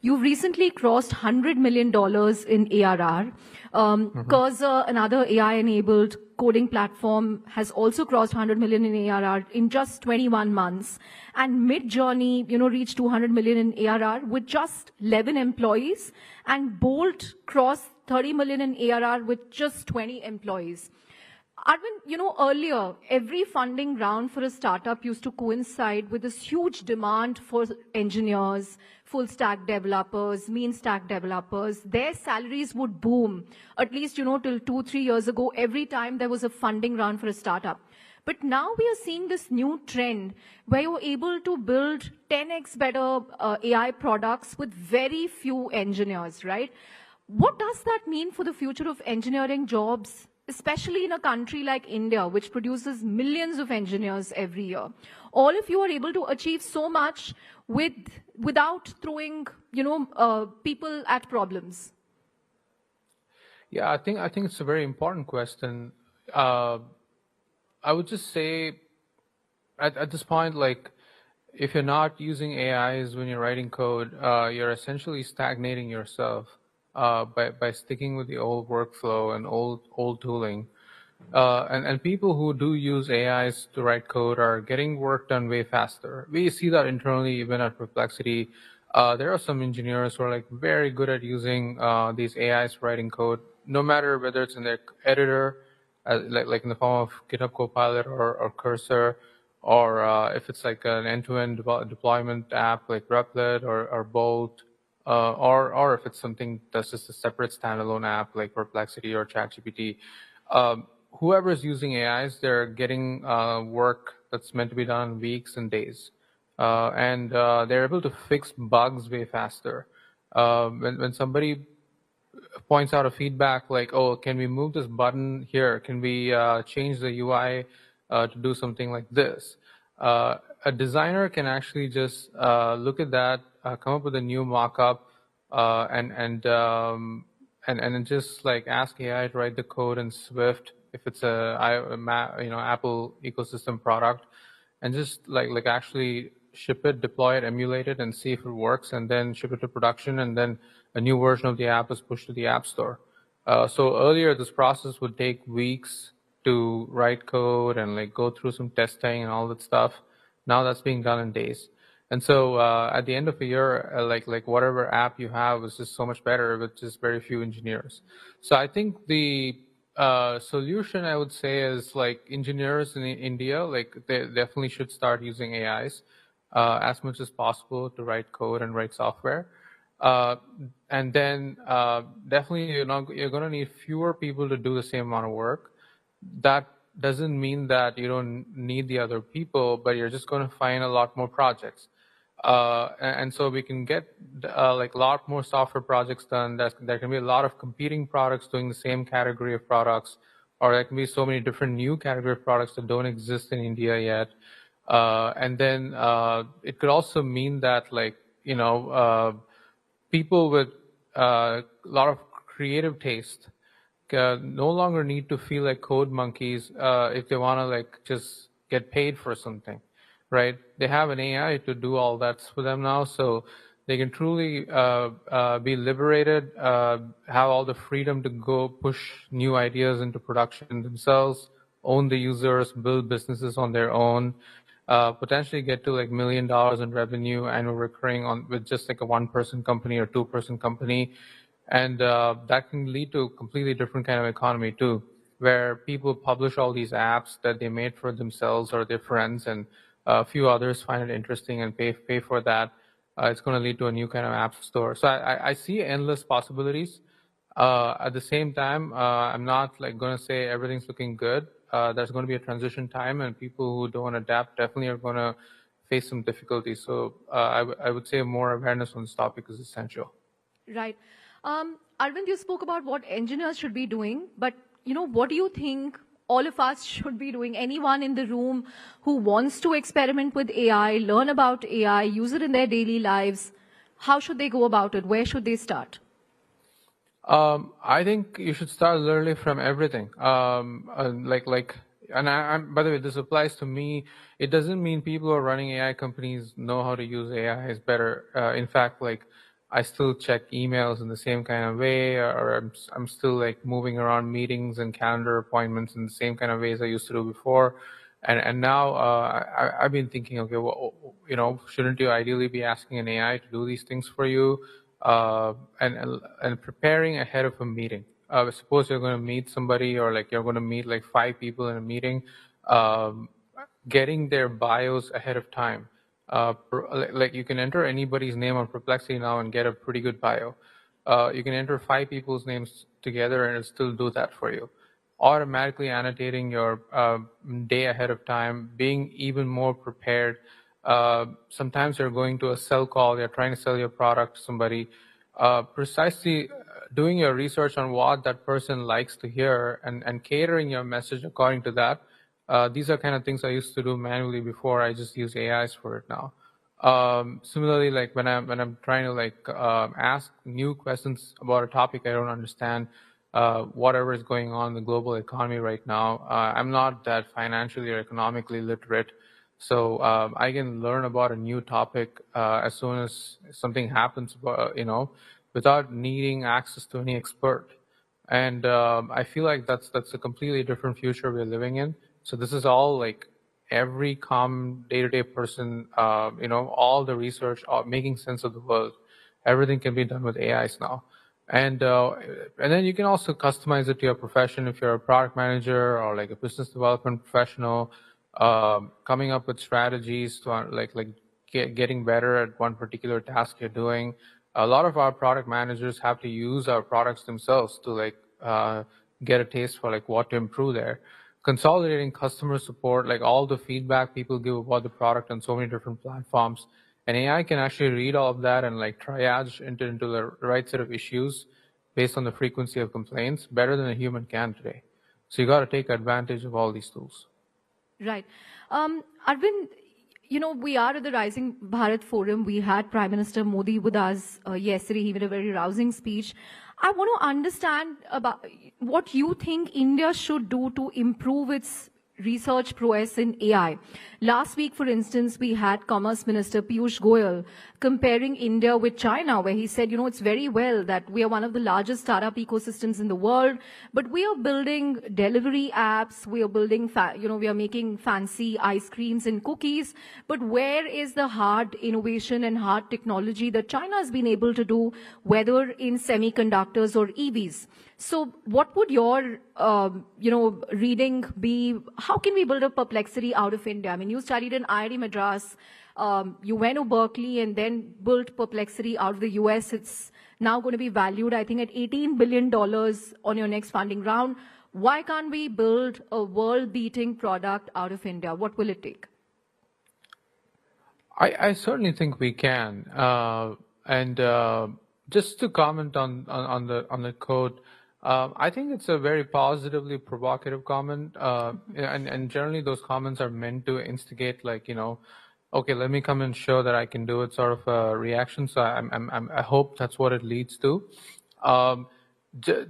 You've recently crossed $100 million in ARR. Cursor, another AI-enabled coding platform, has also crossed 100 million in ARR in just 21 months. And Midjourney, reached 200 million in ARR with just 11 employees. And Bolt crossed 30 million in ARR with just 20 employees. Arvind, earlier, every funding round for a startup used to coincide with this huge demand for engineers, full stack developers, mean stack developers. Their salaries would boom, at least, till 2-3 years ago, every time there was a funding round for a startup. But now we are seeing this new trend where you're able to build 10x better AI products with very few engineers, right? What does that mean for the future of engineering jobs, especially in a country like India, which produces millions of engineers every year? All of you are able to achieve so much without throwing, people at problems. Yeah, I think it's a very important question. I would just say, at this point, like, if you're not using AIs when you're writing code, you're essentially stagnating yourself by sticking with the old workflow and old tooling. And people who do use AIs to write code are getting work done way faster. We see that internally, even at Perplexity. There are some engineers who are like very good at using these AIs for writing code, no matter whether it's in their editor, like in the form of GitHub Copilot or Cursor, or if it's like an end-to-end deployment app like Replit or Bolt, or if it's something that's just a separate standalone app like Perplexity or ChatGPT. Whoever is using AIs, they're getting work that's meant to be done in weeks and days. And they're able to fix bugs way faster. When somebody points out a feedback like, oh, can we move this button here? Can we change the UI to do something like this? A designer can actually just look at that, come up with a new mock-up, and then just like ask AI to write the code in Swift if it's Apple ecosystem product, and just like actually ship it, deploy it, emulate it, and see if it works, and then ship it to production, and then a new version of the app is pushed to the App Store. So earlier, this process would take weeks to write code and like go through some testing and all that stuff. Now that's being done in days. And so at the end of a year, like whatever app you have is just so much better with just very few engineers. So I think the solution, I would say, is like engineers in India, like they definitely should start using AIs as much as possible to write code and write software. And then definitely you're going to need fewer people to do the same amount of work. That doesn't mean that you don't need the other people, but you're just going to find a lot more projects. And so we can get like a lot more software projects done. There can be a lot of competing products doing the same category of products, or there can be so many different new category of products that don't exist in India yet. And then it could also mean that, like, people with a lot of creative taste no longer need to feel like code monkeys if they want to like just get paid for something, right? They have an AI to do all that for them now, so they can truly be liberated, have all the freedom to go push new ideas into production themselves, own the users, build businesses on their own, potentially get to like $1 million in revenue annual recurring with just like a 1-person company or 2-person company. And that can lead to a completely different kind of economy too, where people publish all these apps that they made for themselves or their friends, and a few others find it interesting and pay for that. It's going to lead to a new kind of app store. So I see endless possibilities. At the same time, I'm not like going to say everything's looking good. There's going to be a transition time, and people who don't adapt definitely are going to face some difficulties. So I would say more awareness on this topic is essential. Right. Arvind, you spoke about what engineers should be doing, but what do you think all of us should be doing? Anyone in the room who wants to experiment with AI, learn about AI, use it in their daily lives, how should they go about it? Where should they start? I think you should start literally from everything. And by the way, this applies to me. It doesn't mean people who are running AI companies know how to use AI is better. In fact, like I still check emails in the same kind of way, or I'm still like moving around meetings and calendar appointments in the same kind of ways I used to do before. And now I've been thinking, okay, well, shouldn't you ideally be asking an AI to do these things for you, and preparing ahead of a meeting. Suppose you're going to meet somebody, or like you're going to meet like 5 people in a meeting, um, getting their bios ahead of time. Like you can enter anybody's name on Perplexity now and get a pretty good bio. You can enter 5 people's names together and it'll still do that for you. Automatically annotating your day ahead of time, being even more prepared. Sometimes you're going to a sell call, you're trying to sell your product to somebody. Precisely doing your research on what that person likes to hear, and catering your message according to that. These are kind of things I used to do manually before. I just use AIs for it now. Similarly, like when I'm trying to like ask new questions about a topic I don't understand, whatever is going on in the global economy right now, I'm not that financially or economically literate, so I can learn about a new topic as soon as something happens, without needing access to any expert. And I feel like that's a completely different future we're living in. So this is all like every common day-to-day person, all the research, making sense of the world. Everything can be done with AIs now. And then you can also customize it to your profession if you're a product manager or like a business development professional, coming up with strategies to getting better at one particular task you're doing. A lot of our product managers have to use our products themselves to get a taste for like what to improve there. Consolidating customer support, like all the feedback people give about the product on so many different platforms, and AI can actually read all of that and like triage into the right set of issues based on the frequency of complaints better than a human can today. So you got to take advantage of all these tools. Right. Arvind, we are at the Rising Bharat Forum. We had Prime Minister Modi with us yesterday. He made a very rousing speech. I want to understand about what you think India should do to improve its research prowess in AI. Last week, for instance, we had Commerce Minister Piyush Goyal comparing India with China, where he said, it's very well that we are one of the largest startup ecosystems in the world, but we are building delivery apps, we are building, we are making fancy ice creams and cookies, but where is the hard innovation and hard technology that China has been able to do, whether in semiconductors or EVs? So what would your, reading be? How can we build a Perplexity out of India? I mean, you studied in IIT Madras, you went to Berkeley and then built Perplexity out of the US. It's now going to be valued, I think, at $18 billion on your next funding round. Why can't we build a world-beating product out of India? What will it take? I certainly think we can. And just to comment on the code, I think it's a very positively provocative comment, and generally those comments are meant to instigate, like, okay, let me come and show that I can do it, sort of a reaction. So I hope that's what it leads to.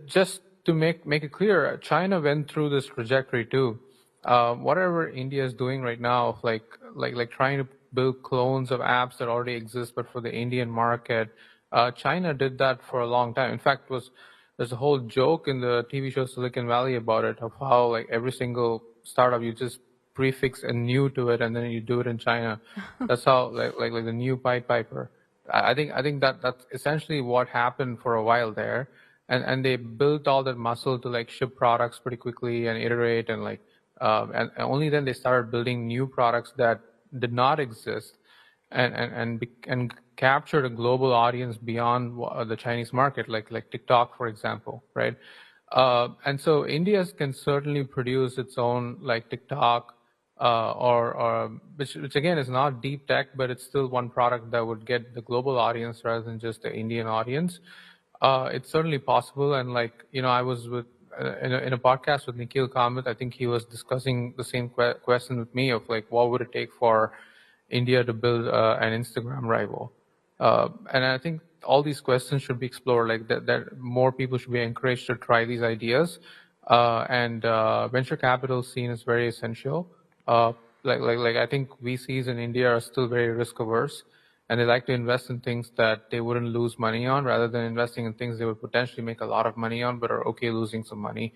Just to make it clear, China went through this trajectory too. Whatever India is doing right now, of like trying to build clones of apps that already exist, but for the Indian market, China did that for a long time. In fact, there's a whole joke in the TV show Silicon Valley about it, of how like every single startup you just prefix a new to it and then you do it in China. That's how like the new Pied Piper. I think that's essentially what happened for a while there, and they built all that muscle to like ship products pretty quickly and iterate, and and only then they started building new products that did not exist, and captured a global audience beyond the Chinese market, like TikTok, for example, right? And so India can certainly produce its own like TikTok, or which again is not deep tech, but it's still one product that would get the global audience rather than just the Indian audience. It's certainly possible, and I was with in a podcast with Nikhil Kamath. I think he was discussing the same question with me of like, what would it take for India to build an Instagram rival? And I think all these questions should be explored, like that more people should be encouraged to try these ideas. And venture capital scene is very essential. I think VCs in India are still very risk averse. and they like to invest in things that they wouldn't lose money on, rather than investing in things they would potentially make a lot of money on, but are okay losing some money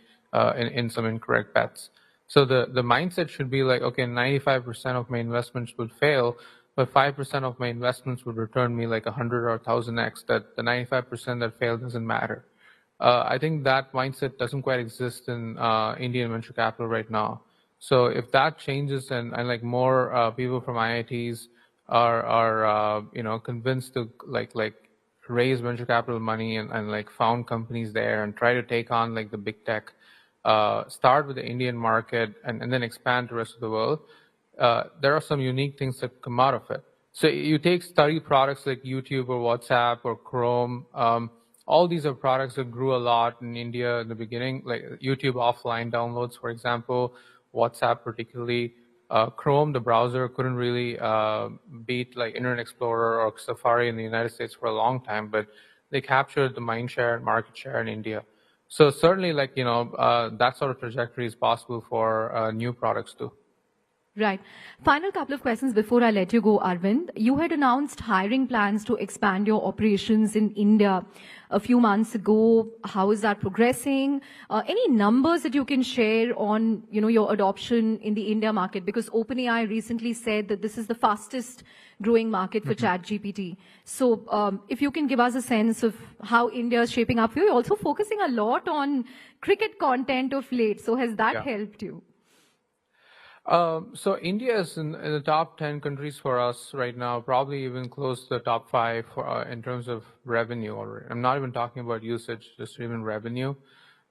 in some incorrect bets. So the mindset should be like, okay, 95% of my investments would fail, but 5% of my investments would return me like 100 or 1000x. That the 95% that failed doesn't matter. I think that mindset doesn't quite exist in Indian venture capital right now. So if that changes, and like more people from IITs are convinced to like raise venture capital money and like found companies there and try to take on like the big tech, start with the Indian market and then expand to the rest of the world, there are some unique things that come out of it. So you take study products like YouTube or WhatsApp or Chrome. All these are products that grew a lot in India in the beginning, like YouTube offline downloads, for example, WhatsApp particularly. Chrome, the browser, couldn't really beat like Internet Explorer or Safari in the United States for a long time, but they captured the mind share and market share in India. So certainly, like, that sort of trajectory is possible for new products too. Right. Final couple of questions before I let you go, Arvind. You had announced hiring plans to expand your operations in India a few months ago. How is that progressing? Any numbers that you can share on, your adoption in the India market? Because OpenAI recently said that this is the fastest growing market for ChatGPT. So if you can give us a sense of how India is shaping up for you. You're also focusing a lot on cricket content of late. So has that helped you? So India is in the top 10 countries for us right now, probably even close to the top 5 in terms of revenue already. I'm not even talking about usage, just even revenue,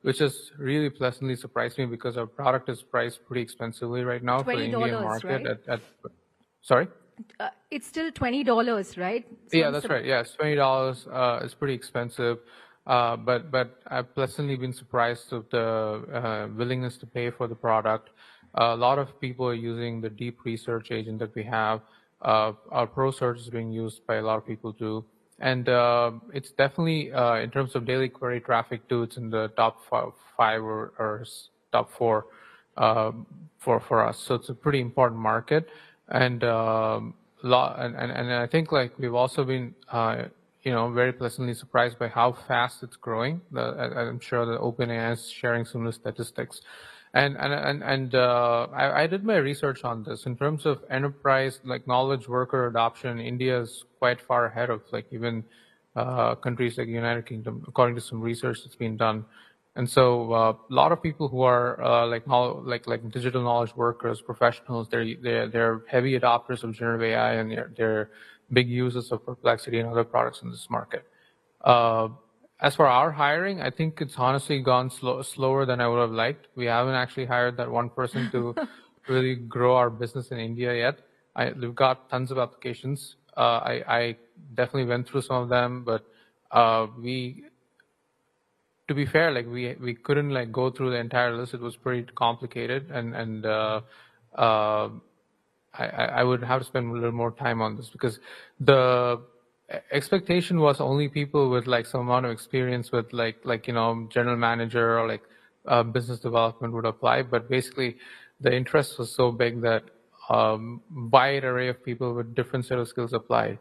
which has really pleasantly surprised me because our product is priced pretty expensively right now for the Indian market. Right? Sorry? It's still $20, right? So yeah, that's right. Yes, $20 is pretty expensive. But I've pleasantly been surprised of the willingness to pay for the product. A lot of people are using the deep research agent that we have. Our Pro Search is being used by a lot of people too. And it's definitely, in terms of daily query traffic too, it's in the top five or top 4 for us. So it's a pretty important market. And I think like we've also been very pleasantly surprised by how fast it's growing. I'm sure that OpenAI is sharing similar statistics. And I did my research on this in terms of enterprise, like knowledge worker adoption. India is quite far ahead of like even countries like the United Kingdom, according to some research that's been done. And so a lot of people who are like digital knowledge workers, professionals, they're heavy adopters of generative AI, and they're big users of Perplexity and other products in this market. As for our hiring, I think it's honestly gone slower than I would have liked. We haven't actually hired that one person to really grow our business in India yet. We've got tons of applications. I definitely went through some of them, but to be fair, like we couldn't like go through the entire list. It was pretty complicated, and I would have to spend a little more time on this because the expectation was only people with like some amount of experience with like general manager or like business development would apply. But basically, the interest was so big that wide array of people with different set of skills applied,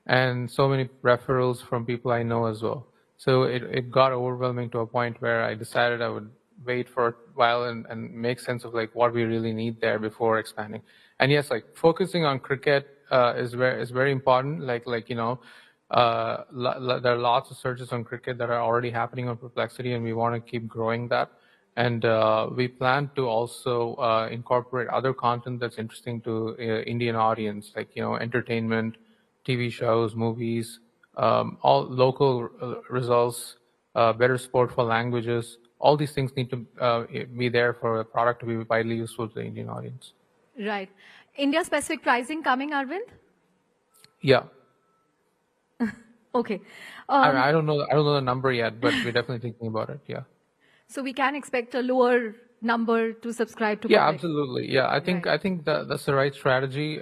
and so many referrals from people I know as well. So it got overwhelming to a point where I decided I would wait for a while and make sense of like what we really need there before expanding. And yes, like focusing on cricket is very important. There are lots of searches on cricket that are already happening on Perplexity, and we want to keep growing that. And we plan to also incorporate other content that's interesting to Indian audience, like entertainment, TV shows, movies, all local results, better support for languages. All these things need to be there for a product to be widely useful to the Indian audience. Right. India-specific pricing coming, Arvind? Yeah. Okay. I don't know the number yet, but we're definitely thinking about it. Yeah. So we can expect a lower number to subscribe to. Yeah, absolutely. Yeah, I think that's the right strategy.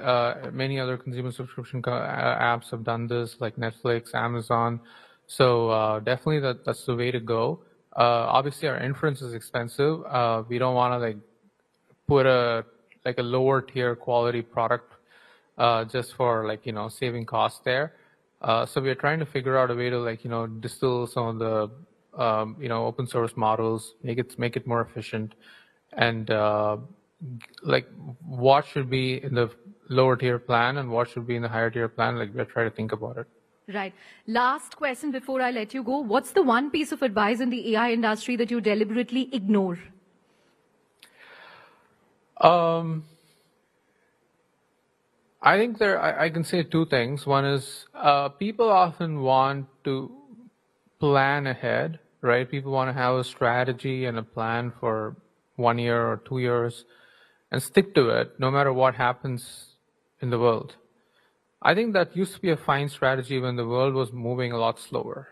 Many other consumer subscription apps have done this, like Netflix, Amazon. So definitely that's the way to go. Obviously, our inference is expensive. We don't want to like put a lower tier quality product just for like, saving costs there. So we are trying to figure out a way to like, distill some of the, open source models, make it more efficient, and like what should be in the lower tier plan and what should be in the higher tier plan. Like we're trying to think about it. Right. Last question before I let you go. What's the one piece of advice in the AI industry that you deliberately ignore? I think I can say two things. One is people often want to plan ahead, right? People want to have a strategy and a plan for 1 year or 2 years and stick to it no matter what happens in the world. I think that used to be a fine strategy when the world was moving a lot slower.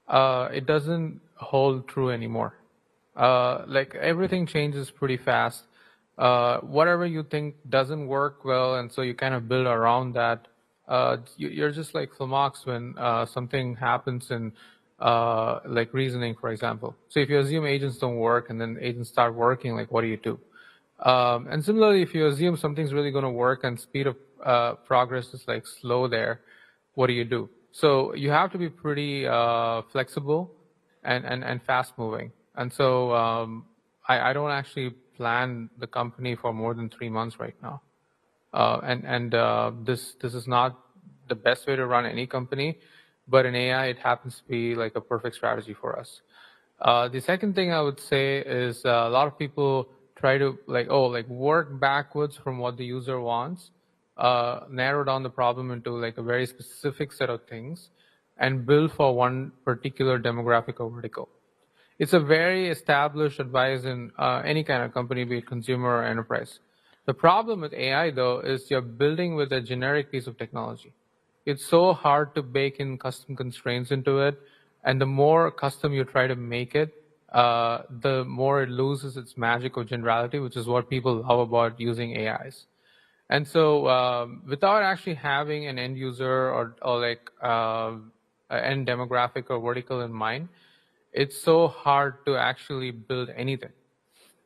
It doesn't hold true anymore. Like everything changes pretty fast. Whatever you think doesn't work well, and so you kind of build around that. You're just like flummoxed when something happens in like reasoning, for example. So if you assume agents don't work and then agents start working, like what do you do? And similarly, if you assume something's really going to work and speed of progress is like slow there, what do? So you have to be pretty flexible and fast moving. And so I don't actually plan the company for more than 3 months right now. This is not the best way to run any company, but in AI, it happens to be like a perfect strategy for us. The second thing I would say is a lot of people try to work backwards from what the user wants, narrow down the problem into like a very specific set of things, and build for one particular demographic or vertical. It's a very established advice in any kind of company, be it consumer or enterprise. The problem with AI, though, is you're building with a generic piece of technology. It's so hard to bake in custom constraints into it, and the more custom you try to make it, the more it loses its magic of generality, which is what people love about using AIs. And so without actually having an end user or like an end demographic or vertical in mind, it's so hard to actually build anything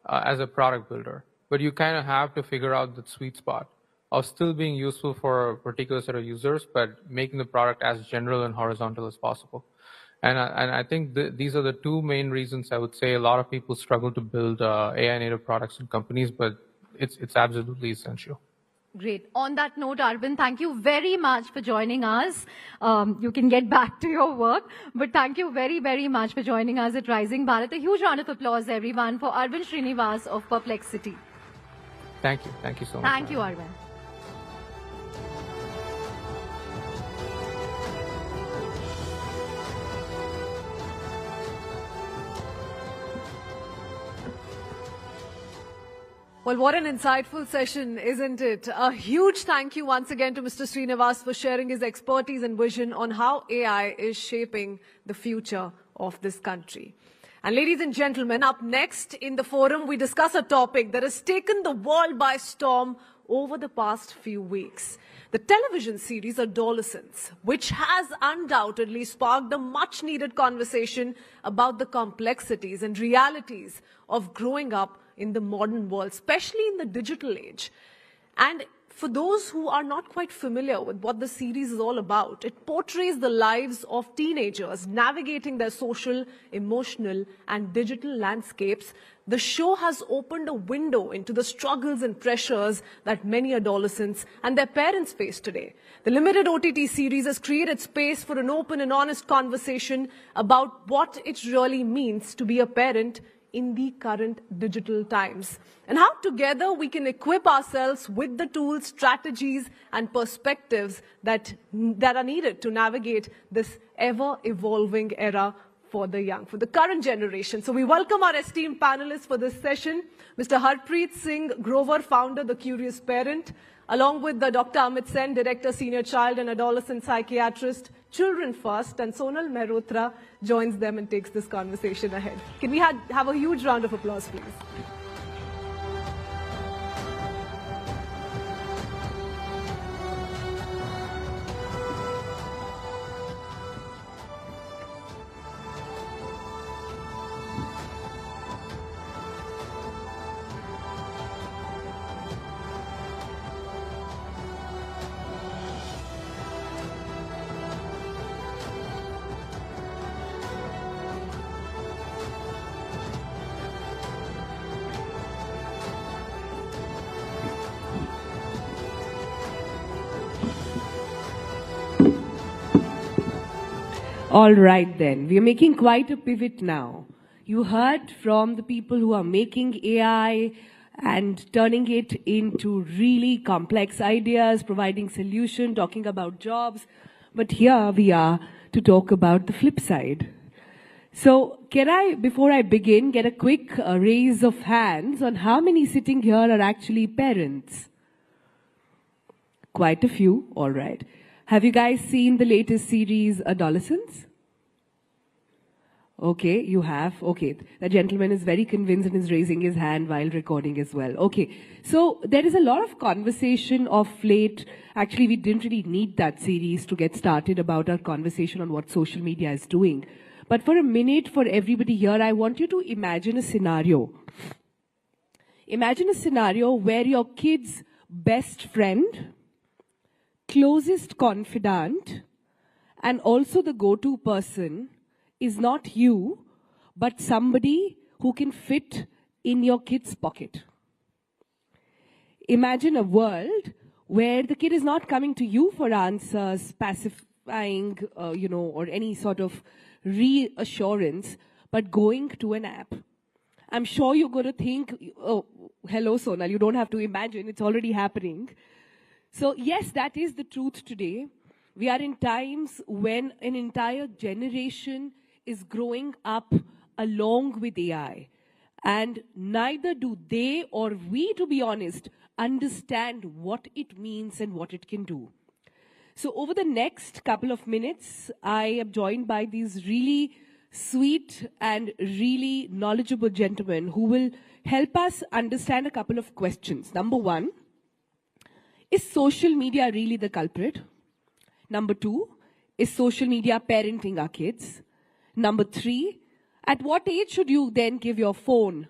as a product builder. But you kind of have to figure out the sweet spot of still being useful for a particular set of users, but making the product as general and horizontal as possible. And I think these are the two main reasons I would say a lot of people struggle to build AI native products in companies, but it's absolutely essential. Great. On that note, Arvind, thank you very much for joining us. You can get back to your work, but thank you very, very much for joining us at Rising Bharat. A huge round of applause, everyone, for Arvind Srinivas of Perplexity. Thank you. Thank you so much. Thank you, Arvind. Well, what an insightful session, isn't it? A huge thank you once again to Mr. Srinivas for sharing his expertise and vision on how AI is shaping the future of this country. And ladies and gentlemen, up next in the forum, we discuss a topic that has taken the world by storm over the past few weeks. The television series Adolescence, which has undoubtedly sparked a much-needed conversation about the complexities and realities of growing up in the modern world, especially in the digital age. And for those who are not quite familiar with what the series is all about, it portrays the lives of teenagers navigating their social, emotional, and digital landscapes. The show has opened a window into the struggles and pressures that many adolescents and their parents face today. The limited OTT series has created space for an open and honest conversation about what it really means to be a parent in the current digital times, and how together we can equip ourselves with the tools, strategies, and perspectives that are needed to navigate this ever-evolving era for the young, for the current generation. So we welcome our esteemed panelists for this session, Mr. Harpreet Singh Grover, founder, The Curious Parent, along with the Dr. Amit Sen, Director, Senior Child and Adolescent Psychiatrist, Children First, and Sonal Mehrotra joins them and takes this conversation ahead. Can we have a huge round of applause, please? All right then, we are making quite a pivot now. You heard from the people who are making AI and turning it into really complex ideas, providing solution, talking about jobs. But here we are to talk about the flip side. So can I, before I begin, get a quick raise of hands on how many sitting here are actually parents? Quite a few, all right. Have you guys seen the latest series, Adolescents? Okay, you have. Okay, the gentleman is very convinced and is raising his hand while recording as well. Okay, so there is a lot of conversation of late. Actually, we didn't really need that series to get started about our conversation on what social media is doing. But for a minute, for everybody here, I want you to imagine a scenario. Imagine a scenario where your kid's best friend, closest confidant, and also the go-to person is not you, but somebody who can fit in your kid's pocket. Imagine a world where the kid is not coming to you for answers, pacifying, or any sort of reassurance, but going to an app. I'm sure you're going to think, oh, hello, Sonal, you don't have to imagine, it's already happening. So yes, that is the truth today. We are in times when an entire generation is growing up along with AI. And neither do they or we, to be honest, understand what it means and what it can do. So over the next couple of minutes, I am joined by these really sweet and really knowledgeable gentlemen who will help us understand a couple of questions. Number one, is social media really the culprit? Number two, is social media parenting our kids? Number three, at what age should you then give your phone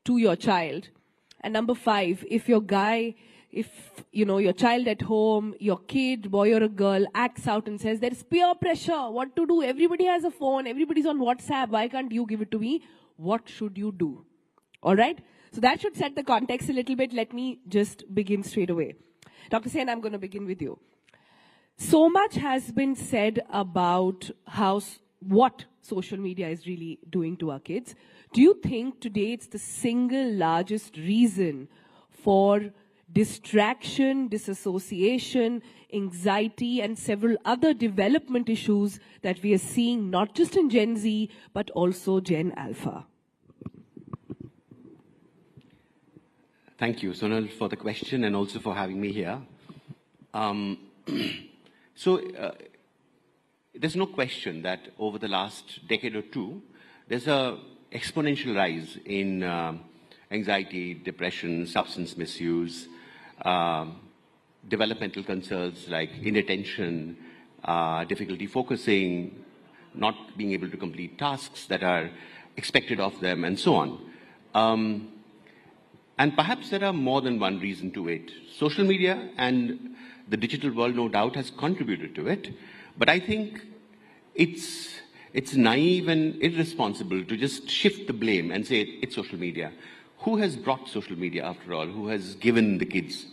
to your child? And number five, if your child at home, your kid, boy or a girl, acts out and says, there's peer pressure, what to do? Everybody has a phone, everybody's on WhatsApp, why can't you give it to me? What should you do? All right? So that should set the context a little bit. Let me just begin straight away. Dr. Sen, I'm going to begin with you. So much has been said about what social media is really doing to our kids. Do you think today it's the single largest reason for distraction, disassociation, anxiety, and several other development issues that we are seeing not just in Gen Z, but also Gen Alpha? Thank you, Sonal, for the question and also for having me here. There's no question that over the last decade or two, there's an exponential rise in anxiety, depression, substance misuse, developmental concerns like inattention, difficulty focusing, not being able to complete tasks that are expected of them, and so on. And perhaps there are more than one reason to it. Social media and the digital world, no doubt, has contributed to it. But I think it's naive and irresponsible to just shift the blame and say it's social media. Who has brought social media after all? Who has given the kids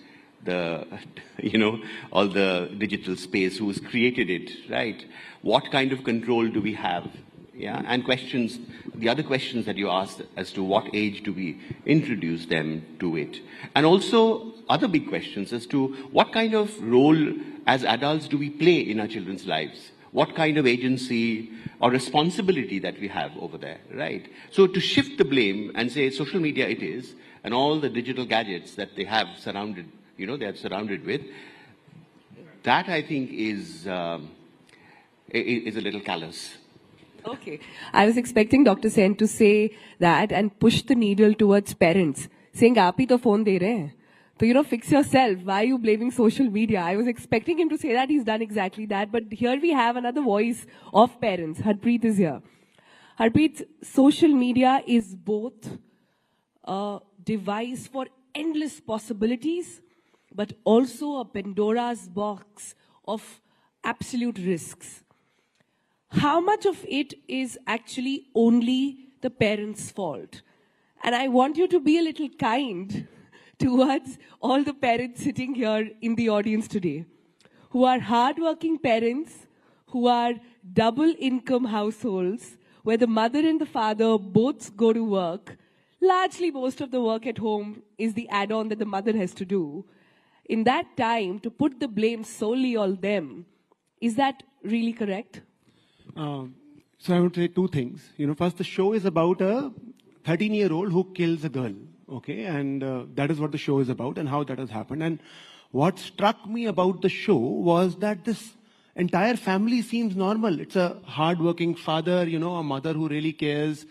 all the digital space? Who has created it, right? What kind of control do we have? Yeah, and the other questions that you asked as to what age do we introduce them to it? And also other big questions as to what kind of role as adults do we play in our children's lives? What kind of agency or responsibility that we have over there, right? So to shift the blame and say social media it is, and all the digital gadgets that they have surrounded, they are surrounded with, that I think is a little callous. Okay. I was expecting Dr. Sen to say that and push the needle towards parents, saying, "Aap hi to phone de rahe hain. So, fix yourself. Why are you blaming social media?" I was expecting him to say that. He's done exactly that. But here we have another voice of parents. Harpreet is here. Harpreet, social media is both a device for endless possibilities, but also a Pandora's box of absolute risks. How much of it is actually only the parents' fault? And I want you to be a little kind towards all the parents sitting here in the audience today, who are hardworking parents, who are double income households, where the mother and the father both go to work. Largely, most of the work at home is the add-on that the mother has to do. In that time, to put the blame solely on them, is that really correct? So I would say two things. First, the show is about a 13-year-old who kills a girl, okay? And that is what the show is about and how that has happened. And what struck me about the show was that this entire family seems normal. It's a hard-working father, a mother who really cares.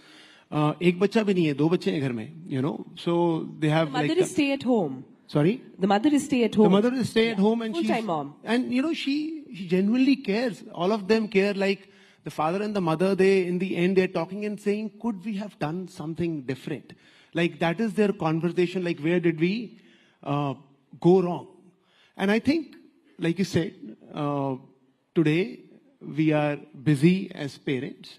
एक बच्चा भी नहीं है, दो बच्चे हैं घर में, so they have the mother is stay at home. Sorry? The mother is stay at home. The mother is stay at home and full-time mom. And she genuinely cares. All of them care. Like the father and the mother, in the end, they're talking and saying, could we have done something different? Like that is their conversation. Like where did we go wrong? And I think, like you said, today we are busy as parents.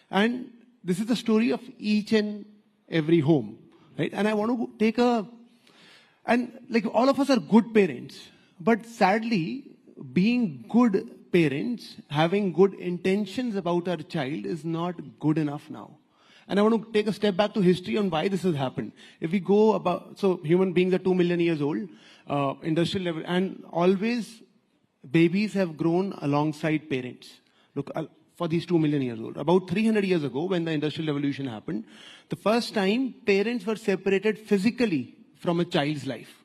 And this is the story of each and every home, right? And I want to take and like all of us are good parents, but sadly, being good parents, having good intentions about our child is not good enough now. And I want to take a step back to history on why this has happened. If we go about, so human beings are 2 million years old, industrial level, and always babies have grown alongside parents. Look, for these 2 million years old. About 300 years ago, when the Industrial Revolution happened, the first time parents were separated physically from a child's life.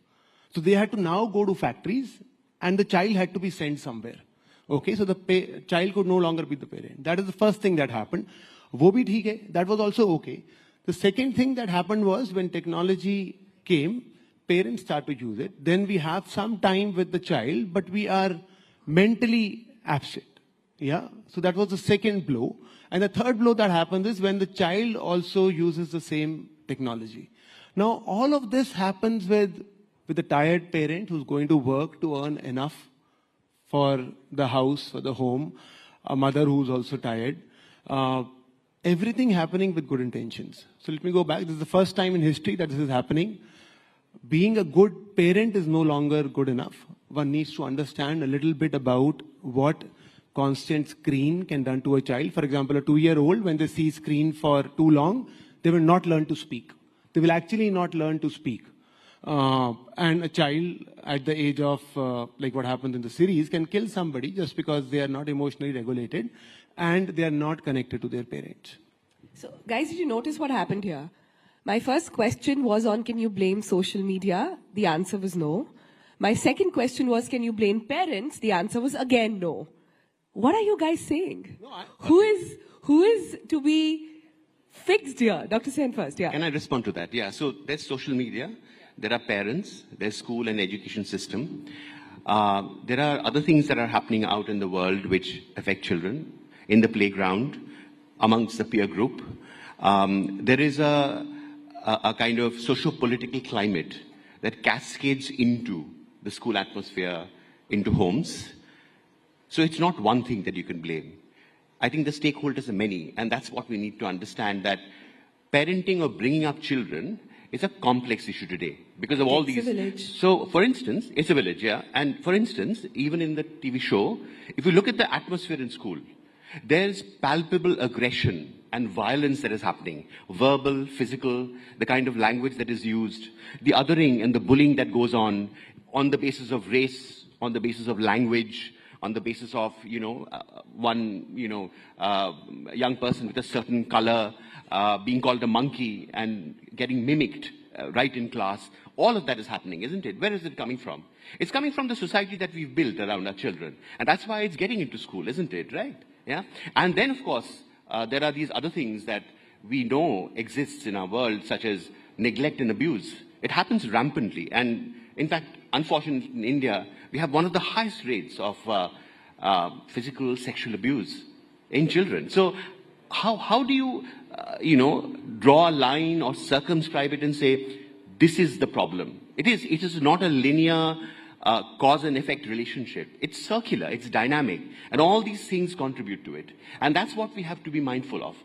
So they had to now go to factories and the child had to be sent somewhere. Okay, so the child could no longer be the parent. That is the first thing that happened. Wo bhi theek hai, that was also okay. The second thing that happened was when technology came, parents start to use it. Then we have some time with the child, but we are mentally absent. Yeah, so that was the second blow. And the third blow that happens is when the child also uses the same technology. Now, all of this happens with a tired parent who's going to work to earn enough for the house, for the home, a mother who's also tired. Everything happening with good intentions. So let me go back. This is the first time in history that this is happening. Being a good parent is no longer good enough. One needs to understand a little bit about what constant screen can done to a child. For example, a 2-year-old, when they see screen for too long, they will not learn to speak. They will actually not learn to speak. And a child at the age of, like what happens in the series, can kill somebody just because they are not emotionally regulated and they are not connected to their parents. So, guys, did you notice what happened here? My first question was on, can you blame social media? The answer was no. My second question was, can you blame parents? The answer was again no. What are you guys saying? No, who is to be fixed here? Dr. Sen first, yeah. Can I respond to that? Yeah, so there's social media, there are parents, there's school and education system. There are other things that are happening out in the world which affect children, in the playground, amongst the peer group. There is a kind of socio-political climate that cascades into the school atmosphere, into homes. So it's not one thing that you can blame. I think the stakeholders are many, and that's what we need to understand, that parenting or bringing up children is a complex issue today because of all these. It's a village. So, for instance, it's a village, yeah. And for instance, even in the TV show, if you look at the atmosphere in school, there's palpable aggression and violence that is happening. Verbal, physical, the kind of language that is used, the othering and the bullying that goes on the basis of race, on the basis of language, on the basis of, one, young person with a certain color being called a monkey and getting mimicked right in class. All of that is happening, isn't it? Where is it coming from? It's coming from the society that we've built around our children. And that's why it's getting into school, isn't it? Right? Yeah. And then, of course, there are these other things that we know exists in our world, such as neglect and abuse. It happens rampantly. And in fact, unfortunately, in India, we have one of the highest rates of physical sexual abuse in children. So how do you, draw a line or circumscribe it and say, this is the problem? It is not a linear cause and effect relationship. It's circular, it's dynamic, and all these things contribute to it. And that's what we have to be mindful of.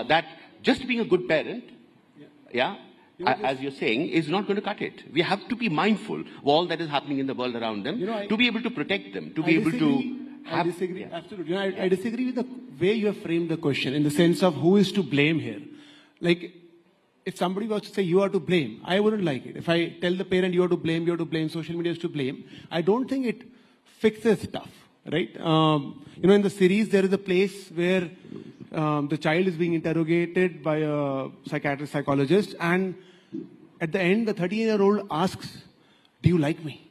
That just being a good parent, as you're saying, is not going to cut it. We have to be mindful of all that is happening in the world around them, to be able to protect them, to be able to I disagree. Absolutely. I disagree with the way you have framed the question in the sense of who is to blame here. Like, if somebody was to say you are to blame, I wouldn't like it. If I tell the parent you are to blame, social media is to blame, I don't think it fixes stuff, right? In the series, there is a place where the child is being interrogated by a psychiatrist, psychologist, and at the end, the 13-year-old asks, do you like me?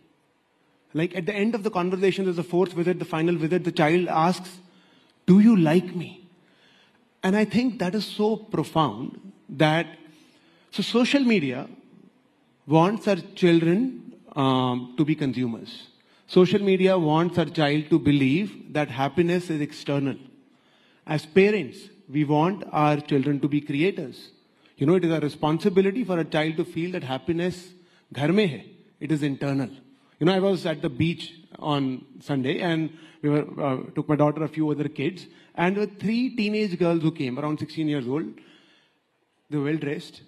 Like at the end of the conversation, there's the fourth visit, the final visit, the child asks, do you like me? And I think that is so profound that, so social media wants our children to be consumers. Social media wants our child to believe that happiness is external. As parents, we want our children to be creators. It is a responsibility for a child to feel that happiness ghar mein hai. It is internal. I was at the beach on Sunday and we took my daughter, a few other kids, and there were 3 teenage girls who came, around 16 years old. They were well dressed.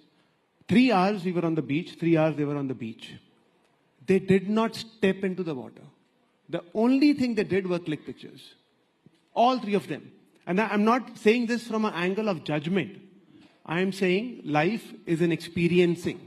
3 hours we were on the beach, 3 hours they were on the beach. They did not step into the water. The only thing they did was click pictures. All 3 of them. And I'm not saying this from an angle of judgment. I am saying life is an experiencing.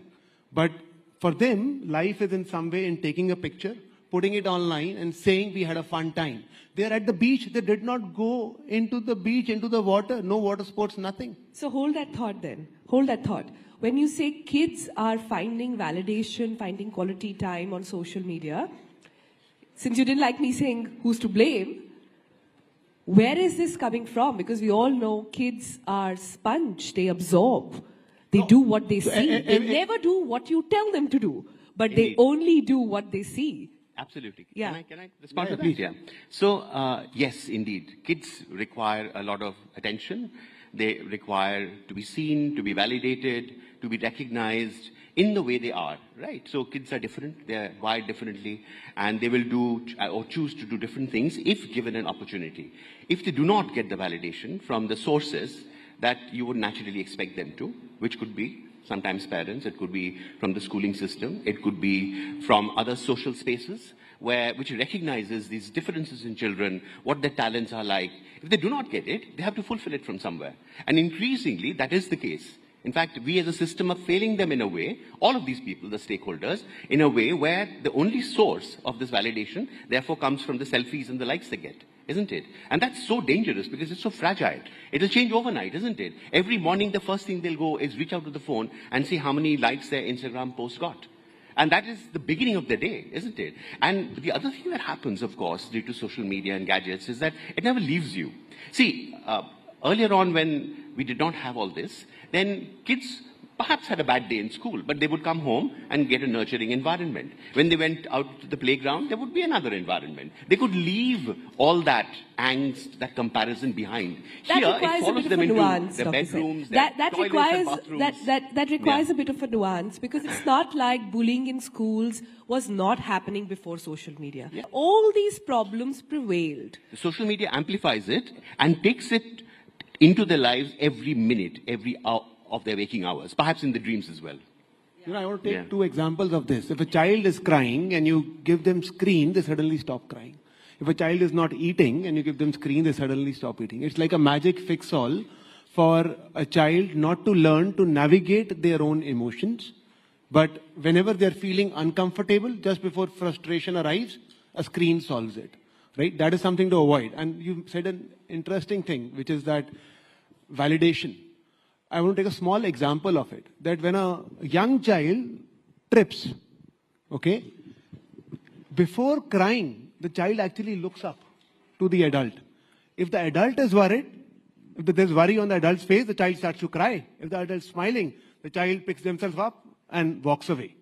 But for them, life is in some way in taking a picture, putting it online and saying we had a fun time. They are at the beach. They did not go into the beach, into the water. No water sports, nothing. So hold that thought then. Hold that thought. When you say kids are finding validation, finding quality time on social media, since you didn't like me saying who's to blame, where is this coming from? Because we all know kids are sponge. They absorb. They do what they see. They never do what you tell them to do, but they only do what they see. Absolutely. Yeah. Can I respond to that? Yeah. So, yes, indeed. Kids require a lot of attention. They require to be seen, to be validated, to be recognized in the way they are, right? So kids are different. They're wired differently, and they will do or choose to do different things if given an opportunity. If they do not get the validation from the sources that you would naturally expect them to, which could be sometimes parents, it could be from the schooling system, it could be from other social spaces which recognizes these differences in children, what their talents are like. If they do not get it, they have to fulfill it from somewhere. And increasingly, that is the case. In fact, we as a system are failing them in a way, all of these people, the stakeholders, in a way where the only source of this validation, therefore, comes from the selfies and the likes they get. Isn't it? And that's so dangerous because it's so fragile. It'll change overnight, isn't it? Every morning, the first thing they'll go is reach out to the phone and see how many likes their Instagram post got. And that is the beginning of the day, isn't it? And the other thing that happens, of course, due to social media and gadgets is that it never leaves you. See, earlier on when we did not have all this, then kids perhaps had a bad day in school, but they would come home and get a nurturing environment. When they went out to the playground, there would be another environment. They could leave all that angst, that comparison behind. That Here, requires it follows a bit them of a into nuance, their Dr. bedrooms, Sen. their toilets requires, and bathrooms. That requires a bit of a nuance because it's not like bullying in schools was not happening before social media. Yeah. All these problems prevailed. The social media amplifies it and takes it into their lives every minute, every hour of their waking hours, perhaps in the dreams as well. I want to take 2 examples of this. If a child is crying and you give them screen, they suddenly stop crying. If a child is not eating and you give them screen, they suddenly stop eating. It's like a magic fix-all for a child not to learn to navigate their own emotions. But whenever they're feeling uncomfortable, just before frustration arrives, a screen solves it. Right? That is something to avoid. And you said an interesting thing, which is that validation. I want to take a small example of it. That when a young child trips, okay, before crying, the child actually looks up to the adult. If the adult is worried, if there's worry on the adult's face, the child starts to cry. If the adult is smiling, the child picks themselves up and walks away.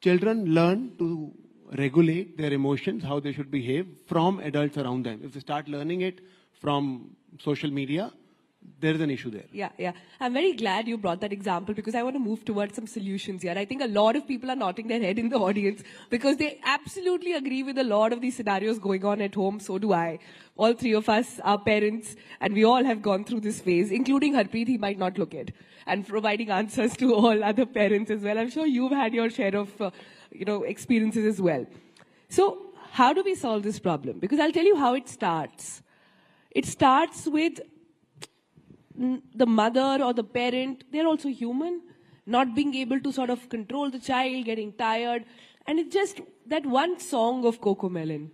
Children learn to regulate their emotions, how they should behave from adults around them. If they start learning it from social media, there is an issue there. Yeah. I'm very glad you brought that example because I want to move towards some solutions here. I think a lot of people are nodding their head in the audience because they absolutely agree with a lot of these scenarios going on at home. So do I. All 3 of us are parents and we all have gone through this phase, including Harpreet, he might not look it, and providing answers to all other parents as well. I'm sure you've had your share of experiences as well. So how do we solve this problem? Because I'll tell you how it starts. It starts with the mother or the parent, they're also human, not being able to sort of control the child, getting tired. And it's just that one song of Cocomelon.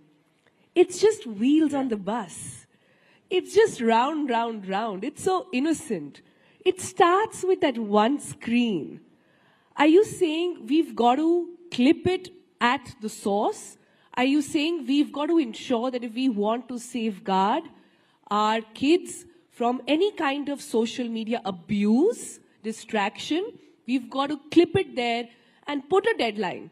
It's just wheels on the bus. It's just round, round, round. It's so innocent. It starts with that one screen. Are you saying we've got to clip it at the source? Are you saying we've got to ensure that if we want to safeguard our kids from any kind of social media abuse, distraction, we've got to clip it there and put a deadline?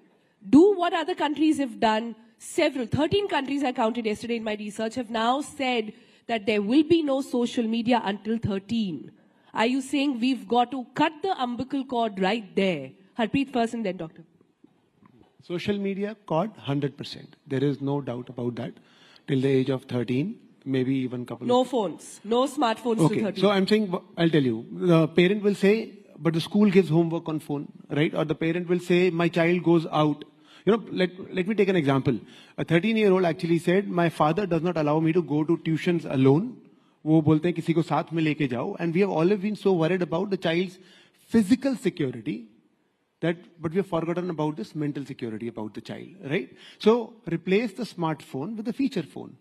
Do what other countries have done. 13 countries I counted yesterday in my research have now said that there will be no social media until 13. Are you saying we've got to cut the umbilical cord right there? Harpreet first and then Doctor. Social media cord, 100%. There is no doubt about that. Till the age of 13, maybe even couple No of... phones. No smartphones Okay, to 13. so I'm saying, I'll tell you. The parent will say, but the school gives homework on phone, right? Or the parent will say, my child goes out. You know, let me take an example. A 13-year-old actually said, my father does not allow me to go to tuitions alone. वो बोलते हैं किसी को साथ में लेके जाओ. And we have always been so worried about the child's physical security but we have forgotten about this mental security about the child, right? So replace the smartphone with a feature phone.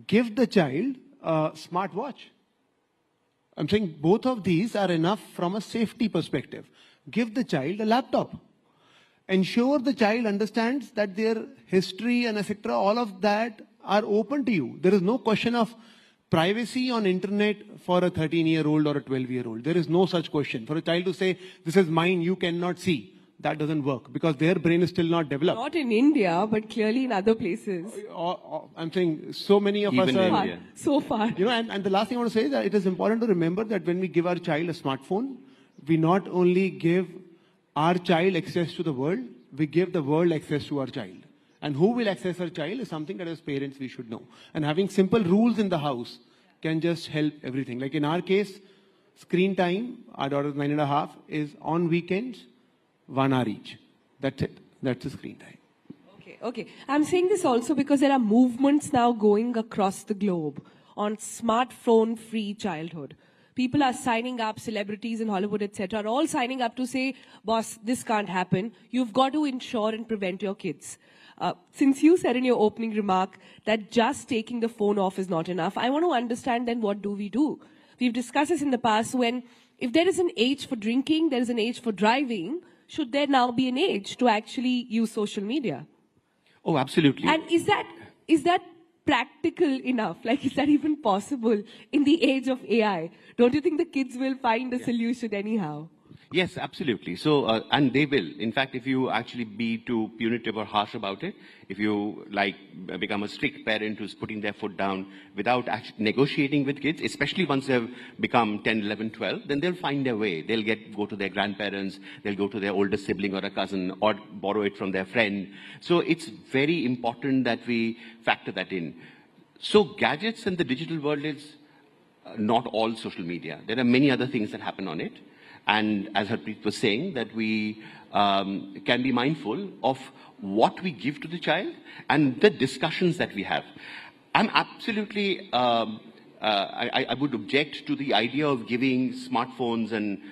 Give the child a smartwatch. I'm saying both of these are enough from a safety perspective. Give the child a laptop. Ensure the child understands that their history and etc., all of that are open to you. There is no question of privacy on internet for a 13-year-old or a 12-year-old. There is no such question. For a child to say, this is mine, you cannot see, that doesn't work because their brain is still not developed. Not in India, but clearly in other places. I'm saying so many of Even us are... India. So far. You know, and the last thing I want to say is that it is important to remember that when we give our child a smartphone, we not only give our child access to the world, we give the world access to our child. And who will access our child is something that as parents we should know. And having simple rules in the house can just help everything. Like in our case, screen time, our daughter's 9.5, is on weekends, 1 hour each. That's it. That's the screen time. Okay. I'm saying this also because there are movements now going across the globe on smartphone-free childhood. People are signing up, celebrities in Hollywood, etc., are all signing up to say, boss, this can't happen. You've got to ensure and prevent your kids. Since you said in your opening remark that just taking the phone off is not enough, I want to understand then what do we do? We've discussed this in the past when if there is an age for drinking, there is an age for driving, should there now be an age to actually use social media? Oh, absolutely. And is that practical enough? Like, is that even possible in the age of AI? Don't you think the kids will find a solution anyhow? Yes, absolutely. So, and they will. In fact, if you actually be too punitive or harsh about it, if you become a strict parent who's putting their foot down without actually negotiating with kids, especially once they've become 10, 11, 12, then they'll find their way. They'll go to their grandparents, they'll go to their older sibling or a cousin or borrow it from their friend. So it's very important that we factor that in. So gadgets and the digital world is not all social media. There are many other things that happen on it. And as Harpreet was saying, that we can be mindful of what we give to the child and the discussions that we have. I'm absolutely, I would object to the idea of giving smartphones and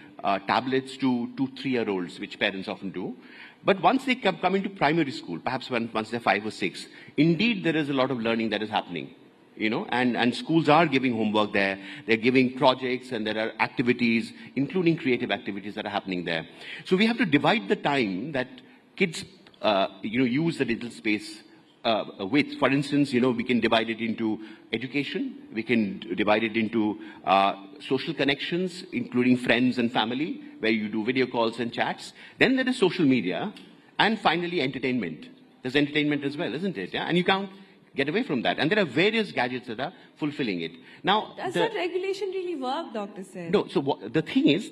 tablets to 2, 3-year-olds, which parents often do. But once they come into primary school, perhaps once they're 5 or 6, indeed there is a lot of learning that is happening. You know, and schools are giving homework there. They're giving projects and there are activities, including creative activities that are happening there. So we have to divide the time that kids, use the digital space with. For instance, we can divide it into education. We can divide it into social connections, including friends and family, where you do video calls and chats. Then there is social media. And finally, entertainment. There's entertainment as well, isn't it? Yeah? And you can't get away from that. And there are various gadgets that are fulfilling it. Now, does that regulation really work, Dr. Sen? No, so the thing is,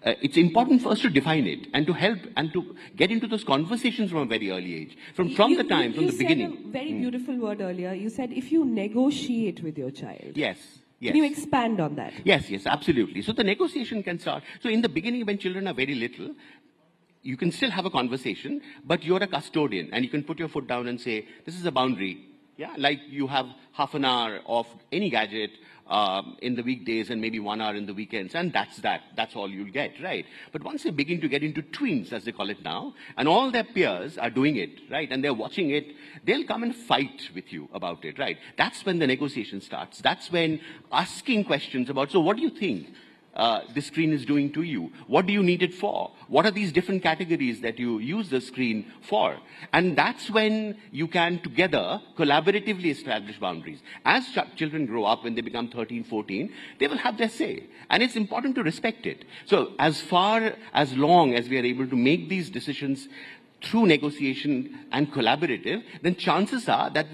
it's important for us to define it and to help and to get into those conversations from a very early age. From the beginning. You said a very beautiful word earlier. You said if you negotiate with your child. Yes. Yes. Can you expand on that? Yes, absolutely. So the negotiation can start. So in the beginning, when children are very little, you can still have a conversation, but you're a custodian and you can put your foot down and say, this is a boundary. Yeah, like you have half an hour of any gadget in the weekdays and maybe 1 hour in the weekends, and that's that. That's all you'll get, right? But once they begin to get into tweens, as they call it now, and all their peers are doing it, right, and they're watching it, they'll come and fight with you about it, right? That's when the negotiation starts. That's when asking questions about, so what do you think this screen is doing to you? What do you need it for? What are these different categories that you use the screen for? And that's when you can together collaboratively establish boundaries. As children grow up, when they become 13, 14, they will have their say. And it's important to respect it. So as long as we are able to make these decisions through negotiation and collaborative, then chances are that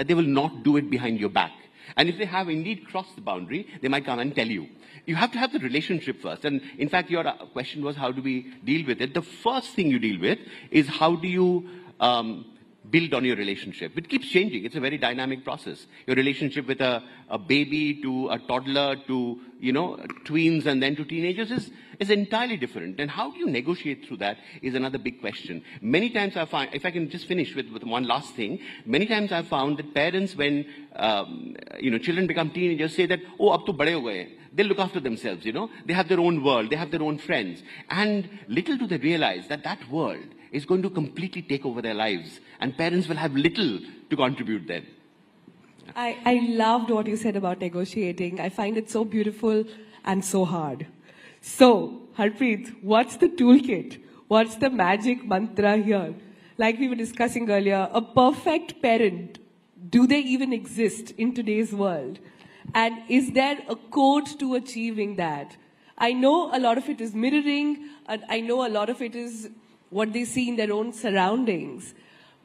they will not do it behind your back. And if they have indeed crossed the boundary, they might come and tell you. You have to have the relationship first. And in fact, your question was, how do we deal with it? The first thing you deal with is how do you build on your relationship. It keeps changing. It's a very dynamic process. Your relationship with a baby to a toddler to, tweens and then to teenagers is entirely different. And how do you negotiate through that is another big question. Many times I find, if I can just finish with one last thing, many times I've found that parents, when, children become teenagers, say that, oh, ab to bade ho gaye. They'll look after themselves, They have their own world. They have their own friends. And little do they realize that that world is going to completely take over their lives. And parents will have little to contribute then. I loved what you said about negotiating. I find it so beautiful and so hard. So, Harpreet, what's the toolkit? What's the magic mantra here? Like we were discussing earlier, a perfect parent, do they even exist in today's world? And is there a code to achieving that? I know a lot of it is mirroring, and I know a lot of it is what they see in their own surroundings.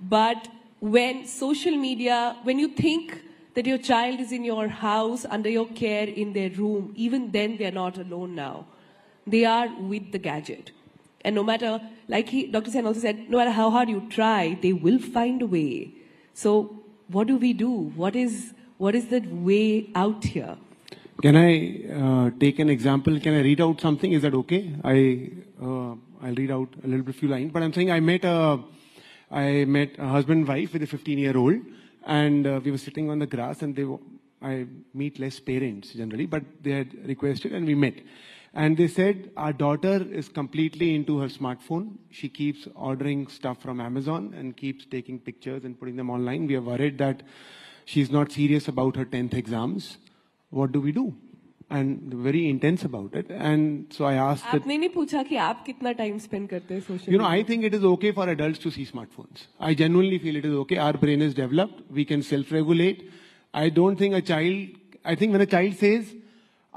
But when social media, when you think that your child is in your house, under your care, in their room, even then they're not alone now. They are with the gadget. And no matter, like Dr. Sen also said, no matter how hard you try, they will find a way. So what do we do? What is the way out here? Can I take an example? Can I read out something? Is that okay? I'll read out a little bit few lines. But I'm saying I met a husband and wife with a 15-year-old, and we were sitting on the grass, and I meet less parents generally, but they had requested, and we met. And they said, our daughter is completely into her smartphone. She keeps ordering stuff from Amazon and keeps taking pictures and putting them online. We are worried that she's not serious about her 10th exams. What do we do? And very intense about it. And so I asked that, आपने नहीं पूछा कि आप कितना time spend करते हैं social media? I think it is okay for adults to see smartphones. I genuinely feel it is okay. Our brain is developed. We can self-regulate. I don't think I think when a child says,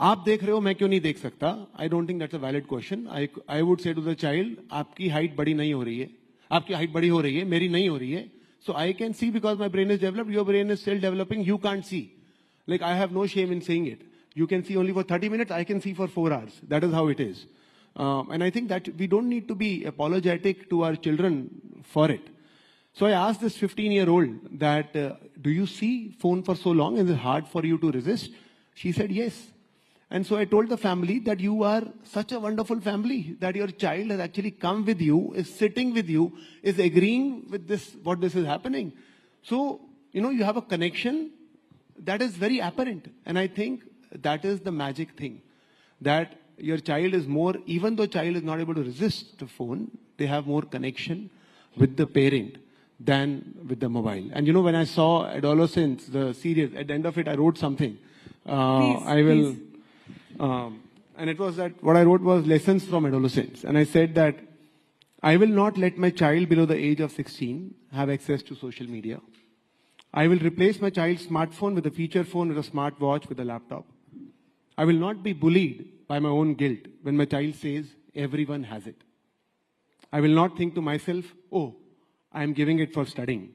आप देख रहे हो मैं क्यों नहीं देख सकता, I don't think that's a valid question. I would say to the child, आपकी height बड़ी नहीं हो रही है, आपकी height बड़ी हो रही है, मेरी नहीं हो रही है. So I can see because my brain is developed, your brain is still developing, you can't see. Like I have no shame in saying it. You can see only for 30 minutes, I can see for 4 hours. That is how it is. And I think that we don't need to be apologetic to our children for it. So I asked this 15-year-old that, do you see phone for so long? Is it hard for you to resist? She said, yes. And so I told the family that you are such a wonderful family, that your child has actually come with you, is sitting with you, is agreeing with this, what this is happening. So, you have a connection that is very apparent. And I think that is the magic thing, that your child is more, even though child is not able to resist the phone, they have more connection with the parent than with the mobile. And when I saw Adolescence, the series, at the end of it, I wrote something. Please. And it was that what I wrote was lessons from adolescence. And I said that I will not let my child below the age of 16 have access to social media. I will replace my child's smartphone with a feature phone, with a smartwatch, with a laptop. I will not be bullied by my own guilt when my child says everyone has it. I will not think to myself, oh, I am giving it for studying.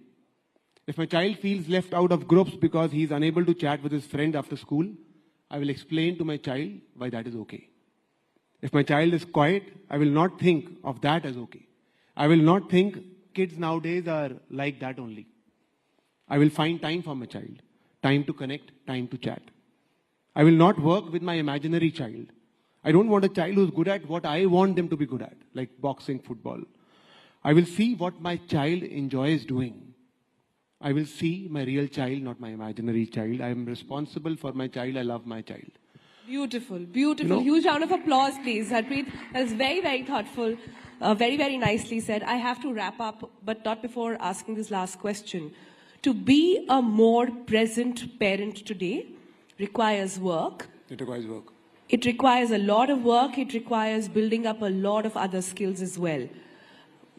If my child feels left out of groups because he is unable to chat with his friend after school, I will explain to my child why that is okay. If my child is quiet, I will not think of that as okay. I will not think kids nowadays are like that only. I will find time for my child, time to connect, time to chat. I will not work with my imaginary child. I don't want a child who's good at what I want them to be good at, like boxing, football. I will see what my child enjoys doing. I will see my real child, not my imaginary child. I am responsible for my child. I love my child. Beautiful, beautiful. Huge round of applause, please. Harpreet, that is very, very thoughtful. Very, very nicely said. I have to wrap up, but not before asking this last question. To be a more present parent today requires work. It requires work. It requires a lot of work. It requires building up a lot of other skills as well.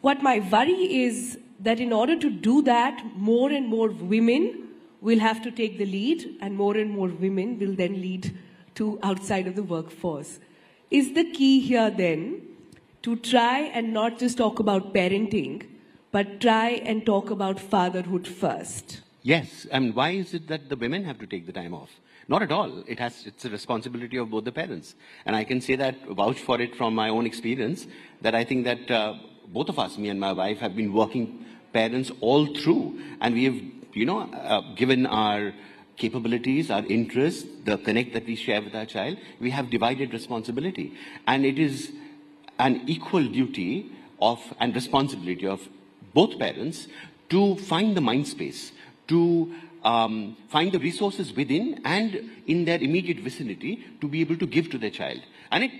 What my worry is that in order to do that, more and more women will have to take the lead, and more women will then lead to outside of the workforce. Is the key here then to try and not just talk about parenting, but try and talk about fatherhood first? Yes, and why is it that the women have to take the time off? Not at all. It's a responsibility of both the parents. And I can say that, vouch for it from my own experience, that I think that both of us, me and my wife, have been working parents all through. And we have, given our capabilities, our interests, the connect that we share with our child, we have divided responsibility. And it is an equal duty and responsibility of both parents to find the mind space, to find the resources within and in their immediate vicinity to be able to give to their child. And it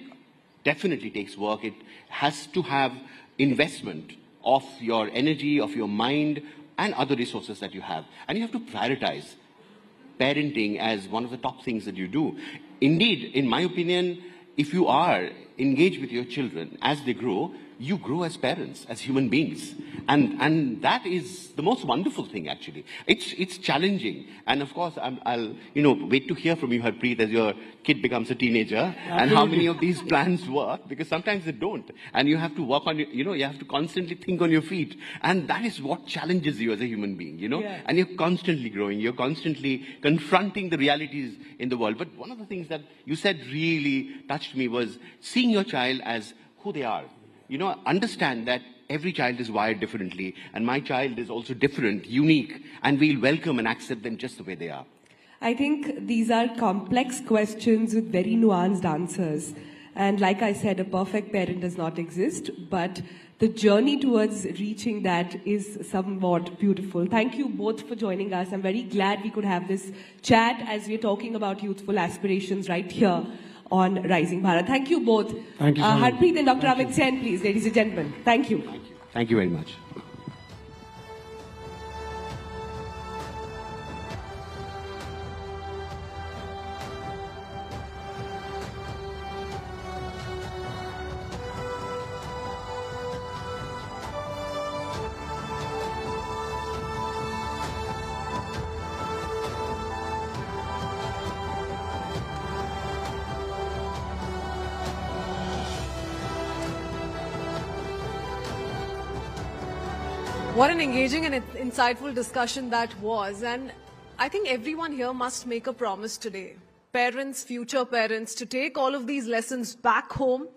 definitely takes work. It has to have investment of your energy, of your mind, and other resources that you have. And you have to prioritize parenting as one of the top things that you do. Indeed, in my opinion, if you are engaged with your children as they grow, you grow as parents, as human beings. And that is the most wonderful thing, actually. It's challenging. And of course, I'll wait to hear from you, Harpreet, as your kid becomes a teenager, and how many of these plans work, because sometimes they don't. And you have to work on, you have to constantly think on your feet. And that is what challenges you as a human being, Yeah. And you're constantly growing. You're constantly confronting the realities in the world. But one of the things that you said really touched me was seeing your child as who they are. Understand that every child is wired differently, and my child is also different, unique, and we'll welcome and accept them just the way they are. I think these are complex questions with very nuanced answers. And like I said, a perfect parent does not exist, but the journey towards reaching that is somewhat beautiful. Thank you both for joining us. I'm very glad we could have this chat as we're talking about youthful aspirations right here on Rising Bharat. Thank you both. Thank you so much. Harpreet and Dr. Amit Sen, please, ladies and gentlemen. Thank you. Thank you. Thank you very much. What an engaging and insightful discussion that was. And I think everyone here must make a promise today. Parents, future parents, to take all of these lessons back home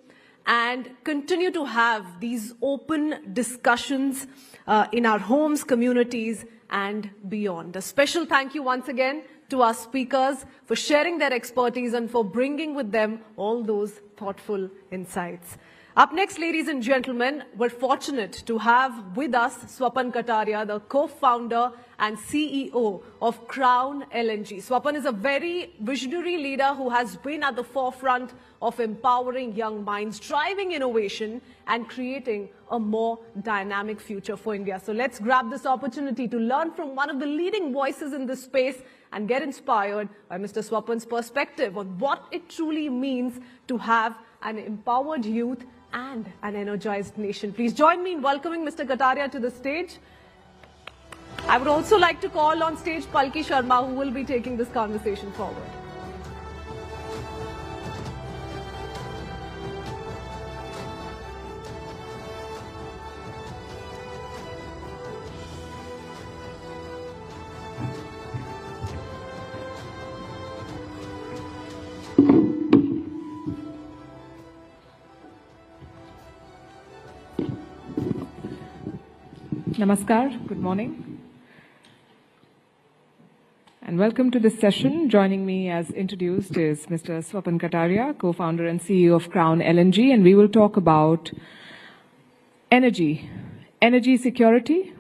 and continue to have these open discussions in our homes, communities, and beyond. A special thank you once again to our speakers for sharing their expertise and for bringing with them all those thoughtful insights. Up next, ladies and gentlemen, we're fortunate to have with us Swapan Kataria, the co-founder and CEO of Crown LNG. Swapan is a very visionary leader who has been at the forefront of empowering young minds, driving innovation and creating a more dynamic future for India. So let's grab this opportunity to learn from one of the leading voices in this space and get inspired by Mr. Swapan's perspective on what it truly means to have an empowered youth and an energized nation. Please join me in welcoming Mr. Kataria to the stage. I would also like to call on stage Palki Sharma, who will be taking this conversation forward. Namaskar, good morning. And welcome to this session. Joining me as introduced is Mr. Swapan Kataria, co-founder and CEO of Crown LNG, and we will talk about energy security,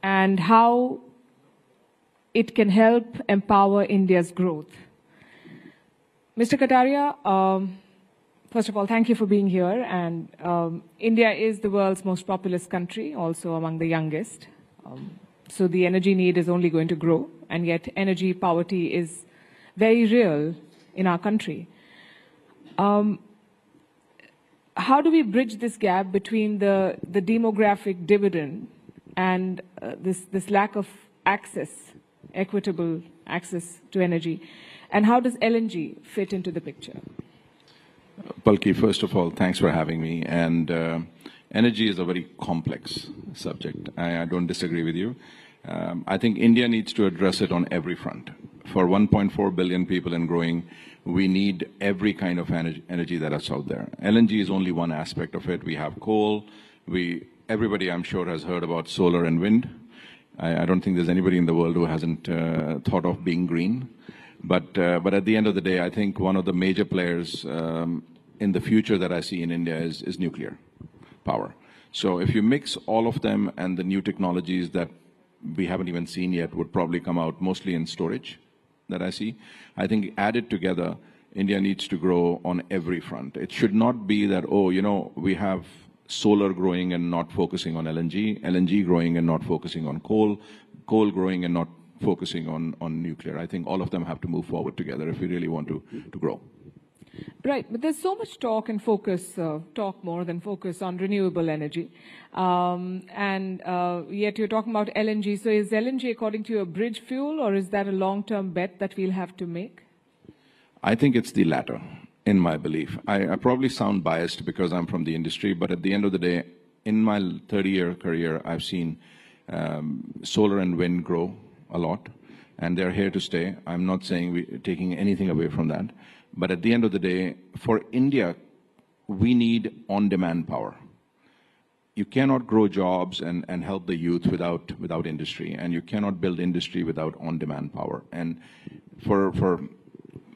and how it can help empower India's growth. Mr. Kataria, first of all, thank you for being here. And India is the world's most populous country, also among the youngest. So the energy need is only going to grow, and yet energy poverty is very real in our country. How do we bridge this gap between the demographic dividend and this lack of access, equitable access to energy? And how does LNG fit into the picture? Palki, first of all, thanks for having me. And energy is a very complex subject. I don't disagree with you. I think India needs to address it on every front. For 1.4 billion people and growing, we need every kind of energy that is out there. LNG is only one aspect of it. We have coal. Everybody, I'm sure, has heard about solar and wind. I don't think there's anybody in the world who hasn't thought of being green. But at the end of the day, I think one of the major players in the future that I see in India is nuclear power. So if you mix all of them, and the new technologies that we haven't even seen yet would probably come out mostly in storage that I see, I think added together, India needs to grow on every front. It should not be that, oh, you know, we have solar growing and not focusing on LNG, LNG growing and not focusing on coal, coal growing and not focusing on nuclear. I think all of them have to move forward together if we really want to grow. Right, but there's so much talk and focus, talk more than focus on renewable energy. Yet you're talking about LNG. So is LNG, according to you, a bridge fuel, or is that a long-term bet that we'll have to make? I think it's the latter, in my belief. I probably sound biased because I'm from the industry, but at the end of the day, in my 30-year career, I've seen solar and wind grow a lot, and they're here to stay. I'm not saying we're taking anything away from that. But at the end of the day, for India, we need on-demand power. You cannot grow jobs and help the youth without industry, and you cannot build industry without on-demand power. And for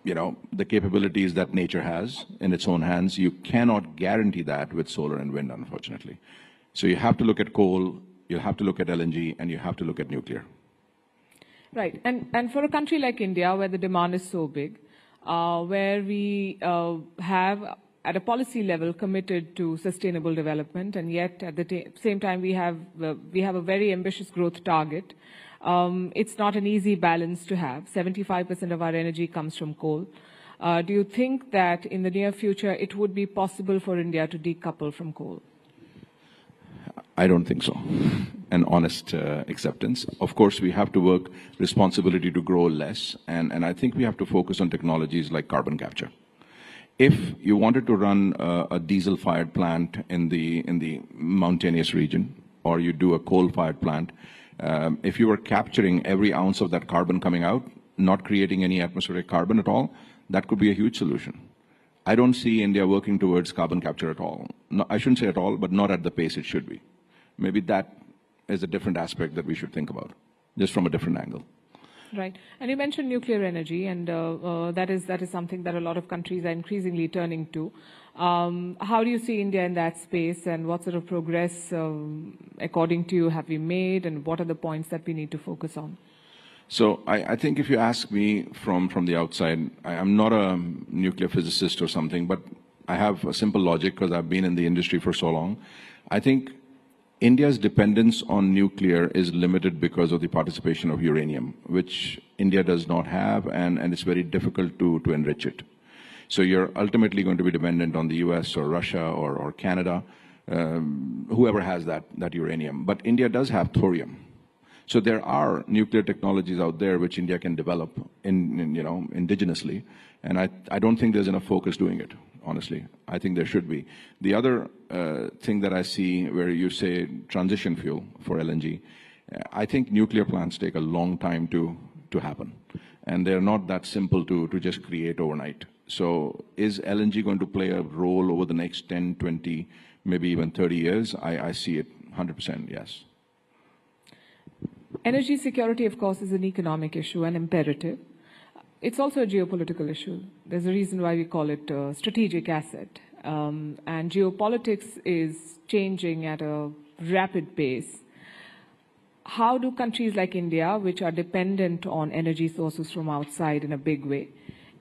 you know, the capabilities that nature has in its own hands, you cannot guarantee that with solar and wind, unfortunately. So you have to look at coal, you have to look at LNG, and you have to look at nuclear. Right, and for a country like India, where the demand is so big, where we have, at a policy level, committed to sustainable development, and yet at the same time we have a very ambitious growth target. It's not an easy balance to have. 75% of our energy comes from coal. Do you think that in the near future it would be possible for India to decouple from coal? I don't think so. An honest acceptance. Of course, we have to work responsibility to grow less, and I think we have to focus on technologies like carbon capture. If you wanted to run a diesel-fired plant in the mountainous region, or you do a coal-fired plant, if you were capturing every ounce of that carbon coming out, not creating any atmospheric carbon at all, that could be a huge solution. I don't see India working towards carbon capture at all. No, I shouldn't say at all, but not at the pace it should be. Maybe that is a different aspect that we should think about, just from a different angle. Right. And you mentioned nuclear energy, and that is something that a lot of countries are increasingly turning to. How do you see India in that space, and what sort of progress, according to you, have we made, and what are the points that we need to focus on? So I think if you ask me from the outside, I'm not a nuclear physicist or something, but I have a simple logic because I've been in the industry for so long. I think India's dependence on nuclear is limited because of the participation of uranium, which India does not have, and it's very difficult to enrich it. So you're ultimately going to be dependent on the US or Russia or Canada, whoever has that uranium. But India does have thorium. So there are nuclear technologies out there which India can develop indigenously, and I don't think there's enough focus doing it, honestly. I think there should be. The other thing that I see where you say transition fuel for LNG, I think nuclear plants take a long time to happen, and they're not that simple to just create overnight. So is LNG going to play a role over the next 10, 20, maybe even 30 years? I see it 100%, yes. Energy security, of course, is an economic issue, an imperative. It's also a geopolitical issue. There's a reason why we call it a strategic asset. And geopolitics is changing at a rapid pace. How do countries like India, which are dependent on energy sources from outside in a big way,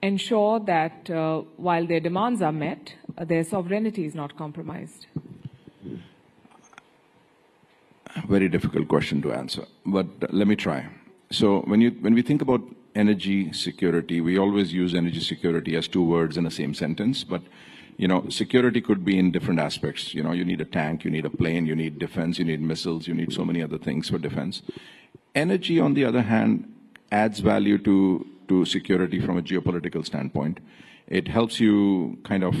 ensure that while their demands are met, their sovereignty is not compromised? Very difficult question to answer, but let me try. So when we think about energy security, we always use energy security as two words in the same sentence, but security could be in different aspects. You need a tank, you need a plane, you need defense, you need missiles, you need so many other things for defense. Energy, on the other hand, adds value to security from a geopolitical standpoint. It helps you kind of,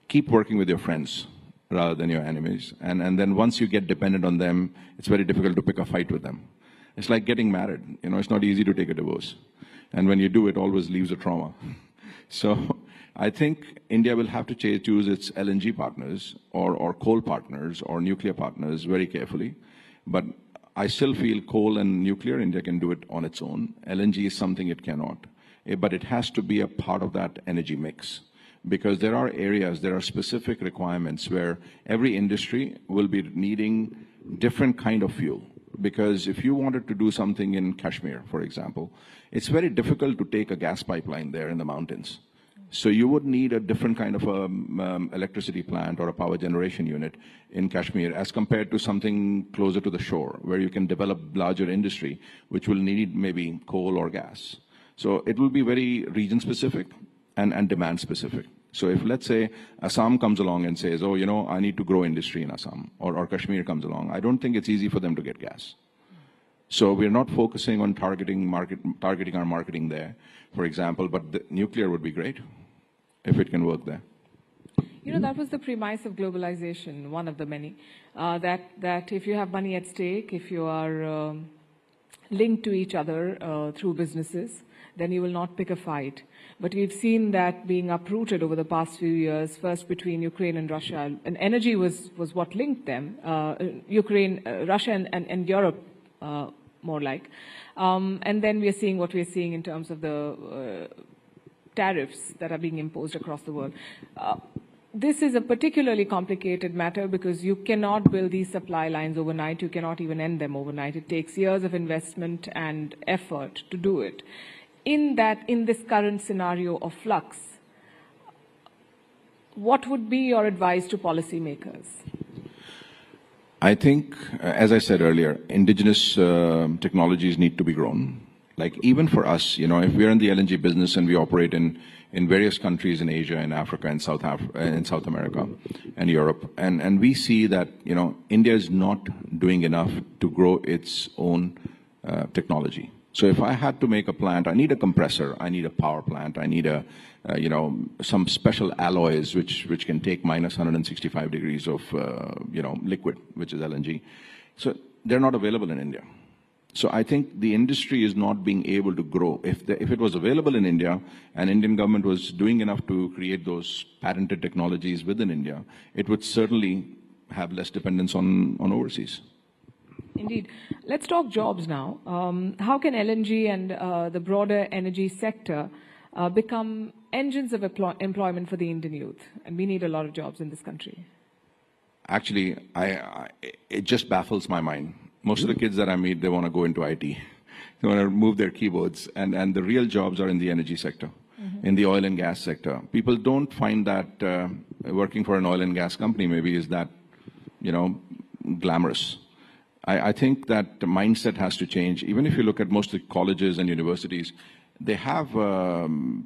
keep working with your friends rather than your enemies. And then once you get dependent on them, it's very difficult to pick a fight with them. It's like getting married. It's not easy to take a divorce. And when you do, it always leaves a trauma. So I think India will have to choose its LNG partners or coal partners or nuclear partners very carefully. But I still feel coal and nuclear, India can do it on its own. LNG is something it cannot. But it has to be a part of that energy mix. Because there are areas, there are specific requirements where every industry will be needing different kind of fuel. Because if you wanted to do something in Kashmir, for example, it's very difficult to take a gas pipeline there in the mountains. So you would need a different kind of electricity plant or a power generation unit in Kashmir as compared to something closer to the shore where you can develop larger industry which will need maybe coal or gas. So it will be very region specific and demand specific. So if, let's say, Assam comes along and says, oh, I need to grow industry in Assam, or Kashmir comes along, I don't think it's easy for them to get gas. So we're not focusing on targeting our marketing there, for example, but the nuclear would be great if it can work there. That was the premise of globalization, one of the many, that if you have money at stake, if you are linked to each other through businesses, then you will not pick a fight. But we've seen that being uprooted over the past few years, first between Ukraine and Russia. And energy was what linked them, Russia and Europe, more like. And then we are seeing what we are seeing in terms of the tariffs that are being imposed across the world. This is a particularly complicated matter because you cannot build these supply lines overnight. You cannot even end them overnight. It takes years of investment and effort to do it. In this current scenario of flux, what would be your advice to policymakers? I think, as I said earlier, indigenous technologies need to be grown. Like even for us, if we're in the LNG business and we operate in various countries in Asia, in Africa, in South America, and Europe, and we see that India is not doing enough to grow its own technology. So if I had to make a plant, I need a compressor, I need a power plant, I need some special alloys which can take minus 165 degrees of liquid, which is LNG. So they're not available in India. So I think the industry is not being able to grow. If it was available in India and Indian government was doing enough to create those patented technologies within India, it would certainly have less dependence on overseas. Indeed. Let's talk jobs now. How can LNG and the broader energy sector become engines of employment for the Indian youth? And we need a lot of jobs in this country. Actually, it just baffles my mind. Most of the kids that I meet, they want to go into IT. They want to move their keyboards. And the real jobs are in the energy sector, in the oil and gas sector. People don't find that working for an oil and gas company maybe is that, glamorous. I think that the mindset has to change. Even if you look at most of the colleges and universities, they have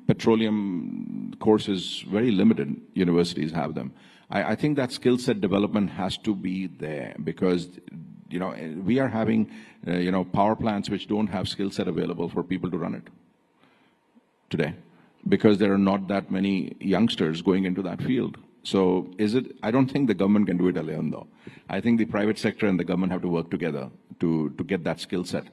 petroleum courses, very limited universities have them. I think that skill set development has to be there because, we are having, power plants which don't have skill set available for people to run it today because there are not that many youngsters going into that field. So I don't think the government can do it alone though. I think the private sector and the government have to work together to get that skill set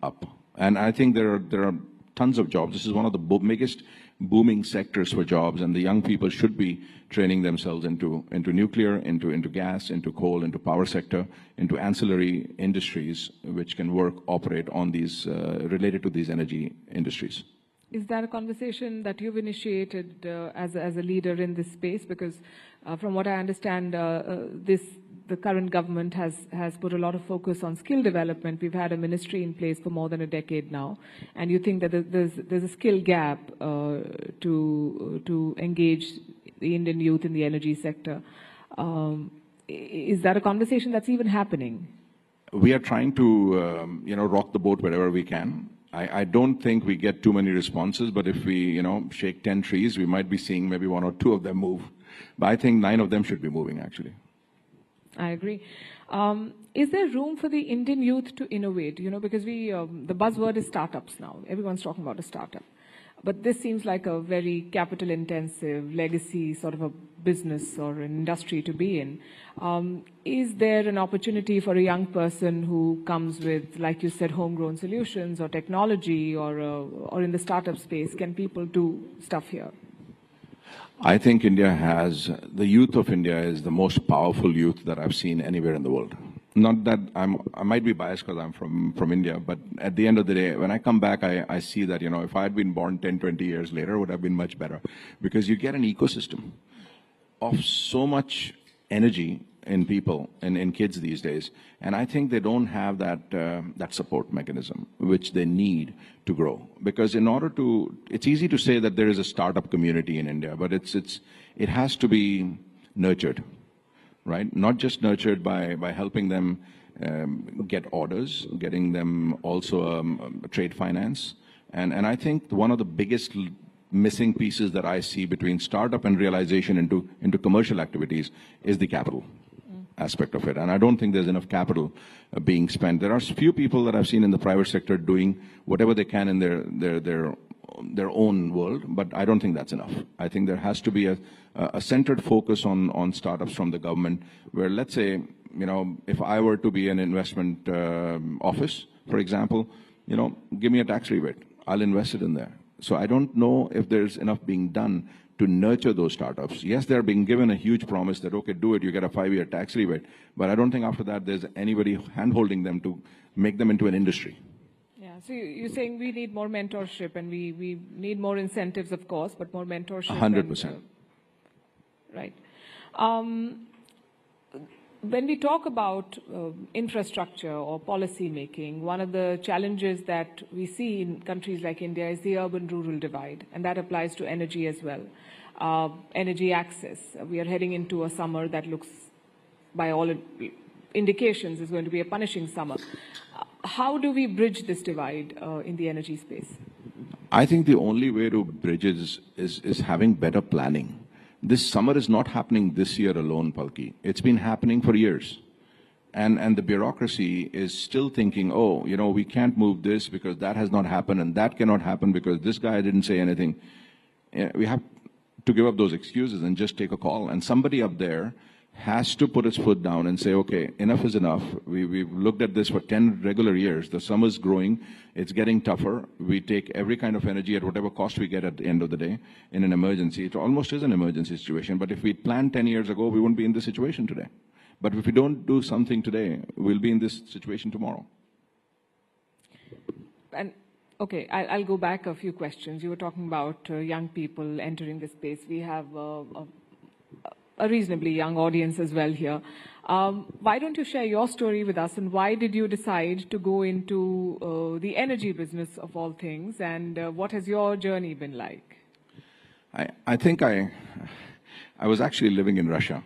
up. And I think there are tons of jobs. This is one of the biggest booming sectors for jobs, and the young people should be training themselves into nuclear, into gas, into coal, into power sector, into ancillary industries which can operate on these, related to these energy industries. Is that a conversation that you've initiated as a leader in this space? Because from what I understand, the current government has put a lot of focus on skill development. We've had a ministry in place for more than a decade now, and you think that there's a skill gap to engage the Indian youth in the energy sector. Is that a conversation that's even happening? We are trying to rock the boat wherever we can. I don't think we get too many responses, but if we, shake 10 trees, we might be seeing maybe 1 or 2 of them move. But I think 9 of them should be moving, actually. I agree. Is there room for the Indian youth to innovate? Because the buzzword is startups now. Everyone's talking about a startup. But this seems like a very capital-intensive, legacy sort of a business or an industry to be in. Is there an opportunity for a young person who comes with, like you said, homegrown solutions or technology or in the startup space? Can people do stuff here? I think the youth of India is the most powerful youth that I've seen anywhere in the world. Not that I might be biased because I'm from India, but at the end of the day, when I come back, I see that, if I had been born 10, 20 years later, it would have been much better. Because you get an ecosystem of so much energy in people and in kids these days. And I think they don't have that support mechanism which they need to grow. Because it's easy to say that there is a startup community in India, but it has to be nurtured. Right? Not just nurtured by helping them get orders, getting them also trade finance. And I think one of the biggest missing pieces that I see between startup and realization into commercial activities is the capital aspect of it. And I don't think there's enough capital being spent. There are few people that I've seen in the private sector doing whatever they can in their own world, but I don't think that's enough. I think there has to be a centered focus on startups from the government where, let's say, if I were to be an investment office, for example, give me a tax rebate. I'll invest it in there. So I don't know if there's enough being done to nurture those startups. Yes, they're being given a huge promise that, okay, do it, you get a 5-year tax rebate. But I don't think after that there's anybody hand-holding them to make them into an industry. So you're saying we need more mentorship and we need more incentives, of course, but more mentorship. 100%. Right. When we talk about infrastructure or policy making, one of the challenges that we see in countries like India is the urban-rural divide, and that applies to energy as well. Energy access. We are heading into a summer that looks, by all indications, is going to be a punishing summer. How do we bridge this divide in the energy space? I think the only way to bridge it is having better planning. This summer is not happening this year alone, Palki. It's been happening for years. And the bureaucracy is still thinking, we can't move this because that has not happened and that cannot happen because this guy didn't say anything. We have to give up those excuses and just take a call. And somebody up there has to put its foot down and say, okay, enough is enough. We've looked at this for 10 regular years. The summer's growing. It's getting tougher. We take every kind of energy at whatever cost we get at the end of the day in an emergency. It almost is an emergency situation. But if we planned 10 years ago, we wouldn't be in this situation today. But if we don't do something today, we'll be in this situation tomorrow. And okay, I'll go back a few questions. You were talking about young people entering the space. We have a reasonably young audience as well here. Why don't you share your story with us, and why did you decide to go into the energy business of all things, and what has your journey been like? I think I was actually living in Russia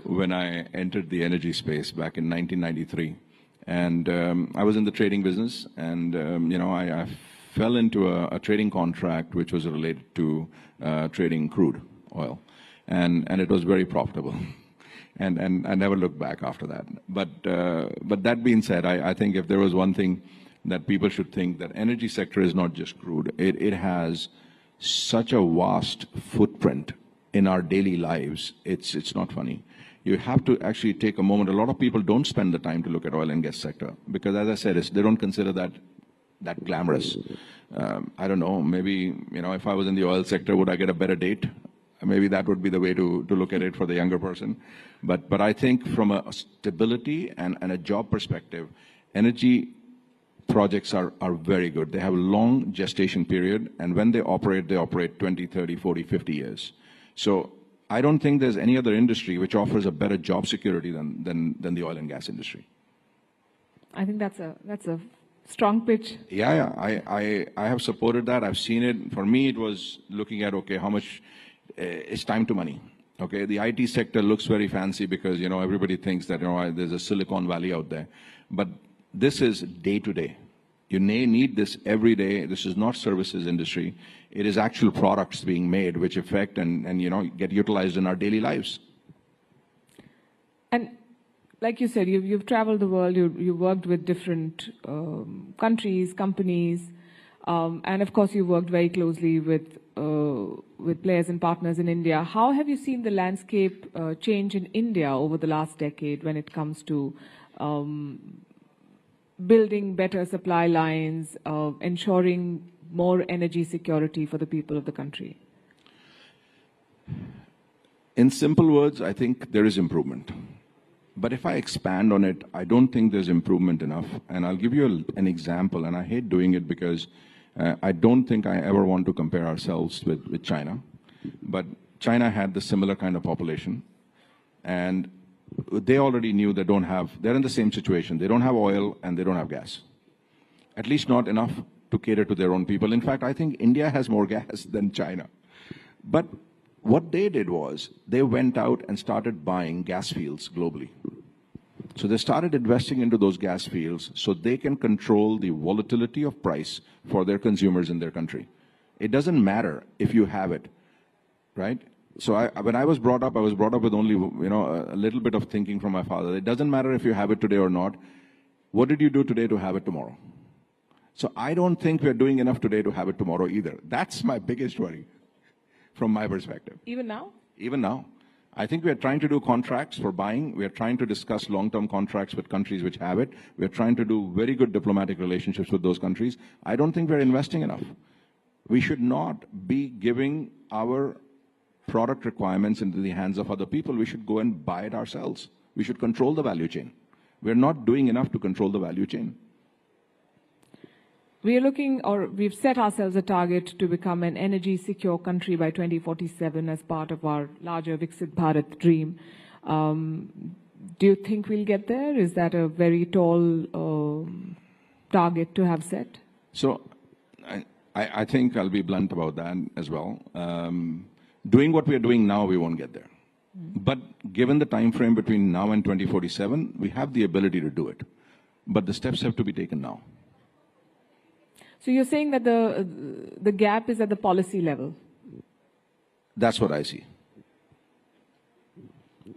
when I entered the energy space back in 1993. And I was in the trading business, and I fell into a trading contract which was related to trading crude oil. And it was very profitable, and I never looked back after that. But that being said, I think if there was one thing that people should think, that energy sector is not just crude. It has such a vast footprint in our daily lives. It's not funny. You have to actually take a moment. A lot of people don't spend the time to look at oil and gas sector because, as I said, they don't consider that that glamorous. I don't know, maybe, if I was in the oil sector, would I get a better date? Maybe that would be the way to look at it for the younger person. But I think from a stability and a job perspective, energy projects are very good. They have a long gestation period, and when they operate 20, 30, 40, 50 years. So I don't think there's any other industry which offers a better job security than the oil and gas industry. I think that's a strong pitch. Yeah. I have supported that. I've seen it. For me, it was looking at, okay, how much is time to money. Okay, the IT sector looks very fancy because, everybody thinks that, there's a Silicon Valley out there. But this is day to day. You may need this every day. This is not services industry. It is actual products being made which affect and get utilized in our daily lives. And like you said, you've traveled the world, you've worked with different countries, companies, and of course you've worked very closely with players and partners in India. How have you seen the landscape change in India over the last decade when it comes to building better supply lines, ensuring more energy security for the people of the country? In simple words, I think there is improvement. But if I expand on it, I don't think there's improvement enough. And I'll give you an example, and I hate doing it because I don't think I ever want to compare ourselves with China. But China had the similar kind of population, and they already knew they're in the same situation. They don't have oil and they don't have gas. At least not enough to cater to their own people. In fact, I think India has more gas than China. But what they did was they went out and started buying gas fields globally. So they started investing into those gas fields so they can control the volatility of price for their consumers in their country. It doesn't matter if you have it, right? So when I was brought up with only a little bit of thinking from my father. It doesn't matter if you have it today or not. What did you do today to have it tomorrow? So I don't think we're doing enough today to have it tomorrow either. That's my biggest worry from my perspective. Even now? Even now. I think we are trying to do contracts for buying. We are trying to discuss long-term contracts with countries which have it. We are trying to do very good diplomatic relationships with those countries. I don't think we're investing enough. We should not be giving our product requirements into the hands of other people. We should go and buy it ourselves. We should control the value chain. We're not doing enough to control the value chain. We've set ourselves a target to become an energy secure country by 2047 as part of our larger Viksit Bharat dream. Do you think we'll get there? Is that a very tall target to have set? So I think I'll be blunt about that as well. Doing what we are doing now, we won't get there. But given the time frame between now and 2047, we have the ability to do it. But the steps have to be taken now. So you're saying that the gap is at the policy level? That's what I see.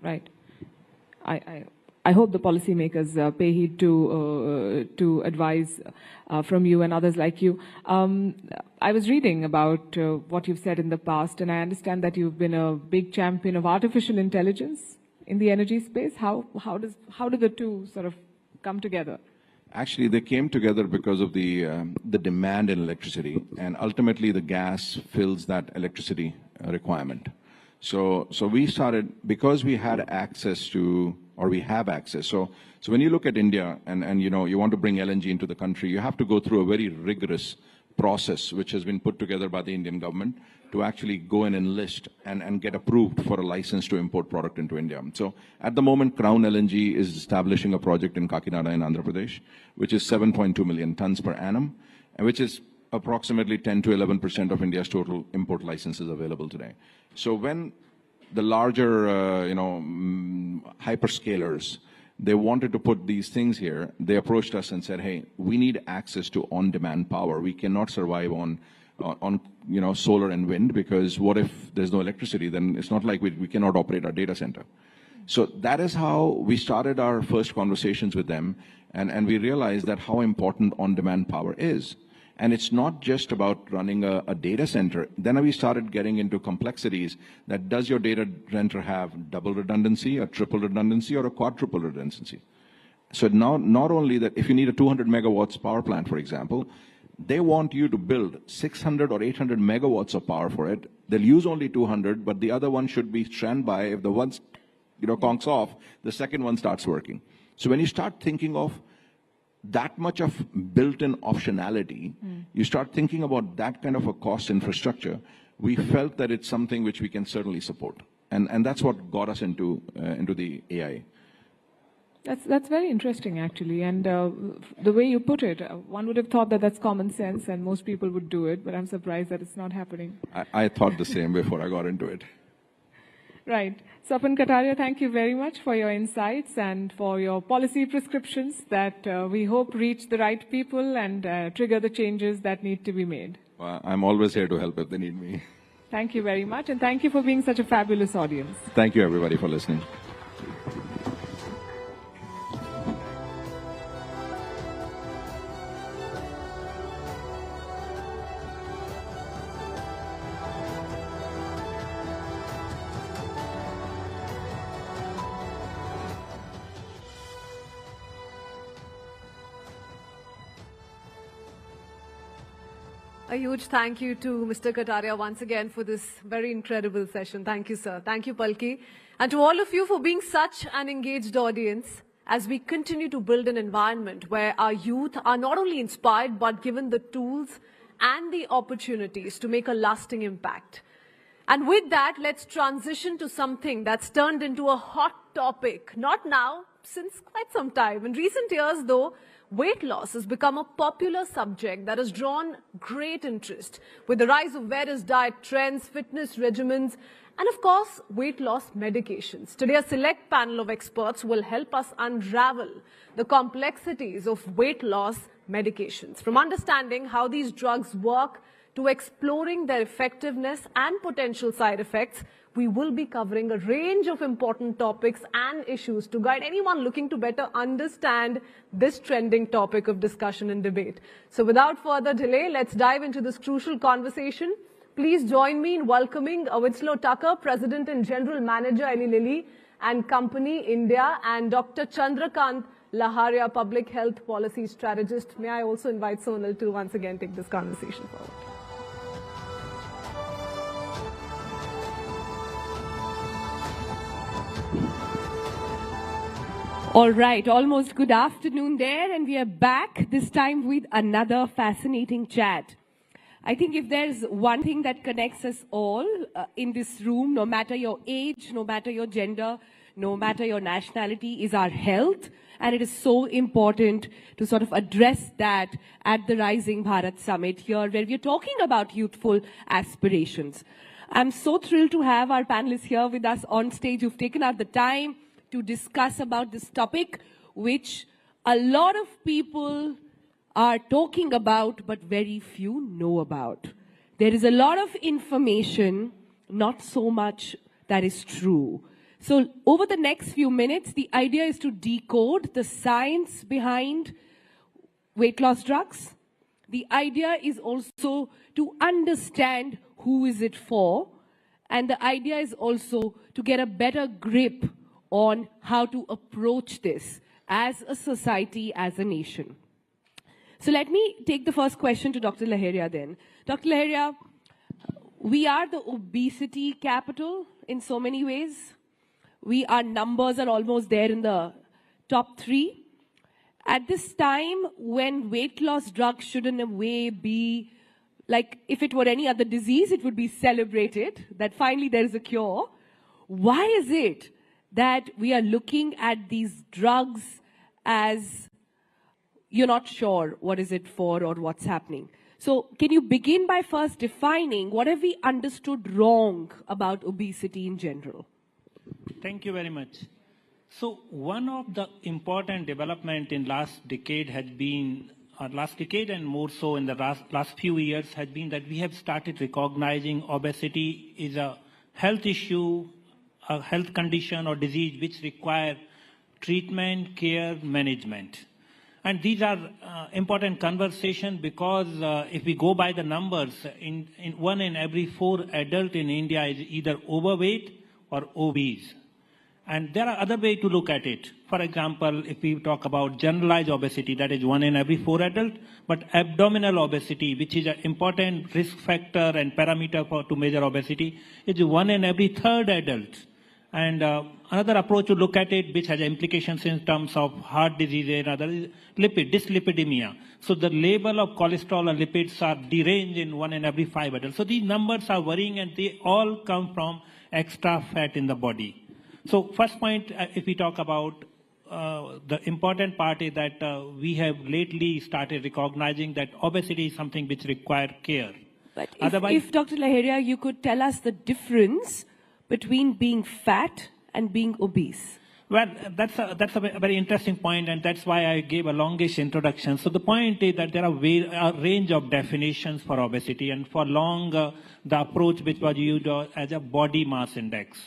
Right. I hope the policymakers pay heed to advice from you and others like you. I was reading about what you've said in the past, and I understand that you've been a big champion of artificial intelligence in the energy space. How do the two sort of come together? Actually, they came together because of the demand in electricity, and ultimately the gas fills that electricity requirement. So we started, because we had access to, or we have access. So when you look at India and you want to bring LNG into the country, you have to go through a very rigorous process which has been put together by the Indian government to actually go and enlist and get approved for a license to import product into India. So at the moment, Crown LNG is establishing a project in Kakinada in Andhra Pradesh, which is 7.2 million tons per annum, and which is approximately 10 to 11% of India's total import licenses available today. So when the larger, hyperscalers, they wanted to put these things here, they approached us and said, hey, we need access to on-demand power. We cannot survive on solar and wind, because what if there's no electricity? Then it's not like we cannot operate our data center. So that is how we started our first conversations with them, and we realized that how important on-demand power is. And it's not just about running a data center. Then we started getting into complexities that does your data center have double redundancy, a triple redundancy, or a quadruple redundancy? So now, not only that, if you need a 200 megawatts power plant, for example, they want you to build 600 or 800 megawatts of power for it. They'll use only 200, but the other one should be standby. If the one, conks off, the second one starts working. So when you start thinking of that much of built-in optionality, you start thinking about that kind of a cost infrastructure. We felt that it's something which we can certainly support. And that's what got us into the AI. That's very interesting, actually. And the way you put it, one would have thought that that's common sense and most people would do it, but I'm surprised that it's not happening. I thought the same before I got into it. Right. Swapan Kataria, thank you very much for your insights and for your policy prescriptions that we hope reach the right people and trigger the changes that need to be made. Well, I'm always here to help if they need me. Thank you very much, and thank you for being such a fabulous audience. Thank you, everybody, for listening. A huge thank you to Mr. Kataria once again for this very incredible session. Thank you, sir. Thank you, Palki. And to all of you for being such an engaged audience as we continue to build an environment where our youth are not only inspired but given the tools and the opportunities to make a lasting impact. And with that, let's transition to something that's turned into a hot topic. Not now, since quite some time. In recent years, though, weight loss has become a popular subject that has drawn great interest with the rise of various diet trends, fitness regimens, and of course, weight loss medications. Today, a select panel of experts will help us unravel the complexities of weight loss medications, from understanding how these drugs work to exploring their effectiveness and potential side effects. We will be covering a range of important topics and issues to guide anyone looking to better understand this trending topic of discussion and debate. So without further delay, let's dive into this crucial conversation. Please join me in welcoming Winslow Tucker, President and General Manager, Eli Lilly and Company, India, and Dr. Chandrakant Laharia, Public Health Policy Strategist. May I also invite Sonal to once again take this conversation forward. All right, almost good afternoon there, and we are back this time with another fascinating chat. I think if there's one thing that connects us all in this room, no matter your age, no matter your gender, no matter your nationality, is our health. And it is so important to sort of address that at the Rising Bharat Summit here, where we're talking about youthful aspirations. I'm so thrilled to have our panelists here with us on stage who've taken out the time to discuss about this topic, which a lot of people are talking about, but very few know about. There is a lot of information, not so much that is true. So over the next few minutes, the idea is to decode the science behind weight loss drugs. The idea is also to understand who is it for. And the idea is also to get a better grip on how to approach this as a society, as a nation. So let me take the first question to Dr. Laharia then. Dr. Laharia, we are the obesity capital in so many ways. Our numbers are almost there in the top 3. At this time, when weight loss drugs should in a way be, like if it were any other disease, it would be celebrated, that finally there is a cure. Why is it that we are looking at these drugs as you're not sure what is it for or what's happening? So can you begin by first defining what have we understood wrong about obesity in general? Thank you very much. So one of the important development in last decade has been, or last decade and more so in the last few years, has been that we have started recognizing obesity is a health issue, a health condition or disease which require treatment, care, management. And these are important conversations because if we go by the numbers, in 1 in every 4 adults in India is either overweight or obese. And there are other ways to look at it. For example, if we talk about generalized obesity, that is 1 in every 4 adults, but abdominal obesity, which is an important risk factor and parameter to measure obesity, is 1 in every 3rd adult. And another approach to look at it, which has implications in terms of heart disease and other, is dyslipidemia. So the level of cholesterol and lipids are deranged in 1 in every 5 adults. So these numbers are worrying, and they all come from extra fat in the body. So first point, if we talk about the important part is that we have lately started recognizing that obesity is something which requires care. But if Dr. Laheria, you could tell us the difference between being fat and being obese. Well, that's a very interesting point, and that's why I gave a longish introduction. So the point is that there are a range of definitions for obesity, and for long, the approach which was used as a body mass index.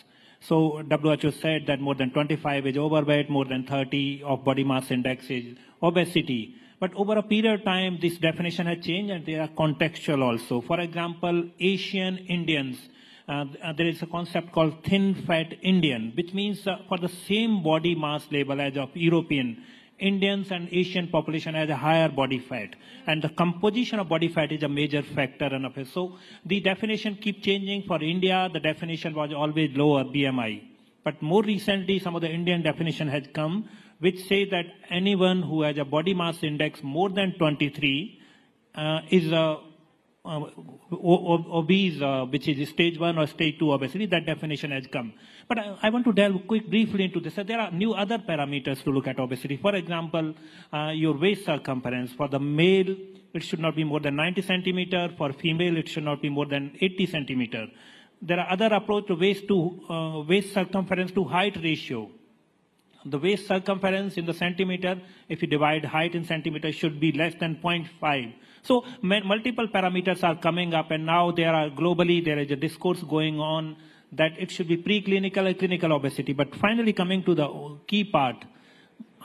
So WHO said that more than 25 is overweight, more than 30 of body mass index is obesity. But over a period of time, this definition has changed, and they are contextual also. For example, Asian Indians, there is a concept called thin fat Indian, which means for the same body mass level as of European, Indians and Asian population has a higher body fat. And the composition of body fat is a major factor. So the definition keeps changing. For India, the definition was always lower, BMI. But more recently, some of the Indian definition has come, which say that anyone who has a body mass index more than 23 is obese, which is stage 1 or stage 2 obesity. That definition has come. But I want to delve briefly into this. There are new other parameters to look at obesity. For example, your waist circumference. For the male, it should not be more than 90 centimeter. For female, it should not be more than 80 centimeter. There are other approach to waist circumference to height ratio. The waist circumference in the centimeter, if you divide height in centimeter, should be less than 0.5. So multiple parameters are coming up, and now globally there is a discourse going on that it should be preclinical and clinical obesity. But finally, coming to the key part,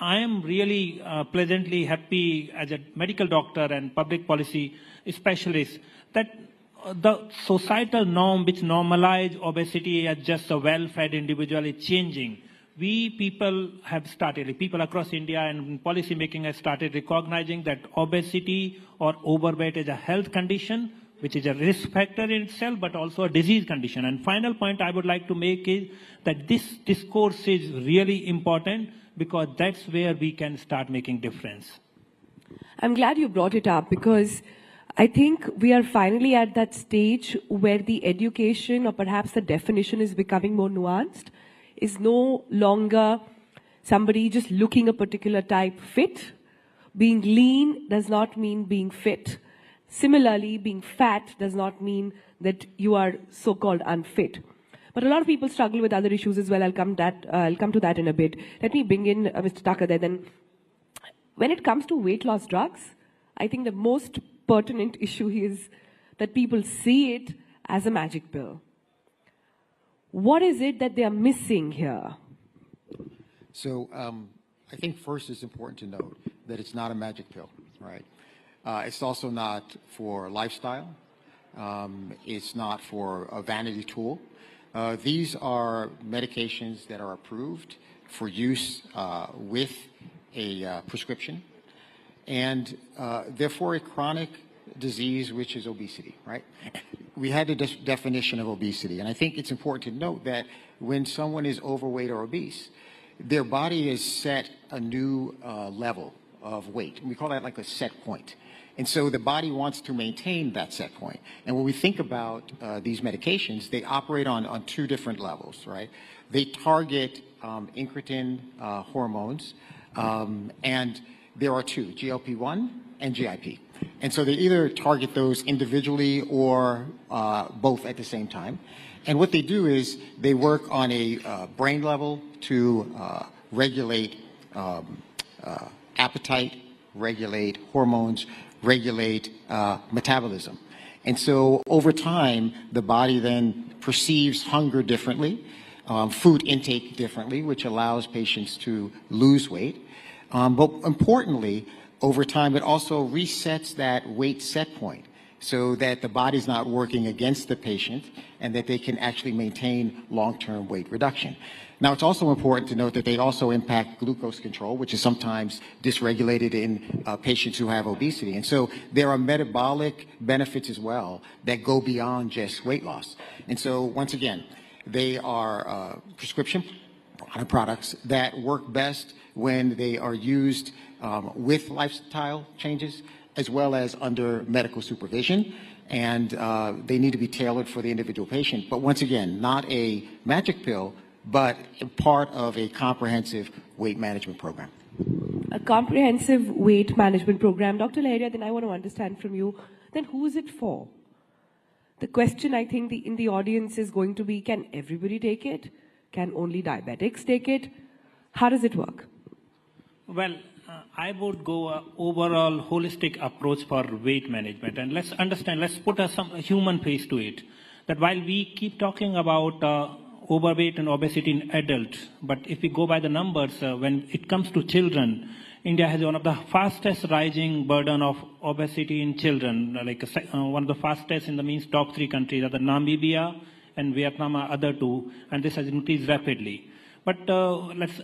I am really pleasantly happy as a medical doctor and public policy specialist that the societal norm which normalized obesity as just a well-fed individual is changing. We people have started, people across India and policy making have started recognizing that obesity or overweight is a health condition, which is a risk factor in itself, but also a disease condition. And final point I would like to make is that this discourse is really important because that's where we can start making difference. I'm glad you brought it up because I think we are finally at that stage where the education or perhaps the definition is becoming more nuanced. Is no longer somebody just looking a particular type fit. Being lean does not mean being fit. Similarly, being fat does not mean that you are so-called unfit. But a lot of people struggle with other issues as well. I'll come to that in a bit. Let me bring in Mr. Thakur there. Then, when it comes to weight loss drugs, I think the most pertinent issue is that people see it as a magic pill. What is it that they are missing here? So I think first it's important to note that it's not a magic pill, right? It's also not for lifestyle. It's not for a vanity tool. These are medications that are approved for use with a prescription, and therefore a chronic disease, which is obesity, right? We had a definition of obesity, and I think it's important to note that when someone is overweight or obese, their body is set a new level of weight. And we call that like a set point. And so the body wants to maintain that set point. And when we think about these medications, they operate on two different levels, right? They target incretin hormones, and there are two, GLP-1 and GIP. And so they either target those individually or both at the same time. And what they do is they work on a brain level to regulate appetite, regulate hormones, regulate metabolism. And so over time, the body then perceives hunger differently, food intake differently, which allows patients to lose weight. But importantly, over time, it also resets that weight set point. so that the body's not working against the patient and that they can actually maintain long-term weight reduction. Now, it's also important to note that they also impact glucose control, which is sometimes dysregulated in patients who have obesity. And so there are metabolic benefits as well that go beyond just weight loss. And so, once again, they are prescription products that work best when they are used with lifestyle changes as well as under medical supervision. And they need to be tailored for the individual patient. But once again, not a magic pill, but part of a comprehensive weight management program. A comprehensive weight management program. Dr. Laharia, then I want to understand from you, then who is it for? The question I think in the audience is going to be, can everybody take it? Can only diabetics take it? How does it work? Well, I would go overall holistic approach for weight management. And let's understand, let's put some human face to it. That while we keep talking about overweight and obesity in adults, but if we go by the numbers, when it comes to children, India has one of the fastest rising burden of obesity in children, one of the fastest in the means top 3 countries are the Namibia and Vietnam are other 2, and this has increased rapidly. But let's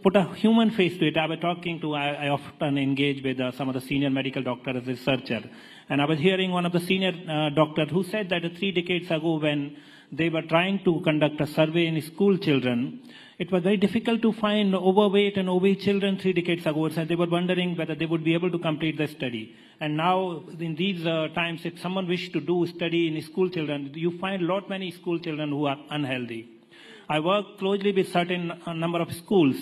put a human face to it. I often engage with some of the senior medical doctors as researcher, and I was hearing one of the senior doctors who said that 3 decades ago when they were trying to conduct a survey in school children, it was very difficult to find overweight and obese children 3 decades ago. So they were wondering whether they would be able to complete the study. And now, in these times, if someone wished to do study in school children, you find many school children who are unhealthy. I work closely with certain number of schools,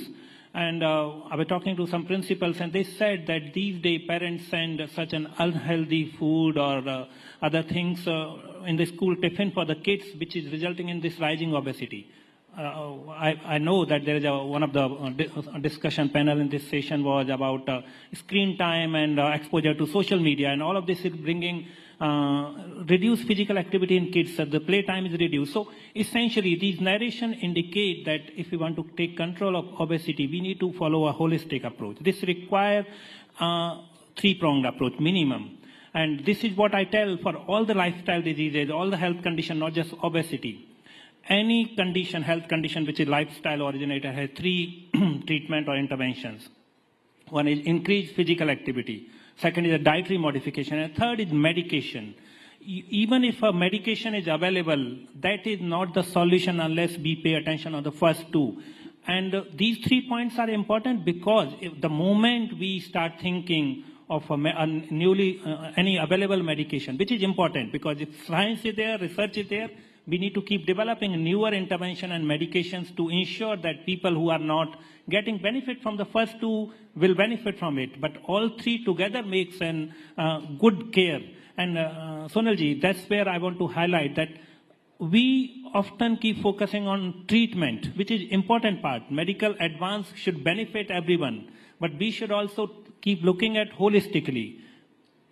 and I was talking to some principals, and they said that these days parents send such an unhealthy food or other things in the school tiffin for the kids, which is resulting in this rising obesity. I know that there is one of the discussion panel in this session was about screen time and exposure to social media, and all of this is bringing reduced physical activity in kids. The play time is reduced. So essentially, these narration indicate that if we want to take control of obesity, we need to follow a holistic approach. This requires three-pronged approach minimum. And this is what I tell for all the lifestyle diseases, all the health conditions, not just obesity. Any condition, health condition which is lifestyle originated has 3 treatment or interventions. One is increased physical activity. Second is a dietary modification. And third is medication. Even if a medication is available, that is not the solution unless we pay attention on the first 2. And these 3 points are important because if the moment we start thinking of any available medication, which is important because if science is there, research is there, we need to keep developing newer intervention and medications to ensure that people who are not getting benefit from the first 2 will benefit from it. But all 3 together makes an good care. And Sonalji, that's where I want to highlight that we often keep focusing on treatment, which is important part. Medical advance should benefit everyone, but we should also keep looking at holistically.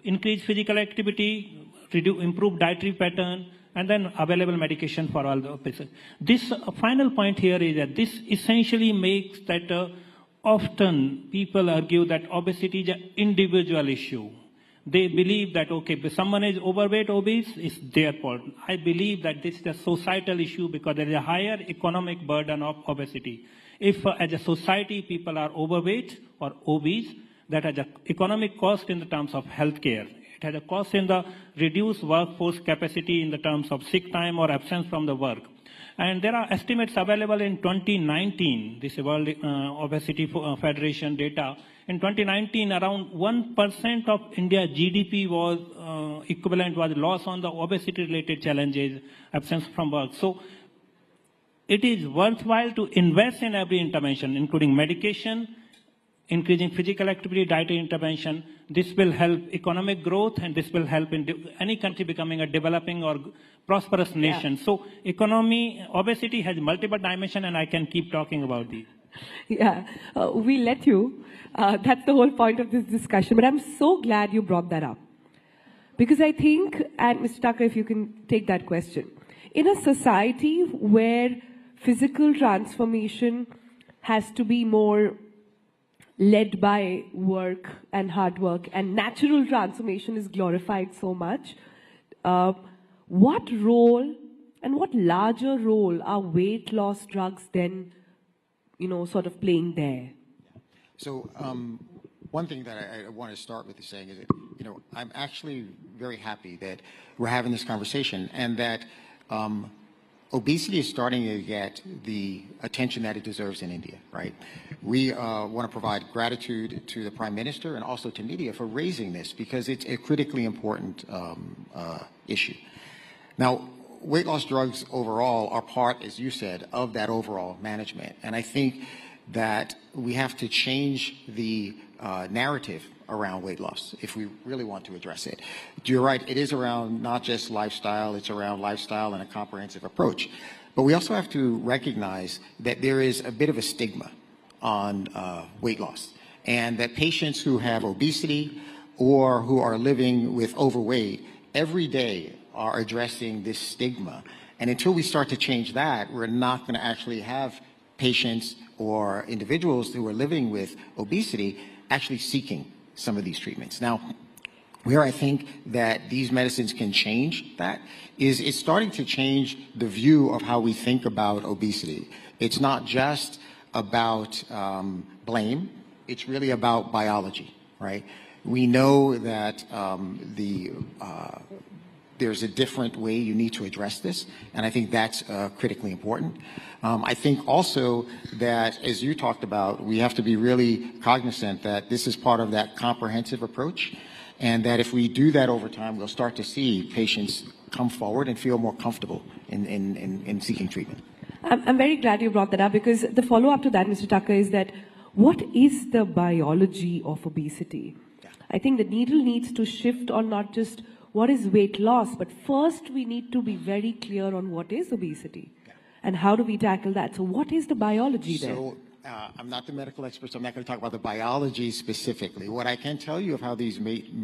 Increase physical activity, improve dietary pattern, and then available medication for all the patients. This final point here is that this essentially makes that often people argue that obesity is an individual issue. They believe that, okay, if someone is overweight, obese, it's their fault. I believe that this is a societal issue because there is a higher economic burden of obesity. If as a society people are overweight or obese, that has an economic cost in the terms of healthcare. It has a cost in the reduced workforce capacity in the terms of sick time or absence from the work. And there are estimates available in 2019, this is World Obesity Federation data. In 2019, around 1% of India's GDP was equivalent was loss on the obesity-related challenges, absence from work. So it is worthwhile to invest in every intervention, including medication, increasing physical activity, dietary intervention. This will help economic growth, and this will help in any country becoming a developing or prosperous nation. Yeah. So obesity has multiple dimensions, and I can keep talking about these. Yeah, we let you. That's the whole point of this discussion. But I'm so glad you brought that up. Because I think, and Mr. Thakur, if you can take that question. In a society where physical transformation has to be more led by work and hard work, and natural transformation is glorified so much, What role and what larger role are weight loss drugs then, sort of playing there? So one thing that I want to start with is saying is that, I'm actually very happy that we're having this conversation and that obesity is starting to get the attention that it deserves in India, right? We want to provide gratitude to the Prime Minister and also to media for raising this because it's a critically important issue. Now, weight loss drugs overall are part, as you said, of that overall management. And I think that we have to change the narrative around weight loss if we really want to address it. You're right, it is around not just lifestyle, it's around lifestyle and a comprehensive approach. But we also have to recognize that there is a bit of a stigma on weight loss, and that patients who have obesity or who are living with overweight every day are addressing this stigma. And until we start to change that, we're not going to actually have patients or individuals who are living with obesity actually seeking some of these treatments. Now, where I think that these medicines can change that is it's starting to change the view of how we think about obesity. It's not just about blame, it's really about biology, right? We know that there's a different way you need to address this, and I think that's critically important. I think also that, as you talked about, we have to be really cognizant that this is part of that comprehensive approach, and that if we do that over time, we'll start to see patients come forward and feel more comfortable in seeking treatment. I'm very glad you brought that up, because the follow-up to that, Mr. Tucker, is that what is the biology of obesity? Yeah. I think the needle needs to shift on not just what is weight loss, but first we need to be very clear on what is obesity, yeah, and how do we tackle that. So what is the biology there? So I'm not the medical expert, so I'm not going to talk about the biology specifically. What I can tell you of how these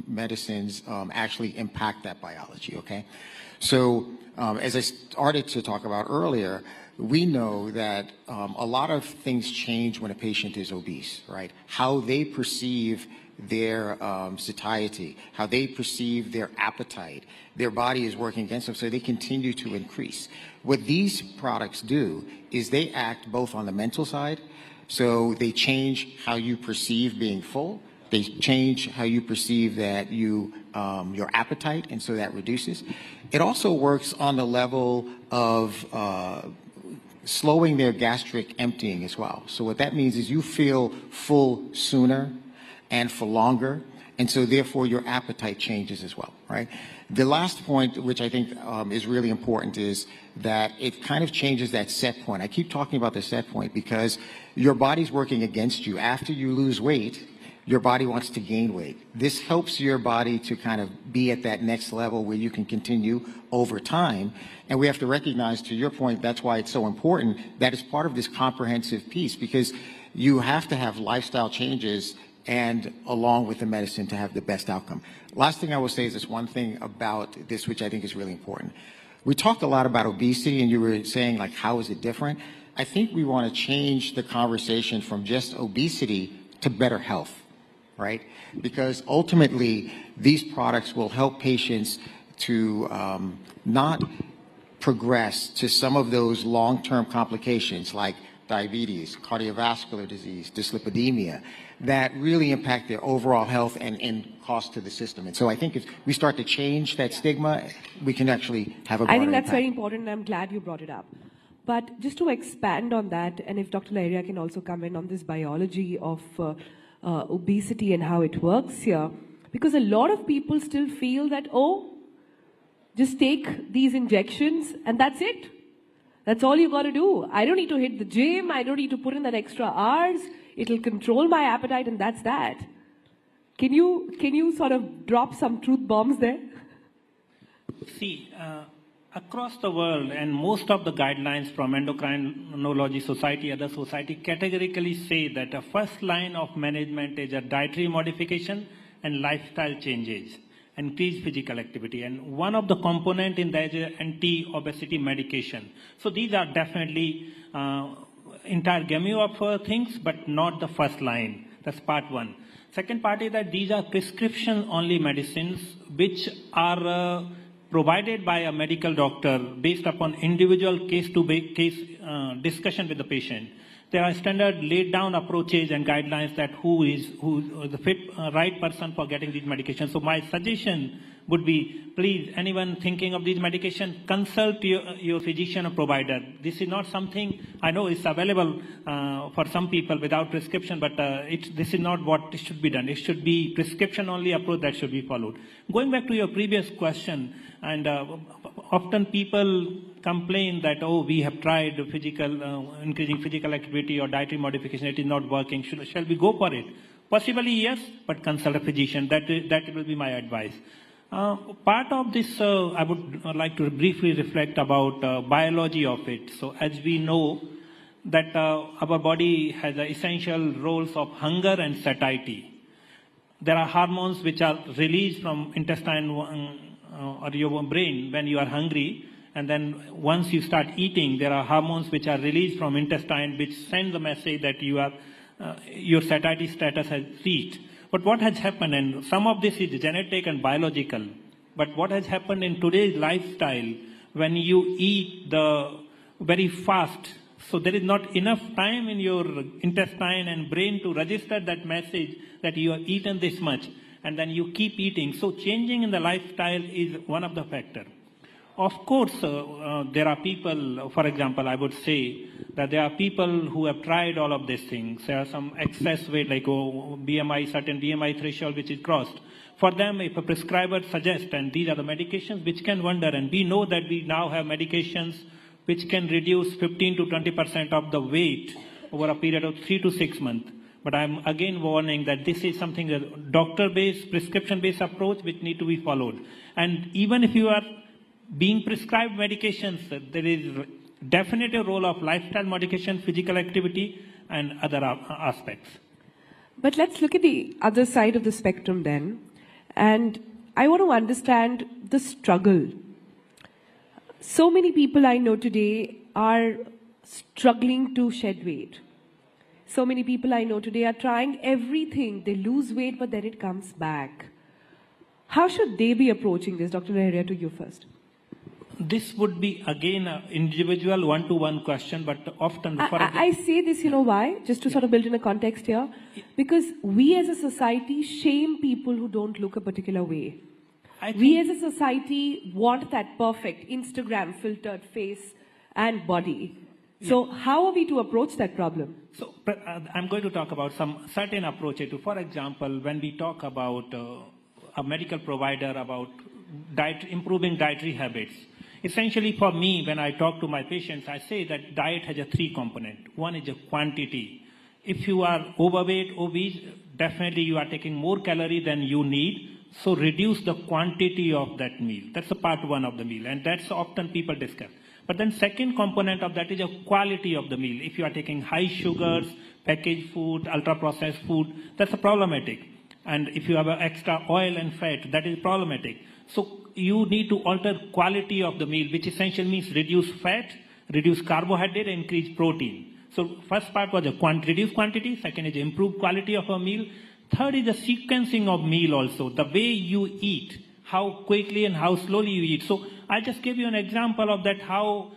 medicines actually impact that biology, okay? So as I started to talk about earlier, we know that a lot of things change when a patient is obese, right? How they perceive their satiety, how they perceive their appetite, their body is working against them, so they continue to increase. What these products do is they act both on the mental side, so they change how you perceive being full, they change how you perceive that your appetite, and so that reduces. It also works on the level of slowing their gastric emptying as well. So what that means is you feel full sooner and for longer, and so therefore your appetite changes as well, right? The last point, which I think is really important, is that it kind of changes that set point. I keep talking about the set point because your body's working against you. After you lose weight, your body wants to gain weight. This helps your body to kind of be at that next level where you can continue over time. And we have to recognize, to your point, that's why it's so important that it's part of this comprehensive piece, because you have to have lifestyle changes and along with the medicine to have the best outcome. Last thing I will say is this one thing about this, which I think is really important. We talked a lot about obesity, and you were saying, like, how is it different? I think we want to change the conversation from just obesity to better health, right? Because ultimately, these products will help patients to not progress to some of those long-term complications like diabetes, cardiovascular disease, dyslipidemia, that really impact their overall health and cost to the system. And so I think if we start to change that stigma, we can actually have a broader I think that's impact. very important, and I'm glad you brought it up. But just to expand on that, and if Dr. Lahiriya can also come in on this biology of obesity and how it works here, because a lot of people still feel that, oh, just take these injections and that's it. That's all you got to do. I don't need to hit the gym. I don't need to put in that extra hours. It'll control my appetite, and that's that. Can you sort of drop some truth bombs there? See, across the world, and most of the guidelines from Endocrinology Society, other society, categorically say that the first line of management is a dietary modification and lifestyle changes, increased physical activity. And one of the component in that is anti-obesity medication. So these are definitely entire gamut of things, but not the first line. That's part one. Second part is that these are prescription-only medicines which are provided by a medical doctor based upon individual case-to-case discussion with the patient. There are standard laid down approaches and guidelines that who is the right person for getting these medications. So my suggestion would be, please, anyone thinking of these medications, consult your physician or provider. This is not something, I know it's available for some people without prescription, but this is not what should be done. It should be prescription only approach that should be followed. Going back to your previous question, and often people complain that, oh, we have tried increasing physical activity or dietary modification, it is not working. Shall we go for it? Possibly yes, but consult a physician. That will be my advice. Part of this, I would like to briefly reflect about biology of it. So as we know that our body has essential roles of hunger and satiety. There are hormones which are released from intestine or your brain when you are hungry, and then once you start eating, there are hormones which are released from intestine which send the message that your satiety status has reached. But what has happened, and some of this is genetic and biological, but what has happened in today's lifestyle, when you eat very fast, so there is not enough time in your intestine and brain to register that message that you have eaten this much, and then you keep eating. So changing in the lifestyle is one of the factors. Of course, there are people, for example, I would say that there are people who have tried all of these things. There are some excess weight, like BMI, certain BMI threshold which is crossed. For them, if a prescriber suggests, and these are the medications which can wonder, and we know that we now have medications which can reduce 15 to 20% of the weight over a period of 3 to 6 months. But I'm again warning that this is something that doctor-based, prescription-based approach which need to be followed. And even if you are being prescribed medications, there is definitely a role of lifestyle modification, physical activity, and other aspects. But let's look at the other side of the spectrum then. And I want to understand the struggle. So many people I know today are struggling to shed weight. So many people I know today are trying everything. They lose weight, but then it comes back. How should they be approaching this? Dr. Lahiriya, to you first. This would be, again, an individual one-to-one question, but often... I say this, you know why? Just to sort of build in a context here. Because we as a society shame people who don't look a particular way. We as a society want that perfect Instagram filtered face and body. So how are we to approach that problem? So I'm going to talk about some certain approaches to, for example, when we talk about a medical provider about improving dietary habits. Essentially for me, when I talk to my patients, I say that diet has a 3 component. One is a quantity. If you are overweight, obese, definitely you are taking more calories than you need. So reduce the quantity of that meal. That's a part 1 of the meal, and that's often people discuss. But then second component of that is a quality of the meal. If you are taking high sugars, packaged food, ultra-processed food, that's a problematic. And if you have extra oil and fat, that is problematic. So you need to alter quality of the meal, which essentially means reduce fat, reduce carbohydrate, and increase protein. So first part was reduce quantity, second is improve quality of a meal. Third is the sequencing of meal also, the way you eat, how quickly and how slowly you eat. So I just gave you an example of that, how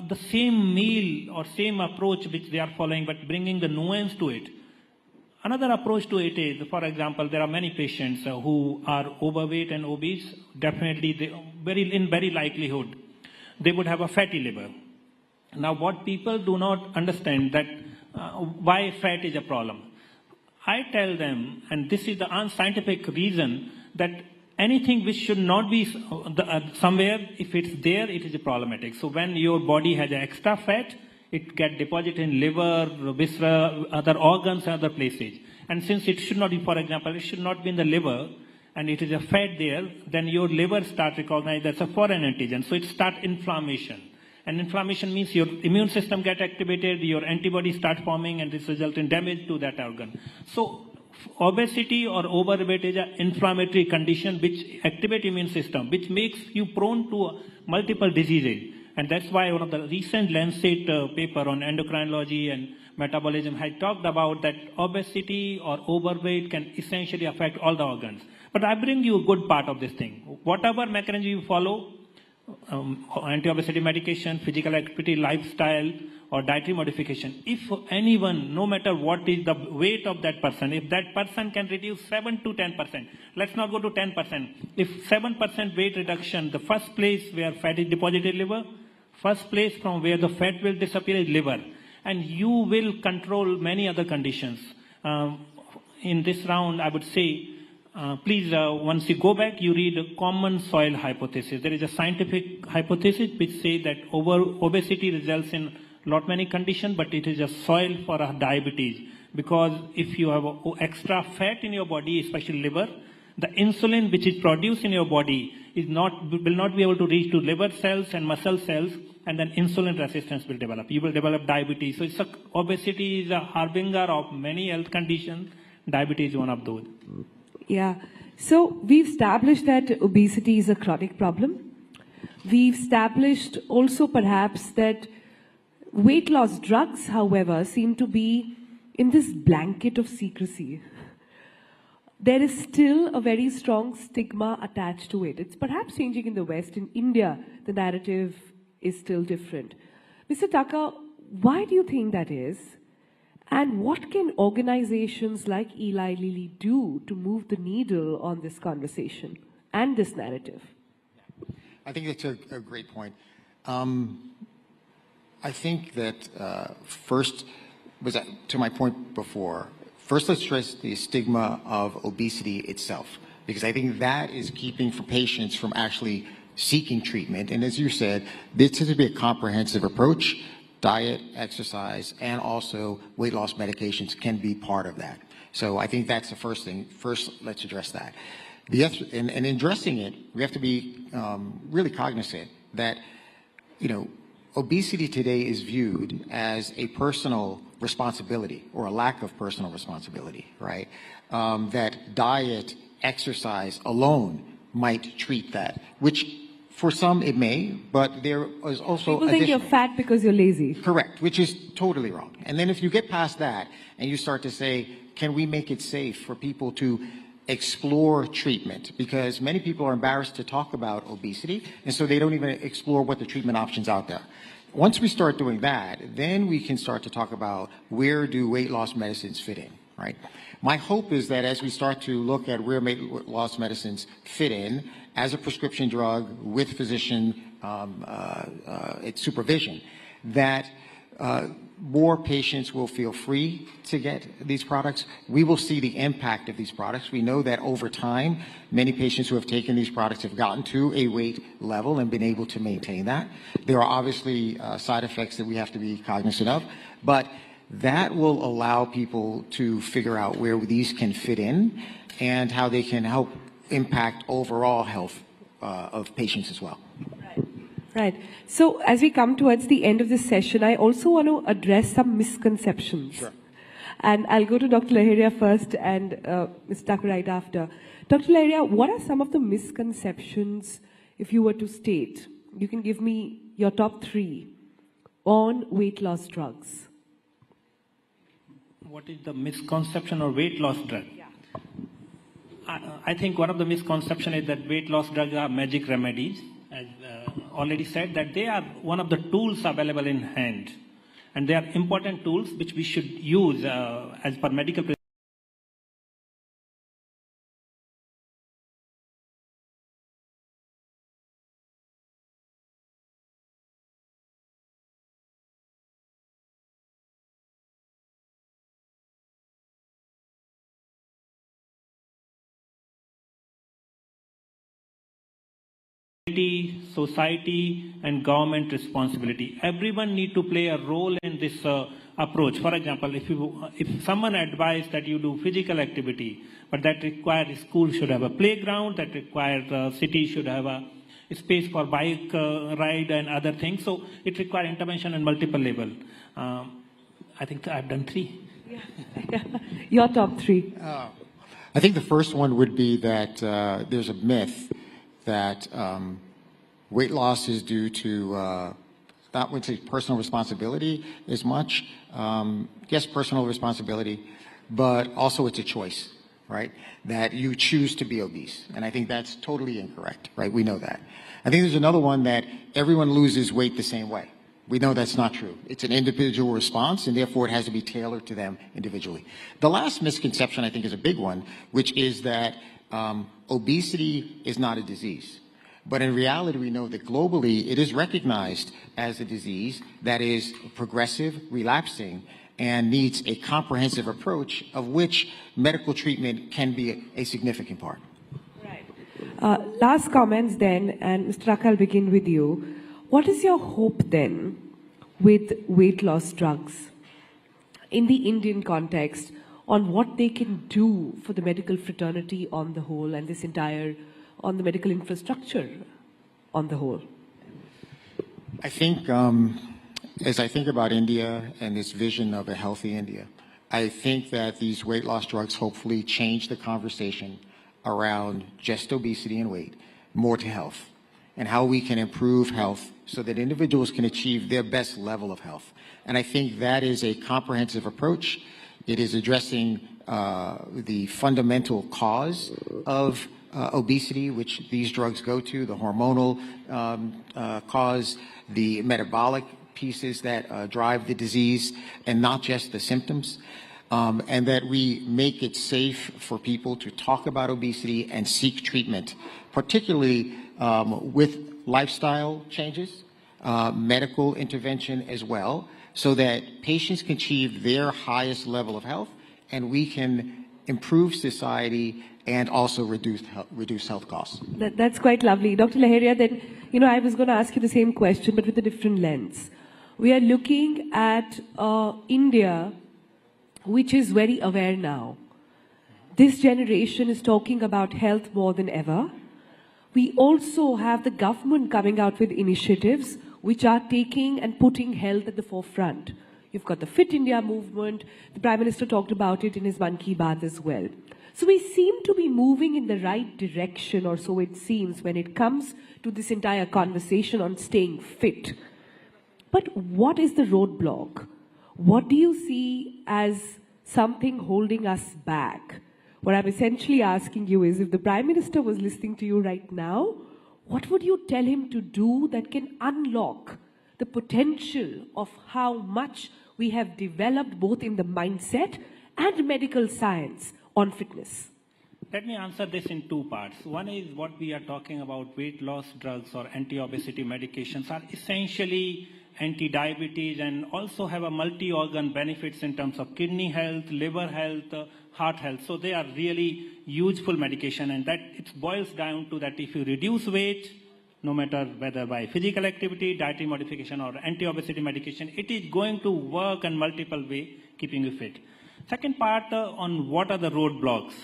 the same meal or same approach which they are following, but bringing the nuance to it. Another approach to it is, for example, there are many patients who are overweight and obese. Definitely, in very likelihood, they would have a fatty liver. Now, what people do not understand that why fat is a problem. I tell them, and this is the unscientific reason, that anything which should not be somewhere, if it's there, it is problematic. So when your body has extra fat, it gets deposited in liver, viscera, other organs, and other places. And since it should not be, for example, it should not be in the liver, and it is a fat there, then your liver starts recognizing that's a foreign antigen. So it starts inflammation. And inflammation means your immune system gets activated, your antibodies start forming, and this results in damage to that organ. So obesity or overweight is an inflammatory condition which activates immune system, which makes you prone to multiple diseases. And that's why one of the recent Lancet paper on endocrinology and metabolism had talked about that obesity or overweight can essentially affect all the organs. But I bring you a good part of this thing. Whatever mechanism you follow, anti-obesity medication, physical activity, lifestyle, or dietary modification. If anyone, no matter what is the weight of that person, if that person can reduce 7 to 10%, let's not go to 10%. If 7% weight reduction, the first place where fat is deposited liver, first place from where the fat will disappear is liver. And you will control many other conditions. In this round, I would say, please, once you go back, you read a common soil hypothesis. There is a scientific hypothesis which says that obesity results in lot many conditions, but it is a soil for a diabetes. Because if you have extra fat in your body, especially liver, the insulin which is produced in your body will not be able to reach to liver cells and muscle cells, and then insulin resistance will develop. You will develop diabetes. So obesity is a harbinger of many health conditions. Diabetes is one of those. Yeah. So we've established that obesity is a chronic problem. We've established also perhaps that weight loss drugs, however, seem to be in this blanket of secrecy. There is still a very strong stigma attached to it. It's perhaps changing in the West. In India, the narrative is still different. Mr. Tucker, why do you think that is? And what can organizations like Eli Lilly do to move the needle on this conversation and this narrative? I think that's a great point. I think that first, to my point before, first let's address the stigma of obesity itself, because I think that is keeping for patients from actually seeking treatment. And as you said, this has to be a comprehensive approach. Diet, exercise, and also weight loss medications can be part of that. So I think that's the first thing. First, let's address that. And in addressing it, we have to be really cognizant that, obesity today is viewed as a personal responsibility or a lack of personal responsibility, right? That diet, exercise alone might treat that, which for some it may, but there is also people think you're fat because you're lazy. Correct, which is totally wrong. And then if you get past that and you start to say, can we make it safe for people to explore treatment? Because many people are embarrassed to talk about obesity, and so they don't even explore what the treatment options out there. Once we start doing that, then we can start to talk about where do weight loss medicines fit in, right? My hope is that as we start to look at where weight loss medicines fit in as a prescription drug with physician supervision, that more patients will feel free to get these products. We will see the impact of these products. We know that over time, many patients who have taken these products have gotten to a weight level and been able to maintain that. There are obviously side effects that we have to be cognizant of, but that will allow people to figure out where these can fit in and how they can help impact overall health of patients as well. Right. So as we come towards the end of this session, I also want to address some misconceptions. Sure. And I'll go to Dr. Laheria first and Ms. Tucker right after. Dr. Laheria, what are some of the misconceptions, if you were to state? You can give me your top 3 on weight loss drugs. What is the misconception of weight loss drug? Yeah. I think one of the misconceptions is that weight loss drugs are magic remedies. As already said, that they are one of the tools available in hand. And they are important tools which we should use as per medical prescription. Society and government responsibility. Everyone need to play a role in this approach. For example, if someone advised that you do physical activity, but that requires school should have a playground, that requires city should have a space for bike ride and other things. So it requires intervention in multiple levels. I think I've done 3. Yeah. Your top 3. I think the first one would be that there's a myth that weight loss is due to not would say personal responsibility as much. Yes, personal responsibility, but also it's a choice, right, that you choose to be obese. And I think that's totally incorrect, right? We know that. I think there's another one that everyone loses weight the same way. We know that's not true. It's an individual response, and therefore it has to be tailored to them individually. The last misconception, I think, is a big one, which is that obesity is not a disease. But in reality, we know that globally it is recognized as a disease that is progressive, relapsing, and needs a comprehensive approach, of which medical treatment can be a significant part. Right. Last comments then, and Mr. Raka, I'll begin with you. What is your hope then with weight loss drugs in the Indian context on what they can do for the medical fraternity on the whole and this entire, on the medical infrastructure on the whole? I think, as I think about India and this vision of a healthy India, I think that these weight loss drugs hopefully change the conversation around just obesity and weight more to health, and how we can improve health so that individuals can achieve their best level of health. And I think that is a comprehensive approach. It is addressing the fundamental cause of obesity, which these drugs go to, the hormonal cause, the metabolic pieces that drive the disease, and not just the symptoms. And that we make it safe for people to talk about obesity and seek treatment, particularly with lifestyle changes, medical intervention as well, so that patients can achieve their highest level of health, and we can improve society and also reduce health costs. That's quite lovely. Dr. Laheria, then, I was going to ask you the same question, but with a different lens. We are looking at India, which is very aware now. This generation is talking about health more than ever. We also have the government coming out with initiatives which are taking and putting health at the forefront. You've got the Fit India movement. The Prime Minister talked about it in his Mann Ki Baat as well. So we seem to be moving in the right direction, or so it seems, when it comes to this entire conversation on staying fit. But what is the roadblock? What do you see as something holding us back? What I'm essentially asking you is, if the Prime Minister was listening to you right now, what would you tell him to do that can unlock the potential of how much we have developed both in the mindset and medical science on fitness? Let me answer this in two parts. One is what we are talking about, weight loss drugs or anti-obesity medications are essentially anti-diabetes and also have a multi-organ benefits in terms of kidney health, liver health, heart health. So they are really useful medication, and that it boils down to that if you reduce weight, no matter whether by physical activity, dietary modification or anti-obesity medication, it is going to work in multiple ways, keeping you fit. Second part on what are the roadblocks.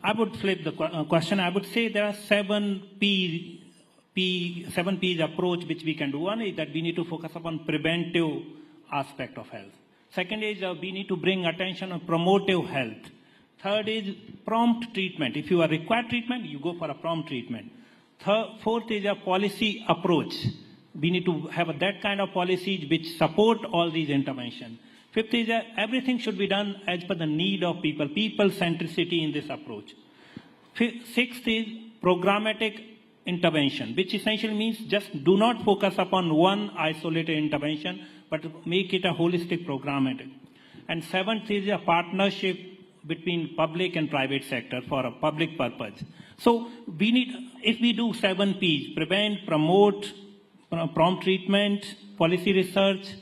I would flip the question. I would say there are 7 P's approach which we can do. One is that we need to focus upon preventive aspect of health. Second is we need to bring attention on promotive health. Third is prompt treatment. If you are required treatment, you go for a prompt treatment. Fourth is a policy approach. We need to have that kind of policies which support all these interventions. Fifth is everything should be done as per the need of people, people centricity in this approach. Sixth is programmatic intervention, which essentially means just do not focus upon one isolated intervention, but make it a holistic programmatic. And seventh is a partnership between public and private sector for a public purpose. So we need, if we do 7 P's, prevent, promote, prompt treatment, policy research,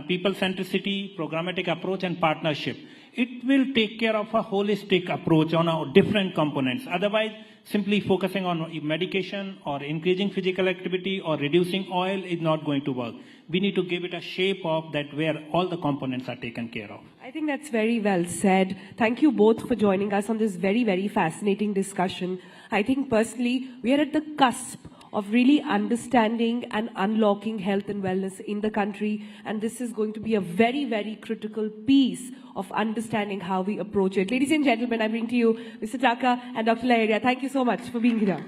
people centricity, programmatic approach, and partnership, it will take care of a holistic approach on our different components. Otherwise, simply focusing on medication or increasing physical activity or reducing oil is not going to work. We need to give it a shape of that where all the components are taken care of. I think that's very well said. Thank you both for joining us on this very, very fascinating discussion. I think personally, we are at the cusp of really understanding and unlocking health and wellness in the country. And this is going to be a very, very critical piece of understanding how we approach it. Ladies and gentlemen, I bring to you Mr. Taka and Dr. Laheria. Thank you so much for being here.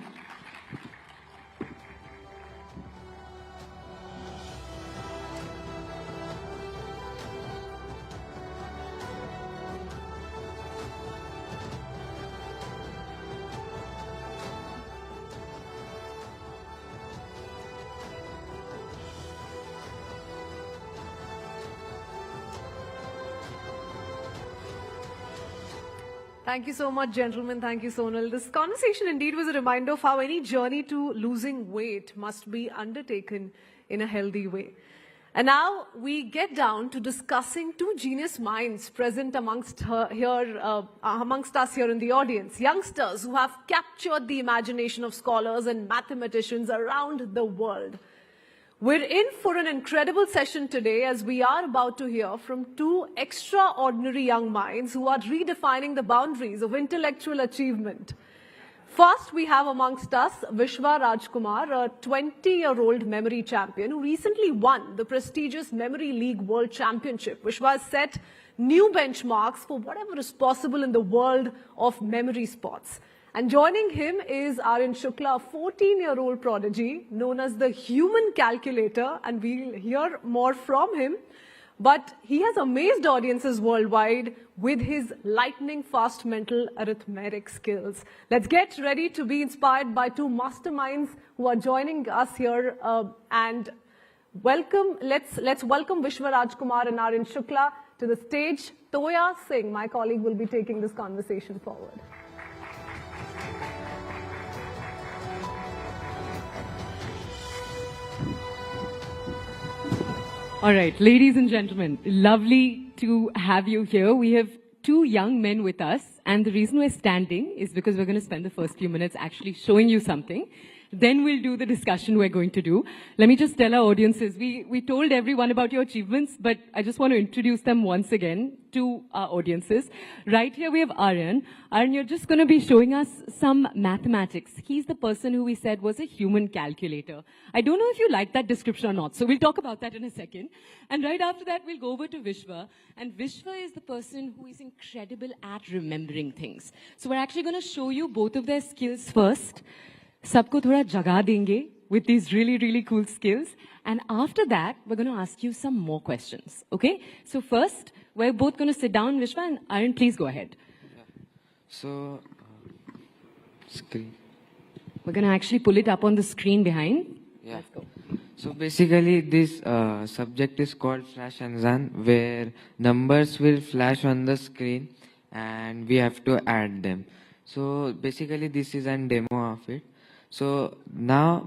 Thank you so much, gentlemen. Thank you, Sonal. This conversation indeed was a reminder of how any journey to losing weight must be undertaken in a healthy way. And now we get down to discussing two genius minds present amongst us here in the audience. Youngsters who have captured the imagination of scholars and mathematicians around the world. We're in for an incredible session today as we are about to hear from two extraordinary young minds who are redefining the boundaries of intellectual achievement. First, we have amongst us Vishwa Rajkumar, a 20-year-old memory champion who recently won the prestigious Memory League World Championship. Vishwa has set new benchmarks for whatever is possible in the world of memory sports. And joining him is Aryan Shukla, a 14-year-old prodigy known as the human calculator, and we'll hear more from him. But he has amazed audiences worldwide with his lightning-fast mental arithmetic skills. Let's get ready to be inspired by two masterminds who are joining us here. And welcome. Let's welcome Vishwa Rajkumar and Aryan Shukla to the stage. Toya Singh, my colleague, will be taking this conversation forward. All right, ladies and gentlemen, lovely to have you here. We have two young men with us, and the reason we're standing is because we're going to spend the first few minutes actually showing you something. Then we'll do the discussion we're going to do. Let me just tell our audiences, we told everyone about your achievements, but I just want to introduce them once again to our audiences. Right here we have Aryan. Aryan, you're just going to be showing us some mathematics. He's the person who we said was a human calculator. I don't know if you like that description or not, so we'll talk about that in a second. And right after that, we'll go over to Vishwa. And Vishwa is the person who is incredible at remembering things. So we're actually going to show you both of their skills first. Sabko thoda jaga denge with these really, really cool skills. And after that, we're going to ask you some more questions. Okay? So first, we're both going to sit down, Vishwa, and Aryan, please go ahead. So, screen. We're going to actually pull it up on the screen behind. Yeah. Let's go. So basically, this subject is called Flash Anzan, where numbers will flash on the screen and we have to add them. So basically, this is a demo of it. So now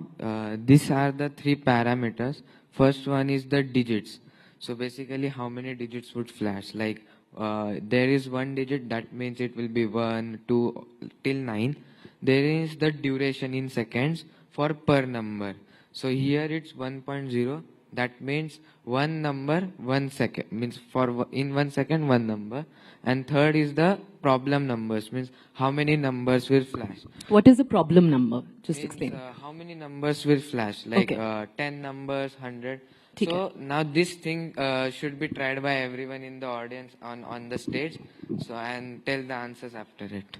these are the three parameters. First one is the digits. So basically how many digits would flash. Like there is one digit, that means it will be 1, 2 till 9. There is the duration in seconds for per number. So here it's 1.0. That means one number, 1 second. Means for in 1 second, one number. And third is the problem numbers. Means how many numbers will flash. What is the problem number? Just means, explain. How many numbers will flash. Like okay. 10 numbers, 100. So now this thing should be tried by everyone in the audience on the stage. So and tell the answers after it.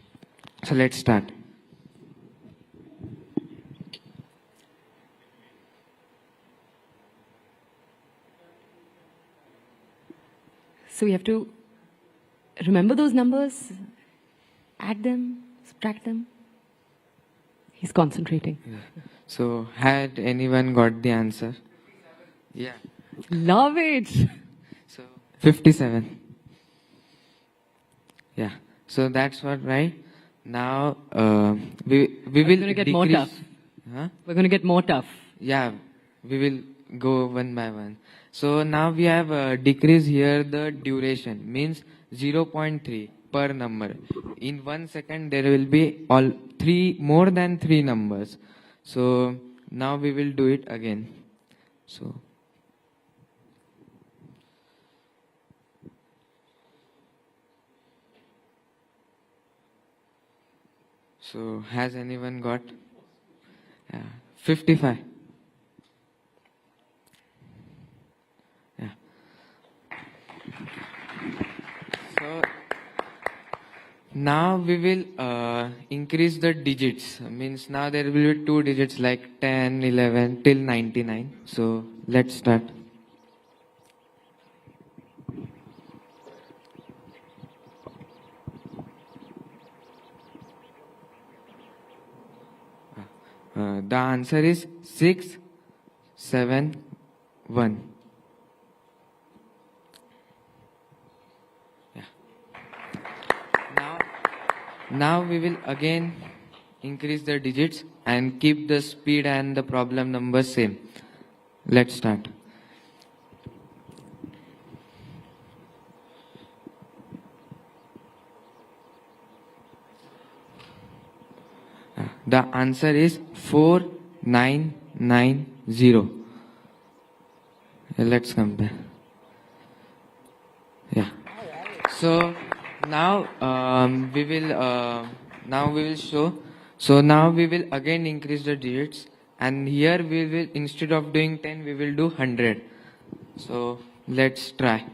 So let's start. So we have to remember those numbers, add them, subtract them. He's concentrating. Yeah. So had anyone got the answer? Yeah. Love it. So 57. Yeah. So that's what, right? Now we will going to get decrease. more tough. Huh? We're going to get more tough. Yeah. We will go one by one. So now we have decreased here the duration, means 0.3 per number. In 1 second there will be more than 3 numbers. So now we will do it again. So has anyone got? 55. So now we will increase the digits. Means now there will be 2 digits like 10, 11 till 99. So let's start. The answer is 6, 7, 1. Now we will again increase the digits and keep the speed and the problem number same. Let's start. The answer is 4990. Let's compare. Yeah. So now we will show. So now we will again increase the digits, and here we will, instead of doing 10, we will do 100. So let's try.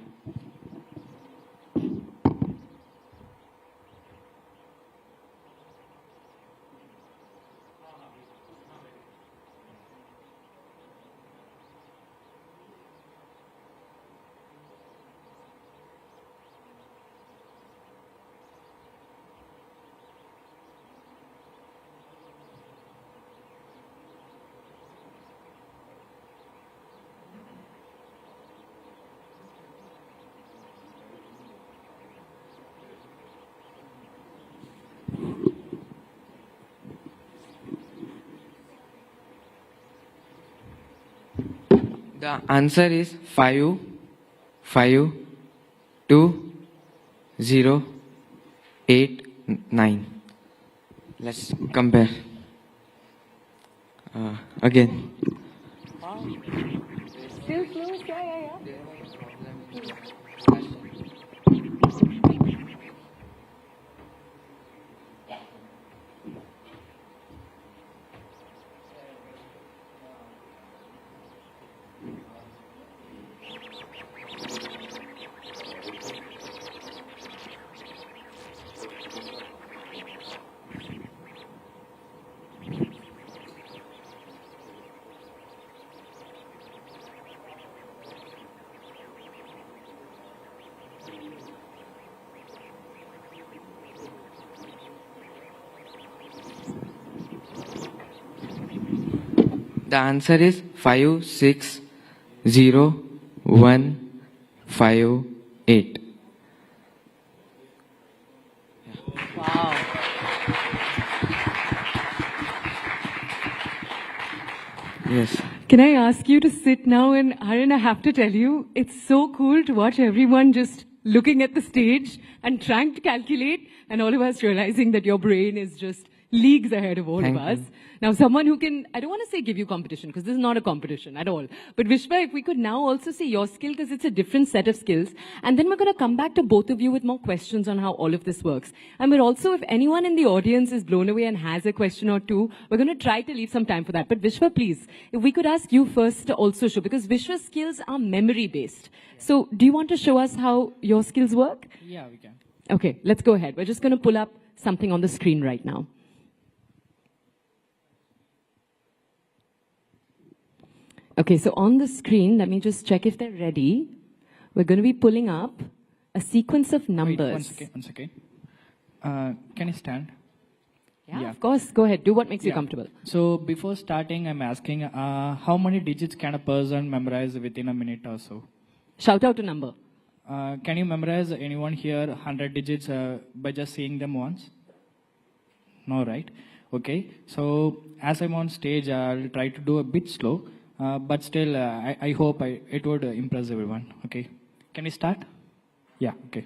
The answer is 5, 5, 2, 0, 8, 9. Let's compare. Again. Still close? Yeah. The answer is 5, 6, 0, 1, 5, 8. Wow. Yes. Can I ask you to sit now? And Haran, I have to tell you, it's so cool to watch everyone just looking at the stage and trying to calculate, and all of us realizing that your brain is just leagues ahead of all Thank of us. you. Now, someone who can, I don't want to say give you competition, because this is not a competition at all. But Vishwa, if we could now also see your skill, because it's a different set of skills. And then we're going to come back to both of you with more questions on how all of this works. And we're also, if anyone in the audience is blown away and has a question or two, we're going to try to leave some time for that. But Vishwa, please, if we could ask you first to also show, because Vishwa's skills are memory-based. So do you want to show us how your skills work? Yeah, we can. Okay, let's go ahead. We're just going to pull up something on the screen right now. Okay, so on the screen, let me just check if they're ready. We're going to be pulling up a sequence of numbers. Wait, one second. Can you stand? Yeah, of course. Go ahead. Do what makes you comfortable. So before starting, I'm asking, how many digits can a person memorize within a minute or so? Shout out a number. Can you memorize anyone here 100 digits by just seeing them once? No, right? Okay. So as I'm on stage, I'll try to do a bit slow. But still, I hope it would impress everyone. Okay. Can we start? Yeah, okay.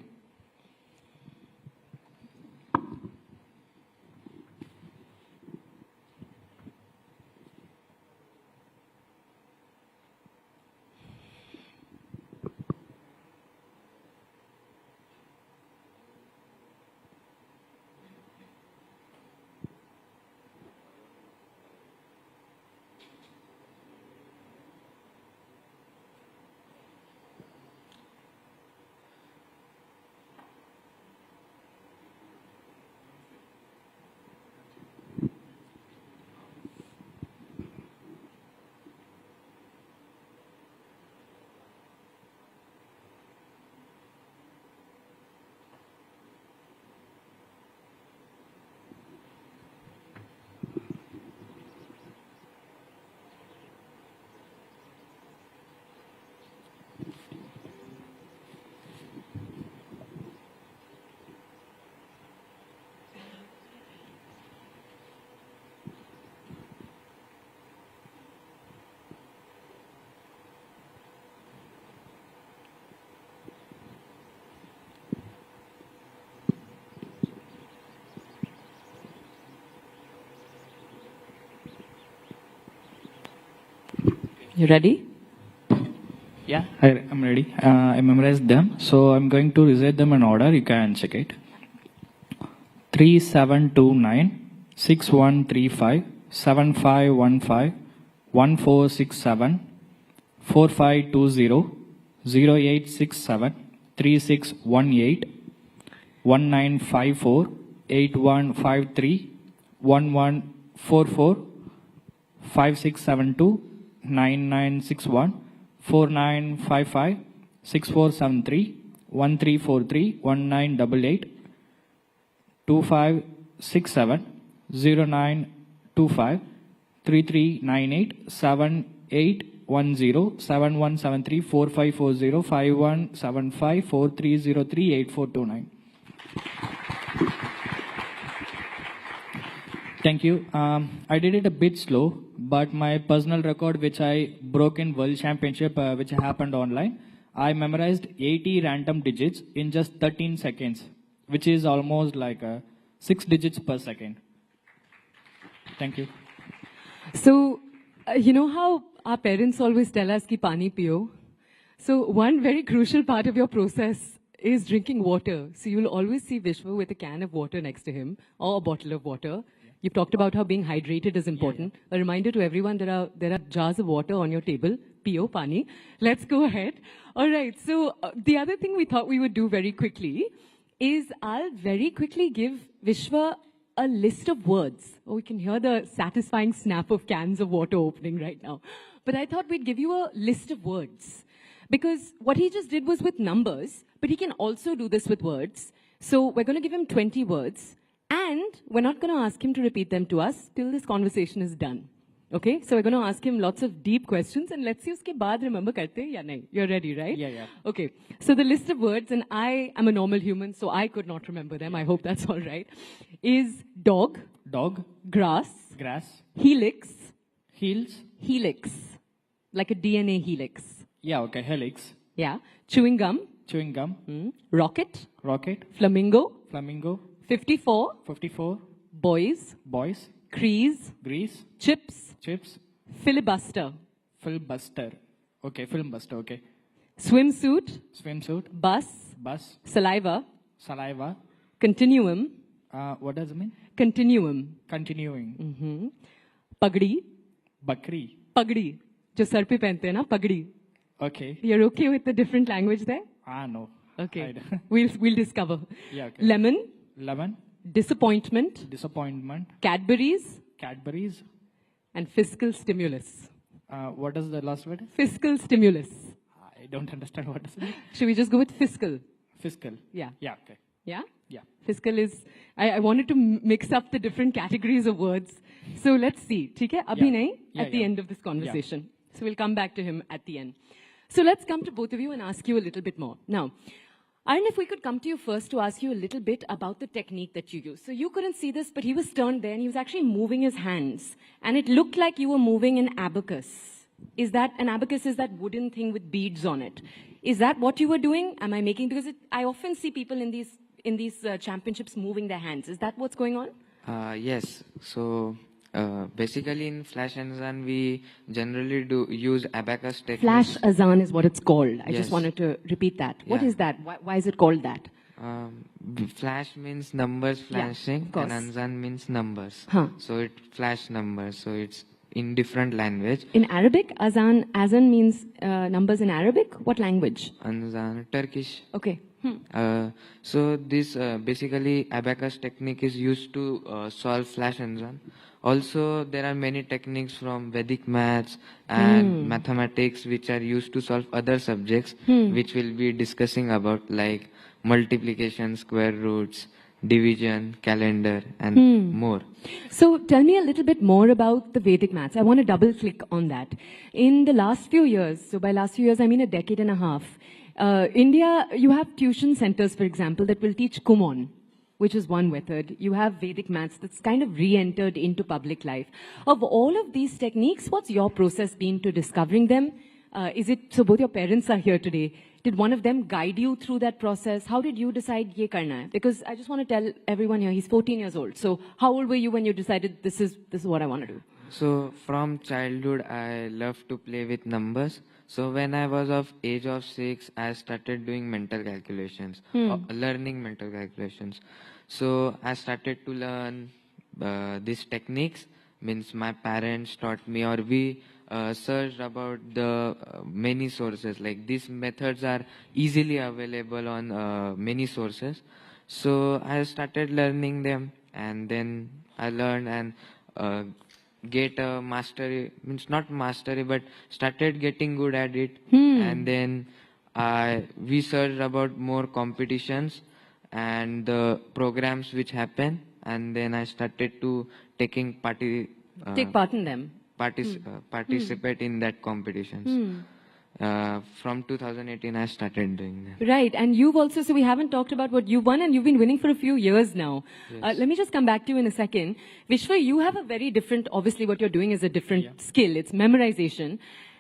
You ready? Yeah, I'm ready. I memorized them, so I'm going to recite them in order. You can check it. 3729 6135 7515 1467 4520 0867 3618 1954 8153 1144 5672 9961 4955 6473 1343 1988 2567 0925 3398 7810 7173 4540 5175 4303 8429. Thank you. I did it a bit slow, but my personal record, which I broke in World Championship, which happened online, I memorized 80 random digits in just 13 seconds, which is almost like 6 digits per second. Thank you. So, you know how our parents always tell us ki pani piyo? So, one very crucial part of your process is drinking water. So, you'll always see Vishwa with a can of water next to him or a bottle of water. You've talked about how being hydrated is important. A reminder to everyone, there are jars of water on your table. Piyo, pani. Let's go ahead. All right. So the other thing we thought we would do very quickly is I'll very quickly give Vishwa a list of words. Oh, we can hear the satisfying snap of cans of water opening right now. But I thought we'd give you a list of words. Because what he just did was with numbers, but he can also do this with words. So we're going to give him 20 words. And we're not going to ask him to repeat them to us till this conversation is done. Okay? So we're going to ask him lots of deep questions and let's see uske baad remember karte ya nahi. You're ready, right? Yeah. Okay. So the list of words, and I am a normal human, so I could not remember them. I hope that's all right. Is dog. Dog. Grass. Grass. Helix. Heels. Helix. Like a DNA helix. Yeah, okay. Helix. Yeah. Chewing gum. Chewing gum. Rocket. Rocket. Flamingo. Flamingo. 54. 54. Boys. Boys. Crease. Grease. Chips. Chips. Filibuster. Filibuster. Okay, filibuster, okay. Swimsuit. Swimsuit. Bus. Bus. Saliva. Saliva. Continuum. What does it mean? Continuum. Continuing. Pagdi. Bakri. Pagdi. Jo sar pe pehante hai na, pagdi. Okay. You're okay with the different language there? No. Okay. We'll discover. Yeah, okay. Lemon. Lemon. Disappointment. Disappointment. Cadbury's. Cadbury's. And fiscal stimulus. What is the last word? Fiscal stimulus. I don't understand what is it. Should we just go with fiscal? Fiscal. Yeah. Yeah, okay. Yeah? Yeah. Fiscal is, I wanted to mix up the different categories of words. So let's see. Okay? Abhi nahi, at the end of this conversation. So we'll come back to him at the end. So let's come to both of you and ask you a little bit more. Now, Arun, if we could come to you first to ask you a little bit about the technique that you use. So you couldn't see this, but he was turned there and he was actually moving his hands. And it looked like you were moving an abacus. Is that, an abacus is that wooden thing with beads on it. Is that what you were doing? Am I making, because I often see people in these championships moving their hands. Is that what's going on? Yes. So basically in Flash Azan we generally use abacus technique. Flash Azan is what it's called. I Yes. just wanted to repeat that. What Yeah. is that? Why is it called that? Flash means numbers flashing of course. and Azan means numbers. Huh. So it flash numbers. So it's in different language. In Arabic, Azan means numbers in Arabic. What language? Azan, Turkish. Okay. So this basically abacus technique is used to solve Flash Azan. Also, there are many techniques from Vedic maths and mathematics which are used to solve other subjects, which we'll be discussing about, like multiplication, square roots, division, calendar, and more. So tell me a little bit more about the Vedic maths. I want to double click on that. In the last few years, so by last few years I mean a decade and a half, India, you have tuition centers, for example, that will teach Kumon, which is one method. You have Vedic maths that's kind of re-entered into public life. Of all of these techniques, what's your process been to discovering them? So both your parents are here today. Did one of them guide you through that process? How did you decide ye karna hai? Because I just want to tell everyone here, he's 14 years old. So how old were you when you decided this is what I want to do? So from childhood, I love to play with numbers. So when I was of age of 6, I started doing mental calculations, learning mental calculations. So I started to learn these techniques. Means my parents taught me, or we searched about the many sources. Like these methods are easily available on many sources. So I started learning them, and then I learned and get a mastery, means not mastery, but started getting good at it. And then I researched about more competitions and the programs which happen, and then I started to taking Take part in them. participate in that competitions. From 2018, I started doing that. Right, and you've also, so we haven't talked about what you've won, and you've been winning for a few years now. Yes. Let me just come back to you in a second. Vishwa, you have a very different, obviously what you're doing is a different skill, it's memorization.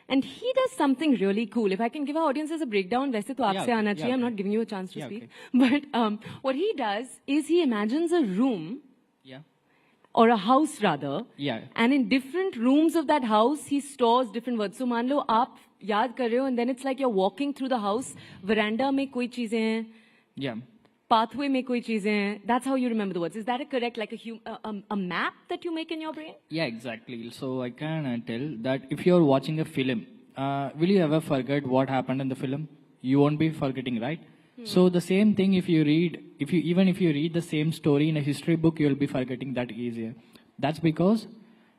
And he does something really cool. If I can give our audiences a breakdown, वैसे तो आपसे आना चाहिए. I'm not giving you a chance to speak. But what he does is he imagines a room, or a house rather, and in different rooms of that house, he stores different words. So मान लो आप याद कर रहे हो, and then it's like you're walking through the house, veranda में कोई चीजें हैं, pathway में कोई चीजें हैं. That's how you remember the words. Is that a correct, like a map that you make in your brain? Yeah, exactly. So I can tell that if you're watching a film, will you ever forget what happened in the film? You won't be forgetting, right? So the same thing, if you read, even if you read the same story in a history book, you'll be forgetting that easier. That's because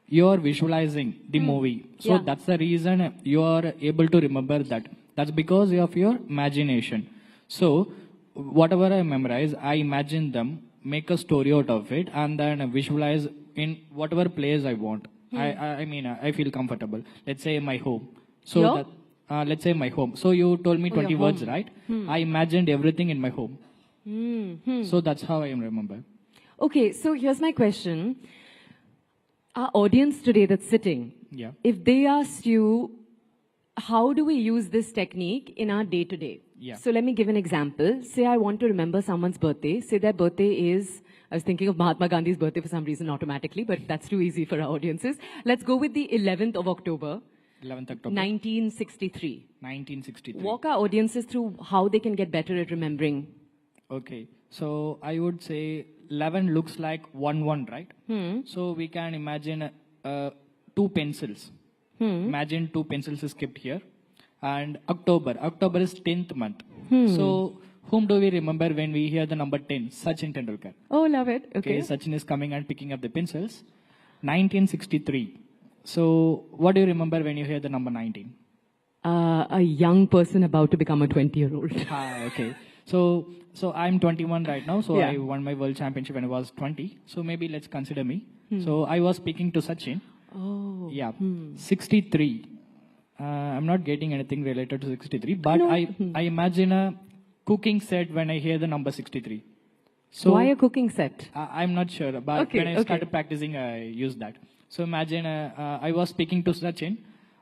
you're visualizing the movie. So that's the reason you're able to remember that. That's because of your imagination. So whatever I memorize, I imagine them, make a story out of it, and then visualize in whatever place I want. I mean, I feel comfortable. Let's say my home. So that, let's say my home. So you told me 20 words, right? I imagined everything in my home. So that's how I remember. Okay, so here's my question. Our audience today that's sitting, if they asked you, how do we use this technique in our day-to-day? So let me give an example. Say I want to remember someone's birthday. Say their birthday is, I was thinking of Mahatma Gandhi's birthday for some reason automatically, but that's too easy for our audiences. Let's go with the 11th of October. 11th October. 1963. 1963. Walk our audiences through how they can get better at remembering. Okay. So I would say 11 looks like 1, right? So we can imagine 2 pencils. Imagine 2 pencils is kept here. And October is 10th month. So whom do we remember when we hear the number 10? Sachin Tendulkar. Oh, love it. Okay. Sachin is coming and picking up the pencils. 1963. So what do you remember when you hear the number 19? A young person about to become a 20-year-old. Okay. So I'm 21 right now. So I won my world championship when I was 20. So maybe let's consider me. So I was speaking to Sachin. Oh. Yeah. 63. I'm not getting anything related to 63, but I imagine a cooking set when I hear the number 63. So why a cooking set? I'm not sure, but when I started practicing, I used that. So imagine I was speaking to Sachin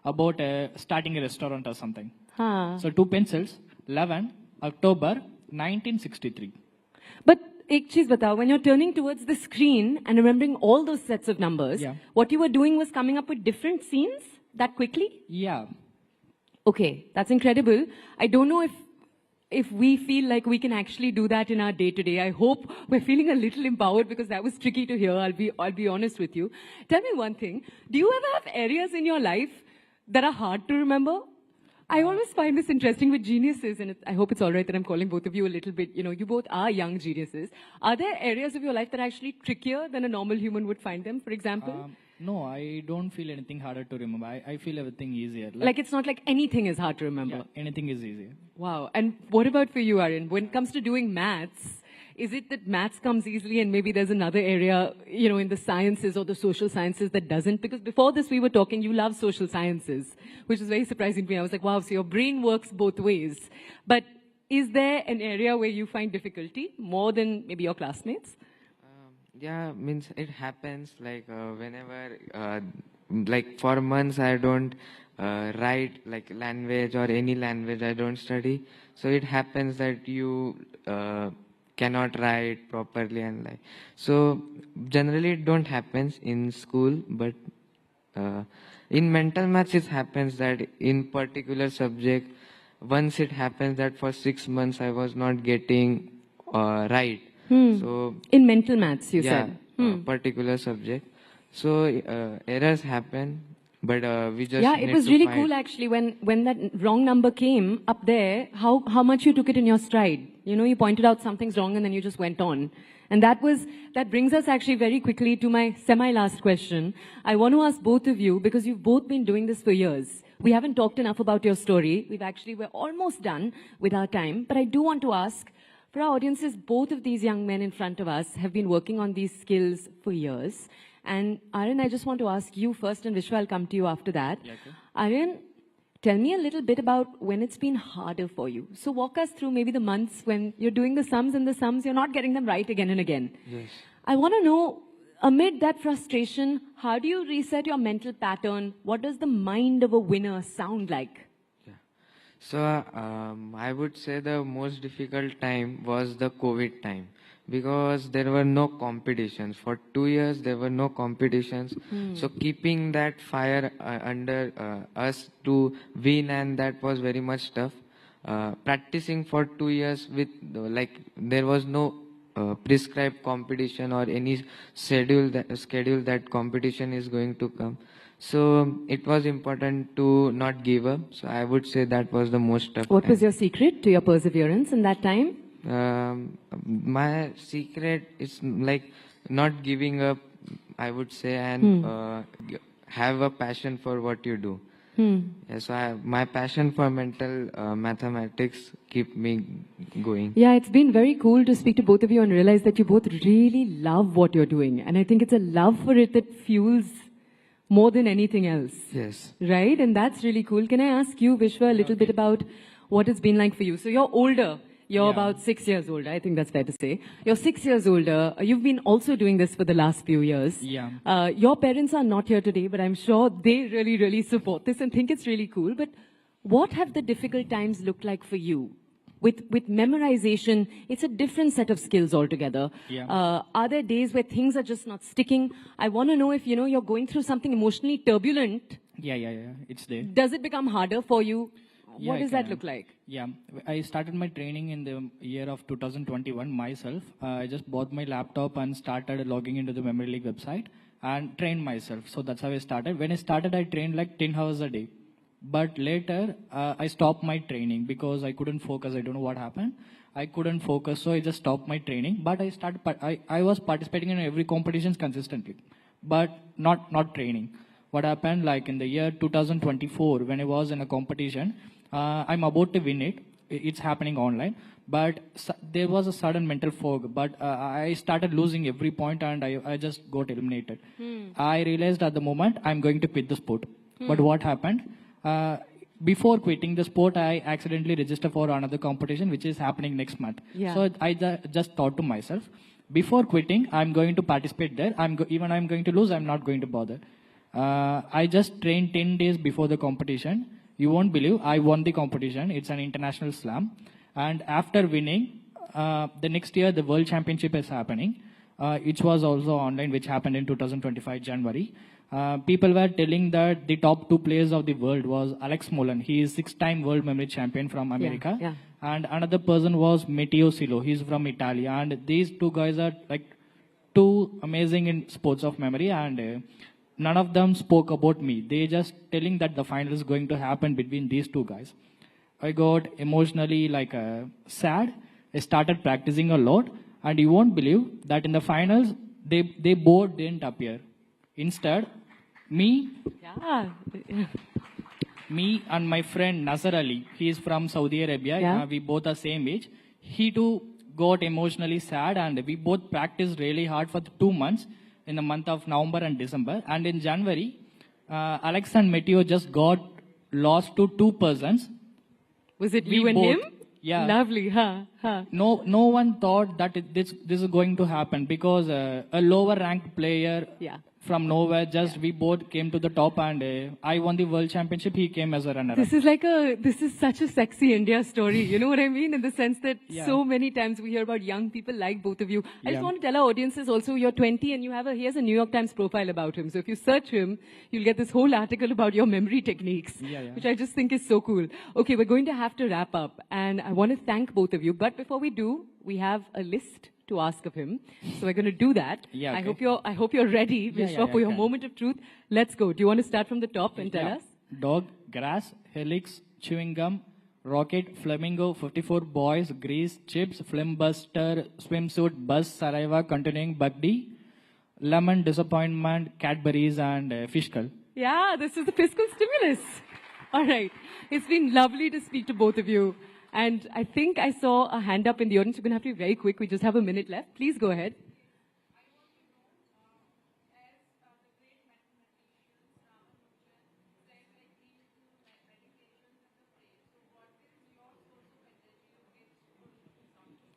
about starting a restaurant or something. So 2 pencils, 11 October 1963. But ek cheez batao, when you're turning towards the screen and remembering all those sets of numbers, what you were doing was coming up with different scenes that quickly? Yeah. Okay, that's incredible. I don't know if we feel like we can actually do that in our day-to-day. I hope we're feeling a little empowered because that was tricky to hear. I'll be honest with you. Tell me one thing. Do you ever have areas in your life that are hard to remember? I always find this interesting with geniuses, and I hope it's all right that I'm calling both of you a little bit, you both are young geniuses. Are there areas of your life that are actually trickier than a normal human would find them, for example? No, I don't feel anything harder to remember. I feel everything easier. Like it's not like anything is hard to remember? Yeah, anything is easier. Wow. And what about for you, Aryan? When it comes to doing maths, is it that maths comes easily and maybe there's another area, in the sciences or the social sciences that doesn't? Because before this we were talking, you love social sciences, which is very surprising to me. I was like, wow, so your brain works both ways. But is there an area where you find difficulty more than maybe your classmates? Yeah, means it happens like whenever, like for months I don't write like language or any language I don't study. So it happens that you cannot write properly and like. So generally it don't happens in school, but in mental maths it happens that in particular subject, once it happens that for 6 months I was not getting right. So In mental maths, you yeah, said. particular subject. So errors happen, but we just Yeah, need it was to really find. cool actually when that wrong number came up there, how much you took it in your stride. You know, you pointed out something's wrong and then you just went on. And that brings us actually very quickly to my semi-last question. I want to ask both of you, because you've both been doing this for years. We haven't talked enough about your story. We're almost done with our time. But I do want to ask, for our audiences, both of these young men in front of us have been working on these skills for years. And Aryan, I just want to ask you first, and Vishwa, I'll come to you after that. Yeah, okay. Aryan, tell me a little bit about when it's been harder for you. So walk us through maybe the months when you're doing the sums and the sums, you're not getting them right again and again. Yes. I want to know, amid that frustration, how do you reset your mental pattern? What does the mind of a winner sound like? So I would say the most difficult time was the COVID time, because there were no competitions. For 2 years, there were no competitions. So keeping that fire under us to win, and that was very much tough. Practicing for 2 years with, there was no prescribed competition or any schedule that competition is going to come. So it was important to not give up. So I would say that was the most tough What time. was your secret to your perseverance in that time? My secret is like not giving up, I would say, and have a passion for what you do. Yeah, so my passion for mental mathematics keep me going. Yeah, it's been very cool to speak to both of you and realize that you both really love what you're doing. And I think it's a love for it that fuels more than anything else. Yes. Right? And that's really cool. Can I ask you, Vishwa, a little bit about what it's been like for you? So you're older. You're about 6 years older. I think that's fair to say. You're 6 years older. You've been also doing this for the last few years. Yeah. Your parents are not here today, but I'm sure they really, really support this and think it's really cool. But what have the difficult times looked like for you? With memorization, it's a different set of skills altogether. Yeah. Are there days where things are just not sticking? I want to know if, you're going through something emotionally turbulent. Yeah. It's there. Does it become harder for you? Yeah, What does that look like? Yeah, I started my training in the year of 2021 myself. I just bought my laptop and started logging into the Memory League website and trained myself. So that's how I started. When I started, I trained like 10 hours a day. But later, I stopped my training because I couldn't focus. I don't know what happened. I couldn't focus, so I just stopped my training. But I was participating in every competitions consistently, but not training. What happened, like in the year 2024, when I was in a competition, I'm about to win it. It's happening online, but there was a sudden mental fog. But I started losing every point, and I just got eliminated. I realized at the moment I'm going to quit the sport. But what happened? Before quitting the sport, I accidentally registered for another competition, which is happening next month. Yeah. So I just thought to myself, before quitting, I'm going to participate there. Even I'm going to lose, I'm not going to bother. I just trained 10 days before the competition. You won't believe, I won the competition. It's an international slam. And after winning, the next year, the World Championship is happening. It was also online, which happened in 2025 January. People were telling that the top 2 players of the world was Alex Molan. He is 6-time world memory champion from America. Yeah. And another person was Matteo Silo. He's from Italy. And these 2 guys are like too amazing in sports of memory. And none of them spoke about me. They just telling that the final is going to happen between these 2 guys. I got emotionally sad. I started practicing a lot. And you won't believe that in the finals, they both didn't appear. Instead, me and my friend Nasser Ali, he is from Saudi Arabia. Yeah. We both are same age. He too got emotionally sad, and we both practiced really hard for 2 months in the month of November and December. And in January, Alex and Matteo just got lost to 2 persons. Was it We you and both. him? Yeah. Lovely, huh? No one thought that this is going to happen, because a lower ranked player from nowhere. Just we both came to the top, and I won the world championship. He came as a runner. This is such a sexy India story. You know what I mean? In the sense that so many times we hear about young people like both of you. I just want to tell our audiences also, you're 20 and he has a New York Times profile about him. So if you search him, you'll get this whole article about your memory techniques, which I just think is so cool. Okay, we're going to have to wrap up, and I want to thank both of you. But before we do, we have a list to ask of him. So we're going to do that. I hope you're ready, Vishwa, for your moment of truth. Let's go. Do you want to start from the top and tell us? Dog, grass, helix, chewing gum, rocket, flamingo, 54 boys, grease, chips, flimbuster, swimsuit, bus, saliva containing Bugdy, lemon, disappointment, Cadbury's, and fiscal. Yeah, this is the fiscal stimulus. All right. It's been lovely to speak to both of you. And I think I saw a hand up in the audience. You're going to have to be very quick. We just have a minute left. Please go ahead.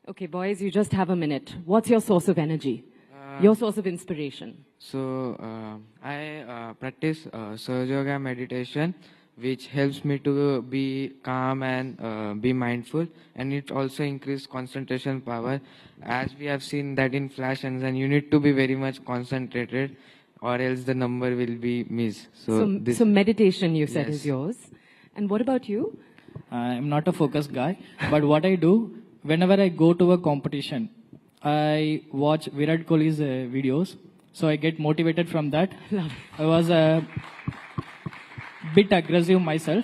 Okay, boys, you just have a minute. What's your source of energy? Your source of inspiration? So, I practice Sahaja Yoga meditation, which helps me to be calm and be mindful, and it also increases concentration power. As we have seen that in flash and then you need to be very much concentrated, or else the number will be missed. So meditation, you said, is yours. And what about you? I'm not a focused guy, but what I do, whenever I go to a competition, I watch Virat Kohli's videos, so I get motivated from that. I was a bit aggressive myself.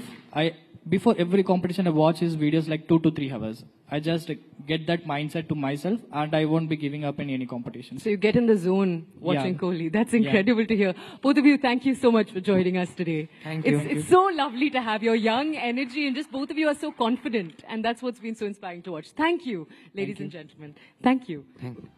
Before every competition, I watch his videos like 2 to 3 hours. I just get that mindset to myself, and I won't be giving up in any competition. So you get in the zone watching Kohli. That's incredible to hear. Both of you, thank you so much for joining us today. Thank you. It's so lovely to have your young energy, and just both of you are so confident, and that's what's been so inspiring to watch. Thank you, ladies and gentlemen. Thank you. Thank you.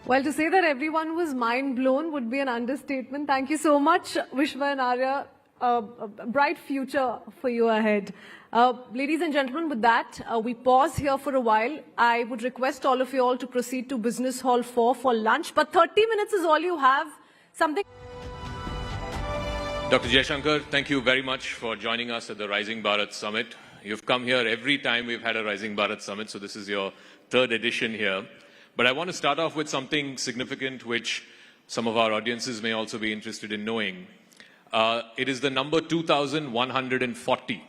Well, to say that everyone was mind blown would be an understatement. Thank you so much, Vishwa and Arya. A bright future for you ahead. Ladies and gentlemen, with that, we pause here for a while. I would request all of you all to proceed to Business Hall 4 for lunch, but 30 minutes is all you have. Something. Dr. Jaishankar, thank you very much for joining us at the Rising Bharat Summit. You've come here every time we've had a Rising Bharat Summit, so this is your 3rd edition here. But I want to start off with something significant which some of our audiences may also be interested in knowing. It is the number 2,140.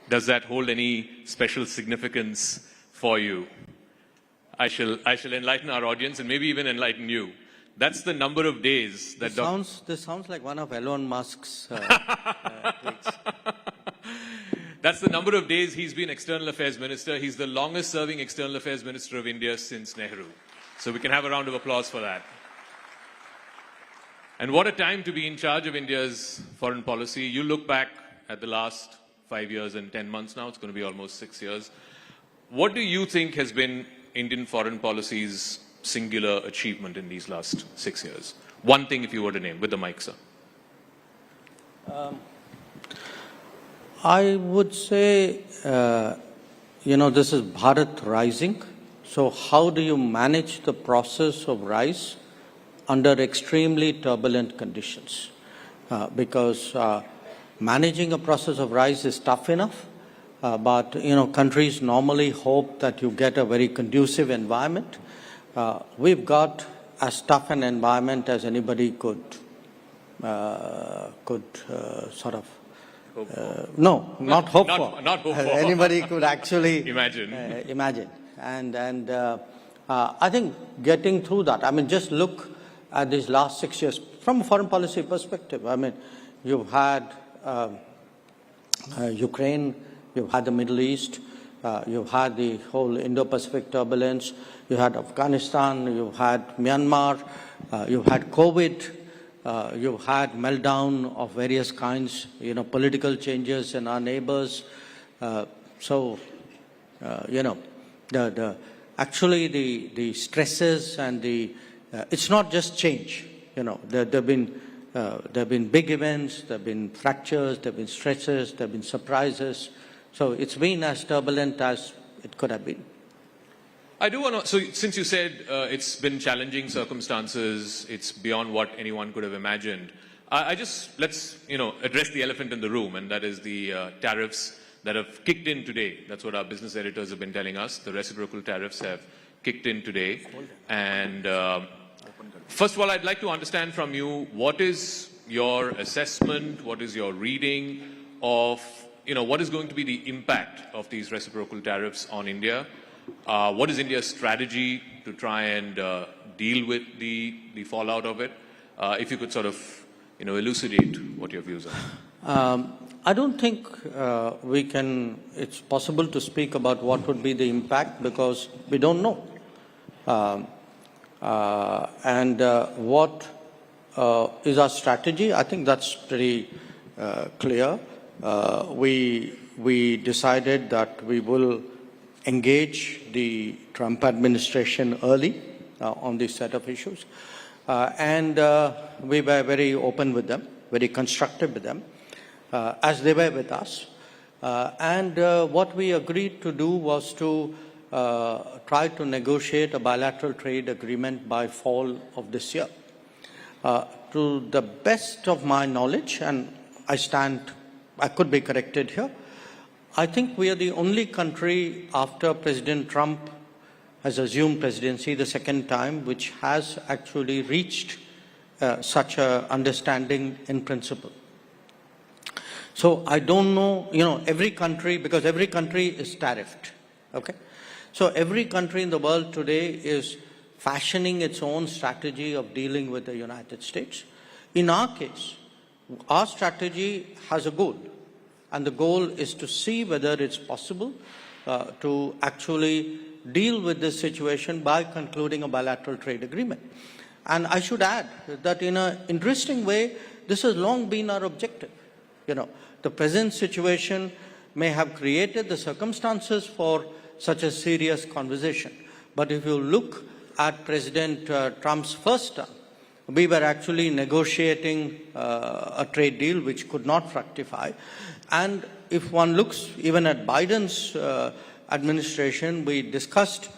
Does that hold any special significance for you? I shall enlighten our audience and maybe even enlighten you. That's the number of days that... This sounds like one of Elon Musk's tweets. That's the number of days he's been External Affairs Minister. He's the longest serving External Affairs Minister of India since Nehru. So we can have a round of applause for that. And what a time to be in charge of India's foreign policy. You look back at the last 5 years and 10 months now, it's going to be almost 6 years. What do you think has been Indian foreign policy's singular achievement in these last 6 years? One thing if you were to name, with the mic, sir. I would say, this is Bharat rising. So how do you manage the process of rise under extremely turbulent conditions? Because managing a process of rise is tough enough, but, countries normally hope that you get a very conducive environment. We've got as tough an environment as anybody could sort of not hope for. Not hope for. Anybody could actually imagine. And I think getting through that, just look at these last 6 years from a foreign policy perspective. You've had Ukraine, you've had the Middle East, You've had the whole Indo-Pacific turbulence. You had Afghanistan. You've had Myanmar. You've had COVID. You've had meltdown of various kinds, political changes in our neighbors. Actually the stresses and it's not just change. There have been big events, there have been fractures, there have been stresses, there have been surprises. So it's been as turbulent as it could have been. I do want to, so since you said it's been challenging circumstances, it's beyond what anyone could have imagined, let's address the elephant in the room, and that is the tariffs that have kicked in today. That's what our business editors have been telling us. The reciprocal tariffs have kicked in today. And first of all, I'd like to understand from you, what is your assessment, what is your reading of, what is going to be the impact of these reciprocal tariffs on India? What is India's strategy to try and deal with the fallout of it? If you could sort of, elucidate what your views are. I don't think it's possible to speak about what would be the impact because we don't know. What is our strategy? I think that's pretty clear. We decided that we will engage the Trump administration early on this set of issues. We were very open with them, very constructive with them, as they were with us. What we agreed to do was to try to negotiate a bilateral trade agreement by fall of this year. To the best of my knowledge, and I could be corrected here, I think we are the only country after President Trump has assumed presidency the second time, which has actually reached such an understanding in principle. So I don't know, every country, because every country is tariffed, okay? So every country in the world today is fashioning its own strategy of dealing with the United States. In our case, our strategy has a goal, and the goal is to see whether it's possible to actually deal with this situation by concluding a bilateral trade agreement. And I should add that in an interesting way, this has long been our objective. The present situation may have created the circumstances for such a serious conversation. But if you look at President Trump's first term, we were actually negotiating a trade deal which could not fructify. And if one looks even at Biden's administration, we discussed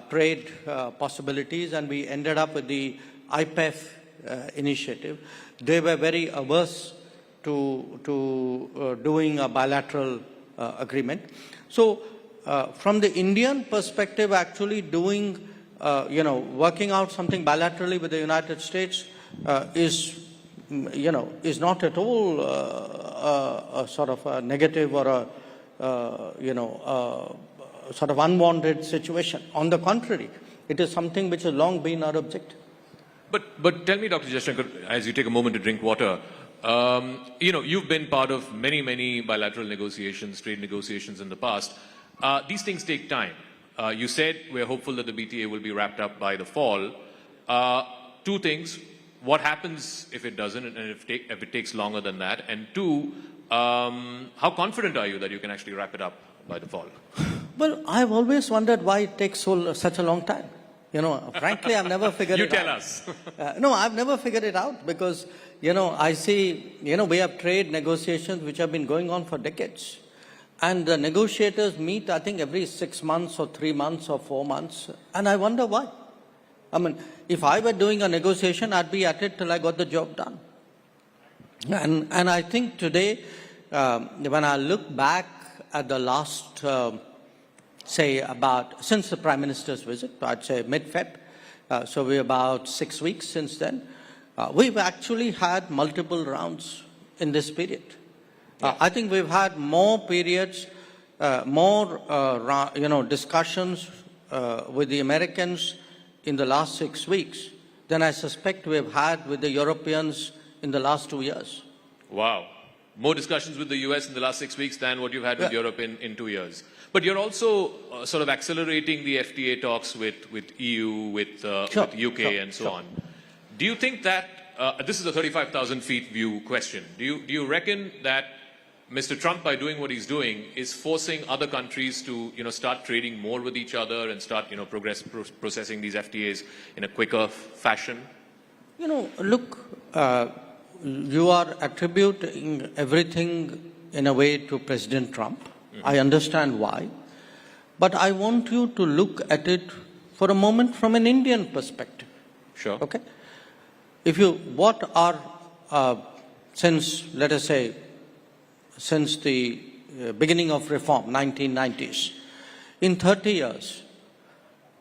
trade possibilities and we ended up with the IPEF initiative. They were very averse to doing a bilateral agreement. So from the Indian perspective, actually doing, working out something bilaterally with the United States is not at all a sort of a negative or a sort of unwanted situation. On the contrary, it is something which has long been our objective. But tell me, Dr. Jaishankar, as you take a moment to drink water, you've been part of many bilateral negotiations, trade negotiations in the past. These things take time. You said we're hopeful that the BTA will be wrapped up by the fall. Two things. What happens if it doesn't and if it takes longer than that? And two, how confident are you that you can actually wrap it up by the fall? Well, I've always wondered why it takes such a long time. Frankly, I've never figured it out. You tell us. No, I've never figured it out because, I see, we have trade negotiations which have been going on for decades. And the negotiators meet, I think, every 6 months or 3 months or 4 months. And I wonder why. I mean, if I were doing a negotiation, I'd be at it till I got the job done. And I think today, when I look back at the last, since the Prime Minister's visit, I'd say mid-Feb, so we're about 6 weeks since then, we've actually had multiple rounds in this period. I think we've had more periods, discussions with the Americans in the last 6 weeks than I suspect we've had with the Europeans in the last 2 years. Wow. more discussions with the US in the last 6 weeks than what you've had with Europe in 2 years. But you're also sort of accelerating the FTA talks with EU, with UK and so on. Do you think that, this is a 35,000 feet view question, do you reckon that Mr. Trump, by doing what he's doing, is forcing other countries to, start trading more with each other and start, processing these FTAs in a quicker fashion? Look, you are attributing everything in a way to President Trump. I understand why. But I want you to look at it for a moment from an Indian perspective. Sure. Okay? Since, let us say, since the beginning of reform, 1990s, in 30 years,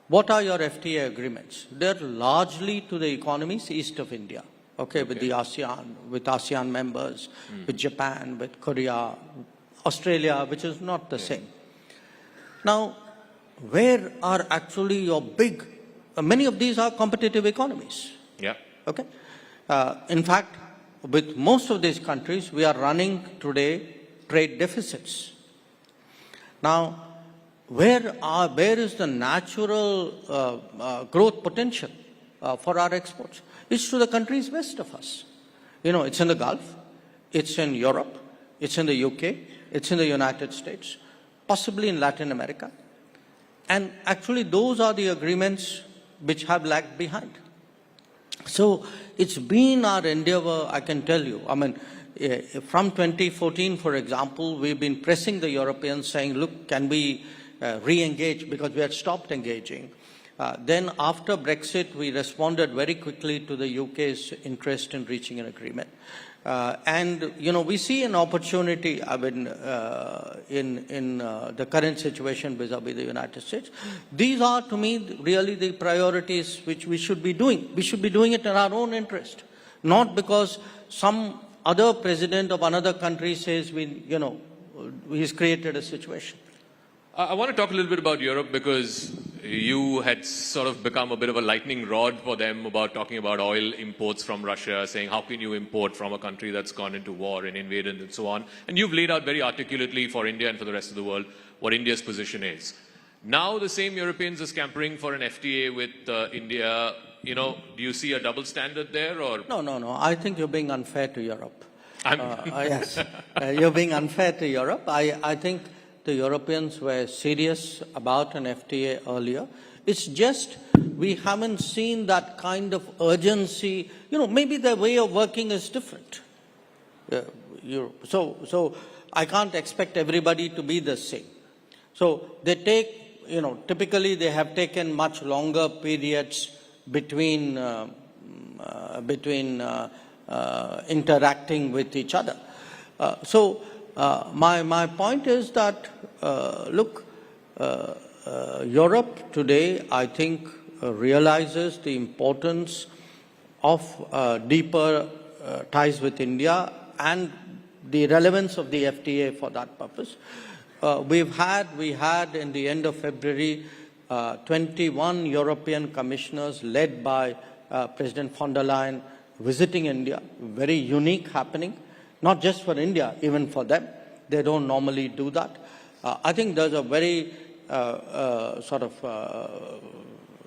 what are your FTA agreements? They're largely to the economies east of India, with the ASEAN, with ASEAN members, with Japan, with Korea, Australia, which is not the same. Now, where are actually your big, many of these are competitive economies. Yeah. Okay? In fact, with most of these countries, we are running today trade deficits. Now, where is the natural growth potential for our exports? It's to the countries west of us. It's in the Gulf, it's in Europe, it's in the UK, it's in the United States, possibly in Latin America. And actually, those are the agreements which have lagged behind. So it's been our endeavor, I can tell you. From 2014, for example, we've been pressing the Europeans saying, look, can we re-engage, because we had stopped engaging. Then after Brexit, we responded very quickly to the UK's interest in reaching an agreement. We see an opportunity in the current situation vis-a-vis the United States. These are, to me, really the priorities which we should be doing. We should be doing it in our own interest, not because some other president of another country says he's created a situation. I want to talk a little bit about Europe, because you had sort of become a bit of a lightning rod for them about talking about oil imports from Russia, saying how can you import from a country that's gone into war and invaded and so on. And you've laid out very articulately for India and for the rest of the world what India's position is. Now the same Europeans are scampering for an FTA with India. Do you see a double standard there? Or? No. I think you're being unfair to Europe. Yes, you're being unfair to Europe. I think the Europeans were serious about an FTA earlier. It's just we haven't seen that kind of urgency. Maybe their way of working is different. So I can't expect everybody to be the same. So they take, typically they have taken much longer periods between interacting with each other. My point is that, Europe today, I think, realizes the importance of deeper ties with India and the relevance of the FTA for that purpose. We had in the end of February 21 European commissioners led by President von der Leyen visiting India. Very unique happening, not just for India, even for them. They don't normally do that. I think there's a very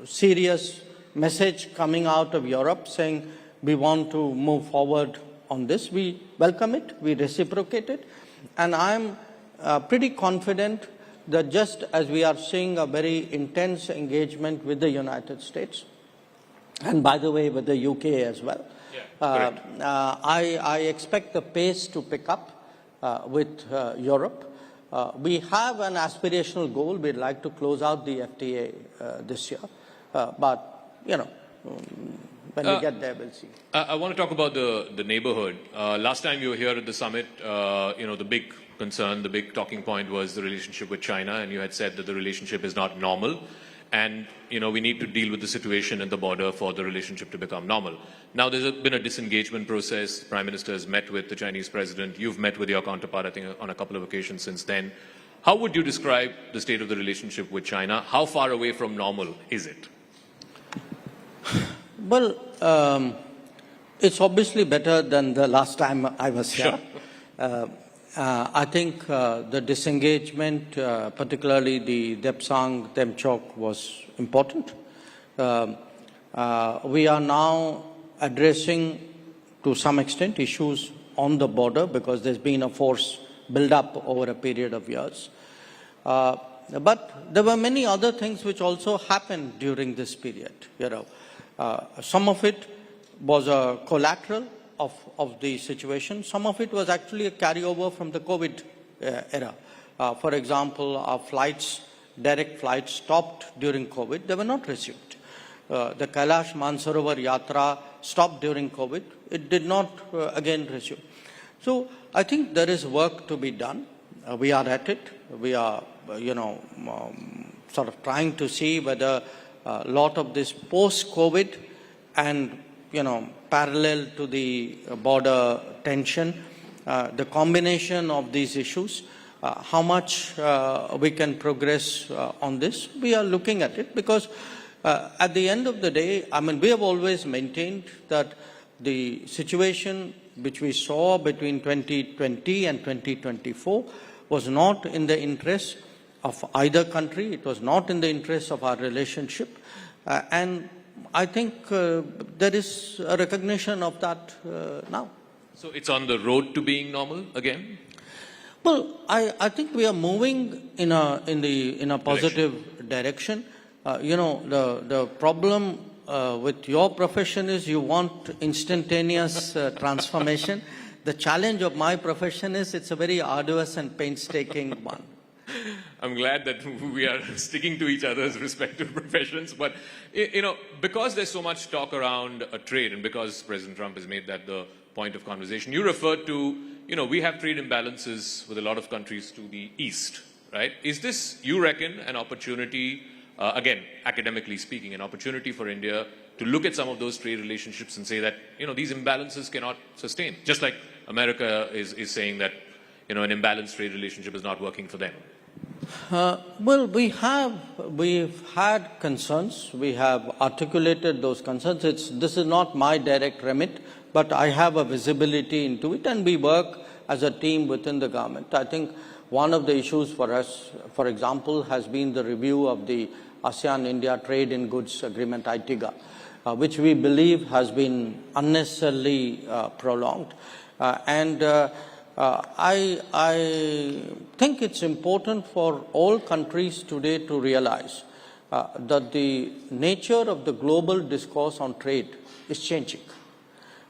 serious message coming out of Europe saying we want to move forward on this. We welcome it, we reciprocate it, and I'm pretty confident that just as we are seeing a very intense engagement with the United States, and by the way with the UK as well, I expect the pace to pick up with Europe. We have an aspirational goal. We'd like to close out the FTA this year, but when we get there, we'll see. I want to talk about the neighborhood. Last time you were here at the summit, the big concern, the big talking point was the relationship with China, and you had said that the relationship is not normal, and we need to deal with the situation at the border for the relationship to become normal. Now there's been a disengagement process. The Prime Minister has met with the Chinese President. You've met with your counterpart, I think, on a couple of occasions since then. How would you describe the state of the relationship with China? How far away from normal is it? Well, it's obviously better than the last time I was here. Sure. I think the disengagement, particularly the Depsang Demchok, was important. We are now addressing, to some extent, issues on the border because there's been a force build-up over a period of years. But there were many other things which also happened during this period. Some of it was a collateral of the situation. Some of it was actually a carryover from the COVID era. For example, our flights, direct flights, stopped during COVID. They were not resumed. The Kailash Mansarovar Yatra stopped during COVID. It did not again resume. So I think there is work to be done. We are at it. We are, sort of trying to see whether a lot of this post-COVID and, parallel to the border tension, the combination of these issues, how much we can progress on this. We are looking at it because at the end of the day, we have always maintained that the situation which we saw between 2020 and 2024 was not in the interest of either country. It was not in the interest of our relationship. And I think there is a recognition of that now. So it's on the road to being normal again? Well, I think we are moving in a positive direction. The problem with your profession is you want instantaneous transformation. The challenge of my profession is it's a very arduous and painstaking one. I'm glad that we are sticking to each other's respective professions. But, because there's so much talk around trade and because President Trump has made that the point of conversation, you referred to, we have trade imbalances with a lot of countries to the east, right? Is this, you reckon, an opportunity, again, academically speaking, an opportunity for India to look at some of those trade relationships and say that, these imbalances cannot sustain, just like America is saying that, an imbalanced trade relationship is not working for them? Well, we've had concerns. We have articulated those concerns. This is not my direct remit, but I have a visibility into it, and we work as a team within the government. I think one of the issues for us, for example, has been the review of the ASEAN-India Trade in Goods Agreement, ITIGA, which we believe has been unnecessarily prolonged. I think it's important for all countries today to realize that the nature of the global discourse on trade is changing.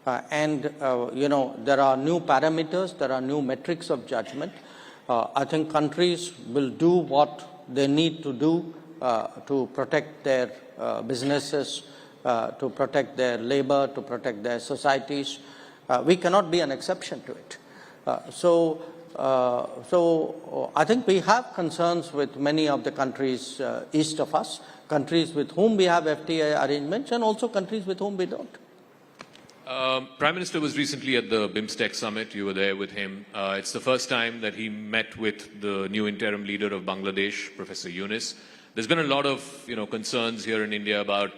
There are new parameters, there are new metrics of judgment. I think countries will do what they need to do to protect their businesses, to protect their labor, to protect their societies. We cannot be an exception to it. So I think we have concerns with many of the countries east of us, countries with whom we have FTA arrangements, and also countries with whom we don't. Prime Minister was recently at the BIMSTEC summit. You were there with him. It's the first time that he met with the new interim leader of Bangladesh, Professor Yunus. There's been a lot of concerns here in India about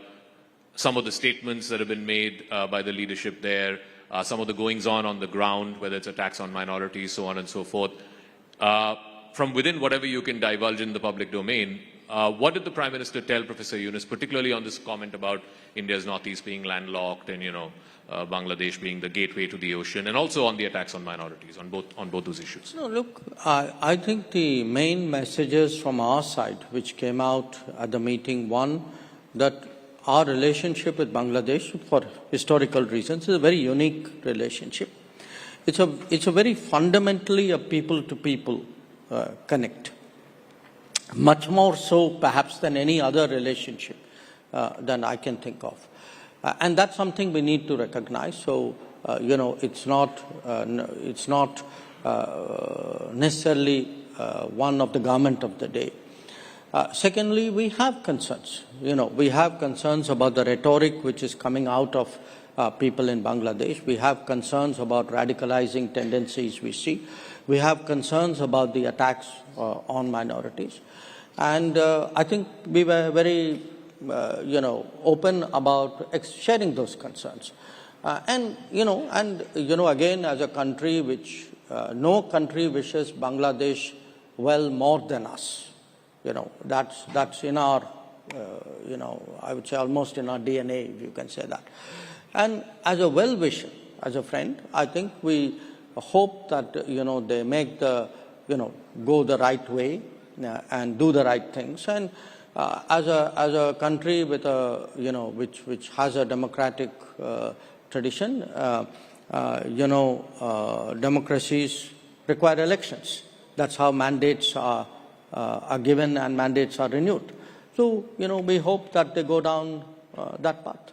some of the statements that have been made by the leadership there. Some of the goings-on the ground, whether it's attacks on minorities, so on and so forth. From within whatever you can divulge in the public domain, what did the Prime Minister tell Professor Yunus, particularly on this comment about India's northeast being landlocked and, Bangladesh being the gateway to the ocean, and also on the attacks on minorities, on both those issues? No, look, I think the main messages from our side, which came out at the meeting, one, that our relationship with Bangladesh, for historical reasons, is a very unique relationship. It's a very fundamentally a people-to-people connect. Much more so, perhaps, than any other relationship than I can think of. And that's something we need to recognize. So, it's not necessarily one of the government of the day. Secondly, we have concerns. We have concerns about the rhetoric which is coming out of people in Bangladesh. We have concerns about radicalizing tendencies we see. We have concerns about the attacks on minorities. And I think we were very, open about sharing those concerns. Again, as a country which no country wishes Bangladesh well more than us. That's in our, I would say almost in our DNA, if you can say that. And as a well-wisher, as a friend, I think we hope that, they make the, go the right way and do the right things. And as a country with a, which has a democratic tradition, democracies require elections. That's how mandates are given and mandates are renewed. So, we hope that they go down that path.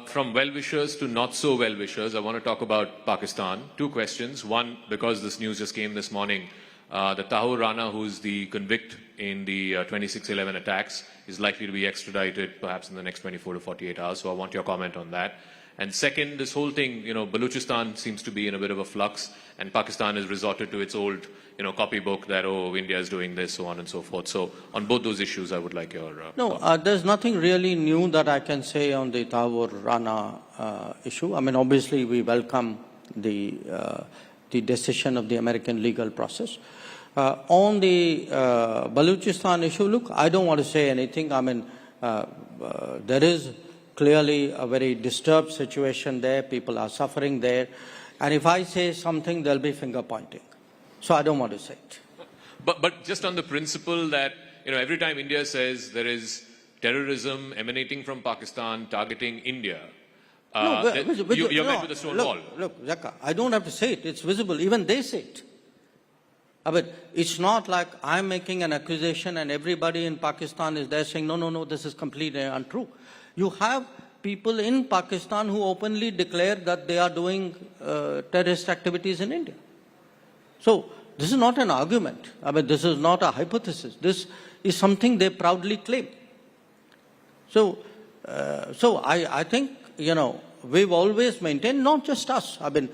From well-wishers to not-so-well-wishers, I want to talk about Pakistan. Two questions. One, because this news just came this morning, the Tahir Rana, who's the convict in the 26/11 attacks, is likely to be extradited perhaps in the next 24 to 48 hours. So I want your comment on that. And second, this whole thing, Balochistan seems to be in a bit of a flux, and Pakistan has resorted to its old, copybook that, India is doing this, so on and so forth. So on both those issues, I would like your there's nothing really new that I can say on the Tahir Rana issue. I mean, obviously, we welcome the decision of the American legal process. On the Balochistan issue, look, I don't want to say anything. I mean, there is clearly a very disturbed situation there. People are suffering there. And if I say something, there'll be finger pointing. So I don't want to say it. But just on the principle that, every time India says there is terrorism emanating from Pakistan targeting India, you're met with a stone wall. Look, Zaka, I don't have to say it. It's visible. Even they say it. But it's not like I'm making an accusation and everybody in Pakistan is there saying, no, this is completely untrue. You have people in Pakistan who openly declare that they are doing terrorist activities in India. So this is not an argument. I mean, this is not a hypothesis. This is something they proudly claim. So I think, we've always maintained, not just us, I mean,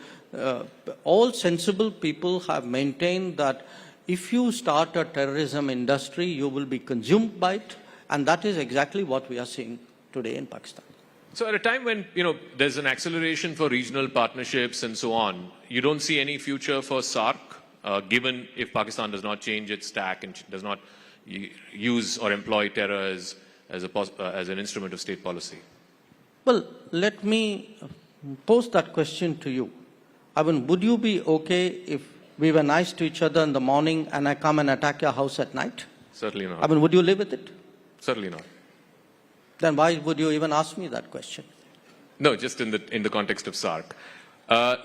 all sensible people have maintained that if you start a terrorism industry, you will be consumed by it. And that is exactly what we are seeing today in Pakistan. So at a time when, there's an acceleration for regional partnerships and so on, you don't see any future for SAARC, given if Pakistan does not change its tack and does not use or employ terror as an instrument of state policy? Well, let me pose that question to you. I mean, would you be okay if we were nice to each other in the morning and I come and attack your house at night? Certainly not. I mean, would you live with it? Certainly not. Then why would you even ask me that question? No, just in the context of SAARC.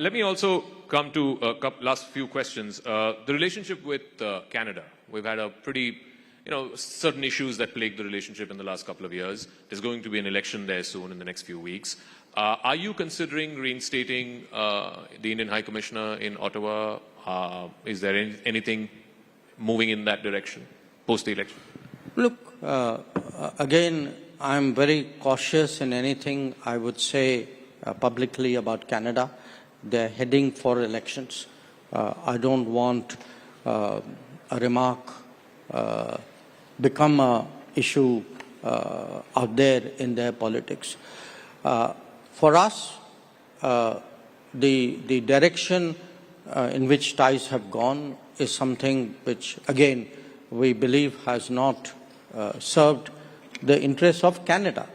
Let me also come to last few questions. The relationship with Canada. We've had a pretty, certain issues that plague the relationship in the last couple of years. There's going to be an election there soon in the next few weeks. Are you considering reinstating the Indian High Commissioner in Ottawa? Is there anything moving in that direction post the election? Look, again, I'm very cautious in anything I would say publicly about Canada. They're heading for elections. I don't want a remark become an issue out there in their politics. For us, the direction in which ties have gone is something which, again, we believe has not served the interests of Canada.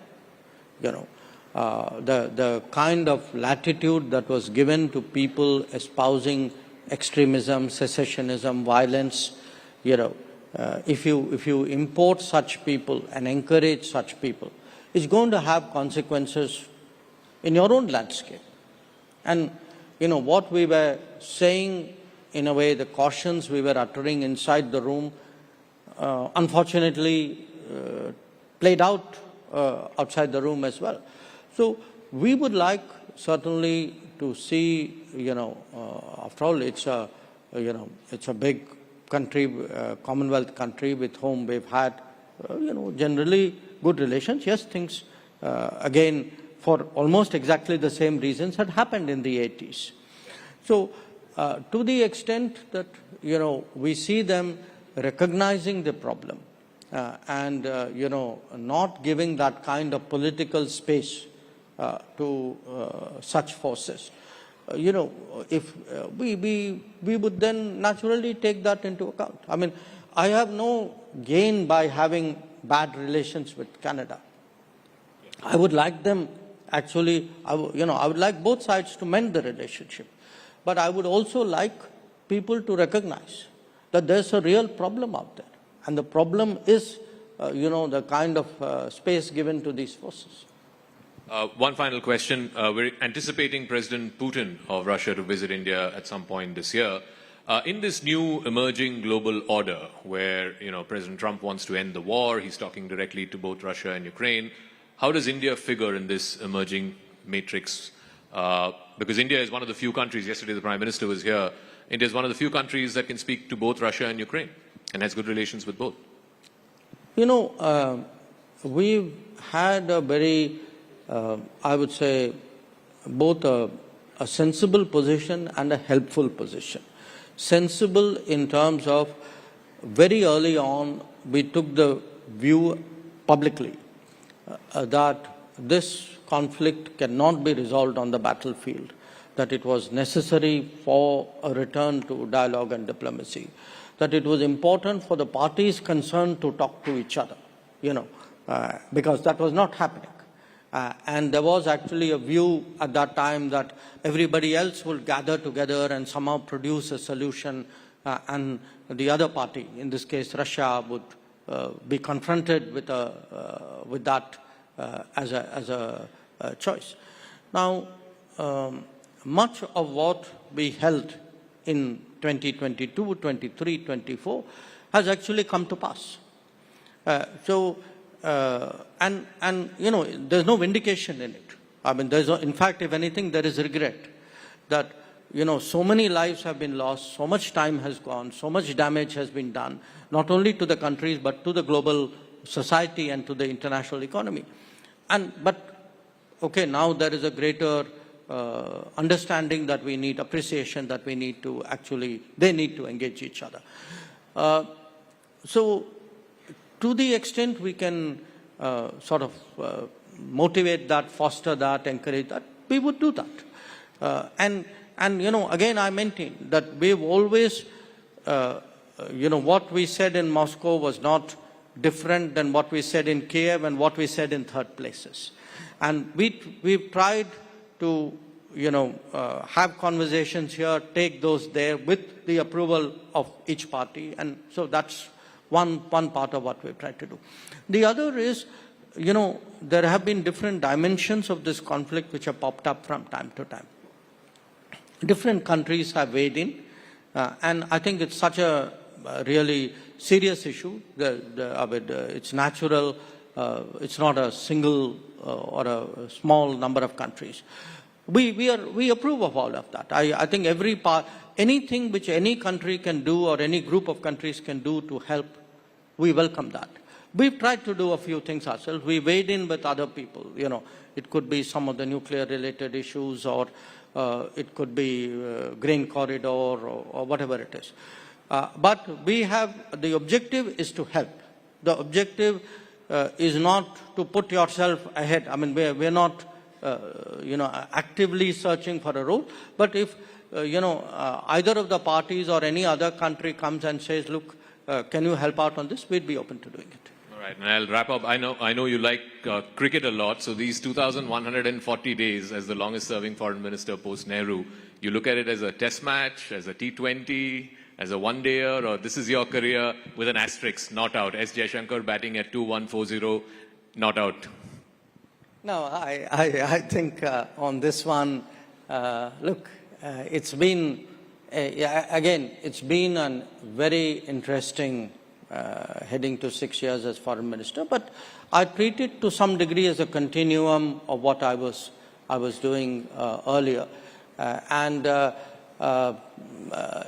The kind of latitude that was given to people espousing extremism, secessionism, violence, if you import such people and encourage such people, it's going to have consequences in your own landscape. And, what we were saying, in a way, the cautions we were uttering inside the room, unfortunately, played out outside the room as well. So we would like certainly to see, after all, it's a big country, Commonwealth country with whom we've had, generally good relations. Yes, things, again, for almost exactly the same reasons had happened in the 80s. So to the extent that, we see them recognizing the problem and, not giving that kind of political space to such forces, if we would then naturally take that into account. I mean, I have no gain by having bad relations with Canada. I would like them actually, I would like both sides to mend the relationship. But I would also like people to recognize that there's a real problem out there. And the problem is, the kind of space given to these forces. One final question. We're anticipating President Putin of Russia to visit India at some point this year. In this new emerging global order where, President Trump wants to end the war, he's talking directly to both Russia and Ukraine, how does India figure in this emerging matrix? Because India is one of the few countries, yesterday the Prime Minister was here, India is one of the few countries that can speak to both Russia and Ukraine and has good relations with both. We've had a very, I would say, both a sensible position and a helpful position. Sensible in terms of very early on, we took the view publicly that this conflict cannot be resolved on the battlefield, that it was necessary for a return to dialogue and diplomacy, that it was important for the parties concerned to talk to each other, because that was not happening. And there was actually a view at that time that everybody else will gather together and somehow produce a solution, and the other party, in this case Russia, would be confronted with that as a choice. Now, much of what we held in 2022, 23, 24 has actually come to pass. There's no vindication in it. I mean, in fact, if anything, there is regret that, so many lives have been lost, so much time has gone, so much damage has been done, not only to the countries, but to the global society and to the international economy. But now there is a greater understanding that we need appreciation, that we need to they need to engage each other. So to the extent we can motivate that, foster that, encourage that, we would do that. Again, I maintain that we've always, what we said in Moscow was not different than what we said in Kiev and what we said in third places. And we've tried to, have conversations here, take those there with the approval of each party. And so that's one part of what we've tried to do. The other is, there have been different dimensions of this conflict which have popped up from time to time. Different countries have weighed in, and I think it's such a really serious issue. It's natural. It's not a single or a small number of countries. We approve of all of that. I think anything which any country can do or any group of countries can do to help, we welcome that. We've tried to do a few things ourselves. We weighed in with other people. It could be some of the nuclear-related issues, or it could be grain corridor, or whatever it is. But the objective is to help. The objective is not to put yourself ahead. I mean, we're not, actively searching for a role. But if, either of the parties or any other country comes and says, look, can you help out on this? We'd be open to doing it. All right, and I'll wrap up. I know you like cricket a lot, so these 2,140 days as the longest-serving foreign minister post-Nehru, you look at it as a test match, as a T20, as a one-dayer, or this is your career with an asterisk, not out. S. Jaishankar batting at 2-1-4-0, not out. No, I think on this one, look, it's been, again, it's been a very interesting heading to 6 years as foreign minister, but I treat it to some degree as a continuum of what I was doing earlier.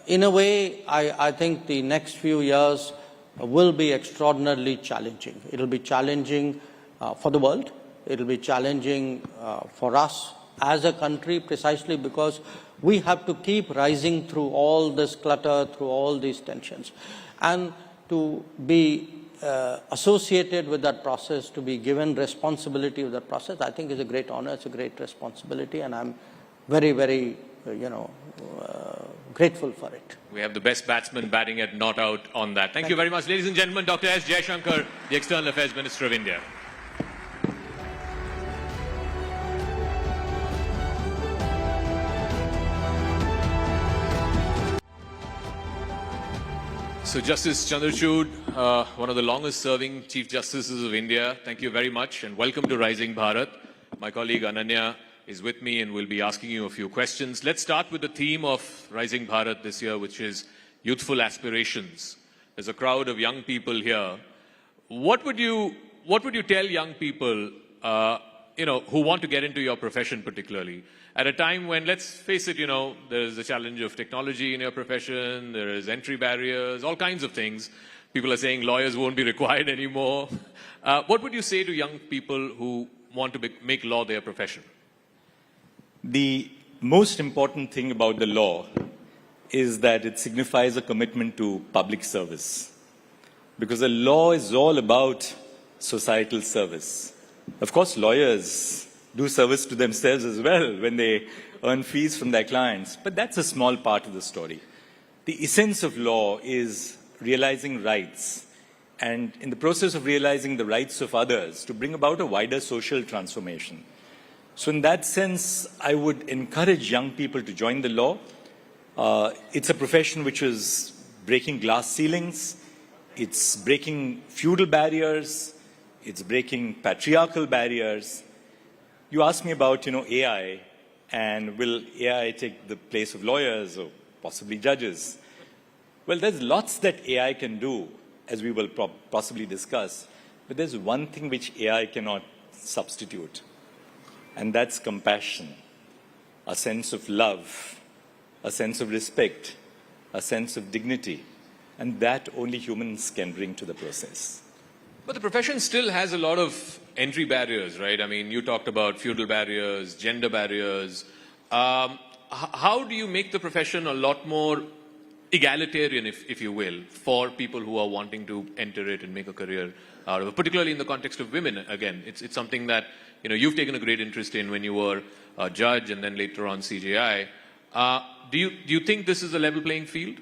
In a way, I think the next few years will be extraordinarily challenging. It'll be challenging for the world. It'll be challenging for us as a country, precisely because we have to keep rising through all this clutter, through all these tensions. And to be associated with that process, to be given responsibility of that process, I think is a great honor, it's a great responsibility, and I'm very, very grateful for it. We have the best batsman batting at not out on that. Thank you very much. Ladies and gentlemen, Dr. S. Jaishankar, the External Affairs Minister of India. So Justice Chandrachud, one of the longest serving Chief Justices of India, thank you very much and welcome to Rising Bharat. My colleague Ananya is with me and will be asking you a few questions. Let's start with the theme of Rising Bharat this year, which is Youthful Aspirations. There's a crowd of young people here. What would you tell young people, who want to get into your profession particularly, at a time when, let's face it, there's the challenge of technology in your profession, there is entry barriers, all kinds of things. People are saying lawyers won't be required anymore. What would you say to young people who want to make law their profession? The most important thing about the law is that it signifies a commitment to public service. Because the law is all about societal service. Of course, lawyers do service to themselves as well when they earn fees from their clients, but that's a small part of the story. The essence of law is realizing rights, and in the process of realizing the rights of others, to bring about a wider social transformation. So in that sense, I would encourage young people to join the law. It's a profession which is breaking glass ceilings, it's breaking feudal barriers, it's breaking patriarchal barriers. You asked me about, AI, and will AI take the place of lawyers or possibly judges? Well, there's lots that AI can do, as we will possibly discuss, but there's one thing which AI cannot substitute, and that's compassion, a sense of love, a sense of respect, a sense of dignity, and that only humans can bring to the process. But the profession still has a lot of entry barriers, right? I mean, you talked about feudal barriers, gender barriers. How do you make the profession a lot more egalitarian, if you will, for people who are wanting to enter it and make a career out of it, particularly in the context of women? Again, it's something that you've taken a great interest in when you were a judge and then later on CJI. Do you think this is a level playing field?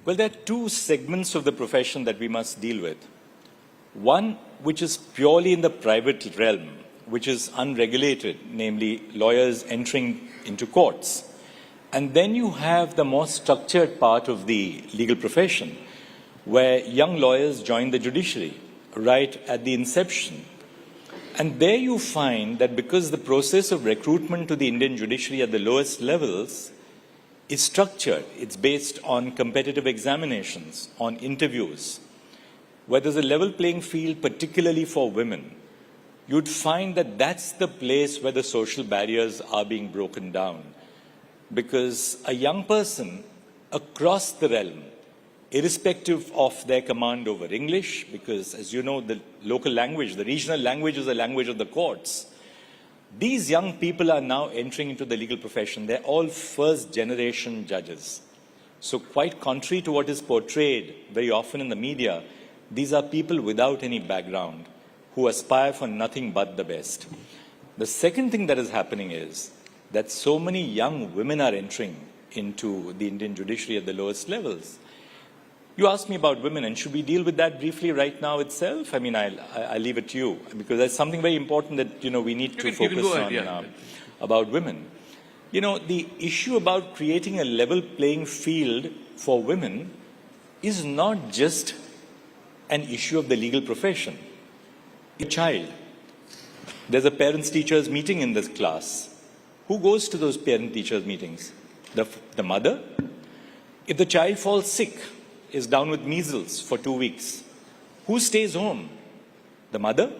Well, there are two segments of the profession that we must deal with. One, which is purely in the private realm, which is unregulated, namely lawyers entering into courts. And then you have the more structured part of the legal profession, where young lawyers join the judiciary right at the inception. And there you find that because the process of recruitment to the Indian judiciary at the lowest levels is structured, it's based on competitive examinations, on interviews, where there's a level playing field, particularly for women, you'd find that that's the place where the social barriers are being broken down. Because a young person across the realm, irrespective of their command over English, because as you know, the local language, the regional language is the language of the courts. These young people are now entering into the legal profession. They're all first-generation judges. So quite contrary to what is portrayed very often in the media, these are people without any background who aspire for nothing but the best. The second thing that is happening is that so many young women are entering into the Indian judiciary at the lowest levels. You asked me about women, and should we deal with that briefly right now itself? I mean, I'll leave it to you, because there's something very important that, we need to focus on about women. The issue about creating a level playing field for women is not just an issue of the legal profession. A child. There's a parents-teachers meeting in this class. Who goes to those parent-teachers meetings? The mother? If the child falls sick, is down with measles for 2 weeks, who stays home? The mother?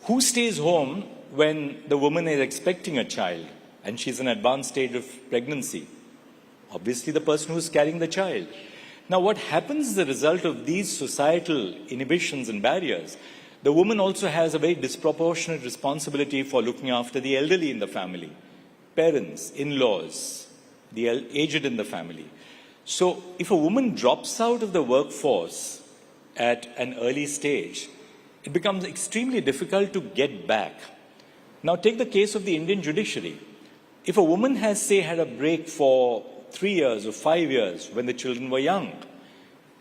Who stays home when the woman is expecting a child and she's in an advanced stage of pregnancy? Obviously, the person who's carrying the child. Now, what happens as a result of these societal inhibitions and barriers? The woman also has a very disproportionate responsibility for looking after the elderly in the family, parents, in-laws, the aged in the family. So if a woman drops out of the workforce at an early stage, it becomes extremely difficult to get back. Now take the case of the Indian judiciary. If a woman has, say, had a break for 3 years or 5 years when the children were young,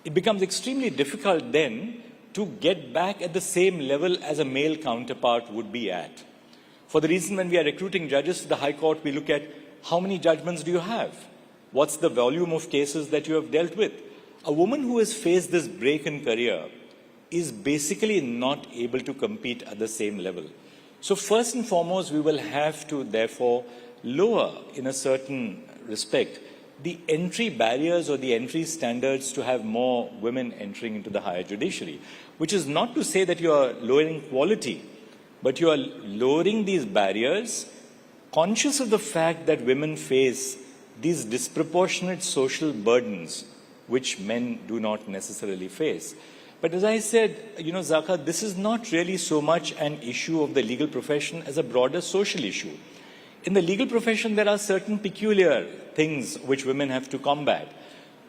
it becomes extremely difficult then to get back at the same level as a male counterpart would be at. For the reason when we are recruiting judges to the High Court, we look at how many judgments do you have? What's the volume of cases that you have dealt with? A woman who has faced this break in career is basically not able to compete at the same level. So first and foremost, we will have to therefore lower, in a certain respect, the entry barriers or the entry standards to have more women entering into the higher judiciary, which is not to say that you are lowering quality, but you are lowering these barriers, conscious of the fact that women face these disproportionate social burdens which men do not necessarily face. But as I said, Zaka, this is not really so much an issue of the legal profession as a broader social issue. In the legal profession, there are certain peculiar things which women have to combat.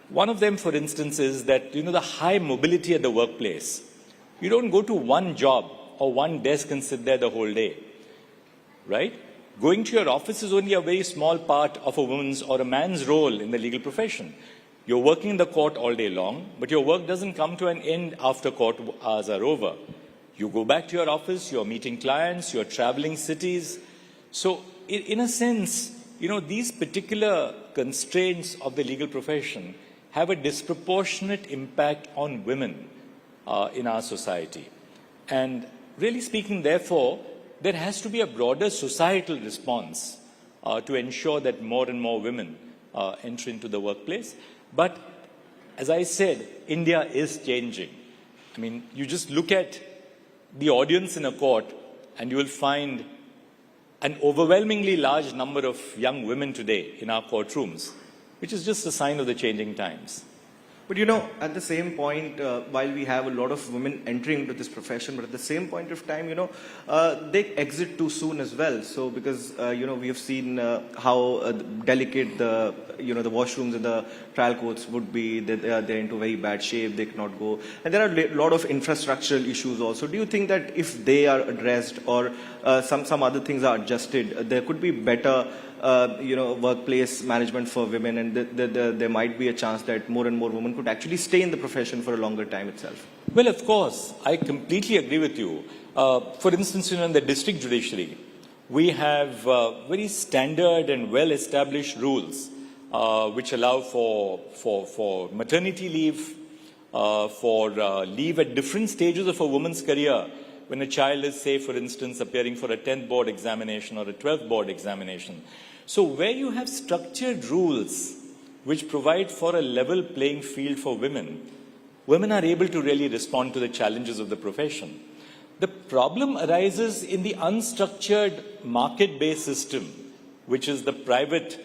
One of them, for instance, is that, the high mobility at the workplace. You don't go to one job or one desk and sit there the whole day, right? Going to your office is only a very small part of a woman's or a man's role in the legal profession. You're working in the court all day long, but your work doesn't come to an end after court hours are over. You go back to your office, you're meeting clients, you're traveling cities. So in a sense, these particular constraints of the legal profession have a disproportionate impact on women in our society. And really speaking, therefore, there has to be a broader societal response to ensure that more and more women enter into the workplace. But as I said, India is changing. I mean, you just look at the audience in a court and you will find an overwhelmingly large number of young women today in our courtrooms, which is just a sign of the changing times. But at the same point, while we have a lot of women entering into this profession, but at the same point of time, they exit too soon as well. So because, we have seen how delicate the washrooms in the trial courts would be, they're into very bad shape, they cannot go. And there are a lot of infrastructural issues also. Do you think that if they are addressed or some other things are adjusted, there could be better workplace management for women, and there might be a chance that more and more women could actually stay in the profession for a longer time itself? Well, of course, I completely agree with you. For instance, in the district judiciary, we have very standard and well-established rules which allow for maternity leave, for leave at different stages of a woman's career. When a child is, say, for instance, appearing for a 10th board examination or a 12th board examination. So where you have structured rules which provide for a level playing field for women, women are able to really respond to the challenges of the profession. The problem arises in the unstructured market-based system, which is the private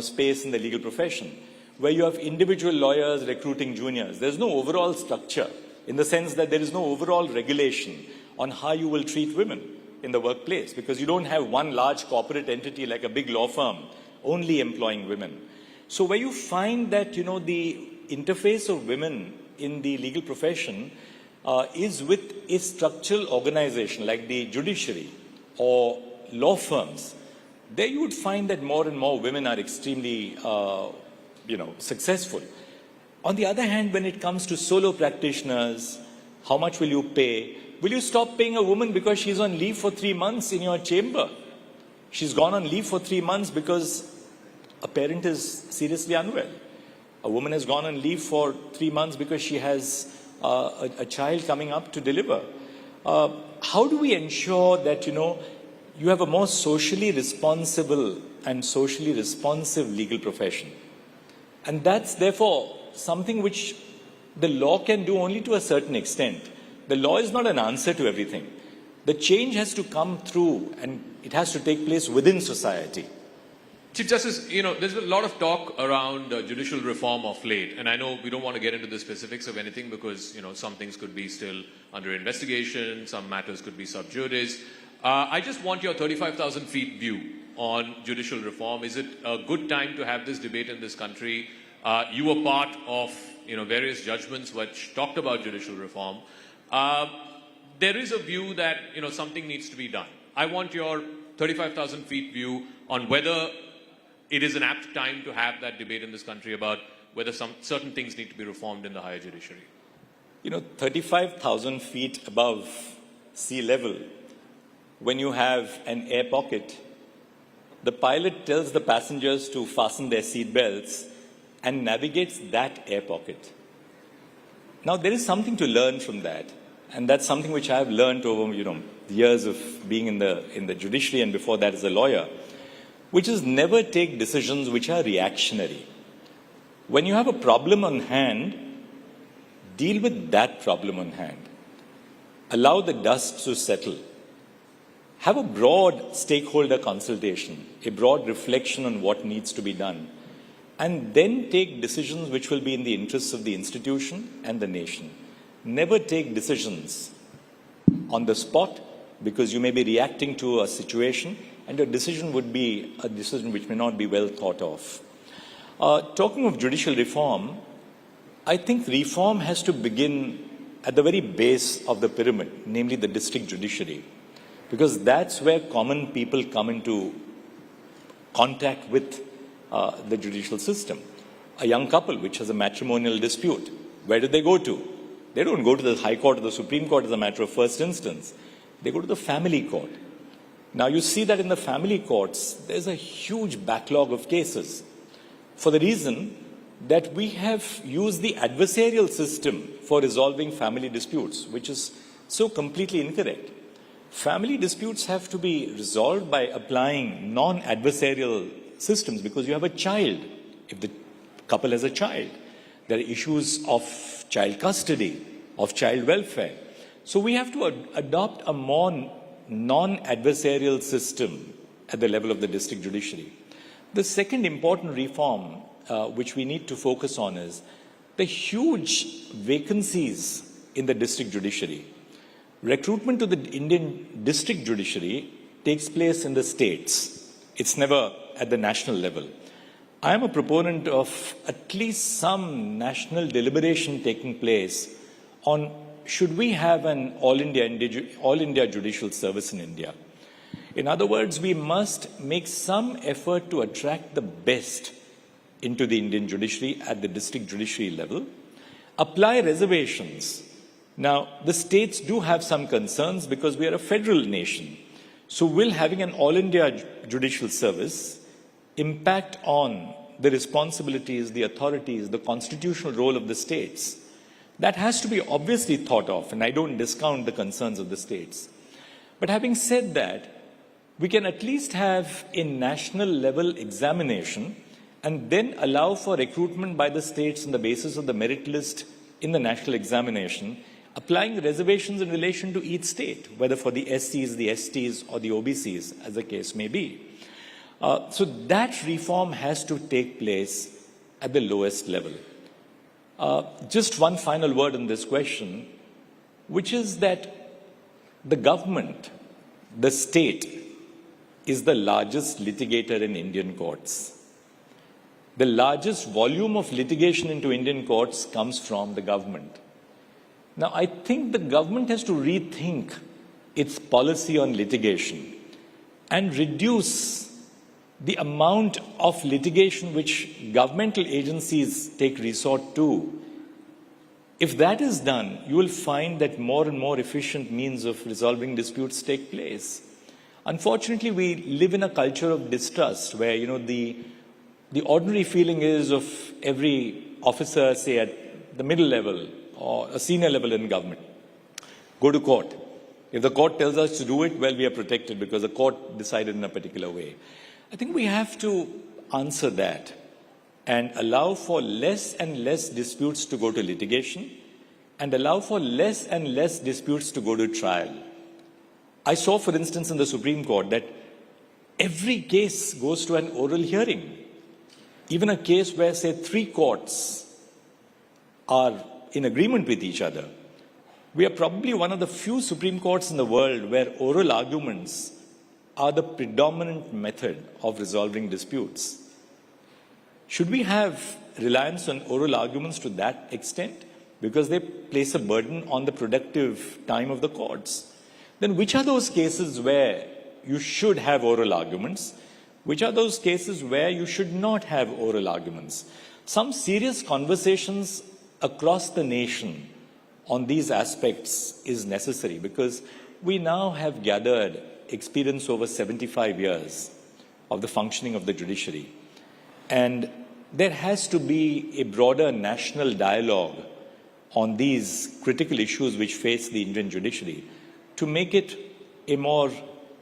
space in the legal profession, where you have individual lawyers recruiting juniors. There's no overall structure, in the sense that there is no overall regulation on how you will treat women in the workplace, because you don't have one large corporate entity like a big law firm only employing women. So where you find that, the interface of women in the legal profession is with a structural organization like the judiciary or law firms, there you would find that more and more women are extremely, successful. On the other hand, when it comes to solo practitioners, how much will you pay? Will you stop paying a woman because she's on leave for 3 months in your chamber? She's gone on leave for 3 months because a parent is seriously unwell. A woman has gone on leave for 3 months because she has a child coming up to deliver. How do we ensure that, you have a more socially responsible and socially responsive legal profession? And that's therefore something which the law can do only to a certain extent. The law is not an answer to everything. The change has to come through, and it has to take place within society. Chief Justice, there's a lot of talk around judicial reform of late, and I know we don't want to get into the specifics of anything because, some things could be still under investigation, some matters could be sub judice. I just want your 35,000 feet view on judicial reform. Is it a good time to have this debate in this country? You were part of, various judgments which talked about judicial reform. There is a view that, something needs to be done. I want your 35,000 feet view on whether it is an apt time to have that debate in this country about whether some certain things need to be reformed in the higher judiciary? 35,000 feet above sea level, when you have an air pocket, the pilot tells the passengers to fasten their seat belts and navigates that air pocket. Now, there is something to learn from that, and that's something which I have learned over, years of being in the judiciary and before that as a lawyer, which is never take decisions which are reactionary. When you have a problem on hand, deal with that problem on hand. Allow the dust to settle. Have a broad stakeholder consultation, a broad reflection on what needs to be done, and then take decisions which will be in the interests of the institution and the nation. Never take decisions on the spot because you may be reacting to a situation and your decision would be a decision which may not be well thought of. Talking of judicial reform, I think reform has to begin at the very base of the pyramid, namely the district judiciary, because that's where common people come into contact with the judicial system. A young couple which has a matrimonial dispute, where do they go to? They don't go to the High Court or the Supreme Court as a matter of first instance. They go to the family court. Now you see that in the family courts, there's a huge backlog of cases for the reason that we have used the adversarial system for resolving family disputes, which is so completely incorrect. Family disputes have to be resolved by applying non-adversarial systems because you have a child. If the couple has a child, there are issues of child custody, of child welfare. So we have to adopt a more non-adversarial system at the level of the district judiciary. The second important reform which we need to focus on is the huge vacancies in the district judiciary. Recruitment to the Indian district judiciary takes place in the states. It's never at the national level. I am a proponent of at least some national deliberation taking place on should we have an all India judicial service in India. In other words, we must make some effort to attract the best into the Indian judiciary at the district judiciary level, apply reservations. Now, the states do have some concerns because we are a federal nation. So will having an all India judicial service impact on the responsibilities, the authorities, the constitutional role of the states? That has to be obviously thought of, and I don't discount the concerns of the states. But having said that, we can at least have a national level examination and then allow for recruitment by the states on the basis of the merit list in the national examination, applying reservations in relation to each state, whether for the SCs, the STs, or the OBCs, as the case may be. So that reform has to take place at the lowest level. Just one final word on this question, which is that the government, the state, is the largest litigator in Indian courts. The largest volume of litigation into Indian courts comes from the government. Now, I think the government has to rethink its policy on litigation and reduce the amount of litigation which governmental agencies take resort to. If that is done, you will find that more and more efficient means of resolving disputes take place. Unfortunately, we live in a culture of distrust where, the ordinary feeling is of every officer, say at the middle level or a senior level in government, go to court. If the court tells us to do it, well, we are protected because the court decided in a particular way. I think we have to answer that and allow for less and less disputes to go to litigation and allow for less and less disputes to go to trial. I saw, for instance, in the Supreme Court that every case goes to an oral hearing. Even a case where, say, 3 courts are in agreement with each other. We are probably one of the few Supreme Courts in the world where oral arguments are the predominant method of resolving disputes. Should we have reliance on oral arguments to that extent? Because they place a burden on the productive time of the courts. Then which are those cases where you should have oral arguments, which are those cases where you should not have oral arguments. Some serious conversations across the nation on these aspects is necessary, because we now have gathered experience over 75 years of the functioning of the judiciary. And there has to be a broader national dialogue on these critical issues which face the Indian judiciary to make it a more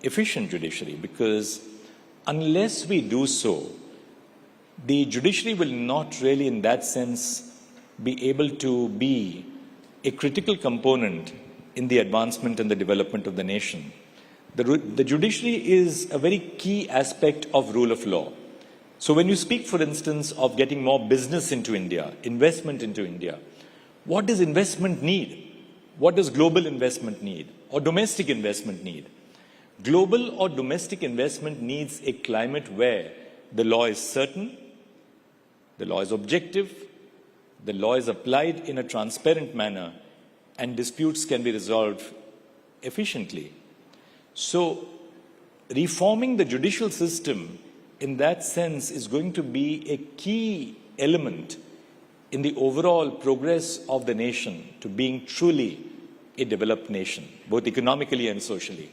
efficient judiciary, because unless we do so, the judiciary will not really, in that sense, be able to be a critical component in the advancement and the development of the nation. The judiciary is a very key aspect of rule of law. So when you speak, for instance, of getting more business into India, investment into India, what does investment need? What does global investment need or domestic investment need? Global or domestic investment needs a climate where the law is certain, the law is objective, the law is applied in a transparent manner, and disputes can be resolved efficiently. So, reforming the judicial system in that sense is going to be a key element in the overall progress of the nation to being truly a developed nation, both economically and socially.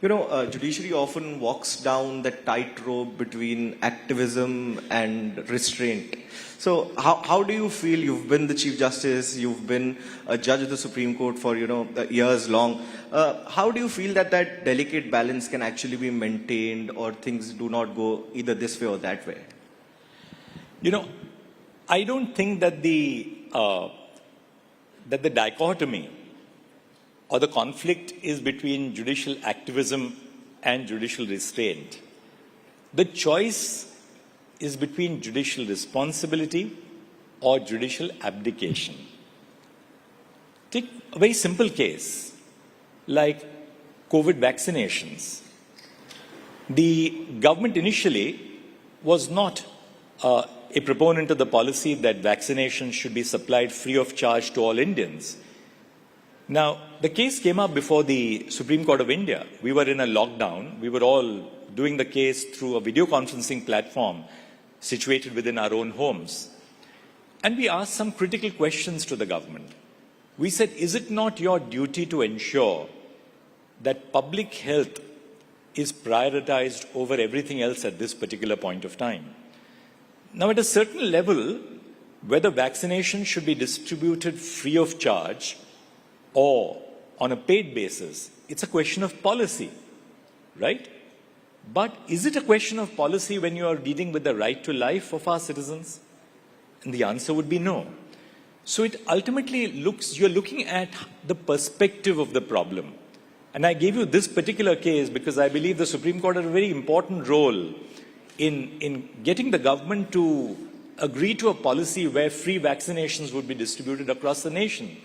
You know, judiciary often walks down the tightrope between activism and restraint. So how do you feel? You've been the Chief Justice, you've been a judge of the Supreme Court for, years long. How do you feel that that delicate balance can actually be maintained, or things do not go either this way or that way? I don't think that the dichotomy or the conflict is between judicial activism and judicial restraint. The choice is between judicial responsibility or judicial abdication. Take a very simple case like COVID vaccinations. The government initially was not a proponent of the policy that vaccinations should be supplied free of charge to all Indians. Now, the case came up before the Supreme Court of India. We were in a lockdown. We were all doing the case through a video conferencing platform situated within our own homes. And we asked some critical questions to the government. We said, is it not your duty to ensure that public health is prioritized over everything else at this particular point of time? Now, at a certain level, whether vaccination should be distributed free of charge or on a paid basis, it's a question of policy, right? But is it a question of policy when you are dealing with the right to life of our citizens? And the answer would be no. So it ultimately you're looking at the perspective of the problem. And I gave you this particular case because I believe the Supreme Court had a very important role in getting the government to agree to a policy where free vaccinations would be distributed across the nation.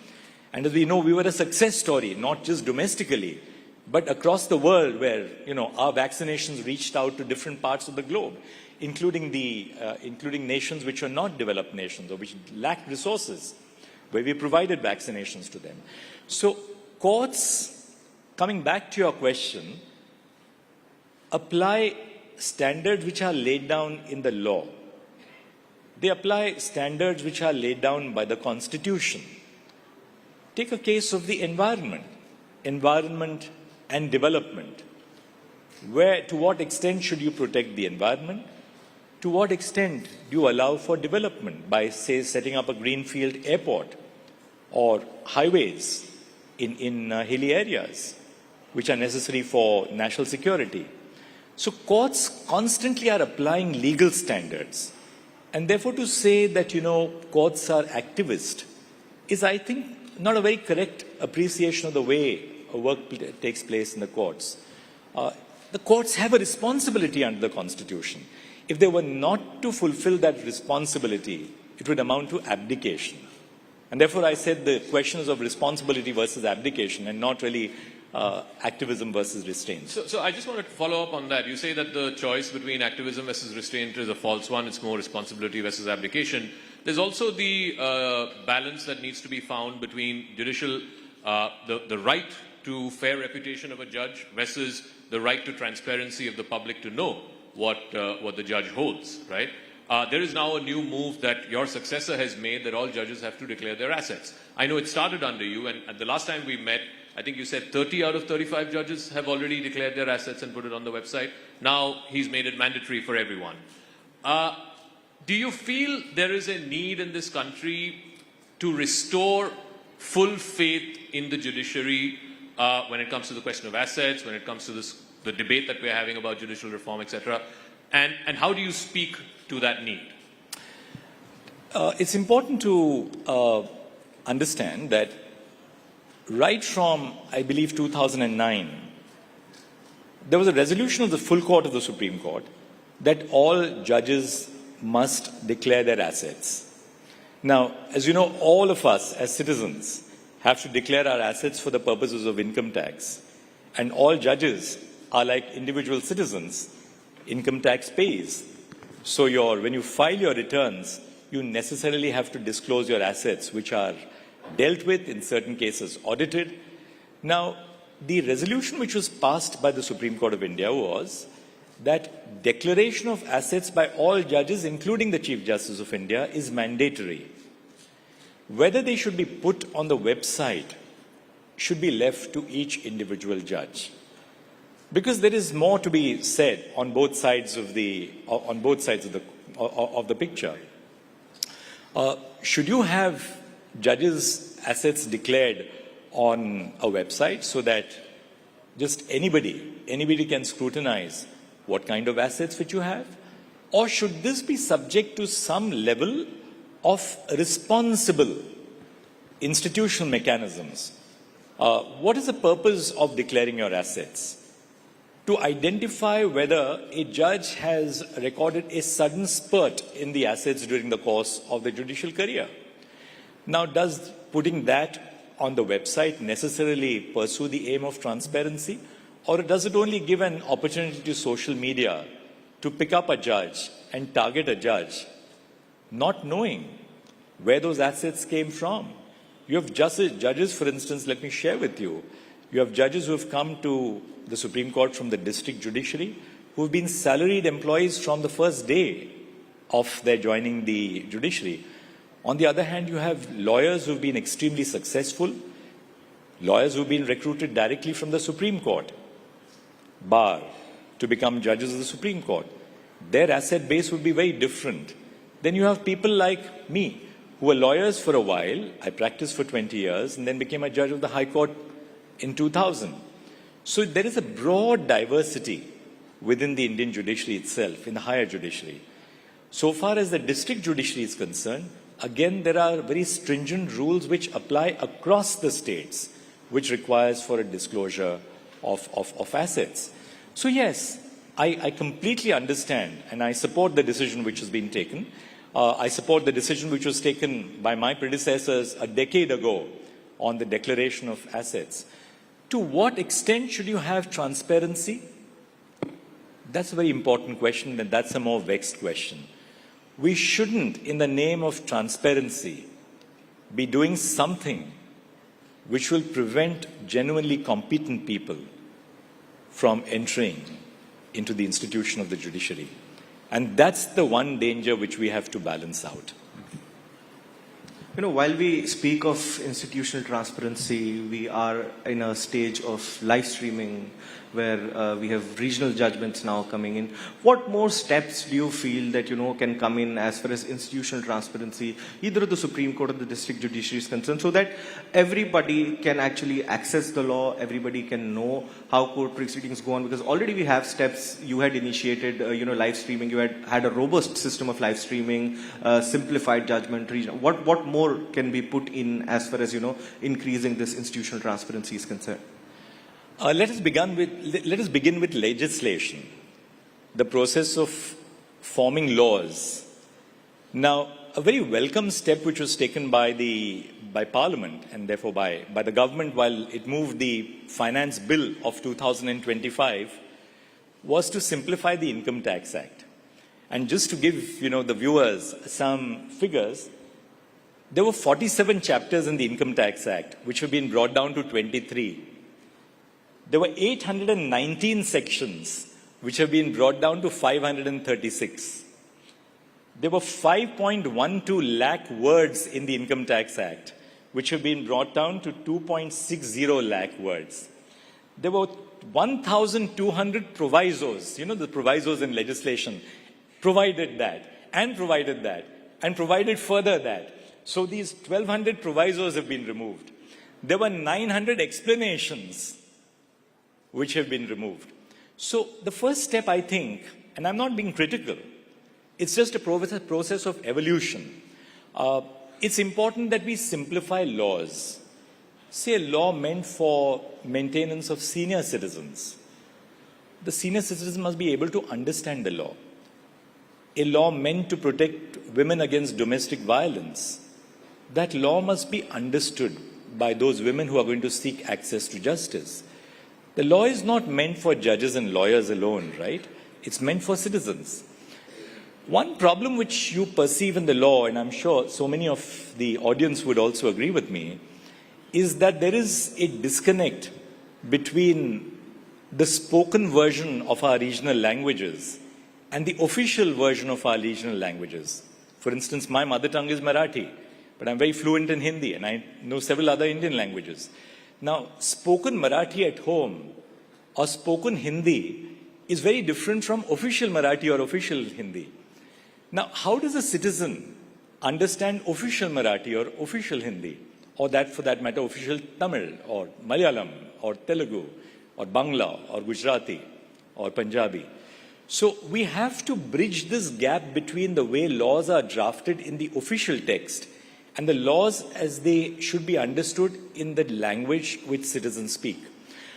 And as we know, we were a success story, not just domestically, but across the world where, our vaccinations reached out to different parts of the globe, including nations which are not developed nations or which lacked resources, where we provided vaccinations to them. So courts, coming back to your question, apply standards which are laid down in the law. They apply standards which are laid down by the Constitution. Take a case of the environment and development. To what extent should you protect the environment? To what extent do you allow for development by, say, setting up a greenfield airport or highways in hilly areas, which are necessary for national security? So courts constantly are applying legal standards. And therefore to say that, courts are activist is, I think, not a very correct appreciation of the way work takes place in the courts. The courts have a responsibility under the Constitution. If they were not to fulfill that responsibility, it would amount to abdication. And therefore I said the question is of responsibility versus abdication and not really activism versus restraint. So I just wanted to follow up on that. You say that the choice between activism versus restraint is a false one. It's more responsibility versus abdication. There's also the balance that needs to be found between judicial, the right to fair reputation of a judge versus the right to transparency of the public to know what the judge holds, right? There is now a new move that your successor has made that all judges have to declare their assets. I know it started under you, and at the last time we met, I think you said 30 out of 35 judges have already declared their assets and put it on the website. Now he's made it mandatory for everyone. Do you feel there is a need in this country to restore full faith in the judiciary when it comes to the question of assets, when it comes to the debate that we're having about judicial reform, etc.? And how do you speak to that need? It's important to understand that right from, I believe, 2009, there was a resolution of the full court of the Supreme Court that all judges must declare their assets. Now, as you know, all of us as citizens have to declare our assets for the purposes of income tax. And all judges are like individual citizens. Income tax pays. So when you file your returns, you necessarily have to disclose your assets, which are dealt with, in certain cases audited. Now, the resolution which was passed by the Supreme Court of India was that declaration of assets by all judges, including the Chief Justice of India, is mandatory. Whether they should be put on the website should be left to each individual judge. Because there is more to be said on both sides of the picture. Should you have judges' assets declared on a website so that just anybody can scrutinize what kind of assets which you have? Or should this be subject to some level of responsible institutional mechanisms? What is the purpose of declaring your assets? To identify whether a judge has recorded a sudden spurt in the assets during the course of the judicial career. Now, does putting that on the website necessarily pursue the aim of transparency? Or does it only give an opportunity to social media to pick up a judge and target a judge, not knowing where those assets came from? You have judges, for instance, let me share with you. You have judges who have come to the Supreme Court from the district judiciary who have been salaried employees from the first day of their joining the judiciary. On the other hand, you have lawyers who have been extremely successful, lawyers who have been recruited directly from the Supreme Court, bar, to become judges of the Supreme Court. Their asset base would be very different. Then you have people like me, who were lawyers for a while. I practiced for 20 years and then became a judge of the High Court in 2000. So there is a broad diversity within the Indian judiciary itself, in the higher judiciary. So far as the district judiciary is concerned, again, there are very stringent rules which apply across the states, which requires for a disclosure of assets. So yes, I completely understand and I support the decision which has been taken. I support the decision which was taken by my predecessors a decade ago on the declaration of assets. To what extent should you have transparency? That's a very important question, and that's a more vexed question. We shouldn't, in the name of transparency, be doing something which will prevent genuinely competent people from entering into the institution of the judiciary. And that's the one danger which we have to balance out. You know, while we speak of institutional transparency, we are in a stage of live streaming where we have regional judgments now coming in. What more steps do you feel that, can come in as far as institutional transparency, either at the Supreme Court or the district judiciary is concerned, so that everybody can actually access the law, everybody can know how court proceedings go on? Because already we have steps. You had initiated, live streaming. You had a robust system of live streaming, simplified judgment. What more can be put in as far as, increasing this institutional transparency is concerned? Let us begin with legislation, the process of forming laws. Now, a very welcome step which was taken by Parliament and therefore by the government while it moved the Finance Bill of 2025 was to simplify the Income Tax Act. And just to give the viewers some figures, there were 47 chapters in the Income Tax Act which have been brought down to 23. There were 819 sections which have been brought down to 536. There were 5.12 lakh words in the Income Tax Act, which have been brought down to 2.60 lakh words. There were 1,200 provisos, the provisos in legislation, provided that, and provided that, and provided further that. So these 1,200 provisos have been removed. There were 900 explanations which have been removed. So the first step, I think, and I'm not being critical, it's just a process of evolution. It's important that we simplify laws. Say a law meant for maintenance of senior citizens. The senior citizens must be able to understand the law. A law meant to protect women against domestic violence. That law must be understood by those women who are going to seek access to justice. The law is not meant for judges and lawyers alone, right? It's meant for citizens. One problem which you perceive in the law, and I'm sure so many of the audience would also agree with me, is that there is a disconnect between the spoken version of our regional languages and the official version of our regional languages. For instance, my mother tongue is Marathi, but I'm very fluent in Hindi, and I know several other Indian languages. Now, spoken Marathi at home or spoken Hindi is very different from official Marathi or official Hindi. Now, how does a citizen understand official Marathi or official Hindi, or that, for that matter, official Tamil or Malayalam or Telugu or Bangla or Gujarati or Punjabi? So we have to bridge this gap between the way laws are drafted in the official text and the laws as they should be understood in the language which citizens speak.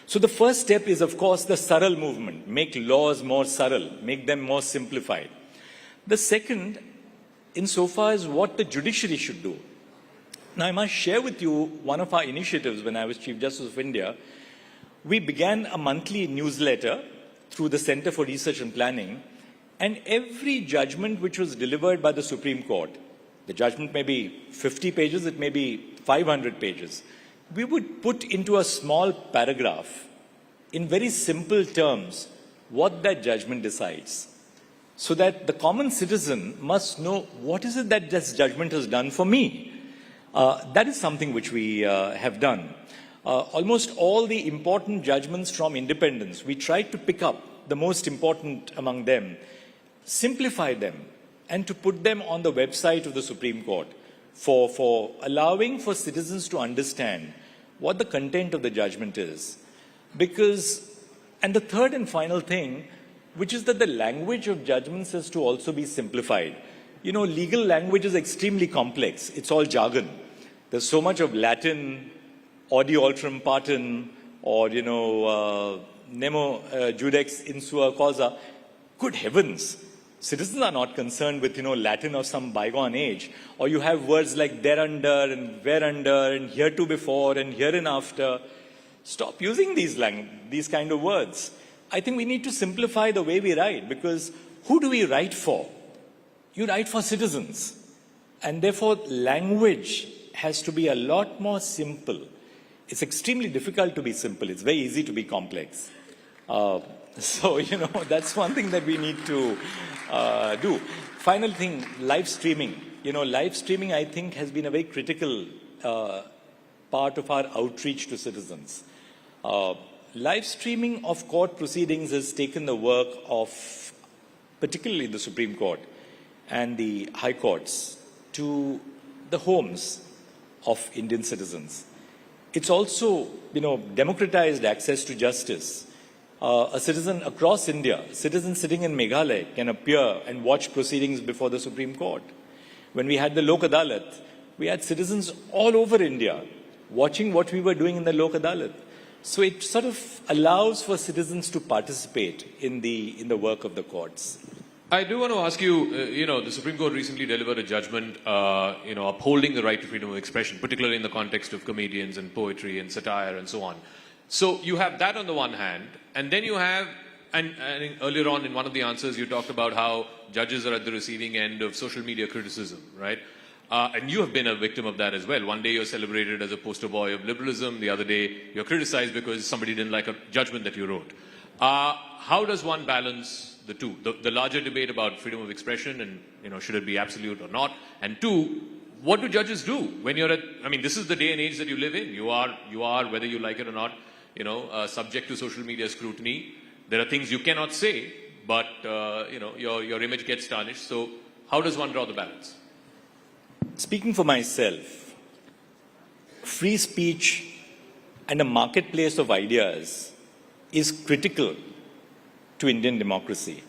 So the first step is, of course, the Saral movement. Make laws more Saral, make them more simplified. The second, insofar as what the judiciary should do. Now, I must share with you one of our initiatives when I was Chief Justice of India. We began a monthly newsletter through the Center for Research and Planning, and every judgment which was delivered by the Supreme Court, the judgment may be 50 pages, it may be 500 pages, we would put into a small paragraph, in very simple terms, what that judgment decides, so that the common citizen must know what is it that this judgment has done for me. That is something which we have done. Almost all the important judgments from independence, we tried to pick up the most important among them, simplify them, and to put them on the website of the Supreme Court for allowing for citizens to understand what the content of the judgment is. And the third and final thing, which is that the language of judgments has to also be simplified. Legal language is extremely complex. It's all jargon. There's so much of Latin, audi alterum partem, or, nemo judex insua causa. Good heavens. Citizens are not concerned with, Latin of some bygone age. Or you have words like thereunder and whereunder and heretofore and hereinafter. Stop using these kind of words. I think we need to simplify the way we write, because who do we write for? You write for citizens. And therefore, language has to be a lot more simple. It's extremely difficult to be simple. It's very easy to be complex. That's one thing that we need to do. Final thing, live streaming. Live streaming, I think, has been a very critical part of our outreach to citizens. Live streaming of court proceedings has taken the work of particularly the Supreme Court and the High Courts to the homes of Indian citizens. It's also, democratized access to justice. A citizen across India, a citizen sitting in Meghalaya, can appear and watch proceedings before the Supreme Court. When we had the Lok Adalat, we had citizens all over India watching what we were doing in the Lok Adalat. So it sort of allows for citizens to participate in the work of the courts. I do want to ask you, the Supreme Court recently delivered a judgment, upholding the right to freedom of expression, particularly in the context of comedians and poetry and satire and so on. So you have that on the one hand, and then you have, and earlier on in one of the answers you talked about how judges are at the receiving end of social media criticism, right? And you have been a victim of that as well. One day you're celebrated as a poster boy of liberalism. The other day you're criticized because somebody didn't like a judgment that you wrote. How does one balance the two? The larger debate about freedom of expression and, should it be absolute or not? And two, what do judges do when you're this is the day and age that you live in. You are, whether you like it or not, subject to social media scrutiny. There are things you cannot say, but, your image gets tarnished. So how does one draw the balance? Speaking for myself, free speech and a marketplace of ideas is critical to Indian democracy.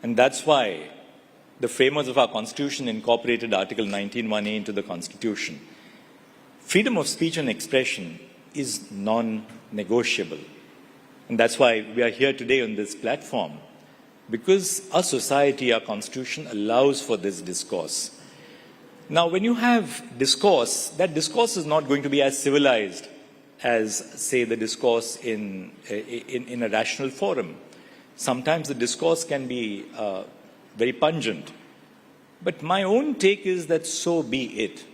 And that's why the framers of our Constitution incorporated Article 19(1)(a) into the Constitution. Freedom of speech and expression is non-negotiable. And that's why we are here today on this platform, because our society, our Constitution allows for this discourse. Now, when you have discourse, that discourse is not going to be as civilized as, say, the discourse in a rational forum. Sometimes the discourse can be very pungent. But my own take is that so be it.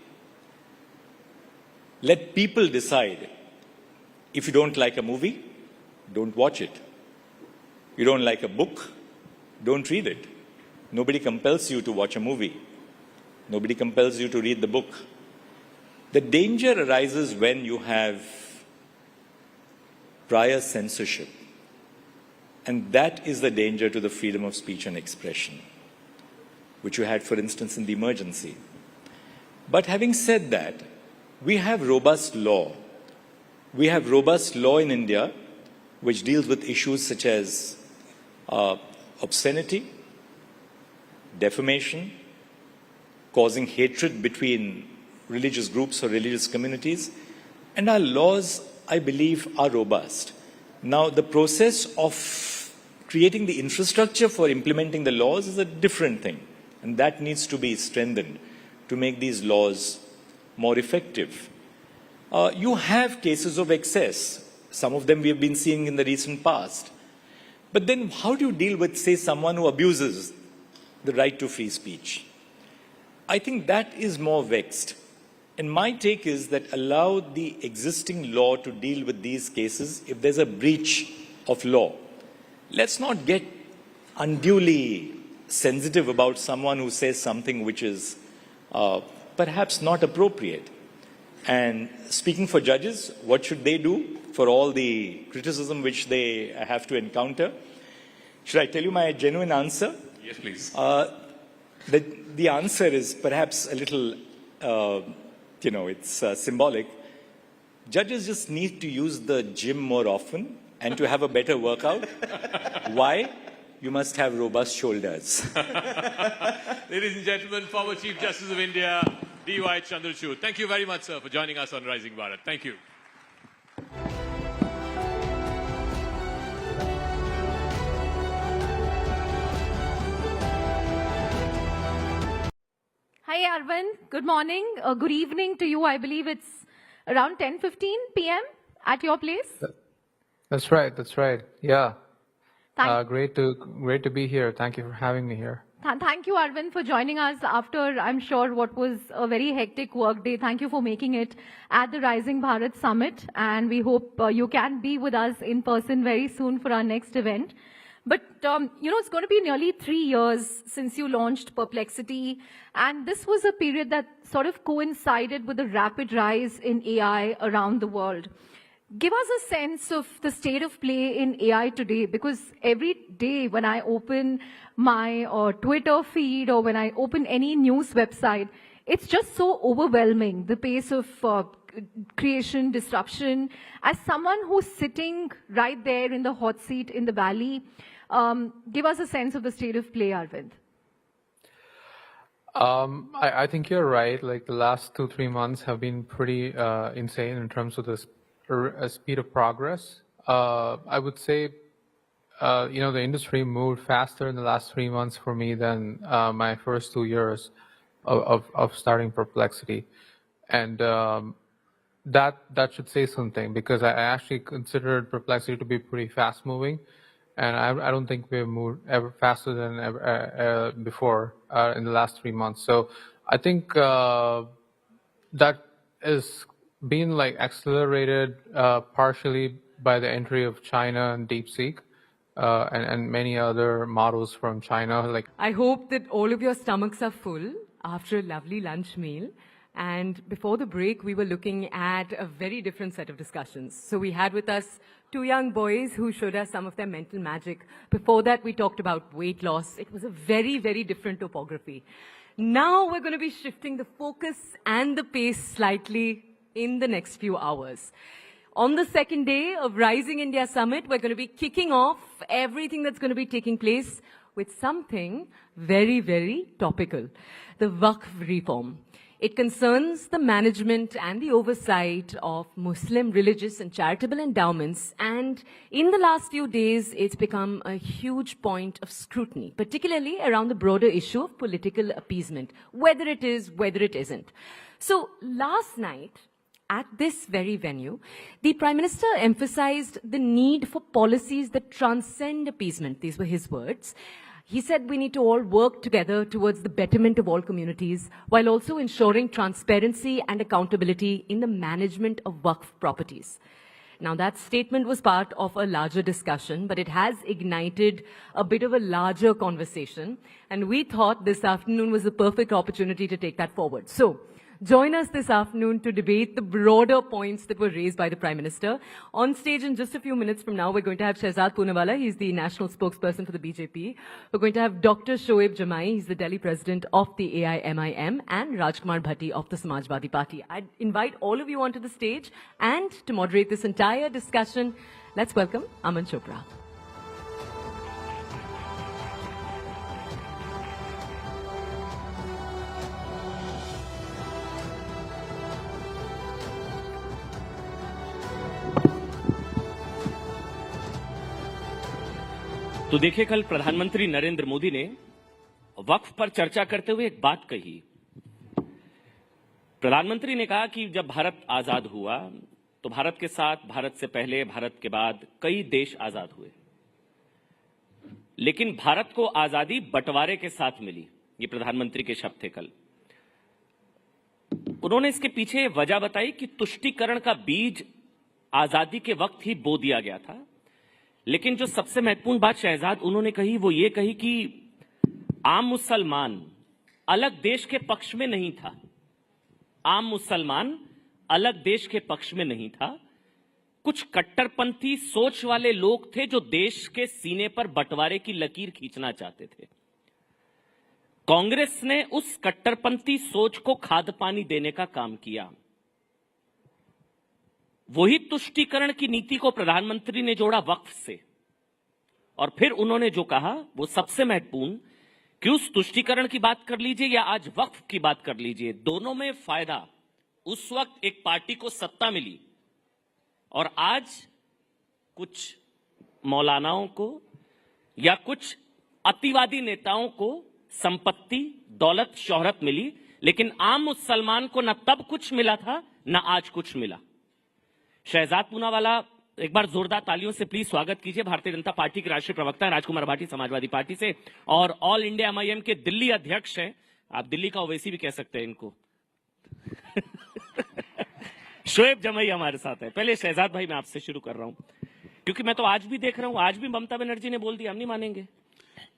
Let people decide. If you don't like a movie, don't watch it. You don't like a book, don't read it. Nobody compels you to watch a movie. Nobody compels you to read the book. The danger arises when you have prior censorship. And that is the danger to the freedom of speech and expression, which you had, for instance, in the emergency. But having said that, we have robust law. We have robust law in India, which deals with issues such as obscenity, defamation, causing hatred between religious groups or religious communities. And our laws, I believe, are robust. Now, the process of creating the infrastructure for implementing the laws is a different thing. And that needs to be strengthened to make these laws more effective. You have cases of excess. Some of them we have been seeing in the recent past. But then how do you deal with, say, someone who abuses the right to free speech? I think that is more vexed. And my take is that allow the existing law to deal with these cases if there's a breach of law. Let's not get unduly sensitive about someone who says something which is perhaps not appropriate. And speaking for judges, what should they do for all the criticism which they have to encounter? Should I tell you my genuine answer? Yes, please. The answer is perhaps a little, it's symbolic. Judges just need to use the gym more often and to have a better workout. Why? You must have robust shoulders. Ladies and gentlemen, former Chief Justice of India, D.Y. Chandrachud. Thank you very much, sir, for joining us on Rising Bharat. Thank you. Hi, Arvind. Good morning. Good evening to you. I believe it's around 10:15 p.m. at your place. That's right. That's right. Yeah. Great to be here. Thank you for having me here. Thank you, Arvind, for joining us after, I'm sure, what was a very hectic work day. Thank you for making it at the Rising Bharat Summit. And we hope you can be with us in person very soon for our next event. But, it's going to be nearly 3 years since you launched Perplexity. And this was a period that sort of coincided with the rapid rise in AI around the world. Give us a sense of the state of play in AI today, because every day when I open my Twitter feed or when I open any news website, it's just so overwhelming, the pace of creation, disruption. As someone who's sitting right there in the hot seat in the valley, give us a sense of the state of play, Arvind. I think you're right. Like the last 2-3 months have been pretty insane in terms of the speed of progress. I would say, the industry moved faster in the last 3 months for me than my first 2 years of starting Perplexity. And that should say something, because I actually considered Perplexity to be pretty fast moving. And I don't think we've moved ever faster than ever before in the last 3 months. So I think that is being like accelerated partially by the entry of China and DeepSeek and many other models from China. Like, I hope that all of your stomachs are full after a lovely lunch meal. And before the break, we were looking at a very different set of discussions. So we had with us two young boys who showed us some of their mental magic. Before that, we talked about weight loss. It was a very, very different topography. Now we're going to be shifting the focus and the pace slightly in the next few hours. On the second day of Rising India Summit, we're going to be kicking off everything that's going to be taking place with something very, very topical, the Waqf reform. It concerns the management and the oversight of Muslim religious and charitable endowments, and in the last few days, it's become a huge point of scrutiny, particularly around the broader issue of political appeasement, whether it is, whether it isn't. So last night, at this very venue, the Prime Minister emphasized the need for policies that transcend appeasement. These were his words. He said we need to all work together towards the betterment of all communities while also ensuring transparency and accountability in the management of Waqf properties. Now, that statement was part of a larger discussion, but it has ignited a bit of a larger conversation, and we thought this afternoon was the perfect opportunity to take that forward. So, join us this afternoon to debate the broader points that were raised by the Prime Minister. On stage in just a few minutes from now, we're going to have Shehzad Poonawala. He's the national spokesperson for the BJP. We're going to have Dr. Shoaib Jamai. He's the Delhi president of the AIMIM, and Rajkumar Bhatti of the Samajwadi Party. I'd invite all of you onto the stage, and to moderate this entire discussion, let's welcome Aman Chopra. तो देखिए, कल प्रधानमंत्री नरेंद्र मोदी ने वक्फ पर चर्चा करते हुए एक बात कही। प्रधानमंत्री ने कहा कि जब भारत आजाद हुआ तो भारत के साथ, भारत से पहले, भारत के बाद कई देश आजाद हुए, लेकिन भारत को आजादी बंटवारे के साथ मिली। ये प्रधानमंत्री के शब्द थे कल। उन्होंने इसके पीछे वजह बताई कि तुष्टीकरण का बीज आजादी के वक्त ही बो दिया गया था। लेकिन जो सबसे महत्वपूर्ण बात शहजाद उन्होंने कही, वो ये कही कि आम मुसलमान अलग देश के पक्ष में नहीं था। आम मुसलमान अलग देश के पक्ष में नहीं था। कुछ कट्टरपंथी सोच वाले लोग थे जो देश के सीने पर बंटवारे की लकीर खींचना चाहते थे। कांग्रेस ने उस कट्टरपंथी सोच को खाद पानी देने का काम किया। वही तुष्टीकरण की नीति को प्रधानमंत्री ने जोड़ा वक्फ से, और फिर उन्होंने जो कहा वो सबसे महत्वपूर्ण कि उस तुष्टीकरण की बात कर लीजिए या आज वक्फ की बात कर लीजिए, दोनों में फायदा उस वक्त एक पार्टी को सत्ता मिली और आज कुछ मौलानाओं को या कुछ अतिवादी नेताओं को संपत्ति, दौलत, शोहरत मिली, लेकिन आम मुसलमान को न तब कुछ मिला था न आज कुछ मिला। शहजाद पूनावाला, एक बार जोरदार तालियों से प्लीज स्वागत कीजिए। भारतीय जनता पार्टी के राष्ट्रीय प्रवक्ता राजकुमार भाटी समाजवादी पार्टी से, और ऑल इंडिया एमआईएम के दिल्ली अध्यक्ष हैं। आप दिल्ली का ओवैसी भी कह सकते हैं इनको। शोएब जमई हमारे साथ है। पहले शहजाद भाई, मैं आपसे शुरू कर रहा हूं, क्योंकि मैं तो आज भी देख रहा हूं, आज भी ममता बनर्जी ने बोल दिया हम नहीं मानेंगे।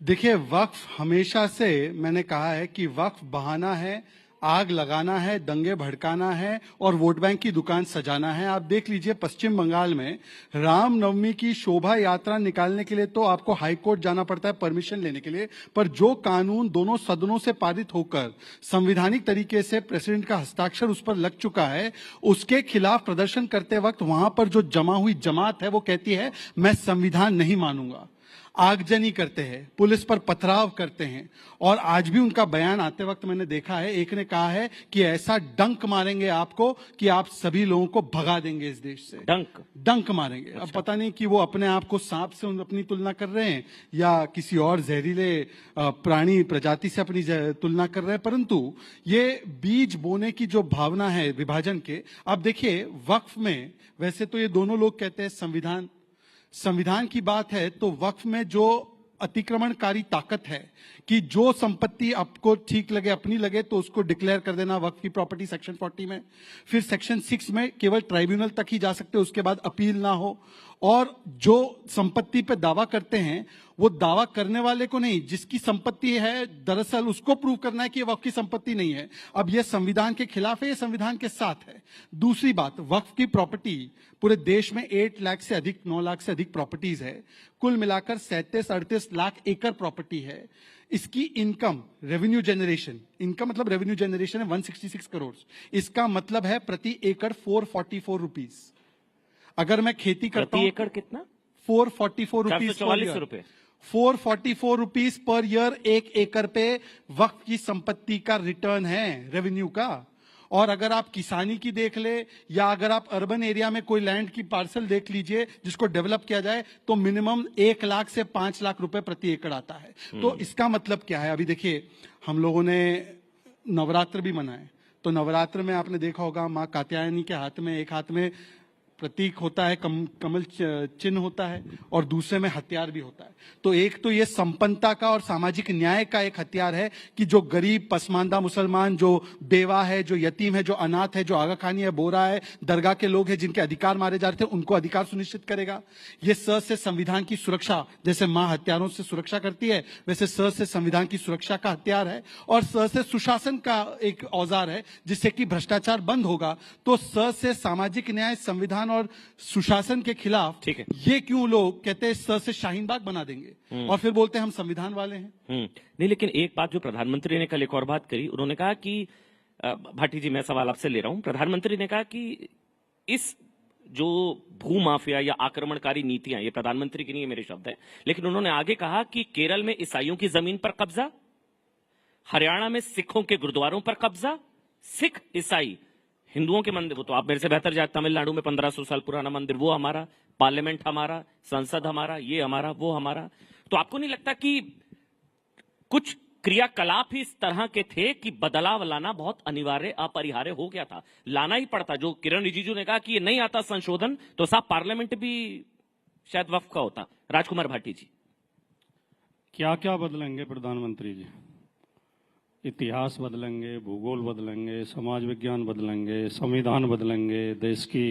देखिए, वक्फ हमेशा से मैंने कहा है कि वक्फ बहाना है, आग लगाना है, दंगे भड़काना है और वोट बैंक की दुकान सजाना है। आप देख लीजिए, पश्चिम बंगाल में रामनवमी की शोभा यात्रा निकालने के लिए तो आपको हाई कोर्ट जाना पड़ता है परमिशन लेने के लिए, पर जो कानून दोनों सदनों से पारित होकर संवैधानिक तरीके से प्रेसिडेंट का हस्ताक्षर उस पर लग चुका है, उसके खिलाफ प्रदर्शन करते वक्त वहां पर जो जमा हुई जमात है वो कहती है मैं संविधान नहीं मानूंगा। आगजनी करते हैं, पुलिस पर पथराव करते हैं, और आज भी उनका बयान आते वक्त मैंने देखा है, एक ने कहा है कि ऐसा डंक मारेंगे आपको कि आप सभी लोगों को भगा देंगे इस देश से। डंक मारेंगे। अच्छा। अब पता नहीं कि वो अपने आप को सांप से अपनी तुलना कर रहे हैं या किसी और जहरीले प्राणी प्रजाति से अपनी तुलना कर रहे हैं, परंतु ये बीज बोने की जो भावना है विभाजन के। अब देखिए, वक्फ में वैसे तो ये दोनों लोग कहते हैं संविधान की बात है, तो वक्फ में जो अतिक्रमणकारी ताकत है कि जो संपत्ति आपको ठीक लगे, अपनी लगे, तो उसको डिक्लेयर कर देना वक्फ की प्रॉपर्टी सेक्शन 40 में। फिर सेक्शन 6 में केवल ट्राइब्यूनल तक ही जा सकते, उसके बाद अपील ना हो। और जो संपत्ति पे दावा करते हैं वो दावा करने वाले को नहीं, जिसकी संपत्ति है दरअसल उसको प्रूव करना है कि ये वक्फ की संपत्ति नहीं है। अब ये संविधान के खिलाफ है, ये संविधान के साथ है। दूसरी बात, वक्फ की प्रॉपर्टी पूरे देश में 8 लाख से अधिक, 9 लाख से अधिक प्रॉपर्टीज है। कुल मिलाकर 37-38 लाख एकड़ प्रॉपर्टी है। इसकी इनकम, रेवेन्यू जनरेशन, इनकम मतलब रेवेन्यू जनरेशन है 166 करोड़। इसका मतलब है प्रति एकड़ 444 रुपीज। अगर मैं खेती करता हूं, एकड़ कितना? 444 रुपीज, 444 रुपए, 444 रुपीज पर ईयर एक एकड़ पे वक्फ की संपत्ति का रिटर्न है, रेवेन्यू का। और अगर आप किसानी की देख ले या अगर आप अर्बन एरिया में कोई लैंड की पार्सल देख लीजिए जिसको डेवलप किया जाए, तो मिनिमम 1 लाख से 5 लाख रुपए प्रति एकड़ आता है। तो इसका मतलब क्या है? अभी देखिए, हम लोगों ने नवरात्र भी मनाए, तो नवरात्र में आपने देखा होगा माँ कात्यायनी के हाथ में, एक हाथ में प्रतीक होता है, कमल चिन्ह होता है, और दूसरे में हथियार भी होता है। तो एक तो ये संपन्नता का और सामाजिक न्याय का एक हथियार है कि जो गरीब, पसमानदा मुसलमान, जो बेवा है, जो यतीम है, जो अनाथ है, जो आगा खानी है, बोरा है, दरगाह के लोग हैं जिनके अधिकार मारे जा रहे थे, उनको अधिकार सुनिश्चित करेगा। ये स से संविधान की सुरक्षा, जैसे माँ हथियारों से सुरक्षा करती है, वैसे स से संविधान की सुरक्षा का हथियार है। और स से सुशासन का एक औजार है जिससे कि भ्रष्टाचार बंद होगा। तो स से सामाजिक न्याय, संविधान और सुशासन के खिलाफ, ठीक है, ये क्यों लोग कहते हैं स से शाहीन बाग बना देंगे और फिर बोलते हैं हम संविधान वाले हैं। नहीं, लेकिन एक बात जो प्रधानमंत्री ने कल एक और बात करी, उन्होंने कहा कि भाटी जी, मैं सवाल आपसे ले रहा हूं। प्रधानमंत्री ने कहा कि इस जो भू माफिया या आक्रमणकारी नीतियां, ये प्रधानमंत्री की नहीं है, मेरे शब्द है, लेकिन उन्होंने आगे कहा कि केरल में ईसाइयों की जमीन पर कब्जा, हरियाणा में सिखों के गुरुद्वारों पर कब्जा, सिख ईसाई हिंदुओं के मंदिर, वो तो आप मेरे से बेहतर जानते, तमिलनाडु में 1500 साल पुराना मंदिर, वो हमारा, पार्लियामेंट हमारा, संसद हमारा, ये हमारा, वो हमारा। तो आपको नहीं लगता कि कुछ क्रियाकलाप ही इस तरह के थे कि बदलाव लाना बहुत अनिवार्य, अपरिहार्य हो गया था, लाना ही पड़ता? जो किरण रिजिजू ने कहा कि ये नहीं आता संशोधन, तो साहब पार्लियामेंट भी शायद वक्फ का होता। राजकुमार भाटी जी, क्या क्या बदलेंगे प्रधानमंत्री जी? इतिहास बदलेंगे, भूगोल बदलेंगे, समाज विज्ञान बदलेंगे, संविधान बदलेंगे, देश की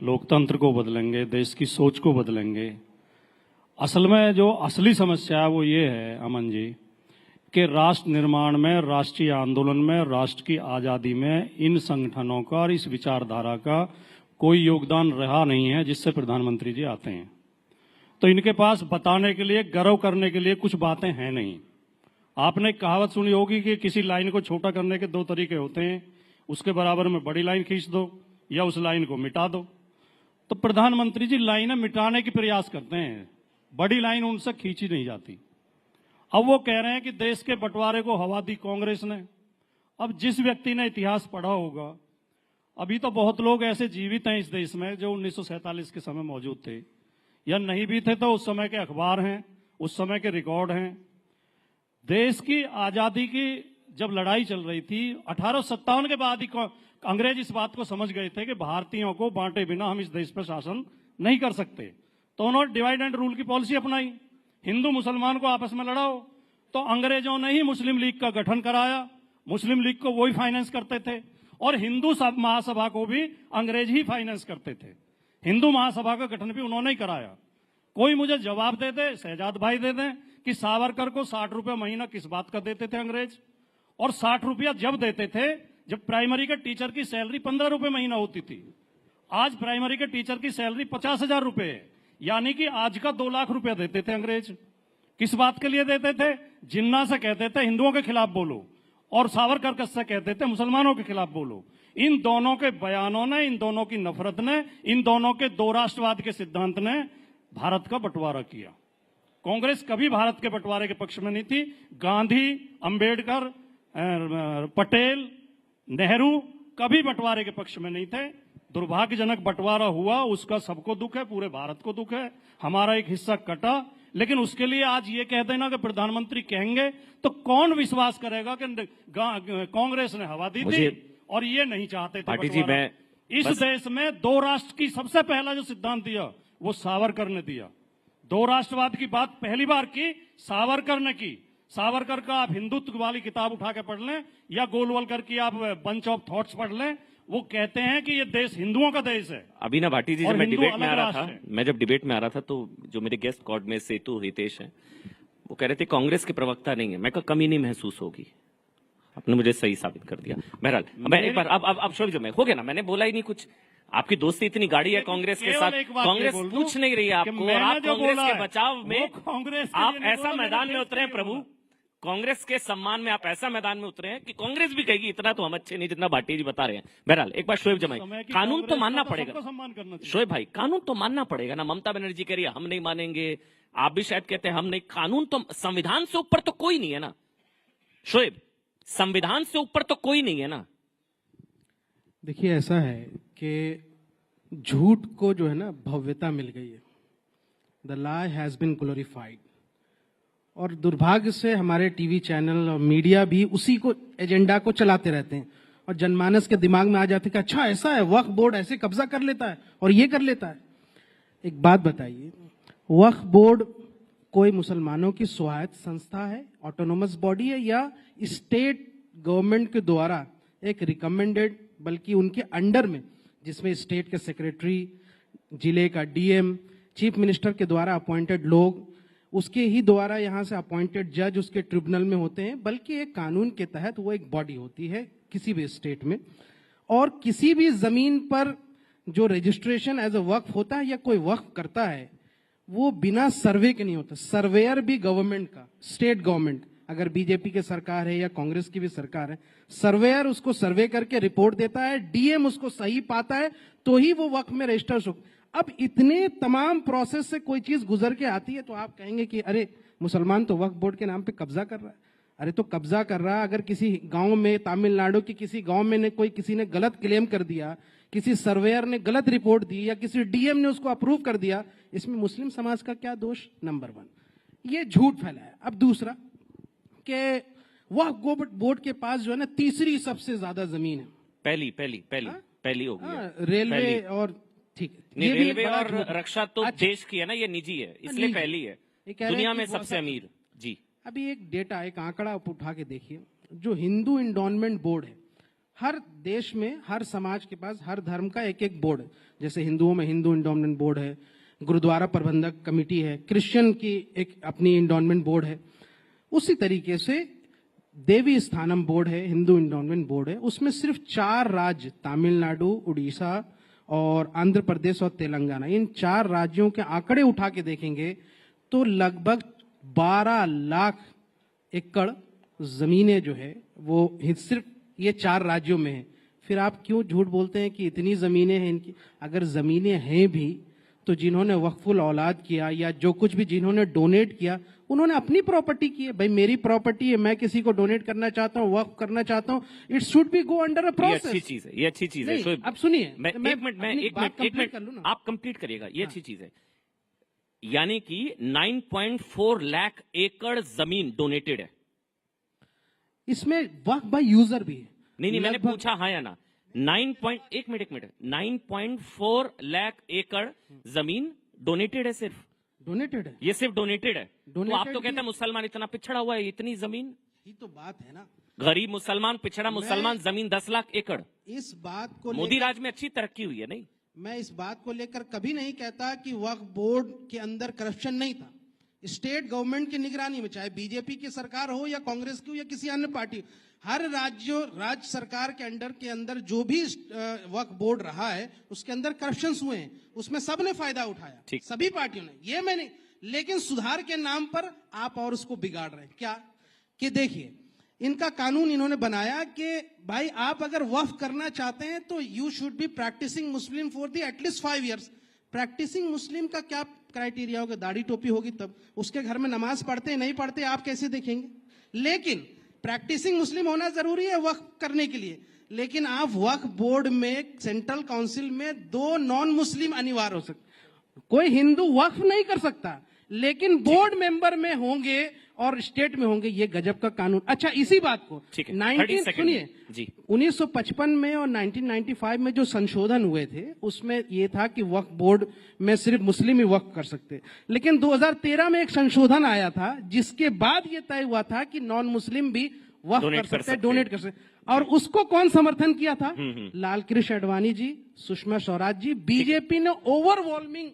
लोकतंत्र को बदलेंगे, देश की सोच को बदलेंगे। असल में जो असली समस्या है वो ये है अमन जी कि राष्ट्र निर्माण में, राष्ट्रीय आंदोलन में, राष्ट्र की आज़ादी में इन संगठनों का और इस विचारधारा का कोई योगदान रहा नहीं है जिससे प्रधानमंत्री जी आते हैं। तो इनके पास बताने के लिए, गर्व करने के लिए कुछ बातें हैं नहीं। आपने कहावत सुनी होगी कि किसी लाइन को छोटा करने के 2 तरीके होते हैं, उसके बराबर में बड़ी लाइन खींच दो या उस लाइन को मिटा दो। तो प्रधानमंत्री जी लाइनें मिटाने की प्रयास करते हैं, बड़ी लाइन उनसे खींची नहीं जाती। अब वो कह रहे हैं कि देश के बंटवारे को हवा दी कांग्रेस ने। अब जिस व्यक्ति ने इतिहास पढ़ा होगा, अभी तो बहुत लोग ऐसे जीवित हैं इस देश में जो 1947 के समय मौजूद थे, या नहीं भी थे तो उस समय के अखबार हैं, उस समय के रिकॉर्ड हैं। देश की आजादी की जब लड़ाई चल रही थी 1857 के बाद ही अंग्रेज इस बात को समझ गए थे कि भारतीयों को बांटे बिना हम इस देश पर शासन नहीं कर सकते। तो उन्होंने डिवाइड एंड रूल की पॉलिसी अपनाई, हिंदू मुसलमान को आपस में लड़ाओ। तो अंग्रेजों ने ही मुस्लिम लीग का गठन कराया, मुस्लिम लीग को वही फाइनेंस करते थे, और हिंदू महासभा को भी अंग्रेज ही फाइनेंस करते थे। हिंदू महासभा का गठन भी उन्होंने ही कराया। कोई मुझे जवाब दे दे, शहजाद भाई दे दें कि सावरकर को 60 रुपए महीना किस बात का देते थे अंग्रेज? और 60 रुपया जब देते थे जब प्राइमरी के टीचर की सैलरी 15 रुपए महीना होती थी। आज प्राइमरी के टीचर की सैलरी 50,000 रुपए है, यानी कि आज का 2 लाख रुपया देते थे अंग्रेज। किस बात के लिए देते थे? जिन्ना से कहते थे हिंदुओं के खिलाफ बोलो, और सावरकर से कहते थे मुसलमानों के खिलाफ बोलो। इन दोनों के बयानों ने, इन दोनों की नफरत ने, इन दोनों के 2 राष्ट्रवाद के सिद्धांत ने भारत का बंटवारा किया। कांग्रेस कभी भारत के बंटवारे के पक्ष में नहीं थी। गांधी, अंबेडकर, पटेल, नेहरू कभी बंटवारे के पक्ष में नहीं थे। दुर्भाग्यजनक बंटवारा हुआ, उसका सबको दुख है, पूरे भारत को दुख है। हमारा एक हिस्सा कटा, लेकिन उसके लिए आज ये कह देना कि प्रधानमंत्री कहेंगे तो कौन विश्वास करेगा कि कांग्रेस ने हवा दी थी और ये नहीं चाहते थे बंटवारा। इस देश में 2 राष्ट्र की सबसे पहला जो सिद्धांत दिया वो सावरकर ने दिया। दो राष्ट्रवाद की बात पहली बार की सावरकर ने की। सावरकर का आप हिंदुत्व वाली किताब उठा के पढ़ लें या गोलवलकर की आप बंच ऑफ थॉट्स पढ़ लें, वो कहते हैं कि ये देश हिंदुओं का देश है। अभी ना भाटी जी, जब मैं डिबेट में आ रहा था, तो जो मेरे गेस्ट कॉर्ड में सेतु हितेश हैं, वो कह रहे थे कांग्रेस के प्रवक्ता नहीं है। मैं कहा कमी नहीं महसूस होगी, आपने मुझे सही साबित कर दिया। बहरहाल मैं एक बार अब शोभी में हो गया ना, मैंने बोला ही नहीं कुछ। आपकी दोस्ती इतनी गाड़ी है कांग्रेस के साथ, कांग्रेस पूछ नहीं रही है आपको, और आप कांग्रेस के बचाव में आप ऐसा मैदान में उतरे हैं प्रभु, कांग्रेस के सम्मान में आप ऐसा मैदान में उतरे हैं कि कांग्रेस भी कहेगी इतना तो हम अच्छे नहीं जितना भाटी जी बता रहे हैं। बहरहाल एक बार शोएब जमाई, कानून तो मानना पड़ेगा शोएब भाई, कानून तो मानना पड़ेगा ना। ममता बनर्जी कह रही है हम नहीं मानेंगे, आप भी शायद कहते हैं हम नहीं। कानून तो, संविधान से ऊपर तो कोई नहीं है ना शोएब, संविधान से ऊपर तो कोई नहीं है ना। देखिए ऐसा है कि झूठ को जो है ना भव्यता मिल गई है, the lie has been glorified, और दुर्भाग्य से हमारे टीवी चैनल और मीडिया भी उसी को एजेंडा को चलाते रहते हैं, और जनमानस के दिमाग में आ जाते हैं कि अच्छा ऐसा है, वक्फ बोर्ड ऐसे कब्जा कर लेता है और ये कर लेता है। एक बात बताइए, वक्फ बोर्ड कोई मुसलमानों की स्वायत्त संस्था है, ऑटोनोमस बॉडी है, या स्टेट गवर्नमेंट के द्वारा एक रिकमेंडेड, बल्कि उनके अंडर में, जिसमें स्टेट के सेक्रेटरी, जिले का डीएम, चीफ मिनिस्टर के द्वारा अपॉइंटेड लोग, उसके ही द्वारा यहाँ से अपॉइंटेड जज उसके ट्रिब्यूनल में होते हैं, बल्कि एक कानून के तहत वो एक बॉडी होती है किसी भी स्टेट में। और किसी भी जमीन पर जो रजिस्ट्रेशन एज अ वक्फ होता है या कोई वक्फ करता है, वो बिना सर्वे के नहीं होता। सर्वेयर भी गवर्नमेंट का, स्टेट गवर्नमेंट, अगर बीजेपी की सरकार है या कांग्रेस की भी सरकार है, सर्वेयर उसको सर्वे करके रिपोर्ट देता है, डीएम उसको सही पाता है, तो ही वो वक्फ में रजिस्टर हो। अब इतने तमाम प्रोसेस से कोई चीज गुजर के आती है तो आप कहेंगे कि अरे मुसलमान तो वक्फ बोर्ड के नाम पे कब्जा कर रहा है। अरे तो कब्जा कर रहा है, अगर किसी गांव में, तमिलनाडु के किसी गांव में किसी ने गलत क्लेम कर दिया, किसी सर्वेयर ने गलत रिपोर्ट दी, या किसी डीएम ने उसको अप्रूव कर दिया, इसमें मुस्लिम समाज का क्या दोष? नंबर 1, ये झूठ फैलाया। अब दूसरा कि वक्फ बोर्ड के पास जो है ना तीसरी सबसे ज्यादा जमीन है, पहली होगी रेलवे, और ठीक है, ये रेलवे और रक्षा तो देश की है ना, ये निजी है, इसलिए पहली है दुनिया में सबसे अमीर जी। अभी एक डेटा, एक आंकड़ा उठा के देखिए, जो हिंदू इंडोनमेंट बोर्ड है, हर देश में, हर समाज के पास, हर धर्म का एक एक बोर्ड है। जैसे हिंदुओं में हिंदू इंडोनमेंट बोर्ड है, गुरुद्वारा प्रबंधक कमेटी है, क्रिश्चियन की एक अपनी इंडोनमेंट बोर्ड है, उसी तरीके से देवी स्थानम बोर्ड है, हिंदू इंडोनमेंट बोर्ड है। उसमें सिर्फ 4 राज्य, तमिलनाडु, उड़ीसा और आंध्र प्रदेश और तेलंगाना, इन 4 राज्यों के आंकड़े उठा के देखेंगे तो लगभग 12 लाख एकड़ जमीनें जो है वो सिर्फ ये 4 राज्यों में है। फिर आप क्यों झूठ बोलते हैं कि इतनी जमीनें हैं इनकी? अगर जमीनें हैं भी तो जिन्होंने वक्फुल औलाद किया या जो कुछ भी जिन्होंने डोनेट किया, उन्होंने अपनी प्रॉपर्टी की है। भाई मेरी प्रॉपर्टी है, मैं किसी को डोनेट करना चाहता हूँ, वक्फ करना चाहता हूँ, it should be go under a process. ये अच्छी चीज है। अब सुनिए, एक मिनट आप कंप्लीट करिएगा। ये अच्छी चीज है, यानी कि 9.4 लाख एकड़ जमीन डोनेटेड है। इसमें वक्फ बाय यूजर भी है। नहीं, मैंने पूछा हाँ या ना। 9.4 लाख एकड़ जमीन डोनेटेड है, सिर्फ डोनेटेड है, ये सिर्फ डोनेटेड है। तो आप तो कहते हैं मुसलमान इतना पिछड़ा हुआ है, इतनी जमीन, ये तो बात है ना। गरीब मुसलमान, पिछड़ा मुसलमान, जमीन 10 लाख एकड़। इस बात को मोदी राज में अच्छी तरक्की हुई है। नहीं, मैं इस बात को लेकर कभी नहीं कहता कि वक्फ बोर्ड के अंदर करप्शन नहीं था। स्टेट गवर्नमेंट की निगरानी में, चाहे बीजेपी की सरकार हो या कांग्रेस की हो या किसी अन्य पार्टी, हर राज्य सरकार के अंदर जो भी वक्फ बोर्ड रहा है उसके अंदर करप्शन हुए हैं, उसमें सबने फायदा उठाया, सभी पार्टियों ने, ये मैंने। लेकिन सुधार के नाम पर आप और उसको बिगाड़ रहे हैं। क्या कि देखिए, इनका कानून इन्होंने बनाया कि भाई आप अगर वक्फ करना चाहते हैं तो you should be practicing Muslim for the at least 5 years। Practicing Muslim का क्या क्राइटेरिया होगा? दाढ़ी टोपी होगी तब। उसके घर में नमाज पढ़ते हैं नहीं पढ़ते आप कैसे देखेंगे? लेकिन प्रैक्टिसिंग मुस्लिम होना जरूरी है वक्फ करने के लिए। लेकिन आप वक्फ बोर्ड में, सेंट्रल काउंसिल में 2 नॉन मुस्लिम अनिवार्य हो सकते। कोई हिंदू वक्फ नहीं कर सकता, लेकिन बोर्ड मेंबर में होंगे और स्टेट में होंगे, ये गजब का कानून। अच्छा, इसी बात को 1955 में और 1995 में जो संशोधन हुए थे उसमें ये था कि वक्फ बोर्ड में सिर्फ मुस्लिम ही वक्फ कर सकते, लेकिन 2013 में एक संशोधन आया था जिसके बाद ये तय हुआ था कि नॉन मुस्लिम भी वक्फ कर सकते हैं, डोनेट कर सकते। और उसको कौन समर्थन किया था? लाल कृष्ण आडवाणी जी, सुषमा स्वराज जी, बीजेपी ने ओवरवेलमिंग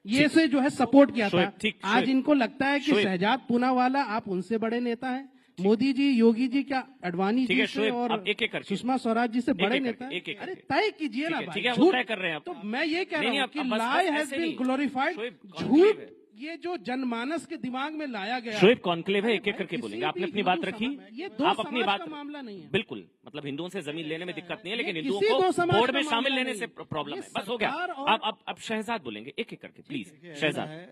ये से जो है सपोर्ट किया था। आज इनको लगता है कि शहजाद पूनावाला आप उनसे बड़े नेता हैं, मोदी जी, योगी जी, क्या आडवाणी जी से और सुषमा स्वराज जी से बड़े नेता हैं? अरे तय कीजिए ना भाई, झूठ कर रहे हैं। तो मैं ये कह रहा हूँ कि लाई हैज बीन ग्लोरिफाइड, झूठ ये जो जनमानस के दिमाग में लाया गया। शोएब कॉन्क्लेव है, एक एक करके बोलेंगे। आपने अपनी बात रखी, ये आप अपनी बात का मामला नहीं है। बिल्कुल, मतलब हिंदुओं से जमीन लेने में दिक्कत नहीं है, लेकिन हिंदुओं को बोर्ड में शामिल लेने से प्रॉब्लम है। बस हो गया। अब शहजाद बोलेंगे, एक एक करके प्लीज। शहजाद,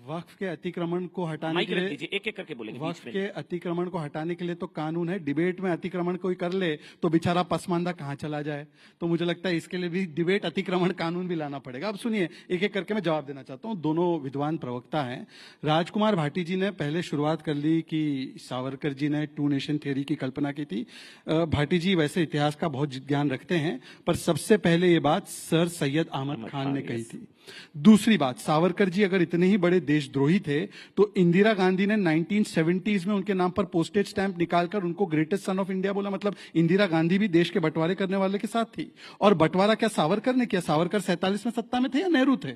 वक्फ के अतिक्रमण को हटाने के लिए एक एक करके बोलेंगे। वक्फ के अतिक्रमण को हटाने के लिए तो कानून है, डिबेट में अतिक्रमण कोई कर ले तो बेचारा पसमानदा कहाँ चला जाए। तो मुझे लगता है इसके लिए भी डिबेट अतिक्रमण कानून भी लाना पड़ेगा। अब सुनिए, एक एक करके मैं जवाब देना चाहता हूँ। दोनों विद्वान प्रवक्ता हैं। राजकुमार भाटी जी ने पहले शुरुआत कर ली कि सावरकर जी ने 2 नेशन थ्योरी की कल्पना की थी। भाटी जी वैसे इतिहास का बहुत ज्ञान रखते हैं, पर सबसे पहले ये बात सर सैयद अहमद खान ने कही थी। दूसरी बात, सावरकर जी अगर इतने ही बड़े देशद्रोही थे तो इंदिरा गांधी ने 1970s में उनके नाम पर पोस्टेज स्टैंप निकालकर उनको ग्रेटेस्ट सन ऑफ इंडिया बोला। मतलब इंदिरा गांधी भी देश के बंटवारे करने वाले के साथ थी। और बंटवारा क्या सावरकर ने किया? सावरकर 47 में सत्ता में थे या नेहरू थे?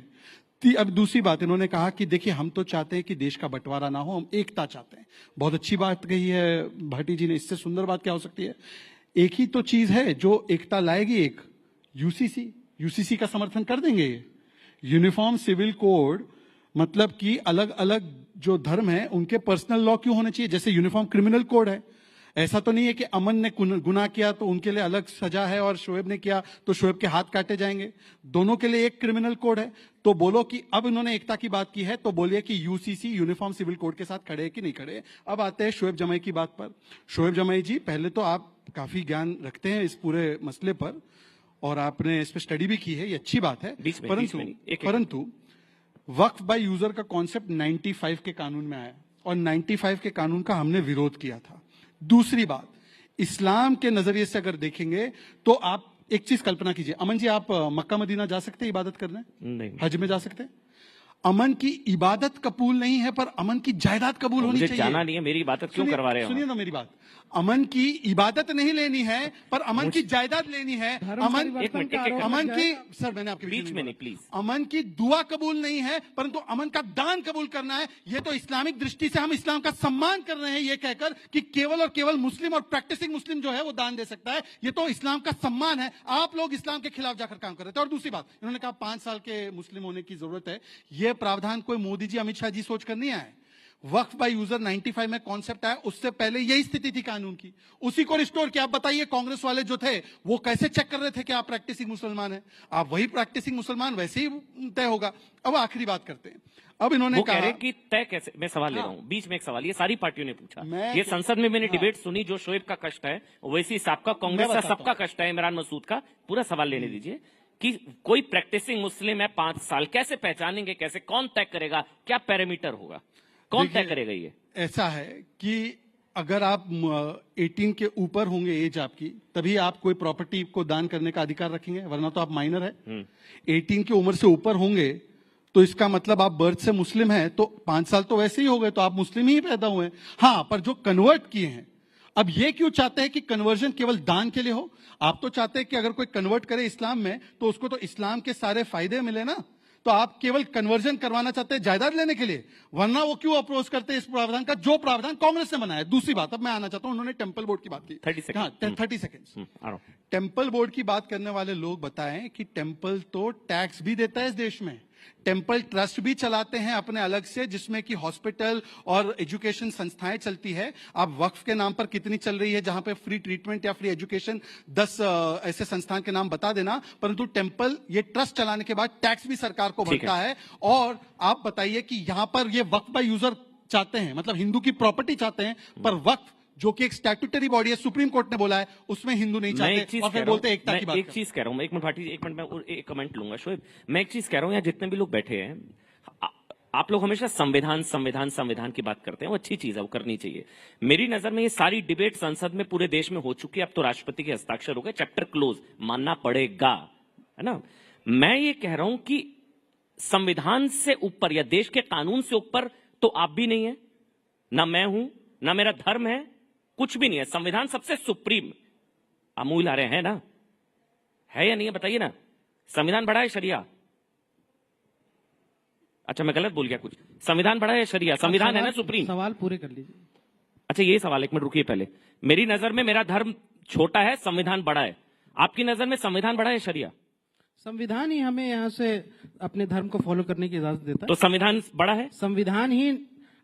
अब दूसरी बात, इन्होंने कहा कि देखिए हम तो चाहते हैं कि देश का बंटवारा ना हो, हम एकता चाहते हैं। बहुत अच्छी बात कही है भाटी जी ने, इससे सुंदर बात क्या हो सकती है? एक ही तो चीज है जो एकता लाएगी, एक यूसीसी का समर्थन कर देंगे। यूनिफॉर्म सिविल कोड, मतलब कि अलग अलग जो धर्म है उनके पर्सनल लॉ क्यों होने चाहिए? जैसे यूनिफॉर्म क्रिमिनल कोड है। ऐसा तो नहीं है कि अमन ने गुनाह किया तो उनके लिए अलग सजा है और शोएब ने किया तो शोएब के हाथ काटे जाएंगे। दोनों के लिए एक क्रिमिनल कोड है। तो बोलो कि अब इन्होंने एकता की बात की है तो बोलिए कि यूसीसी यूनिफॉर्म सिविल कोड के साथ खड़े है कि नहीं खड़े। अब आते हैं शोएब जमाई की बात पर। शोएब जमाई जी, पहले तो आप काफी ज्ञान रखते हैं इस पूरे मसले पर और आपने इस पर स्टडी भी की है, ये अच्छी बात है। परंतु वक्फ बाय यूजर का कॉन्सेप्ट 95 के कानून में आया और 95 के कानून का हमने विरोध किया था। दूसरी बात, इस्लाम के नजरिए से अगर देखेंगे तो आप एक चीज कल्पना कीजिए, अमन जी, आप मक्का मदीना जा सकते हैं इबादत करने? नहीं। हज में जा सकते हैं? अमन की इबादत कबूल नहीं है पर अमन की जायदाद कबूल होनी चाहिए। जाना नहीं है, मेरी इबादत क्यों करवा रहे हो? सुनिए ना मेरी बात, अमन की इबादत नहीं लेनी है पर अमन की जायदाद लेनी है। अमन की, सर मैंने आपके बीच में नहीं प्लीज। अमन की दुआ कबूल नहीं है परंतु अमन का दान कबूल करना है। ये तो इस्लामिक दृष्टि से हम इस्लाम का सम्मान कर रहे हैं ये कहकर कि केवल और केवल मुस्लिम और प्रैक्टिसिंग मुस्लिम जो है वो दान दे सकता है। ये तो इस्लाम का सम्मान है। आप लोग इस्लाम के खिलाफ जाकर काम कर रहे थे। और दूसरी बात, इन्होंने कहा 5 साल के मुस्लिम होने की जरूरत है। यह प्रावधान कोई मोदी जी अमित शाह जी सोचकर नहीं आए। वक्फ बाय यूजर 95 में कॉन्सेप्ट आया, उससे पहले यही स्थिति थी कानून की, उसी को रिस्टोर किया। आप बताइए कांग्रेस वाले जो थे वो कैसे चेक कर रहे थे कि आप प्रैक्टिसिंग मुसलमान हैं? आप वही प्रैक्टिसिंग मुसलमान, वैसे ही तय होगा। अब आखिरी बात करते हैं। अब इन्होंने कहा कि तय कैसे, मैं सवाल ले रहा हूं, बीच में एक सवाल, ये सारी पार्टियों ने पूछा, ये संसद में मैंने डिबेट सुनी, जो शोएब का कष्ट है वैसी सबका, कांग्रेस का सबका कष्ट है, इमरान मसूद का। पूरा सवाल लेने दीजिए कि कोई प्रैक्टिसिंग मुस्लिम है 5 साल, कैसे पहचानेंगे, कैसे, कौन तय करेगा, क्या पैरामीटर होगा, कौन तय करेगा? ये ऐसा है कि अगर आप 18 के ऊपर होंगे एज आपकी, तभी आप कोई प्रॉपर्टी को दान करने का अधिकार रखेंगे, वरना तो आप माइनर है। 18 की उम्र से ऊपर होंगे तो इसका मतलब आप बर्थ से मुस्लिम हैं, तो 5 साल तो वैसे ही हो गए, तो आप मुस्लिम ही पैदा हुए हैं। हाँ, पर जो कन्वर्ट किए हैं, अब ये क्यों चाहते हैं कि कन्वर्जन केवल दान के लिए हो? आप तो चाहते हैं कि अगर कोई कन्वर्ट करे इस्लाम में तो उसको तो इस्लाम के सारे फायदे मिले ना। तो आप केवल कन्वर्जन करवाना चाहते हैं जायदाद लेने के लिए, वरना वो क्यों अप्रोच करते हैं इस प्रावधान का जो प्रावधान कांग्रेस ने बनाया। दूसरी बात, अब मैं आना चाहता हूं, उन्होंने टेम्पल बोर्ड की बात की। 30 सेकेंड। टेम्पल बोर्ड की बात करने वाले लोग बताएं कि टेम्पल तो टैक्स भी देता है इस देश में, टेम्पल ट्रस्ट भी चलाते हैं अपने अलग से, जिसमें कि हॉस्पिटल और एजुकेशन संस्थाएं चलती है। आप वक्फ के नाम पर कितनी चल रही है जहां पे फ्री ट्रीटमेंट या फ्री एजुकेशन, 10 ऐसे संस्थान के नाम बता देना। परंतु टेम्पल ये ट्रस्ट चलाने के बाद टैक्स भी सरकार को भरता है। और आप बताइए कि यहां पर ये वक्फ बाय यूजर चाहते हैं, मतलब हिंदू की प्रॉपर्टी चाहते हैं, पर वक्फ जो कि एक स्टैट्यूटरी बॉडी है, सुप्रीम कोर्ट ने बोला है, उसमें हिंदू नहीं चाहते और फिर बोलते एकता की बात। एक चीज कह रहा हूं मैं, एक मिनट भाटी, एक मिनट में एक कमेंट लूंगा शोएब। मैं एक चीज कह रहा हूं, यहाँ जितने भी लोग बैठे हैं, आप लोग हमेशा संविधान संविधान संविधान की बात करते हैं, वो अच्छी चीज है, वो करनी चाहिए। मेरी नजर में ये सारी डिबेट संसद में पूरे देश में हो चुकी है, अब तो राष्ट्रपति के हस्ताक्षर हो गए, चैप्टर क्लोज, मानना पड़ेगा, है ना। मैं ये कह रहा हूं कि संविधान से ऊपर या देश के कानून से ऊपर तो आप भी नहीं है, ना मैं हूं, ना मेरा धर्म है, कुछ भी नहीं है। संविधान सबसे सुप्रीम अमूल आ रहे हैं ना, है या नहीं है बताइए ना। संविधान बड़ा है शरिया, अच्छा मैं गलत बोल गया कुछ, संविधान बड़ा है शरिया, संविधान है ना सुप्रीम। सवाल पूरे कर लीजिए। अच्छा ये सवाल, एक मिनट रुकिए पहले। मेरी नजर में मेरा धर्म छोटा है, संविधान बड़ा है, आपकी नजर में संविधान बड़ा है शरिया? संविधान ही हमें यहाँ से अपने धर्म को फॉलो करने की इजाजत देता है। तो संविधान बड़ा है? संविधान ही,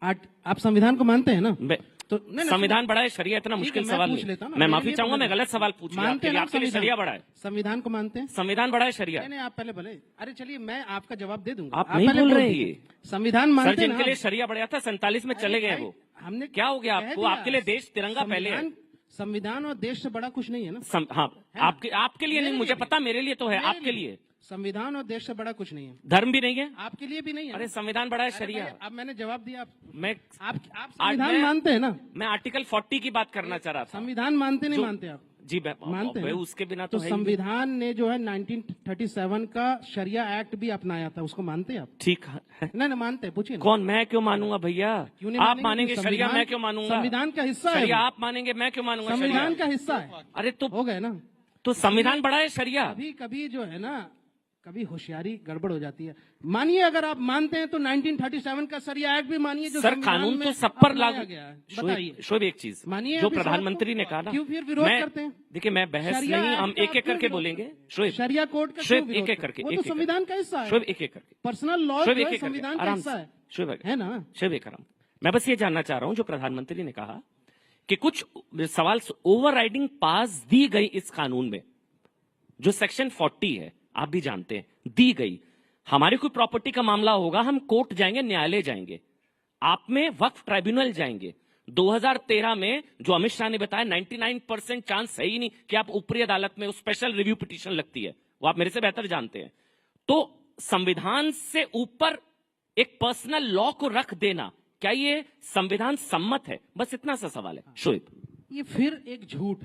आप संविधान को मानते हैं ना? तो संविधान बड़ा है शरिया, इतना मुश्किल सवाल नहीं। मैं माफी चाहूंगा, मैं गलत सवाल पूछ लिया आपके लिए। आपके लिए शरिया बड़ा है? संविधान को मानते हैं? संविधान बड़ा है शरिया? नहीं आप पहले भले, अरे चलिए मैं आपका जवाब दे दूंगा। आप नहीं बोल रहे ये संविधान मानते हैं? जिनके लिए शरिया बढ़िया था 47 में चले गए वो, हमने क्या हो गया आपको? आपके लिए देश तिरंगा पहले है। संविधान और देश से बड़ा कुछ नहीं है ना। हाँ, आपके लिए नहीं, मुझे पता, मेरे लिए तो है, आपके लिए संविधान और देश से बड़ा कुछ नहीं है। धर्म भी नहीं है आपके लिए भी नहीं है। अरे संविधान बड़ा है शरिया। अब मैंने जवाब दिया। आप संविधान मानते हैं ना? मैं आर्टिकल 40 की बात करना चाह रहा था। संविधान मानते नहीं मानते आप? जी मानते हैं। उसके बिना तो संविधान ने जो है 1937 का शरिया एक्ट भी अपनाया था, उसको मानते हैं आप? ठीक है, नहीं मानते, पूछिए। कौन? मैं क्यों मानूंगा भैया? आप मानेंगे शरिया, मैं क्यों मानूंगा? संविधान का हिस्सा है। शरिया आप मानेंगे, मैं क्यों मानूंगा? संविधान का हिस्सा है। अरे तो हो गए ना। तो संविधान बड़ा है शरिया? कभी जो है ना, कभी होशियारी गड़बड़ हो जाती है। मानिए अगर आप मानते हैं तो 1937 का शरिया एक्ट भी मानिए, जो सर कानून तो सब पर लागू गया है। बताइए शोएब, एक चीज मानिए, जो प्रधानमंत्री ने कहा ना, क्यों फिर विरोध करते हैं? देखिए मैं बहस नहीं, हम एक एक करके बोलेंगे। शोएब, शरिया कोड का शोएब एक एक करके, वो तो संविधान का हिस्सा है। शोएब एक एक करके, पर्सनल लॉ संविधान का हिस्सा है। शोएब है ना? शोएब एक आराम, मैं बस ये जानना चाह रहा हूं, जो प्रधानमंत्री ने कहा कि कुछ सवाल ओवरराइडिंग पास दी गई इस कानून में, जो सेक्शन 40 है, आप भी जानते हैं, दी गई। हमारी कोई प्रॉपर्टी का मामला होगा, हम कोर्ट जाएंगे, न्यायालय जाएंगे, आप में वक्फ ट्राइब्यूनल जाएंगे। 2013 में जो अमित शाह ने बताया 99% चांस है ही नहीं कि आप ऊपरी अदालत में स्पेशल रिव्यू पिटीशन लगती है, वो आप मेरे से बेहतर जानते हैं। तो संविधान से ऊपर एक पर्सनल लॉ को रख देना, क्या ये संविधान सम्मत है? बस इतना सा सवाल है। शोएब, ये फिर एक झूठ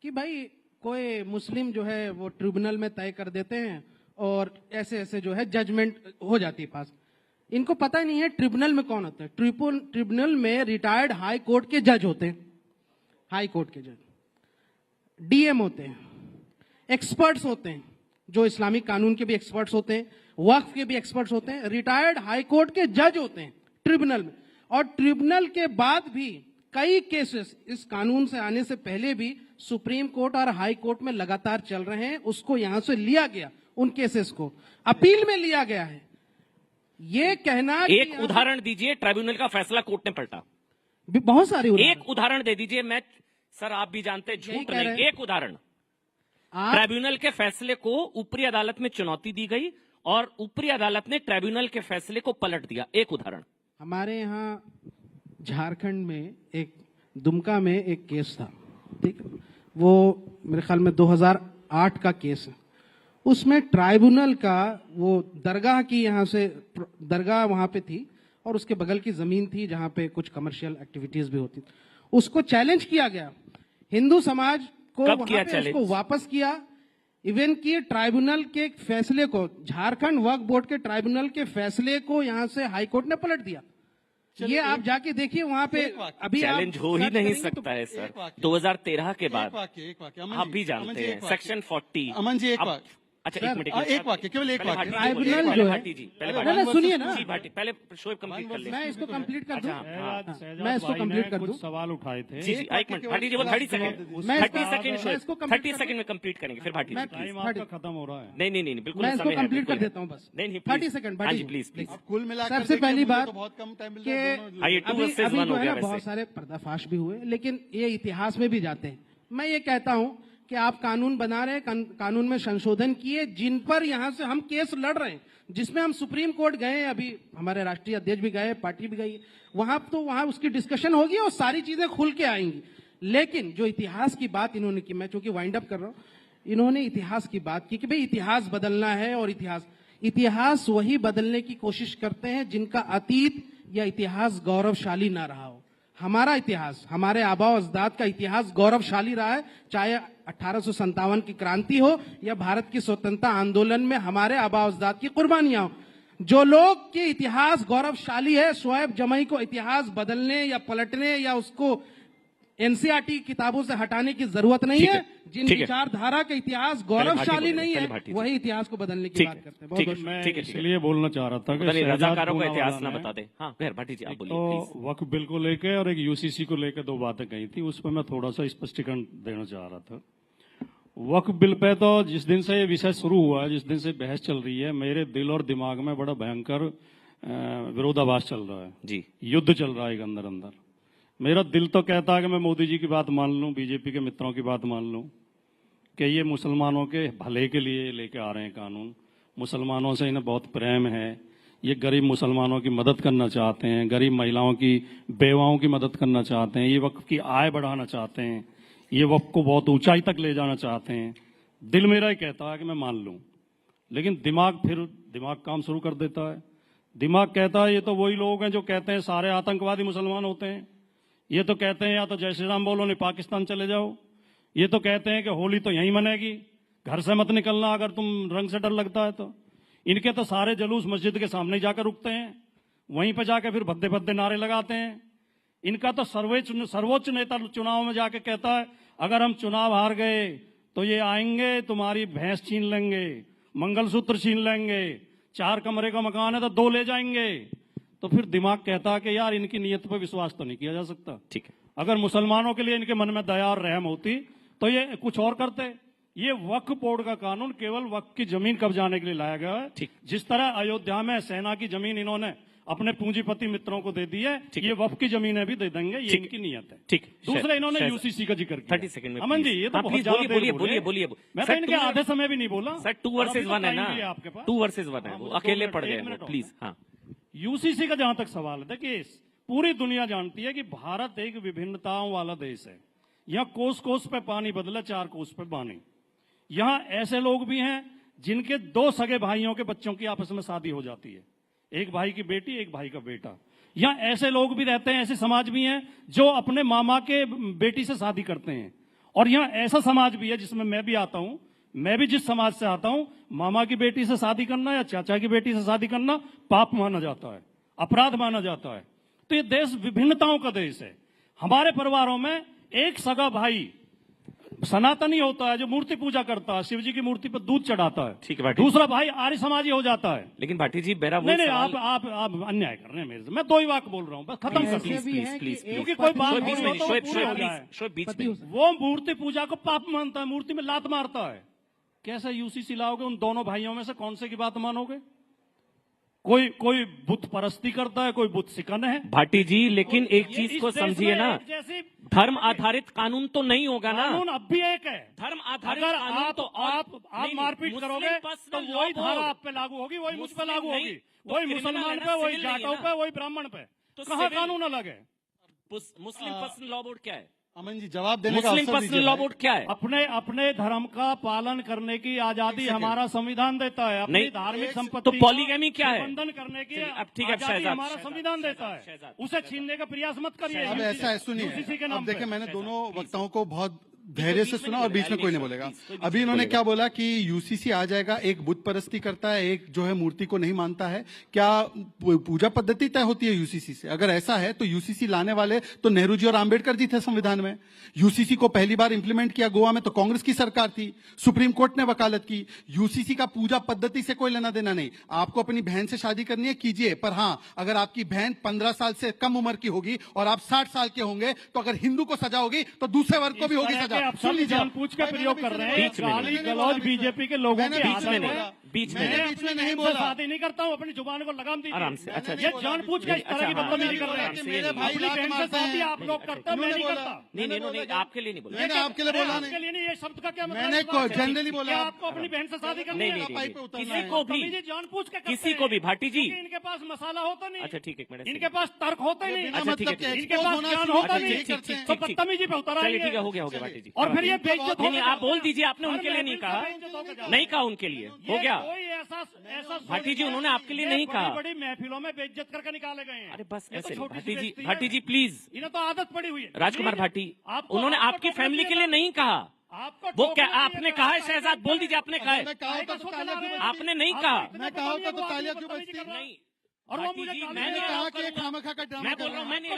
कि भाई कोई मुस्लिम जो है वो ट्रिब्यूनल में तय कर देते हैं और ऐसे ऐसे जो है जजमेंट हो जाती है पास। इनको पता ही नहीं है ट्रिब्यूनल में कौन होता है। ट्रिब्यूनल में रिटायर्ड हाई कोर्ट के जज होते हैं, हाई कोर्ट के जज, डीएम होते हैं, एक्सपर्ट्स होते हैं, जो इस्लामिक कानून के भी एक्सपर्ट्स होते हैं, वक्फ के भी एक्सपर्ट्स होते हैं, रिटायर्ड हाई कोर्ट के जज होते हैं ट्रिब्यूनल में। और ट्रिब्यूनल के बाद भी कई केसेस इस कानून से आने से पहले भी सुप्रीम कोर्ट और हाई कोर्ट में लगातार चल रहे हैं। उसको यहां से लिया गया, उन केसेस को अपील में लिया गया है। ये कहना, एक उदाहरण दीजिए ट्राइब्यूनल का फैसला कोर्ट ने पलटा। बहुत सारे एक उदाहरण दे दीजिए। मैं सर आप भी जानते हैं झूठ नहीं, एक उदाहरण। ट्राइब्यूनल के फैसले को ऊपरी अदालत में चुनौती दी गई और ऊपरी अदालत ने ट्राइब्यूनल के फैसले को पलट दिया। एक उदाहरण। हमारे यहाँ झारखंड में एक दुमका में एक केस था, ठीक, वो मेरे ख्याल में 2008 का केस है। उसमें ट्राइब्यूनल का वो दरगाह की, यहाँ से दरगाह वहां पे थी और उसके बगल की जमीन थी जहां पे कुछ कमर्शियल एक्टिविटीज भी होती थी। उसको चैलेंज किया गया, हिंदू समाज को वहां पे उसको वापस किया। इवन कि ट्राइब्यूनल के फैसले को, झारखंड वक्फ बोर्ड के ट्राइब्यूनल के फैसले को यहां से हाई कोर्ट ने पलट दिया। ये आप जाके देखिए वहां पे। अभी चैलेंज हो ही नहीं सकता है सर। 2013 के बाद आप भी जानते हैं सेक्शन 40। अमन जी, एक वाक्य। अच्छा एक मिनट, एक वाक्य, केवल एक वाक्य। ट्राइब्यूनल जो है, पहले सुनिए ना जी, भाटी पहले शोएब कंप्लीट कर ले। मैं इसको कंप्लीट कर दूं, मैं इसको कंप्लीट कर दूं। सवाल उठाए थे जी, एक मिनट भाटी जी, वो 30 सेकंड 30 सेकंड में कंप्लीट करेंगे, फिर भाटी जी टाइम आपका खत्म हो रहा है। नहीं बिल्कुल, मैं इसको कंप्लीट कर देता हूं बस। नहीं 30 second Bhati ji, please please. कुल मिलाकर सबसे पहली बात कि अभी बहुत सारे पर्दाफाश भी हुए, लेकिन ये इतिहास में भी जाते हैं। मैं ये कहता हूं कि आप कानून बना रहे हैं, कानून में संशोधन किए, जिन पर यहां से हम केस लड़ रहे हैं, जिसमें हम सुप्रीम कोर्ट गए, अभी हमारे राष्ट्रीय अध्यक्ष भी गए, पार्टी भी गई, वहां उसकी डिस्कशन होगी और सारी चीजें खुल के आएंगी। लेकिन जो इतिहास की बात इन्होंने की, मैं चूंकि वाइंड अप कर रहा हूं, इन्होंने इतिहास की बात की कि भाई इतिहास बदलना है और इतिहास वही बदलने की कोशिश करते हैं जिनका अतीत या इतिहास गौरवशाली ना रहा हो। हमारा इतिहास, हमारे आबा अजदाद का इतिहास गौरवशाली रहा है, चाहे 1857 की क्रांति हो या भारत की स्वतंत्रता आंदोलन में हमारे आबा अजदाद की कुर्बानियां हो। जो लोग के इतिहास गौरवशाली है, शोएब जमई को इतिहास बदलने या पलटने या उसको एनसीईआरटी किताबों से हटाने की जरूरत नहीं है। जिन विचारधारा का इतिहास गौरवशाली नहीं है, वही इतिहास को बदलने की बात करते हैं। बहुत मैं इसलिए बोलना चाह रहा था कि रजाकारों का इतिहास ना बता दे। हाँ भाटी जी आप बोलिए। तो वक्फ बिल को लेकर और एक यूसीसी को लेकर दो बातें कही थी, उस पर मैं थोड़ा सा स्पष्टीकरण देना चाह रहा था। वक्फ बिल पे तो जिस दिन से ये विषय शुरू हुआ, जिस दिन से बहस चल रही है, मेरे दिल और दिमाग में बड़ा भयंकर विरोधाभास चल रहा है जी, युद्ध चल रहा है अंदर अंदर। मेरा दिल तो कहता है कि मैं मोदी जी की बात मान लूं, बीजेपी के मित्रों की बात मान लूं कि ये मुसलमानों के भले के लिए लेके आ रहे हैं कानून, मुसलमानों से इन्हें बहुत प्रेम है, ये गरीब मुसलमानों की मदद करना चाहते हैं, गरीब महिलाओं की बेवाओं की मदद करना चाहते हैं, ये वक्फ की आय बढ़ाना चाहते हैं, ये वक्फ को बहुत ऊंचाई तक ले जाना चाहते हैं। दिल मेरा ही कहता है कि मैं मान लूं, लेकिन दिमाग काम शुरू कर देता है। दिमाग कहता है ये तो वही लोग हैं जो कहते हैं सारे आतंकवादी मुसलमान होते हैं, ये तो कहते हैं या तो जय श्री राम बोलो नहीं पाकिस्तान चले जाओ, ये तो कहते हैं कि होली तो यहीं मनेगी, घर से मत निकलना अगर तुम रंग से डर लगता है तो। इनके तो सारे जलूस मस्जिद के सामने जाकर रुकते हैं, वहीं पर जाकर फिर भद्दे भद्दे नारे लगाते हैं। इनका तो सर्वोच्च नेता चुनाव में जाके कहता है अगर हम चुनाव हार गए तो ये आएंगे तुम्हारी भैंस छीन लेंगे, मंगलसूत्र छीन लेंगे, 4 कमरे का मकान है तो 2 ले जाएंगे। तो फिर दिमाग कहता है कि यार इनकी नीयत पर विश्वास तो नहीं किया जा सकता। ठीक है, अगर मुसलमानों के लिए इनके मन में दया और रहम होती तो ये कुछ और करते। ये वक्फ बोर्ड का कानून केवल वक्फ की जमीन कब्जाने के लिए लाया गया है। जिस तरह अयोध्या में सेना की जमीन इन्होंने अपने पूंजीपति मित्रों को दे दी है, ये वक्फ की जमीनें भी दे देंगे, ये इनकी नीयत है। ठीक, दूसरा इन्होंने यूसीसी का जिक्र किया 30 सेकंड में। अमन जी ये तो बहुत ज्यादा बोलिए। मैं तो इनके आधे समय भी नहीं बोला सर। 2 वर्सेस 1 है ना, 2 वर्सेस 1 है, वो अकेले पड़ गए प्लीज। हाँ, यूसीसी का जहां तक सवाल है, देखिए पूरी दुनिया जानती है कि भारत एक विभिन्नताओं वाला देश है। यहाँ कोस कोस पे पानी बदला, 4 कोस पे पानी। यहाँ ऐसे लोग भी हैं जिनके 2 सगे भाइयों के बच्चों की आपस में शादी हो जाती है, एक भाई की बेटी एक भाई का बेटा। यहाँ ऐसे लोग भी रहते हैं, ऐसे समाज भी हैं जो अपने मामा के बेटी से शादी करते हैं। और यहाँ ऐसा समाज भी है जिसमें मैं भी आता हूं, मैं भी जिस समाज से आता हूं, मामा की बेटी से शादी करना या चाचा की बेटी से शादी करना पाप माना जाता है, अपराध माना जाता है। तो ये देश विभिन्नताओं का देश है। हमारे परिवारों में एक सगा भाई सनातनी होता है जो मूर्ति पूजा करता है, शिव जी की मूर्ति पर दूध चढ़ाता है। ठीक है भाटी, दूसरा भाई आर्य समाजी हो जाता है। लेकिन भाटी जी मेरा वो नहीं, आप अन्याय कर रहे हैं मेरे से। मैं 2 ही वाक्य बोल रहा हूँ, बस खत्म कर प्लीज, क्योंकि कोई बात बीच में वो मूर्ति पूजा को पाप मानता है, मूर्ति में लात मारता है। कैसे यूसीसी लाओगे? उन दोनों भाइयों में से कौन से की बात मानोगे? कोई बुत परस्ती करता है, कोई बुत सिकन है। भाटी जी लेकिन एक चीज को समझिए ना, धर्म आधारित कानून तो नहीं होगा ना। कानून अब भी एक है, धर्म आधारित अगर कानून। आप तो आप मारपीट करोगे तो वही धारा आप पे लागू होगी, वही मुझ पे लागू होगी, वही मुसलमान पे, वही जाटों पे, वही ब्राह्मण पे। तो कहाँ कानून अलग है? मुस्लिम पर्सनल लॉ बोर्ड क्या है? अमन जी जवाब देने का मुस्लिम पर्सनल लॉ बोर्ड क्या है? अपने धर्म का पालन करने की आजादी हमारा संविधान देता है। अपनी धार्मिक संपत्ति तो पॉलीगैमी क्या है? प्रबंधन करने की ठीक आजादी हमारा संविधान देता है, उसे छीनने का प्रयास मत करिए। अब ऐसा है, सुनिए, अब देखिए मैंने दोनों वक्ताओं को बहुत धैर्य से सुना और बीच में कोई नहीं बोलेगा। अभी इन्होंने क्या बोला कि यूसीसी आ जाएगा, एक बुत परस्ती करता है, एक जो है मूर्ति को नहीं मानता है। क्या पूजा पद्धति तय होती है यूसीसी से? अगर ऐसा है तो यूसीसी लाने वाले तो नेहरू जी और आंबेडकर जी थे संविधान में। यूसीसी को पहली बार इंप्लीमेंट किया गोवा में तो कांग्रेस की सरकार थी, सुप्रीम कोर्ट ने वकालत की। यूसीसी का पूजा पद्धति से कोई लेना देना नहीं। आपको अपनी बहन से शादी करनी है, कीजिए, पर हाँ अगर आपकी बहन 15 साल से कम उम्र की होगी और आप 60 साल के होंगे तो अगर हिंदू को सजा होगी तो दूसरे वर्ग को भी होगी सजा। सुन लीजिए, जानबूझ के प्रयोग कर रहे हैं, गाली गलौज बीजेपी के लोगों के बीच में नहीं बोला। शादी नहीं करता हूँ, अपनी जुबान को लगाम दीजिए आराम से। अच्छा, ये जानबूझ के इस तरह की बदतमीजी कर रहे हैं। अपनी बहन से शादी आप लोग करते हैं, मैं नहीं करता। नहीं, आपके लिए नहीं बोला, मैंने आपके लिए बोला आपके लिए नहीं। ये शब्द का क्या मतलब? मैंने जनरली बोला आपको अपनी बहन से शादी करनी है? किसी को भी जानबूझ के, किसी को भी भाटी जी इनके पास मसाला होता नहीं। अच्छा ठीक है, इनके पास तर्क होता ही नहीं। अच्छा ठीक है, इनके पास ज्ञान होता नहीं, तो बदतमीजी पे उतर आएंगे। ठीक है, हो गया भाटी जी। और फिर ये बेइज्जत नहीं, आप बोल दीजिए, आपने उनके लिए नहीं कहा, नहीं कहा उनके लिए, हो गया। कोई ऐसा भाटी जी, उन्होंने आपके लिए नहीं कहा। बड़ी महफिलों में बेइज्जत करके निकाले गए हैं। अरे बस ऐसे तो भाटी जी प्लीज, इन्हें तो आदत पड़ी हुई है। राजकुमार भाटी, उन्होंने आपकी फैमिली के लिए नहीं कहा। वो क्या आपने कहा है शहजाद, बोल दीजिए, आपने कहा है, आपने नहीं कहा। मैं कहा होता तो तालियां क्यों बजती? नहीं, और वो मुझे मैंने कहा कि खामखा का ड्रामा मैं बोल रहा हूँ, मैंने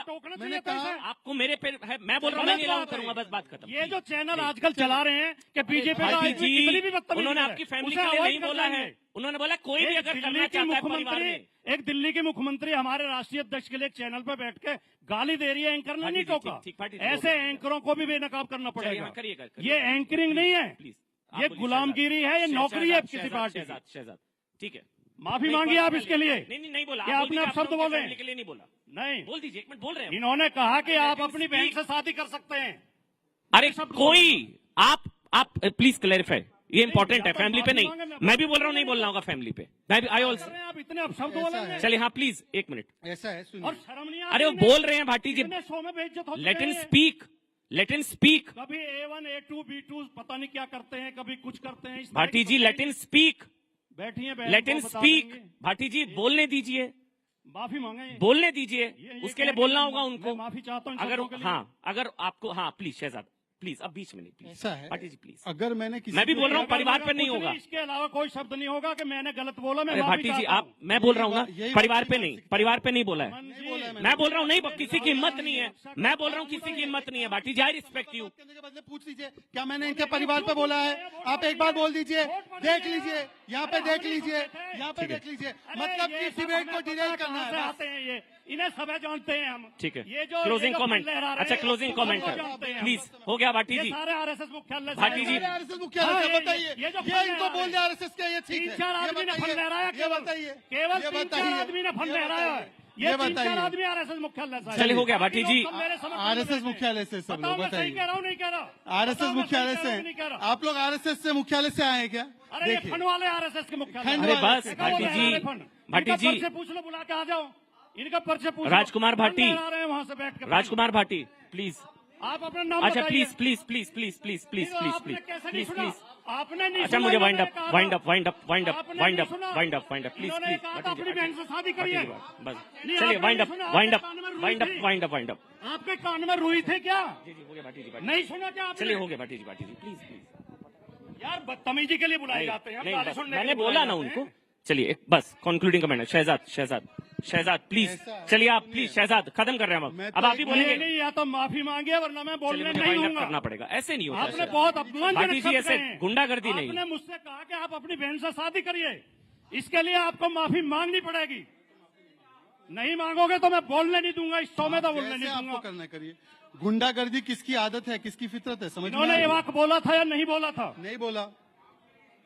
कहा आपको मेरे पे है, मैं बोल रहा हूँ, मैं नहीं अलाउ करूंगा, बस बात खत्म। ये जो चैनल आजकल चला रहे हैं कि बीजेपी भाटी जी, उन्होंने आपकी फैमिली के लिए नहीं बोला है, उन्होंने बोला कोई भी अगर करना चाहता है परिवार में। एक दिल्ली की मुख्यमंत्री हमारे राष्ट्रीय अध्यक्ष के लिए एक चैनल पर बैठ के गाली दे रही है, एंकर ने नहीं टोका। ऐसे एंकरों को भी बेनकाब करना पड़ेगा। ये एंकरिंग नहीं है, ये गुलामगिरी है, ये नौकरी है किसी पार्टी की। शहजाद, ठीक है, माफी मांगी आप इसके लिए। नहीं बोला, आपने आप शब्द बोल रहे हैं के लिए नहीं बोला, नहीं बोल दीजिए, एक मिनट बोल रहे हैं। इन्होंने कहा कि आप अपनी बहन से शादी कर सकते हैं। अरे कोई आप प्लीज क्लैरिफाई, ये इंपॉर्टेंट है, फैमिली पे नहीं। मैं भी बोल रहा हूँ, नहीं बोलना होगा फैमिली पे। मैं भी आई ऑल्सो, आप इतने अपशब्द बोल रहे हैं। चलिए, हाँ प्लीज एक मिनट। ऐसा है, सुनिए। और शर्म नहीं अरे वो बोल रहे हैं भाटी जी, शो में बेइज्जत होती है। लेट इन स्पीक। कभी A1 A2 B2 पता नहीं क्या करते हैं, कभी कुछ करते हैं। भाटी जी, लेट इन स्पीक, बैठिए, लेट इन स्पीक। भाटी जी बोलने दीजिए, माफी मांगे, बोलने दीजिए, उसके लिए बोलना होगा उनको। माफी चाहता हूँ अगर अगर आपको, हाँ प्लीज शहजाद, प्लीज अब बीच में नहीं, प्लीज। ऐसा है, भाटी जी प्लीज। अगर मैंने किसी, मैं भी बोल रहा हूँ, परिवार पे नहीं होगा। इसके अलावा कोई शब्द नहीं होगा कि मैंने गलत बोला। मैं भाटी जी, आप, मैं बोल रहा हूँ ना, परिवार पे नहीं, परिवार पे नहीं बोला है। मैं बोल रहा हूँ, नहीं, किसी की हिम्मत नहीं है। मैं बोल रहा हूँ, किसी की हिम्मत नहीं है। भाटी जी, आई रिस्पेक्ट यू। पूछ लीजिए क्या मैंने इनके परिवार पे बोला है। आप एक बार बोल दीजिए, देख लीजिए, यहाँ पे देख लीजिए, यहाँ पे देख लीजिए। मतलब कि डिबेट को डिरेल करना है। आते हैं ये, इन्हें सब जानते हैं हम। ठीक है, ये जो क्लोजिंग कमेंट। अच्छा, क्लोजिंग कमेंट प्लीज, हो गया भाटी जी। सारे RSS मुख्यालय, भाटी जी, RSS मुख्यालय बताइए, ये इनको बोल दिया RSS के, ये ठीक है। 3-4 आदमी ने फंड लहराया, ये बताइए, केवल 3-4 आदमी ने फंड लहराया है। ये 3-4 आदमी RSS मुख्यालय से। चलिए, हो गया भाटी जी। RSS मुख्यालय से सब लोग बताइए। कह रहा हूँ, नहीं कह रहा। RSS मुख्यालय से, आप लोग RSS से मुख्यालय से आए हैं क्या? अरे ये फंड वाले RSS के मुख्यालय। अरे बस भाटी जी, भाटी जी, पूछ लो, बुला के आ जाओ, इनका पर्चे पूछ। राजकुमार भाटी, वहाँ से बैठ कर। राजकुमार भाटी प्लीज, आप अपना नाम अच्छा बताइए। प्लीज, आपने नहीं, अच्छा मुझे वाइंड अप प्लीज अपनी बहन से शादी करिए। बस चलिए, वाइंड अप। आपके कान में रुई थे क्या? हो गया भाटी जी, नहीं सुना क्या आपने? चलिए, हो गया भाटी जी, प्लीज। यार बदतमीजी के लिए बुलाए जाते हैं, मैंने बोला ना उनको। चलिए, बस कंक्लूडिंग कमेंट है। शहजाद प्लीज, चलिए आप प्लीज, शहजाद खत्म कर रहे हैं हम। अब आप ही बोलेंगे। नहीं, या तो माफी मांगे वरना मैं बोलने नहीं दूंगा। करना पड़ेगा, ऐसे नहीं होता। आपने बहुत अपमानजनक शब्द ऐसे कहे हैं। गुंडागर्दी नहीं। आपने मुझसे कहा कि आप अपनी बहन से शादी करिए, इसके लिए आपको माफी मांगनी पड़ेगी। नहीं मांगोगे तो मैं बोलने नहीं दूंगा, इस शो में तो बोलने नहीं दूंगा। करना करिए। गुंडागर्दी किसकी आदत है, किसकी फितरत है, समझ में? उन्होंने ये वाक्य बोला था या नहीं बोला था? नहीं बोला।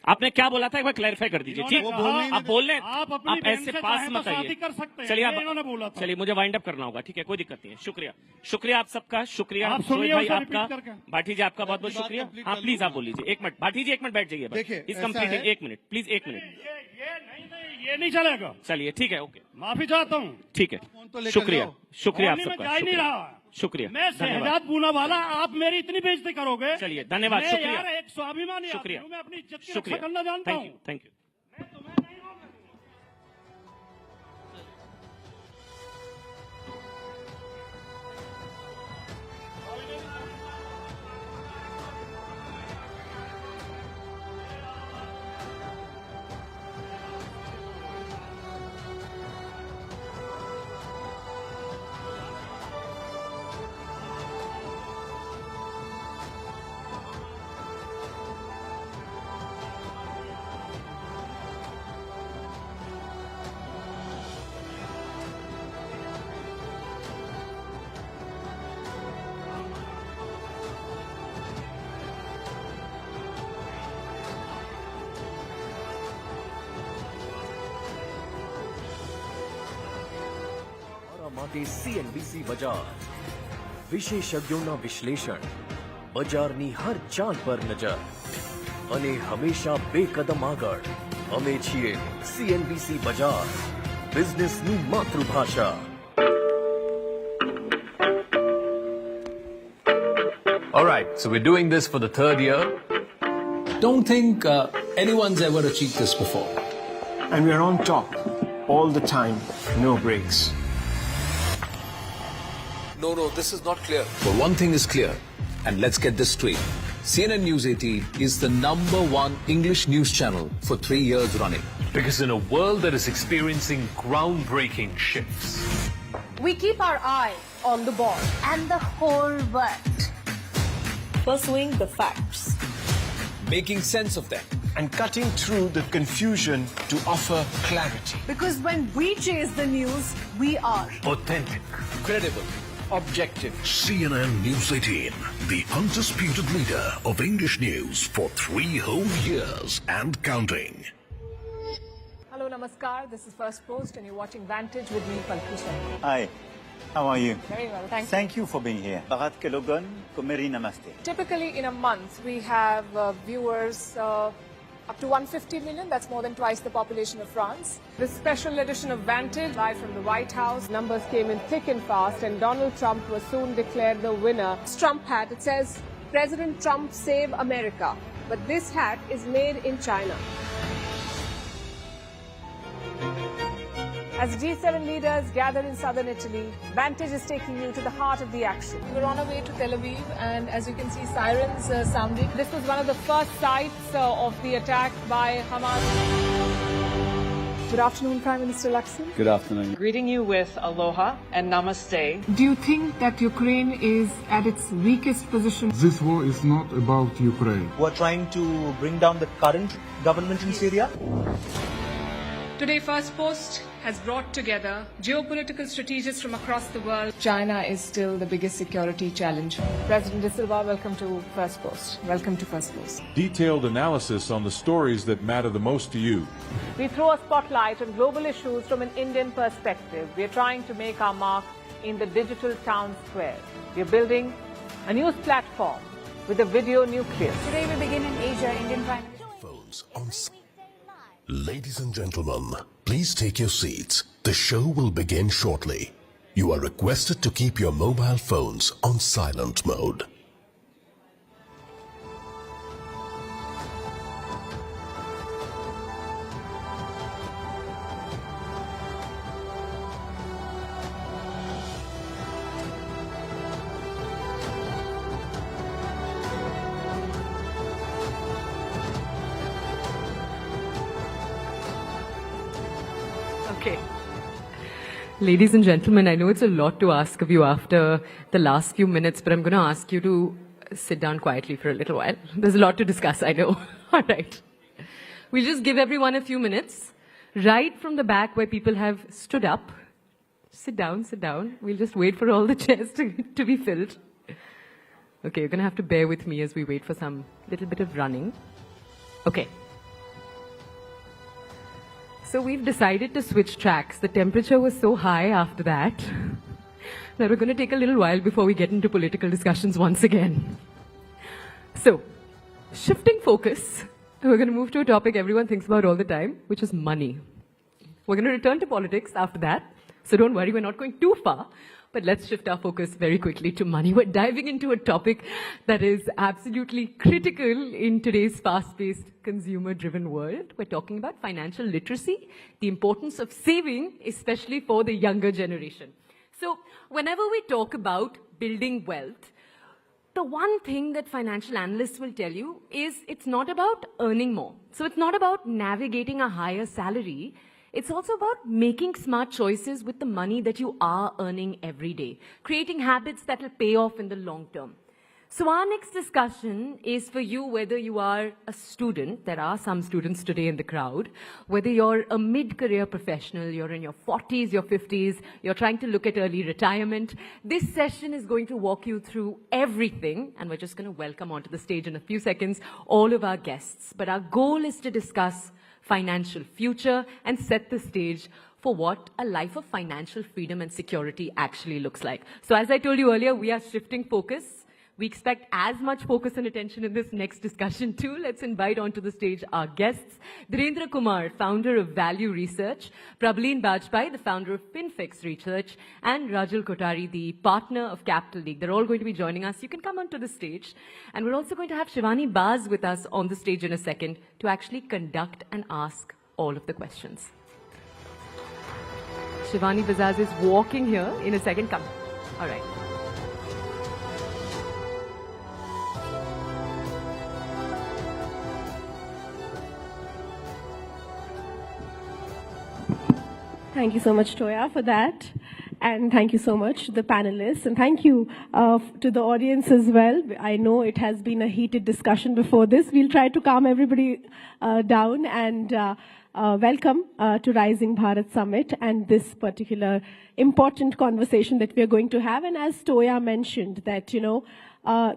आपने क्या बोला था, एक बार क्लैरिफाई कर दीजिए। ठीक, आप बोल रहे, आप ऐसे पास मत आइए। चलिए, आप, चलिए मुझे वाइंड अप करना होगा। ठीक है, कोई दिक्कत नहीं है। शुक्रिया आप सबका, शुक्रिया सोहेल भाई आपका, भाटी जी आपका बहुत बहुत शुक्रिया। हाँ प्लीज आप बोल लीजिए, एक मिनट भाटी जी, एक मिनट बैठ जाइए। इस कंप्लीटिंग, एक मिनट प्लीज, एक मिनट। ये नहीं चलेगा। चलिए ठीक है, ओके, माफी चाहता हूँ। ठीक है, शुक्रिया आप सबका, नहीं रहा शुक्रिया। मैं शहजाद पूना वाला, आप मेरी इतनी बेइज्जती करोगे? चलिए, धन्यवाद, शुक्रिया। एक स्वाभिमानी शुक्रिया, मैं अपनी इज्जत की रक्षा करना जानता हूँ। Thank you. માટે CNBC બજાર વિશેષજ્ઞોના વિશ્લેષણ, બજારની હર ચાલ પર નજર અને હંમેશા બે કદમ આગળ. અમે છીએ CNBC બજાર, બિઝનેસની માતૃભાષા. All right, so we're doing this for the third year. Don't think anyone's ever achieved this before. And we're on top all the time, no breaks. No, this is not clear. But one thing is clear, and let's get this straight. CNN News 18 is the #1 English news channel for 3 years running. Because in a world that is experiencing groundbreaking shifts, We keep our eye on the ball and the whole world. Pursuing the facts. Making sense of them. And cutting through the confusion to offer clarity. Because when we chase the news, we are authentic, credible, objective. CNN News 18, the undisputed leader of English news for 3 whole years and counting. Hello, namaskar. This is Firstpost, and you're watching Vantage with me, Palki. Hi, how are you? Very well, thank you. Thank you for being here. Bharat ke logon ko meri namaste. Typically, in a month, we have viewers up to 150 million. That's more than twice the population of France. This special edition of Vantage, live from the White House. Numbers came in thick and fast, and Donald Trump was soon declared the winner. This Trump hat, it says, President Trump save America. But this hat is made in China. As G7 leaders gather in southern Italy, Vantage is taking you to the heart of the action. We're on our way to Tel Aviv, and as you can see, sirens sounding. This was one of the first sites of the attack by Hamas. Good afternoon, Prime Minister Lakshman. Good afternoon. Greeting you with aloha and namaste. Do you think that Ukraine is at its weakest position? This war is not about Ukraine. We're trying to bring down the current government in Syria. Today, Firstpost has brought together geopolitical strategists from across the world. China is still the biggest security challenge. President De Silva, welcome to Firstpost. Welcome to Firstpost. Detailed analysis on the stories that matter the most to you. We throw a spotlight on global issues from an Indian perspective. We are trying to make our mark in the digital town square. We are building a news platform with a video nucleus. Today we begin in Asia. Indian Prime Minister. Ladies and gentlemen, please take your seats. The show will begin shortly. You are requested to keep your mobile phones on silent mode. Okay. Ladies and gentlemen, I know it's a lot to ask of you after the last few minutes, but I'm going to ask you to sit down quietly for a little while. There's a lot to discuss, I know. All right. We'll just give everyone a few minutes. Right from the back where people have stood up. Sit down, sit down. We'll just wait for all the chairs to be filled. Okay, you're going to have to bear with me as we wait for some little bit of running. Okay. So we've decided to switch tracks. The temperature was so high after that we're going to take a little while before we get into political discussions once again. So, shifting focus, we're going to move to a topic everyone thinks about all the time, which is money. We're going to return to politics after that. So don't worry, we're not going too far. But let's shift our focus very quickly to money. We're diving into a topic that is absolutely critical in today's fast-paced, consumer-driven world. We're talking about financial literacy, the importance of saving, especially for the younger generation. So whenever we talk about building wealth, the one thing that financial analysts will tell you is it's not about earning more. So it's not about navigating a higher salary. It's also about making smart choices with the money that you are earning every day, creating habits that will pay off in the long term. So our next discussion is for you, whether you are a student, there are some students today in the crowd, whether you're a mid-career professional, you're in your 40s, your 50s, you're trying to look at early retirement. This session is going to walk you through everything, and we're just going to welcome onto the stage in a few seconds all of our guests. But our goal is to discuss financial future and set the stage for what a life of financial freedom and security actually looks like. So as I told you earlier, we are shifting focus. We expect as much focus and attention in this next discussion too. Let's invite onto the stage our guests. Dhirendra Kumar, founder of Value Research, Prableen Bajpai, the founder of FinFix Research, and Rajul Kotari, the partner of Capital League. They're all going to be joining us. You can come onto the stage. And we're also going to have Shivani Baz with us on the stage in a second to actually conduct and ask all of the questions. Shivani Baz is walking here in a second. Come. All right. Thank you so much, Toya, for that. And thank you so much to the panelists. And thank you to the audience as well. I know it has been a heated discussion before this. We'll try to calm everybody down. And welcome to Rising Bharat Summit and this particular important conversation that we are going to have. And as Toya mentioned, that,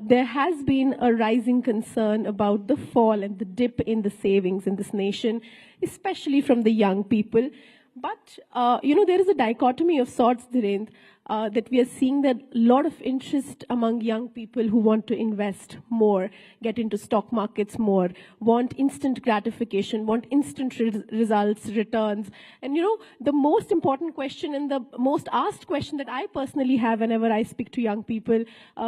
there has been a rising concern about the fall and the dip in the savings in this nation, especially from the young people. But, there is a dichotomy of sorts, Dhirendra, that we are seeing that a lot of interest among young people who want to invest more, get into stock markets more, want instant gratification, want instant results, returns. And, the most important question and the most asked question that I personally have whenever I speak to young people,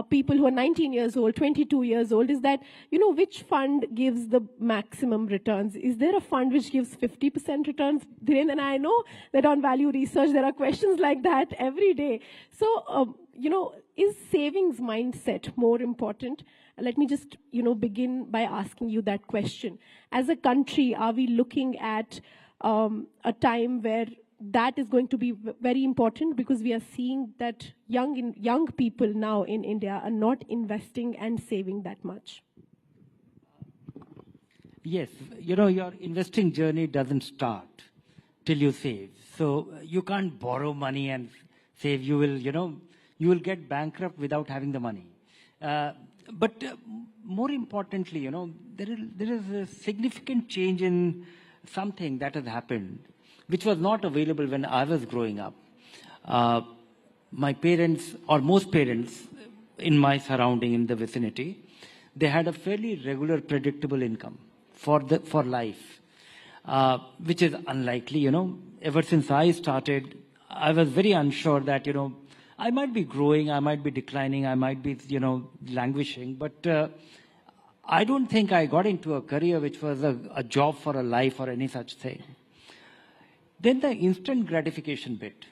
people who are 19 years old, 22 years old, is that, which fund gives the maximum returns? Is there a fund which gives 50% returns? Dhirendra, and I know that on Value Research, there are questions like that every day. So, is savings mindset more important? Let me just, begin by asking you that question. As a country, are we looking at a time where that is going to be very important, because we are seeing that young people now in India are not investing and saving that much? Yes, your investing journey doesn't start till you save. So you can't borrow money and save. You will get bankrupt without having the money. But more importantly, there is a significant change in something that has happened, which was not available when I was growing up. My parents, or most parents in my surrounding, in the vicinity, they had a fairly regular, predictable income for life, which is unlikely. Ever since I started, I was very unsure that, I might be growing, I might be declining, I might be, languishing, but I don't think I got into a career which was a job for a life or any such thing. Then the instant gratification bit.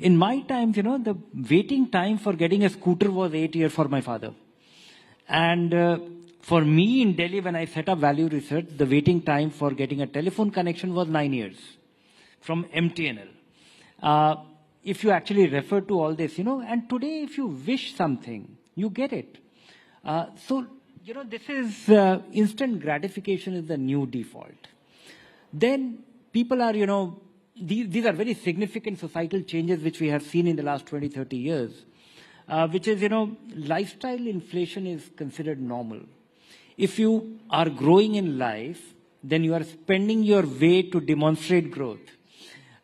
In my times, the waiting time for getting a scooter was 8 years for my father. And for me in Delhi, when I set up Value Research, the waiting time for getting a telephone connection was 9 years from MTNL. If you actually refer to all this, and today if you wish something, you get it. So, this is instant gratification is the new default. Then people are, these are very significant societal changes which we have seen in the last 20, 30 years, which is, lifestyle inflation is considered normal. If you are growing in life, then you are spending your way to demonstrate growth.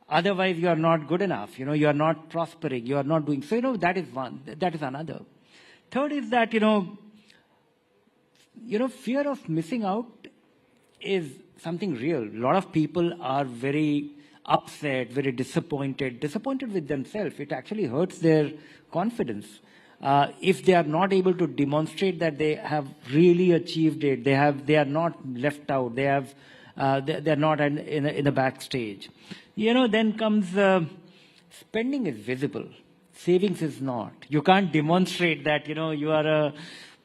Otherwise, you are not good enough. You are not prospering. You are not doing. So, that is one. That is another. Third is that, fear of missing out is something real. A lot of people are very upset, very disappointed with themselves. It actually hurts their confidence. If they are not able to demonstrate that they have really achieved it, they are not left out, they are not in the backstage. Then comes spending is visible, savings is not. You can't demonstrate that, you are a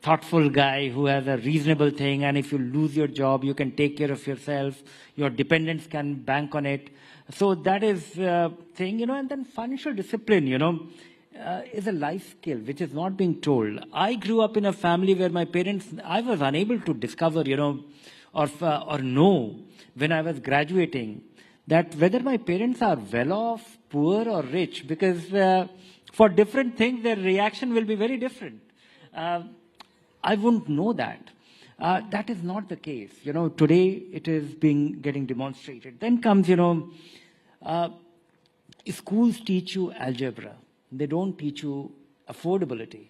thoughtful guy who has a reasonable thing, and if you lose your job, you can take care of yourself, your dependents can bank on it. So that is thing, and then financial discipline, is a life skill which is not being told. I grew up in a family where my parents, I was unable to discover, or know when I was graduating that whether my parents are well off, poor or rich, because for different things their reaction will be very different. I wouldn't know that. That is not the case. Today it is getting demonstrated. Then comes, schools teach you algebra. They don't teach you affordability.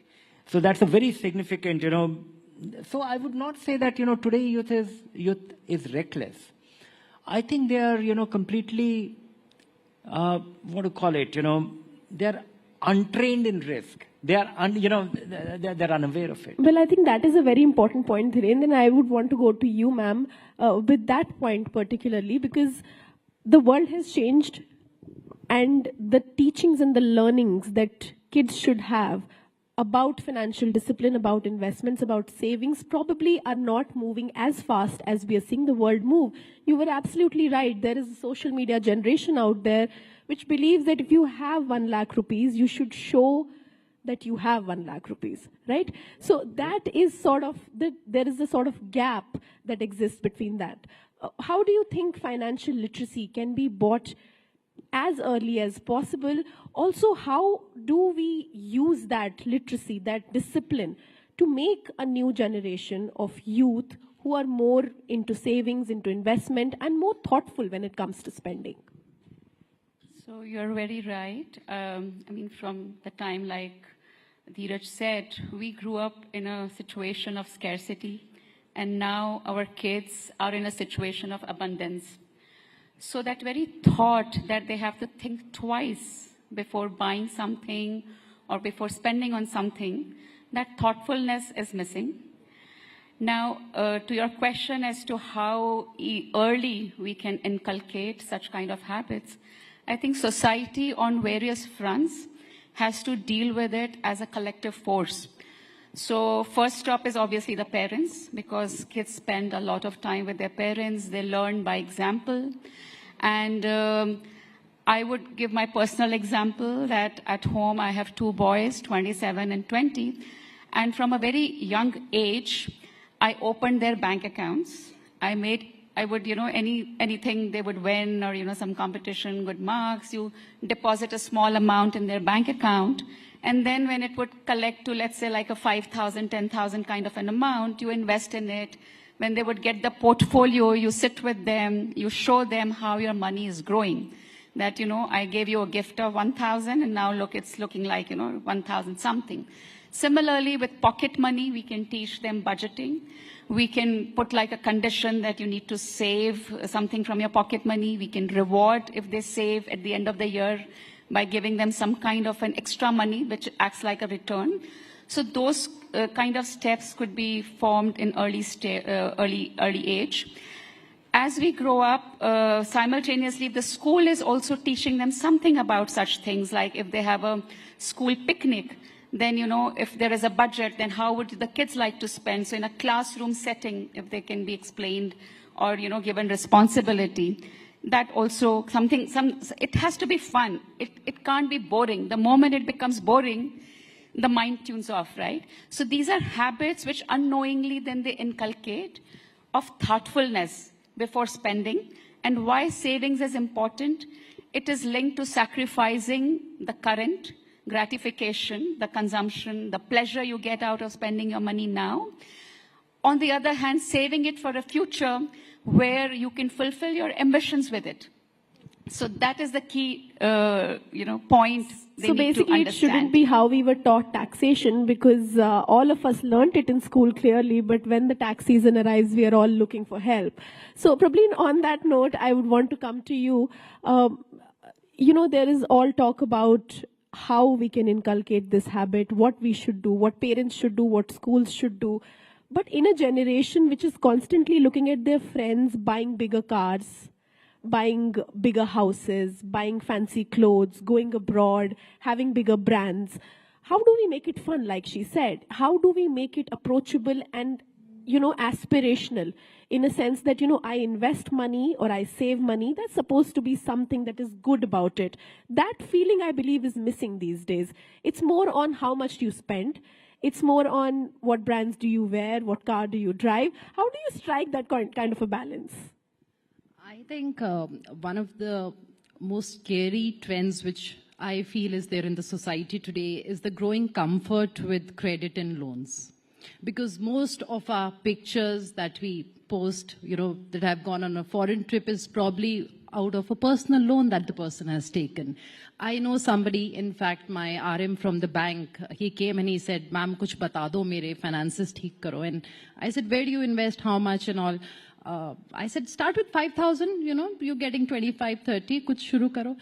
So that's a very significant, so I would not say that, today youth is reckless. I think they are, completely, what to call it, they're untrained in risk. They are, they're unaware of it. Well, I think that is a very important point, Dhiren, and I would want to go to you, ma'am, with that point particularly, because the world has changed and the teachings and the learnings that kids should have about financial discipline, about investments, about savings probably are not moving as fast as we are seeing the world move. You were absolutely right. There is a social media generation out there which believes that if you have 1 lakh rupees, you should show that you have 1 lakh rupees, right? So that is sort of, there is a sort of gap that exists between that. How do you think financial literacy can be brought as early as possible? Also, how do we use that literacy, that discipline, to make a new generation of youth who are more into savings, into investment, and more thoughtful when it comes to spending? So you're very right. From the time, like Dheeraj said, we grew up in a situation of scarcity, and now our kids are in a situation of abundance. So that very thought that they have to think twice before buying something or before spending on something, that thoughtfulness is missing. Now, to your question as to how early we can inculcate such kind of habits, I think society on various fronts has to deal with it as a collective force. So first stop is obviously the parents, because kids spend a lot of time with their parents. They learn by example. And I would give my personal example that at home I have 2 boys, 27 and 20. And from a very young age, I opened their bank accounts. I would, anything they would win or, some competition, good marks, you deposit a small amount in their bank account. And then when it would collect to, let's say, like a 5,000, 10,000 kind of an amount, you invest in it. When they would get the portfolio, you sit with them, you show them how your money is growing. That, I gave you a gift of 1,000 and now look, it's looking like, 1,000 something. Similarly, with pocket money, we can teach them budgeting. We can put like a condition that you need to save something from your pocket money. We can reward if they save at the end of the year by giving them some kind of an extra money, which acts like a return. So those kind of steps could be formed in early age. As we grow up, simultaneously, the school is also teaching them something about such things, like if they have a school picnic, then, if there is a budget, then how would the kids like to spend? So in a classroom setting, if they can be explained or, given responsibility, that also it has to be fun. It can't be boring. The moment it becomes boring, the mind tunes off, right? So these are habits which unknowingly then they inculcate of thoughtfulness before spending. And why savings is important? It is linked to sacrificing the current gratification, the consumption, the pleasure you get out of spending your money now. On the other hand, saving it for a future where you can fulfill your ambitions with it. So that is the key, point they so need to basically, it shouldn't be how we were taught taxation, because all of us learnt it in school clearly, but when the tax season arrives, we are all looking for help. So probably on that note, I would want to come to you. There is all talk about how we can inculcate this habit, what we should do, what parents should do, what schools should do. But in a generation which is constantly looking at their friends buying bigger cars, buying bigger houses, buying fancy clothes, going abroad, having bigger brands, how do we make it fun, like she said? How do we make it approachable and, aspirational, in a sense that, I invest money or I save money, that's supposed to be something that is good about it. That feeling, I believe, is missing these days. It's more on how much you spend. It's more on what brands do you wear, what car do you drive. How do you strike that kind of a balance? I think one of the most scary trends which I feel is there in the society today is the growing comfort with credit and loans. Because most of our pictures that we post, that have gone on a foreign trip is probably out of a personal loan that the person has taken. I know somebody, in fact, my RM from the bank, he came and he said, "Ma'am, kuch bata do, mere finances theek karo." And I said, "Where do you invest? How much and all?" I said, "Start with 5,000, you're getting 25, 30, kuch shuru karo."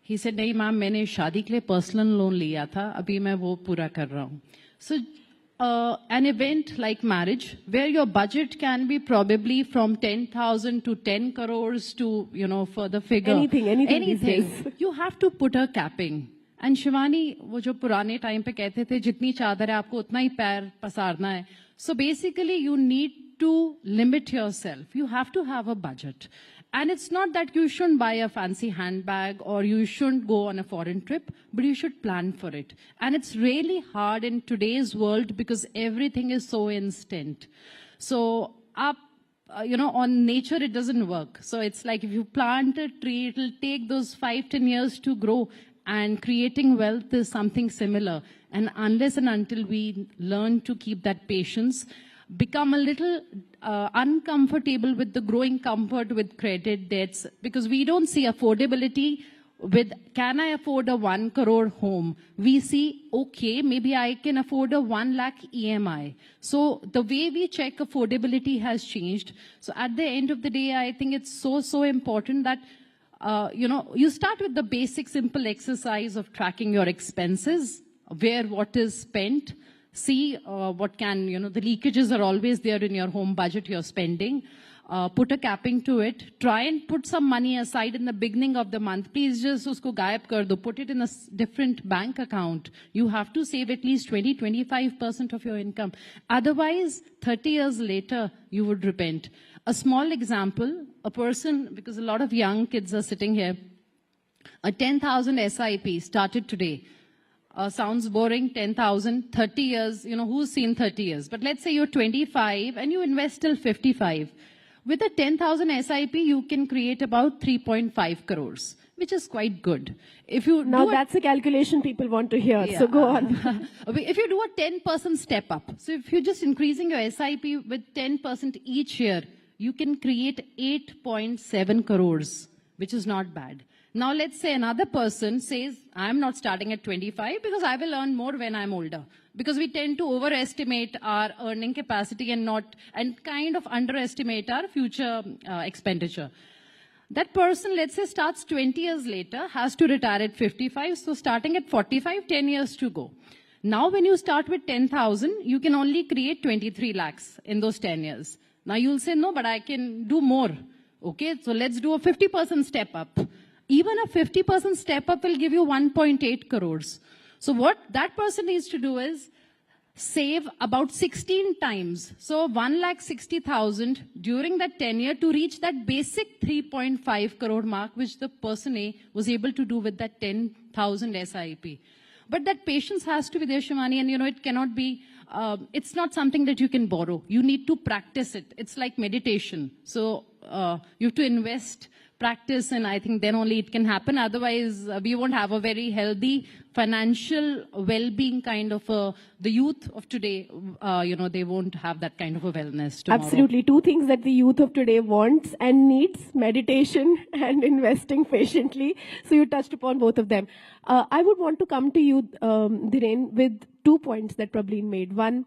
He said, "Nahi ma'am, maine shaadi ke liye personal loan liya tha, abhi main wo pura kar raha hu." So an event like marriage, where your budget can be probably from 10,000 to 10 crores to, further figure. Anything. You have to put a capping. And Shivani, wo jo purane time pe kehte the, jitni chadar hai, aapko utna hi pair pasarna hai. So basically, you need to limit yourself. You have to have a budget. And it's not that you shouldn't buy a fancy handbag or you shouldn't go on a foreign trip, but you should plan for it. And it's really hard in today's world because everything is so instant. So, on nature, it doesn't work. So it's like if you plant a tree, it'll take those 5-10 years to grow. And creating wealth is something similar. And unless and until we learn to keep that patience, become a little uncomfortable with the growing comfort with credit debts, because we don't see affordability with, can I afford a 1 crore home? We see, okay, maybe I can afford a 1 lakh EMI. So the way we check affordability has changed. So at the end of the day, I think it's so important that you start with the basic simple exercise of tracking your expenses, where what is spent. See what can, the leakages are always there in your home budget, you're spending. Put a capping to it. Try and put some money aside in the beginning of the month. Please just usko gayab kar do. Put it in a different bank account. You have to save at least 20-25% of your income. Otherwise, 30 years later, you would repent. A small example, a person, because a lot of young kids are sitting here, a 10,000 SIP started today. Sounds boring, 10,000, 30 years, who's seen 30 years? But let's say you're 25 and you invest till 55. With a 10,000 SIP, you can create about 3.5 crores, which is quite good. If you now that's a calculation people want to hear, so go on. If you do a 10% step up, so if you're just increasing your SIP with 10% each year, you can create 8.7 crores, which is not bad. Now, let's say another person says, I'm not starting at 25 because I will earn more when I'm older. Because we tend to overestimate our earning capacity and kind of underestimate our future expenditure. That person, let's say, starts 20 years later, has to retire at 55. So starting at 45, 10 years to go. Now, when you start with 10,000, you can only create 23 lakhs in those 10 years. Now, you'll say, no, but I can do more. Okay, so let's do a 50% step up. Even a 50% step up will give you 1.8 crores. So what that person needs to do is save about 16 times. So 1,60,000 during that tenure to reach that basic 3.5 crore mark, which the person A was able to do with that 10,000 SIP. But that patience has to be there, Shivani, and it cannot be, it's not something that you can borrow. You need to practice it. It's like meditation. So you have to invest, practice, and I think then only it can happen. Otherwise, we won't have a very healthy financial well-being kind of the youth of today, they won't have that kind of a wellness tomorrow. Absolutely. Two things that the youth of today wants and needs, meditation and investing patiently. So you touched upon both of them. I would want to come to you, Dhiren, with 2 points that Prableen made. One,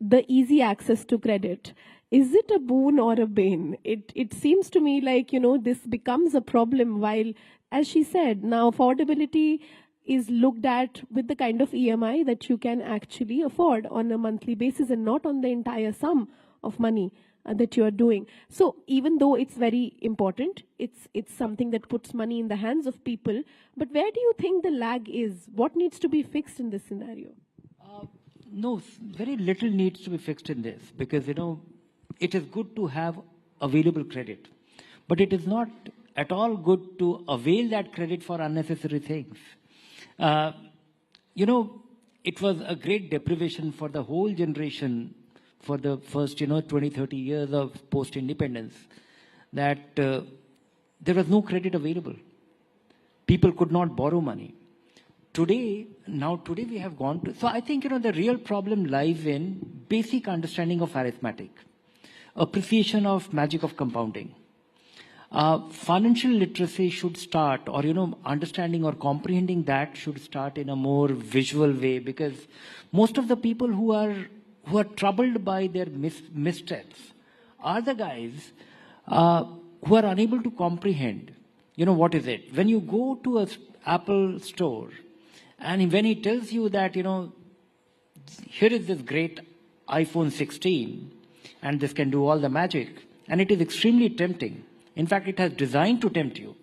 the easy access to credit. Is it a boon or a bane? It seems to me like, this becomes a problem while, as she said, now affordability is looked at with the kind of EMI that you can actually afford on a monthly basis and not on the entire sum of money that you are doing. So even though it's very important, it's something that puts money in the hands of people, but where do you think the lag is? What needs to be fixed in this scenario? No, very little needs to be fixed in this because, it is good to have available credit, but it is not at all good to avail that credit for unnecessary things. It was a great deprivation for the whole generation for the first, 20, 30 years of post-independence that there was no credit available. People could not borrow money. Today we have gone to, so I think, the real problem lies in basic understanding of arithmetic, appreciation of magic of compounding. Financial literacy should start, or, understanding or comprehending that should start in a more visual way, because most of the people who are troubled by their missteps are the guys who are unable to comprehend, what is it. When you go to a Apple store, and when he tells you that, here is this great iPhone 16, and this can do all the magic, and it is extremely tempting. In fact, it has designed to tempt you.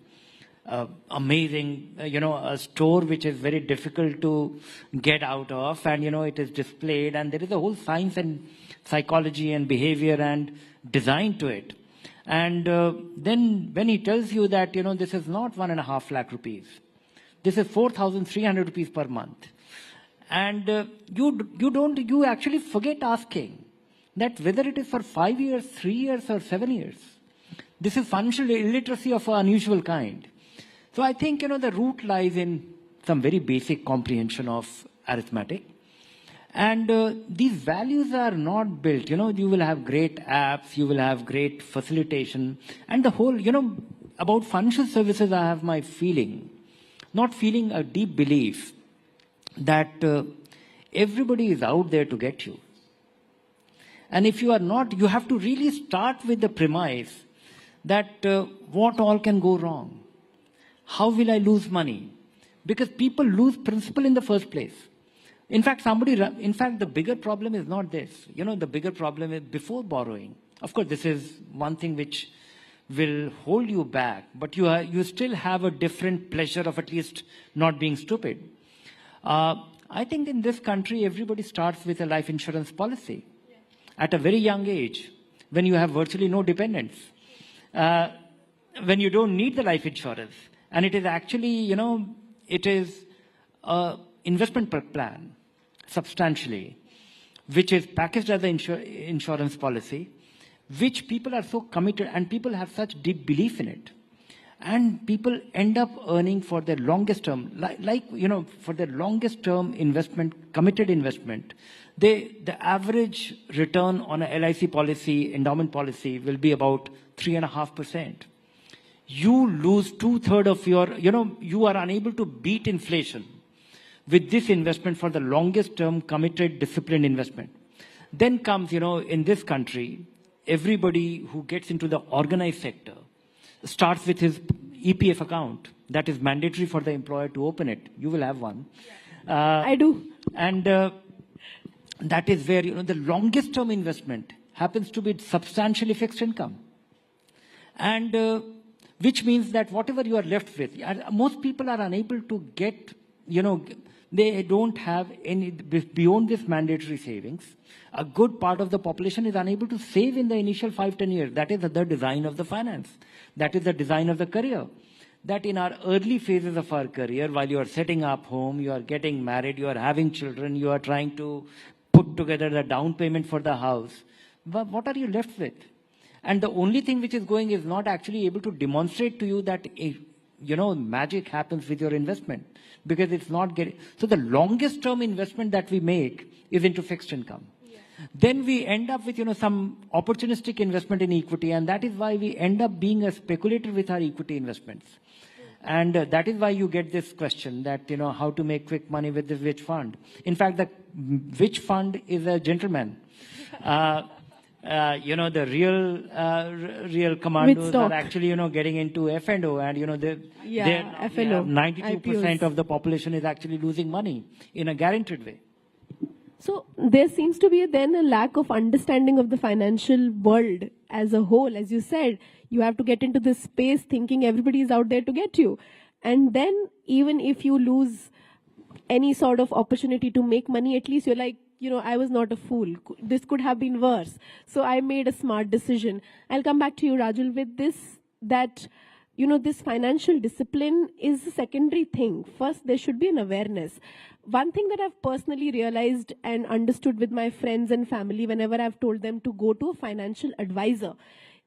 Amazing, a store which is very difficult to get out of, and, it is displayed, and there is a whole science and psychology and behavior and design to it. And then when he tells you that, this is not 1.5 lakh rupees, this is 4,300 rupees per month. And you actually forget asking that whether it is for 5 years, 3 years, or 7 years. This is financial illiteracy of an unusual kind. So I think, the root lies in some very basic comprehension of arithmetic. And these values are not built. You will have great apps, you will have great facilitation. And the whole, about financial services, I have my feeling, not feeling, a deep belief that everybody is out there to get you. And if you are not, you have to really start with the premise that what all can go wrong. How will I lose money? Because people lose principle in the first place. In fact, the bigger problem is not this. The bigger problem is before borrowing. Of course, this is one thing which will hold you back, but you still have a different pleasure of at least not being stupid. I think in this country, everybody starts with a life insurance policy at a very young age, when you have virtually no dependents, when you don't need the life insurance. And it is actually, it is an investment plan, substantially, which is packaged as an insurance policy, which people are so committed, and people have such deep belief in it. And people end up earning for their longest term, for their longest term investment, committed investment. The average return on a LIC policy, endowment policy, will be about 3.5%. You lose 2/3 of your, you are unable to beat inflation with this investment for the longest term committed disciplined investment. Then comes, in this country, everybody who gets into the organized sector starts with his EPF account. That is mandatory for the employer to open it. You will have one. I do. And that is where, the longest term investment happens to be substantially fixed income. And which means that whatever you are left with, most people are unable to get, they don't have any, beyond this mandatory savings. A good part of the population is unable to save in the initial 5-10 years. That is the design of the finance. That is the design of the career. That in our early phases of our career, while you are setting up home, you are getting married, you are having children, you are trying to put together the down payment for the house, what are you left with? And the only thing which is going is not actually able to demonstrate to you that, magic happens with your investment, because it's not getting. So the longest term investment that we make is into fixed income. Yeah. Then we end up with, some opportunistic investment in equity, and that is why we end up being a speculator with our equity investments. And that is why you get this question that, how to make quick money with this which fund. In fact, the which fund is a gentleman. The real commandos are actually, getting into F&O, and, FLO, 92% IPOs. of the population is actually losing money in a guaranteed way. So there seems to be then a lack of understanding of the financial world as a whole. As you said, you have to get into this space thinking everybody is out there to get you. And then even if you lose any sort of opportunity to make money, at least you're like, I was not a fool. This could have been worse. So I made a smart decision. I'll come back to you, Rajul, with this, that, this financial discipline is a secondary thing. First, there should be an awareness. One thing that I've personally realized and understood with my friends and family whenever I've told them to go to a financial advisor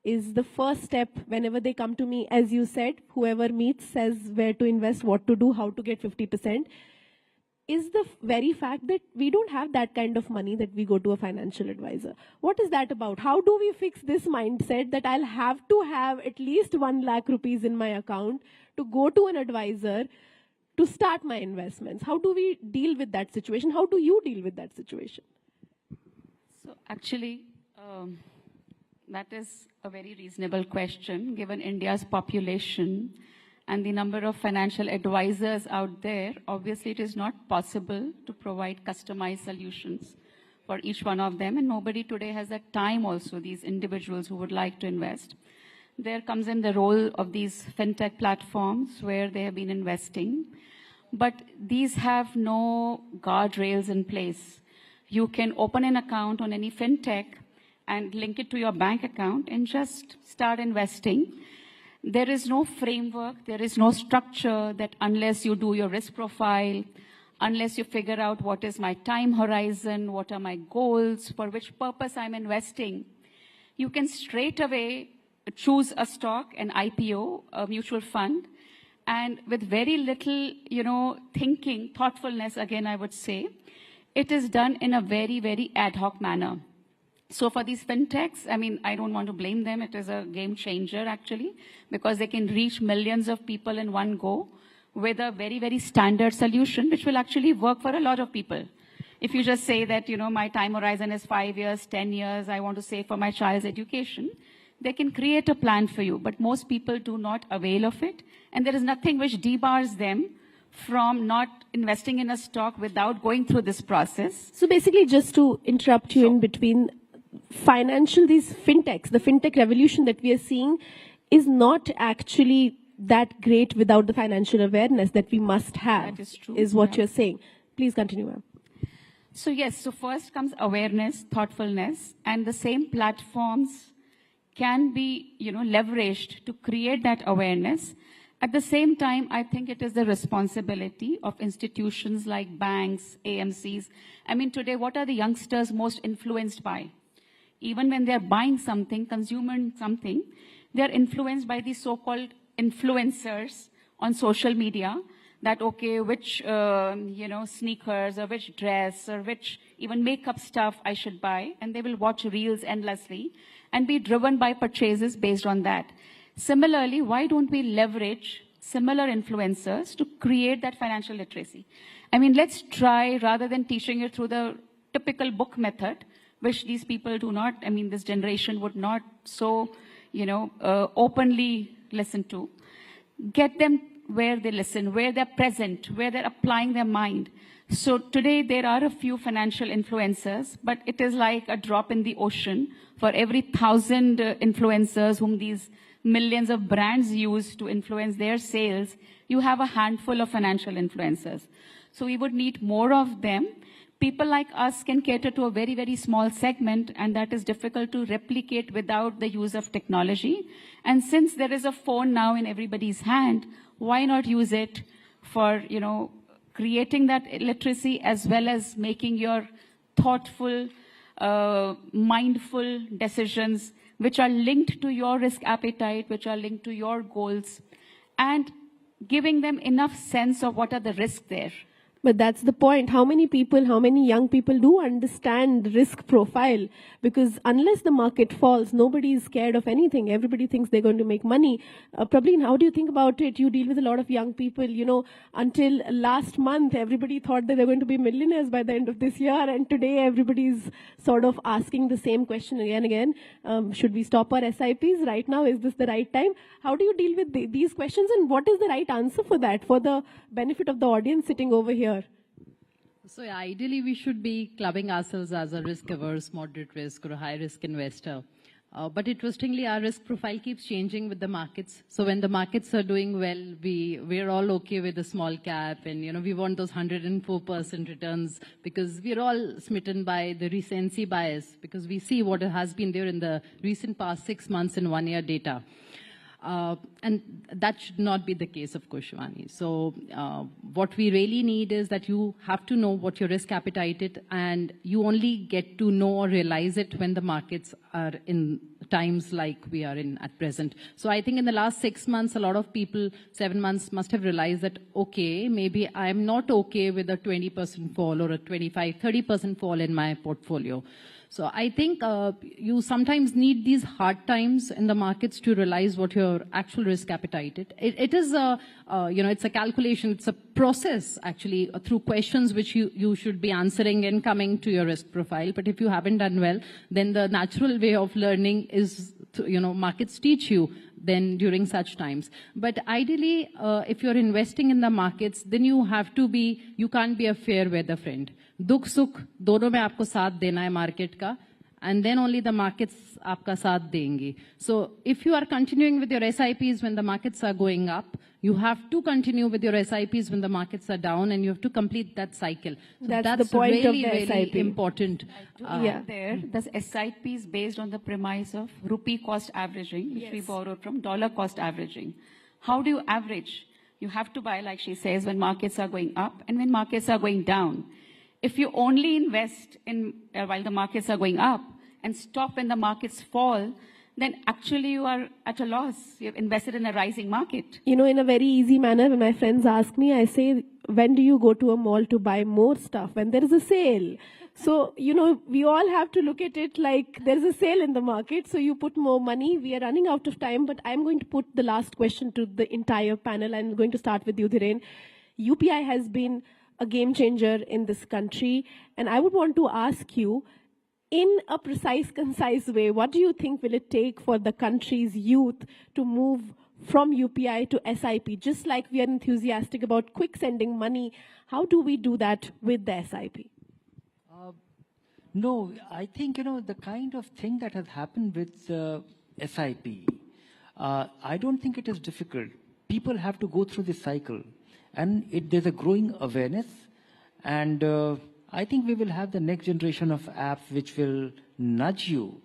is the first step whenever they come to me. As you said, whoever meets says where to invest, what to do, how to get 50%. is the very fact that we don't have that kind of money that we go to a financial advisor. What is that about? How do we fix this mindset that I'll have to have at least 1 lakh rupees in my account to go to an advisor to start my investments? How do we deal with that situation? How do you deal with that situation? So actually, that is a very reasonable question, given India's population and the number of financial advisors out there. Obviously, it is not possible to provide customized solutions for each one of them, and nobody today has the time also, these individuals who would like to invest. There comes in the role of these fintech platforms where they have been investing, but these have no guardrails in place. You can open an account on any fintech and link it to your bank account and just start investing. There is no framework, there is no structure that unless you do your risk profile, unless you figure out what is my time horizon, what are my goals, for which purpose I'm investing, you can straight away choose a stock, an IPO, a mutual fund, and with very little, thinking, thoughtfulness, again, I would say, it is done in a very, very ad hoc manner. So for these fintechs, I don't want to blame them. It is a game changer, actually, because they can reach millions of people in one go with a very, very standard solution, which will actually work for a lot of people. If you just say that, my time horizon is 5 years, 10 years, I want to save for my child's education, they can create a plan for you. But most people do not avail of it. And there is nothing which debars them from not investing in a stock without going through this process. So basically, just to interrupt you in between, these fintechs, the fintech revolution that we are seeing is not actually that great without the financial awareness that we must have. That is true. Is what you're saying. Please continue, ma'am. So yes, so first comes awareness, thoughtfulness, and the same platforms can be, leveraged to create that awareness. At the same time, I think it is the responsibility of institutions like banks, AMCs. Today, what are the youngsters most influenced by? Even when they're buying something, consuming something, they're influenced by these so-called influencers on social media that, okay, which, sneakers or which dress or which even makeup stuff I should buy. And they will watch reels endlessly and be driven by purchases based on that. Similarly, why don't we leverage similar influencers to create that financial literacy? Let's try, rather than teaching it through the typical book method, which these people do not, this generation would not so, openly listen to. Get them where they listen, where they're present, where they're applying their mind. So today there are a few financial influencers, but it is like a drop in the ocean. For every 1,000 influencers whom these millions of brands use to influence their sales, you have a handful of financial influencers. So we would need more of them. People like us can cater to a very, very small segment, and that is difficult to replicate without the use of technology. And since there is a phone now in everybody's hand, why not use it for, creating that literacy as well as making your thoughtful, mindful decisions which are linked to your risk appetite, which are linked to your goals, and giving them enough sense of what are the risks there. But that's the point. How many young people do understand risk profile? Because unless the market falls, nobody is scared of anything. Everybody thinks they're going to make money. Prableen, how do you think about it? You deal with a lot of young people. Until last month, everybody thought that they're going to be millionaires by the end of this year. And today, everybody's sort of asking the same question again. Should we stop our SIPs right now? Is this the right time? How do you deal with these questions? And what is the right answer for that, for the benefit of the audience sitting over here? So ideally, we should be clubbing ourselves as a risk-averse, moderate risk, or a high-risk investor. But interestingly, our risk profile keeps changing with the markets. So when the markets are doing well, we're all okay with a small cap, and we want those 104% returns because we're all smitten by the recency bias because we see what has been there in the recent past 6 months and 1 year data. And that should not be the case, of course, Shivani. So what we really need is that you have to know what your risk appetite is, and you only get to know or realize it when the markets are in times like we are in at present. So I think in the last 6 months, a lot of people, 7 months, must have realized that, okay, maybe I'm not okay with a 20% fall or a 25, 30% fall in my portfolio. So I think you sometimes need these hard times in the markets to realize what your actual risk appetite is. It is it's a calculation, it's a process actually through questions which you should be answering and coming to your risk profile. But if you haven't done well, then the natural way of learning is, markets teach you then during such times. But ideally, if you're investing in the markets, then you can't be a fair weather friend. दुख सुख दोनों में आपको साथ देना है market का, and then only the markets आपका साथ देंगी. So if you are continuing with your SIPs when the markets are going up, you have to continue with your SIPs when the markets are down, and you have to complete that cycle. So that's the point really, of the SIP. Really important. The SIP is based on the premise of rupee cost averaging, which we borrowed from dollar cost averaging. How do you average? You have to buy, like she says, when markets are going up and when markets are going down. If you only invest in while the markets are going up and stop when the markets fall, then actually you are at a loss. You've invested in a rising market. In a very easy manner, when my friends ask me, I say, when do you go to a mall to buy more stuff? When there is a sale. So, we all have to look at it like there's a sale in the market, so you put more money. We are running out of time, but I'm going to put the last question to the entire panel. I'm going to start with you, Dhiren. UPI has been a game changer in this country. And I would want to ask you, in a precise, concise way, what do you think will it take for the country's youth to move from UPI to SIP? Just like we are enthusiastic about quick sending money, how do we do that with the SIP? No, I think, the kind of thing that has happened with SIP, I don't think it is difficult. People have to go through this cycle. And there's a growing awareness, and I think we will have the next generation of apps which will nudge you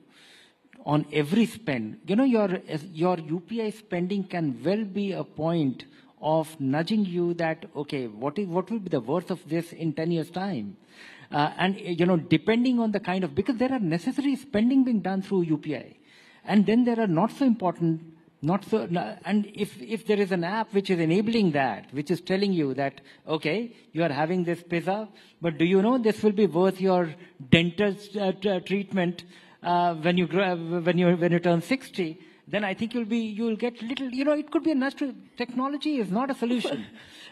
on every spend. Your UPI spending can well be a point of nudging you that, okay, what will be the worth of this in 10 years' time? And, depending on the kind of, because there are necessary spending being done through UPI, and then there are not so important. And if there is an app which is enabling that, which is telling you that, okay, you are having this pizza, but do you know this will be worth your dental treatment when you turn 60? Then I think you'll get little. It could be a natural. Technology is not a solution.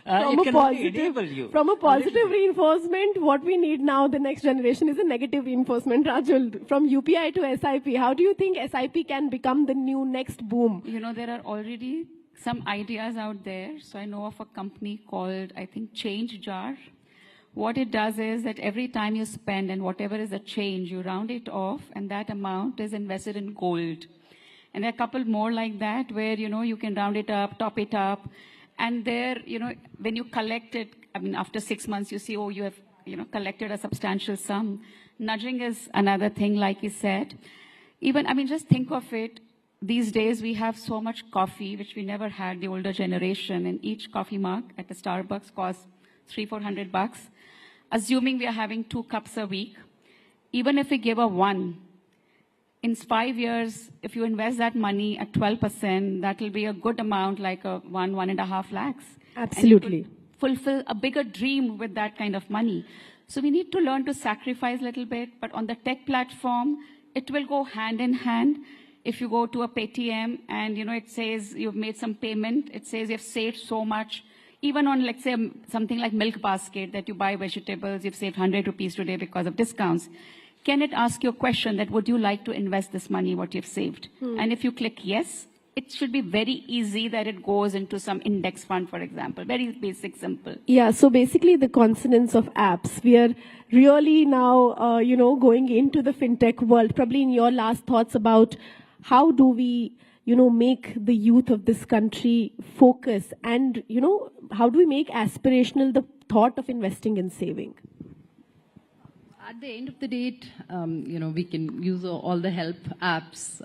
It can only enable you. From a positive reinforcement, what we need now, the next generation, is a negative reinforcement. Rajul, from UPI to SIP, how do you think SIP can become the new next boom? There are already some ideas out there. So I know of a company called, I think, Change Jar. What it does is that every time you spend and whatever is the change, you round it off, and that amount is invested in gold. And there are a couple more like that where, you can round it up, top it up. And there, when you collect it, after 6 months, you see, oh, you have, collected a substantial sum. Nudging is another thing, like you said. Even, just think of it. These days, we have so much coffee, which we never had, the older generation. And each coffee mug at the Starbucks costs $300-400. Assuming we are having 2 cups a week, even if we give a 1, in 5 years, if you invest that money at 12%, that will be a good amount, like 1.5 lakhs. Absolutely. And you could fulfill a bigger dream with that kind of money. So we need to learn to sacrifice a little bit, but on the tech platform, it will go hand in hand. If you go to a Paytm and, it says you've made some payment, it says you've saved so much. Even on, let's say, something like Milk Basket, that you buy vegetables, you've saved 100 rupees today because of discounts. Can it ask you a question that, would you like to invest this money, what you've saved? And if you click yes, it should be very easy that it goes into some index fund, for example. Very basic, simple. Yeah, so basically the consonants of apps. We are really now, going into the fintech world. Probably in your last thoughts about how do we, make the youth of this country focus and, how do we make aspirational the thought of investing and saving? At the end of the day, we can use all the help apps,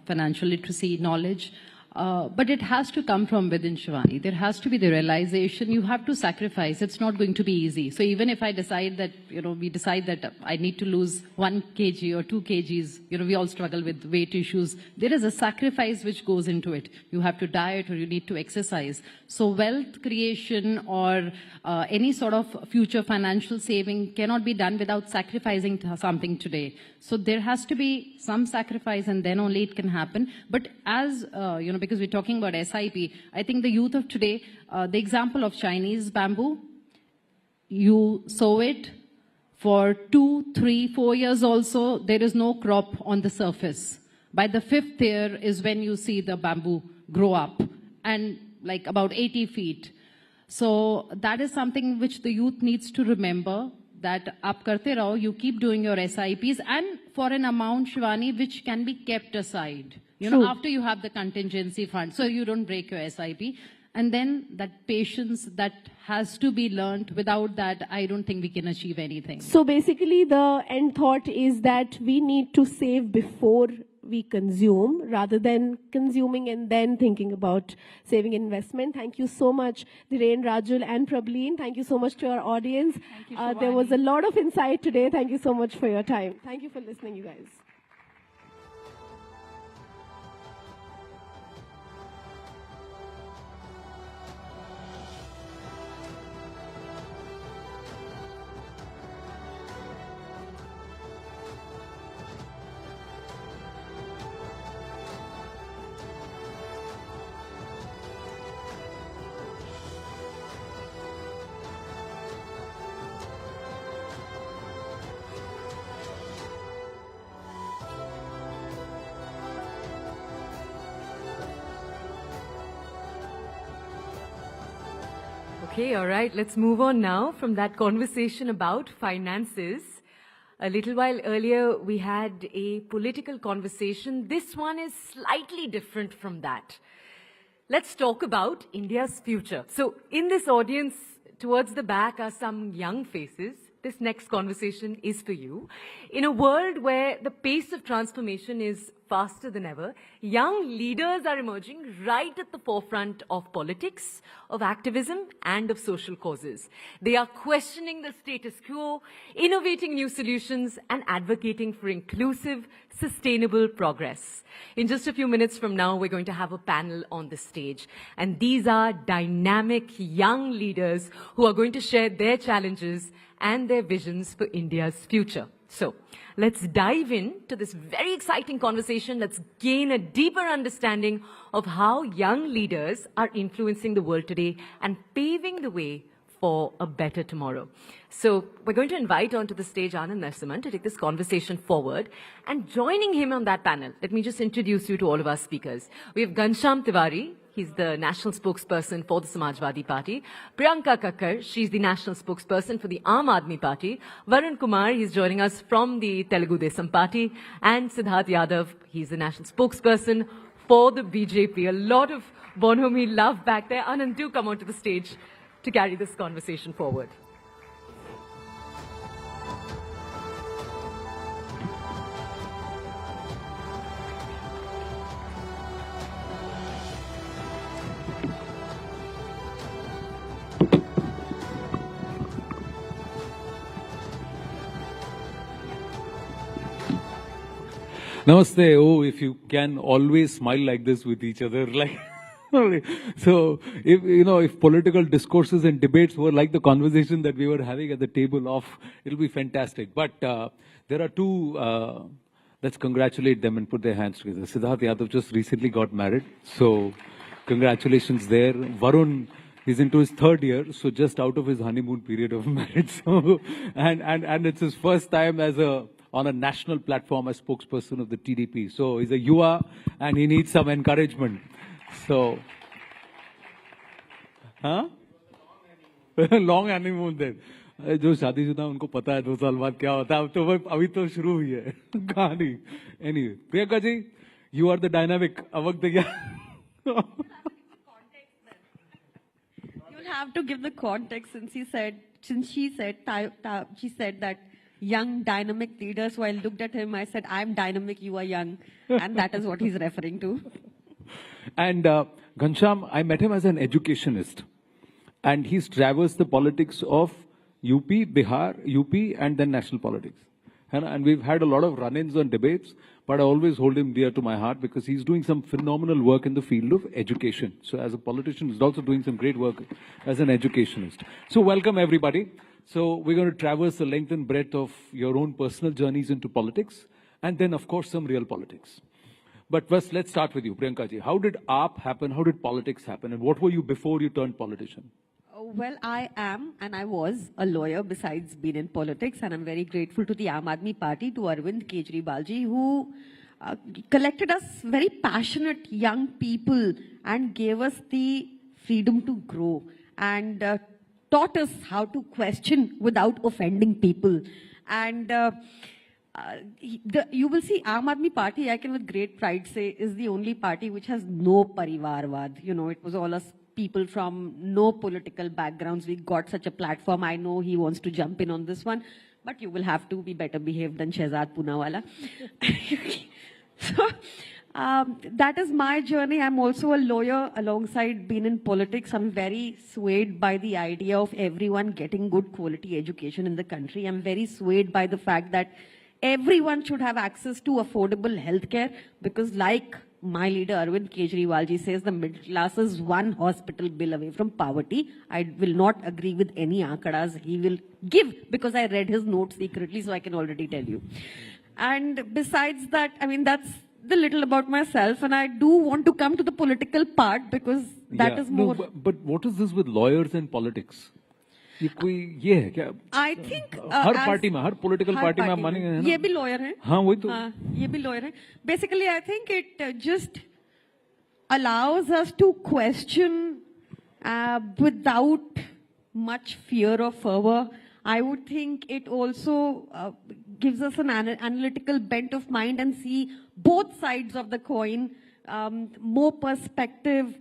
financial literacy, knowledge. But it has to come from within, Shivani. There has to be the realization you have to sacrifice. It's not going to be easy. So even if I decide that, we decide that I need to lose 1 kg or 2 kgs, we all struggle with weight issues. There is a sacrifice which goes into it. You have to diet or you need to exercise. So wealth creation or any sort of future financial saving cannot be done without sacrificing something today. So there has to be some sacrifice and then only it can happen. But as, because we're talking about SIP, I think the youth of today, the example of Chinese bamboo, you sow it for 2, 3, 4 years also, there is no crop on the surface. By the 5th year is when you see the bamboo grow up and like about 80 feet. So that is something which the youth needs to remember, that aap karte raho, you keep doing your SIPs and for an amount, Shivani, which can be kept aside. After you have the contingency fund, so you don't break your SIP. And then that patience that has to be learned. Without that, I don't think we can achieve anything. So basically the end thought is that we need to save before we consume rather than consuming and then thinking about saving investment. Thank you so much, Dhiren, Rajul and Prableen. Thank you so much to our audience. There was a lot of insight today. Thank you so much for your time. Thank you for listening, you guys. Okay, all right, let's move on now from that conversation about finances. A little while earlier, we had a political conversation. This one is slightly different from that. Let's talk about India's future. So in this audience, towards the back are some young faces. This next conversation is for you. In a world where the pace of transformation is faster than ever, young leaders are emerging right at the forefront of politics, of activism, and of social causes. They are questioning the status quo, innovating new solutions, and advocating for inclusive, sustainable progress. In just a few minutes from now, we're going to have a panel on the stage. And these are dynamic young leaders who are going to share their challenges and their visions for India's future. So let's dive into this very exciting conversation. Let's gain a deeper understanding of how young leaders are influencing the world today and paving the way for a better tomorrow. So we're going to invite onto the stage Anand Narasimhan to take this conversation forward. And joining him on that panel, let me just introduce you to all of our speakers. We have Ghanshyam Tiwari. He's the national spokesperson for the Samajwadi Party. Priyanka Kakkar, she's the national spokesperson for the Aam Aadmi Party. Varun Kumar, he's joining us from the Telugu Desam Party. And Siddharth Yadav, he's the national spokesperson for the BJP. A lot of Bonhomie love back there. Anand, do come onto the stage to carry this conversation forward. Namaste. Oh, if you can always smile like this with each other, like so if political discourses and debates were like the conversation that we were having at the table off, it'll be fantastic. But there are two, let's congratulate them and put their hands together. Siddharth Yadav just recently got married, so congratulations there. Varun is into his 3rd year, so just out of his honeymoon period of marriage. So, and it's his first time as on a national platform as spokesperson of the TDP. So he's a Yuva and he needs some encouragement. So, long honeymoon then. जो शादीशुदा उनको पता है 2 साल बाद क्या होता है, अब तो अभी तो शुरू हुई है कहानी. Anyway, Priyanka ji, you are the dynamic. अब वक्त क्या? You'll have to give the context since she said that young dynamic leaders. So I looked at him, I said, I'm dynamic, you are young. And that is what he's referring to. And Ghanshyam, I met him as an educationist. And he's traversed the politics of UP, Bihar, UP, and then national politics. And we've had a lot of run-ins on debates, but I always hold him dear to my heart because he's doing some phenomenal work in the field of education. So as a politician, he's also doing some great work as an educationist. So welcome, everybody. So we're going to traverse the length and breadth of your own personal journeys into politics, and then, of course, some real politics. But first, let's start with you, Priyanka ji. How did AAP happen? How did politics happen? And what were you before you turned politician? Well, I am and I was a lawyer besides being in politics, and I'm very grateful to the Aam Aadmi Party, to Arvind Kejriwal ji, who collected us very passionate young people and gave us the freedom to grow and taught us how to question without offending people. And you will see Aam Aadmi Party, I can with great pride say, is the only party which has no parivarvad. You know, it was all us people from no political backgrounds. We got such a platform. I know he wants to jump in on this one, but you will have to be better behaved than Shehzad Poonawala. So that is my journey. I'm also a lawyer alongside being in politics. I'm very swayed by the idea of everyone getting good quality education in the country. I'm very swayed by the fact that everyone should have access to affordable healthcare, because like my leader Arvind Kejriwal ji says, the middle class is one hospital bill away from poverty. I will not agree with any aankadas he will give, because I read his notes secretly, so I can already tell you. And besides that, I mean, that's the little about myself, and I do want to come to the political part, because that is more... No, but what is this with lawyers and politics? I think her political party में आप मानेंगे ना? ये भी lawyer हैं. हाँ वही तो. हाँ ये भी lawyer हैं. Basically, I think it just allows us to question without much fear or fervor. I would think it also gives us an analytical bent of mind and see both sides of the coin, more perspective.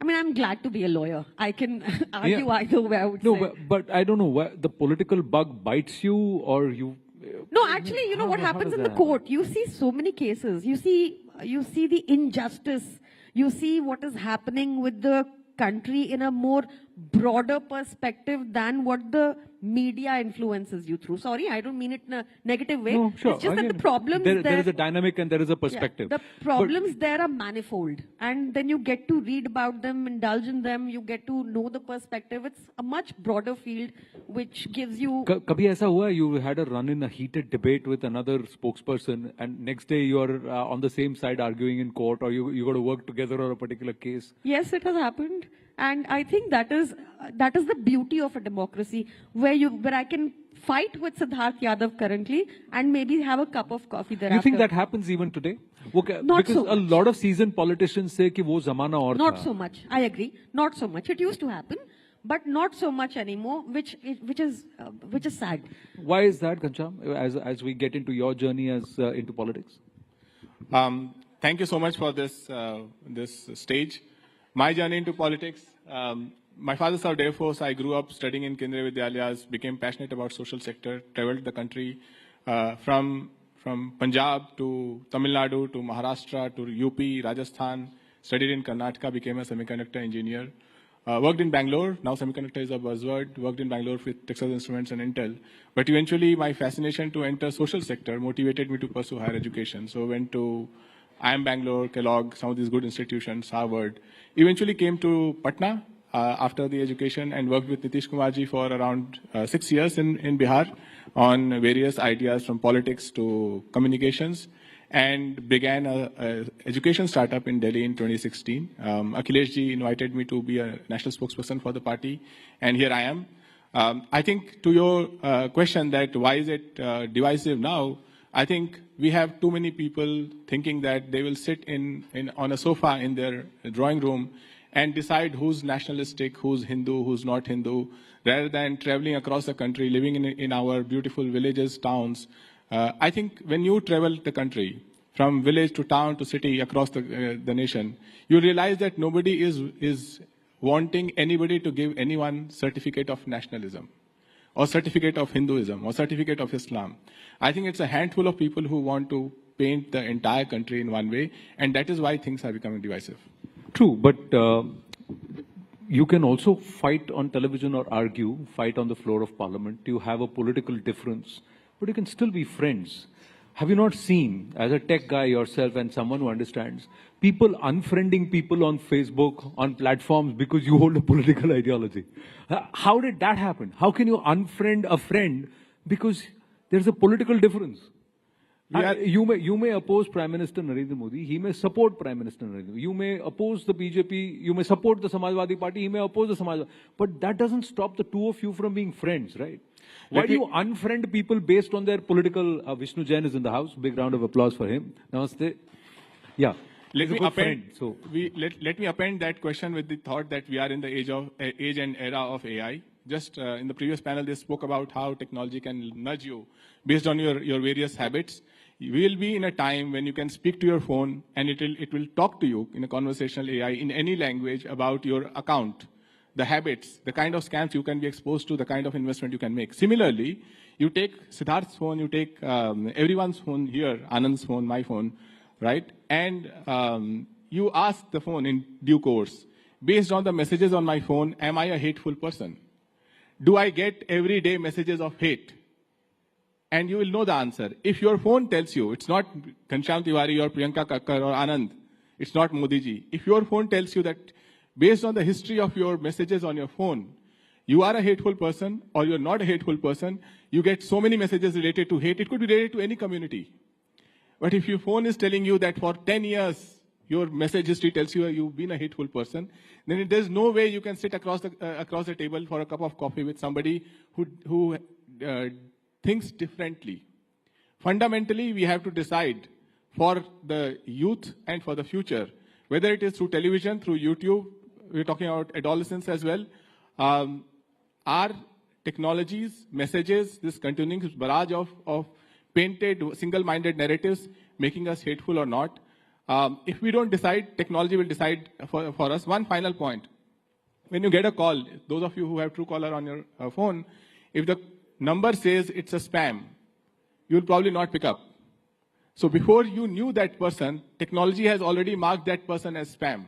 I mean, I'm glad to be a lawyer. I can argue either way, I would say. No, but I don't know, why the political bug bites you, or you... No, actually, you know what happens in the court? You see so many cases. You see the injustice. You see what is happening with the country in a more broader perspective than what the media influences you through. Sorry, I don't mean it in a negative way. No, sure. It's just Again, that the problems there is a dynamic and there is a perspective. Yeah, the problems there are manifold. And then you get to read about them, indulge in them, you get to know the perspective. It's a much broader field which gives you... Kabhi aisa hua, you had a run in a heated debate with another spokesperson, and next day you are on the same side arguing in court, or you got to work together on a particular case? Yes, it has happened. And I think that is the beauty of a democracy, where I can fight with Siddharth Yadav currently and maybe have a cup of coffee thereafter. You think that happens even today? Okay, Not because so a lot of seasoned politicians say कि वो ज़माना और Not था. so much. I agree. Not so much. It used to happen, but not so much anymore, which is sad. Why is that, Ghanshyam, as we get into your journey as into politics? Thank you so much for this stage. My journey into politics, my father served Air Force. I grew up studying in Kendriya Vidyalayas, became passionate about social sector, traveled the country from Punjab to Tamil Nadu to Maharashtra to UP, Rajasthan, studied in Karnataka, became a semiconductor engineer. Worked in Bangalore, now semiconductor is a buzzword, worked in Bangalore with Texas Instruments and Intel. But eventually my fascination to enter social sector motivated me to pursue higher education. So went to IIM Bangalore, Kellogg, some of these good institutions, Harvard. Eventually came to Patna after the education and worked with Nitish Kumar ji for around 6 years in Bihar on various ideas from politics to communications, and began a education startup in Delhi in 2016. Akhilesh ji invited me to be a national spokesperson for the party, and here I am. I think to your question that why is it divisive now, I think we have too many people thinking that they will sit on a sofa in their drawing room and decide who's nationalistic, who's Hindu, who's not Hindu, rather than traveling across the country, living in our beautiful villages, towns. I think when you travel the country, from village to town to city, across the nation, you realize that nobody is wanting anybody to give anyone certificate of nationalism, or certificate of Hinduism, or certificate of Islam. I think it's a handful of people who want to paint the entire country in one way, and that is why things are becoming divisive. True, but you can also fight on television or argue, fight on the floor of parliament. You have a political difference, but you can still be friends. Have you not seen, as a tech guy yourself and someone who understands, people unfriending people on Facebook, on platforms because you hold a political ideology? How did that happen? How can you unfriend a friend because there's a political difference? You may oppose Prime Minister Narendra Modi, he may support Prime Minister Narendra Modi. You may oppose the BJP, you may support the Samajwadi Party, he may oppose the Samajwadi. But that doesn't stop the two of you from being friends, right? Why do you unfriend people based on their political... Vishnu Jain is in the house. Big round of applause for him. Namaste. Yeah. Let me append that question with the thought that we are in the age and era of AI. Just in the previous panel, they spoke about how technology can nudge you based on your various habits. You will be in a time when you can speak to your phone and it will talk to you in a conversational AI in any language about your account, the habits, the kind of scams you can be exposed to, the kind of investment you can make. Similarly, you take Siddharth's phone, you take everyone's phone here, Anand's phone, my phone, right? And you ask the phone in due course, based on the messages on my phone, am I a hateful person? Do I get everyday messages of hate? And you will know the answer. If your phone tells you, it's not Ghanshyam Tiwari or Priyanka Kakkar or Anand, it's not Modi ji. If your phone tells you that based on the history of your messages on your phone, you are a hateful person or you're not a hateful person, you get so many messages related to hate. It could be related to any community. But if your phone is telling you that for 10 years, your message history tells you you've been a hateful person, then there's no way you can sit across the table for a cup of coffee with somebody who thinks differently. Fundamentally, we have to decide for the youth and for the future, whether it is through television, through YouTube, we're talking about adolescents as well, are technologies, messages, this continuing barrage of painted, single-minded narratives making us hateful or not? If we don't decide, technology will decide for us. One final point. When you get a call, those of you who have Truecaller on your phone, if the number says it's a spam, you'll probably not pick up. So before you knew that person, technology has already marked that person as spam.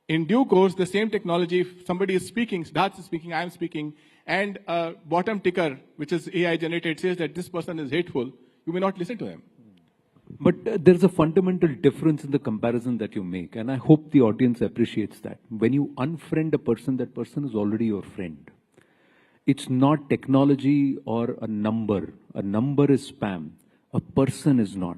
In due course, the same technology, if somebody is speaking, Siddharth is speaking, I am speaking, and a bottom ticker, which is AI generated, says that this person is hateful, you may not listen to him. But there's a fundamental difference in the comparison that you make, and I hope the audience appreciates that. When you unfriend a person, that person is already your friend. It's not technology or a number. A number is spam. A person is not.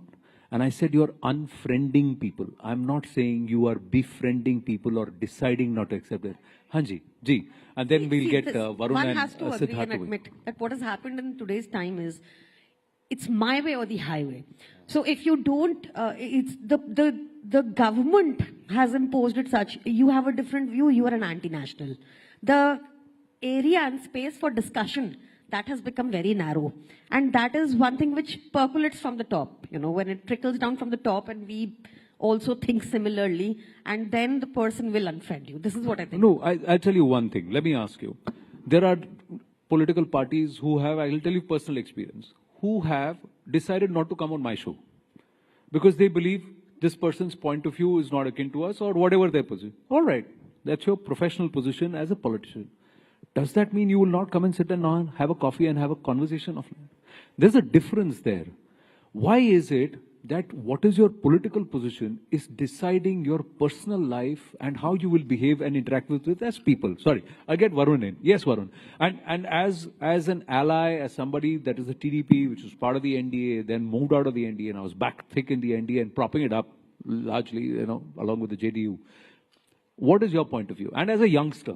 And I said you're unfriending people. I'm not saying you are befriending people or deciding not to accept it. Hanji, ji. And then we'll get Varun one and has to agree and admit that what has happened in today's time is it's my way or the highway. So if you don't, it's the government has imposed it such. You have a different view. You are an anti-national. The area and space for discussion, that has become very narrow. And that is one thing which percolates from the top, you know, when it trickles down from the top and we also think similarly, and then the person will unfriend you. This is what I think. No, I'll tell you one thing. Let me ask you. There are political parties who have, I will tell you personal experience, who have decided not to come on my show because they believe this person's point of view is not akin to us or whatever their position. All right, that's your professional position as a politician. Does that mean you will not come and sit and have a coffee and have a conversation of life? There's a difference there. Why is it that what is your political position is deciding your personal life and how you will behave and interact with it as people? Sorry, I'll get Varun in. Yes, Varun. And as an ally, as somebody that is a TDP, which was part of the NDA, then moved out of the NDA, and I was back thick in the NDA and propping it up largely, you know, along with the JDU. What is your point of view? And as a youngster,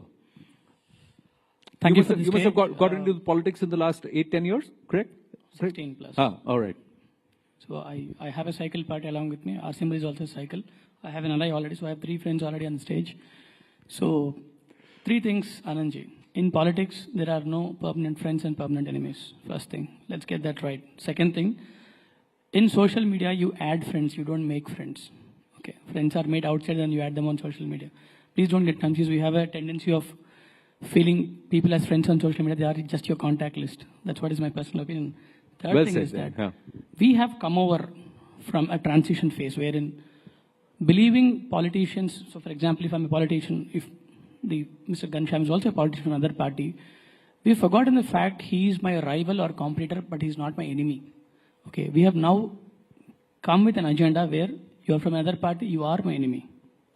you must have got into politics in the last 8-10 years, correct? 16 plus. All right. So I have a cycle party along with me. Our symbol is also a cycle. I have an ally already, so I have 3 friends already on the stage. So 3 things, Anandji. In politics, there are no permanent friends and permanent enemies. First thing, let's get that right. Second thing, in social media, you add friends, you don't make friends. Okay, friends are made outside and you add them on social media. Please don't get confused. We have a tendency of feeling people as friends on social media, they are just your contact list. That's what is my personal opinion. Third thing is that we have come over from a transition phase wherein believing politicians, so for example, if I'm a politician, if Mr. Ghanshyam is also a politician from another party, we've forgotten the fact he is my rival or competitor, but he's not my enemy. Okay, we have now come with an agenda where you are from another party, you are my enemy.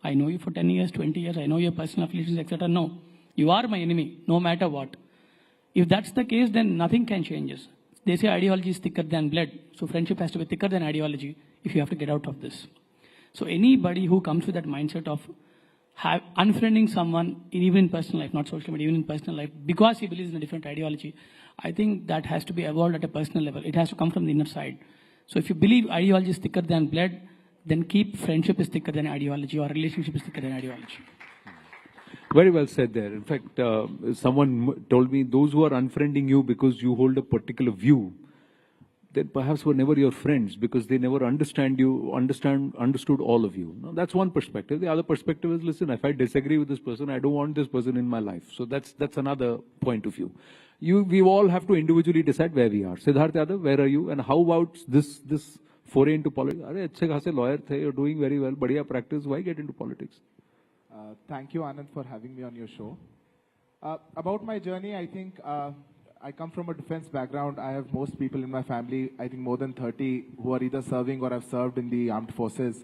I know you for 10 years, 20 years, I know your personal affiliations, etc. No, you are my enemy, no matter what. If that's the case, then nothing can change us. They say ideology is thicker than blood, so friendship has to be thicker than ideology if you have to get out of this. So anybody who comes with that mindset of unfriending someone, even in personal life, not social media, even in personal life, because he believes in a different ideology, I think that has to be evolved at a personal level. It has to come from the inner side. So if you believe ideology is thicker than blood, then keep friendship is thicker than ideology, or relationship is thicker than ideology. Very well said there. In fact, someone told me those who are unfriending you because you hold a particular view, then perhaps were never your friends because they never understood all of you. Now, that's one perspective. The other perspective is, listen, if I disagree with this person, I don't want this person in my life. So that's another point of view. We all have to individually decide where we are. Siddharth Yadav, where are you? And how about this foray into politics? Are achhe khase lawyer the, you're doing very well, badhiya practice, why get into politics? Thank you, Anand, for having me on your show. About my journey, I think I come from a defense background. I have most people in my family, I think more than 30, who are either serving or have served in the armed forces.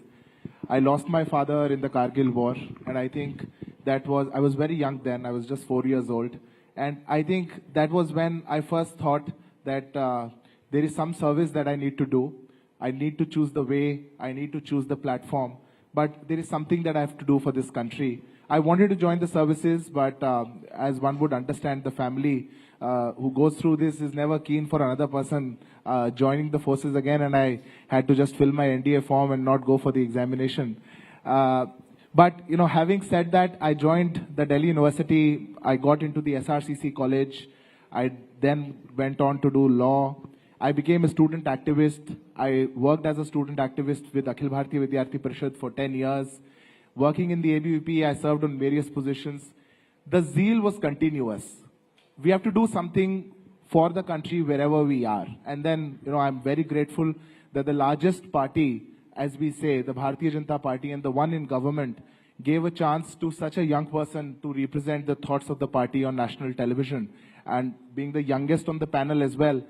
I lost my father in the Kargil war, and I think I was very young then, I was just 4 years old. And I think that was when I first thought that there is some service that I need to do. I need to choose the way, I need to choose the platform, but there is something that I have to do for this country. I wanted to join the services, but as one would understand, the family who goes through this is never keen for another person joining the forces again, and I had to just fill my NDA form and not go for the examination. But, you know, having said that, I joined the Delhi University. I got into the SRCC college. I then went on to do law. I became a student activist. I worked as a student activist with Akhil Bharatiya Vidyarthi Parishad for 10 years. Working in the ABVP, I served on various positions. The zeal was continuous. We have to do something for the country wherever we are. And then, you know, I'm very grateful that the largest party, as we say, the Bharatiya Janata Party, and the one in government, gave a chance to such a young person to represent the thoughts of the party on national television. And being the youngest on the panel as well,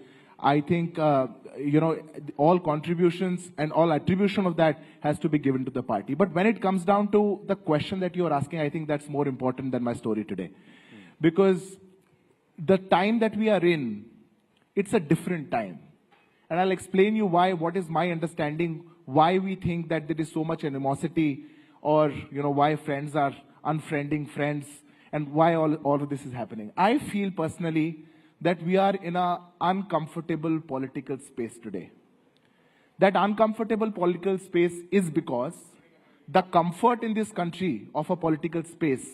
I think, you know, all contributions and all attribution of that has to be given to the party. But when it comes down to the question that you're asking, I think that's more important than my story today. Because the time that we are in, it's a different time. And I'll explain you why, what is my understanding, why we think that there is so much animosity, or, you know, why friends are unfriending friends, and why all of this is happening. I feel personally that we are in an uncomfortable political space today. That uncomfortable political space is because the comfort in this country of a political space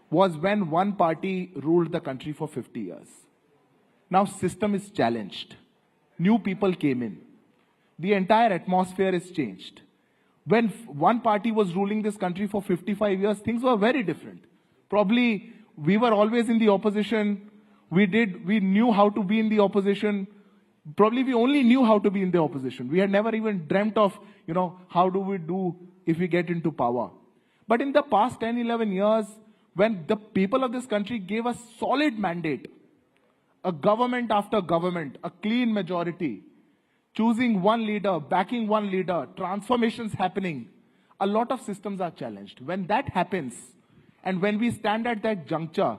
was when one party ruled the country for 50 years. Now system is challenged. New people came in. The entire atmosphere is changed. When one party was ruling this country for 55 years, things were very different. Probably we were always in the opposition. We knew how to be in the opposition. Probably we only knew how to be in the opposition. We had never even dreamt of, you know, how do we do if we get into power. But in the past 10, 11 years, when the people of this country gave a solid mandate, a government after government, a clean majority, choosing one leader, backing one leader, transformations happening, a lot of systems are challenged. When that happens, and when we stand at that juncture,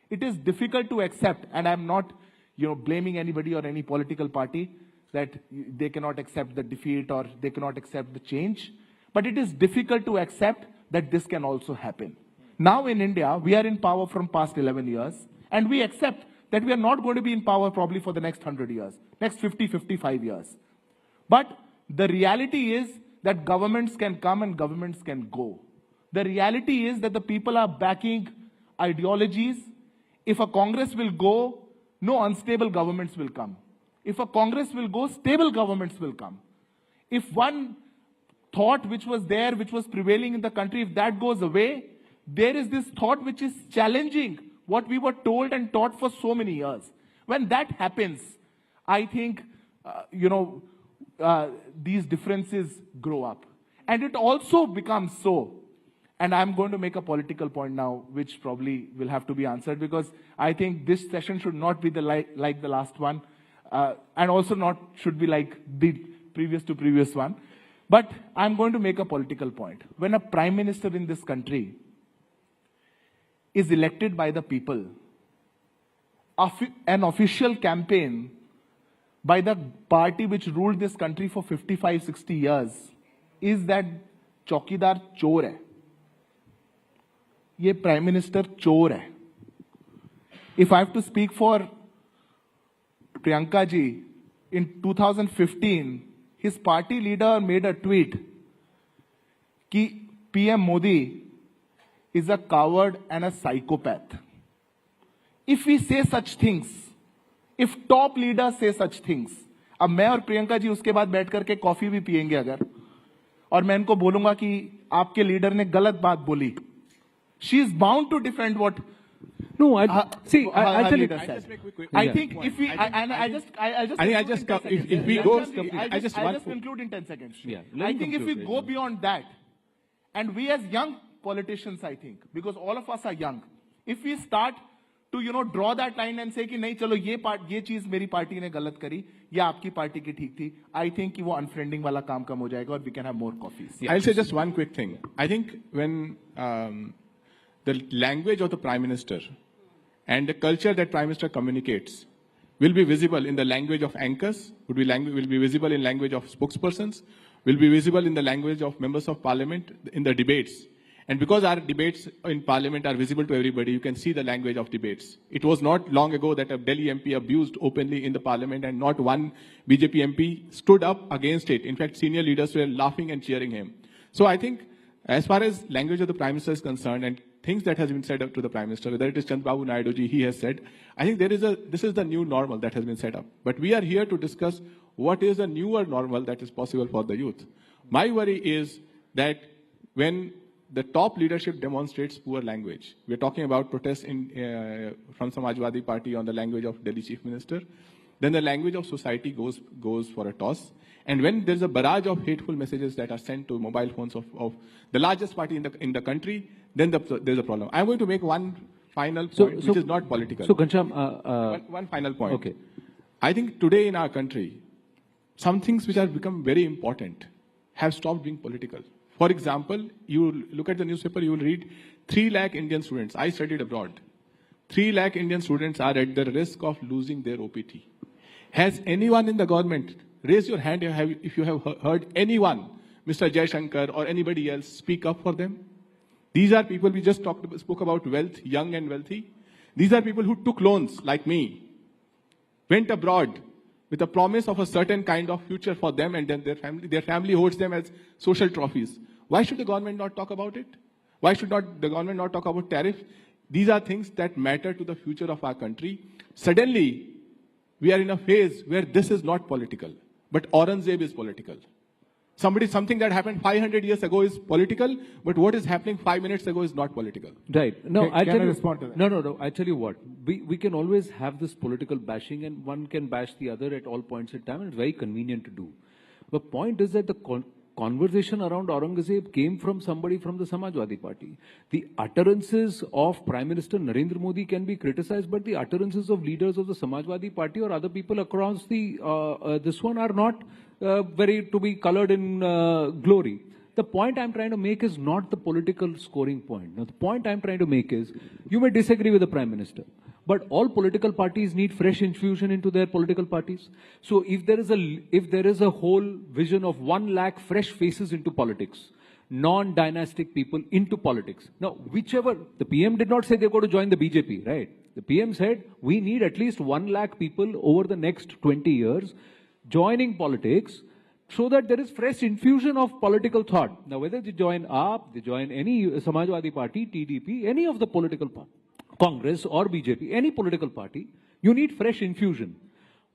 it is difficult to accept, and I'm not, you know, blaming anybody or any political party that they cannot accept the defeat or they cannot accept the change. But it is difficult to accept that this can also happen. Now in India, we are in power from past 11 years, and we accept that we are not going to be in power probably for the next 100 years, next 50, 55 years. But the reality is that governments can come and governments can go. The reality is that the people are backing ideologies. If a Congress will go, no unstable governments will come. If a Congress will go, stable governments will come. If one thought which was there, which was prevailing in the country, if that goes away, there is this thought which is challenging what we were told and taught for so many years. When that happens, I think, these differences grow up. And it also becomes so. And I'm going to make a political point now, which probably will have to be answered, because I think this session should not be like the last one, and also not should be like the previous one. But I'm going to make a political point. When a prime minister in this country is elected by the people, an official campaign by the party which ruled this country for 55, 60 years is that Chaukidar chor hai. Ye Prime Minister chor hai. If I have to speak for Priyanka ji, in 2015, his party leader made a tweet कि PM Modi is a coward and a psychopath. If we say such things, if top leaders say such things, अब मैं और प्रियंका जी उसके बाद बैठ करके coffee भी पिएंगे अगर, और मैं इनको बोलूंगा कि आपके लीडर ने गलत बात बोली, she is bound to defend what. No, I'll tell you. I think if we, I just conclude in 10 seconds. Yeah, I think if we go beyond that, and we as young politicians, I think, because all of us are young, if we start to draw that line and say कि नहीं चलो ये चीज मेरी party ने गलत करी या आपकी पार्टी की ठीक थी, I think कि वो unfriending वाला काम कम हो जाएगा और we can have more coffees. I'll say just one quick thing. I think when the language of the Prime Minister and the culture that Prime Minister communicates will be visible in the language of anchors, will be visible in language of spokespersons, will be visible in the language of members of parliament in the debates. And because our debates in parliament are visible to everybody, you can see the language of debates. It was not long ago that a Delhi MP abused openly in the parliament and not one BJP MP stood up against it. In fact, senior leaders were laughing and cheering him. So I think as far as language of the Prime Minister is concerned and things that has been said up to the Prime Minister, whether it is Chandrababu Naidu ji, he has said, I think this is the new normal that has been set up. But we are here to discuss what is the newer normal that is possible for the youth. My worry is that when the top leadership demonstrates poor language, we're talking about protests from Samajwadi Party on the language of Delhi Chief Minister, then the language of society goes for a toss. And when there's a barrage of hateful messages that are sent to mobile phones of the largest party in the country, then there's a problem. I'm going to make one final point, which is not political. So, Ghanshyam, one final point. Okay. I think today in our country, some things which have become very important have stopped being political. For example, you look at the newspaper, you will read 3 lakh Indian students. I studied abroad. 3 lakh Indian students are at the risk of losing their OPT. Has anyone in the government, raise your hand if you have heard anyone, Mr. Jaishankar or anybody else, speak up for them? These are people, we just spoke about wealth, young and wealthy. These are people who took loans like me, went abroad with a promise of a certain kind of future for them, and then their family holds them as social trophies. Why should the government not talk about it? Why should the government not talk about tariffs? These are things that matter to the future of our country. Suddenly, we are in a phase where this is not political, but Aurangzeb is political. Something that happened 500 years ago is political, but what is happening 5 minutes ago is not political. Right. No, can I respond to that? No. I tell you what. We can always have this political bashing, and one can bash the other at all points in time, and it's very convenient to do. The point is that the conversation around Aurangzeb came from somebody from the Samajwadi Party. The utterances of Prime Minister Narendra Modi can be criticized, but the utterances of leaders of the Samajwadi Party or other people across this one are not very to be colored in glory. The point I'm trying to make is not the political scoring point. Now, the point I'm trying to make is, you may disagree with the Prime Minister, but all political parties need fresh infusion into their political parties. So if there is a whole vision of 1 lakh fresh faces into politics, non-dynastic people into politics. Now, the PM did not say they're going to join the BJP, right? The PM said, we need at least 1 lakh people over the next 20 years joining politics, so that there is fresh infusion of political thought. Now, whether they join AAP, they join any Samajwadi Party, TDP, any of the political party, Congress or BJP, any political party, you need fresh infusion.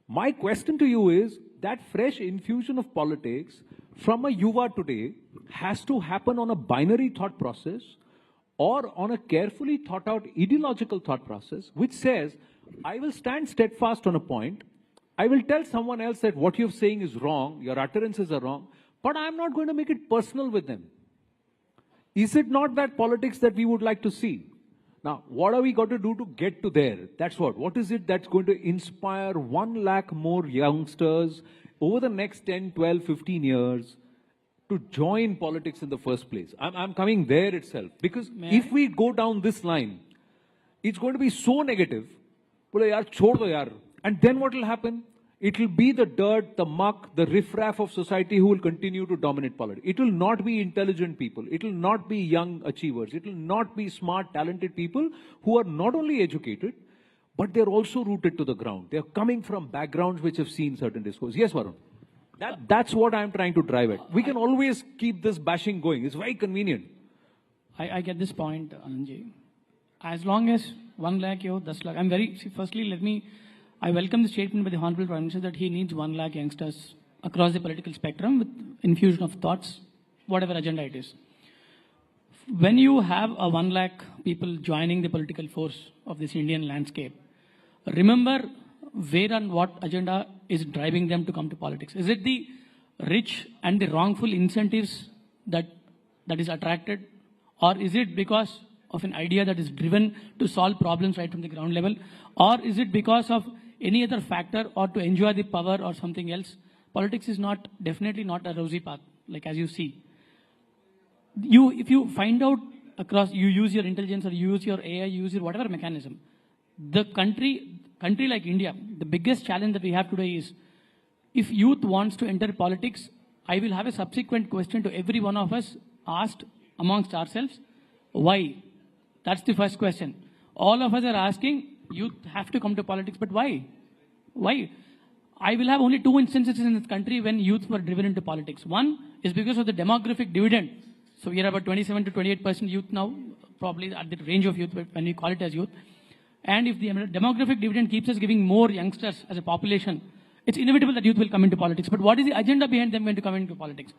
My question to you is, that fresh infusion of politics from a yuva today has to happen on a binary thought process or on a carefully thought out ideological thought process, which says, I will stand steadfast on a point, I will tell someone else that what you're saying is wrong, your utterances are wrong, But I'm not going to make it personal with them. Is it not that politics that we would like to see? Now, what are we got to do to get to there? That's what. What is it that's going to inspire 1 lakh more youngsters over the next 10, 12, 15 years to join politics in the first place? I'm coming there itself. Because if we go down this line, it's going to be so negative. And then what will happen? It will be the dirt, the muck, the riffraff of society who will continue to dominate politics. It will not be intelligent people. It will not be young achievers. It will not be smart, talented people who are not only educated, but they're also rooted to the ground. They're coming from backgrounds which have seen certain discourse. Yes, Varun. That's what I'm trying to drive at. We can always keep this bashing going. It's very convenient. I get this point, Anandji. As long as 1 lakh, 10 lakh, firstly, I welcome the statement by the Honorable Prime Minister that he needs 1 lakh youngsters across the political spectrum with infusion of thoughts, whatever agenda it is. When you have a 1 lakh people joining the political force of this Indian landscape, remember where and what agenda is driving them to come to politics. Is it the rich and the wrongful incentives that is attracted? Or is it because of an idea that is driven to solve problems right from the ground level? Or is it because of any other factor or to enjoy the power or something else? Politics is definitely not a rosy path, like as you see. If you find out across, you use your intelligence or you use your AI, you use your whatever mechanism, the country like India, the biggest challenge that we have today is, if youth wants to enter politics, I will have a subsequent question to every one of us asked amongst ourselves, why? That's the first question. All of us are asking, youth have to come to politics, but why? Why? I will have only 2 instances in this country when youth were driven into politics. One is because of the demographic dividend. So we are about 27 to 28% youth now, probably at the range of youth when we call it as youth. And if the demographic dividend keeps us giving more youngsters as a population, it's inevitable that youth will come into politics. But what is the agenda behind them when to come into politics?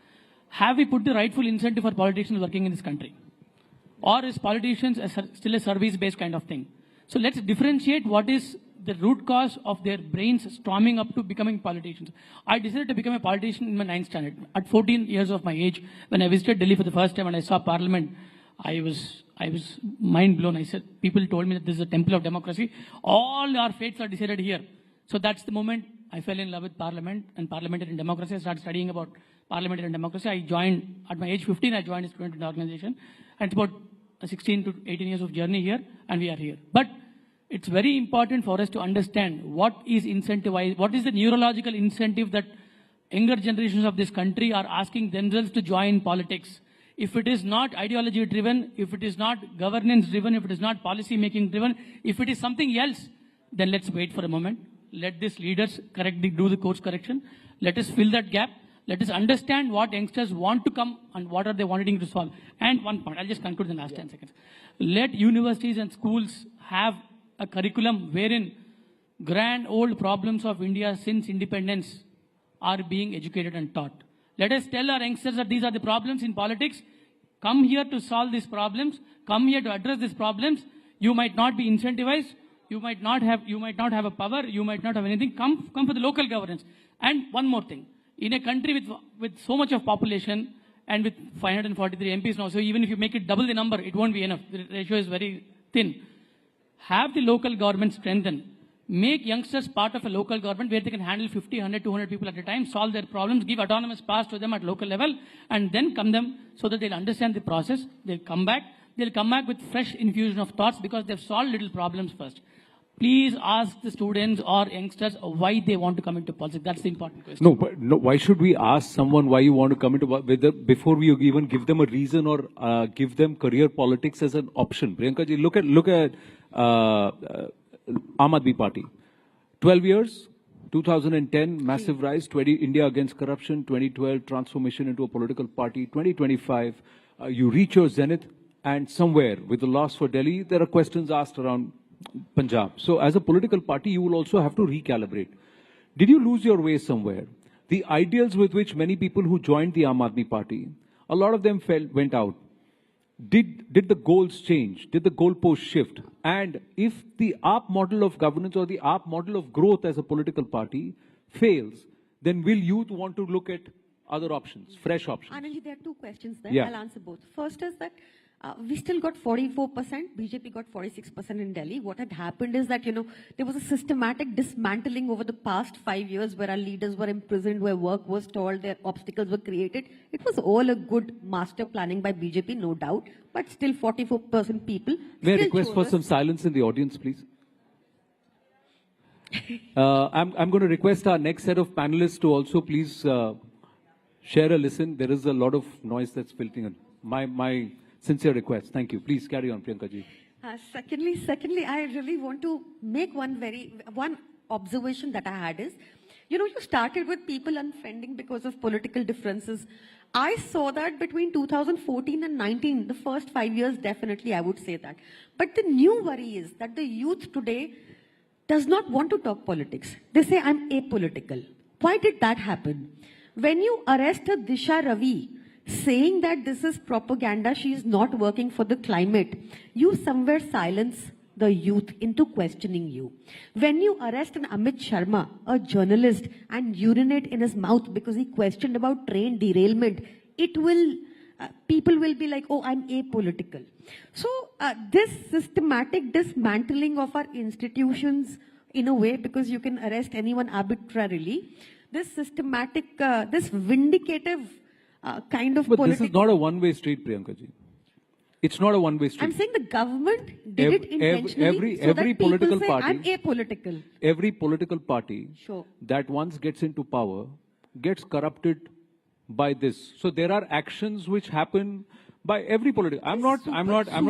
Have we put the rightful incentive for politicians working in this country? Or is politicians still a service-based kind of thing? So let's differentiate what is the root cause of their brains storming up to becoming politicians. I decided to become a politician in my 9th standard. At 14 years of my age, when I visited Delhi for the first time and I saw Parliament, I was mind blown. I said, people told me that this is a temple of democracy. All our fates are decided here. So that's the moment I fell in love with Parliament and parliamentarian democracy. I started studying about parliamentarian democracy. I joined, at my age 15, I joined a student organization. And it's about 16 to 18 years of journey here, and we are here. But it's very important for us to understand what is incentivized, what is the neurological incentive that younger generations of this country are asking themselves to join politics. If it is not ideology driven, if it is not governance driven, if it is not policy making driven, if it is something else, then let's wait for a moment. Let these leaders do the course correction. Let us fill that gap. Let us understand what youngsters want to come and what are they wanting to solve. And one point, I'll just conclude in the last 10 seconds. Let universities and schools have a curriculum wherein grand old problems of India since independence are being educated and taught. Let us tell our youngsters that these are the problems in politics. Come here to solve these problems. Come here to address these problems. You might not be incentivized. You might not have a power. You might not have anything. Come for the local governance. And one more thing. In a country with so much of population and with 543 MPs now, so even if you make it double the number, it won't be enough. The ratio is very thin. Have the local government strengthen. Make youngsters part of a local government where they can handle 50, 100, 200 people at a time, solve their problems, give autonomous powers to them at local level, and then come them so that they'll understand the process. They'll come back with fresh infusion of thoughts because they've solved little problems first. Please ask the students or youngsters why they want to come into politics. That's the important question. No, why should we ask someone why you want to come into politics before we even give them a reason or give them career politics as an option? Priyanka ji, look at Aam Aadmi Party. 12 years, 2010, massive rise, India against corruption, 2012, transformation into a political party, 2025, you reach your zenith, and somewhere with the loss for Delhi, there are questions asked around Punjab. So as a political party, you will also have to recalibrate. Did you lose your way somewhere? The ideals with which many people who joined the Aam Aadmi Party, a lot of them went out. Did the goals change? Did the goalposts shift? And if the AAP model of governance or the AAP model of growth as a political party fails, then will youth want to look at other options, fresh options. Anandji, there are two questions there. Yeah. I'll answer both. First is that we still got 44%, BJP got 46% in Delhi. What had happened is that, there was a systematic dismantling over the past 5 years where our leaders were imprisoned, where work was stalled, their obstacles were created. It was all a good master planning by BJP, no doubt, but still 44% people. May I request for some silence in the audience, please? I'm going to request our next set of panelists to also please share a listen. There is a lot of noise that's filtering in. My sincere request. Thank you. Please carry on, Priyanka ji. Secondly, I really want to make one observation that I had is, you started with people unfriending because of political differences. I saw that between 2014 and 19, the first 5 years, definitely I would say that. But the new worry is that the youth today does not want to talk politics. They say, I'm apolitical. Why did that happen? When you arrest a Disha Ravi, saying that this is propaganda, she is not working for the climate, you somewhere silence the youth into questioning you. When you arrest an Amit Sharma, a journalist, and urinate in his mouth because he questioned about train derailment, people will be like, oh, I'm apolitical. So this systematic dismantling of our institutions in a way, because you can arrest anyone arbitrarily, this systematic, this vindicative kind of politics. But this is not a one-way street, Priyanka ji. It's not a one-way street. I'm saying the government did it intentionally every that political say, party, I'm apolitical. Every political party that once gets into power gets corrupted by this. So there are actions which happen by every political. I'm not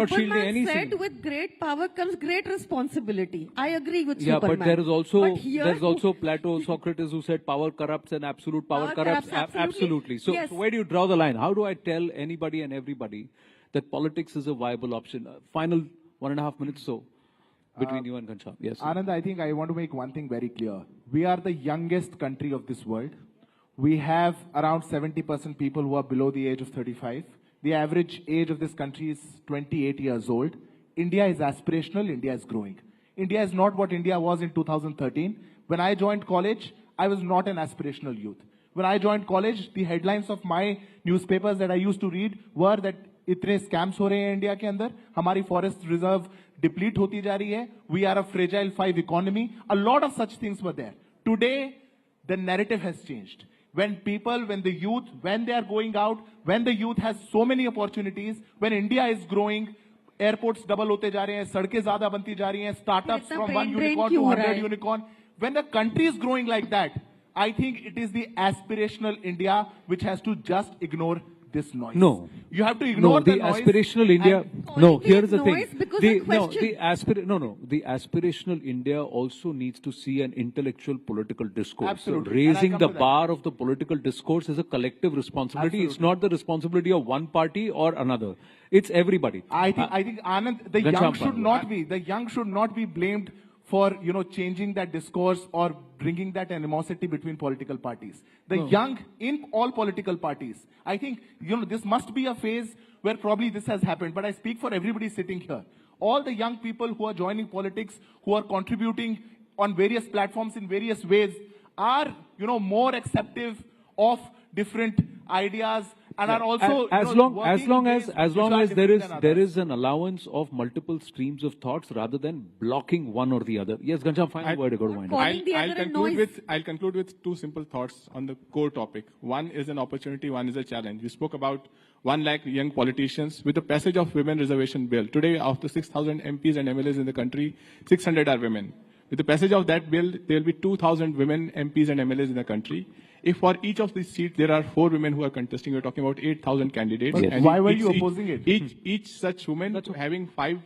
shielding anything. Said with great power comes great responsibility. I agree with Superman. Superman. But there is also Plato, Socrates, who said power corrupts and absolute power corrupts. Absolutely. So, yes. So where do you draw the line? How do I tell anybody and everybody that politics is a viable option? Final 1.5 minutes between you and Ghanshyam. Yes. Anand, I think I want to make one thing very clear. We are the youngest country of this world. We have around 70% people who are below the age of 35. The average age of this country is 28 years old. India is aspirational. India is growing. India is not what India was in 2013. When I joined college, I was not an aspirational youth. When I joined college, the headlines of my newspapers that I used to read were that इतने scams हो रहे हैं India के अंदर, हमारी forest reserve deplete होती जा रही है, we are a fragile 5 economy. A lot of such things were there. Today, the narrative has changed. When the youth, when they are going out, when the youth has so many opportunities, when India is growing, airports double होते जा रहे हैं, सड़कें ज़्यादा बनती जा रही हैं, startups from 1 unicorn to 100 unicorn. When the country is growing like that, I think it is the aspirational India which has to just ignore this noise. No. You have to ignore the noise. Aspirational India. No, here is the thing. The aspirational India also needs to see an intellectual political discourse. Absolutely. So raising the bar of the political discourse is a collective responsibility. Absolutely. It's not the responsibility of one party or another. It's everybody. I think Anand, the young should not be blamed for changing that discourse or bringing that animosity between political parties. The young in all political parties. I think this must be a phase where probably this has happened. But I speak for everybody sitting here. All the young people who are joining politics, who are contributing on various platforms in various ways, are more acceptive of different ideas and are also as long as there is an allowance of multiple streams of thoughts rather than blocking one or the other. Yes, Ghanshyam, final word. I'll conclude with two simple thoughts on the core topic. One is an opportunity, one is a challenge. We spoke about 1 lakh young politicians. With the passage of Women Reservation Bill, today of the 6,000 MPs and MLAs in the country, 600 are women. With the passage of that bill, there will be 2,000 women MPs and MLAs in the country. If for each of these seats there are 4 women who are contesting, we're talking about 8,000 candidates. Yes. And why were you opposing it? Each such woman having 5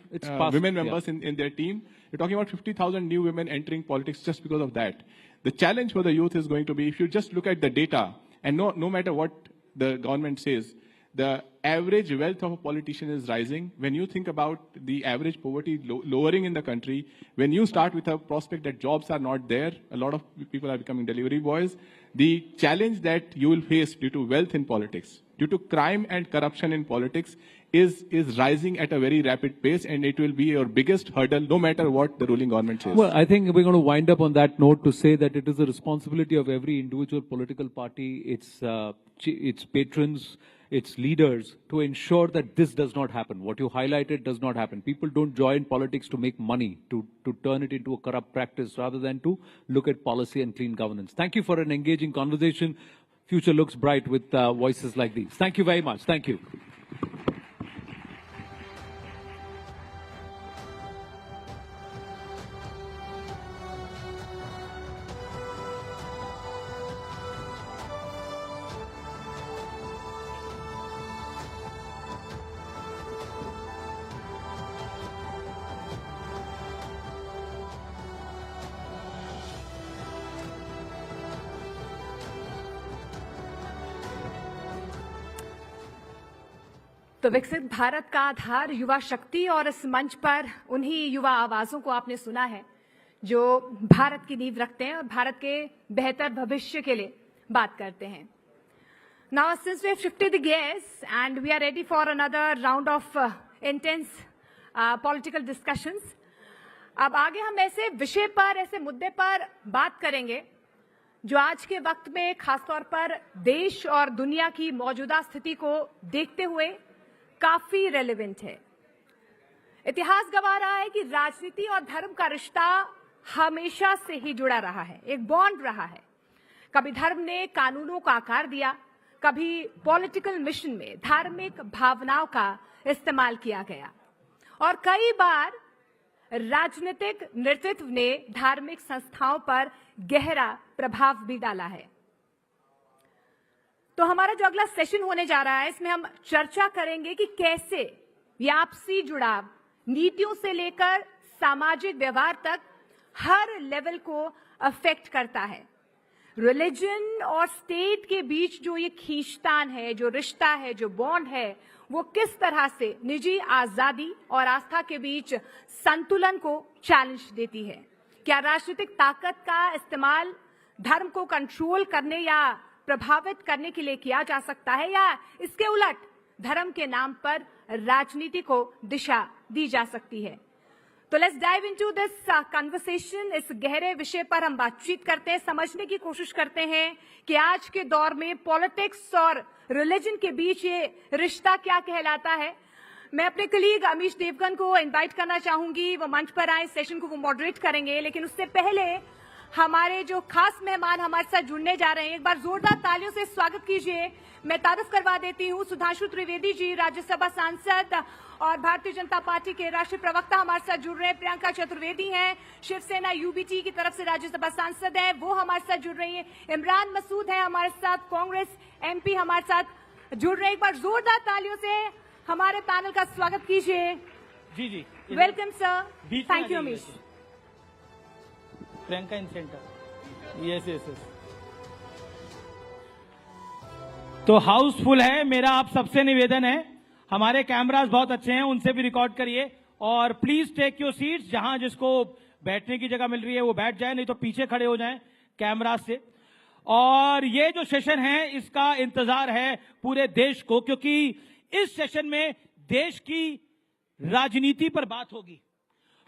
women members in their team. We're talking about 50,000 new women entering politics just because of that. The challenge for the youth is going to be, if you just look at the data, and no matter what the government says, the average wealth of a politician is rising. When you think about the average poverty lowering in the country, when you start with a prospect that jobs are not there, a lot of people are becoming delivery boys, the challenge that you will face due to wealth in politics, due to crime and corruption in politics is rising at a very rapid pace, and it will be your biggest hurdle no matter what the ruling government says. Well, I think we're going to wind up on that note to say that it is the responsibility of every individual political party, its patrons, its leaders, to ensure that this does not happen. What you highlighted does not happen. People don't join politics to make money, to turn it into a corrupt practice, rather than to look at policy and clean governance. Thank you for an engaging conversation. Future looks bright with voices like these. Thank you very much. Thank you. तो विकसित भारत का आधार युवा शक्ति, और इस मंच पर उन्हीं युवा आवाजों को आपने सुना है जो भारत की नींव रखते हैं और भारत के बेहतर भविष्य के लिए बात करते हैं. Now, since we have shifted the gears and we are ready for another round of intense political discussions, अब आगे हम ऐसे विषय पर, ऐसे मुद्दे पर बात करेंगे जो आज के वक्त में खासतौर पर देश और दुनिया की मौजूदा स्थिति को देखते हुए काफी रेलेवेंट है. इतिहास गवाह रहा है कि राजनीति और धर्म का रिश्ता हमेशा से ही जुड़ा रहा है, एक बॉन्ड रहा है. कभी धर्म ने कानूनों को आकार दिया, कभी पॉलिटिकल मिशन में धार्मिक भावनाओं का इस्तेमाल किया गया, और कई बार राजनीतिक नेतृत्व ने धार्मिक संस्थाओं पर गहरा प्रभाव भी डाला है. तो हमारा जो अगला सेशन होने जा रहा है, इसमें हम चर्चा करेंगे कि कैसे ये आपसी जुड़ाव नीतियों से लेकर सामाजिक व्यवहार तक हर लेवल को अफेक्ट करता है. रिलीजन और स्टेट के बीच जो ये खींचतान है, जो रिश्ता है, जो बॉन्ड है, वो किस तरह से निजी आजादी और आस्था के बीच संतुलन को चैलेंज देती है. क्या राजनीतिक ताकत का इस्तेमाल धर्म को कंट्रोल करने या प्रभावित करने के लिए किया जा सकता है, या इसके उलट धर्म के नाम पर राजनीति को दिशा दी जा सकती है? तो let's dive into this conversation. इस गहरे विषय पर हम बातचीत करते हैं, समझने की कोशिश करते हैं कि आज के दौर में पॉलिटिक्स और रिलीजन के बीच ये रिश्ता क्या कहलाता है. मैं अपने कलीग अमीश देवगन को इनवाइट करना चाहूंगी, वो मंच पर आए, सेशन को वो मॉडरेट करेंगे. लेकिन उससे पहले हमारे जो खास मेहमान हमारे साथ जुड़ने जा रहे हैं, एक बार जोरदार तालियों से स्वागत कीजिए. मैं तारुफ करवा देती हूँ, सुधांशु त्रिवेदी जी, राज्यसभा सांसद और भारतीय जनता पार्टी के राष्ट्रीय प्रवक्ता हमारे साथ जुड़ रहे हैं. प्रियंका चतुर्वेदी हैं, शिवसेना यूबीटी की तरफ से राज्यसभा सांसद हैं, वो हमारे साथ जुड़ रही हैं. इमरान मसूद हैं हमारे साथ, कांग्रेस एमपी हमारे साथ जुड़ रहे हैं. एक बार जोरदार तालियों से हमारे पैनल का स्वागत कीजिए. जी जी, welcome sir. Thank you Amish. Priyanka in center. Yes yes yes. तो हाउसफुल है. मेरा आप सबसे निवेदन है, हमारे कैमरास बहुत अच्छे हैं, उनसे भी रिकॉर्ड करिए, और प्लीज टेक योर सीट्स. जहां जिसको बैठने की जगह मिल रही है वो बैठ जाए, नहीं तो पीछे खड़े हो जाएं कैमरा से. और ये जो सेशन है इसका इंतजार है पूरे देश को, क्योंकि इस सेशन में देश की राजनीति पर बात होगी.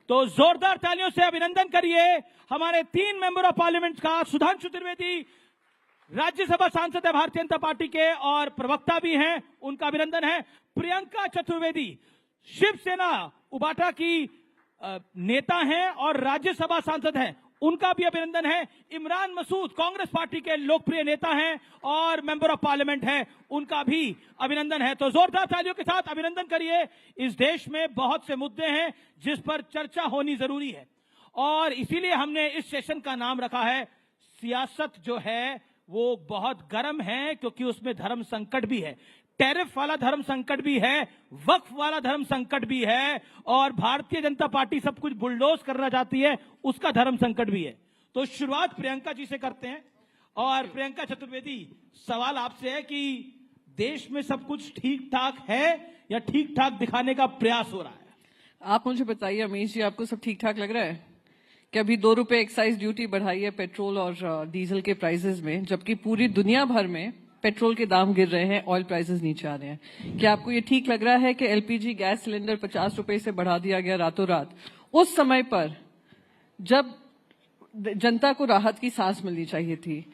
तो जोरदार तालियों से अभिनंदन करिए हमारे 3 मेंबर ऑफ पार्लियामेंट का. सुधांशु त्रिवेदी राज्यसभा सांसद है भारतीय जनता पार्टी के और प्रवक्ता भी हैं, उनका अभिनंदन है. प्रियंका चतुर्वेदी शिवसेना उबाटा की नेता हैं और राज्यसभा सांसद हैं, उनका भी अभिनंदन है. इमरान मसूद कांग्रेस पार्टी के लोकप्रिय नेता हैं और मेंबर ऑफ पार्लियामेंट हैं, उनका भी अभिनंदन है. तो जोरदार तालियों के साथ अभिनंदन करिए. इस देश में बहुत से मुद्दे हैं जिस पर चर्चा होनी जरूरी है, और इसीलिए हमने इस सेशन का नाम रखा है सियासत जो है वो बहुत गर्म है, क्योंकि उसमें धर्म संकट भी है, टैरिफ वाला धर्म संकट भी है, वक्फ वाला धर्म संकट भी है, और भारतीय जनता पार्टी सब कुछ बुलडोज करना चाहती है, उसका धर्म संकट भी है. तो शुरुआत प्रियंका जी से करते हैं. और प्रियंका चतुर्वेदी, सवाल आपसे है कि देश में सब कुछ ठीक ठाक है या ठीक ठाक दिखाने का प्रयास हो रहा है? आप मुझे बताइए अमीश जी, आपको सब ठीक ठाक लग रहा है? कि अभी 2 रुपए एक्साइज ड्यूटी बढ़ाई है पेट्रोल और डीजल के प्राइसेस में, जबकि पूरी दुनिया भर में पेट्रोल के दाम गिर रहे हैं, ऑयल प्राइसेस नीचे आ रहे हैं, क्या आपको ये ठीक लग रहा है कि एलपीजी गैस सिलेंडर 50 रुपए से बढ़ा दिया गया रातों रात, उस समय पर जब जनता को राहत की सांस मिलनी चाहिए थी?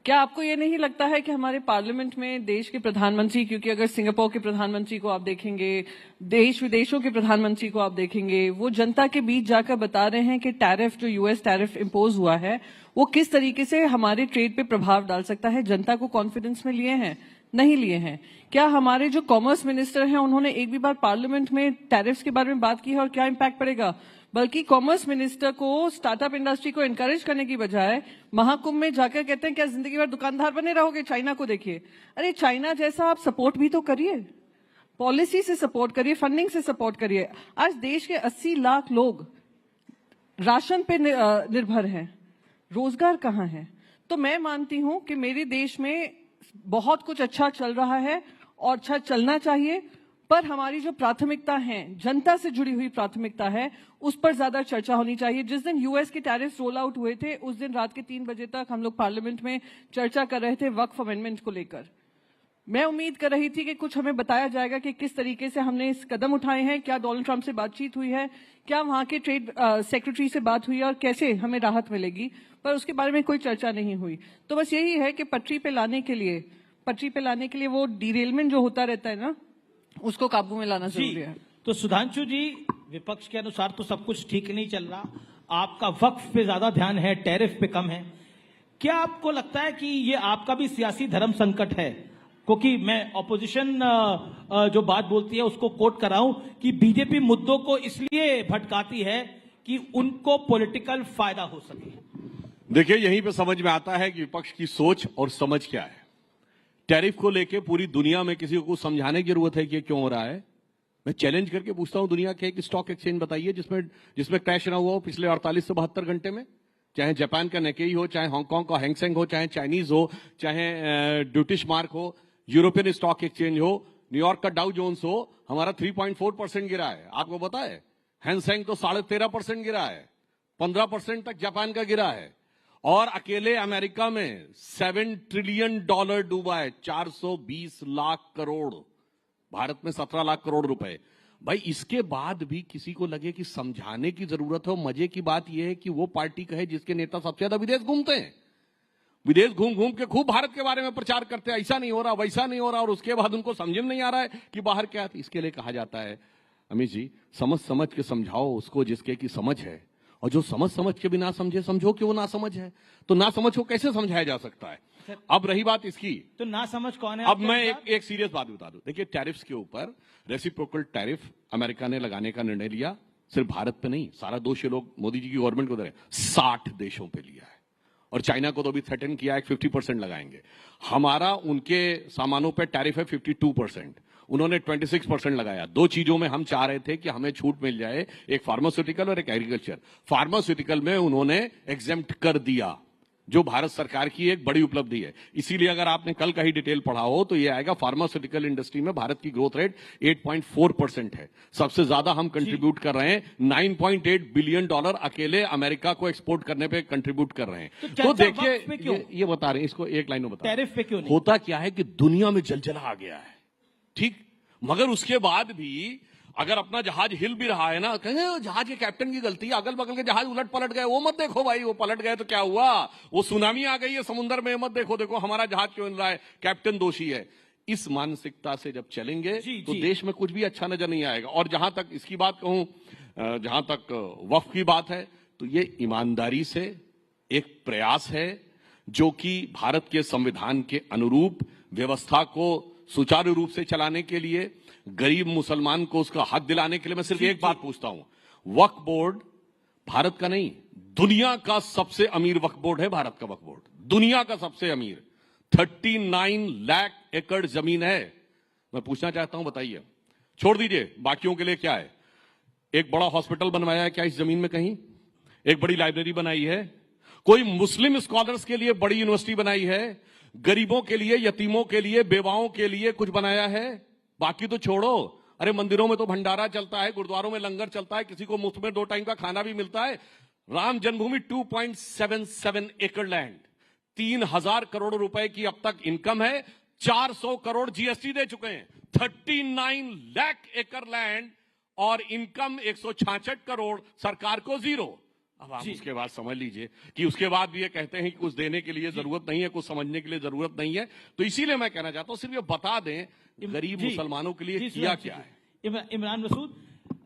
क्या आपको ये नहीं लगता है कि हमारे पार्लियामेंट में देश के प्रधानमंत्री, क्योंकि अगर सिंगापुर के प्रधानमंत्री को आप देखेंगे, देश विदेशों के प्रधानमंत्री को आप देखेंगे, वो जनता के बीच जाकर बता रहे हैं कि टैरिफ, जो यूएस टैरिफ इम्पोज हुआ है, वो किस तरीके से हमारे ट्रेड पे प्रभाव डाल सकता है। जनता को कॉन्फिडेंस में लिए हैं, नहीं लिए हैं? क्या हमारे जो कॉमर्स मिनिस्टर हैं उन्होंने एक भी बार पार्लियामेंट में टैरिफ्स के बारे में बात की है और क्या इम्पैक्ट पड़ेगा? बल्कि कॉमर्स मिनिस्टर को स्टार्टअप इंडस्ट्री को एनकरेज करने की बजाय महाकुंभ में जाकर कहते हैं क्या जिंदगी भर दुकानदार बने रहोगे, चाइना को देखिए। अरे चाइना जैसा आप सपोर्ट भी तो करिए, पॉलिसी से सपोर्ट करिए, फंडिंग से सपोर्ट करिए। आज देश के 80 लाख लोग राशन पे निर्भर हैं, रोजगार कहाँ है? तो मैं मानती हूं कि मेरे देश में बहुत कुछ अच्छा चल रहा है और अच्छा चलना चाहिए, पर हमारी जो प्राथमिकता है, जनता से जुड़ी हुई प्राथमिकता है, उस पर ज्यादा चर्चा होनी चाहिए। जिस दिन यूएस के टैरिफ रोल आउट हुए थे, उस दिन रात के 3 बजे तक हम लोग पार्लियामेंट में चर्चा कर रहे थे वक्फ अमेंडमेंट को लेकर। मैं उम्मीद कर रही थी कि कुछ हमें बताया जाएगा कि किस तरीके से हमने इस कदम उठाए हैं, क्या डोनाल्ड ट्रंप से बातचीत हुई है, क्या वहां के ट्रेड सेक्रेटरी से बात हुई है और कैसे हमें राहत मिलेगी, पर उसके बारे में कोई चर्चा नहीं हुई। तो बस यही है कि पटरी पे लाने के लिए वो डिरेलमेंट जो होता रहता है ना, उसको काबू में लाना जरूरी है। तो सुधांशु जी, विपक्ष के अनुसार तो सब कुछ ठीक नहीं चल रहा, आपका वक्फ पे ज्यादा ध्यान है, टैरिफ पे कम है। क्या आपको लगता है कि ये आपका भी सियासी धर्म संकट है? क्योंकि मैं ऑपोजिशन जो बात बोलती है उसको कोट कराऊं कि बीजेपी मुद्दों को इसलिए भटकाती है कि उनको पॉलिटिकल फायदा हो सके। देखिए, यहीं पे समझ में आता है कि विपक्ष की सोच और समझ क्या है। टैरिफ को लेके पूरी दुनिया में किसी को समझाने की जरूरत है कि क्यों हो रहा है? मैं चैलेंज करके पूछता हूं, दुनिया के एक स्टॉक एक्सचेंज बताइए जिसमें क्रैश ना हुआ हो पिछले 48 से 72 घंटे में। चाहे जापान का निकेई हो, चाहे हांगकांग का हैंगसेंग हो, चाहे चाइनीज हो, चाहे ड्यूटिश मार्क हो, यूरोपियन स्टॉक एक्सचेंज हो, न्यूयॉर्क का डाउ जोन्स हो, हमारा 3.4% गिरा है। आपको पता है हैंगसेंग तो 13.5% गिरा है, 15% तक जापान का गिरा है, और अकेले अमेरिका में $7 ट्रिलियन डूबा है, 420 लाख करोड़। भारत में 17 लाख करोड़ रुपए। भाई, इसके बाद भी किसी को लगे कि समझाने की जरूरत है। मजे की बात यह है कि वो पार्टी कहे जिसके नेता सबसे ज्यादा विदेश घूमते हैं, विदेश घूम घूम के खूब भारत के बारे में प्रचार करते हैं, ऐसा नहीं हो रहा, वैसा नहीं हो रहा, और उसके बाद उनको समझ में नहीं आ रहा है कि बाहर क्या। इसके लिए कहा जाता है, अमित जी, समझ समझ के समझाओ उसको जिसके की समझ है, और जो समझ के भी ना समझे, समझो कि वो ना समझ है। तो ना समझ को कैसे समझाया जा सकता है? अब रही बात इसकी, तो ना समझ कौन है? अब मैं एक सीरियस बात बता दूं। देखिए, टैरिफ्स के ऊपर रेसिप्रोकल टैरिफ अमेरिका ने लगाने का निर्णय लिया। सिर्फ भारत पे नहीं, सारा दोष ये लोग मोदी जी की गवर्नमेंट को दे रहे हैं, 60 देशों पे लिया है। और चाइना को तो अभी थ्रेटन किया है 50% लगाएंगे। हमारा उनके सामानों पे टैरिफ है 52%, उन्होंने 26% लगाया। दो चीजों में हम चाह रहे थे कि हमें छूट मिल जाए, एक फार्मास्यूटिकल और एक एग्रीकल्चर। फार्मास्यूटिकल में उन्होंने एग्जेम्प्ट कर दिया, जो भारत सरकार की एक बड़ी उपलब्धि है। इसीलिए अगर आपने कल का ही डिटेल पढ़ा हो तो यह आएगा, फार्मास्यूटिकल इंडस्ट्री में भारत की ग्रोथ रेट 8.4% है। सबसे ज्यादा हम कंट्रीब्यूट कर रहे हैं, $9.8 बिलियन अकेले अमेरिका को एक्सपोर्ट करने पे कंट्रीब्यूट कर रहे हैं। तो देखिए, ये बता रहे हैं, इसको एक लाइन में बता रहे हैं, टैरिफ पे क्यों नहीं? होता क्या है कि दुनिया में जलजला आ गया है, ठीक, मगर उसके बाद भी अगर अपना जहाज हिल भी रहा है ना, कहें जहाज के कैप्टन की गलती है, अगल बगल के जहाज उलट पलट गए, वो मत देखो भाई, वो पलट गए तो क्या हुआ, वो सुनामी आ गई है समुद्र में, मत देखो, देखो हमारा जहाज क्यों हिल रहा है, कैप्टन दोषी है। इस मानसिकता से जब चलेंगे तो देश में कुछ भी अच्छा नजर नहीं आएगा। और जहां तक इसकी बात कहूं, जहां तक वक्फ की बात है, तो ये ईमानदारी से एक प्रयास है जो कि भारत के संविधान के अनुरूप व्यवस्था को सुचारू रूप से चलाने के लिए, गरीब मुसलमान को उसका हक दिलाने के लिए। मैं सिर्फ एक बात पूछता हूं, वक्फ बोर्ड भारत का नहीं, दुनिया का सबसे अमीर वक्फ बोर्ड है। भारत का वक्फ बोर्ड दुनिया का सबसे अमीर, 39 लाख एकड़ जमीन है। मैं पूछना चाहता हूं, बताइए, छोड़ दीजिए बाकियों के लिए क्या है, एक बड़ा हॉस्पिटल बनवाया है क्या इस जमीन में? कहीं एक बड़ी लाइब्रेरी बनाई है? कोई मुस्लिम स्कॉलर्स के लिए बड़ी यूनिवर्सिटी बनाई है? गरीबों के लिए, यतीमों के लिए, बेवाओं के लिए कुछ बनाया है? बाकी तो छोड़ो, अरे मंदिरों में तो भंडारा चलता है, गुरुद्वारों में लंगर चलता है, किसी को मुफ्त में 2 टाइम का खाना भी मिलता है। राम जन्मभूमि 2.77 एकड़ लैंड, 3000 करोड़ रुपए की अब तक इनकम है, 400 करोड़ जीएसटी दे चुके हैं, 39 लाख एकड़ लैंड और इनकम 166 करोड़, सरकार को जीरो। अब आप उसके बाद समझ लीजिए कि उसके बाद भी ये कहते हैं कि कुछ देने के लिए जरूरत नहीं है, कुछ समझने के लिए जरूरत नहीं है। तो इसीलिए मैं कहना चाहता हूं, सिर्फ ये बता दें गरीब मुसलमानों के लिए किया क्या है। इमरान मसूद,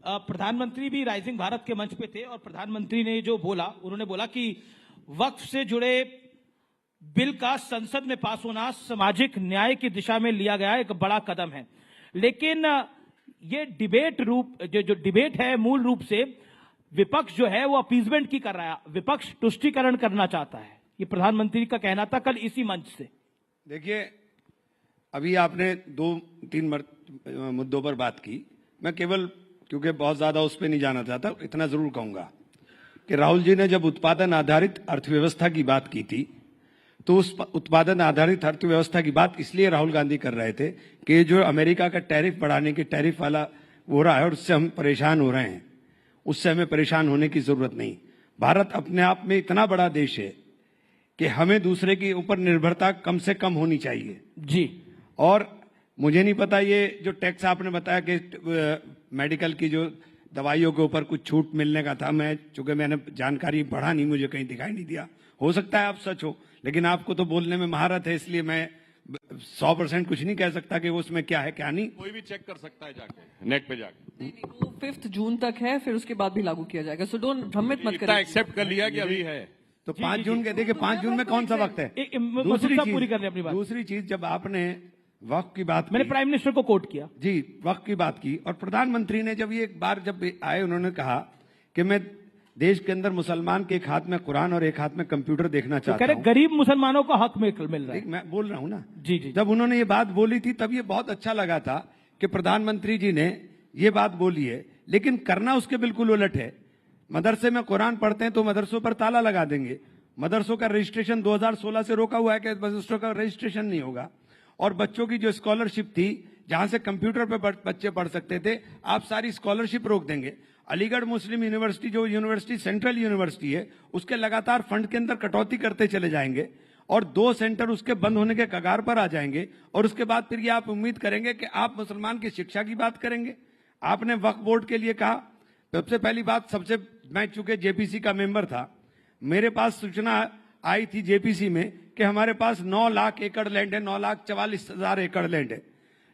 प्रधानमंत्री भी राइजिंग भारत के मंच पे थे और प्रधानमंत्री ने जो बोला, उन्होंने बोला कि वक्फ से जुड़े बिल का संसद में पास होना सामाजिक न्याय की दिशा में लिया गया एक बड़ा कदम है। लेकिन ये डिबेट जो डिबेट है, मूल रूप से विपक्ष जो है वो अपीजमेंट की कर रहा है, विपक्ष तुष्टीकरण करना चाहता है। ये प्रधानमंत्री का कहना था कल इसी मंच से। देखिए, अभी आपने 2-3 मुद्दों पर बात की। मैं केवल, क्योंकि बहुत ज्यादा उस पर नहीं जाना चाहता, इतना जरूर कहूंगा कि राहुल जी ने जब उत्पादन आधारित अर्थव्यवस्था की बात की थी, तो उस उत्पादन आधारित अर्थव्यवस्था की बात इसलिए राहुल गांधी कर रहे थे कि जो अमेरिका का टैरिफ बढ़ाने की टैरिफ वाला हो रहा है और उससे हम परेशान हो रहे हैं, उससे हमें परेशान होने की जरूरत नहीं। भारत अपने आप में इतना बड़ा देश है कि हमें दूसरे के ऊपर निर्भरता कम से कम होनी चाहिए जी। और मुझे नहीं पता, ये जो टैक्स आपने बताया कि मेडिकल की जो दवाइयों के ऊपर कुछ छूट मिलने का था, चूंकि मैंने जानकारी पढ़ा नहीं, मुझे कहीं दिखाई नहीं दिया, हो सकता है आप सच हो, लेकिन आपको तो बोलने में महारत है, इसलिए मैं 100% कुछ नहीं कह सकता कि उसमें क्या है क्या नहीं। कोई भी चेक कर सकता है जाके, नेट पे जाके। नहीं, वो 5 जून तक है, फिर उसके बाद भी लागू किया जाएगा। सो डोंट भ्रमित मत करिए। एक्सेप्ट कर लिया कि अभी है तो 5 जून के, देखिए 5 जून में कौन सा वक्त है। दूसरी चीज, जब आपने वक्फ की बात, मैंने प्राइम मिनिस्टर को कोट किया जी, वक्फ की बात की, और प्रधानमंत्री ने जब ये एक बार जब आए, उन्होंने कहा कि मैं देश के अंदर मुसलमान के एक हाथ में कुरान और एक हाथ में कंप्यूटर देखना चाहता हूं। गरीब मुसलमानों को हक मिल रहा है। मैं बोल रहा हूं ना जी। जब उन्होंने ये बात बोली थी, तब ये बहुत अच्छा लगा था कि प्रधानमंत्री जी ने ये बात बोली है, लेकिन करना उसके बिल्कुल उलट है। मदरसे में कुरान पढ़ते हैं तो मदरसों पर ताला लगा देंगे। मदरसों का रजिस्ट्रेशन 2016 से रोका हुआ है कि मदरसों का रजिस्ट्रेशन नहीं होगा। और बच्चों की जो स्कॉलरशिप थी, जहां से कंप्यूटर पे बच्चे पढ़ सकते थे, आप सारी स्कॉलरशिप रोक देंगे। अलीगढ़ मुस्लिम यूनिवर्सिटी, जो यूनिवर्सिटी सेंट्रल यूनिवर्सिटी है, उसके लगातार फंड के अंदर कटौती करते चले जाएंगे और 2 सेंटर उसके बंद होने के कगार पर आ जाएंगे। और उसके बाद फिर ये आप उम्मीद करेंगे कि आप मुसलमान की शिक्षा की बात करेंगे। आपने वक्फ बोर्ड के लिए कहा, सबसे पहली बात, मैं चूंकि जेपीसी का मेंबर था, मेरे पास सूचना आई थी जेपीसी में कि हमारे पास 9 लाख एकड़ लैंड है, 9,44,000 एकड़ लैंड है।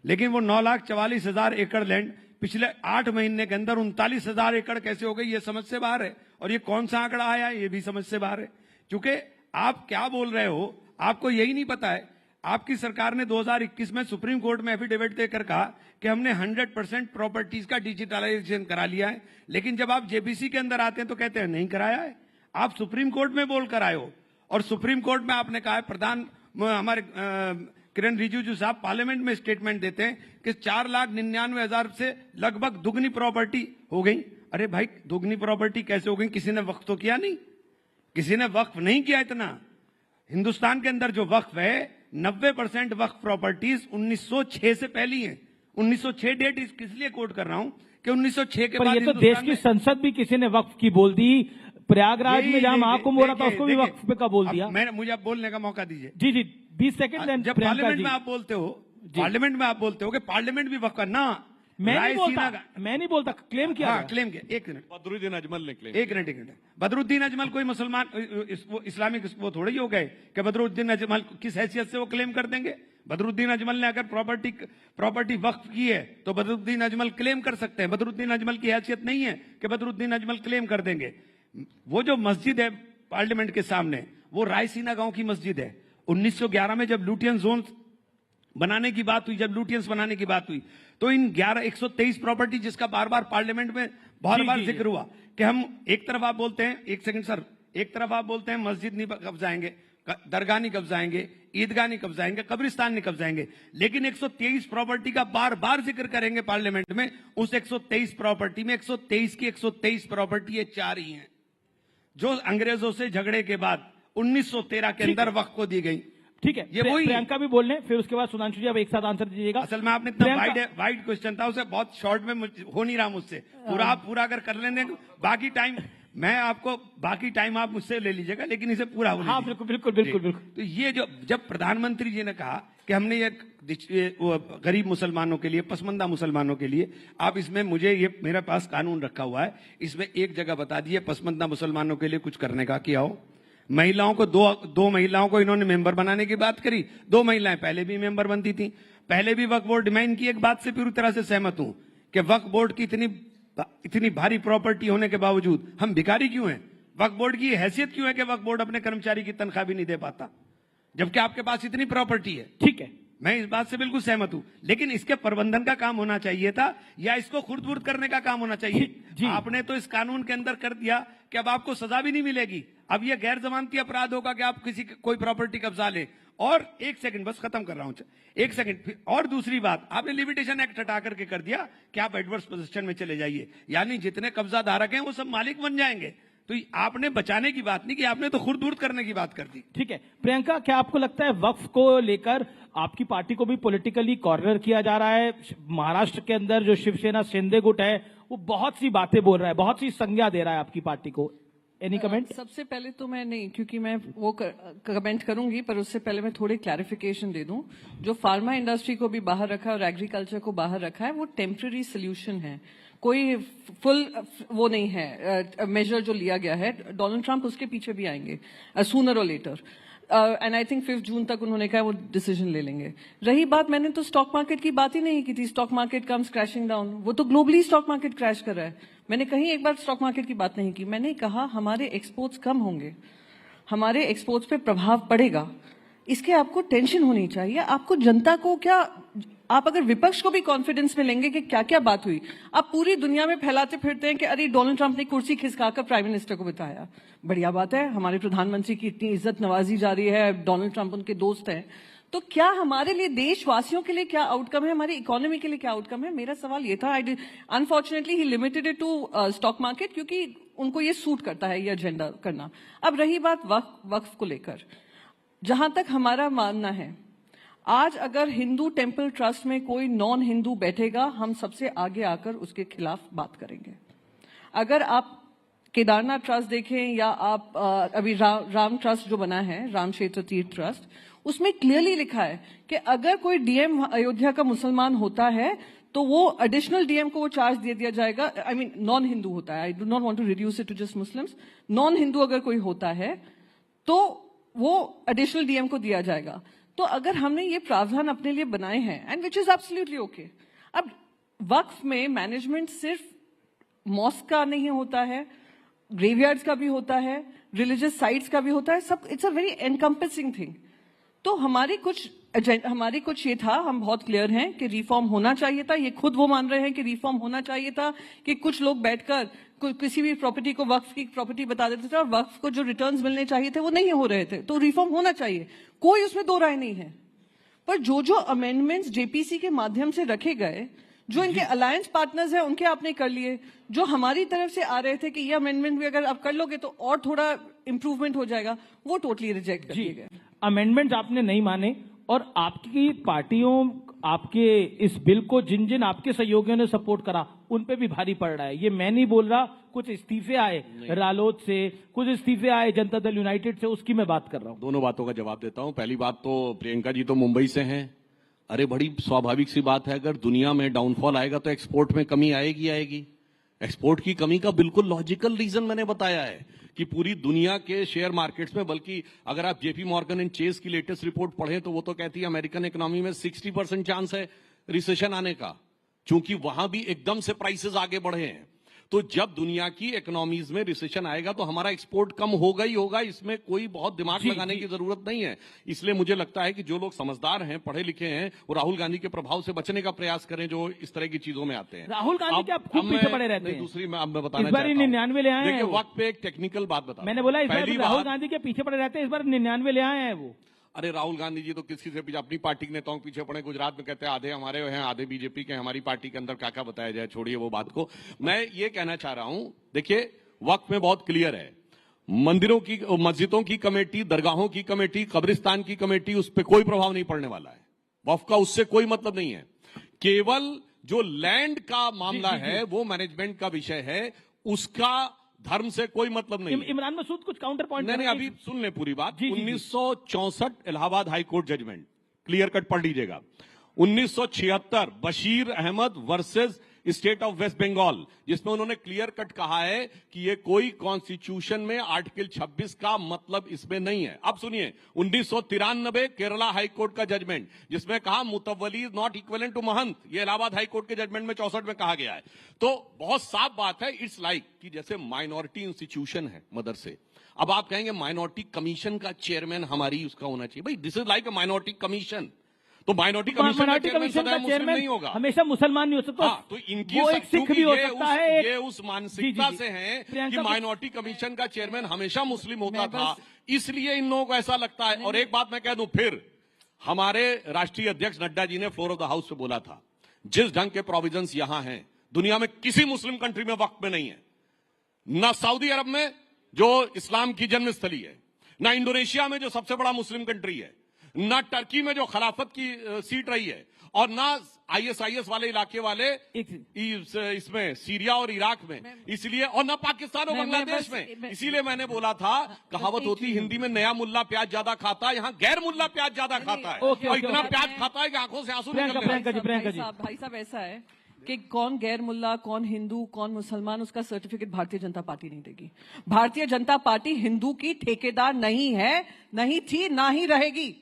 लेकिन वो 9,44,000 एकड़ लैंड पिछले 8 महीने के अंदर 39,000 एकड़ कैसे हो गई, ये समझ से बाहर है। और ये कौन सा आंकड़ा आया, ये भी समझ से बाहर है। क्योंकि आप क्या बोल रहे हो, आपको यही नहीं पता है। आपकी सरकार ने 2021 में सुप्रीम कोर्ट में एफिडेविट देकर कहा कि हमने 100% प्रॉपर्टीज का डिजिटलाइजेशन करा लिया है, लेकिन जब आप जेपीसी के अंदर आते हैं तो कहते हैं नहीं कराया है। आप सुप्रीम कोर्ट में बोल कर आए हो, और सुप्रीम कोर्ट में आपने कहा है, हमारे किरण रिजिजू साहब पार्लियामेंट में स्टेटमेंट देते हैं कि 4,99,000 से लगभग दुगनी प्रॉपर्टी हो गई। अरे भाई, दुगनी प्रॉपर्टी कैसे हो गई? किसी ने वक्फ तो किया नहीं, किसी ने वक्फ नहीं किया। इतना हिंदुस्तान के अंदर जो वक्फ है, 90% वक्फ प्रॉपर्टीज 1906 से पहली हैं। 1906 डेट किस लिए कोट कर रहा हूं कि 1906 के बाद ये तो देश की संसद भी किसी ने वक्फ की बोल दी। प्रयागराज में जहां महाकुंभ हो रहा था उसको भी वक्फ पे का बोल दिया। मुझे आप बोलने का मौका दीजिए। जी 20 सेकंड। जब पार्लियामेंट में आप बोलते हो, कि पार्लियामेंट भी वक्फ करना, मैं नहीं बोलता, क्लेम किया। क्लेम किया। एक मिनट, बदरुद्दीन अजमल ने क्लेम। एक मिनट, बदरुद्दीन अजमल कोई मुसलमान इस्लामिक वो थोड़ी हो गए कि बदरुद्दीन अजमल किस हैसियत से वो क्लेम कर देंगे। बदरुद्दीन अजमल ने अगर प्रॉपर्टी वक्फ की है तो बदरुद्दीन अजमल क्लेम कर सकते हैं। बदरुद्दीन अजमल की हैसियत नहीं है कि बदरुद्दीन अजमल क्लेम कर देंगे। वो जो मस्जिद है पार्लियामेंट के सामने, वो रायसीना गांव की मस्जिद है। 1911 में जब लुटियन जोन बनाने की बात हुई, जब लुटियंस बनाने की बात हुई, तो इन 123 प्रॉपर्टी, जिसका बार बार पार्लियामेंट में बहुत बार जिक्र हुआ कि हम एक तरफ आप बोलते हैं, एक सेकंड सर, एक तरफ आप बोलते हैं मस्जिद नहीं कब्जाएंगे, दरगाह नहीं कब्जाएंगे, ईदगाह नहीं कब्जाएंगे, कब्रिस्तान नहीं कब्जाएंगे, लेकिन 123 प्रॉपर्टी का बार बार जिक्र करेंगे पार्लियामेंट में। उस 123 प्रॉपर्टी में 123 की 123 प्रॉपर्टी ये 4 ही हैं जो अंग्रेजों से झगड़े के बाद 1913 के अंदर वक्फ को दी गई। ठीक है, ये वही प्रियंका भी बोल रहे हैं, फिर उसके बाद सुधांशु जी आप एक साथ आंसर दीजिएगा। असल में आपने इतना वाइड क्वेश्चन था, उसे बहुत शॉर्ट में हो नहीं रहा मुझसे। पूरा अगर कर लेंगे, बाकी टाइम मैं आपको बाकी टाइम आप मुझसे ले लीजिएगा, लेकिन इसे पूरा होने हाँ दीजिए। बिल्कुल बिल्कुल बिल्कुल बिल्कुल। तो ये जब प्रधानमंत्री जी ने कहा कि हमने ये गरीब मुसलमानों के लिए, पसमंदा मुसलमानों के लिए, आप इसमें मुझे ये मेरे पास कानून रखा हुआ है, इसमें एक जगह बता दिए पसमंदा मुसलमानों के लिए कुछ करने का किया हो। महिलाओं को दो महिलाओं को इन्होंने मेंबर बनाने की बात करी, 2 महिलाएं पहले भी मेंबर बनती थी। पहले भी वक्फ बोर्ड डिमांड की, एक बात से पूरी तरह से सहमत हूं कि वक्फ बोर्ड की इतनी भारी प्रॉपर्टी होने के बावजूद हम भिखारी क्यों हैं? वक्फ बोर्ड की हैसियत क्यों है कि वक्फ बोर्ड अपने कर्मचारी की तनख्वाह भी नहीं दे पाता, जबकि आपके पास इतनी प्रॉपर्टी है? ठीक है, मैं इस बात से बिल्कुल सहमत हूं, लेकिन इसके प्रबंधन का काम होना चाहिए था, या इसको खुर्द-बुर्द करने का काम होना चाहिए। आपने तो इस कानून के अंदर कर दिया कि अब आपको सजा भी नहीं मिलेगी, अब यह गैर जमानती अपराध होगा कि आप किसी कोई प्रॉपर्टी कब्जा लें। और एक सेकंड, बस खत्म कर रहा हूं, एक सेकंड। और दूसरी बात, आपने लिमिटेशन एक्ट हटा करके कर दिया कि आप एडवर्स पोजीशन में चले जाइए, यानी जितने कब्जा धारक हैं वो सब मालिक बन जाएंगे। तो आपने बचाने की बात नहीं की, आपने तो खुर्द-बुर्द करने की बात कर दी। ठीक है प्रियंका, क्या आपको लगता है वक्फ को लेकर आपकी पार्टी को भी पॉलिटिकली कॉर्नर किया जा रहा है? महाराष्ट्र के अंदर जो शिवसेना शिंदे गुट है वो बहुत सी बातें बोल रहा है, बहुत सी संज्ञा दे रहा है आपकी पार्टी को। Any comment? सबसे पहले तो मैं नहीं, क्योंकि मैं वो कमेंट करूंगी, पर उससे पहले मैं थोड़ी क्लैरिफिकेशन दे दूं। जो फार्मा इंडस्ट्री को भी बाहर रखा है और एग्रीकल्चर को बाहर रखा है वो टेम्पररी सोल्यूशन है, कोई फुल वो नहीं है मेजर जो लिया गया है। डोनाल्ड ट्रंप उसके पीछे भी आएंगे सूनर और लेटर, एंड आई थिंक 5 जून तक उन्होंने कहा वो डिसीजन ले लेंगे। रही बात, मैंने तो स्टॉक मार्केट की बात ही नहीं की थी। Stock market comes crashing down, वो तो ग्लोबली स्टॉक मार्केट क्रैश कर रहा है। मैंने कहीं एक बार स्टॉक मार्केट की बात नहीं की। मैंने कहा हमारे एक्सपोर्ट्स कम होंगे, हमारे एक्सपोर्ट्स पे प्रभाव पड़ेगा, इसके आपको टेंशन होनी चाहिए। आपको जनता को क्या, आप अगर विपक्ष को भी कॉन्फिडेंस में लेंगे कि क्या क्या बात हुई, आप पूरी दुनिया में फैलाते फिरते हैं कि अरे डोनाल्ड ट्रंप ने कुर्सी खिसकाकर प्राइम मिनिस्टर को बिठाया। बढ़िया बात है, हमारे प्रधानमंत्री की इतनी इज्जत नवाजी जा रही है, डोनाल्ड ट्रंप उनके दोस्त हैं, तो क्या हमारे लिए, देशवासियों के लिए क्या आउटकम है, हमारी इकोनॉमी के लिए क्या आउटकम है? मेरा सवाल ये था। Unfortunately he limited it to stock market, क्योंकि उनको ये सूट करता है ये एजेंडा करना। अब रही बात वक्फ को लेकर, जहां तक हमारा मानना है, आज अगर हिंदू टेंपल ट्रस्ट में कोई नॉन हिंदू बैठेगा, हम सबसे आगे आकर उसके खिलाफ बात करेंगे। अगर आप केदारनाथ ट्रस्ट देखें या आप अभी राम ट्रस्ट जो बना है, राम क्षेत्र तीर्थ ट्रस्ट, उसमें क्लियरली लिखा है कि अगर कोई डीएम अयोध्या का मुसलमान होता है तो वो एडिशनल डीएम को वो चार्ज दे दिया जाएगा। आई मीन नॉन हिंदू होता है, I do not want to reduce it to just Muslims. Non Hindu अगर कोई होता है तो वो एडिशनल डीएम को दिया जाएगा। तो अगर हमने ये प्रावधान अपने लिए बनाए हैं, and which is absolutely okay. अब वक्फ में मैनेजमेंट सिर्फ मॉस्क का नहीं होता है, ग्रेवयार्ड्स का भी होता है, रिलीजियस साइट्स का भी होता है, सब। It's a very encompassing thing. तो हमारी कुछ ये था, हम बहुत क्लियर हैं कि रिफॉर्म होना चाहिए था। ये खुद वो मान रहे हैं कि रिफॉर्म होना चाहिए था, कि कुछ लोग बैठकर किसी भी प्रॉपर्टी को वक्फ की प्रॉपर्टी बता देते थे और वक्फ को जो रिटर्न्स मिलने चाहिए थे वो नहीं हो रहे थे। तो रिफॉर्म होना चाहिए, कोई उसमें दो राय नहीं है। पर जो अमेंडमेंट्स जेपीसी के माध्यम से रखे गए, जो इनके अलायंस पार्टनर्स हैं उनके आपने कर लिए, जो हमारी तरफ से आ रहे थे कि ये अमेंडमेंट भी अगर आप कर लोगे तो और थोड़ा इंप्रूवमेंट हो जाएगा, वो टोटली रिजेक्ट कर दिए गए। अमेंडमेंट आपने नहीं माने, और आपकी पार्टियों, आपके इस बिल को जिन जिन आपके सहयोगियों ने सपोर्ट करा उन पे भी भारी पड़ रहा है। ये मैं नहीं बोल रहा, कुछ इस्तीफे आए रालोद से, कुछ इस्तीफे आए जनता दल यूनाइटेड से, उसकी मैं बात कर रहा हूं। दोनों बातों का जवाब देता हूं। पहली बात तो प्रियंका जी तो मुंबई से हैं। अरे बड़ी स्वाभाविक सी बात है, अगर दुनिया में डाउनफॉल आएगा तो एक्सपोर्ट में कमी आएगी। एक्सपोर्ट की कमी का बिल्कुल लॉजिकल रीजन मैंने बताया है कि पूरी दुनिया के शेयर मार्केट्स में, बल्कि अगर आप जेपी मॉर्गन एंड चेस की लेटेस्ट रिपोर्ट पढ़ें तो वो तो कहती है अमेरिकन इकोनॉमी में 60% चांस है रिसेशन आने का, क्योंकि वहां भी एकदम से प्राइसेस आगे बढ़े हैं। तो जब दुनिया की इकोनॉमीज में रिसेशन आएगा तो हमारा एक्सपोर्ट कम होगा ही होगा, इसमें कोई बहुत दिमाग लगाने की जरूरत नहीं है। इसलिए मुझे लगता है कि जो लोग समझदार हैं, पढ़े लिखे हैं, वो राहुल गांधी के प्रभाव से बचने का प्रयास करें जो इस तरह की चीजों में आते हैं। राहुल गांधी के आप खूब पीछे पड़े रहते हैं। दूसरी मैं बताना चाहता हूं, 99 ले आए हैं। देखिए वक्त पे एक टेक्निकल बात बता, मैंने बोला इस बार राहुल गांधी के पीछे पड़े रहते हैं, इस बार 99 ले आए हैं वो। अरे राहुल गांधी जी तो किसी से अपनी पार्टी के नेताओं के पीछे पड़े। गुजरात में कहते हैं आधे हमारे हैं, आधे बीजेपी के। हमारी पार्टी के अंदर क्या क्या बताया जाए, छोड़िए वो बात को। मैं ये कहना चाह रहा हूं, देखिए वक्त में बहुत क्लियर है, मंदिरों की, मस्जिदों की कमेटी, दरगाहों की कमेटी, कब्रिस्तान की कमेटी, उस पर कोई प्रभाव नहीं पड़ने वाला है। वक्फ का उससे कोई मतलब नहीं है। केवल जो लैंड का मामला है वो मैनेजमेंट का विषय है, उसका धर्म से कोई मतलब नहीं। इमरान मसूद कुछ काउंटर पॉइंट नहीं, अभी सुन ले पूरी बात। 1964 Allahabad high court judgement, clear cut पढ़ लीजिएगा। 1976 Bashir Ahmed versus state of West Bengal, जिसमें उन्होंने क्लियर कट कहा है कि ये कोई कॉन्स्टिट्यूशन में आर्टिकल 26 का मतलब इसमें नहीं है। अब सुनिए 1993 केरला हाईकोर्ट का जजमेंट, जिसमें कहा मुतव्वली इज नॉट इक्विवेलेंट टू महंत, ये इलाहाबाद हाईकोर्ट के जजमेंट में 64 में कहा गया है। तो बहुत साफ बात है, इट्स लाइक कि जैसे माइनॉरिटी इंस्टीट्यूशन है मदरसे, अब आप कहेंगे माइनॉरिटी कमीशन का चेयरमैन हमारी उसका होना चाहिए। भाई this is like a minority commission, तो माइनॉरिटी कमीशन का चेयरमैन नहीं होगा, हमेशा मुसलमान नहीं हो सकता। हाँ, तो इनकी एक सिख भी हो सकता है। ये उस मानसिकता से हैं कि माइनॉरिटी कमीशन का चेयरमैन हमेशा मुस्लिम होता था, इसलिए इन लोगों को ऐसा लगता है। और एक बात मैं कह दूं, फिर हमारे राष्ट्रीय अध्यक्ष नड्डा जी ने फ्लोर ऑफ द हाउस पे बोला था, जिस ढंग के प्रोविजंस यहां हैं दुनिया में किसी मुस्लिम कंट्री में वक्त में नहीं है, ना सऊदी अरब में जो इस्लाम की जन्मस्थली है, ना इंडोनेशिया में जो सबसे बड़ा मुस्लिम कंट्री है, ना टर्की में जो खिलाफत की सीट रही है, और ना आईएसआईएस वाले इलाके वाले इसमें सीरिया और इराक में, इसलिए, और ना पाकिस्तान और बांग्लादेश में। इसीलिए मैंने बोला था, कहावत होती हिंदी में, नया मुल्ला प्याज ज्यादा खाता है, यहाँ गैर मुल्ला प्याज ज्यादा खाता है, और इतना प्याज खाता है कि आंखों से आंसू निकलने लगते हैं। भाई साहब ऐसा है कि कौन गैर मुल्ला, कौन हिंदू, कौन मुसलमान, उसका सर्टिफिकेट भारतीय जनता पार्टी नहीं देगी। भारतीय जनता पार्टी हिंदू की ठेकेदार नहीं है, नहीं थी, ना ही रहेगी।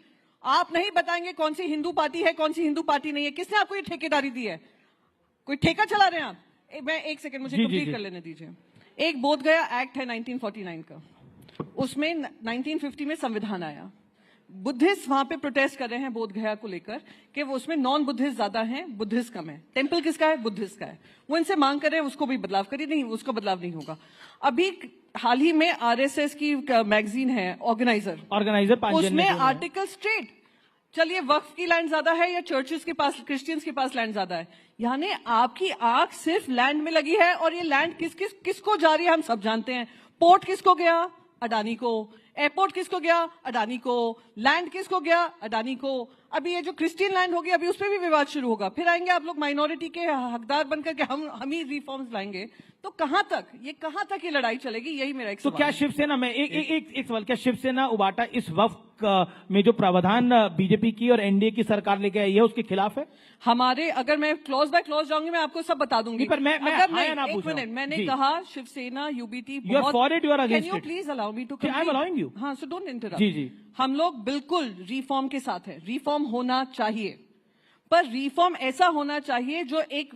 आप नहीं बताएंगे कौन सी हिंदू पार्टी है, कौन सी हिंदू पार्टी नहीं है। किसने आपको ये ठेकेदारी दी है? कोई ठेका चला रहे हैं आप? मैं एक सेकंड मुझे कंप्लीट कर लेने दीजिए। एक बोध गया एक्ट है 1949 का, उसमें 1950 में संविधान आया। बुद्धिस्ट वहां पे प्रोटेस्ट कर रहे हैं बोध गया को लेकर कि वो उसमें नॉन बुद्धिस्ट ज्यादा हैं, बुद्धिस्ट कम है। टेम्पल किसका है? बुद्धिस्ट का है। वो इनसे मांग कर रहे हैं उसको भी बदलाव करिए, नहीं उसको बदलाव नहीं होगा। अभी हाल ही में आरएसएस की मैगजीन है ऑर्गेनाइजर, उसमें आर्टिकल स्ट्रेट, चलिए वक्फ की लैंड ज्यादा है या चर्चेस के पास, क्रिश्चियंस के पास लैंड ज्यादा है, यानी आपकी आंख सिर्फ लैंड में लगी है। और ये लैंड किसको जा रही है हम सब जानते हैं। पोर्ट किसको गया? अडानी को। एयरपोर्ट किसको गया? अडानी को। लैंड किसको गया? अडानी को। अभी ये जो क्रिश्चियन लैंड होगी, अभी उस पर भी विवाद शुरू होगा। फिर आएंगे आप लोग माइनॉरिटी के हकदार बनकर के हम ही रिफॉर्म्स लाएंगे। तो कहां तक ये लड़ाई चलेगी? यही मेरा एक सवाल। तो क्या शिवसेना में एक सवाल, क्या शिवसेना उबाटा इस वक्त में जो प्रावधान बीजेपी की और एनडीए की सरकार लेके आई है उसके खिलाफ है? हमारे, अगर मैं क्लॉज बाय क्लॉज जाऊंगी, मैं आपको सब बता दूंगी। पर मैं एक मिनट, मैंने कहा Shiv Sena UBT can you please allow me to I am allowing you. हाँ, सो डोंट इंटरप्ट। जी, हम लोग बिल्कुल रिफॉर्म के साथ है। रिफॉर्म होना चाहिए, पर रिफॉर्म ऐसा होना चाहिए जो एक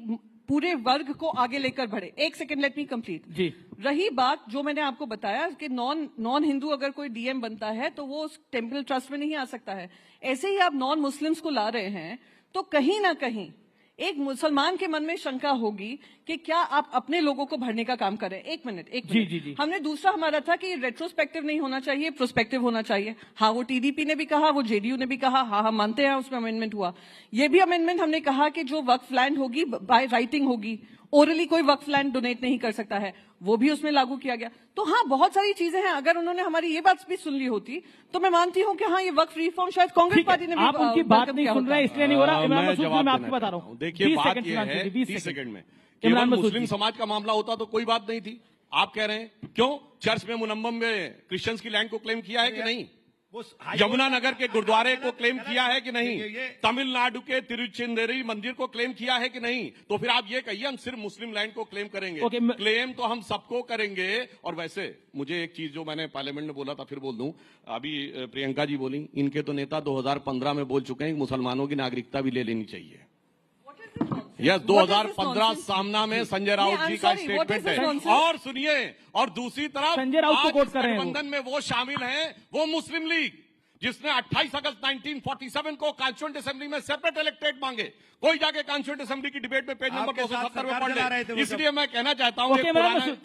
पूरे वर्ग को आगे लेकर बढ़े। एक सेकंड, लेट मी कंप्लीट। जी, रही बात जो मैंने आपको बताया कि नॉन हिंदू अगर कोई डीएम बनता है तो वो उस टेम्पल ट्रस्ट में नहीं आ सकता है। ऐसे ही आप नॉन मुस्लिम्स को ला रहे हैं, तो कहीं ना कहीं एक मुसलमान के मन में शंका होगी कि क्या आप अपने लोगों को भरने का काम कर रहे हैं। एक मिनट। जी। हमने दूसरा हमारा था कि रेट्रोस्पेक्टिव नहीं होना चाहिए, प्रोस्पेक्टिव होना चाहिए। हाँ, वो टीडीपी ने भी कहा, वो जेडीयू ने भी कहा, हाँ हम मानते हैं उसमें अमेंडमेंट हुआ। ये भी अमेंडमेंट हमने कहा कि जो वक्फ लैंड होगी बाय राइटिंग होगी, ओरली कोई वक्फ लैंड डोनेट नहीं कर सकता है, वो भी उसमें लागू किया गया। तो हाँ, बहुत सारी चीजें हैं। अगर उन्होंने हमारी ये बात भी सुन ली होती तो मैं मानती हूँ कि हाँ, ये वक्फ रिफॉर्म शायद कांग्रेस पार्टी ने भी आप उनकी बात नहीं सुन रहे हैं, इसलिए नहीं हो रहा। मैं आपको बता रहा हूँ। देखिए, बात ये है 20 सेकंड में, केवल मुस्लिम समाज का मामला होता तो कोई बात नहीं थी। आप कह रहे हैं क्यों चर्च में मुनम्मम में क्रिश्चियंस की लैंड को क्लेम किया है कि नहीं? यमुनानगर के गुरुद्वारे को क्लेम किया है कि नहीं? तमिलनाडु के तिरुचिंदरी मंदिर को क्लेम किया है कि नहीं? तो फिर आप ये कहिए हम सिर्फ मुस्लिम लैंड को क्लेम करेंगे। क्लेम तो हम सबको करेंगे। और वैसे मुझे एक चीज जो मैंने पार्लियामेंट में बोला था फिर बोल दूं, अभी प्रियंका जी बोली, इनके तो नेता 2015 में बोल चुके हैं कि मुसलमानों की नागरिकता भी ले लेनी चाहिए। यस, 2015 सामना में संजय राउत जी का स्टेटमेंट है। और सुनिए, और दूसरी तरफ संजय राउत को कोट कर रहे हैं, गठबंधन में वो शामिल हैं, वो मुस्लिम लीग, जिसने 28 अगस्त 1947 को कॉन्स्टिट्यूएंट असेंबली में सेपरेट इलेक्टेड मांगे। कोई जाके कॉन्स्टिट्यूंट असेंबली की डिबेट में पेज नंबर 270 में पढ़ ले। इसलिए मैं कहना चाहता हूं,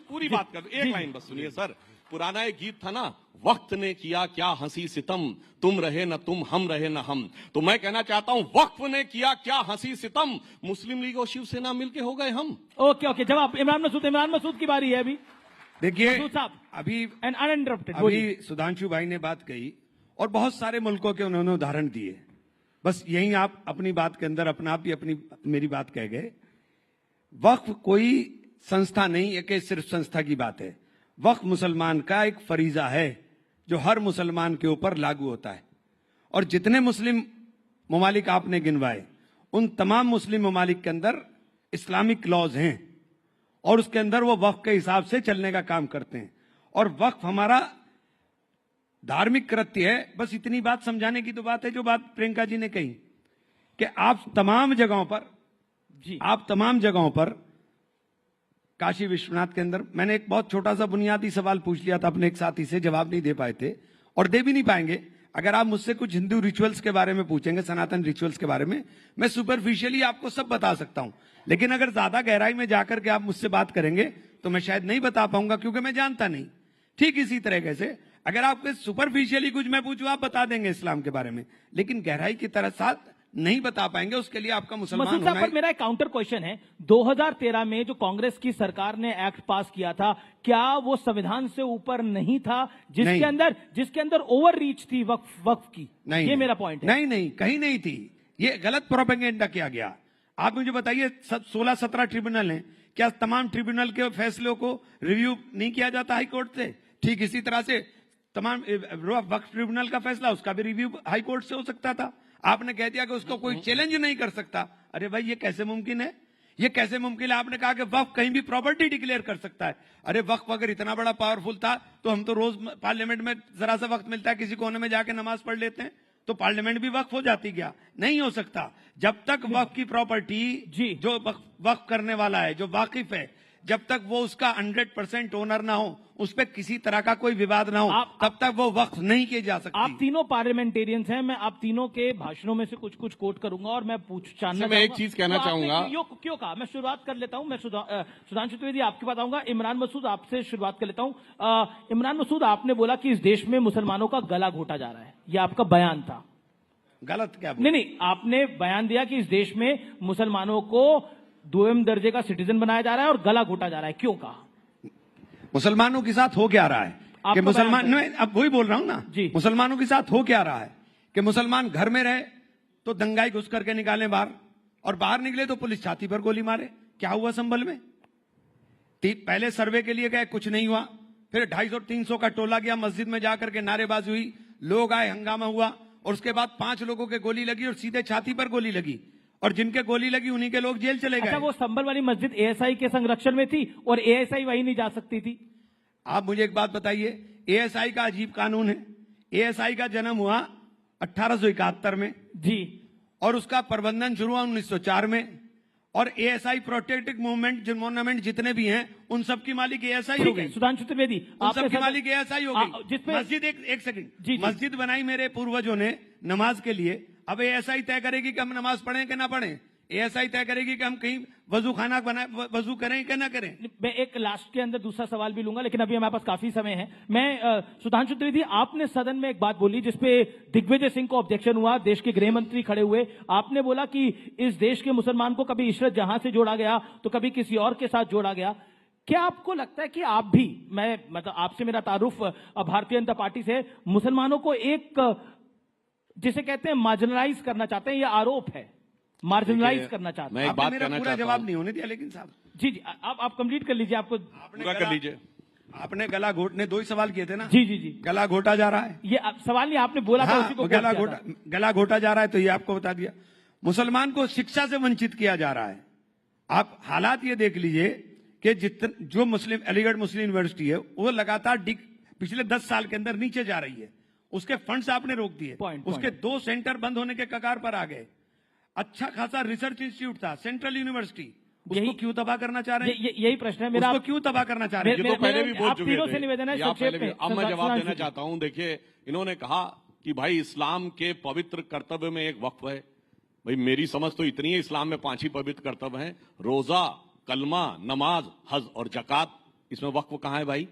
पूरी बात कर, एक लाइन बस सुनिए सर। पुराना एक गीत था ना, वक्त ने किया क्या हंसी सितम, तुम रहे न तुम, हम रहे न हम। तो मैं कहना चाहता हूं, वक्फ ने किया क्या हंसी सितम, मुस्लिम लीग और शिवसेना मिलके हो गए हम। ओके, जवाब इमरान मसूद की बारी है अभी। देखिए, अभी अनइंटरप्टेड अभी सुधांशु भाई ने बात कही और बहुत सारे मुल्कों के उन्होंने उदाहरण दिए। बस यही आप अपनी बात के अंदर अपना आप ही अपनी मेरी बात कह गए। वक्फ कोई संस्था नहीं है कि सिर्फ संस्था की बात है। वक्फ मुसलमान का एक फरीजा है जो हर मुसलमान के ऊपर लागू होता है। और जितने मुस्लिम ममालिक आपने गिनवाए, उन तमाम मुस्लिम ममालिक के अंदर इस्लामिक लॉज हैं और उसके अंदर वो वक्फ के हिसाब से चलने का काम करते हैं। और वक्फ हमारा धार्मिक कृत्य है। बस इतनी बात समझाने की तो बात है जो बात प्रियंका जी ने कही कि आप तमाम जगहों पर काशी विश्वनाथ के अंदर, मैंने एक बहुत छोटा सा बुनियादी सवाल पूछ लिया था अपने एक साथी से, जवाब नहीं दे पाए थे और दे भी नहीं पाएंगे। अगर आप मुझसे कुछ हिंदू रिचुअल्स के बारे में पूछेंगे, सनातन रिचुअल्स के बारे में, मैं सुपरफिशियली आपको सब बता सकता हूं, लेकिन अगर ज्यादा गहराई में जाकर के आप मुझसे बात करेंगे तो मैं शायद नहीं बता पाऊंगा क्योंकि मैं जानता नहीं। ठीक इसी तरीके से अगर आपके सुपरफिशियली कुछ मैं पूछूं, आप बता देंगे इस्लाम के बारे में, लेकिन गहराई की तरह साथ नहीं बता पाएंगे। उसके लिए आपका मुसलमान होना है। पर मेरा एक काउंटर क्वेश्चन है, 2013 में जो कांग्रेस की सरकार ने एक्ट पास किया था, क्या वो संविधान से ऊपर नहीं था जिसके अंदर ओवर रीच थी वक्फ की? नहीं, ये मेरा पॉइंट है। नहीं, कहीं नहीं थी। ये गलत प्रोपेगेंडा किया गया। आप मुझे बताइए, 16-17 ट्रिब्यूनल हैं, क्या तमाम ट्रिब्यूनल के फैसलों को रिव्यू नहीं किया जाता हाई कोर्ट से? ठीक इसी तरह से तमाम वक्फ ट्रिब्यूनल का फैसला, उसका भी रिव्यू हाई कोर्ट से हो सकता था। आपने कह दिया कि उसको कोई चैलेंज नहीं कर सकता। अरे भाई, ये कैसे मुमकिन है? ये कैसे मुमकिन है? आपने कहा कि वक्फ कहीं भी प्रॉपर्टी डिक्लेयर कर सकता है। अरे वक्फ अगर इतना बड़ा पावरफुल था तो हम तो रोज पार्लियामेंट में जरा सा वक्त मिलता है, किसी कोने में जाके नमाज पढ़ लेते हैं, तो पार्लियामेंट भी वक्फ हो जाती। क्या नहीं हो सकता? जब तक वक्फ की प्रॉपर्टी जो वक्फ करने वाला है, जो वाकिफ है, जब तक वो उसका 100% ओनर ना हो, उस पर किसी तरह का कोई विवाद ना हो, तब तक वो वक्फ नहीं किए जा सकती। आप तीनों पार्लियामेंटियंस हैं, मैं आप तीनों के भाषणों में से कुछ कोट करूंगा और मैं मैं एक चीज कहना चाहूंगा। क्यों कहा? मैं शुरुआत कर लेता हूं। मैं सुधांशु त्रिवेदी आपके पास आऊंगा। इमरान मसूद, आपसे शुरुआत कर लेता हूं। इमरान मसूद, आपने बोला कि इस देश में मुसलमानों का गला घोटा जा रहा है, यह आपका बयान था। गलत क्या? नहीं, आपने बयान दिया कि इस देश में मुसलमानों को 2वे दर्जे का सिटीजन बनाया जा रहा है और गला घोटा जा रहा है, क्यों कहा? मुसलमानों के साथ हो क्या रहा है कि मुसलमान, अब वही बोल रहा हूं ना जी, मुसलमानों के साथ हो क्या रहा है कि मुसलमान घर में रहे तो दंगाई घुस करके निकाले बाहर, और बाहर निकले तो पुलिस छाती पर गोली मारे। क्या हुआ संभल में? पहले सर्वे के लिए गए, कुछ नहीं हुआ, फिर 250-300 का टोला गया, मस्जिद में जाकर के नारेबाजी हुई, लोग आए, हंगामा हुआ, और उसके बाद 5 लोगों के गोली लगी और सीधे छाती पर गोली लगी, और जिनके गोली लगी उन्हीं के लोग जेल चले गए। अच्छा, वो संभल वाली मस्जिद एएसआई के संरक्षण में थी और एएसआई वहीं नहीं जा सकती थी। आप मुझे एक बात बताइए, एएसआई का अजीब कानून है। एएसआई का जन्म हुआ 1871 में जी, और उसका प्रबंधन शुरू हुआ 1904 में, और एएसआई प्रोटेक्टिव मूवमेंट जितने भी हैं उन सब की मालिक एएसआई हो गई। सुधांशु त्रिवेदी, उन सब की मालिक एएसआई हो गई। मस्जिद, एक सेकंड, मस्जिद बनाई मेरे पूर्वजों ने नमाज के लिए। अब एएसआई तय करेगी कि हम नमाज पढ़ें कि ना पढ़ें? एएसआई तय करेगी कि हम कहीं वजू खाना बनाए, वजू करें कि ना करें? मैं एक लास्ट के अंदर दूसरा सवाल भी लूंगा, लेकिन अभी हमारे पास काफी समय है। मैं सुधांशु त्रिवेदी, आपने सदन में एक बात बोली जिसपे दिग्विजय सिंह को ऑब्जेक्शन हुआ, देश के गृह मंत्री खड़े हुए। आपने बोला कि इस देश के मुसलमान को कभी इशरत जहां से जोड़ा गया तो कभी किसी और के साथ जोड़ा गया। क्या आपको लगता है कि आप भी, मैं मतलब आपसे मेरा तारुफ भारतीय जनता पार्टी से, मुसलमानों को एक जिसे कहते हैं मार्जिनलाइज करना चाहते हैं? ये आरोप है, मार्जिनलाइज करना चाहते हैं। मैं एक बात कहना पूरा जवाब नहीं होने दिया, लेकिन साहब जी आप कंप्लीट कर लीजिए। आपको पूरा कर लीजिए। आपने गला घोटने 2 ही सवाल किए थे ना? जी, गला घोटा जा रहा है, ये सवाल नहीं, आपने बोला था उसी को। गला घोटा जा रहा है, तो ये आपको बता दिया। मुसलमान को शिक्षा से वंचित किया जा रहा है। आप हालात ये देख लीजिए कि जो मुस्लिम अलीगढ़ मुस्लिम यूनिवर्सिटी है वो लगातार पिछले 10 साल के अंदर नीचे जा रही है। उसके फंड्स आपने रोक दिए, उसके 2 सेंटर बंद होने के कगार पर आ गए। अच्छा खासा रिसर्च इंस्टीट्यूट था, सेंट्रल यूनिवर्सिटी, उसको क्यों तबाह करना चाह रहे हैं? यही प्रश्न है मेरा। उसको क्यों तबाह करना चाह रहे हैं? ये तो पहले भी बोल चुके थे। से निवेदन है, अब मैं जवाब देना चाहता हूं। देखिए, इन्होंने कहा कि भाई इस्लाम के पवित्र कर्तव्य में एक वक्फ है। भाई मेरी समझ तो इतनी है, इस्लाम में 5 ही पवित्र कर्तव्य हैं, रोजा, कलमा, नमाज, हज और जकात। इसमें वक्फ कहां है भाई?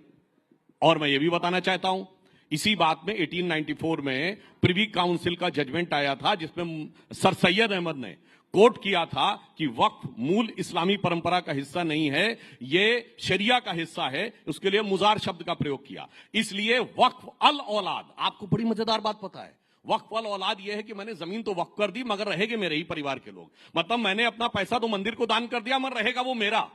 और मैं ये भी बताना चाहता हूं, इसी बात में 1894 में प्रिवी काउंसिल का जजमेंट आया था जिसमें सर सैयद अहमद ने कोट किया था कि वक्फ मूल इस्लामी परंपरा का हिस्सा नहीं है, ये शरिया का हिस्सा है। उसके लिए मुजार शब्द का प्रयोग किया। इसलिए वक्फ अल औलाद, आपको बड़ी मजेदार बात पता है, वक्फ अल औलाद यह है कि मैंने जमीन तो वक्फ कर दी मगर रहेंगे मेरे ही परिवार के लोग। मतलब मैंने अपना पैसा तो मंदिर को दान कर दिया मगर रहेगा वो मेरा।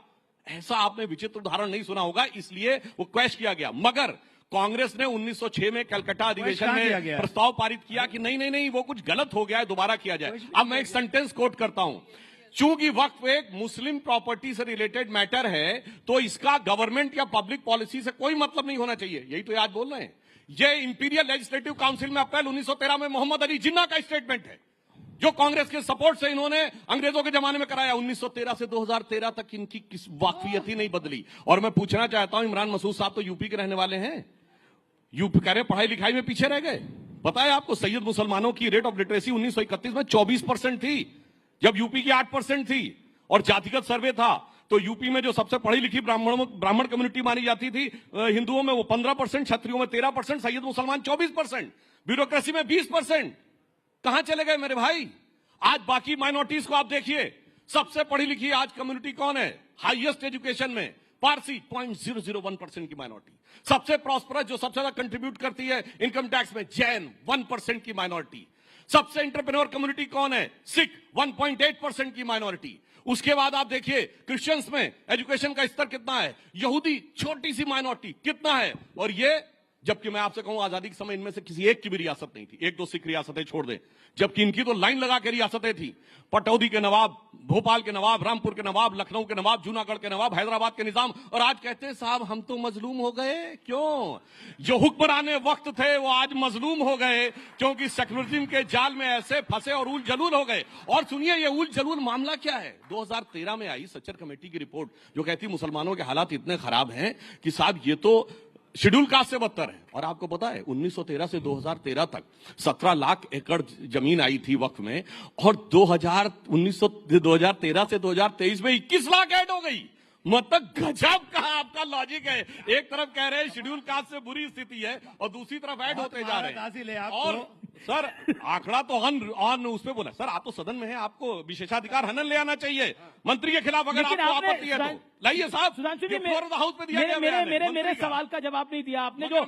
ऐसा आपने विचित्र उदाहरण नहीं सुना होगा, इसलिए वो क्वैश किया गया। मगर कांग्रेस ने 1906 में कलकत्ता अधिवेशन में प्रस्ताव पारित किया कि नहीं नहीं नहीं, वो कुछ गलत हो गया है, दोबारा किया जाए। अब मैं एक सेंटेंस कोट करता हूं, चूंकि वक्फ एक मुस्लिम प्रॉपर्टी से रिलेटेड मैटर है, तो इसका गवर्नमेंट या पब्लिक पॉलिसी से कोई मतलब नहीं होना चाहिए। यही तो आज बोल रहे हैं। ये इंपीरियल लेजिस्लेटिव काउंसिल में अप्रैल 1913 में मोहम्मद अली जिन्ना का स्टेटमेंट है, जो कांग्रेस के सपोर्ट से इन्होंने अंग्रेजों के जमाने में कराया। 1913 से 2013 तक इनकी किस वाकफियत ही नहीं बदली। और मैं पूछना चाहता हूं, इमरान मसूद साहब तो यूपी के रहने वाले हैं, यूपी कह रहे पढ़ाई लिखाई में पीछे रह गए। पता है आपको, सैयद मुसलमानों की रेट ऑफ लिटरेसी 1931 में 24% थी, जब यूपी की 8% थी। और जातिगत सर्वे था तो यूपी में जो सबसे पढ़ी लिखी ब्राह्मण कम्युनिटी मानी जाती थी हिंदुओं में, वो 15%, क्षत्रियों में 13%, सैयद मुसलमान 24%, ब्यूरोक्रेसी में 20%। कहां चले गए मेरे भाई? आज बाकी माइनॉरिटीज को आप देखिए, सबसे पढ़ी लिखी आज कम्युनिटी कौन है? हाईएस्ट एजुकेशन में पारसी 0.001% की माइनॉरिटी। सबसे प्रॉस्परस, जो सबसे ज्यादा कंट्रीब्यूट करती है इनकम टैक्स में, जैन 1% की माइनॉरिटी। सबसे एंटरप्रेन्योर कम्युनिटी कौन है? सिख 1.8% की माइनॉरिटी। उसके बाद आप देखिए क्रिश्चियंस में एजुकेशन का स्तर कितना है, यहूदी छोटी सी माइनॉरिटी कितना है। और ये, जबकि मैं आपसे कहूं आजादी के समय इनमें से किसी एक की भी रियासत नहीं थी, एक दो सिख रियासतें छोड़ दें, जबकि इनकी तो लाइन लगा के रियासतें थी। पटौदी के नवाब, भोपाल के नवाब, रामपुर के नवाब, लखनऊ के नवाब, जूनागढ़ के नवाब, हैदराबाद के निजाम। और आज कहते हैं साहब हम तो मजलूम हो गए। क्यों? जो हुक्मराने वक्त थे वो आज मजलूम हो गए, क्योंकि सेक्युलरिज्म के जाल में ऐसे फंसे और उल जलूल हो गए। और सुनिए ये उल जलूल मामला क्या है। 2013 में आई सच्चर कमेटी की रिपोर्ट, जो कहती मुसलमानों के हालात इतने खराब हैं कि साहब ये तो शेड्यूल कास्ट से बदतर है। और आपको पता है 1913 से 2013 तक 17 लाख एकड़ जमीन आई थी वक्फ में, और 2013 से 2023 में 21 लाख ऐड हो गई। मतलब गजब का आपका लॉजिक है। एक तरफ कह रहे हैं शेड्यूल कास्ट से बुरी स्थिति है, और दूसरी तरफ ऐड होते जा रहे हैं। और सर आंकड़ा तो ऑन उस पे बोला। सर आप तो सदन में हैं, आपको विशेषाधिकार हनन ले आना चाहिए मंत्री के खिलाफ, अगर आपको आपत्ति है तो लाइए साहब। सुधांशु जी, हाउस पे दिया गया मेरे सवाल का जवाब नहीं दिया आपने, जो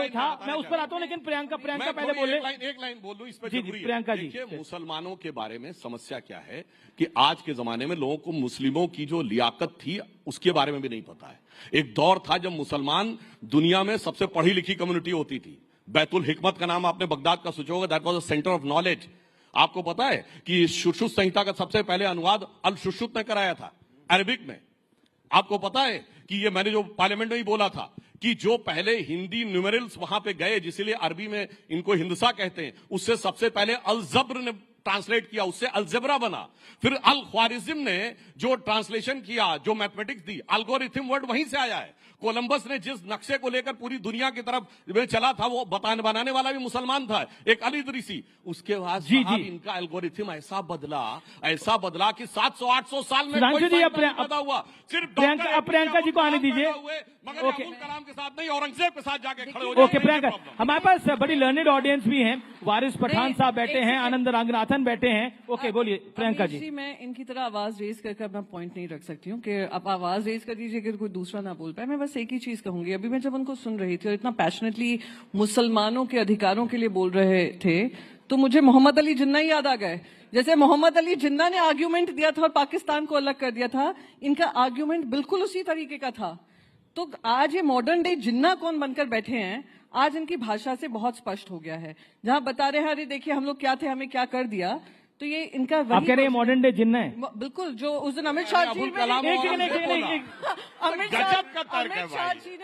था मैं उस पर आता हूँ। लेकिन प्रियंका पहले बोले, एक लाइन बोल दूं इस पे। प्रियंका जी, देखिए मुसलमानों के बारे में समस्या क्या है कि आज के जमाने में लोगों को मुस्लिमों की जो लियाकत थी उसके बारे में भी नहीं पता है। एक दौर था जब मुसलमान दुनिया में सबसे पढ़ी लिखी कम्युनिटी होती थी। बैतुल हिकमत का नाम आपने बगदाद का सोचा होगा, that was a centre of knowledge. आपको पता है कि शुश्रुत संहिता का सबसे पहले अनुवाद अल शुश्रुत ने कराया था अरबिक में। आपको पता है कि ये मैंने जो पार्लियामेंट में ही बोला था कि जो पहले हिंदी न्यूमेरल्स वहां पे गए, जिसलिए अरबी में इनको हिंदसा कहते हैं, उससे सबसे पहले अल जब्र ने ट्रांसलेट किया, उससे अलजेब्रा बना। फिर अल ख्वारिज्म ने जो ट्रांसलेशन किया, जो मैथमेटिक्स दी, एल्गोरिथम वर्ड वहीं से आया है। कोलंबस ने जिस नक्शे को लेकर पूरी दुनिया की तरफ चला था, वो बनाने वाला भी मुसलमान था, एक अल इदरीसी। उसके बाद इनका एल्गोरिथम ऐसा बदला कि 700-800 साल में कोई पैदा हुआ। सिर्फ प्रियंका जी को आने दीजिए, मगर अब्दुल कलाम के साथ नहीं, औरंगजेब के साथ जाके खड़े हो ओके प्रियंका, हमारे पास बड़ी लर्नेड ऑडियंस भी हैं। वारिस पठान साहब बैठे हैं, आनंद रंगनाथन बैठे हैं। ओके बोलिए प्रियंका जी। मैं इनकी तरह आवाज रेज करके अपना पॉइंट नहीं रख सकती हूँ कि आप आवाज रेज कर दीजिए कि कोई दूसरा ना बोल पाए। मैं बस एक ही चीज कहूंगी, अभी मैं जब उनको सुन रही थी और इतना पैशनेटली मुसलमानों के अधिकारों के लिए बोल रहे थे, तो मुझे मोहम्मद अली जिन्ना ही याद आ गए। जैसे मोहम्मद अली जिन्ना ने आर्ग्यूमेंट दिया था और पाकिस्तान को अलग कर दिया था, इनका आर्ग्यूमेंट बिल्कुल उसी तरीके का था। तो आज ये मॉडर्न डे जिन्ना कौन बनकर बैठे हैं, आज इनकी भाषा से बहुत स्पष्ट हो गया है। जहां बता रहे हैं अरे देखिए हम लोग क्या थे, हमें क्या कर दिया, तो ये इनका आप कह रहे हैं मॉडर्न डे जिन्ना है। बिल्कुल, जो उस दिन अमित शाह जी ने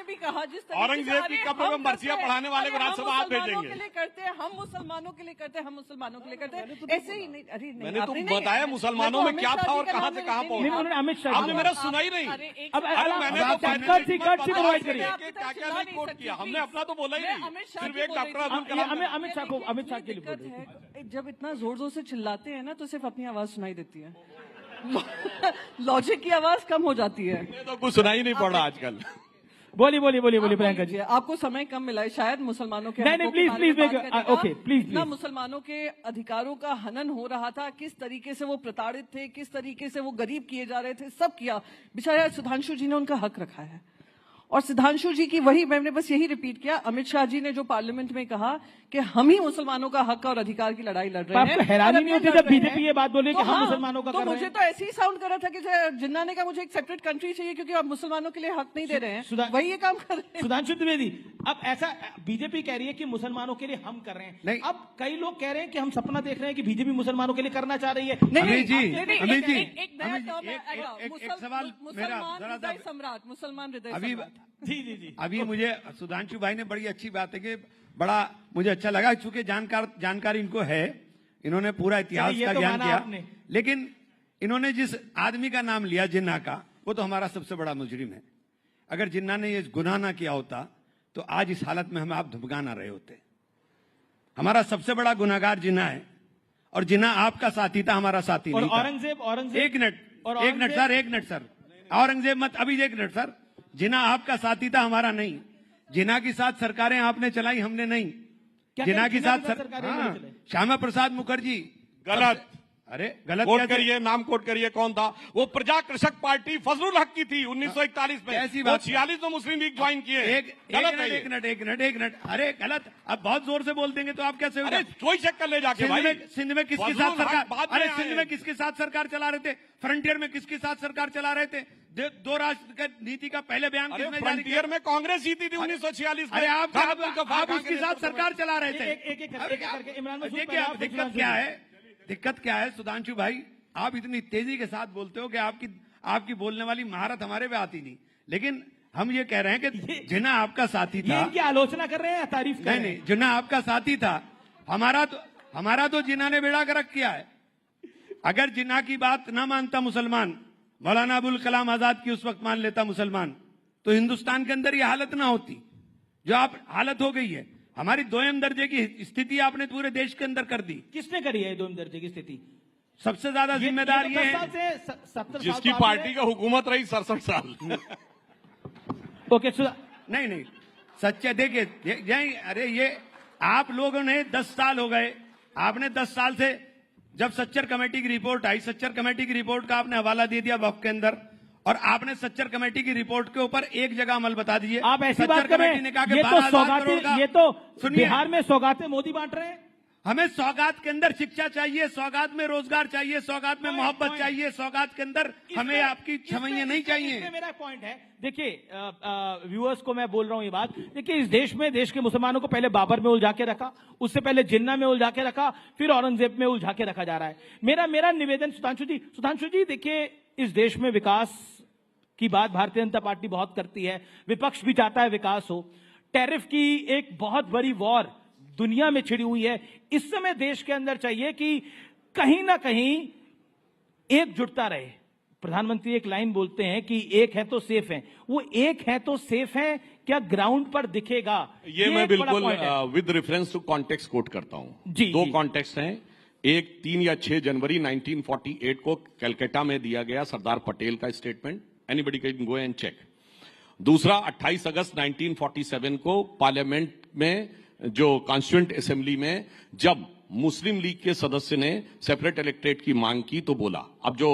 भी कहा, जिस औरंगजेब की कब्र में मर्सिया पढ़ाने वाले को राज्यसभा आप भेजेंगे। के लिए करते हैं हम, मुसलमानों के लिए करते हैं हम, मुसलमानों के लिए करते हैं, ऐसे ही नहीं। अरे मैंने तो बताया मुसलमानों में क्या था और कहां से कहां पहुंचा। अमित शाह आपने मेरा सुना ही नहीं। हमने अपना तो बोला ही नहीं, सिर्फ एक डॉक्टर अब्दुल कलाम। अमित शाह के लिए जब इतना जोर जोर से चिल्लाते हैं ना, तो सिर्फ अपनी आवाज सुनाई देती है, लॉजिक की आवाज कम हो जाती है। तो कुछ सुनाई नहीं पड़ रहा आजकल। बोलिए प्रियंका जी। आपको समय कम मिला है शायद, मुसलमानों के प्लीज मुसलमानों के अधिकारों का हनन हो रहा था, किस तरीके से वो प्रताड़ित थे, किस तरीके से वो गरीब किए जा रहे थे, सब किया। बेचारा सुधांशु जी ने उनका हक रखा है, और सिद्धांशु जी की वही मैंने बस यही रिपीट किया, अमित शाह जी ने जो पार्लियामेंट में कहा कि हम ही मुसलमानों का हक और अधिकार की लड़ाई लड़ रहे हैं। आपको हैरानी नहीं होती जब बीजेपी ये बात बोले कि हम मुसलमानों का तो कर रहे मुझे हैं? तो ऐसे ही साउंड कर रहा था कि जिन्ना ने कहा मुझे एक सेपरेट कंट्री चाहिए क्योंकि आप मुसलमानों के लिए हक नहीं दे रहे हैं, वही ये काम कर रहे हैं। सुधांशु द्विवेदी, अब ऐसा बीजेपी कह रही है कि मुसलमानों के लिए हम कर रहे हैं, अब कई लोग कह रहे हैं कि हम सपना देख रहे हैं कि बीजेपी मुसलमानों के लिए करना चाह रही है। अमित जी, एक सवाल मेरा जरा सम्राट, मुसलमान हृदय अभी सम्राट। जी अभी मुझे सुधांशु भाई ने बड़ी अच्छी बात है कि बड़ा मुझे अच्छा लगा, चूंकि जानकारी इनको है, इन्होंने पूरा इतिहास का ज्ञान किया, लेकिन इन्होंने जिस आदमी का नाम लिया जिन्ना का, वो तो हमारा सबसे बड़ा मुजरिम है। अगर जिन्ना ने ये गुनाह ना किया होता तो आज इस हालत में हमें आप धमका ना रहे होते। हमारा सबसे बड़ा गुनाहगार जिन्ना है, और जिन्ना आपका साथी था, हमारा साथी नहीं था। औरंगजेब एक मिनट सर, औरंगजेब मत, अभी एक मिनट सर, जिन्ना आपका साथी था, हमारा नहीं। जिन्ना के साथ सरकारें आपने चलाई, हमने नहीं। जिन्ना के साथ श्यामा प्रसाद मुखर्जी। गलत, अरे गलत कोट करिए, नाम कोट करिए, कौन था वो? प्रजा कृषक पार्टी फजलुल हक की थी 1941 में। ऐसी बात, 46 में मुस्लिम लीग ज्वाइन किए। एक मिनट, अरे गलत, अब बहुत जोर से बोल देंगे तो आप कैसे? अरे कोई चक्कर ले जाके भाई, सिंध में किसके साथ सरकार, अरे सिंध में किसके साथ सरकार चला रहे थे? फ्रंटियर में किसके साथ सरकार चला रहे थे? दो राष्ट्र नीति का पहले बयान किसने जारी किया? फ्रंटियर में कांग्रेस जीती थी 1946 में। अरे आप उसके साथ सरकार चला रहे थे। दिक्कत क्या है सुधांशु भाई? आप इतनी तेजी के साथ बोलते हो कि आपकी बोलने वाली महारत हमारे पे आती नहीं, लेकिन हम ये कह रहे हैं कि जिन्ना आपका साथी था। इनकी आलोचना कर रहे हैं, तारीफ कर रहे हैं? नहीं, जिन्ना आपका साथी था, हमारा तो जिन्ना ने बेड़ा गर्क किया है। अगर जिन्ना की बात ना मानता मुसलमान, मौलाना अबुल कलाम आजाद की उस वक्त मान लेता मुसलमान, तो हिंदुस्तान के अंदर ये हालत ना होती जो आप हालत हो गई है। हमारी दोयम दर्जे की स्थिति आपने पूरे देश के अंदर कर दी। किसने करी है दोयम दर्जे की स्थिति? सबसे ज्यादा जिम्मेदार ये है जिसकी पार्टी का हुकूमत रही 67 साल। ओके, नहीं सच्चे देखिए, अरे ये आप लोगों ने 10 साल हो गए, आपने 10 साल से जब सच्चर कमेटी की रिपोर्ट आई, सच्चर कमेटी की रिपोर्ट का आपने हवाला दे दिया वक्फ के अंदर, और आपने सच्चर कमेटी की रिपोर्ट के ऊपर एक जगह अमल बता दीजिए। आप ऐसी बात कर रहे हैं, ये तो बिहार में सौगातें मोदी बांट रहे हैं। हमें सौगात के अंदर शिक्षा चाहिए, सौगात में रोजगार चाहिए, सौगात में मोहब्बत चाहिए, सौगात के अंदर हमें आपकी छवैयां नहीं चाहिए। मेरा पॉइंट है, देखिए व्यूअर्स को मैं बोल रहा हूं ये बात, देखिए इस देश में देश के मुसलमानों को पहले बाबर में उलझा के रखा, उससे पहले जिन्ना में उलझा के रखा, फिर औरंगजेब में उलझा के रखा जा रहा है। मेरा निवेदन सुधांशु जी, देखिए इस देश में विकास की बात भारतीय जनता पार्टी बहुत करती है, विपक्ष भी चाहता है विकास हो। टैरिफ की एक बहुत बड़ी वॉर दुनिया में छिड़ी हुई है। इस समय देश के अंदर चाहिए कि कहीं ना कहीं एकजुटता रहे। प्रधानमंत्री एक लाइन बोलते हैं कि एक है तो सेफ है, वो एक है तो सेफ है, क्या ग्राउंड पर दिखेगा? ये मैं बिल्कुल with reference to context quote करता हूं। दो कॉन्टेक्स्ट हैं, एक 3 या 6 जनवरी 1948 को कलकत्ता में दिया गया सरदार पटेल का statement, anybody can go and check. दूसरा 28 अगस्त 1947 को पार्लियामेंट में, जो कॉन्स्टिट्यूएंट असेंबली में, जब मुस्लिम लीग के सदस्य ने सेपरेट इलेक्ट्रेट की मांग की तो बोला, अब जो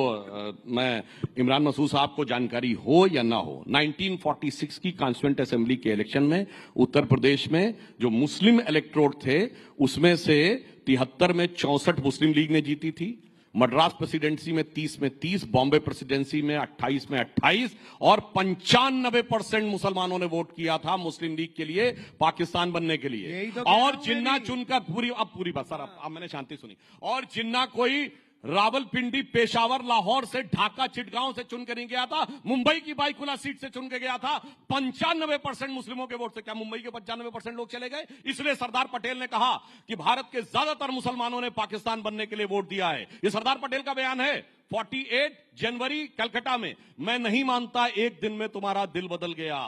मैं इमरान मसूद साहब को जानकारी हो या ना हो, 1946 की कॉन्स्टिट्यूएंट असेंबली के इलेक्शन में उत्तर प्रदेश में जो मुस्लिम इलेक्टोरेट थे उसमें से 73 में 64 मुस्लिम लीग ने जीती थी, मद्रास प्रेसिडेंसी में 30 बॉम्बे प्रेसिडेंसी में 28 और 95% मुसलमानों ने वोट किया था मुस्लिम लीग के लिए, पाकिस्तान बनने के लिए। और जिन्ना चुनकर पूरी बात सर, अब मैंने शांति सुनी, और जिन्ना कोई रावलपिंडी, पेशावर, लाहौर से, ढाका, चिटगांव से चुन कर नहीं गया था, मुंबई की बाईकुला सीट से चुन के गया था। 95% मुस्लिमों के वोट से, क्या मुंबई के 95% लोग चले गए? इसलिए सरदार पटेल ने कहा कि भारत के ज्यादातर मुसलमानों ने पाकिस्तान बनने के लिए वोट दिया है। ये सरदार पटेल का बयान है 48 जनवरी कलकत्ता में। मैं नहीं मानता एक दिन में तुम्हारा दिल बदल गया,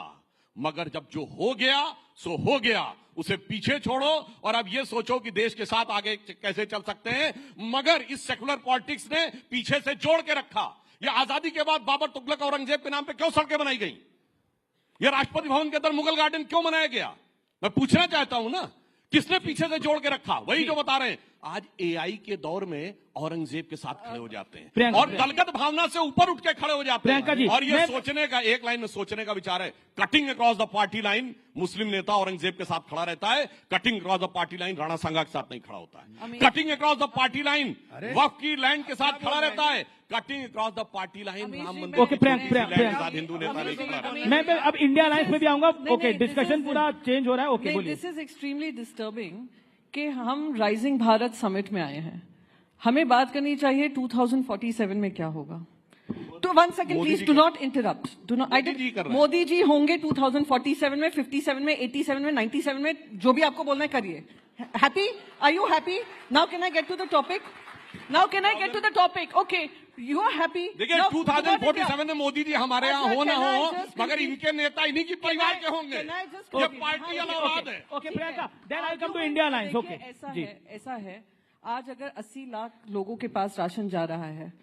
मगर जब जो हो गया सो हो गया, उसे पीछे छोड़ो और अब ये सोचो कि देश के साथ आगे कैसे चल सकते हैं। मगर इस सेकुलर पॉलिटिक्स ने पीछे से जोड़ के रखा। ये आजादी के बाद बाबर, तुगलक, औरंगजेब के नाम पे क्यों सड़कें बनाई गई? ये राष्ट्रपति भवन के अंदर मुगल गार्डन क्यों बनाया गया? मैं पूछना चाहता हूं ना, किसने पीछे से जोड़ के रखा? वही जो बता रहे हैं आज एआई के दौर में औरंगजेब के साथ खड़े हो जाते हैं प्रियंका, और दलगत भावना से ऊपर उठ के खड़े हो जाते प्रियंका जी, हैं। और ये सोचने का, एक लाइन में सोचने का विचार है, cutting across the party line Muslim नेता औरंगजेब के साथ खड़ा रहता है, cutting across the party line Rana Sanga के साथ नहीं खड़ा होता है। Cutting across the party line waqf की लैंड के साथ खड़ा रहता है, cutting across the party line Ram Mandir okay Priyanka, Hindu नेता नहीं खड़ा रहता। मैं अब इंडिया अलायंस में भी आऊंगा। ओके, डिस्कशन पूरा चेंज हो रहा है। ओके, बोलिए। दिस इज एक्सट्रीमली डिस्टर्बिंग कि हम राइजिंग भारत समिट में आए हैं। हमें बात करनी चाहिए 2047 में क्या होगा। तो 1 second please, do not interrupt, do not. Modi ji होंगे 2047 में, 57 में, 87 में, 97 में, जो भी आपको बोलना है करिए। Happy? Are you happy? Now can I get to the topic? Now can I get to the topic? Okay, you are happy? देखिए 2047 में मोदी जी हमारे यहाँ हो ना हो, मगर इनके नेता इन्हीं की परिवार के होंगे। ये पार्टी अलग है। Okay Priyanka, then I come to India alliance. Okay, ऐसा है, आज अगर 80 लाख लोगों के पास राशन जा रहा है,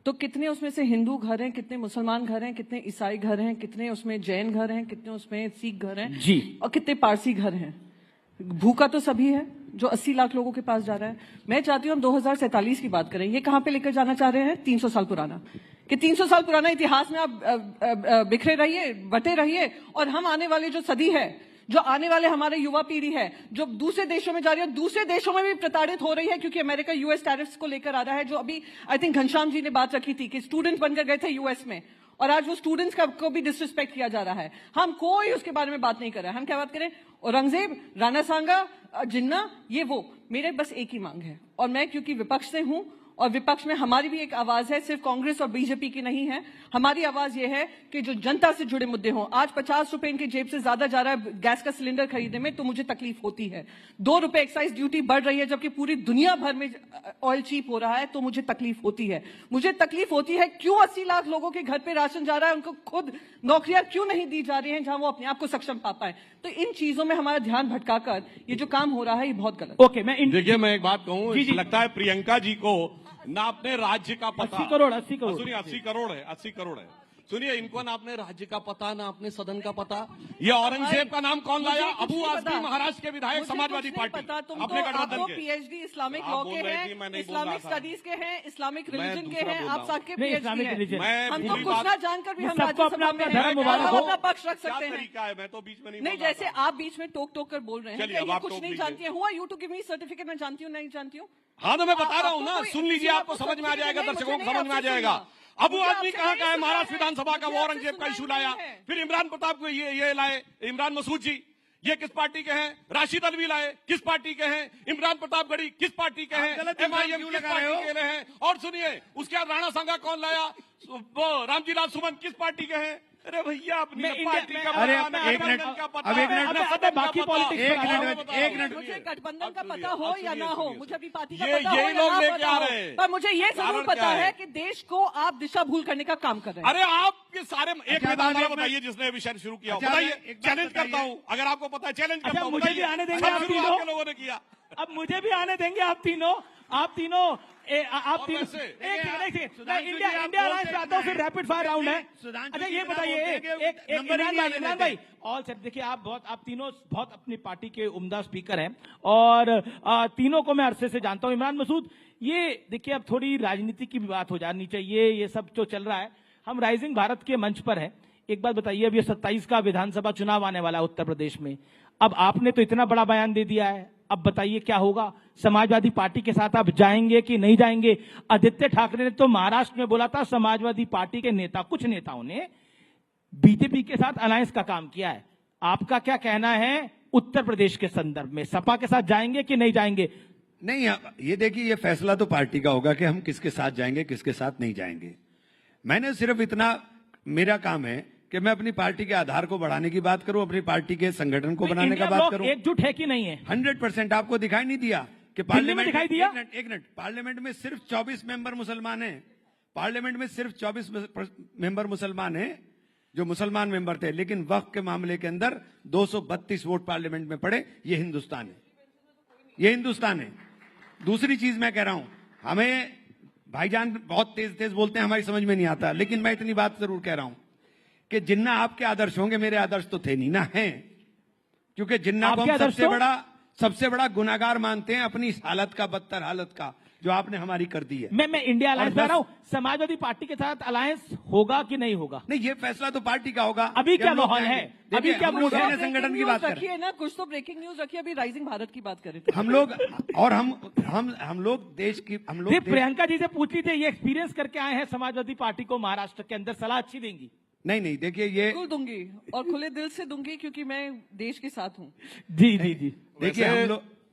तो कितने उसमें से हिंदू घर हैं, कितने मुसलमान घर हैं, कितने ईसाई घर हैं, कितने उसमें जैन घर हैं, कितने उसमें सिख घर हैं जी, और कितने पारसी घर हैं? भूखा तो सभी है जो 80 लाख लोगों के पास जा रहा है। मैं चाहती हूँ हम 2047 की बात करें। ये कहां पे लेकर जाना चाह रहे हैं? 300 साल पुराना, कि 300 साल पुराना इतिहास में आप बिखरे रहिए, बटे रहिए, और हम आने वाले जो सदी है, जो आने वाले हमारे युवा पीढ़ी है, जो दूसरे देशों में जा रही है, दूसरे देशों में भी प्रताड़ित हो रही है, क्योंकि अमेरिका यूएस टैरिफ्स को लेकर आ रहा है, जो अभी आई थिंक घनश्याम जी ने बात रखी थी कि स्टूडेंट बनकर गए थे यूएस में, और आज वो स्टूडेंट्स को भी डिसरिस्पेक्ट किया जा रहा है। हम कोई उसके बारे में बात नहीं कर रहे हैं। हम क्या बात करें? औरंगजेब, राणा सांगा, जिन्ना, ये वो। मेरे बस एक ही मांग है, और मैं क्योंकि विपक्ष से हूं, और विपक्ष में हमारी भी एक आवाज है, सिर्फ कांग्रेस और बीजेपी की नहीं है। हमारी आवाज यह है कि जो जनता से जुड़े मुद्दे हों। आज 50 रुपए इनके जेब से ज्यादा जा रहा है गैस का सिलेंडर खरीदने में, तो मुझे तकलीफ होती है। 2 रुपए एक्साइज ड्यूटी बढ़ रही है, जबकि पूरी दुनिया भर में ऑयल चीप हो रहा है, तो मुझे तकलीफ होती है। मुझे तकलीफ होती है क्यों 80 लाख लोगों के घर पे राशन जा रहा है, उनको खुद नौकरियां क्यों नहीं दी जा रही हैं जहां वो अपने आप को सक्षम पा पाए। तो इन चीजों में हमारा ध्यान भटकाकर ये जो काम हो रहा है, ये बहुत गलत। ओके, देखिए मैं एक बात कहूं, लगता है प्रियंका जी को ना अपने राज्य का पता, 80 करोड़ सुनिए 80 करोड़ है, 80 करोड़ है। सुनिए, इनको ना अपने राज्य का पता, ना अपने सदन का पता। ये औरंगजेब का नाम कौन लाया? अबू आजमी, महाराष्ट्र के विधायक, समाजवादी पार्टी, अपने गठबंधन के। पीएचडी इस्लामिक लॉ के हैं, इस्लामिक स्टडीज के हैं, इस्लामिक रिलीजन के हैं, आप सबके पीएचडी हैं। हमको कुछ ना जानकर भी हम राज्यसभा में अपना पक्ष रख सकते हैं। तरीका है, मैं तो बीच में नहीं, जैसे आप बीच में टोक टोक कर बोल रहे हैं, ये कुछ नहीं जानती है। Who are you to give me certificate, मैं जानती हूँ नहीं जानती हूँ? हाँ, तो मैं बता रहा हूँ ना, सुन लीजिए, आपको समझ में आ जाएगा, दर्शकों को समझ में आ जाएगा। अबू आदमी कहाँ का है? महाराष्ट्र विधानसभा का, वो औरंगजेब का इशू लाया। फिर इमरान प्रताप को ये लाए, इमरान मसूद जी, ये किस पार्टी के हैं? राशिद अलवी लाए, किस पार्टी के हैं? इमरान प्रतापगढ़ी किस पार्टी के हैं? MIM किस पार्टी के हैं? और सुनिए, उसके बाद राणा सांगा कौन लाया? वो रामजी लाल सुमन किस पार्टी के हैं? अरे भैया, अपनी पार्टी का मुझे गठबंधन का पता हो या ना हो, मुझे अपनी पार्टी का पता हो या ना पता हो, पर मुझे ये जरूर पता है कि देश को आप दिशा भूल करने का काम कर रहे हैं। अरे आपके सारे एक मैदान बताइए जिसने विषय शुरू किया, बताइए। चैलेंज करता हूँ, अगर आपको पता है चैलेंज करता हूँ। मुझे भी आने देंगे आप तीनों, लोगों ने किया। अब मुझे भी आने देंगे आप तीनों। इंडिया अलायंस पे आता हूँ, फिर रैपिड फायर राउंड है। अच्छा ये बताइए, इमरान भाई, ऑल सेट। देखिए आप तीनों बहुत अपनी पार्टी के उम्दा स्पीकर हैं, और तीनों को मैं अरसे से जानता हूँ। इमरान मसूद, ये देखिए अब थोड़ी राजनीति की भी बात हो जानी चाहिए। ये सब जो चल रहा है, हम राइजिंग भारत के मंच पर है। एक बात बताइए, अब ये 27 का विधानसभा चुनाव आने वाला है उत्तर प्रदेश में। अब आपने तो इतना बड़ा बयान दे दिया है, अब बताइए क्या होगा? समाजवादी पार्टी के साथ आप जाएंगे कि नहीं जाएंगे? आदित्य ठाकरे ने तो महाराष्ट्र में बोला था, समाजवादी पार्टी के नेता, कुछ नेताओं ने बीजेपी के साथ अलायंस का काम किया है। आपका क्या कहना है उत्तर प्रदेश के संदर्भ में? सपा के साथ जाएंगे कि नहीं जाएंगे? नहीं, ये देखिए, ये फैसला तो पार्टी का होगा कि हम किसके साथ जाएंगे, किसके साथ नहीं जाएंगे। मैंने सिर्फ इतना, मेरा काम है कि मैं अपनी पार्टी के आधार को बढ़ाने की बात करूं, अपनी पार्टी के संगठन को बनाने का बात करूं। एकजुट है कि नहीं है? 100%। आपको दिखाई नहीं दिया कि पार्लियामेंट दिखाई दिया? एक मिनट, पार्लियामेंट में सिर्फ 24 मेंबर मुसलमान हैं। पार्लियामेंट में सिर्फ 24 मेंबर मुसलमान हैं, जो मुसलमान मेंबर थे। लेकिन वक्फ के मामले के अंदर 232 वोट पार्लियामेंट में पड़े। ये हिंदुस्तान है, ये हिंदुस्तान है। दूसरी चीज मैं कह रहा हूं, हमें भाईजान बहुत तेज तेज बोलते हैं, हमारी समझ में नहीं आता, लेकिन मैं इतनी बात जरूर कह रहा हूं कि जिन्ना आपके आदर्श होंगे, मेरे आदर्श तो थे नहीं ना, हैं। क्योंकि जिन्ना को हम सबसे बड़ा गुनाहगार मानते हैं अपनी इस हालत का, बदतर हालत का, जो आपने हमारी कर दी है। मैं इंडिया अलायंस में रहा हूं, समाजवादी पार्टी के साथ अलायंस होगा कि नहीं होगा? नहीं, ये फैसला तो पार्टी का होगा। अभी क्या माहौल है? अभी क्या मूड है? संगठन की बात कर रहे हैं ना, कुछ तो ब्रेकिंग न्यूज रखिए। अभी राइजिंग भारत की बात कर रहे थे हम लोग, और हम लोग देश की, हम लोग प्रियंका जी से पूछ लीजिए, ये एक्सपीरियंस करके आए हैं समाजवादी पार्टी को महाराष्ट्र के अंदर, सलाह अच्छी देंगी? नहीं, देखिए ये बिल्कुल दूंगी और खुले दिल से दूंगी, क्योंकि मैं देश के साथ हूँ। जी। देखिए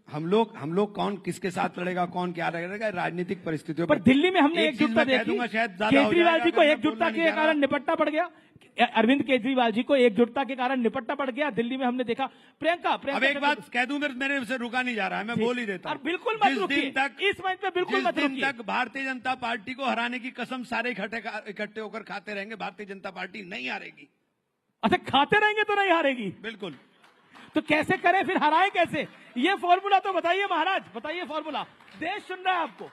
हम लोग कौन किसके साथ लड़ेगा, कौन क्या लड़ेगा, राजनीतिक परिस्थितियों पर दिल्ली में हमने एकजुटता देखी। केजरीवाल जी को एकजुटता के कारण निपटना पड़ गया, अरविंद केजरीवाल जी को एकजुटता के कारण निपटना पड़ गया। दिल्ली में हमने देखा। प्रियंका अब एक बात कह दूं, मेरे से रुका नहीं जा रहा है, मैं बोल ही देता हूं। बिल्कुल मत रुकिए, इस मंच पे बिल्कुल मत रुकिए। जिस दिन तक भारतीय जनता पार्टी को हराने की कसम सारे इकट्ठे होकर खाते रहेंगे, भारतीय जनता पार्टी नहीं हारेगी। अच्छा, खाते रहेंगे तो नहीं हारेगी? बिल्कुल। तो कैसे करें फिर, हराए कैसे? ये फॉर्मूला तो बताइए महाराज, बताइए फॉर्मूला। देश सुन रहा है आपको।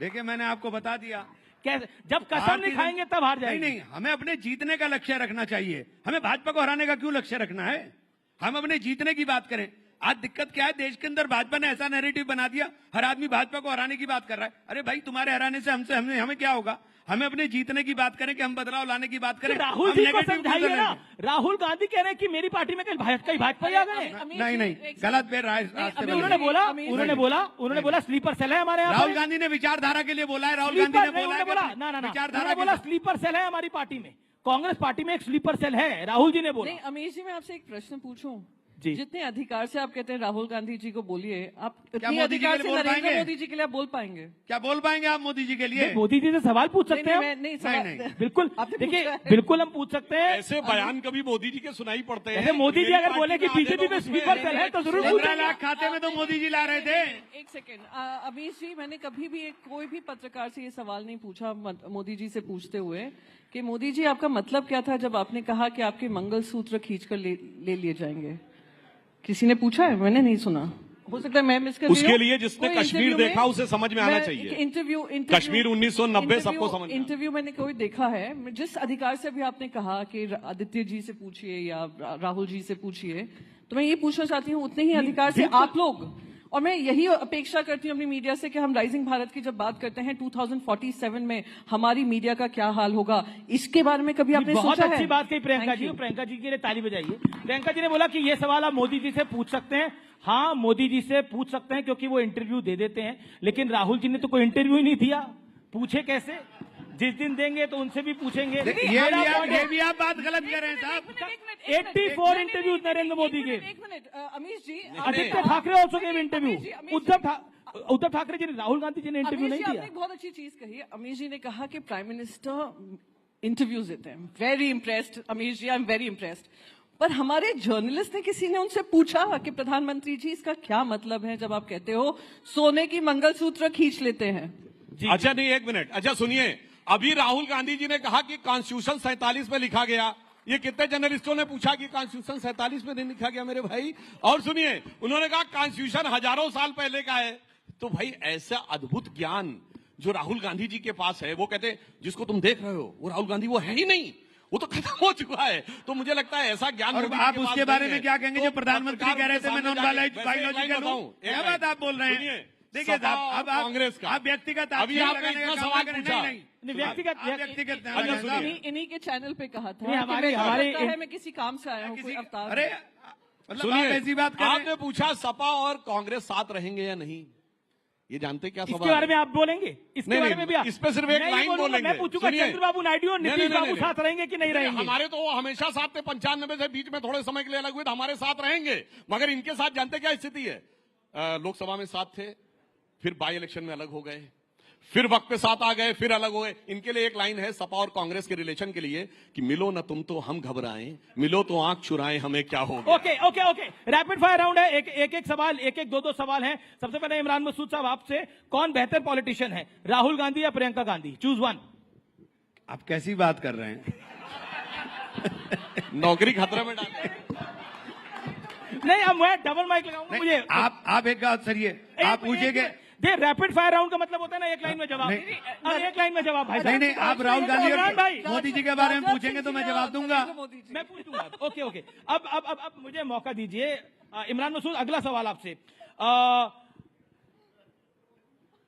देखिए मैंने आपको बता दिया, कैसे? जब कसम नहीं खाएंगे तब हार जाएंगे। नहीं, हमें अपने जीतने का लक्ष्य रखना चाहिए। हमें भाजपा को हराने का क्यों लक्ष्य रखना है? हम अपने जीतने की बात करें। आज दिक्कत क्या है, देश के अंदर भाजपा ने ऐसा नैरेटिव बना दिया, हर आदमी भाजपा को हराने की बात कर रहा है। अरे भाई, तुम्हारे हराने से हमें क्या होगा? हमें अपने जीतने की बात करें कि हम बदलाव लाने की बात करें। तो राहुल जी को समझाइए ना। राहुल गांधी कह रहे हैं कि मेरी पार्टी में कई भाजपा ही आ गए। नहीं, गलत पे उन्होंने बोला स्लीपर सेल है हमारे यहाँ। राहुल गांधी ने विचारधारा के लिए बोला है। राहुल गांधी ने बोला स्लीपर सेल है हमारी पार्टी में, कांग्रेस पार्टी में एक स्लीपर सेल है, राहुल जी ने बोला। अमीश जी, मैं आपसे एक प्रश्न पूछूं? जी। जितने अधिकार से आप कहते हैं राहुल गांधी जी को बोलिए, आप क्या इतने मोदी जी अधिकार के से लिए बोल नरेंद्र पाएंगे? मोदी जी के लिए आप बोल पाएंगे? क्या बोल पाएंगे आप मोदी जी के लिए? मोदी जी से सवाल पूछ सकते हैं? नहीं, बिल्कुल। देखिए, बिल्कुल हम पूछ सकते हैं। ऐसे बयान कभी मोदी जी के सुनाई पड़ते हैं। मोदी जी अगर बोले कि बीजेपी में स्लीपर सेल है तो जरूर 15 लाख खाते में तो मोदी जी ला रहे थे। एक सेकेंड अमीश जी, मैंने कभी भी कोई भी पत्रकार से ये सवाल नहीं पूछा मोदी जी से पूछते हुए कि मोदी जी आपका मतलब क्या था जब आपने कहा कि आपके मंगलसूत्र खींचकर ले लिए जाएंगे? किसी ने पूछा है? मैंने नहीं सुना। हो सकता है मैं मिस कर रही हूं। उसके लिए जिसने कश्मीर देखा उसे समझ में आना चाहिए। इंटरव्यू कश्मीर 1990 सबको समझ में। इंटरव्यू मैंने कोई देखा है। जिस अधिकार से भी आपने कहा कि आदित्य जी से पूछिए या राहुल जी से पूछिए, तो मैं ये पूछना चाहती हूँ उतने ही अधिकार से आप लोग, और मैं यही अपेक्षा करती हूँ अपनी मीडिया से कि हम राइजिंग भारत की जब बात करते हैं 2047 में हमारी मीडिया का क्या हाल होगा, इसके बारे में कभी आपने सोचा है? बहुत अच्छी बात कही प्रियंका जी। प्रियंका जी के लिए ताली बजाइए। प्रियंका जी ने बोला कि ये सवाल आप मोदी जी से पूछ सकते हैं। हाँ, मोदी जी से पूछ सकते हैं क्योंकि वो इंटरव्यू दे देते हैं, लेकिन राहुल जी ने तो कोई इंटरव्यू ही नहीं दिया। पूछे कैसे? जिस दिन देंगे तो उनसे भी पूछेंगे। ये भी आप बात गलत कर रहे हैं साहब। 84 इंटरव्यूज नरेंद्र मोदी के। एक minute Amish ji, Aditya Thackeray also gave interview. Uddhav Thackeray ji ने, राहुल गांधी जी ने इंटरव्यू नहीं दिया। आपने बहुत अच्छी चीज कही है। अमीश जी ने कहा कि प्राइम मिनिस्टर इंटरव्यूज देते हैं। Very impressed Amish ji, I am very impressed. पर हमारे जर्नलिस्ट ने, किसी ने उनसे पूछा कि प्रधानमंत्री जी इसका क्या मतलब है जब आप कहते हो सोने की मंगलसूत्र खींच लेते हैं? अच्छा नहीं, एक मिनट, अच्छा सुनिए, अभी राहुल गांधी जी ने कहा कि कॉन्स्टिट्यूशन 47 में लिखा गया। ये कितने जर्नलिस्टों ने पूछा कि कॉन्स्टिट्यूशन 47 में नहीं लिखा गया मेरे भाई? और सुनिए, उन्होंने कहा कॉन्स्टिट्यूशन हजारों साल पहले का है। तो भाई ऐसा अद्भुत ज्ञान जो राहुल गांधी जी के पास है, वो कहते जिसको तुम देख रहे हो वो राहुल गांधी वो है ही नहीं, वो तो खत्म हो चुका है। तो मुझे लगता है ऐसा ज्ञान। और आप उसके बारे में क्या कहेंगे जो प्रधानमंत्री कह रहे थे मैं नॉन बायोलॉजिकल हूं? क्या बात आप बोल रहे हैं? देखिए साहब, अब कांग्रेस का आप व्यक्तिगत अभी आपने इतना सवाल पूछा, व्यक्तिगत इन्हीं के चैनल पे कहा था हमारे मैं किसी काम से आया हूँ, कोई अवतार। अरे सुनिए, ऐसी बात कर आपने पूछा सपा और कांग्रेस साथ रहेंगे या नहीं, ये जानते क्या सवाल? इसके बारे में आप बोलेंगे? इसके बारे में भी इस पे सिर्फ एक लाइन बोलेंगे। मैं पूछूंगा चंद्रबाबू नायडू और नीतीश बाबू साथ रहेंगे कि नहीं रहेंगे? हमारे तो वो हमेशा साथ थे, 95 से बीच में थोड़े समय के लिए अलग हुए तो हमारे साथ रहेंगे। मगर इनके साथ जानते क्या स्थिति है? लोकसभा में साथ थे, फिर बाई इलेक्शन में अलग हो गए, फिर वक्त पे साथ आ गए, फिर अलग हो गए। इनके लिए एक लाइन है सपा और कांग्रेस के रिलेशन के लिए कि मिलो ना तुम तो हम घबराएं, मिलो तो आंख चुराएं हमें क्या होगा। ओके रैपिड फायर राउंड है। एक सवाल, दो सवाल हैं। सबसे पहले इमरान मसूद साहब आपसे, कौन बेहतर पॉलिटिशियन है, राहुल गांधी या प्रियंका गांधी? Choose one. आप कैसी बात कर रहे हैं? नौकरी खतरे में डाल नहीं, अब मैं डबल माइक लगाऊंगा। मुझे आप एक बात सरिए, आप पूछेंगे रैपिड फायर राउंड का मतलब होता है ना एक लाइन में जवाब। अब एक लाइन में जवाब भाई। नहीं, आप राहुल गांधी और मोदी जी के बारे में पूछेंगे तो मैं जवाब दूंगा। मैं पूछ दूंगा। ओके अब मुझे मौका दीजिए। इमरान मसूद, अगला सवाल आपसे।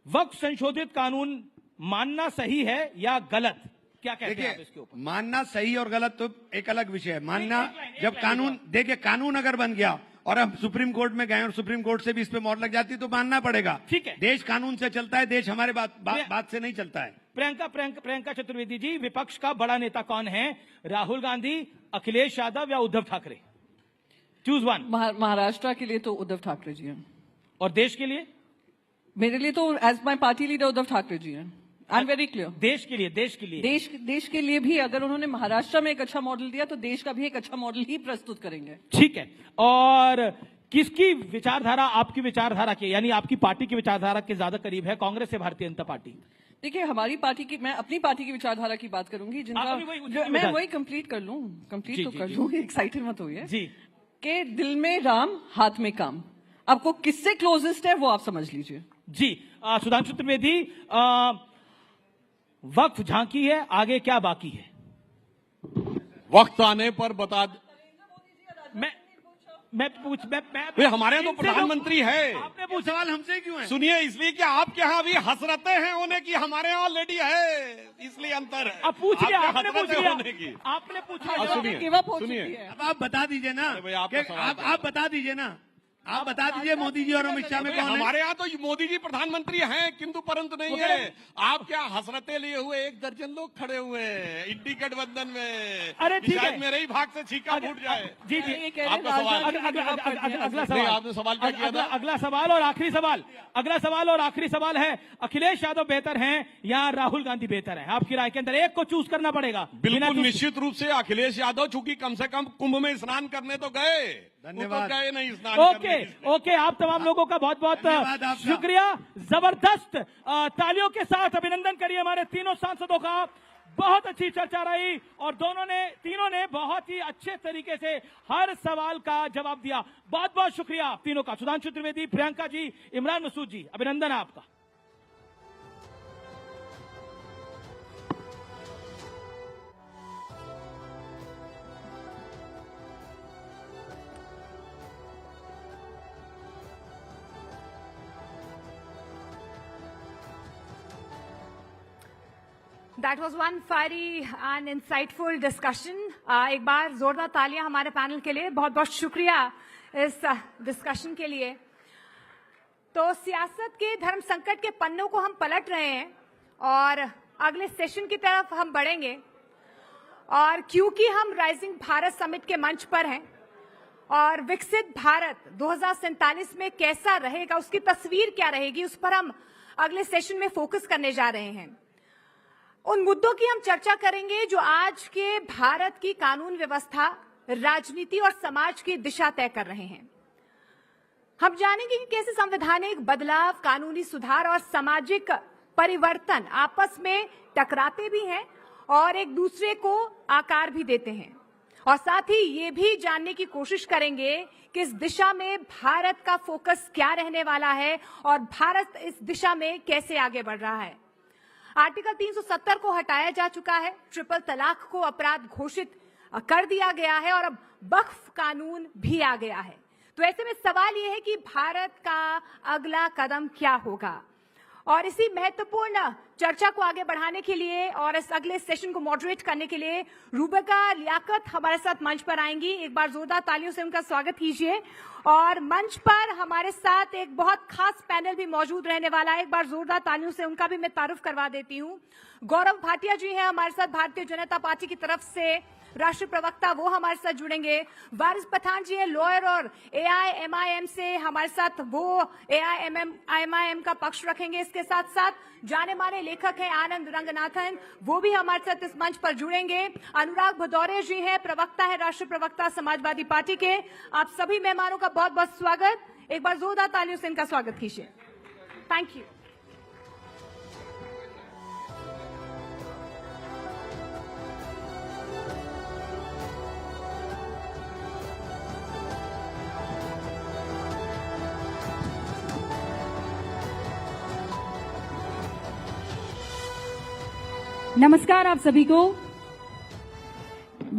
वक्फ संशोधित कानून मानना सही है या गलत, क्या कहते हैं आप इसके ऊपर? मानना सही और गलत तो एक अलग विषय है। मानना, जब कानून, देखिए कानून अगर बन गया और हम सुप्रीम कोर्ट में गए और सुप्रीम कोर्ट से भी इस पे मोहर लग जाती तो मानना पड़ेगा। ठीक है, देश कानून से चलता है, देश हमारे बात से नहीं चलता है। प्रियंका चतुर्वेदी जी, विपक्ष का बड़ा नेता कौन है, राहुल गांधी, अखिलेश यादव या उद्धव ठाकरे? Choose one. महाराष्ट्र के लिए तो उद्धव ठाकरे जी हैं। और देश के लिए? मेरे लिए तो as my party leader Uddhav Thackeray ji हैं। I am very clear. देश के लिए देश के लिए भी अगर उन्होंने महाराष्ट्र में एक अच्छा मॉडल दिया तो देश का भी एक अच्छा मॉडल ही प्रस्तुत करेंगे। ठीक है। और किसकी विचारधारा आपकी विचारधारा के, यानी आपकी पार्टी की विचारधारा के ज्यादा करीब है, कांग्रेस या भारतीय जनता पार्टी? देखिए, हमारी पार्टी की, मैं अपनी पार्टी की विचारधारा की बात करूंगी, जिनका मैं वही कंप्लीट कर लूं, एक्साइटेड मत होइए जी। के दिल में राम, हाथ में काम, आपको किससे क्लोजेस्ट है वो आप समझ लीजिए जी। सुधांशु त्रिवेदी, वक्फ झांकी है, आगे क्या बाकी है? वक्त आने पर बता। मैं हमारे यहाँ तो प्रधानमंत्री है। आपने पूछा, सवाल हमसे क्यों है? सुनिए, इसलिए कि आपके यहाँ अभी हसरतें हैं होने की, हमारे यहाँ ऑलरेडी है, इसलिए अंतर है। अब पूछ लिया, आपने पूछ लिया, सुनिए, अब आप बता दीजिए ना, आप बता दीजिए ना, आप बता दीजिए मोदी जी और अमित शाह में कौन है? हमारे यहाँ तो मोदी जी प्रधानमंत्री हैं, किंतु परंतु नहीं है। आप क्या हसरतें लिए हुए 1 दर्जन लोग खड़े हुए हैं इंडी गठबंधन में। अरे ठीक है, मेरे ही भाग से छीका फूट जाए। जी, आपका सवाल, अगला सवाल, आपने सवाल क्या किया था? अगला सवाल और आखिरी सवाल, अगला सवाल और आखिरी सवाल है, अखिलेश यादव बेहतर हैं या राहुल गांधी बेहतर है? आपकी राय के अंदर एक को चूज करना पड़ेगा। बिल्कुल निश्चित रूप से अखिलेश यादव, चूंकि कम से कम कुंभ में स्नान करने तो गए, धन्यवाद। गए नहीं स्नान ओके, आप तमाम लोगों का बहुत बहुत शुक्रिया। जबरदस्त तालियों के साथ अभिनंदन करिए हमारे तीनों सांसदों का। बहुत अच्छी चर्चा रही और तीनों ने बहुत ही अच्छे तरीके से हर सवाल का जवाब दिया। बहुत बहुत शुक्रिया आप तीनों का। सुधांशु त्रिवेदी, प्रियंका जी, इमरान मसूद जी, अभिनंदन आपका। That was one fiery and insightful discussion. एक बार जोरदार तालियां हमारे पैनल के लिए। बहुत बहुत शुक्रिया इस डिस्कशन के लिए। तो सियासत के धर्म संकट के पन्नों को हम पलट रहे हैं और अगले सेशन की तरफ हम बढ़ेंगे। और क्योंकि हम राइजिंग भारत समिट के मंच पर हैं और विकसित भारत 2047 में कैसा रहेगा, उसकी तस्वीर क्या रहेगी, उस पर हम अगले सेशन में फोकस करने जा रहे हैं। उन मुद्दों की हम चर्चा करेंगे जो आज के भारत की कानून व्यवस्था, राजनीति और समाज की दिशा तय कर रहे हैं। हम जानेंगे कि कैसे संवैधानिक बदलाव, कानूनी सुधार और सामाजिक परिवर्तन आपस में टकराते भी हैं और एक दूसरे को आकार भी देते हैं। और साथ ही ये भी जानने की कोशिश करेंगे कि इस दिशा में भारत का फोकस क्या रहने वाला है और भारत इस दिशा में कैसे आगे बढ़ रहा है। आर्टिकल 370 को हटाया जा चुका है, ट्रिपल तलाक को अपराध घोषित कर दिया गया है और अब वक्फ कानून भी आ गया है। तो ऐसे में सवाल यह है कि भारत का अगला कदम क्या होगा। और इसी महत्वपूर्ण चर्चा को आगे बढ़ाने के लिए और इस अगले सेशन को मॉडरेट करने के लिए रूबिका लियाकत हमारे साथ मंच पर आएंगी। एक बार जोरदार तालियों से उनका स्वागत कीजिए। और मंच पर हमारे साथ एक बहुत खास पैनल भी मौजूद रहने वाला है। एक बार जोरदार तालियों से उनका भी मैं तारुफ करवा देती हूँ। गौरव भाटिया जी हैं हमारे साथ, भारतीय जनता पार्टी की तरफ से राष्ट्रीय प्रवक्ता, वो हमारे साथ जुड़ेंगे। वारिस पठान जी हैं लॉयर और AIMIM से हमारे साथ, वो AIMIM का पक्ष रखेंगे। इसके साथ साथ जाने माने लेखक हैं आनंद रंगनाथन, वो भी हमारे साथ इस मंच पर जुड़ेंगे। अनुराग भदौरे जी हैं, प्रवक्ता है, राष्ट्रीय प्रवक्ता समाजवादी पार्टी के। आप सभी मेहमानों का बहुत बहुत स्वागत। एक बार जोरदार तालियों से इनका स्वागत कीजिए। Thank you. नमस्कार आप सभी को।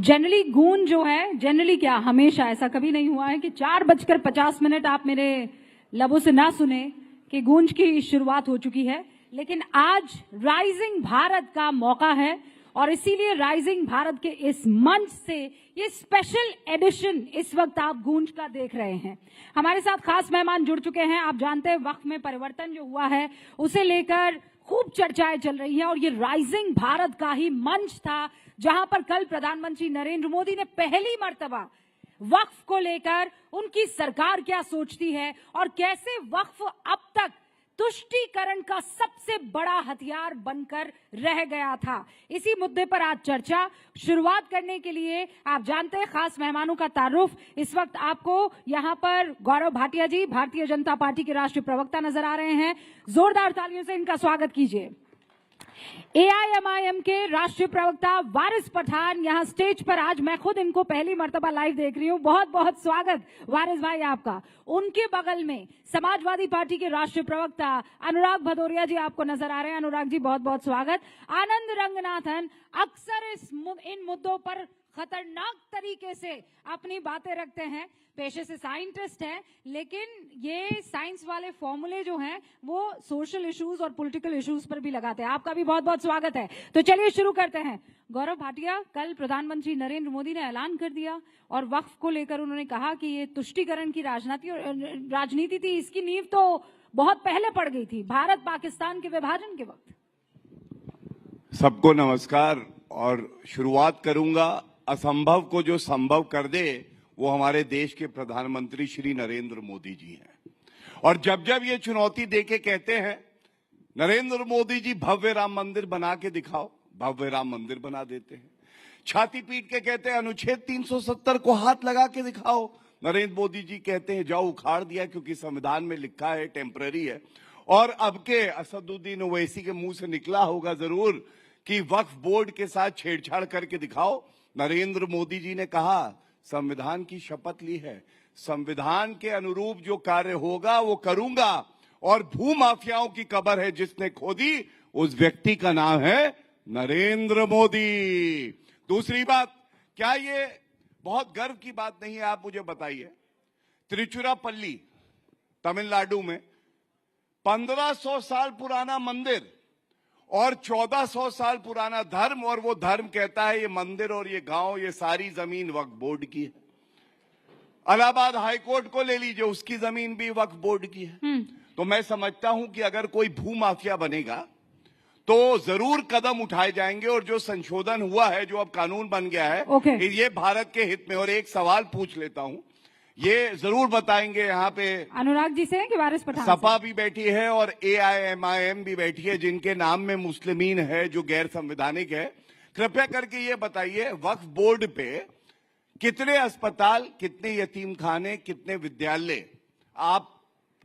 जनरली गूंज जो है, जनरली क्या, हमेशा ऐसा कभी नहीं हुआ है कि 4:50 आप मेरे लबों से ना सुने कि गूंज की शुरुआत हो चुकी है। लेकिन आज राइजिंग भारत का मौका है और इसीलिए राइजिंग भारत के इस मंच से ये स्पेशल एडिशन इस वक्त आप गूंज का देख रहे हैं। हमारे साथ खास मेहमान जुड़ चुके हैं। आप जानते हैं वक्फ में परिवर्तन जो हुआ है उसे लेकर खूब चर्चाएं चल रही हैं और ये राइजिंग भारत का ही मंच था जहां पर कल प्रधानमंत्री नरेंद्र मोदी ने पहली मर्तबा वक्फ को लेकर उनकी सरकार क्या सोचती है और कैसे वक्फ अब तक तुष्टीकरण का सबसे बड़ा हथियार बनकर रह गया था। इसी मुद्दे पर आज चर्चा शुरुआत करने के लिए आप जानते हैं खास मेहमानों का तारुफ इस वक्त आपको यहां पर गौरव भाटिया जी, भारतीय जनता पार्टी के राष्ट्रीय प्रवक्ता नजर आ रहे हैं। जोरदार तालियों से इनका स्वागत कीजिए। AIMIM के राष्ट्रीय प्रवक्ता वारिस पठान यहां स्टेज पर, आज मैं खुद इनको पहली मर्तबा लाइव देख रही हूं। बहुत बहुत स्वागत वारिस भाई आपका। उनके बगल में समाजवादी पार्टी के राष्ट्रीय प्रवक्ता अनुराग भदौरिया जी आपको नजर आ रहे हैं। अनुराग जी बहुत बहुत स्वागत। आनंद रंगनाथन अक्सर इन मुद्दों पर खतरनाक तरीके से अपनी बातें रखते हैं, पेशे से साइंटिस्ट हैं, लेकिन ये साइंस वाले फॉर्मूले जो हैं वो सोशल इश्यूज और पॉलिटिकल इश्यूज पर भी लगाते हैं। आपका भी बहुत बहुत स्वागत है। तो चलिए शुरू करते हैं। गौरव भाटिया, कल प्रधानमंत्री नरेंद्र मोदी ने ऐलान कर दिया और वक्फ को लेकर उन्होंने कहा कि ये तुष्टीकरण की राजनीति थी, इसकी नींव तो बहुत पहले पड़ गई थी, भारत पाकिस्तान के विभाजन के वक्त। सबको नमस्कार और शुरुआत करूंगा, असंभव को जो संभव कर दे वो हमारे देश के प्रधानमंत्री श्री नरेंद्र मोदी जी हैं। और जब जब ये चुनौती देके कहते हैं नरेंद्र मोदी जी भव्य राम मंदिर बना के दिखाओ, भव्य राम मंदिर बना देते हैं। छाती पीट के कहते हैं अनुच्छेद 370 को हाथ लगा के दिखाओ, नरेंद्र मोदी जी कहते हैं जाओ उखाड़ दिया क्योंकि संविधान में लिखा है टेम्पररी है। और अब के असदुद्दीन ओवैसी के मुंह से निकला होगा जरूर कि वक्फ बोर्ड के साथ छेड़छाड़ करके दिखाओ। नरेंद्र मोदी जी ने कहा संविधान की शपथ ली है, संविधान के अनुरूप जो कार्य होगा वो करूंगा, और भूमाफियाओं की कब्र है जिसने खोदी उस व्यक्ति का नाम है नरेंद्र मोदी। दूसरी बात, क्या ये बहुत गर्व की बात नहीं है? आप मुझे बताइए, तिरुचिरापल्ली तमिलनाडु में 1500 साल पुराना मंदिर और 1400 साल पुराना धर्म, और वो धर्म कहता है ये मंदिर और ये गांव, ये सारी जमीन वक्फ बोर्ड की है। इलाहाबाद हाईकोर्ट को ले लीजिए, उसकी जमीन भी वक्फ बोर्ड की है। तो मैं समझता हूं कि अगर कोई भूमाफिया बनेगा तो जरूर कदम उठाए जाएंगे, और जो संशोधन हुआ है, जो अब कानून बन गया है, ये भारत के हित में। और एक सवाल पूछ लेता हूं, ये जरूर बताएंगे यहाँ पे अनुराग जी से कि वारिस पठान सपा भी बैठी है और AIMIM भी बैठी है जिनके नाम में मुस्लिमीन है जो गैर संवैधानिक है। कृपया करके ये बताइए, वक्फ बोर्ड पे कितने अस्पताल, कितने यतीम खाने, कितने विद्यालय आप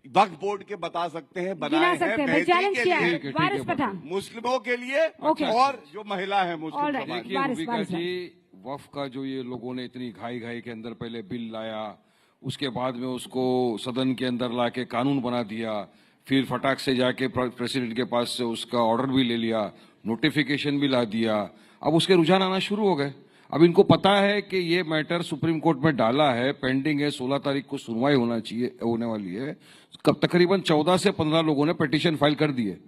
वक्फ बोर्ड के बता सकते हैं बनाए हैं बेहतरी के लिए, मुस्लिमों के लिए और जो महिला है मुस्लिम समाज। वक्फ का जो ये लोगों ने इतनी घाई के अंदर पहले बिल लाया, उसके बाद में उसको सदन के अंदर लाके कानून बना दिया, फिर फटाक से जाके प्रेसिडेंट के पास से उसका ऑर्डर भी ले लिया, नोटिफिकेशन भी ला दिया। अब उसके रुझान आना शुरू हो गए। अब इनको पता है कि ये मैटर सुप्रीम कोर्ट में डाला है, पेंडिंग है, 16 तारीख को सुनवाई होने वाली है। कब तकरीबन 14 से 15 लोगों ने पिटीशन फाइल कर दिए।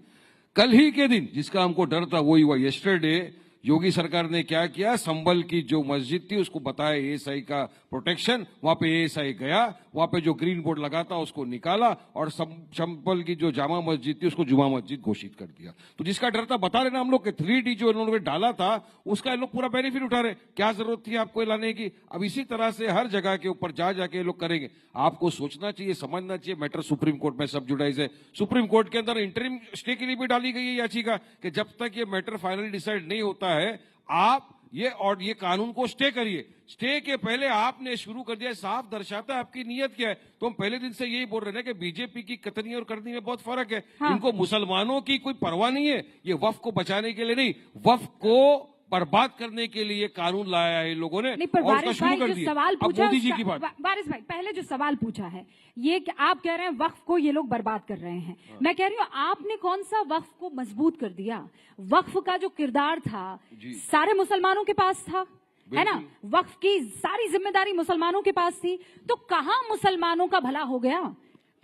कल ही के दिन जिसका हमको डर था वही हुआ। यस्टरडे योगी सरकार ने क्या किया, संभल की जो मस्जिद थी उसको बताया ASI का प्रोटेक्शन, वहां पे ASI गया, वहां पे जो ग्रीन बोर्ड लगा था उसको निकाला, और संभल की जो जामा मस्जिद थी उसको जुमा मस्जिद घोषित कर दिया। तो जिसका डर था, बता रहे ना हम लोग कि 3D जो इन्होंने डाला था उसका ये लोग पूरा बेनिफिट उठा रहे। क्या जरूरत थी आपको लाने की? अब इसी तरह से हर जगह के ऊपर जाके ये लोग करेंगे। आपको सोचना चाहिए, समझना चाहिए, मैटर सुप्रीम कोर्ट में सब जुडाइज है। सुप्रीम कोर्ट के अंदर इंटरिम स्टे के लिए भी डाली गई है याचिका कि जब तक ये मैटर फाइनली डिसाइड नहीं होता है आप ये कानून को स्टे करिए। स्टे के पहले आपने शुरू कर दिया, साफ दर्शाता है आपकी नीयत क्या है। तो हम पहले दिन से यही बोल रहे हैं कि बीजेपी की कथनी और करनी में बहुत फर्क है। इनको मुसलमानों की कोई परवाह नहीं है, ये वक्फ को बचाने के लिए नहीं, वक्फ को बर्बाद करने के लिए कानून लाया है इन लोगों ने, और उसका शुरू कर दिया। अब मोदी जी की बात, वारिस भाई पहले जो सवाल पूछा है, ये आप कह रहे हैं वक्फ को ये लोग बर्बाद कर रहे हैं। मैं कह रही हूँ आपने कौन सा वक्फ को मजबूत कर दिया? वक्फ का जो किरदार था सारे मुसलमानों के पास था, है ना, वक्फ की सारी जिम्मेदारी मुसलमानों के पास थी, तो कहाँ मुसलमानों का भला हो गया,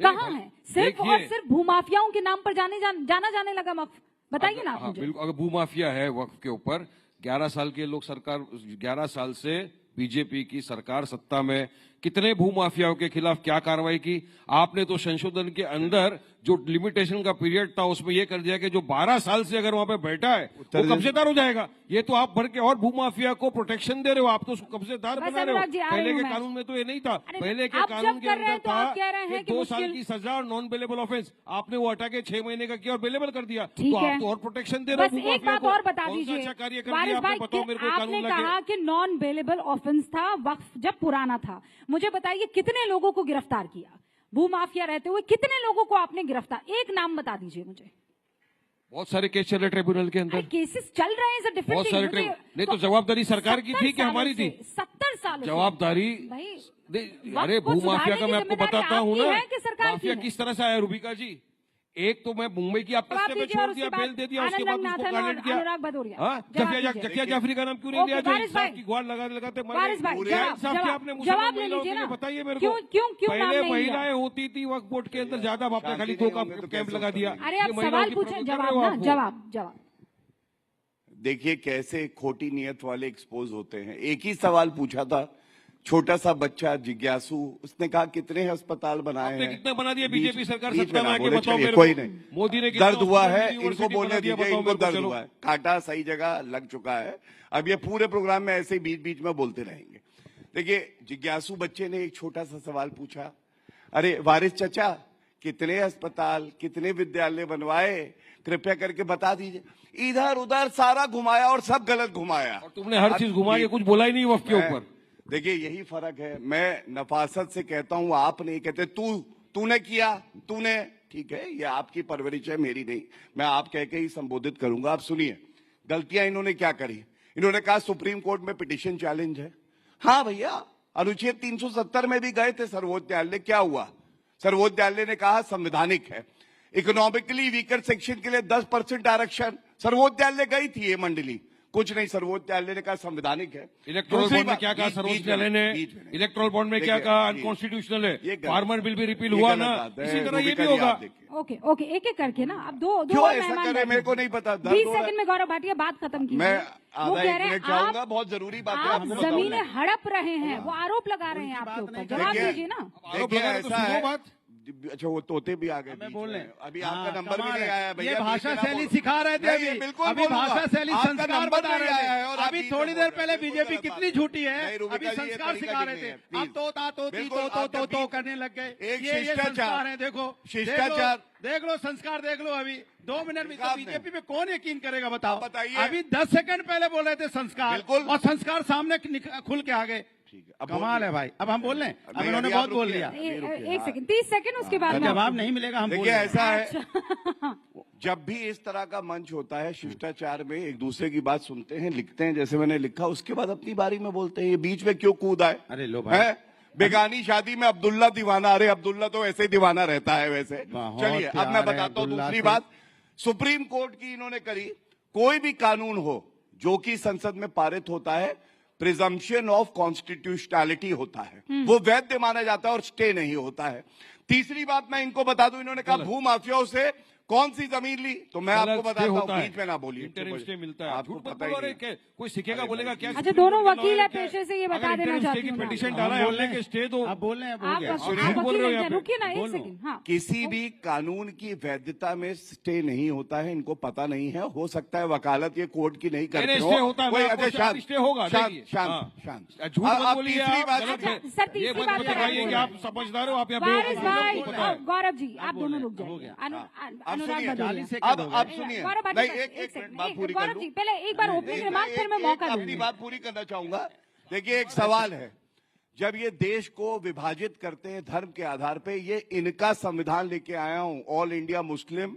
कहाँ है? सिर्फ और सिर्फ भूमाफियाओं के नाम पर जाना जाने लगा वक्फ। बताइए ना आप मुझे। बिल्कुल, अगर भूमाफिया है वक्फ के ऊपर, 11 साल के लोग सरकार, 11 साल से बीजेपी की सरकार सत्ता में, कितने भूमाफियाओं के खिलाफ क्या कार्रवाई की? आपने तो संशोधन के अंदर जो लिमिटेशन का पीरियड था उसमें यह कर दिया कि जो 12 साल से अगर वहां पे बैठा है वो कब्जेदार हो जाएगा। ये तो आप भर के और भूमाफिया को प्रोटेक्शन दे रहे हो, आप तो उसको कब्जेदार बना रहे हो। पहले के कानून में तो ये नहीं था, पहले के कानून के अंदर था कि 2 साल की सजा और नॉन बेलेबल ऑफेंस, आपने वो हटा के 6 महीने का किया और बेलेबल कर दिया, तो आप तो और प्रोटेक्शन दे रहे हो। एक बात और बता दीजिए, आपने कहा कि नॉन बेलेबल ऑफेंस था वक्फ जब पुराना था, मुझे बताइए कितने लोगों को गिरफ्तार किया? भूमाफिया रहते हुए कितने लोगों को आपने गिरफ्तार, एक नाम बता दीजिए मुझे। बहुत सारे केस चल रहे ट्रिब्यूनल के अंदर, केसेस चल रहे हैं, बहुत सारे नहीं तो जवाबदारी सरकार की थी कि हमारी थी? 70 साल जवाबदारी। अरे भूमाफिया का मैं आपको बताता हूँ ना, माफिया किस तरह से आया रूबिका जी। एक तो मैं मुंबई की आप कस्टडी में छोड़ दिया, बेल दे दिया, उसके बाद उसको टारगेट किया। जकिया जाफरी का नाम क्यों नहीं लिया जो इंसाफ की गुहार लगाते आपने मुसलमान बताइए मेरे को। पहले महिलाएं होती थी वक्फ बोर्ड के अंदर ज्यादा, आपने खाली 2 का कैंप लगा दिया। अरे आप सवाल पूछें, जवाब। देखिए कैसे खोटी नियत वाले एक्सपोज होते हैं। एक ही सवाल पूछा था, छोटा सा बच्चा जिज्ञासु, उसने कहा कितने अस्पताल बनाए हैं? कितने बना दिए बीजेपी सरकार सत्ता में आके? बताओ मेरे को। कोई नहीं, मोदी ने दर्द हुआ है, इनको बोलने दीजिए, इनको दर्द हुआ है, कांटा सही जगह लग चुका है। अब ये पूरे प्रोग्राम में ऐसे ही बीच बीच में बोलते रहेंगे। देखिए जिज्ञासु बच्चे ने एक छोटा सा सवाल पूछा, अरे वारिस चचा कितने अस्पताल, कितने विद्यालय बनवाए, कृपया करके बता दीजिए। इधर उधर सारा घुमाया और सब गलत घुमाया। तुमने हर चीज घुमा के कुछ बोला ही नहीं वक्फ के ऊपर। देखिए यही फर्क है, मैं नफासत से कहता हूं, आप नहीं कहते तूने किया, तूने, ठीक है, ये आपकी परवरिश है, मेरी नहीं, मैं आप कह के ही संबोधित करूंगा। आप सुनिए गलतियां इन्होंने क्या करी। इन्होंने कहा सुप्रीम कोर्ट में पिटीशन चैलेंज है। हाँ भैया, अनुच्छेद 370 में भी गए थे सर्वोच्च न्यायालय, क्या हुआ? सर्वोच्च न्यायालय ने कहा संवैधानिक है। इकोनॉमिकली वीकर सेक्शन के लिए 10% आरक्षण, सर्वोच्च न्यायालय गई थी ये मंडली, कुछ नहीं, सर्वोच्च न्यायालय ने कहा संवैधानिक है। इलेक्ट्रोल बॉन्ड में क्या कहा सर्वोच्च न्यायालय ने? इलेक्ट्रोल बॉन्ड में क्या कहा? अनकॉन्स्टिट्यूशनल है। फार्मर बिल भी रिपील हुआ ना, इसी तरह ये भी होगा। ओके, एक एक करके ना, अब दो क्यों ऐसा करे, मेरे को नहीं पता। 20 सेकंड में गौरव भाटिया बात खत्म कीजिए। मैं आधा एक मिनट चाहूंगा, बहुत जरूरी बात है, आप जमीनें हड़प रहे हैं, वो आरोप लगा रहे हैं आपके ऊपर, जवाब दीजिए ना। देखिए ऐसा है, अच्छा वो तोते भी आ गए, मैं बोल रहे हैं, अभी आपका नंबर भी नहीं आया भैया। ये भाषा शैली सिखा रहे थे, बिल्कुल अभी भाषा शैली संस्कार बता रहे थे। और अभी थोड़ी देर पहले बीजेपी कितनी झूठी है, अभी संस्कार सिखा रहे थे। आप तो करने लग गए। एक ये संस्कार है, देखो शिष्टाचार, देख लो संस्कार, देख लो। अभी 2 मिनट में बीजेपी पे कौन यकीन करेगा बताओ? बताइए। अभी 10 सेकंड पहले बोल रहे थे संस्कार, और संस्कार सामने खुल के आ गए। कमाल है भाई। अब हम बोल रहे हैं, अब इन्होंने बहुत बोल लिया। 1 सेकंड, 30 सेकंड, उसके बाद जवाब नहीं मिलेगा। हम देखिए ऐसा है, जब भी इस तरह का मंच होता है शिष्टाचार में, एक दूसरे की बात सुनते हैं, लिखते हैं, जैसे मैंने लिखा, उसके बाद अपनी बारी में बोलते हैं। ये बीच में क्यों कूद आए? अरे लो भाई, बेगानी शादी में अब्दुल्ला दीवाना, अरे अब्दुल्ला तो ऐसे ही दीवाना रहता है वैसे। चलिए अब मैं बताता हूँ दूसरी बात। सुप्रीम कोर्ट की इन्होंने करी, कोई भी कानून हो जो कि संसद में पारित होता है, प्रिजम्पशन ऑफ कॉन्स्टिट्यूशनैलिटी होता है, वो वैध माना जाता है और स्टे नहीं होता है। तीसरी बात मैं इनको बता दूं, इन्होंने कहा भू माफियाओं से कौन सी जमीन ली, तो मैं आपको बताता हूँ, बीच में ना बोलिए। इंटरिम स्टे मिलता है, आपको पता ही नहीं, कोई सीखेगा बोलेगा क्या? अच्छा, दोनों वकील है पेशे से, ये बता देना चाहती हूँ। पिटीशन डाला है हमने के स्टे दो, आप बोल रहे हैं, रुकिए ना 1 सेकंड। किसी भी कानून की वैधता में स्टे नहीं होता है, इनको पता नहीं है। हो सकता है वकालत ये कोर्ट की नहीं करते हो। स्टे होगा, शांत। झूठ मत बोलिए ये बात बताइए कि आप समझदार हो, आप यहाँ गौरव जी, आप दोनों रुक जाइए। अब सुनिए, नहीं एक मिनट बात पूरी कर लूं। पहले एक बार ओपनिंग रिमार्क, फिर मैं मौका दूंगी। अपनी बात पूरी करना चाहूंगा। देखिए एक सवाल है, जब ये देश को विभाजित करते हैं धर्म के आधार पे, ये इनका संविधान लेके आया हूं, ऑल इंडिया मुस्लिम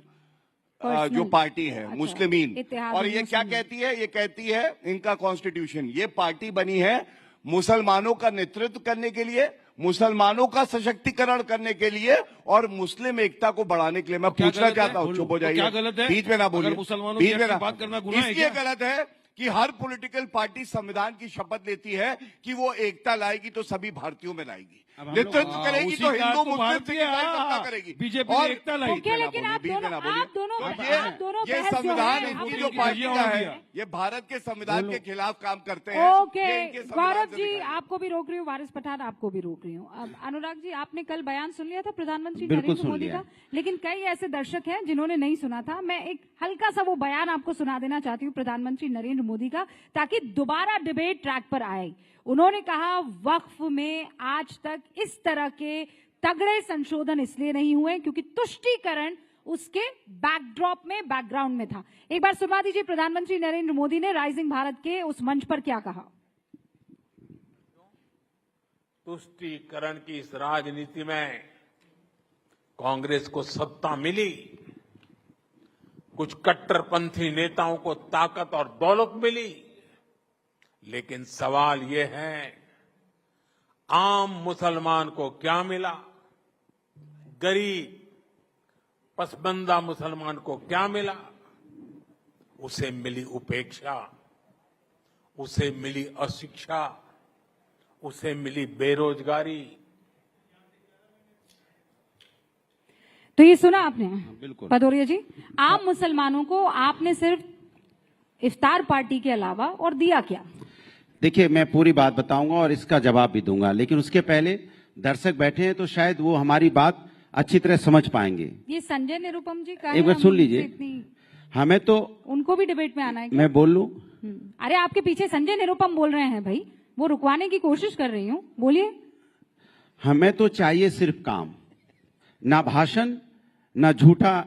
जो पार्टी है, मुस्लिमीन, और ये क्या कहती है? ये कहती है इनका कॉन्स्टिट्यूशन, ये पार्टी बनी है मुसलमानों का नेतृत्व करने के लिए, मुसलमानों का सशक्तिकरण करने के लिए और मुस्लिम एकता को बढ़ाने के लिए। मैं पूछना चाहता हूँ, चुप हो जाइए, बीच में ना बोलिए, बीच में ना। इसलिए गलत है कि हर पॉलिटिकल पार्टी संविधान की शपथ लेती है कि वो एकता लाएगी तो सभी भारतीयों में लाएगी, नेतृत्व करेगी तो हिंदू मुस्लिम से एकता करेगी, बीजेपी और एकता लाएगी। लेकिन आप दोनों ये बहस जो संविधान है, इनकी जो पार्टियां है ये भारत के संविधान के खिलाफ काम करते हैं। ओके, ये इनके संविधान गौरव से जी दिखाई। आपको भी रोक रही हूँ, वारिस पठान आपको भी रोक रही हूँ। अब अनुराग जी, आपने कल बयान सुन लिया था प्रधानमंत्री बिल्कुल नरेंद्र सुन मोदी लिया का, लेकिन कई ऐसे दर्शक हैं जिन्होंने नहीं सुना था। मैं एक हल्का सा वो बयान आपको सुना देना चाहती हूँ प्रधानमंत्री नरेंद्र मोदी का, ताकि दोबारा डिबेट ट्रैक पर आए। उन्होंने कहा वक्फ में आज तक इस तरह के तगड़े संशोधन इसलिए नहीं हुए क्योंकि तुष्टीकरण उसके बैकड्रॉप में, बैकग्राउंड में था। एक बार सुनवा दीजिए प्रधानमंत्री नरेंद्र मोदी ने राइजिंग भारत के उस मंच पर क्या कहा। तुष्टीकरण की इस राजनीति में कांग्रेस को सत्ता मिली, कुछ कट्टरपंथी नेताओं को ताकत और दौलत मिली, लेकिन सवाल ये है आम मुसलमान को क्या मिला, गरीब पसबंदा मुसलमान को क्या मिला? उसे मिली उपेक्षा, उसे मिली अशिक्षा, उसे मिली बेरोजगारी। तो ये सुना आपने बिल्कुल भदौरिया जी, आम मुसलमानों को आपने सिर्फ इफ्तार पार्टी के अलावा और दिया क्या? देखिए, मैं पूरी बात बताऊंगा और इसका जवाब भी दूंगा, लेकिन उसके पहले दर्शक बैठे हैं तो शायद वो हमारी बात अच्छी तरह समझ पाएंगे। ये संजय निरुपम जी का एक बार सुन लीजिए, हमें तो उनको भी डिबेट में आना है क्या? मैं बोल लूं? अरे आपके पीछे संजय निरुपम बोल रहे हैं भाई, वो रुकवाने की कोशिश कर रही हूँ, बोलिए। हमें तो चाहिए सिर्फ काम, ना भाषण ना झूठा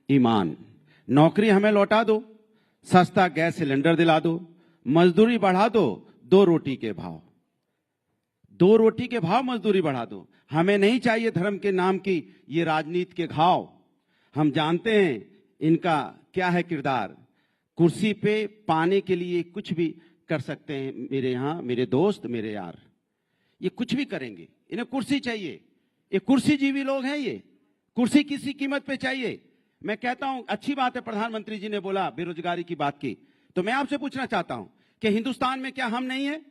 ईमान। नौकरी हमें लौटा दो, सस्ता गैस सिलेंडर दिला दो, मजदूरी बढ़ा दो, 2 रोटी के भाव, 2 रोटी के भाव मजदूरी बढ़ा दो। हमें नहीं चाहिए धर्म के नाम की ये राजनीति के घाव। हम जानते हैं इनका क्या है किरदार, कुर्सी पे पाने के लिए कुछ भी कर सकते हैं। मेरे यहाँ मेरे दोस्त, मेरे यार, ये कुछ भी करेंगे, इन्हें कुर्सी चाहिए। ये कुर्सी जीवी लोग हैं, ये कुर्सी किसी कीमत पे चाहिए। मैं कहता हूं अच्छी बात है प्रधानमंत्री जी ने बोला बेरोजगारी की बात की, तो मैं आपसे पूछना चाहता हूं कि हिंदुस्तान में क्या हम नहीं है?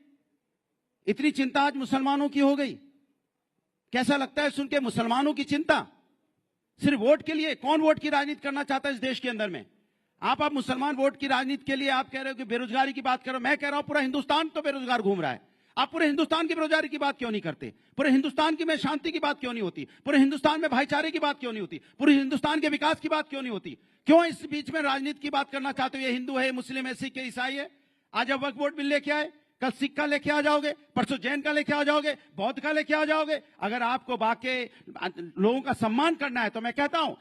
इतनी चिंता आज मुसलमानों की हो गई। कैसा लगता है सुन के मुसलमानों की चिंता? सिर्फ वोट के लिए? कौन वोट की राजनीति करना चाहता है इस देश के अंदर में? आप मुसलमान वोट की राजनीति के लिए आप कह रहे हो कि बेरोजगारी की बात करो। मैं कह रहा हूं पूरा हिंदुस्तान तो बेरोजगार घूम रहा है। आप पूरे हिंदुस्तान की बेरोजगारी की बात क्यों नहीं करते? पूरे हिंदुस्तान की में शांति की बात क्यों नहीं होती? पूरे हिंदुस्तान में भाईचारे की बात क्यों नहीं होती? पूरे हिंदुस्तान के विकास की बात क्यों नहीं होती? क्यों इस बीच में राजनीति की बात करना चाहते हो? ये हिंदू है, मुस्लिम है, सिख है, ईसाई है। आज अब वक्फ बोर्ड बिल लेके आए, कल सिख का लेके आ जाओगे, परसों जैन का लेके आ जाओगे, बौद्ध का लेके आ जाओगे। अगर आपको बाकी लोगों का सम्मान करना है तो मैं कहता हूं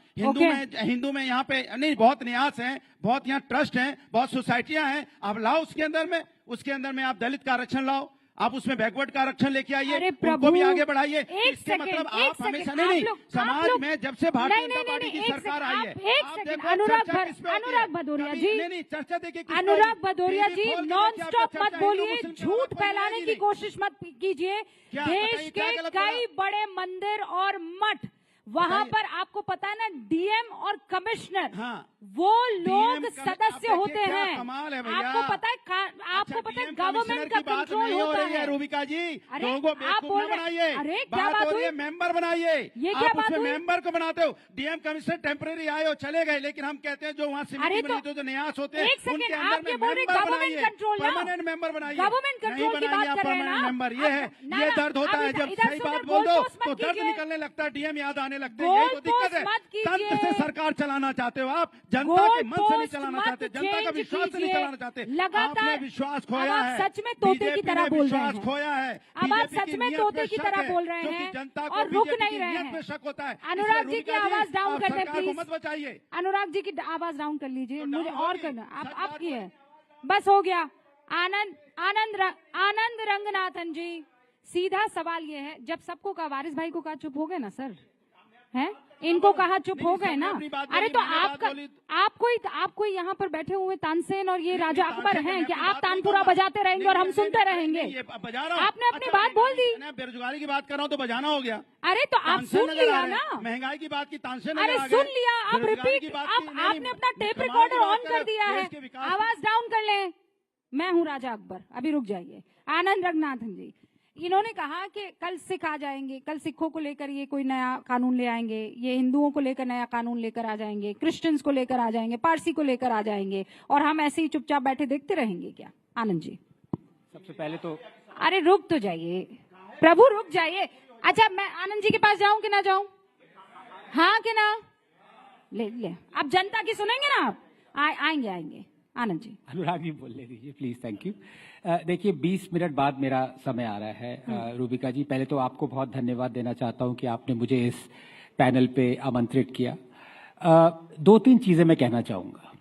हिंदू में यहाँ पे नहीं, बहुत न्यास हैं, बहुत यहाँ ट्रस्ट हैं, बहुत सोसाइटियां हैं। आप लाओ उसके अंदर में आप दलित का आरक्षण लाओ, आप उसमें बैकवर्ड का आरक्षण लेके आइए, उनको भी आगे बढ़ाइए। इसके मतलब आप हमेशा नहीं, समाज में जब से भारतीय जनता पार्टी की सरकार आई है। अनुराग भदौरिया जी, नहीं चर्चा देखिए, अनुराग भदौरिया जी नॉन स्टॉप मत बोलिए, झूठ फैलाने की कोशिश मत कीजिए। देश के कई बड़े मंदिर और मठ, वहां पर आपको पता है ना, डीएम और कमिश्नर वो लोग सदस्य होते हैं। आपको पता है गवर्नमेंट का कंट्रोल होता है। रूबिका जी, लोगों को बेवकूफ न बनाइए। अरे क्या बात हुई? मेंबर बनाइए। ये क्या बात हुई? मेंबर को बनाते हो। डीएम कमिश्नर टेम्परेरी आए और चले गए, लेकिन हम कहते हैं जो वहाँ समिति बनी तो जो न्यास होते हैं उनके अंदर में मेंबर बनाइए, परमानेंट मेंबर बनाइए। गवर्नमेंट कंट्रोल की बात कर रहे हैं ना, मेंबर ये है, ये दर्द होता है जब सही बात बोल दो तो दर्द निकलने लगता है, डीएम याद आने लगते हैं। यही तो दिक्कत है। तंत्र से सरकार चलाना चाहते हो आप, जनता के मन से नहीं चलाना चाहते, जनता का विश्वास से नहीं चलाना चाहते। आपने विश्वास खोया है, सच में तोते की तरह बोल रहे हैं। खोया है, अब आप सच में तोते की तरह बोल रहे हैं जनता और रुक नहीं रहे हैं। शक होता है। अनुराग जी की आवाज डाउन कर दे प्लीज, मत बचाइए। अनुराग जी की आवाज डाउन कर लीजिए, मुझे और करना आप की है, बस हो गया। आनंद रंगनाथन जी, सीधा सवाल ये है, जब सबको कहा, वारिस भाई को कहा चुप हो गए ना सर, हैं? इनको कहा चुप हो गए ना। अरे तो आपको यहाँ पर बैठे हुए तानसेन और ये राजा अकबर हैं कि आप तानपुरा बजाते रहेंगे और हम सुनते रहेंगे? आपने अपनी बात बोल दी। बेरोजगारी की बात कर रहा हूँ तो बजाना हो गया। अरे तो आप सुन लिया ना, महंगाई की बात की तानसेन। अरे सुन लिया, आप रिपीट, आपने अपना टेप रिकॉर्डर ऑन कर दिया है, आवाज डाउन कर लें। मैं हूं राजा अकबर, अभी रुक जाइए। आनंद रंगनाथन जी, इन्होंने कहा कि कल सिख आ जाएंगे, कल सिखों को लेकर ये कोई नया कानून ले आएंगे, ये हिंदुओं को लेकर नया कानून लेकर आ जाएंगे, क्रिश्चियंस को लेकर आ जाएंगे, पारसी को लेकर आ जाएंगे, और हम ऐसे ही चुपचाप बैठे देखते रहेंगे क्या? आनंद जी, सबसे पहले तो अरे रुक तो जाइए प्रभु, रुक जाइए। अच्छा, मैं आनंद जी के पास जाऊं कि ना जाऊं? हाँ कि ना? ले अब जनता की सुनेंगे ना आप? आएंगे आनंद जी। अनुराग जी बोलने दीजिए प्लीज, थैंक यू। देखिए 20 मिनट बाद मेरा समय आ रहा है। रूबिका जी, पहले तो आपको बहुत धन्यवाद देना चाहता हूं कि आपने मुझे इस पैनल पे आमंत्रित किया। 2-3 चीजें मैं कहना चाहूंगा।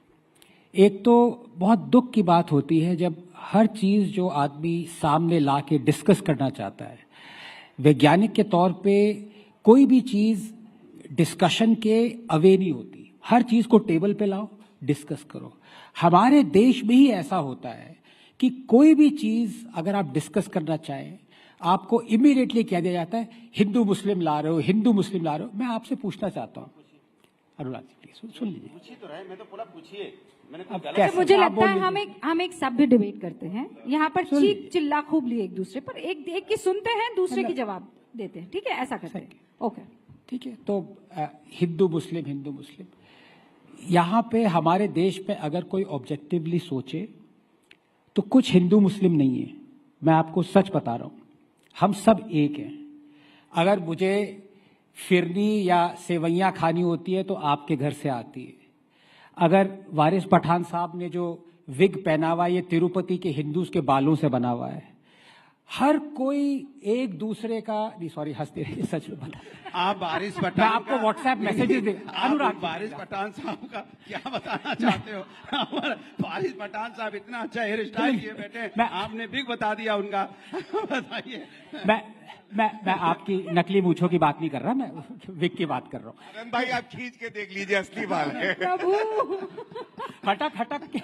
एक तो बहुत दुख की बात होती है जब हर चीज जो आदमी सामने ला के डिस्कस करना चाहता है, वैज्ञानिक के तौर पे कोई भी चीज डिस्कशन के अवे नहीं होती। हर चीज को टेबल पे लाओ, डिस्कस करो। हमारे देश में ही ऐसा होता है कि कोई भी चीज अगर आप डिस्कस करना चाहें, आपको इमीडिएटली कह दिया जाता है हिंदू मुस्लिम ला रहे हो, हिंदू मुस्लिम ला रहे हो। मैं आपसे पूछना चाहता हूं, अनुराग जी प्लीज सुन लीजिए। पूछिए तो रहे, मैं तो बोला पूछिए। मुझे लगता है हम एक सभ्य डिबेट करते हैं यहाँ पर, चीख चिल्ला खूब लिए एक दूसरे पर, एक की सुनते हैं, दूसरे की जवाब देते हैं, ठीक है? ऐसा करते हैं, ओके ठीक है। तो हिंदू मुस्लिम यहाँ पे हमारे देश में अगर कोई ऑब्जेक्टिवली सोचे तो कुछ हिंदू मुस्लिम नहीं है। मैं आपको सच बता रहा हूँ, हम सब एक हैं। अगर मुझे फिरनी या सेवैयाँ खानी होती है तो आपके घर से आती है। अगर वारिस पठान साहब ने जो विग पहना हुआ, ये तिरुपति के हिंदूज के बालों से बना हुआ है। हर कोई एक दूसरे का, नहीं सॉरी हंसते रहिए, सच में बता। आप वारिस पठान, मैं आपको व्हाट्सएप मैसेजेस दे। अनुराग, वारिस पठान साहब का क्या बताना चाहते हो? वारिस पठान साहब इतना अच्छा हेयर स्टाइल किए बैठे, आपने बिग बता दिया उनका। बताइए। मैं आपकी नकली मूंछों की बात नहीं कर रहा, मैं विग की बात कर रहा हूँ। आनंद भाई आप खींच के देख लीजिए, असली बाल है। हटक के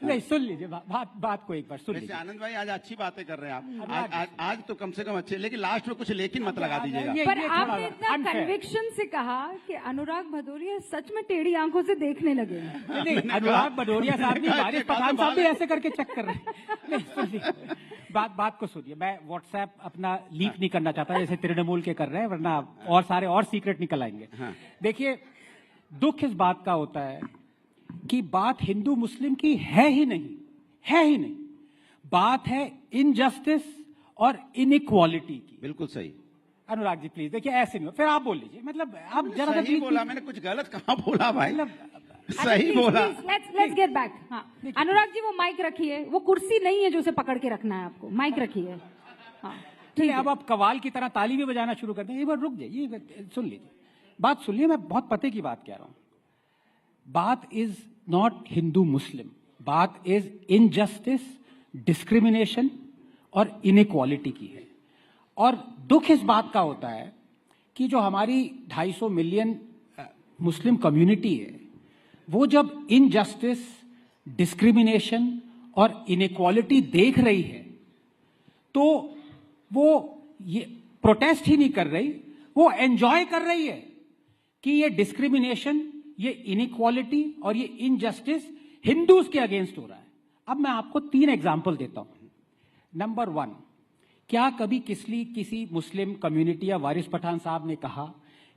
नहीं, सुन लीजिए बात को एक बार सुन लीजिए। आनंद भाई आज अच्छी बातें कर रहे हैं आप, आज तो कम से कम अच्छे, लेकिन लास्ट में कुछ लेकिन मत लगा दीजिएगा। पर आपने इतना कन्विक्शन से कहा कि अनुराग भदौरिया सच में टेढ़ी आंखों से देखने लगे। अनुराग भदौरिया साहब नहीं, वारिस पठान साहब भी ऐसे करके चेक कर रहे हैं। बात को सुनिए। मैं व्हाट्सएप अपना लीक नहीं करना चाहता जैसे तृणमूल के कर रहे हैं, वरना और सारे और सीक्रेट निकल आएंगे। देखिए, दुख इस बात का होता है कि बात हिंदू मुस्लिम की है ही नहीं। बात है इनजस्टिस और इनइक्वालिटी की। बिल्कुल सही। अनुराग जी प्लीज देखिए, ऐसे नहीं हो, फिर आप बोल लीजिए। मतलब आप जरा सही बोला, मैंने कुछ गलत कहाँ बोला भाई? सही बोला। Let's get back. हाँ, अनुराग जी वो माइक रखिए, वो कुर्सी नहीं है जो उसे पकड़ के रखना है आपको, माइक रखिए। हाँ ठीक है, अब आप कवाल की तरह ताली भी बजाना शुरू कर दें। एक बार रुक जाइए, सुन लीजिए, बात सुन लीजिए। मैं बहुत पते की बात कह रहा हूं। बात इज नॉट हिंदू मुस्लिम, बात इज इनजस्टिस, डिस्क्रिमिनेशन और इनइक्वालिटी की है। और दुख इस बात का होता है कि जो हमारी 250 मिलियन मुस्लिम कम्युनिटी है, वो जब इनजस्टिस, डिस्क्रिमिनेशन और इनइक्वालिटी देख रही है तो वो ये प्रोटेस्ट ही नहीं कर रही, वो एंजॉय कर रही है कि ये डिस्क्रिमिनेशन, ये इनइक्वालिटी और ये इनजस्टिस हिंदूज के अगेंस्ट हो रहा है। अब मैं आपको 3 एग्जाम्पल देता हूं। नंबर 1, क्या कभी किसी मुस्लिम कम्युनिटी या वारिस पठान साहब ने कहा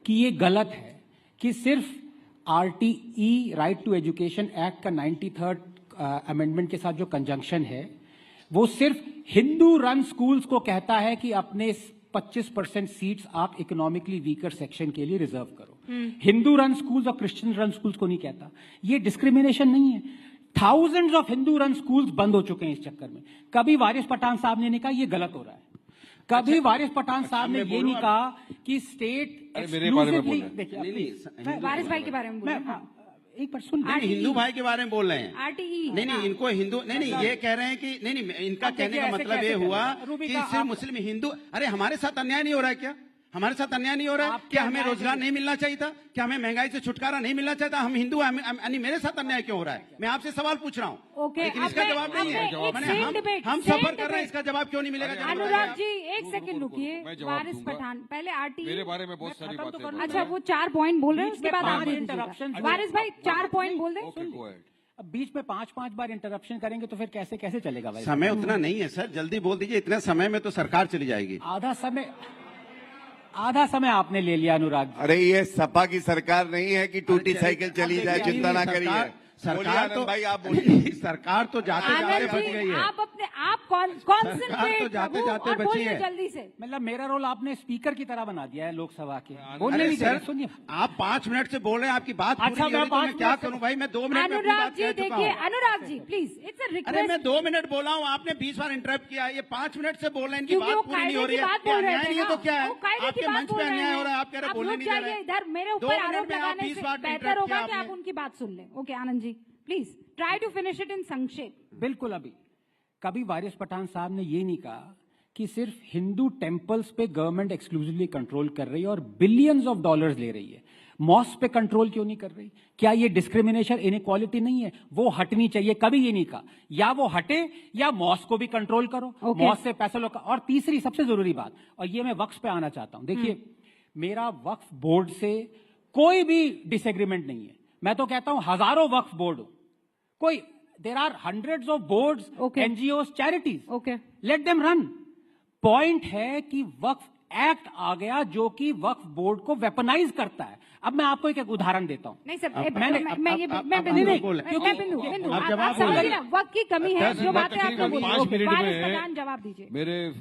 कि ये गलत है कि सिर्फ RTE, right to education act का 93rd अमेंडमेंट के साथ जो कंजंक्शन है, वो सिर्फ हिंदू रन स्कूल्स को कहता है कि अपने 25% सीट्स आप इकोनॉमिकली वीकर सेक्शन के लिए रिजर्व करो। हिंदू रन स्कूल्स और क्रिश्चियन रन स्कूल्स को नहीं कहता। ये डिस्क्रिमिनेशन नहीं है। Thousands of Hindu run schools बंद हो चुके हैं इस चक्कर में। कभी वारिस पठान साहब ने नहीं कहा ये गलत हो रहा है। कभी वारिस पठान साहब ने ये नहीं कहा कि स्टेट एक्सक्लूसिवली, देखिए वारिस भाई के बारे में बोल, एक बार सुन, हिंदू भाई के बारे में बोल रहे हैं। RTE नहीं, इनको हिंदू नहीं, ये कह रहे हैं कि नहीं, इनका कहने का मतलब ये हुआ कि सिर्फ मुस्लिम हिंदू। अरे हमारे साथ अन्याय नहीं हो रहा है क्या? हमारे साथ अन्याय नहीं हो रहा है क्या? हमें रोजगार नहीं मिलना चाहिए था क्या? हमें महंगाई से छुटकारा नहीं मिलना चाहिए था? हम हिंदू, मेरे साथ अन्याय क्यों हो रहा है? मैं आपसे सवाल पूछ रहा हूँ, लेकिन इसका जवाब नहीं है। हम सफर कर रहे हैं, इसका जवाब क्यों नहीं मिलेगा? अनुराग जी एक सेकंड रुकिए। वारिस पठान, पहले RTE मेरे बारे में बहुत सारी बातें। अच्छा, वो 4 पॉइंट बोल रहे हैं, उसके बाद आप इंटरप्शन। वारिस भाई 4 पॉइंट बोल दें। अब बीच में 5-5 बार इंटरप्शन करेंगे तो फिर कैसे कैसे चलेगा भाई? समय उतना नहीं है सर, जल्दी बोल दीजिए, इतने समय में तो सरकार चली जाएगी। आधा समय आपने ले लिया अनुराग। अरे ये सपा की सरकार नहीं है कि टूटी साइकिल चली जाए, चिंता ना करिए। सरकार तो भाई आप बोलिए। सरकार तो जाते जाते बच गई है। आप कॉन्सेंट्रेट तो जाते जाते बची है। जल्दी से। मतलब मेरा रोल आपने स्पीकर की तरह बना दिया है लोकसभा के। अरे सर सुनिए, आप 5 मिनट से बोल रहे हैं, आपकी बात अच्छा, पूरी नहीं हो रही, तो मैं क्या करूं भाई? मैं 2 मिनट में अपनी बात कह चुका हूं। Anurag ji please, it's a request. अरे मैं 2 मिनट बोला हूं, आपने 20 बार इंटरप्ट किया। ये 5 मिनट से बोल रहे हैं, इनकी बात पूरी नहीं हो रही है। अन्याय नहीं है तो क्या है? आपके मंच पे अन्याय हो रहा है, आप कह रहे बोलने नहीं दे रहे। इधर मेरे ऊपर आरोप लगाने से बेहतर होगा कि आप उनकी बात सुन लें। Okay Anand ji please try to finish it in संक्षेप। बिल्कुल। अभी कभी वारिस पठान साहब ने ये नहीं कहा कि सिर्फ हिंदू टेम्पल्स पे गवर्नमेंट एक्सक्लूसिवली कंट्रोल कर रही है और बिलियंस ऑफ डॉलर्स ले रही है। मॉस्क पे कंट्रोल क्यों नहीं कर रही? क्या ये डिस्क्रिमिनेशन इनइक्वालिटी नहीं है? वो हटनी चाहिए। कभी ये नहीं कहा या वो हटे या मॉस्क को भी कंट्रोल करो। मॉस्क से पैसा लो। और तीसरी सबसे जरूरी बात, और ये मैं वक्फ पे आना चाहता हूं। देखिए मेरा वक्फ बोर्ड से कोई भी डिसएग्रीमेंट नहीं है। मैं तो कहता हूं हजारों वक्फ बोर्ड हो, कोई there are hundreds of boards, NGOs, charities, let them run. Point है कि वक्फ एक्ट आ गया जो कि वक्फ बोर्ड को वेपनाइज करता है। अब मैं आपको एक उदाहरण देता हूं। नहीं सर, वक्त की कमी है, जो बातें आपने बोली जवाब दीजिए। मेरे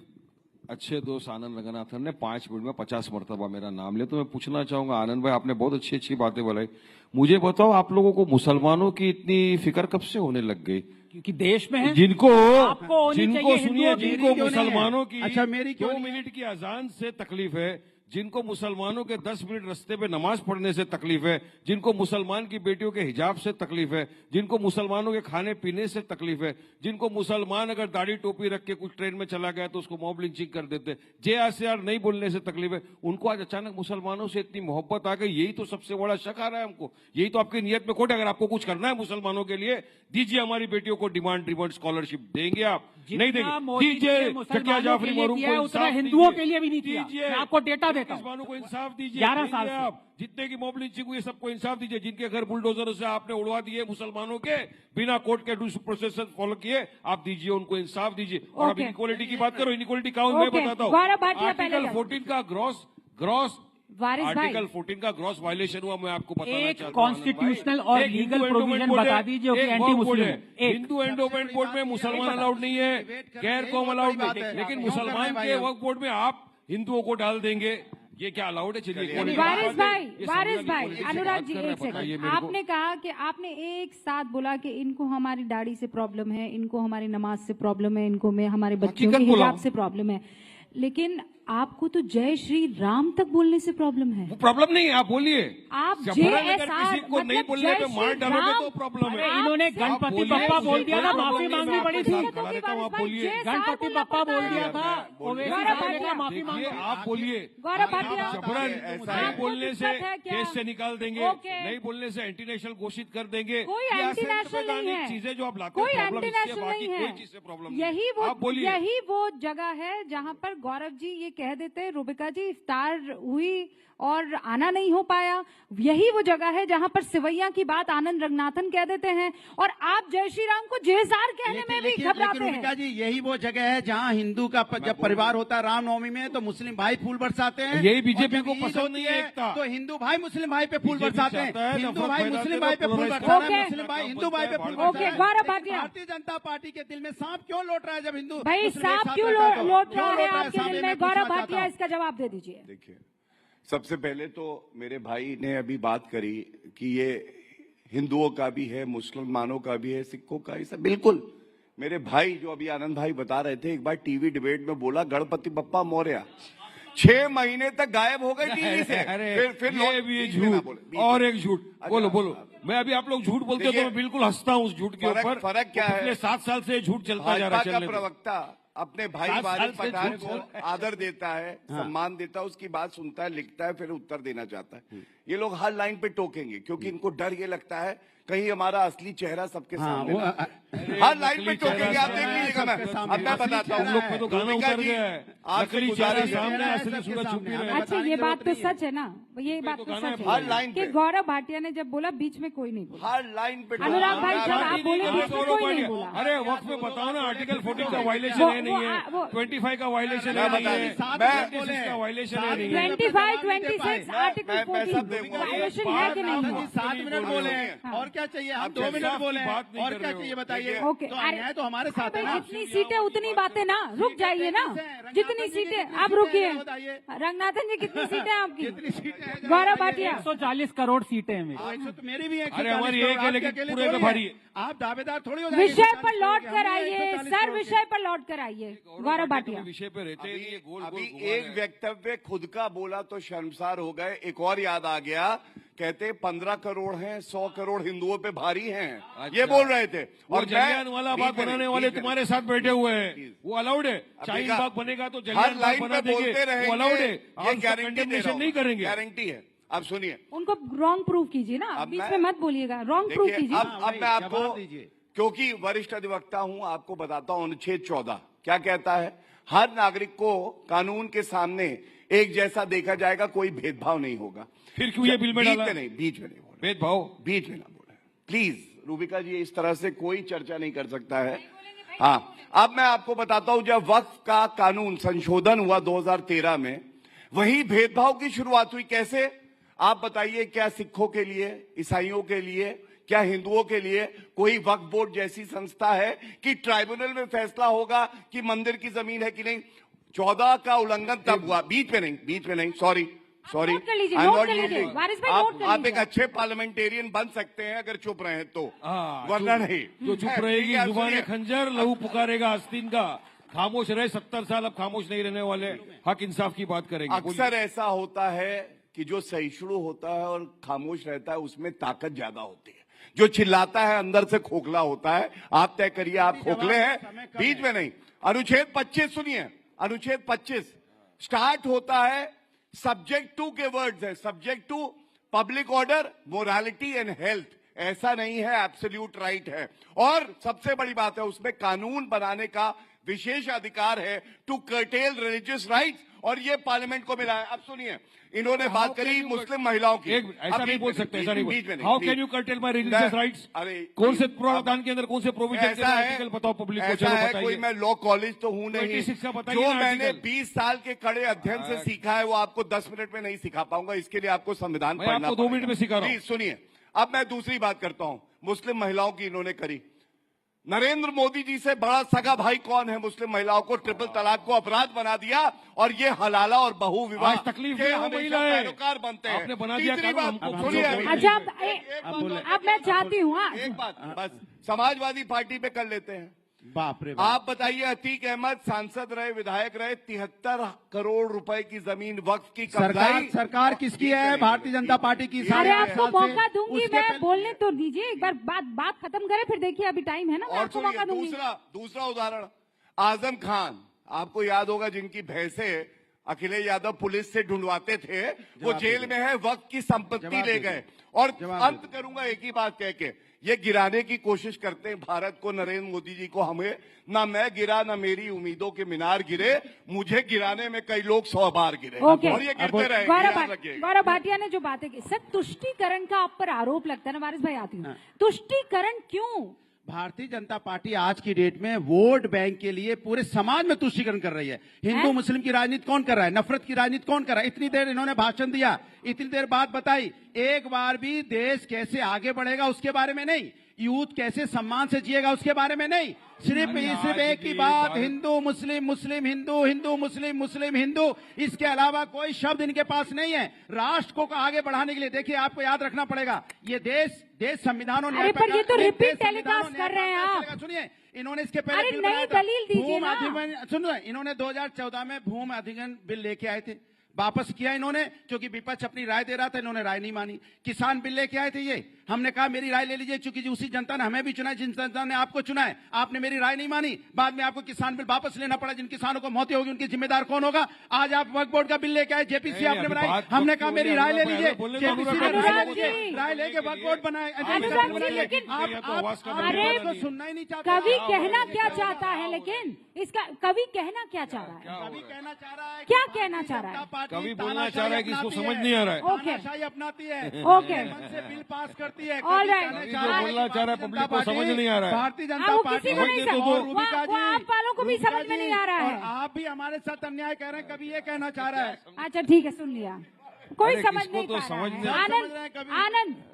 अच्छे दोस्त आनंद रंगनाथन ने 5 मिनट में 50 मरतबा मेरा नाम लिया, तो मैं पूछना चाहूंगा आनंद भाई, आपने बहुत अच्छी अच्छी बातें बोलाई। मुझे बताओ आप लोगों को मुसलमानों की इतनी फिक्र कब से होने लग गई? क्योंकि देश में है। जिनको सुनिए, जिनको मुसलमानों की अच्छा मेरी 2 मिनट की अजान से तकलीफ है, जिनको मुसलमानों के 10 मिनट रास्ते पे नमाज पढ़ने से तकलीफ है, जिनको मुसलमान की बेटियों के हिजाब से तकलीफ है, जिनको मुसलमानों के खाने पीने से तकलीफ है, जिनको मुसलमान अगर दाढ़ी टोपी रख के कुछ ट्रेन में चला गया तो उसको मॉब लिंचिंग कर देते, JRCR नहीं बोलने से तकलीफ है, उनको आज अचानक मुसलमानों से इतनी मोहब्बत आ गई। यही तो सबसे बड़ा शक आ रहा है हमको। यही तो आपकी नीयत में खोट है। अगर आपको कुछ करना है मुसलमानों के लिए, दीजिए हमारी बेटियों को डिमांड ड्रिवन स्कॉलरशिप। देंगे आप? नहीं देंगे। दीजिए शकिया जाफरी मरूम को इंसाफ, हिंदुओं के लिए भी नहीं दीजिए। आपको डेटा देता हूं को इंसाफ दीजिए। 11 साल से आप जितने की मॉब लिंचिंग हुई सबको इंसाफ दीजिए। जिनके घर बुलडोजरों से आपने उड़वा दिए मुसलमानों के बिना कोर्ट के ड्यू प्रोसेस फॉलो किए, आप दीजिए उनको इंसाफ दीजिए। और अब इनइक्वालिटी की बात करो, इनइक्वालिटी कहां मैं बताता हूं। आर्टिकल 14 का ग्रॉस आर्टिकल 14 का ग्रॉस वायलेशन हुआ। मैं आपको बताना चाहता हूं कॉन्स्टिट्यूशनल और लीगल प्रोविजन बता दीजिए कि एंटी मुस्लिम है। हिंदू एंडोमेंट बोर्ड में मुसलमान अलाउड नहीं है, गैर कौम अलाउड नहीं, लेकिन मुसलमान के वक्फ बोर्ड में आप हिंदुओं को डाल देंगे। ये क्या अलाउड है? चलिए वारिस भाई, अनुराग जी एक सेकंड। आपने कहा कि आपने एक साथ बोला कि इनको हमारी दाढ़ी से प्रॉब्लम है, इनको हमारी नमाज से प्रॉब्लम है, इनको में हमारे बच्चों के हिजाब से प्रॉब्लम है, लेकिन आपको तो जय श्री राम तक बोलने से प्रॉब्लम है। वो प्रॉब्लम नहीं है, आप बोलिए। आप किसी को नहीं बोलने पे मार डालोगे तो प्रॉब्लम है। इन्होंने गणपति बप्पा बोल दिया था, माफी मांगनी पड़ी थी। आप बोलिए। गणपति बप्पा बोल दिया था, माफी मांगी। आप बोलिए। जबरन नहीं बोलने से केस से निकाल देंगे, नहीं बोलने से एंटी नेशनल घोषित कर देंगे। चीजें जो आप लाते हैं, बाकी कोई चीज से प्रॉब्लम नहीं। यही वो जगह है जहाँ पर गौरव जी ये कह देते हैं रुबिका जी इफ्तार हुई और आना नहीं हो पाया। यही वो जगह है जहां पर सिवैया की बात आनंद रंगनाथन कह देते हैं और आप जय श्री राम को JSR कहने में भी घबराते हैं। रुबिका जी यही वो जगह है जहां हिंदू का जब परिवार होता है रामनवमी में तो मुस्लिम भाई फूल बरसाते हैं। यही बीजेपी को पसंद नहीं है एकता। तो हिंदू भाई मुस्लिम भाई पे फूल बरसाते हैं, हिंदू भाई मुस्लिम भाई पे फूल बरसाते हैं, मुस्लिम भाई हिंदू भाई पे फूल बरसाते हैं। भारतीय जनता पार्टी के दिल में सांप क्यों लौट रहा है जब हिंदू भाई सांप क्यों लौट रहा है आपके दिल में? गौरव भाटिया इसका जवाब दे दीजिए। देखिए सबसे पहले तो मेरे भाई ने अभी बात करी कि ये हिंदुओं का भी है, मुसलमानों का भी है, सिखों का, सब बिल्कुल। मेरे भाई जो अभी आनंद भाई बता रहे थे, एक बार टीवी डिबेट में बोला गणपति बप्पा मौर्य 6 महीने तक गायब हो गए टीवी से। फिर ये भी झूठ और एक झूठ। बोलो मैं अभी आप लोग झूठ बोलते हो तो मैं बिल्कुल हंसता हूँ उस झूठ के ऊपर। फर्क क्या है? 7 साल से झूठ चलता जा रहा है। प्रवक्ता अपने भाई वारिस पठान को आदर देता है, सम्मान देता है, उसकी बात सुनता है, लिखता है, फिर उत्तर देना चाहता है। ये लोग हर लाइन पे टोकेंगे क्योंकि इनको डर ये लगता है कहीं हमारा असली चेहरा सबके सामने ना। हर लाइन पे टोकेंगे, आप देख लीजिएगा। अब मैं बताता हूँ, रूबिका जी आपसे गुजारिश है। अच्छा, ये बात तो सच है ना, ये बात तो सच है हर लाइन कि गौरव भाटिया ने जब बोला बीच में कोई नहीं बोला। हर लाइन पे अनुराग भाई जब आप बोले बीच में कोई नहीं बोला। अरे वक्त में बताओ ना, आर्टिकल 14 का वायलेशन है नहीं है, 25 का वायलेशन है नहीं है, 26 का वायलेशन है नहीं है, 25, 26 आर्टिकल 14 वायलेशन है कि नहीं है? 7 मिनट बोले और क्या चाहिए, हम 2 मिनट बोले और क्या चाहिए बताइए। ओके, अन्याय तो हमारे साथ है ना। जितनी सीटें उतनी बातें ना, रुक जाइए ना, जितनी सीटें आप रुकिए। रंगनाथन जी कितनी सीटें हैं आपकी? गौरव भाटिया 140 करोड़ सीटें हैं मेरी भी। अरे हमारी एक है लेकिन पूरे में भारी है। आप दावेदार थोड़ी हो जाएंगे। विषय पर लौट कर आइए सर, विषय पर लौट कर आइए। गौरव भाटिया विषय पे रहते हैं। अभी एक वक्तव्य खुद का बोला तो शर्मसार हो गए। एक और याद आ गया, कहते 15 करोड़ हैं, 100 करोड़ हिंदुओं पे भारी हैं, ये बोल रहे थे। और जलियांवाला बाग बनाने वाले तुम्हारे साथ बैठे हुए हैं, वो अलाउड है। शाहीन बाग बनेगा तो जलियान बाग बना देंगे, वो अलाउड है। ये गारंटी नहीं करेंगे, गारंटी है। अब सुनिए, उनको रॉन्ग प्रूफ कीजिए ना, बीच में मत बोलिएगा, रॉन्ग प्रूफ कीजिए। अब मैं आपको, क्योंकि वरिष्ठ अधिवक्ता हूं, आपको बताता हूं अनुच्छेद 14 क्या कहता है। हर नागरिक को कानून के सामने एक जैसा देखा जाएगा, कोई भेदभाव नहीं होगा। फिर क्यों ये बिल में डाला? बीच में नहीं बोला, भेदभाव बीच में ना बोला प्लीज। रूबिका जी इस तरह से कोई चर्चा नहीं कर सकता है। हाँ, अब मैं आपको बताता हूं, जब वक्फ का कानून संशोधन हुआ 2013 में, वही भेदभाव की शुरुआत हुई। कैसे आप बताइए, क्या सिखों के लिए, ईसाइयों के लिए, क्या हिंदुओं के लिए कोई वक्फ बोर्ड जैसी संस्था है कि ट्राइब्यूनल में फैसला होगा कि मंदिर की जमीन है कि नहीं? 14 का उल्लंघन तब हुआ, बीच में नहीं, sorry I am not using. आप एक अच्छे पार्लियामेंटेरियन बन सकते हैं अगर चुप रहे तो, वरना नहीं। जो चुप रहेगी जुबान खंजर, लहू पुकारेगा आस्तीन का। खामोश रहे 70 साल, अब खामोश नहीं रहने वाले, हक इंसाफ की बात करेंगे। अक्सर ऐसा होता है कि जो सहिष्णु होता है और खामोश रहता है उसमें ताकत ज्यादा होती है। जो चिल्लाता है अंदर से खोखला होता है। आप तय करिए, आप खोखले हैं। बीच में नहीं। अनुच्छेद 25 सुनिए, अनुच्छेद 25 स्टार्ट होता है, सब्जेक्ट टू के वर्ड्स है, subject to public order, morality and health. ऐसा नहीं है, एब्सोल्यूट राइट है। और सबसे बड़ी बात है, उसमें कानून बनाने का विशेष अधिकार है टू कर्टेल रिलीजियस राइट्स, और ये पार्लियामेंट को मिला है। अब सुनिए, इन्होंने बात करी मुस्लिम महिलाओं की। ऐसा नहीं बोल सकते, ऐसा नहीं बोल। How can you cartel my religious rights? अरे कौन से प्रावधान के अंदर कौन से प्रोविजन आर्टिकल बताओ पब्लिक को, चलो बताइए। कोई मैं लॉ कॉलेज तो हूं नहीं, जो मैंने 20 साल के कड़े अध्ययन से सीखा है वो आपको 10 मिनट में नहीं सिखा पाऊंगा। इसके लिए आपको संविधान पढ़ना पड़ेगा। 2 मिनट में सिखा रहा हूं। सुनिए, अब मैं दूसरी बात करता हूं। मुस्लिम महिलाओं की इन्होंने करी। नरेंद्र मोदी जी से बड़ा सगा भाई कौन है? मुस्लिम महिलाओं को ट्रिपल तलाक को अपराध बना दिया, और ये हलाला और बहु विवाह तकलीफ के हमेशा पैरोकार बनते हैं। आपने बना दिया। अच्छा, अब मैं चाहती हूँ एक बात बस समाजवादी पार्टी पे कर लेते हैं। बाप रे, आप बताइए, अतीक अहमद सांसद रहे, विधायक रहे, 73 करोड़ रुपए की जमीन वक्फ की सरकार किसकी है? भारतीय जनता पार्टी की। अरे आपको मौका दूंगी, मैं बोलने तो दीजिए, एक बार बात खत्म करें, फिर देखिए अभी टाइम है ना, मैं आपको मौका दूंगी। दूसरा उदाहरण, आजम खान, आपको याद होगा, जिनकी भैंसे अखिलेश यादव पुलिस से ढूंढवाते थे, वो जेल में है, वक्त की संपत्ति ले गए। और अंत करूंगा एक ही बात कह के, ये गिराने की कोशिश करते हैं भारत को, नरेंद्र मोदी जी को, हमें। ना मैं गिरा, ना मेरी उम्मीदों के मीनार गिरे, मुझे गिराने में कई लोग 100 बार गिरे, और ये गिरते रहे। गौरव भाटिया ने जो बातें की, सर तुष्टीकरण का आप पर आरोप लगता है ना, वारिस भाई आती हूँ, तुष्टीकरण क्यों? भारतीय जनता पार्टी आज की डेट में वोट बैंक के लिए पूरे समाज में तुष्टीकरण कर रही है। हिंदू मुस्लिम की राजनीति कौन कर रहा है? नफरत की राजनीति कौन कर रहा है? इतनी देर इन्होंने भाषण दिया, इतनी देर बात बताई, एक बार भी देश कैसे आगे बढ़ेगा उसके बारे में नहीं, यूथ कैसे सम्मान से जिएगा उसके बारे में नहीं, सिर्फ एक ही बात, हिंदू मुस्लिम, मुस्लिम हिंदू, हिंदू मुस्लिम, मुस्लिम हिंदू। इसके अलावा कोई शब्द इनके पास नहीं है राष्ट्र को आगे बढ़ाने के लिए। देखिए, आपको याद रखना पड़ेगा, ये देश संविधान और अरे पर ये तो रिपीट टेलीकास्ट कर रहे हैं आप। सुनिए, इन्होंने इसके पहले दलील दीजिए ना। सुनो, इन्होंने 2014 में भूमि अधिग्रहण बिल लेके आए थे, वापस किया इन्होंने, क्योंकि विपक्ष अपनी राय दे रहा था, इन्होंने राय नहीं मानी। किसान बिल लेके आए थे, ये हमने कहा मेरी राय ले लीजिए, चूंकि उसी जनता ने हमें भी चुना है, जिन जनता ने आपको चुना है, आपने मेरी राय नहीं मानी, बाद में आपको किसान बिल वापस लेना पड़ा। जिन किसानों को मौतें होगी उनकी जिम्मेदार कौन होगा? आज आप वक्फ बोर्ड का बिल लेके आए, जेपीसी आपने बनाई, हमने कहा मेरी राय ले लीजिए, जेपीसी ने राय लेके वक्फ बोर्ड बनाए। आप सुनना ही नहीं चाहते। कवि कहना क्या चाहता है, लेकिन इसका कवि कहना क्या चाह रहा है? कवि कहना चाह रहा है, क्या कहना चाह रहा है? कवि बोलना चाह रहा है कि इसको समझ नहीं आ रहा है। तानाशाही अपनाती है, ओके, से बिल पास करती है। ऑलराइट, बोलना चाह रहा है, पब्लिक को समझ नहीं आ रहा है। भारतीय जनता पार्टी आप वालों को भी समझ में नहीं आ रहा है। आप भी हमारे साथ अन्याय कर रहे हैं, कभी ये कहना चाह रहा है। अच्छा ठीक है, सुन लिया, कोई समझ नहीं तो पा रहा है।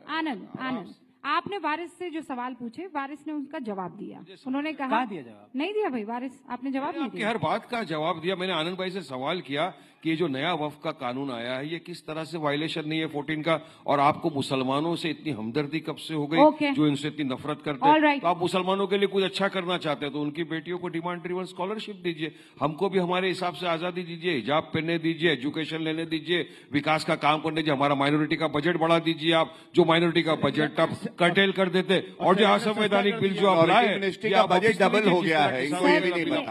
आनंद, आपने वारिस से जो सवाल पूछे, वारिस ने उनका जवाब दिया। उन्होंने कहा दिया जवाब? नहीं दिया भाई, वारिस आपने जवाब नहीं दिया। हर बात का जवाब दिया। मैंने आनंद भाई से सवाल किया कि ये जो नया वक्फ का कानून आया है, ये किस तरह से वायलेशन नहीं है 14 का, और आपको मुसलमानों से इतनी हमदर्दी कब से हो गई, जो इनसे इतनी नफरत करते हैं। तो आप मुसलमानों के लिए कुछ अच्छा करना चाहते हैं तो उनकी बेटियों को डिमांड ड्रिवन स्कॉलरशिप दीजिए, हमको भी हमारे हिसाब से आजादी दीजिए, हिजाब पहनने दीजिए, एजुकेशन लेने दीजिए, विकास का काम करने दीजिए, हमारा माइनॉरिटी का बजट बढ़ा दीजिए। आप जो माइनॉरिटी का बजट आप कर्टेल कर देते, और जो असंवैधानिक बिल जो आप लाए, मिनिस्ट्री का बजट डबल हो गया है, इनको ये भी नहीं पता।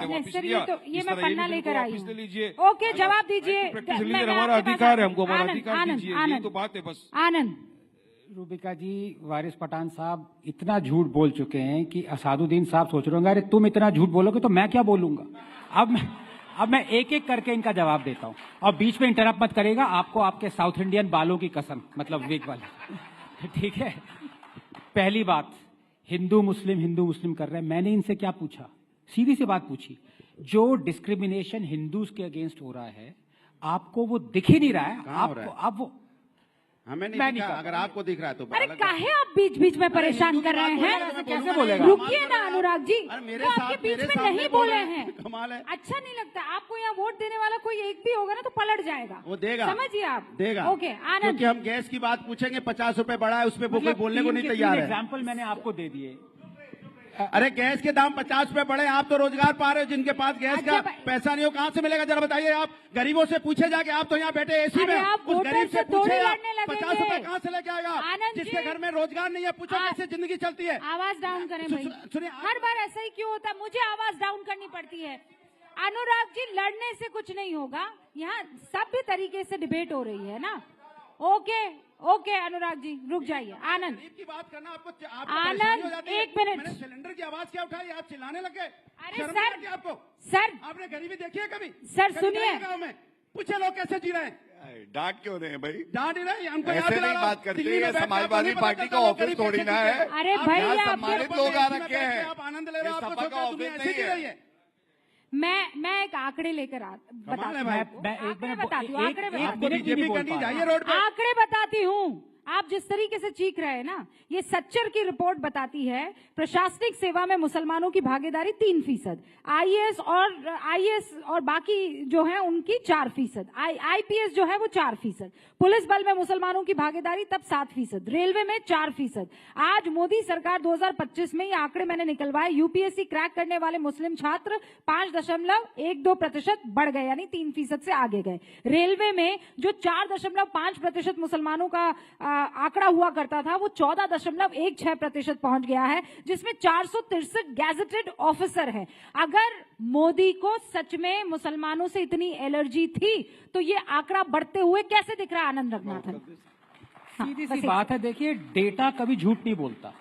ये मैं पन्ना लेकर आई हूँ। ओके, जवाब दीजिए। हमारा अधिकार है, हमको हमारा अधिकार दीजिए, यही तो बात है बस। आनंद, रूबिका जी, वारिस पठान साहब इतना झूठ बोल चुके हैं कि असादुद्दीन साहब सोच रहे होंगे अरे तुम इतना झूठ बोलोगे तो मैं क्या बोलूंगा। अब मैं एक एक करके इनका जवाब देता हूं, और बीच में इंटरप्ट मत करेगा, आपको आपके साउथ इंडियन बालों की कसम, मतलब विग वाले। ठीक है, पहली बात, हिंदू मुस्लिम कर रहे हैं। मैंने इनसे क्या पूछा? सीधी सी बात पूछी, जो डिस्क्रिमिनेशन हिंदूज के अगेंस्ट हो रहा है आपको वो दिख ही नहीं रहा है। आपको अब वो हमें नहीं दिखा, अगर आपको दिख रहा है तो अरे काहे आप बीच बीच में परेशान कर रहे हैं? कैसे बोलेगा? रुकिए ना अनुराग जी, मेरे आपके बीच में नहीं बोले हैं। कमाल है। अच्छा नहीं लगता आपको? यहाँ वोट देने वाला कोई एक भी होगा ना तो पलट जाएगा, वो देगा, समझिए आप देगा। ओके आनंद, क्योंकि हम गैस की बात पूछेंगे, 50 रुपए बढ़ा है, उसपे कोई बोलने को नहीं तैयार है। एग्जाम्पल मैंने आपको दे दिए। अरे गैस के दाम 50 रुपए बढ़े, आप तो रोजगार पा रहे हो, जिनके पास गैस का पैसा नहीं हो कहां से मिलेगा? जरा बताइए। आप गरीबों से पूछे जाके, आप तो यहाँ बैठे एसी में, उस गरीब से पूछे 50 रुपए कहां से लेके आएगा? जिसके घर में रोजगार नहीं है, पूछो कैसे जिंदगी चलती है। आवाज डाउन करें भाई, सुनिए, हर बार ऐसा ही क्यों होता है? मुझे आवाज डाउन करनी पड़ती है। अनुराग जी, लड़ने से कुछ नहीं होगा, यहाँ सभ्य तरीके से डिबेट हो रही है ना। ओके अनुराग जी, रुक जाइए। आनंद की बात करना आपको आनंद, एक मिनट। सिलेंडर की आवाज क्या उठाई? आप चिल्लाने लगे। अरे सर, आपको सर, आपने गरीबी देखी है कभी? सर सुनिए, गाँव में पूछे लोग कैसे जी रहे हैं। डांट क्यों रहे हैं भाई? डांट ही नहीं, हमको ऐसे नहीं बात करते हैं। समाजवादी पार्टी का ऑफिस थोड़ी ना है। अरे भाई सम्मानित लोग आ रखे हैं, आप आनंद ले रहे हो, सभा का ऑफिस नहीं है। मैं एक आंकड़े लेकर बताती हूँ, आंकड़े बताती हूँ। आप जिस तरीके से चीख रहे हैं ना, ये सच्चर की रिपोर्ट बताती है प्रशासनिक सेवा में मुसलमानों की भागीदारी 3%, आईएएस और बाकी जो है उनकी 4%, आईपीएस जो है वो 4%, पुलिस बल में मुसलमानों की भागीदारी तब 7%, रेलवे में 4%। आज मोदी सरकार 2025 में ये आंकड़े मैंने निकलवाए, यूपीएससी क्रैक करने वाले मुस्लिम छात्र 5.12% बढ़ गए, यानी 3% से आगे गए। रेलवे में जो 4.5% मुसलमानों का आंकड़ा हुआ करता था, वो 14.16% पहुंच गया है, जिसमें 463 गैजेटेड ऑफिसर हैं। अगर मोदी को सच में मुसलमानों से इतनी एलर्जी थी तो ये आंकड़ा बढ़ते हुए कैसे दिख रहा है? आनंद रघुनाथन, सीधी सी बात है, देखिए डेटा कभी झूठ नहीं बोलता।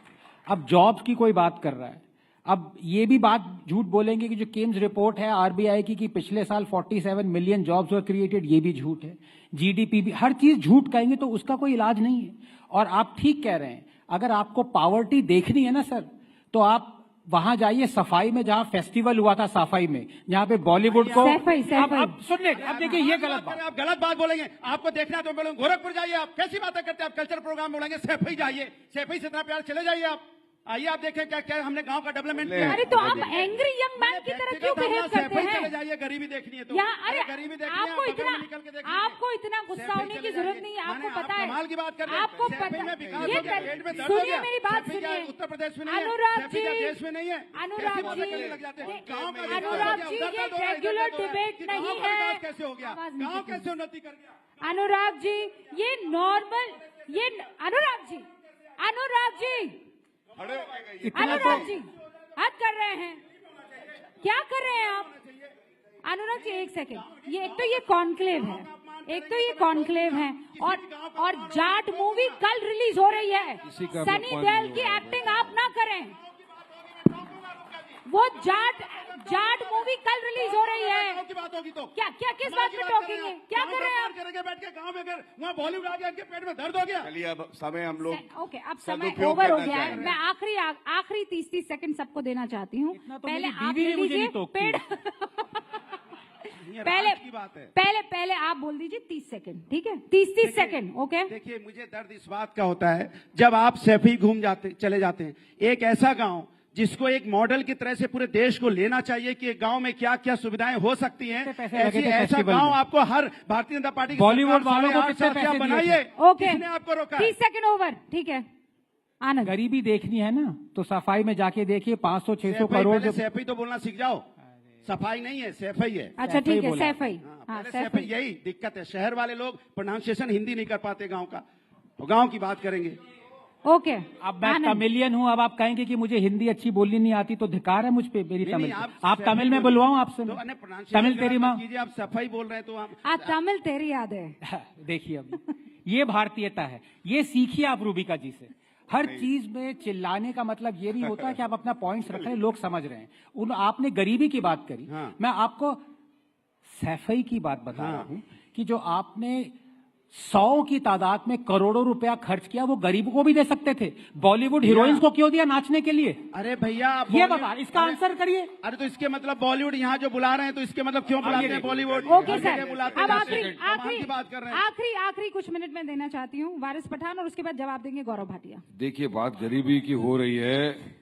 अब जॉब्स की कोई बात कर रहा है, अब ये भी बात झूठ बोलेंगे कि जो केम्स रिपोर्ट है आरबीआई की कि पिछले साल 47 मिलियन जॉब्स वर क्रिएटेड, ये भी झूठ है। जीडीपी भी, हर चीज झूठ कहेंगे तो उसका कोई इलाज नहीं है। और आप ठीक कह रहे हैं, अगर आपको पावर्टी देखनी है ना सर, तो आप वहां जाइए सफाई में, जहां फेस्टिवल हुआ था सफाई में, जहां पे बॉलीवुड को अब सुनिए, अब देखिए ये गलत बात, आप गलत बात बोलेंगे। आपको देखना है तो बोलेंगे गोरखपुर जाइए। आप कैसी बातें करते हैं? आप कल्चर प्रोग्राम बोलेंगे, सैफई जाइए, सैफई से इतना प्यार, चले जाइए आप। आइए आप देखें क्या क्या हमने गांव का डेवलपमेंट किया। अरे तो आप एंग्री यंग मैन की तरह क्यों बिहेव करते हैं? चले जाइए, गरीबी देखनी है तो। अरे गरीबी देखनी है, आपको इतना गुस्सा होने की जरूरत नहीं है। आपको पता है, कमाल की बात कर रहे हैं। आपको पता है, सुनिए मेरी बात सुनिए। उत्तर प्रदेश में नहीं है, अनुराग जी, देश में नहीं है। अनुराग जी, ये रेगुलर डिबेट नहीं है। कैसे हो गया? गाँव कैसे उन्नति कर गया? अनुराग जी, ये नॉर्मल, ये अनुराग जी अनुराग जी, अनुराग जी हद कर रहे हैं, क्या कर रहे हैं आप? अनुराग जी एक सेकंड, ये एक तो ये कॉन्क्लेव है, एक तो ये कॉन्क्लेव है, और जाट मूवी कल रिलीज हो रही है। सनी देओल की एक्टिंग आप ना करें, वो जाट मूवी कल रिलीज हो रही है। की बात होगी तो क्या क्या किस बात में टॉकिंग है? क्या कर रहे हैं आप? करेंगे बैठ के गांव में, अगर वहाँ बॉलीवुड आ गया, इनके पेट में दर्द हो गया। चलिए अब समय हम लोग ओके, अब समय ओवर हो गया है। मैं आखिरी 30 सेकंड सबको देना चाहती हूँ। पहले आप ले लीजिए पेड़ पहले आप बोल दीजिए 30 सेकंड, ठीक है? 30 सेकंड, ओके? देखिए, मुझे दर्द इस बात का होता है जब आप सैफी चले जाते हैं, एक ऐसा गांव जिसको एक मॉडल की तरह से पूरे देश को लेना चाहिए कि एक गांव में क्या क्या सुविधाएं हो सकती हैं, ऐसा गांव आपको हर भारतीय जनता पार्टी बॉलीवुड वालों को कितने पैसे बनाइए। ओके, किसने आपको रोका? 30 सेकंड ओवर, ठीक है? आनंद, गरीबी देखनी है ना तो सफाई में जाके देखिए, 500-600 करोड़। सैफी तो बोलना सीख जाओ, सफाई नहीं है, सैफई है। अच्छा ठीक है, सैफई। सैफई, यही दिक्कत है। शहर वाले लोग प्रोनाउंसिएशन हिंदी नहीं कर पाते गांव का, तो गांव की बात करेंगे। ओके, अब मैं तमिलियन हूँ, अब आप कहेंगे कि मुझे हिंदी अच्छी बोलनी नहीं आती, तो धिकार है मुझ पे मेरी तमिल। आप तमिल में बुलवाऊं आपसे? तमिल तेरी माँ, आप सफाई बोल रहे हैं तो आप तमिल तेरी याद है। देखिए, अब ये भारतीयता है, ये सीखिए आप रूबिका जी से। हर चीज में चिल्लाने का मतलब ये नहीं होता है कि आप अपना पॉइंट्स रख रहे हैं, लोग समझ रहे हैं। आपने गरीबी की बात करी, मैं आपको सैफई की बात बता रहा हूं कि जो आपने 100 की तादाद में करोड़ों रुपया खर्च किया, वो गरीबों को भी दे सकते थे। बॉलीवुड हीरोइंस को क्यों दिया नाचने के लिए? अरे भैया, ये बता, इसका आंसर करिए। अरे तो इसके मतलब बॉलीवुड यहाँ जो बुला रहे हैं, तो इसके मतलब क्यों बुलाते हैं बॉलीवुड? ओके सर, अब आखिरी कुछ मिनट में देना चाहती हूँ वारिस पठान, और उसके बाद जवाब देंगे गौरव भाटिया। देखिए, बात गरीबी की हो रही है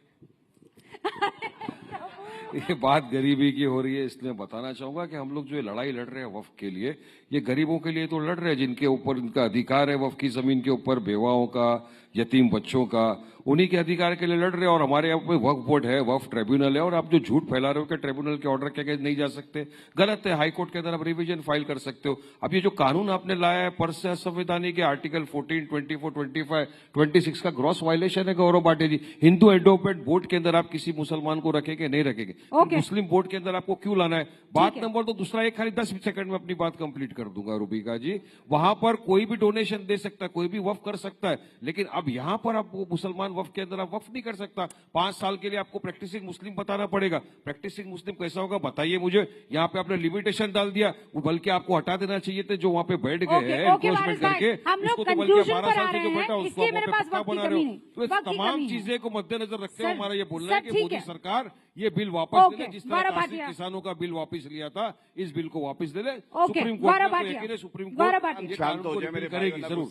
ये बात गरीबी की हो रही है, इसलिए बताना चाहूंगा कि हम लोग जो लड़ाई लड़ रहे हैं वक्फ के लिए, ये गरीबों के लिए तो लड़ रहे हैं जिनके ऊपर इनका अधिकार है, वक्फ की जमीन के ऊपर, बेवाओं का, यतीम बच्चों का, उन्हीं के अधिकार के लिए लड़ रहे हैं। और हमारे यहाँ पे वक्फ बोर्ड है, वक्फ ट्रिब्यूनल है, और आप जो झूठ फैला रहे हो कि ट्रिब्यूनल के ऑर्डर के नहीं जा सकते, गलत है। हाईकोर्ट के अंदर आप रिवीजन फाइल कर सकते हो। अब ये जो कानून आपने लाया है पर से असंवैधानिक, आर्टिकल 14, 24, 25, 26 का ग्रॉस वायलेशन है। गौरव भाटिया जी, हिंदू एडवोकेट बोर्ड के अंदर आप किसी मुसलमान को रखेंगे नहीं रखेंगे? मुस्लिम बोर्ड के अंदर आपको क्यों लाना है? बात नंबर 2। दूसरा, एक खाली 10 सेकंड में अपनी बात कंप्लीट कर दूंगा रूबिका जी। वहां पर कोई भी डोनेशन दे सकता है, कोई भी वक्फ कर सकता है, लेकिन अब यहां पर आप मुसलमान वक्फ के अंदर आप वक्फ नहीं कर सकता। 5 साल के लिए आपको प्रैक्टिसिंग मुस्लिम बताना पड़ेगा। प्रैक्टिसिंग मुस्लिम कैसा होगा बताइए मुझे? यहाँ पे आपने लिमिटेशन डाल दिया, बल्कि आपको हटा देना चाहिए थे जो वहाँ पे बैठ गए हैं एनक्रोचमेंट करके, उसको तो बल्कि 12 साल से जो बैठा उसको आप पक्का बना रहे हो। तो इस तमाम चीजें को मद्देनजर रखते हुए हमारा ये बोलना है कि मोदी सरकार ये बिल वापस ले ले, जिस तरह किसानों का बिल वापस लिया था, इस बिल को वापस ले ले। सुप्रीम कोर्ट शांत हो जाए, मेरे करेगी जरूर।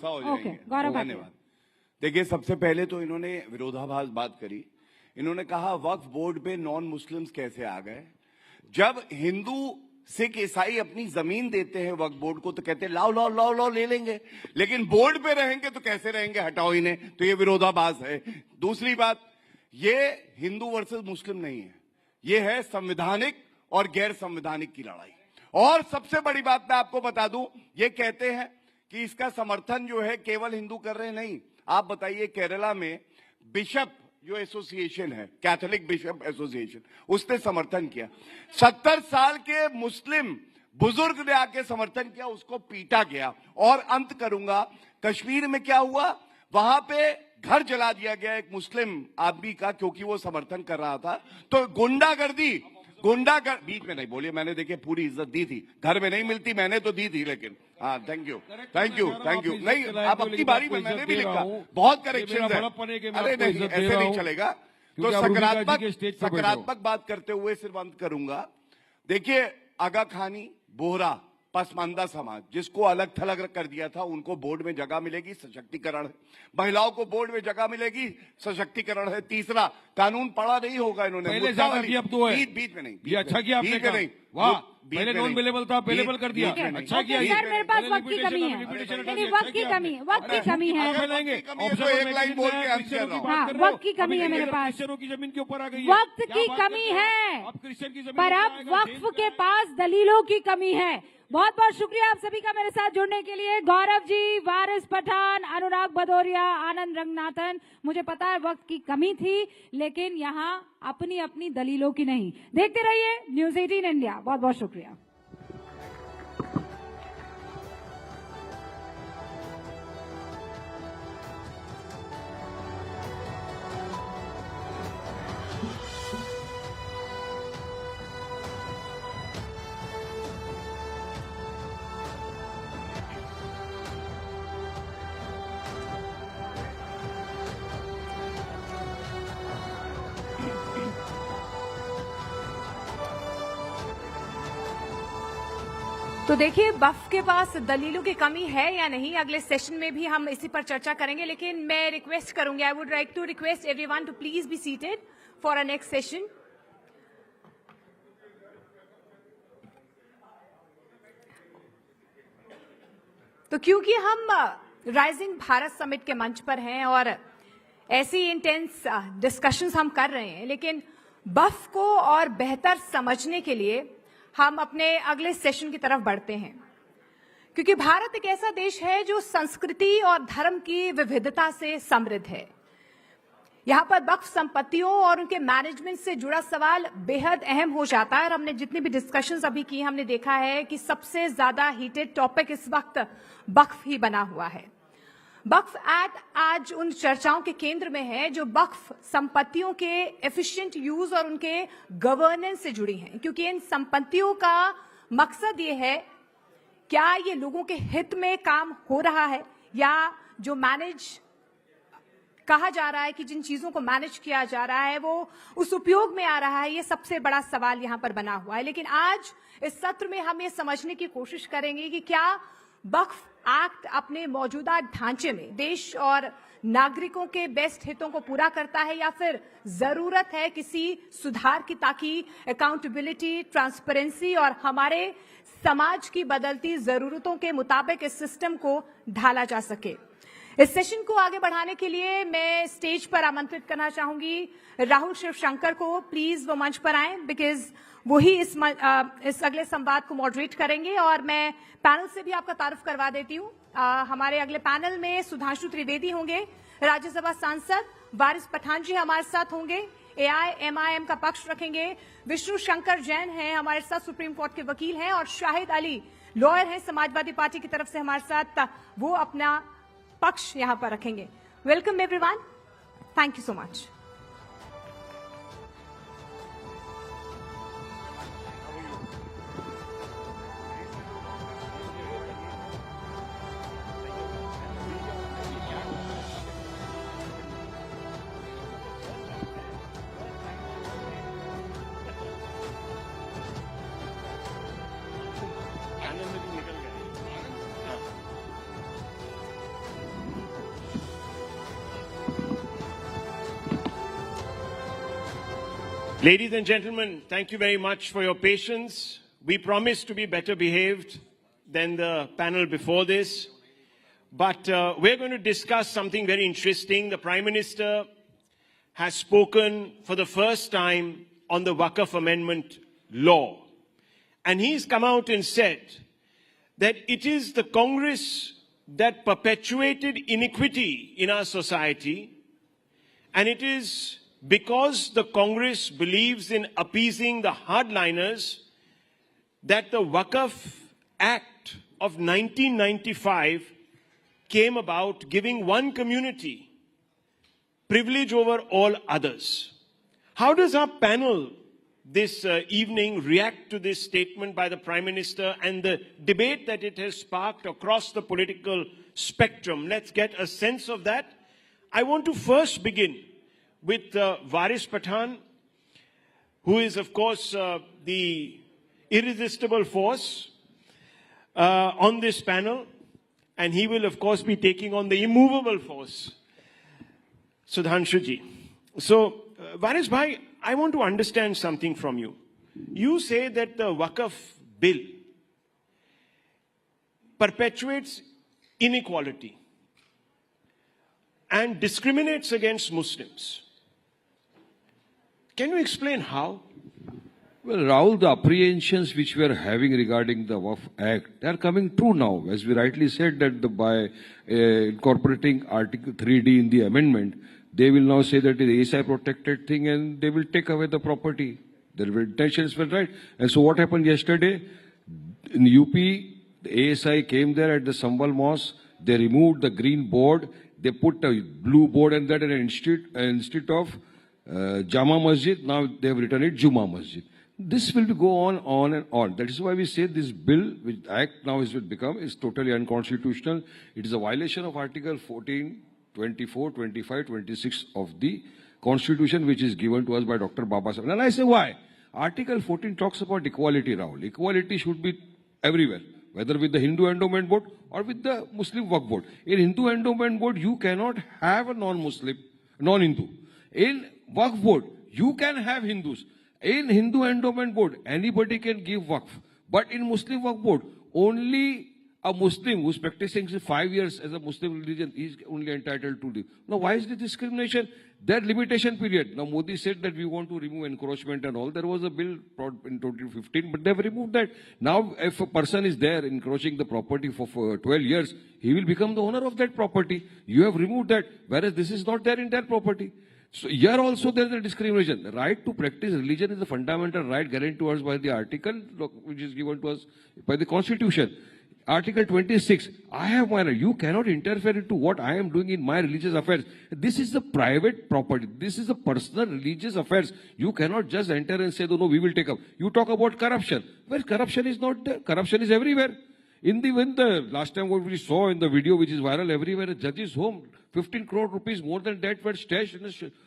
धन्यवाद। देखिए, सबसे पहले तो इन्होंने विरोधाभास बात करी। इन्होंने कहा वक्फ बोर्ड पे नॉन मुस्लिम्स कैसे आ गए? जब हिंदू, सिख, ईसाई अपनी जमीन देते हैं वक्फ बोर्ड को तो कहते हैं लाओ लाओ लाओ लाओ ले लेंगे, लेकिन बोर्ड पे रहेंगे तो कैसे रहेंगे? हटाओ इन्हें। तो ये विरोधाभास है। दूसरी बात, ये हिंदू वर्सेस मुस्लिम नहीं है, ये है संवैधानिक और गैर संवैधानिक की लड़ाई। और सबसे बड़ी बात मैं आपको बता दूं, ये कहते हैं कि इसका समर्थन जो है केवल हिंदू कर रहे हैं। नहीं, आप बताइए, केरला में बिशप जो एसोसिएशन है, कैथोलिक बिशप एसोसिएशन, उसने समर्थन किया। 70 साल के मुस्लिम बुजुर्ग ने आके समर्थन किया, उसको पीटा गया। और अंत करूंगा, कश्मीर में क्या हुआ, वहां पे घर जला दिया गया एक मुस्लिम आदमी का, क्योंकि वो समर्थन कर रहा था। तो गुंडागर्दी बीच में नहीं बोलिए, मैंने देखिए पूरी इज्जत दी थी, घर में नहीं मिलती, मैंने तो दी थी, लेकिन हाँ, थैंक यू। नहीं, आप अपनी बारी में, मैंने भी लिखा, बहुत करेक्शन है। अरे नहीं, ऐसे नहीं चलेगा। तो सकारात्मक बात करते हुए सिर्फ अंत करूंगा। देखिए, आगा खानी, बोहरा, पसमानदा समाज, जिसको अलग थलग कर दिया था, उनको बोर्ड में जगह मिलेगी, सशक्तिकरण है। महिलाओं को बोर्ड में जगह मिलेगी, सशक्तिकरण है। तीसरा, कानून पढ़ा नहीं होगा इन्होंने, पहले ज्यादा किया, अब तो है। बीच में नहीं, ये अच्छा किया आपने बीच में नहीं। वाह, पहले नॉन बिलेबल था, बिलेबल कर दिया, अच्छा किया ये। सर मेरे पास वक्त की कमी है, नहीं वक्त की कमी है, वक्त की कमी है, एक लाइन बोल के अर्ज कर रहा हूं। हाँ वक्त की कमी है मेरे पास, क्रिश्चियनों की जमीन के ऊपर आ गई है, वक्त की कमी है, अब क्रिश्चियन की जमीन पर अब वक्फ के पास दलीलों की कमी है। बहुत बहुत शुक्रिया आप सभी का मेरे साथ जुड़ने के लिए। गौरव जी, वारिस पठान, अनुराग भदौरिया, आनंद रंगनाथन। मुझे पता है वक्त की कमी थी, लेकिन यहाँ अपनी अपनी दलीलों की नहीं। देखते रहिए न्यूज़ 18 इंडिया। बहुत बहुत शुक्रिया। तो देखिए वक्फ के पास दलीलों की कमी है या नहीं, अगले सेशन में भी हम इसी पर चर्चा करेंगे, लेकिन मैं रिक्वेस्ट करूंगी, I would like to request everyone to please be seated for a next session. तो क्योंकि हम राइजिंग भारत समिट के मंच पर हैं और ऐसी इंटेंस डिस्कशंस हम कर रहे हैं, लेकिन वक्फ को और बेहतर समझने के लिए हम अपने अगले सेशन की तरफ बढ़ते हैं, क्योंकि भारत एक ऐसा देश है जो संस्कृति और धर्म की विविधता से समृद्ध है। यहाँ पर वक्फ संपत्तियों और उनके मैनेजमेंट से जुड़ा सवाल बेहद अहम हो जाता है। और हमने जितनी भी डिस्कशंस अभी की, हमने देखा है कि सबसे ज्यादा हीटेड टॉपिक इस वक्त वक्फ ही बना हुआ है। वक्फ एक्ट आज उन चर्चाओं के केंद्र में है जो वक्फ संपत्तियों के एफिशिएंट यूज और उनके गवर्नेंस से जुड़ी हैं, क्योंकि इन संपत्तियों का मकसद ये है, क्या ये लोगों के हित में काम हो रहा है, या जो मैनेज कहा जा रहा है कि जिन चीजों को मैनेज किया जा रहा है वो उस उपयोग में आ रहा है। ये सबसे बड़ा सवाल यहां पर बना हुआ है। लेकिन आज इस सत्र में हम ये समझने की कोशिश करेंगे कि क्या वक्फ एक्ट अपने मौजूदा ढांचे में देश और नागरिकों के बेस्ट हितों को पूरा करता है, या फिर जरूरत है किसी सुधार की, ताकि अकाउंटेबिलिटी, ट्रांसपेरेंसी और हमारे समाज की बदलती जरूरतों के मुताबिक इस सिस्टम को ढाला जा सके। इस सेशन को आगे बढ़ाने के लिए मैं स्टेज पर आमंत्रित करना चाहूंगी राहुल शिवशंकर को। प्लीज वो मंच पर आए, बिकॉज वही इस अगले संवाद को मॉडरेट करेंगे। और मैं पैनल से भी आपका तारुफ करवा देती हूँ। हमारे अगले पैनल में सुधांशु त्रिवेदी होंगे, राज्यसभा सांसद, वारिस पठान जी हमारे साथ होंगे, AIMIM का पक्ष रखेंगे, विष्णु शंकर जैन हैं हमारे साथ, सुप्रीम कोर्ट के वकील हैं, और शाहिद अली लॉयर हैं समाजवादी पार्टी की तरफ से हमारे साथ, वो अपना पक्ष यहां पर रखेंगे। Welcome everyone, thank you so much. Ladies and gentlemen, thank you very much for your patience. We promise to be better behaved than the panel before this. But we're going to discuss something very interesting. The Prime Minister has spoken for the first time on the Waqf Amendment law. And he's come out and said that it is the Congress that perpetuated iniquity in our society, and it is because the Congress believes in appeasing the hardliners that the Waqf Act of 1995 came about, giving one community privilege over all others. How does our panel this evening react to this statement by the Prime Minister and the debate that it has sparked across the political spectrum? Let's get a sense of that. I want to first begin with Varis Pathan, who is, of course, the irresistible force on this panel, and he will, of course, be taking on the immovable force, Sudhanshu ji. So, Varis Bhai, I want to understand something from you. You say that the Waqf bill perpetuates inequality and discriminates against Muslims. Can you explain how? Well, Rahul, the apprehensions which we are having regarding the Waqf Act, they are coming true now. As we rightly said that by incorporating Article 3D in the amendment, they will now say that it is ASI protected thing and they will take away the property. Their intentions were right. And so what happened yesterday? In UP, the ASI came there at the Sambal Mosque. They removed the green board. They put a blue board and that instead of Jama Masjid, now they have written it Juma Masjid. This will go on and on. That is why we say this bill, which Act now is totally unconstitutional. It is a violation of Article 14, 24, 25, 26 of the Constitution, which is given to us by Dr. Babasaheb. And I say why? Article 14 talks about equality, Rahul. Equality should be everywhere, whether with the Hindu Endowment Board or with the Muslim Waqf Board. In Hindu Endowment Board, you cannot have a non-Muslim, non-Hindu. In Waqf Board, you can have Hindus. In Hindu Endowment Board, anybody can give Waqf. But in Muslim Waqf Board, only a Muslim who is practicing 5 years as a Muslim religion is only entitled to do. Now, why is the discrimination? That limitation period. Now, Modi said that we want to remove encroachment and all. There was a bill brought in 2015, but they have removed that. Now, if a person is there encroaching the property for 12 years, he will become the owner of that property. You have removed that, whereas this is not there in that property. So here also there is a discrimination. The right to practice religion is a fundamental right guaranteed to us by the article which is given to us by the Constitution. Article 26, I have my right. You cannot interfere into what I am doing in my religious affairs. This is the private property. This is a personal religious affairs. You cannot just enter and say, no, we will take up. You talk about corruption. Well, corruption is not there. Corruption is everywhere. When the last time what we saw in the video which is viral everywhere, a judge's home, 15 crore rupees more than that were stashed in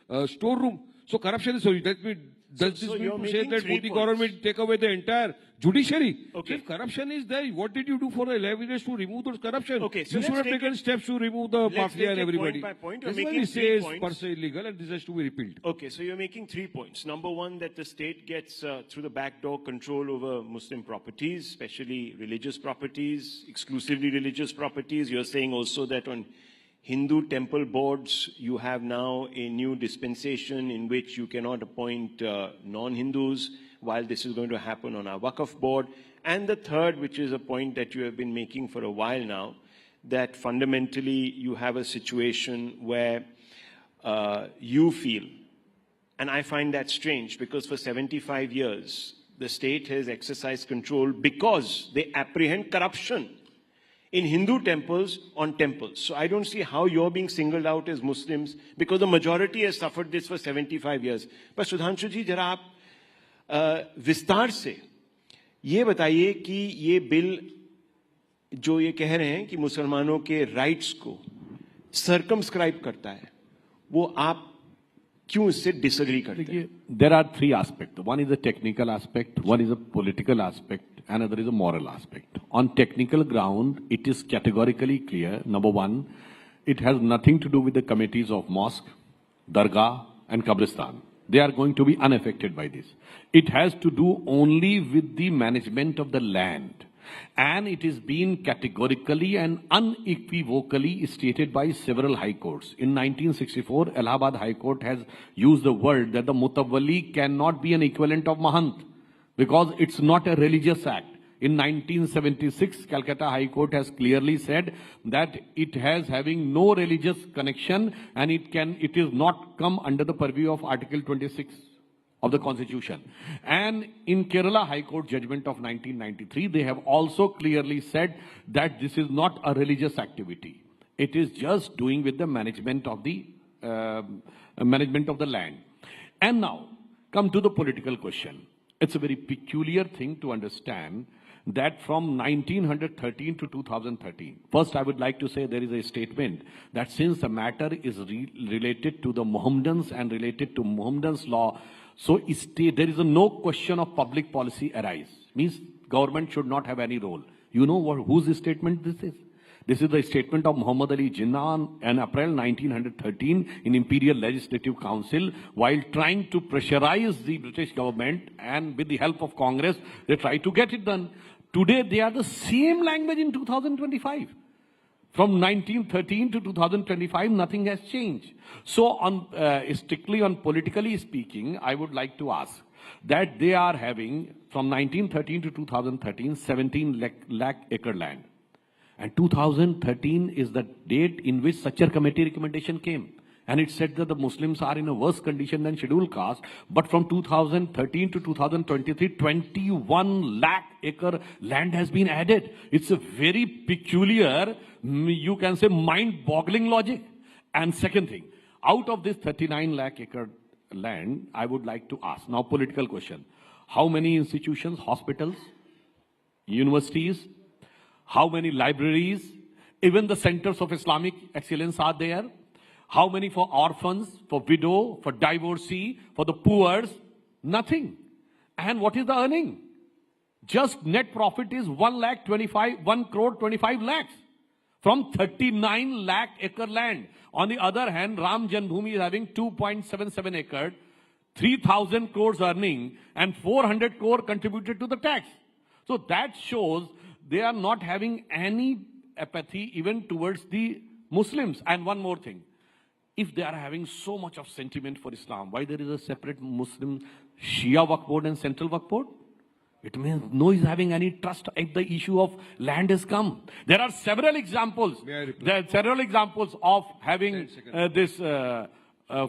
a storeroom. So corruption is, does this mean to say that Modi government take away the entire judiciary? Okay. If corruption is there, what did you do for 11 years to remove those corruption? Okay, so you should have taken steps to remove the mafia and everybody. Point by point. That's why we say it's per se illegal and this has to be repealed. Okay, so you're making 3 points. Number one, that the state gets through the back door control over Muslim properties, especially religious properties, exclusively religious properties. You're saying also that on Hindu temple boards, you have now a new dispensation in which you cannot appoint non-Hindus, while this is going to happen on our Waqf board. And the third, which is a point that you have been making for a while now, that fundamentally you have a situation where you feel, and I find that strange, because for 75 years, the state has exercised control because they apprehend corruption in Hindu temples on temples. So I don't see how you're being singled out as Muslims, because the majority has suffered this for 75 years. But Sudhanshu ji, जरा आप विस्तार से ये बताइए कि ये bill जो ये कह रहे हैं कि मुसलमानों के राइट्स को सर्कमस्क्राइब करता है, वो आप क्यों इससे डिसएग्री करते हैं? There are three aspects. One is a technical aspect, one is a political aspect, another is a moral aspect. On technical ground, it is categorically clear. Number one, it has nothing to do with the committees of mosque, dargah, and qabristan. They are going to be unaffected by this. It has to do only with the management of the land. And it is being categorically and unequivocally stated by several high courts. In 1964, Allahabad High Court has used the word that the mutawalli cannot be an equivalent of mahant, because it's not a religious act. In 1976, Calcutta High Court has clearly said that it has having no religious connection and it is not come under the purview of Article 26 of the Constitution. And in Kerala High Court judgment of 1993, they have also clearly said that this is not a religious activity. It is just doing with the management of the land. And now, come to the political question. It's a very peculiar thing to understand that from 1913 to 2013, first I would like to say there is a statement that since the matter is related to the Mohammedans and related to Mohammedans law, so there is no question of public policy arise. Means government should not have any role. You know whose statement this is? This is the statement of Muhammad Ali Jinnah in April 1913 in Imperial Legislative Council while trying to pressurize the British government, and with the help of Congress, they tried to get it done. Today, they are the same language in 2025. From 1913 to 2025, nothing has changed. So, strictly on politically speaking, I would like to ask that they are having, from 1913 to 2013, 17 lakh acre land. And 2013 is the date in which Sachar Committee recommendation came. And it said that the Muslims are in a worse condition than scheduled caste. But from 2013 to 2023, 21 lakh acre land has been added. It's a very peculiar, you can say, mind-boggling logic. And second thing, out of this 39 lakh acre land, I would like to ask, now political question, how many institutions, hospitals, universities, how many libraries, even the centers of Islamic excellence are there? How many for orphans, for widow, for divorcee, for the poor? Nothing. And what is the earning? Just net profit is 1 crore 25 lakhs from 39 lakh acre land. On the other hand, Ram Janmabhoomi is having 2.77 acre, 3,000 crores earning, and 400 crore contributed to the tax. So that shows they are not having any apathy even towards the Muslims. And one more thing. If they are having so much of sentiment for Islam, why there is a separate Muslim Shia Waqf Board and Central Waqf Board? It means no is having any trust if the issue of land has come. There are several examples. There are several examples of having this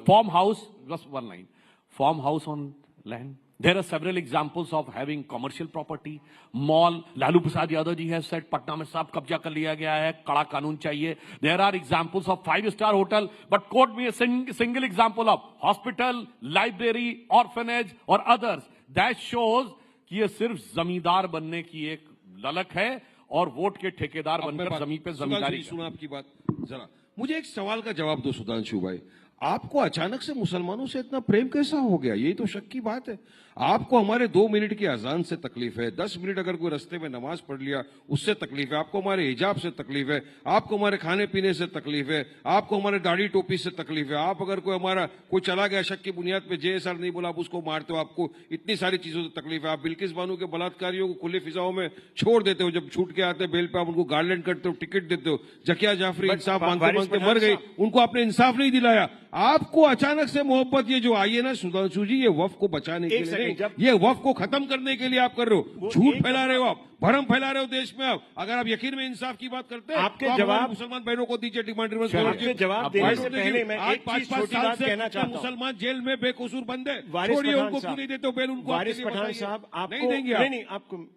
farmhouse, just one line, farmhouse on land. There are several examples of having commercial property, mall. Lalu Prasad Yadav ji has said, Patna mein sab kabja kar liya gaya hai, kada kanun chahiye. There are examples of 5-star hotel, but quote me a single example of hospital, library, orphanage or others. That shows कि ये सिर्फ जमींदार बनने की एक ललक है और वोट के ठेकेदार बनकर जमीन पे जमींदारी। सुना आपकी बात जरा, मुझे एक सवाल का जवाब दो सुधांशु भाई, आपको अचानक से मुसलमानों से इतना प्रेम कैसा हो गया? यही तो शक की बात है। आपको हमारे 2 मिनट की अजान से तकलीफ है, 10 मिनट अगर कोई रास्ते में नमाज पढ़ लिया उससे तकलीफ है, आपको हमारे हिजाब से तकलीफ है, आपको हमारे खाने पीने से तकलीफ है, आपको हमारे दाढ़ी टोपी से तकलीफ है, आप अगर कोई चला गया शक की बुनियाद पे JSR नहीं बोला आप उसको मारते हो, आपको इतनी सारी चीजों से तकलीफ है, आप बिल्किस बानो के बलात्कारियों को खुले फिजाओं में छोड़ देते हो, जब छूट के आते बेल पे आप उनको गार्लैंड करते हो, टिकट देते हो, जकिया जाफरी इंसाफ मांगते मांगते मर गई, उनको आपने इंसाफ नहीं दिलाया। आपको अचानक से मोहब्बत ये जो आई है ना सुधांशु जी, ये वक्फ को बचाने के लिए, ये वक्फ को खत्म करने के लिए आप कर रहे हो, झूठ फैला रहे हो, आप भरम फैला रहे हो देश में। आप अगर आप यकीन में इंसाफ की बात करते हैं आपके तो जवाब मुसलमान बहनों को दीजिए डिमांड रिवर्स। आपके जवाब देने से पहले मैं एक चीज छोटी बात कहना चाहता हूं। मुसलमान जेल में बेकसूर बंद है, वारिस छोड़िए पठान उनको, क्यों नहीं देते हो बेल उनको? वारिस पठान साहब, नहीं देंगे नहीं,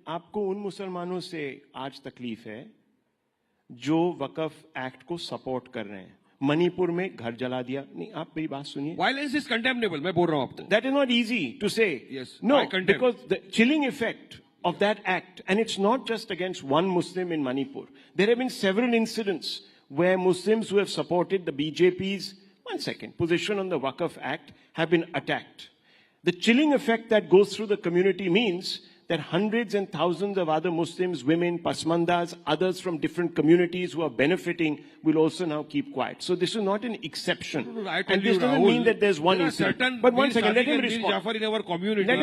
आपको उन मुसलमानों से आज तकलीफ है जो वक्फ एक्ट को सपोर्ट कर रहे हैं। मणिपुर में घर जला दिया, नहीं आप मेरी बात सुनिए। वायलेंस इज कंडेमनेबल, मैं बोल रहा हूं आपको। That is not easy to say, no, because the chilling effect of that act, and it's not just against one Muslim in Manipur. There have been several incidents where Muslims who have supported the BJP's position on the Waqf Act have been attacked. The chilling effect that goes through the community means that hundreds and thousands of other Muslims, women, pasmandas, others from different communities who are benefiting will also now keep quiet. So this is not an exception. And this doesn't mean that there's one incident. But one second, let him respond. Jafar in our community.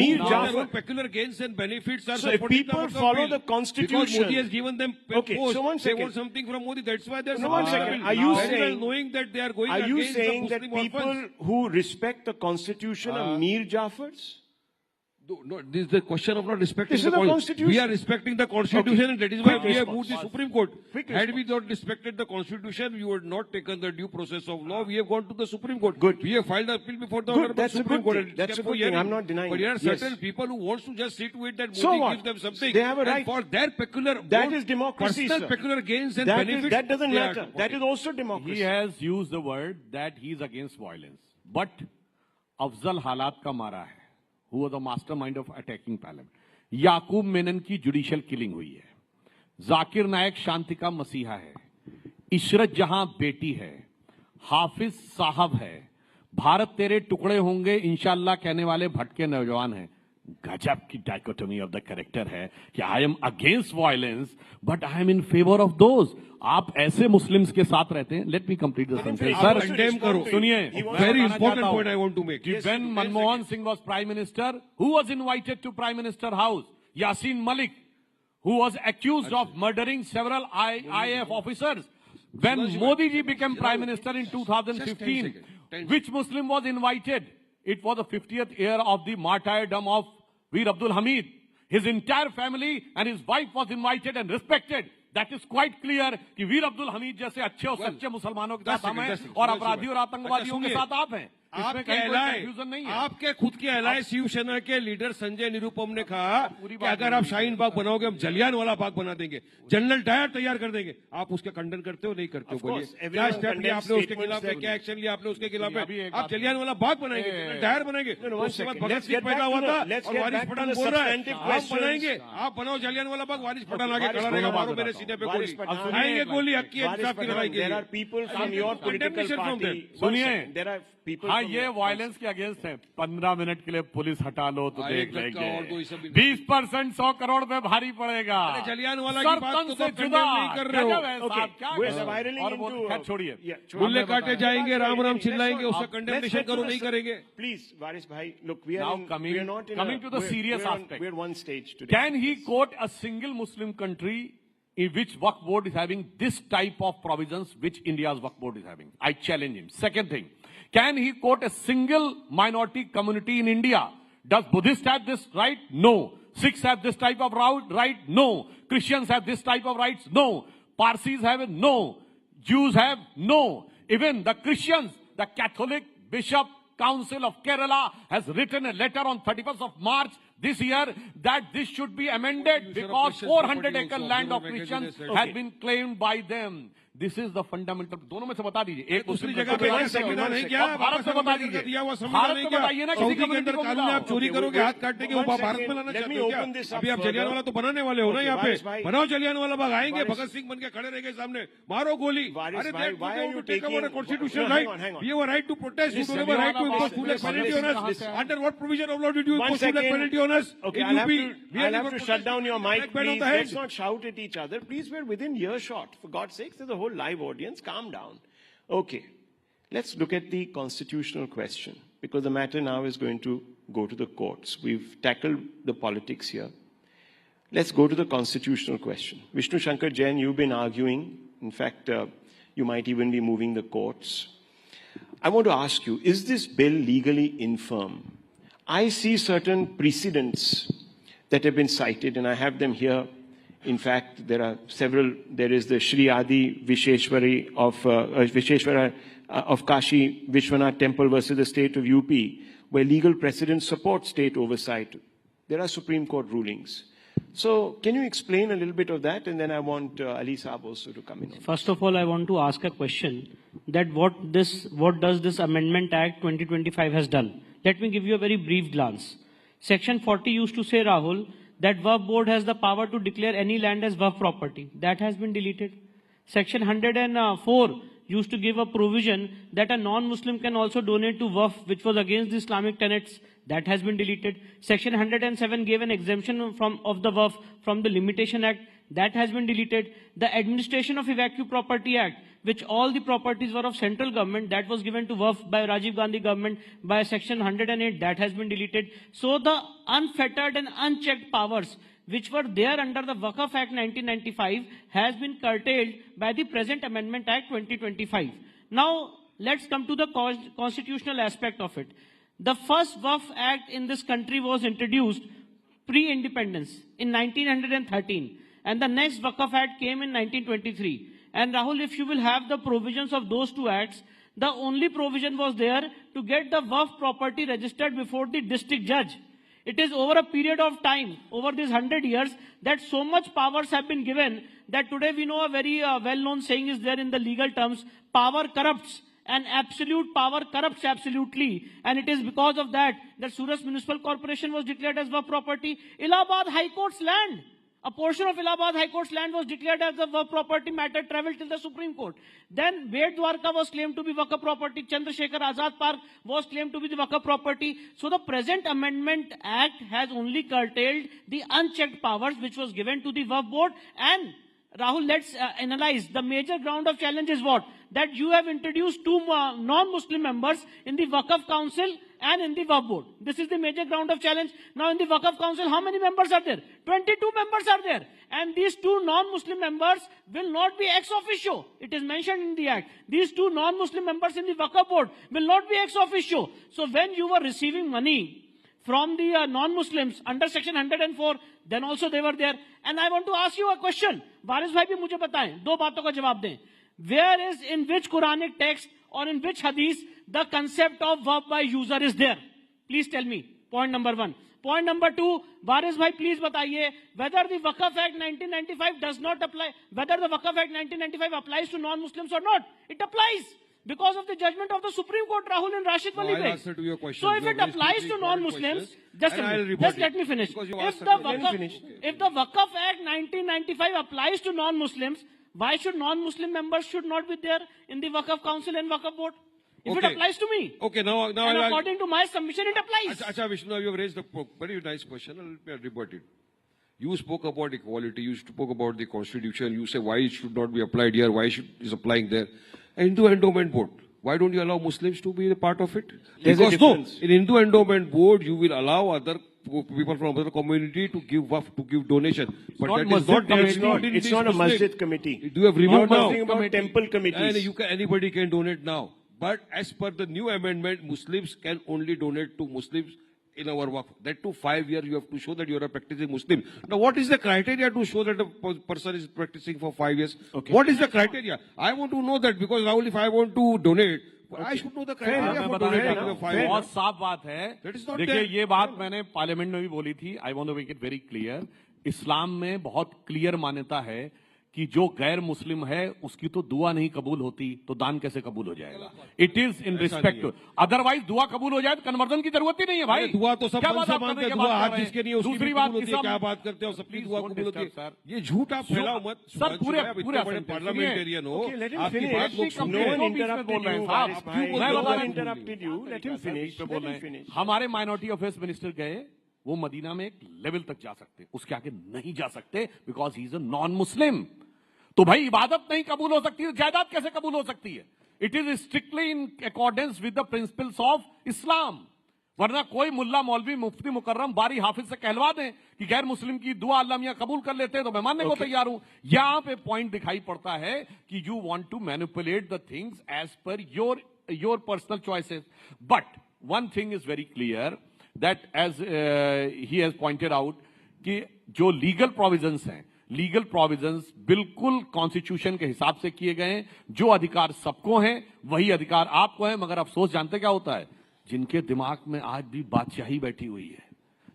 Mir Jafar. Peculiar gains and benefits are so if people follow the constitution. Because Modi has given them okay, post, so one second. They want something from Modi. That's why they're one second. Are you saying, knowing that they are going are you against saying the that Muslim people orphans? who respect the constitution are Mir Jafars? No, this is the question of not respecting the Constitution. We are respecting the Constitution, okay. and that is why we have moved the Supreme Court. Quick Had we not respected the Constitution, we would not taken the due process of law. We have gone to the Supreme Court. Good. We have filed an appeal before the That's Supreme Court. That's a good thing. I'm not denying. But there are certain yes. people who wants to just see to it that so Modi gives them something. They have a right. And for their peculiar, that is democracy, personal sir. peculiar gains and that benefits. That doesn't matter. That is also democracy. He has used the word that he is against violence, but Afzal Halat ka mara hai, who was the mastermind of attacking parliament. याकूब मेनन की judicial killing हुई है, जाकिर नायक शांति का मसीहा है, इशरत जहां बेटी है, हाफिज साहब है, भारत तेरे टुकड़े होंगे इंशाल्लाह कहने वाले भटके नौजवान हैं। गजब की डायकोटोमी ऑफ द कैरेक्टर है कि I am against violence but I am in favour of those. आप ऐसे मुस्लिम्स के साथ रहते हैं। Let me complete the sentence sir, condemn करो। सुनिए, very important point I want to make. When Manmohan Singh was prime minister, who was invited to prime minister house? Yasin Malik, who was accused of murdering several IAF officers. When Modi ji became prime minister in 2015, which Muslim was invited? It was the 50th year of the martyrdom of Veer Abdul Hamid. His entire family and his wife was invited and respected. That is quite clear कि वीर अब्दुल हमीद जैसे अच्छे और सच्चे मुसलमानों के साथ हम हैं और अपराधी और आतंकवादियों के साथ आप हैं। आपके खुद के एलाय शिवसेना के लीडर संजय निरुपम ने कहा कि अगर आप शाहीन बाग बनाओगे हम जलियांवाला बाग बना देंगे, जनरल डायर तैयार कर देंगे। आप उसका खंडन करते हो नहीं करते हो? बोलिए क्या स्टेप लिया आपने उसके खिलाफ, क्या एक्शन लिया आपने उसके खिलाफ? आप जलियांवाला बाग बनाएंगे, डायर बनाएंगे। उसके बाद भगत सिंह पैदा हुआ था और वारिस पठान बोल रहा है आप बनाएंगे, आप बनाओ जलियांवाला बाग, वारिस पठान आगे खड़ा रहेगा, मारो मेरे सीने पे गोली, आएंगे गोली हक की इंसाफ की लड़ाई के लिए। सुनिए, हाँ ये वायलेंस के अगेंस्ट है। 15 मिनट के लिए पुलिस हटा लो तो देख लेंगे 20% 100 करोड़ में भारी पड़ेगा। जलियांवाला की बात तो जुदा नहीं कर रहे हो। छोड़िए, बुल्ले काटे जाएंगे, राम राम चिल्लाएंगे, उसका कंडेमनेशन करो नहीं करेंगे। प्लीज वारिस भाई, look, we are coming to the serious aspect. We're one stage today. Can he quote a single Muslim country in which Waqf board is having this type of provisions which India's Waqf board is having? I challenge him. Second thing, can he quote a single minority community in India? Does Buddhists have this right? No. Sikhs have this type of right? No. Christians have this type of rights? No. Parsis have it? No. Jews have? No. Even the Christians, the Catholic Bishop Council of Kerala has written a letter on 31st of March this year that this should be amended because 400-acre land of Christians has been claimed by them. This is the fundamental. दोनों में से बता दीजिए। एक दूसरी जगह पे संविधान नहीं क्या? भारत से बता दीजिए। दिया हुआ संविधान नहीं क्या? सऊदी के अंदर कानून आप चोरी करोगे, हाथ काटने के, वो भारत में लाना चाहते हो क्या? अभी आप जलियांवाला तो बनाने वाले हो ना यहाँ पे? बनाओ जलियांवाला बाग, आएंगे भगत सिंह बन के खड़े रहेंगे सामने, मारो गोली। अरे constitutional right, you have a right to protest, you don't have a right to impose full penalty on us. Under what provision of law did you impose full penalty on us? Okay, I'll have to shut down your mic, please. Let's not shout at each other. Please, we're within earshot. For God's sake, there's a whole live audience. Calm down. Okay, let's look at the constitutional question, because the matter now is going to go to the courts. We've tackled the politics here. Let's go to the constitutional question. Vishnu Shankar Jain, you've been arguing. In fact, you might even be moving the courts. I want to ask you, is this bill legally infirm? I see certain precedents that have been cited, and I have them here. In fact, there are several. There is the Shri Adi Visheshwari of Kashi Vishwanath Temple versus the state of UP, where legal precedents support state oversight. There are Supreme Court rulings. So, can you explain a little bit of that, and then I want Ali Saab also to come in. First of all, I want to ask a question: that what does this Amendment Act 2025 has done? Let me give you a very brief glance. Section 40 used to say, Rahul, that Waqf board has the power to declare any land as Waqf property. That has been deleted. Section 104 used to give a provision that a non-Muslim can also donate to Waqf, which was against the Islamic tenets. That has been deleted. Section 107 gave an exemption of the Waqf from the Limitation Act. That has been deleted. The Administration of Evacuee Property Act, which all the properties were of central government, that was given to Waqf by Rajiv Gandhi government by section 108, that has been deleted. So the unfettered and unchecked powers which were there under the Waqf Act 1995 has been curtailed by the present Amendment Act 2025. Now let's come to the constitutional aspect of it. The first Waqf Act in this country was introduced pre-independence in 1913, and the next Waqf Act came in 1923. And Rahul, if you will have the provisions of those two acts, the only provision was there to get the Waqf property registered before the district judge. It is over a period of time, over these 100 years, that so much powers have been given that today we know a very well-known saying is there in the legal terms: power corrupts, and absolute power corrupts absolutely. And it is because of that Surat Municipal Corporation was declared as Waqf property. Allahabad High Court's land A portion of Allahabad High Court's land was declared as a Waqf property matter, traveled till the Supreme Court. Then Ved Dwarka was claimed to be Waqf property. Chandrasekhar Azad Park was claimed to be the Waqf property. So the present Amendment Act has only curtailed the unchecked powers which was given to the Waqf board. And Rahul, let's analyze. The major ground of challenge is what? That you have introduced two non-Muslim members in the Waqf Council and in the Waqf board. This is the major ground of challenge. Now in the Waqf Council, how many members are there? 22 members are there. And these two non-Muslim members will not be ex officio. It is mentioned in the Act. These two non-Muslim members in the Waqf board will not be ex officio. So when you were receiving money from the non-Muslims under section 104, then also they were there. And I want to ask you a question. Waris bhai bhi mujhe bataएं, दो बातों का जवाब दें. Where is, in which Quranic text or in which hadith the concept of verb by user is there? Please tell me. Point number one. Point number two, Waris bhai, please bataiye whether the Waqf Act 1995 does not apply, whether the Waqf Act 1995 applies to non-Muslims or not. It applies. Because of the judgment of the Supreme Court, Rahul and Rashid Wali Beg. So if it applies to non-Muslims, just let me finish. If the Waqf Act 1995 applies to non-Muslims, why should non-Muslim members should not be there in the Waqf Council and Waqf Board? If it applies to me. Okay, now and according to my submission, it applies. Acha Vishnu, you have raised a very nice question. I'll rebut it. You spoke about equality. You spoke about the constitution. You say why it should not be applied here, why it is applying there. Hindu Endowment Board. Why don't you allow Muslims to be a part of it? Because no, in Hindu Endowment Board, you will allow other people from other community to give waqf, to give donation. But that is not it's not a masjid committee. Do you have removed now? About temple committees. And anybody can donate now. But as per the new amendment, Muslims can only donate to Muslims in our waqf. That too 5 years you have to show that you are a practicing Muslim. Now what is the criteria to show that a person is practicing for 5 years? Okay. What is the criteria? I want to know that because Rahul, if I want to donate, I should know the criteria for donating 5 years. बहुत साफ बात है. देखिए ये बात मैंने parliament में भी बोली थी. I want to make it very clear. इस्लाम में बहुत क्लियर मान्यता है कि जो गैर मुस्लिम है उसकी तो दुआ नहीं कबूल होती तो दान कैसे कबूल हो जाएगा. It is in respect to, otherwise दुआ कबूल हो जाए तो कन्वर्जन की जरूरत ही नहीं है भाई. दुआ तो सब मानते हैं, दुआ हाथ जिसके नहीं उसकी दूसरी बात होती है. क्या बात करते हो, सबकी दुआ कबूल होती है. ये झूठ आप फैलाओ मत सर. पूरे बड़े पार्लियामेंटेरियन हो, आपकी बात लोग सुन रहे हैं. हमारे माइनॉरिटी अफेयर्स मिनिस्टर गए, वो मदीना में एक लेवल तक जा सकते, उसके आगे नहीं जा सकते because he is a non Muslim. तो भाई इबादत नहीं कबूल हो सकती है, जायदाद कैसे कबूल हो सकती है? It is strictly in accordance with the principles of Islam. वरना कोई मुल्ला मौलवी मुफ्ती मुकर्रम बारी हाफिज से कहलवा दें कि गैर मुस्लिम की दुआ अल्लाह मियां कबूल कर लेते हैं तो मैं मानने को तैयार हूं. यहां पे पॉइंट दिखाई पड़ता है कि you want to manipulate the things as per your personal choices. But one thing is very clear that as he has pointed out कि जो लीगल प्रोविजंस हैं, लीगल प्रोविजंस बिल्कुल कॉन्स्टिट्यूशन के हिसाब से किए गए हैं. जो अधिकार सबको हैं वही अधिकार आपको है. मगर अफसोस जानते क्या होता है? जिनके दिमाग में आज भी बादशाही बैठी हुई है,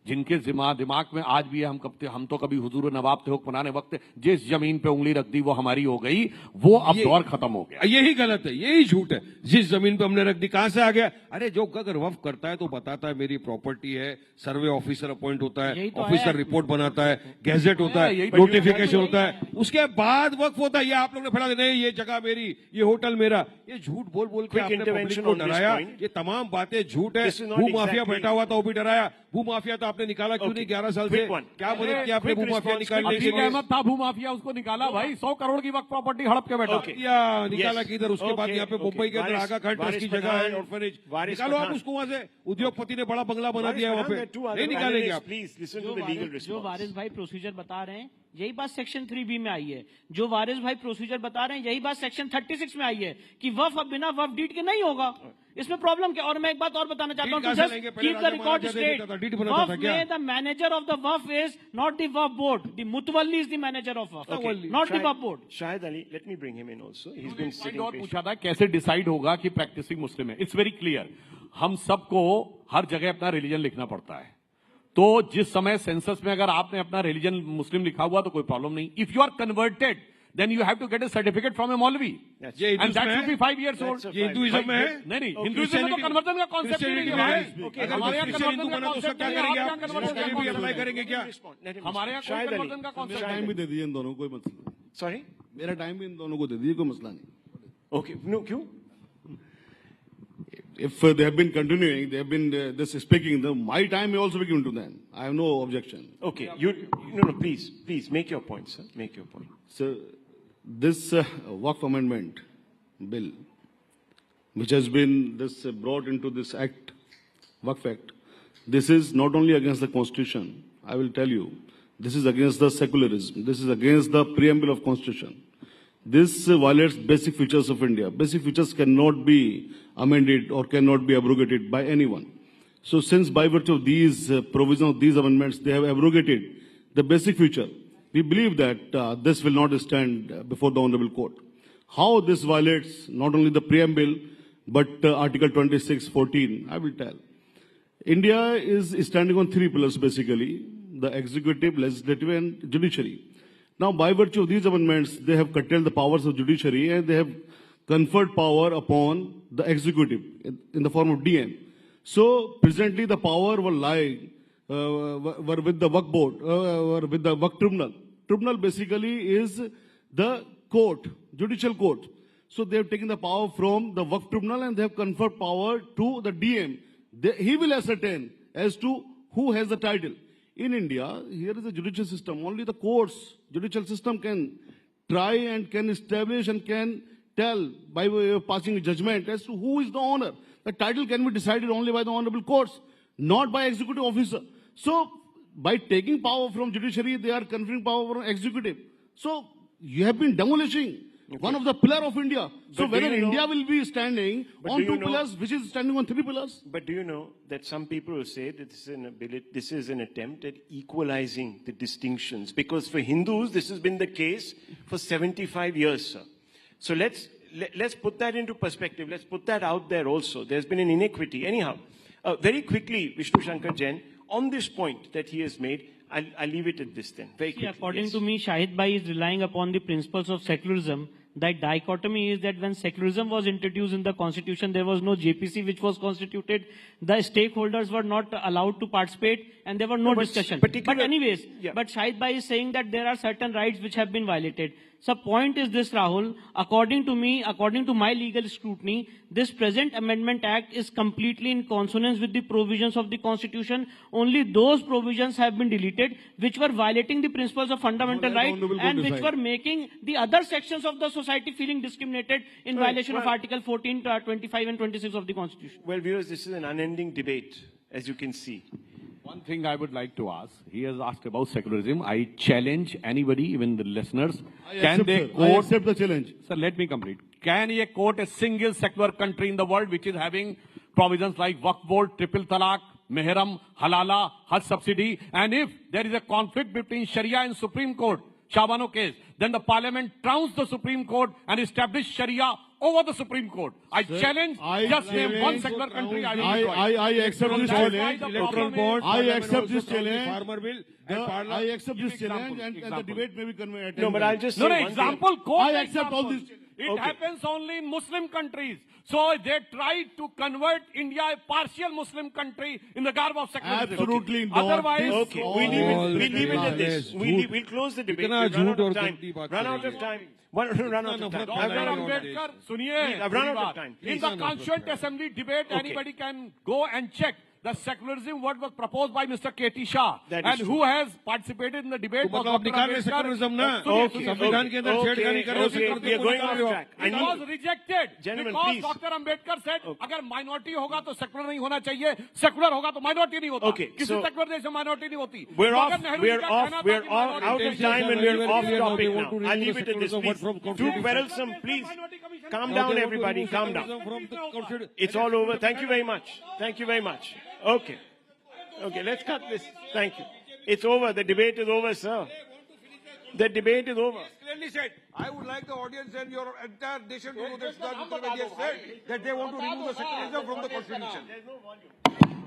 जिनके दिमाग में आज भी है हम तो कभी हुजूर नवाब थे हुक्मरान वक्त, जिस जमीन पे उंगली रख दी वो हमारी हो गई, वो अब दौर खत्म हो गया. यही गलत है, यही झूठ है. जिस जमीन पे हमने रख दी कहां से आ गया? अरे जो अगर वक्फ करता है तो बताता है मेरी प्रॉपर्टी है, सर्वे ऑफिसर अपॉइंट होता है, ऑफिसर रिपोर्ट बनाता है, गैजेट होता है, नोटिफिकेशन होता है, उसके बाद वक्फ होता है. ये आप लोग ने फैला दे, नहीं ये जगह मेरी, ये होटल मेरा. ये झूठ बोल बोल के आपने पब्लिक को डराया. ये तमाम बातें झूठ है. भू माफिया बैठा हुआ था वो भी डराया. भू माफिया तो आपने निकाला क्यों नहीं 11 साल से? क्या मदद किया आपने भू माफिया निकालने के लिए? अहमद था भू माफिया, उसको निकाला भाई. 100 करोड़ की वक्त प्रॉपर्टी हड़प के बैठा निकाला किधर? उसके बाद यहाँ पे मुंबई के अंदर आगा खान ट्रस्ट की जगह है, ऑर्फनेज. निकालो आप उसको वहां से. उद्योगपति ने बड़ा बंगला बना दिया वहां पे, नहीं निकालेंगे आप. जो वारिस भाई प्रोसीजर बता रहे हैं यही बात सेक्शन 3B में आई है. जो वारिस भाई प्रोसीजर बता रहे हैं यही बात सेक्शन 36 में आई है कि वफ अब बिना वफ डीड के नहीं होगा. इसमें प्रॉब्लम क्या? और मैं एक बात और बताना चाहता हूं, just keep the record straight. Waqf में the manager of the waqf is not the waqf board. The mutawalli is the manager of waqf, not the waqf board. Shahid Ali, let me bring him in also. He is been sitting. और पूछा था कैसे decide होगा कि practising मुस्लिम है. It's very clear. हम सबको हर जगह अपना रिलीजन लिखना पड़ता है. तो जिस समय सेंसस में अगर आपने अपना रिलीजन मुस्लिम लिखा हुआ तो कोई प्रॉब्लम नहीं. If you are converted then you have to get a certificate from a Maulvi. And that should be 5 years old. ये हिंदुइज्म में है? नहीं, हिंदुइज्म में तो कन्वर्जन का कॉन्सेप्ट ही नहीं है। हमारे यहाँ कन्वर्जन का कॉन्सेप्ट क्या करेंगे आप? कन्वर्जन भी अप्लाई करेंगे क्या? हमारे यहाँ कोई कन्वर्जन का कॉन्सेप्ट टाइम भी दे दीजिए इन दोनों को, कोई मसला नहीं। Sorry? मेरा टाइम भी इन दोनों को दे दीजिए, कोई मसला नहीं। Okay. No, क्यों? If they have been continuing, they have been this speaking, my time may also be given to them. I have no objection. Okay. No, please, make your point, sir. Make your point. So, this Waqf Amendment bill, which has been brought into this Act, Waqf Act, this is not only against the Constitution, I will tell you, this is against the secularism, this is against the preamble of Constitution. This violates basic features of India. Basic features cannot be amended or cannot be abrogated by anyone. So since by virtue of these provisions of these amendments, they have abrogated the basic feature, we believe that this will not stand before the Honorable Court. How this violates not only the preamble, but Article 26(14), I will tell. India is standing on 3 pillars basically, the executive, legislative and judiciary. Now, by virtue of these amendments, they have curtailed the powers of judiciary and they have conferred power upon the executive in the form of DM. So, presently the power will lie were with the Waqf board, were with the Waqf tribunal. Tribunal basically is the court, judicial court. So, they have taken the power from the Waqf tribunal and they have conferred power to the DM. He will ascertain as to who has the title. In India, here is a judicial system. Only the courts, judicial system can try and can establish and can tell by way of passing a judgment as to who is the owner. The title can be decided only by the honorable courts, not by executive officer. So, by taking power from judiciary, they are conferring power from executive. So, you have been demolishing one of the pillars of India. So whether India will be standing on 2 pillars, which is standing on 3 pillars? But do you know that some people will say that this is an attempt at equalizing the distinctions? Because for Hindus, this has been the case for 75 years, sir. So let's put that into perspective. Let's put that out there also. There's been an inequity. Anyhow, very quickly, Vishnu Shankar Jain, on this point that he has made, I'll leave it at this then. Very quickly. According to me, Shahid Bhai is relying upon the principles of secularism. The dichotomy is that when secularism was introduced in the constitution, there was no JPC which was constituted. The stakeholders were not allowed to participate and there were no discussion. But anyways, but Shahid Bhai is saying that there are certain rights which have been violated. So point is this, Rahul, according to me, according to my legal scrutiny, this present Amendment Act is completely in consonance with the provisions of the Constitution. Only those provisions have been deleted which were violating the principles of fundamental rights and which were making the other sections of the society feeling discriminated in violation of Article 14, 25 and 26 of the Constitution. Well, viewers, this is an unending debate, as you can see. One thing I would like to ask, he has asked about secularism. I challenge anybody, even the listeners. I accept the challenge. Sir, let me complete. Can he quote a single secular country in the world which is having provisions like Waqf board, triple talaq, Mehram, Halala, Hajj subsidy? And if there is a conflict between Sharia and Supreme Court, Shabano case, then the parliament trounced the Supreme Court and established Sharia over the Supreme Court. I challenge, just name one secular country. I accept this challenge. I accept this challenge. Farmer bill. I accept this challenge and the debate may be convenient. No, but I'll just say one example. I accept all this. It happens only in Muslim countries. So they tried to convert India a partial Muslim country in the garb of secularism. Absolutely not. Otherwise, we leave it at this. We'll close the debate. Run out of time. Run out of time. Run out of time. I've run out of time. In the Constituent Assembly debate, anybody can go and check. The secularism what was proposed by Mr. K.T. Shah and who has participated in the debate was Dr. Secularism na. We are going off track. It was rejected Gentlemen, because please. Dr. Ambedkar said अगर minority होगा तो secular नहीं होना चाहिए, secular होगा तो minority नहीं होता. किसी secular देश में minority नहीं होती. We're out of time and we're off topic now. I'll leave it at this, please. Too quarrelsome, please. Calm down, everybody. Calm down. It's all over. Thank you very much. Thank you very much. Okay, let's cut this. Thank you. It's over. The debate is over, sir. The debate is over. Clearly said. I would like the audience and your entire nation to know that Mr. Vedic said that they want to remove the secularism from the constitution.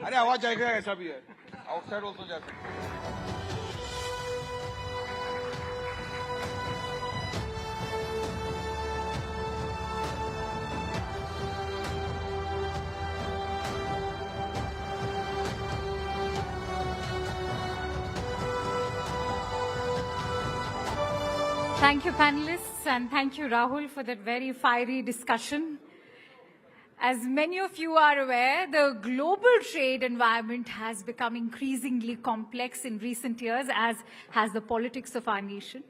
अरे आवाज जाएगा ऐसा भी है. Outside also जा सकते. Thank you, panelists, and thank you, Rahul, for that very fiery discussion. As many of you are aware, the global trade environment has become increasingly complex in recent years, as has the politics of our nation.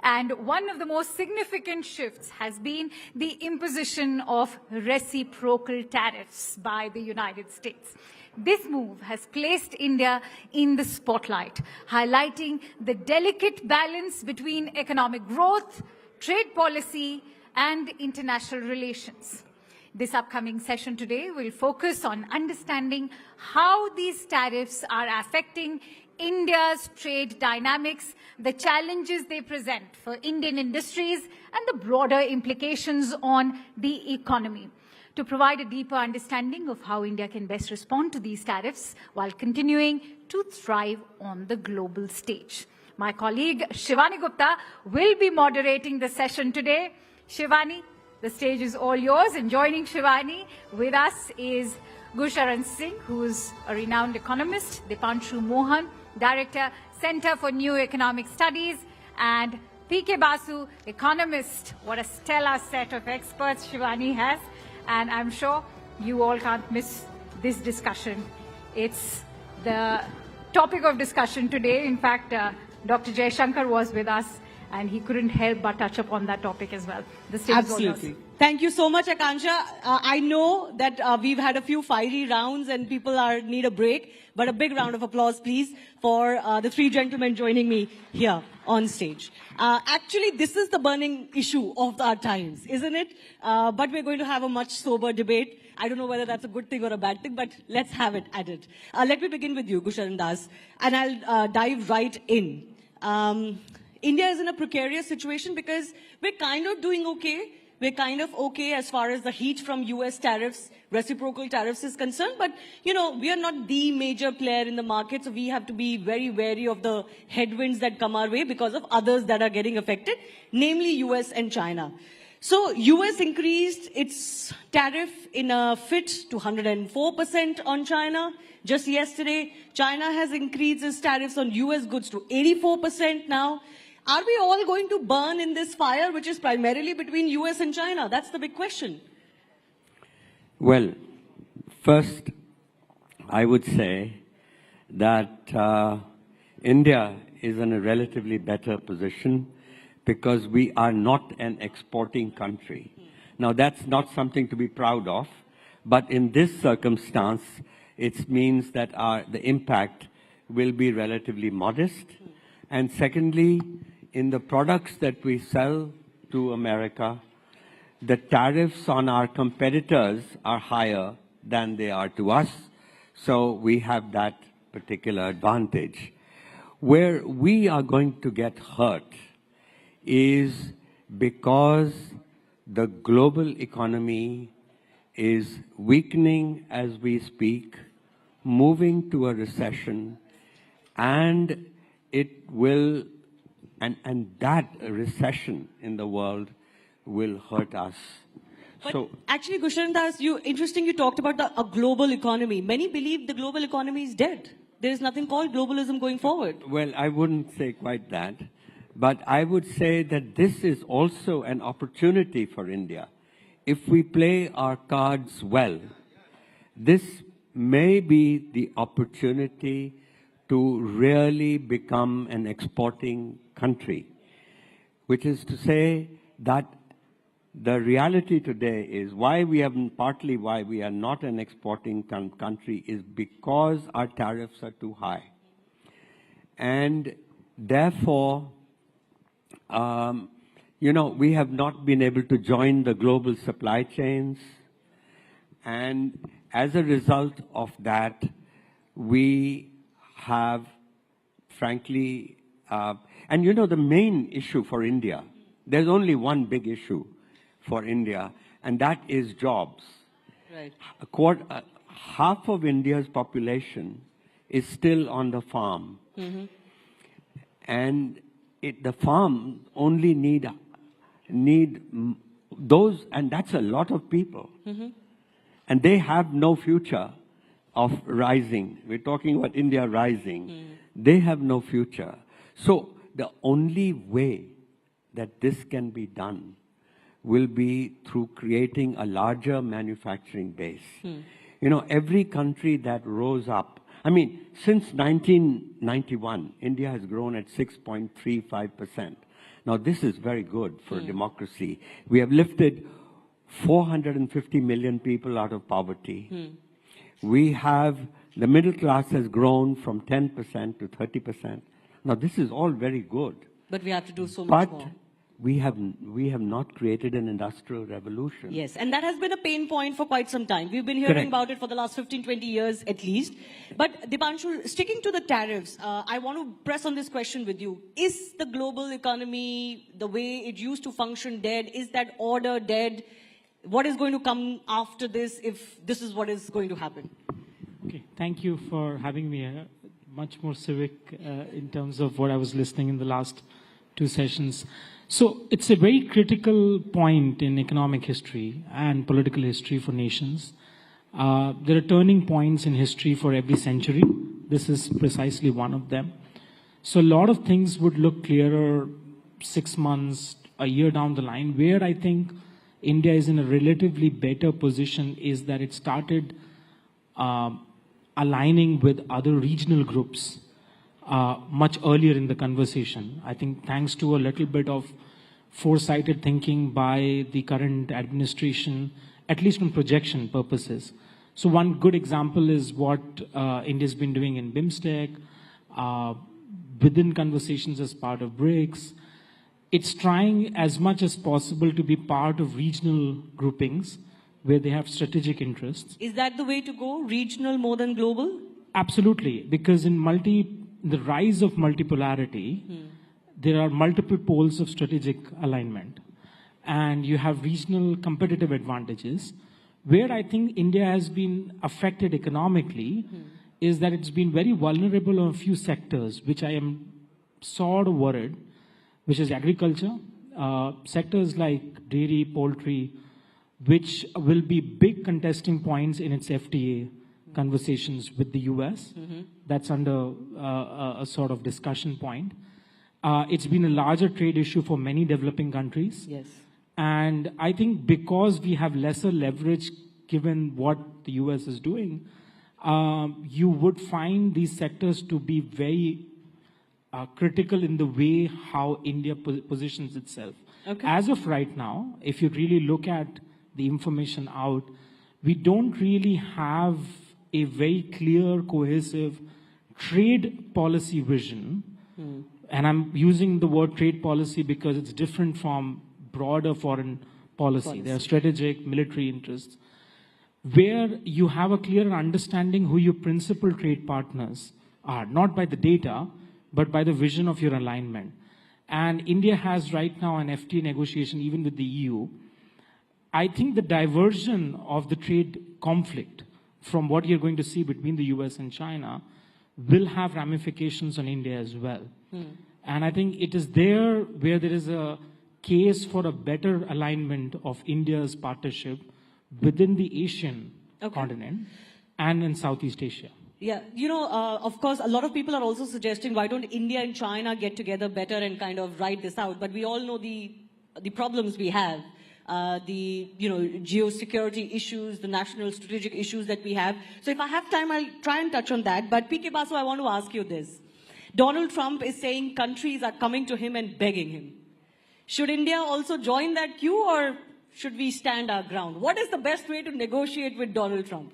And one of the most significant shifts has been the imposition of reciprocal tariffs by the United States. This move has placed India in the spotlight, highlighting the delicate balance between economic growth, trade policy, and international relations. This upcoming session today will focus on understanding how these tariffs are affecting India's trade dynamics, the challenges they present for Indian industries, and the broader implications on the economy. To provide a deeper understanding of how India can best respond to these tariffs while continuing to thrive on the global stage. My colleague Shivani Gupta will be moderating the session today. Shivani, the stage is all yours. And joining Shivani with us is Gusharan Singh, who is a renowned economist, Dipanshu Mohan, Director, Center for New Economic Studies, and P.K. Basu, economist. What a stellar set of experts Shivani has. And I'm sure you all can't miss this discussion. It's the topic of discussion today. In fact, Dr. Jaishankar was with us, and he couldn't help but touch upon that topic as well. The stage is all yours. Absolutely. Thank you so much, Akansha. I know that we've had a few fiery rounds and people need a break, but a big round of applause, please, for the three gentlemen joining me here on stage. Actually, this is the burning issue of our times, isn't it? But we're going to have a much sober debate. I don't know whether that's a good thing or a bad thing, but let's have it at it. Let me begin with you, Gusharan Das, and I'll dive right in. India is in a precarious situation because we're kind of doing okay. We're kind of okay as far as the heat from US tariffs, reciprocal tariffs is concerned. But, you know, we are not the major player in the market. So we have to be very wary of the headwinds that come our way because of others that are getting affected, namely US and China. So US increased its tariff in a fit to 104% on China. Just yesterday, China has increased its tariffs on US goods to 84% now. Are we all going to burn in this fire, which is primarily between US and China? That's the big question. Well, first, I would say that India is in a relatively better position because we are not an exporting country. Now, that's not something to be proud of, but in this circumstance, it means that the impact will be relatively modest. And secondly, in the products that we sell to America, the tariffs on our competitors are higher than they are to us. So we have that particular advantage. Where we are going to get hurt is because the global economy is weakening as we speak, moving to a recession, and it will, and that recession in the world will hurt us. But actually, Gusharan Das, interesting you talked about a global economy. Many believe the global economy is dead. There is nothing called globalism going forward. Well, I wouldn't say quite that, but I would say that this is also an opportunity for India. If we play our cards well, this may be the opportunity to really become an exporting country, which is to say that the reality today is partly why we are not an exporting country is because our tariffs are too high. And therefore, we have not been able to join the global supply chains. And as a result of that, we have, frankly, and the main issue for India, there's only one big issue for India, and that is jobs. Right. Half of India's population is still on the farm. Mm-hmm. And the farm only need those, and that's a lot of people. Mm-hmm. And they have no future of rising. We're talking about India rising. Mm. They have no future. So the only way that this can be done will be through creating a larger manufacturing base. You know, every country that rose up, I mean, since 1991, India has grown at 6.35%. Now, this is very good for democracy. We have lifted 450 million people out of poverty. We have, the middle class has grown from 10% to 30%. Now, this is all very good. But we have to do so much more. But we have not created an industrial revolution. Yes, and that has been a pain point for quite some time. We've been hearing about it for the last 15, 20 years at least. But Dipanshu, sticking to the tariffs, I want to press on this question with you. Is the global economy, the way it used to function, dead? Is that order dead? What is going to come after this if this is what is going to happen? Okay, thank you for having me here. Much more civic in terms of what I was listening in the last 2 sessions. So it's a very critical point in economic history and political history for nations. There are turning points in history for every century. This is precisely one of them. So a lot of things would look clearer 6 months, a year down the line. Where I think India is in a relatively better position is that it started aligning with other regional groups much earlier in the conversation. I think thanks to a little bit of foresighted thinking by the current administration, at least on projection purposes. So one good example is what India's been doing in BIMSTEC, within conversations as part of BRICS. It's trying as much as possible to be part of regional groupings where they have strategic interests. Is that the way to go, regional more than global? Absolutely, because in the rise of multipolarity, there are multiple poles of strategic alignment. And you have regional competitive advantages. Where I think India has been affected economically is that it's been very vulnerable on a few sectors, which I am sort of worried, which is agriculture, sectors like dairy, poultry, which will be big contesting points in its FTA conversations with the US. That's under a sort of discussion point. It's been a larger trade issue for many developing countries. Yes. And I think because we have lesser leverage given what the US is doing, you would find these sectors to be very critical in the way how India positions itself. Okay. As of right now, if you really look at the information out, we don't really have a very clear, cohesive trade policy vision. And I'm using the word trade policy because it's different from broader foreign policy. There are strategic, military interests, where you have a clearer understanding who your principal trade partners are, not by the data, but by the vision of your alignment. And India has right now an FTA negotiation even with the EU. I think the diversion of the trade conflict from what you're going to see between the US and China will have ramifications on India as well. And I think it is there where there is a case for a better alignment of India's partnership within the Asian continent and in Southeast Asia. Yeah, you know, of course, a lot of people are also suggesting why don't India and China get together better and kind of ride this out. But we all know the problems we have, the geosecurity issues, the national strategic issues that we have. So if I have time, I'll try and touch on that. But PK Basu, I want to ask you this. Donald Trump is saying countries are coming to him and begging him. Should India also join that queue, or should we stand our ground? What is the best way to negotiate with Donald Trump?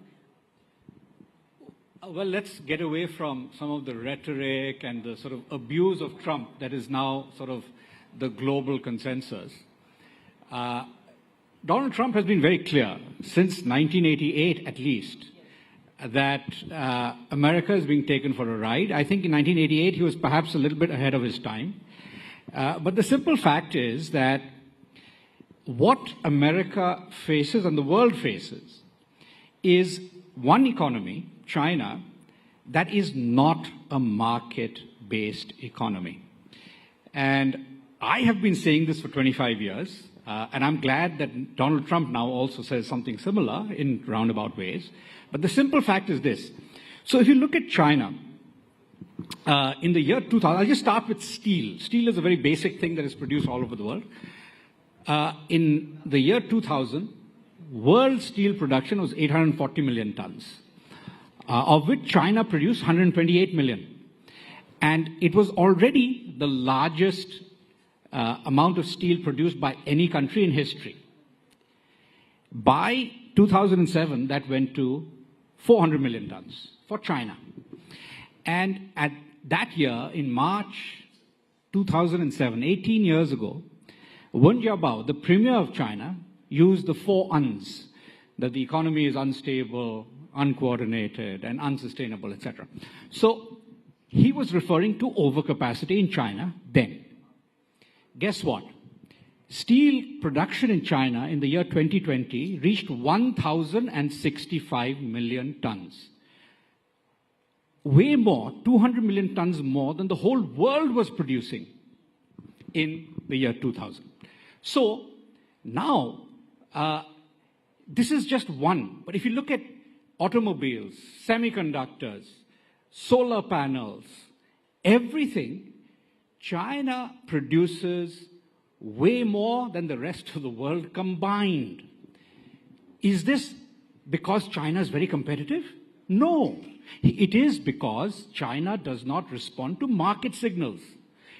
Well, let's get away from some of the rhetoric and the sort of abuse of Trump that is now sort of the global consensus. Donald Trump has been very clear, since 1988 at least, that America is being taken for a ride. I think in 1988 he was perhaps a little bit ahead of his time. But the simple fact is that what America faces and the world faces is one economy, China, that is not a market-based economy. And I have been saying this for 25 years, and I'm glad that Donald Trump now also says something similar in roundabout ways. But the simple fact is this. So if you look at China, in the year 2000, I'll just start with steel. Steel is a very basic thing that is produced all over the world. In the year 2000, world steel production was 840 million tons, of which China produced 128 million. And it was already the largest amount of steel produced by any country in history. By 2007, that went to 400 million tons for China. And at that year, in March 2007, 18 years ago, Wen Jiabao, the premier of China, used the 4 uns, that the economy is unstable, uncoordinated, and unsustainable, etc. So he was referring to overcapacity in China then. Guess what? Steel production in China in the year 2020 reached 1,065 million tons. Way more, 200 million tons more than the whole world was producing in the year 2000. So now, this is just one. But if you look at automobiles, semiconductors, solar panels, everything, China produces way more than the rest of the world combined. Is this because China is very competitive? No. It is because China does not respond to market signals.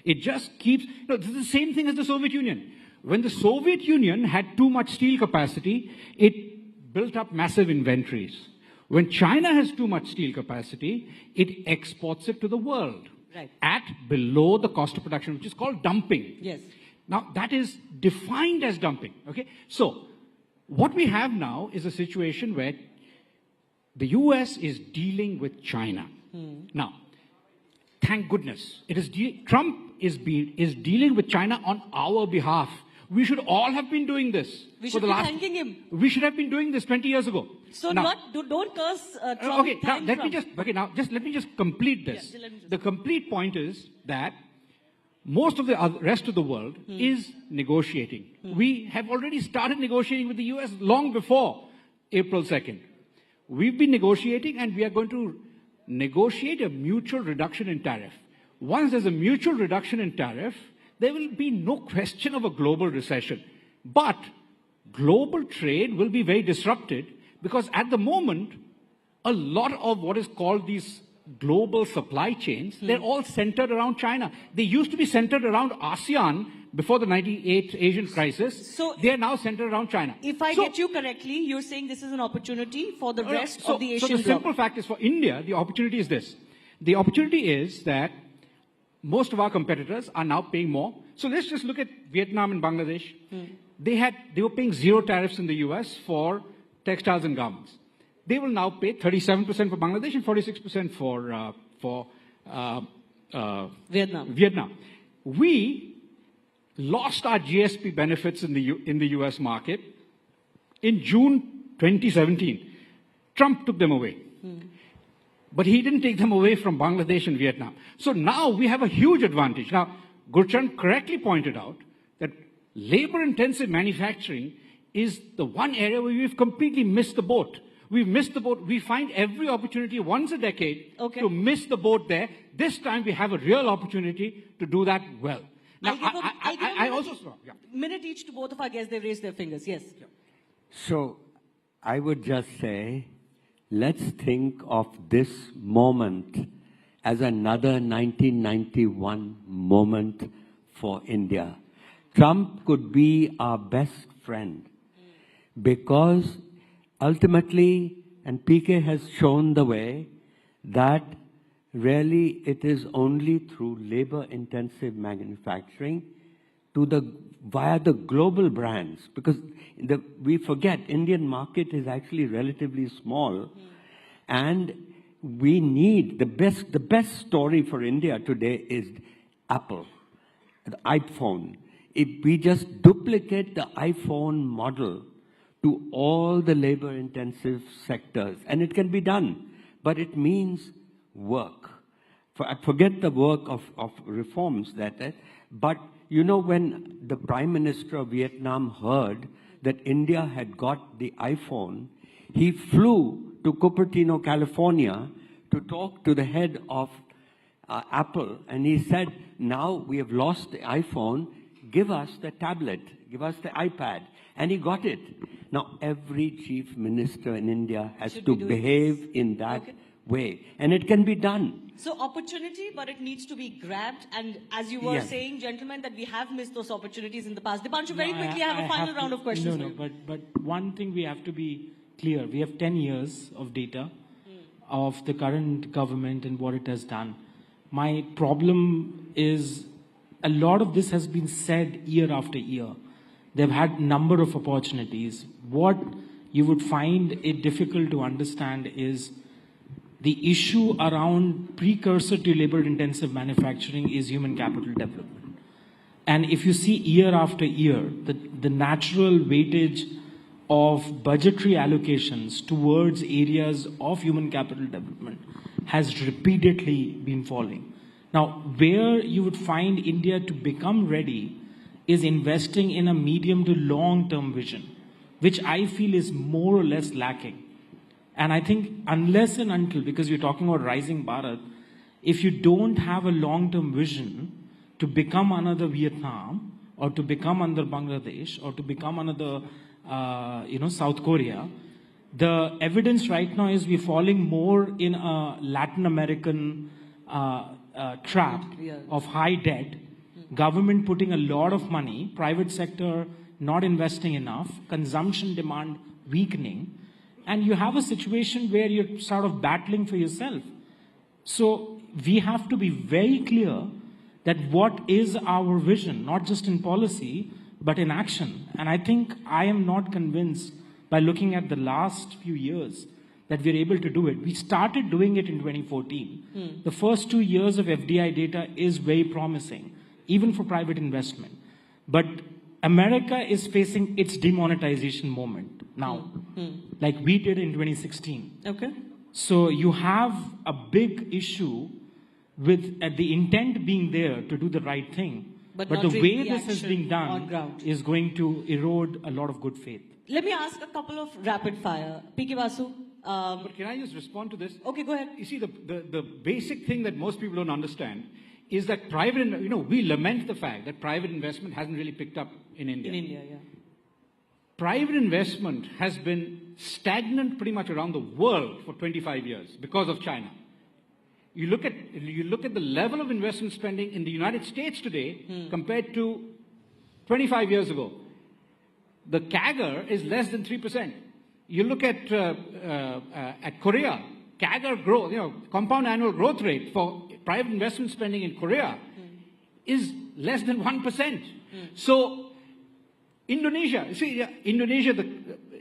It just keeps... No, this is the same thing as the Soviet Union. When the Soviet Union had too much steel capacity, it built up massive inventories. When China has too much steel capacity, it exports it to the world at below the cost of production, which is called dumping. Yes. Now, that is defined as dumping. Okay? So, what we have now is a situation where the US is dealing with China. Now, thank goodness, Trump is dealing with China on our behalf. We should all have been doing this. We should be thanking him. We should have been doing this 20 years ago. So now, don't curse Trump. Okay, now let me just complete this. Yeah, the complete point is that most of the rest of the world is negotiating. We have already started negotiating with the US long before April 2nd. We've been negotiating, and we are going to negotiate a mutual reduction in tariff. Once there's a mutual reduction in tariff, there will be no question of a global recession. But global trade will be very disrupted because at the moment, a lot of what is called these global supply chains, they're all centered around China. They used to be centered around ASEAN before the 98 Asian crisis. So they are now centered around China. If I get you correctly, you're saying this is an opportunity for the rest of the Asian So the simple fact is, for India, the opportunity is this. The opportunity is that most of our competitors are now paying more. So let's just look at Vietnam and Bangladesh. They were paying 0 tariffs in the US for textiles and garments. They will now pay 37% for Bangladesh and 46% for Vietnam. We lost our GSP benefits in the US market in June 2017. Trump took them away. But he didn't take them away from Bangladesh and Vietnam. So now we have a huge advantage. Now, Gurchan correctly pointed out that labor-intensive manufacturing is the one area where we've completely missed the boat. We've missed the boat. We find every opportunity once a decade to miss the boat there. This time we have a real opportunity to do that well. Now, I'll give a minute each to both of our guests. They've raised their fingers. Yes. So, I would just say, let's think of this moment as another 1991 moment for India. Trump could be our best friend because ultimately, and PK has shown the way, that really it is only through labor-intensive manufacturing via the global brands, because we forget Indian market is actually relatively small, and we need the best story for India today is Apple, the iPhone. If we just duplicate the iPhone model to all the labor-intensive sectors, and it can be done, but it means work. Forget the work of reforms but you know, when the Prime Minister of Vietnam heard that India had got the iPhone, he flew to Cupertino, California to talk to the head of Apple, and he said, now we have lost the iPhone, give us the tablet, give us the iPad. And he got it. Now, every chief minister in India has to behave in that way. And it can be done. So opportunity, but it needs to be grabbed. And as you were saying, gentlemen, that we have missed those opportunities in the past. Dipanshu, very quickly, I have a final round of questions. But one thing we have to be clear. We have 10 years of data of the current government and what it has done. My problem is a lot of this has been said year after year. They've had a number of opportunities. What you would find it difficult to understand is the issue around precursor to labor-intensive manufacturing is human capital development. And if you see year after year, the natural weightage of budgetary allocations towards areas of human capital development has repeatedly been falling. Now, where you would find India to become ready is investing in a medium to long-term vision, which I feel is more or less lacking. And I think unless and until, because we're talking about Rising Bharat, if you don't have a long-term vision to become another Vietnam, or to become another Bangladesh, or to become another, South Korea, the evidence right now is we're falling more in a Latin American trap of high debt, government putting a lot of money, private sector not investing enough, consumption demand weakening, and you have a situation where you're sort of battling for yourself. So we have to be very clear that what is our vision, not just in policy, but in action. And I think I am not convinced by looking at the last few years that we're able to do it. We started doing it in 2014. The first 2 years of FDI data is very promising, even for private investment. But America is facing its demonetization moment now, like we did in 2016. Okay. So you have a big issue with the intent being there to do the right thing. But the way this is being done is going to erode a lot of good faith. Let me ask a couple of rapid fire. P.K. Basu. But can I just respond to this? Okay, go ahead. You see, the basic thing that most people don't understand is that we lament the fact that private investment hasn't really picked up in India. In India, yeah. Private investment has been stagnant pretty much around the world for 25 years because of China. You look at the level of investment spending in the United States today compared to 25 years ago. The CAGR is less than 3%. You look at Korea, CAGR growth, compound annual growth rate for private investment spending in Korea is less than 1%. So Indonesia,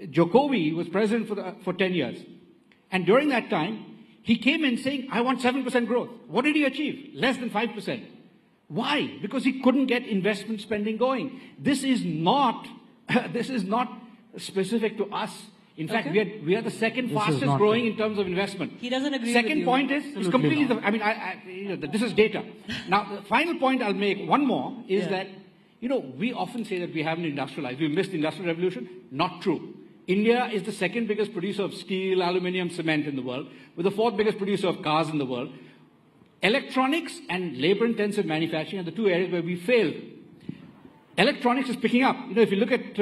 Jokowi was president for 10 years. And during that time, he came in saying, I want 7% growth. What did he achieve? Less than 5%. Why? Because he couldn't get investment spending going. This is not specific to us. In fact, we are the second fastest growing in terms of investment. He doesn't agree Second with point you. is, it's completely, this is data. Now, the final point I'll make, one more, is that, we often say that we haven't industrialized. We missed the industrial revolution. Not true. India is the second biggest producer of steel, aluminium, cement in the world. We're the fourth biggest producer of cars in the world. Electronics and labor-intensive manufacturing are the two areas where we failed. Electronics is picking up. If you look at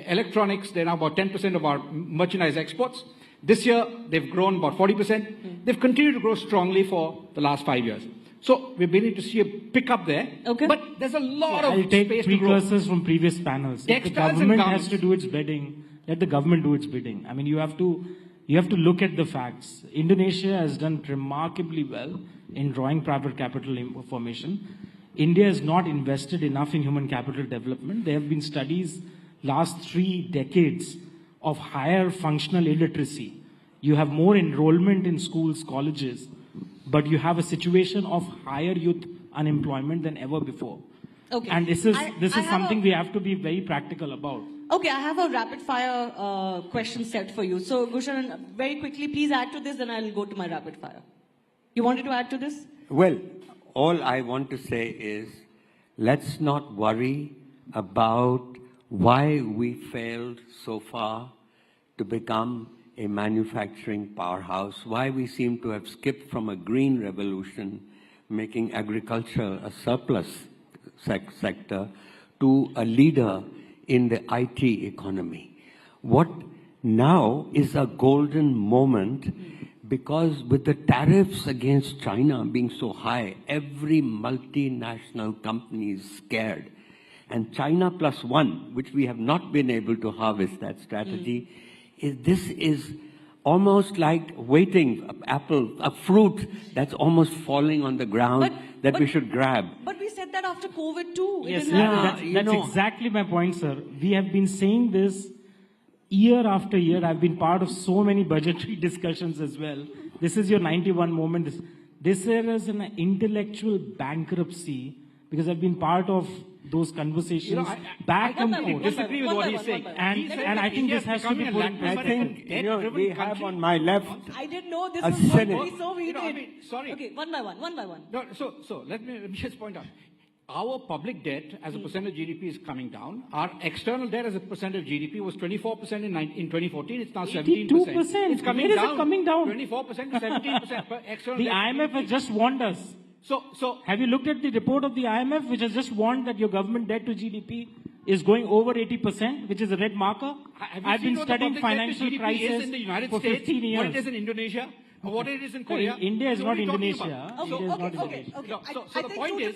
electronics, they're now about 10% of our merchandise exports. This year, they've grown about 40%. They've continued to grow strongly for the last 5 years. So we're beginning to see a pickup there. Okay. But there's a lot of I'll take space to grow. precursors from previous panels. If the government has to do its bidding, let the government do its bidding. I mean, you have to look at the facts. Indonesia has done remarkably well in drawing private capital formation. India has not invested enough in human capital development. There have been studies last 3 decades of higher functional illiteracy. You have more enrollment in schools, colleges, but you have a situation of higher youth unemployment than ever before. Okay. And this is something we have to be very practical about. Okay, I have a rapid fire question set for you. So, Bhushan, very quickly, please add to this, then I'll go to my rapid fire. You wanted to add to this? Well, all I want to say is, let's not worry about why we failed so far to become a manufacturing powerhouse, why we seem to have skipped from a green revolution, making agriculture a surplus sector to a leader in the IT economy. What now is a golden moment, because with the tariffs against China being so high, every multinational company is scared. And China plus one, which we have not been able to harvest that strategy, this is almost like waiting, a fruit that's almost falling on the ground that we should grab. But we said that after COVID too. Yes, that's exactly my point, sir. We have been saying this year after year. I've been part of so many budgetary discussions as well. This is your 91 moment. This is an intellectual bankruptcy, because I've been part of those conversations back and forth. I disagree with what he's saying. And I think this has to be put in perspective. I think we have on my left I didn't know this a was going to Senate. be so heated. Sorry. Okay, one by one. No, so let me just point out. Our public debt as a percent of GDP is coming down. Our external debt as a percent of GDP was 24% in 2014. It's now 17%. 82%. It's coming Where down. is it coming down? 24% to 17%. But external The debt IMF has just warned us. So have you looked at the report of the IMF, which has just warned that your government debt to GDP is going over 80%, which is a red marker? I've been studying financial crisis in the United for States, 15 years. what it is in Indonesia, or what it is in Korea. India is not Indonesia. Okay. So the point is,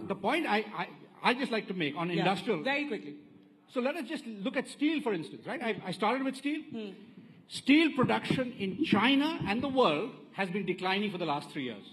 the point I just like to make on industrial. Very quickly. So let us just look at steel, for instance, right? I started with steel. Steel production in China and the world has been declining for the last 3 years.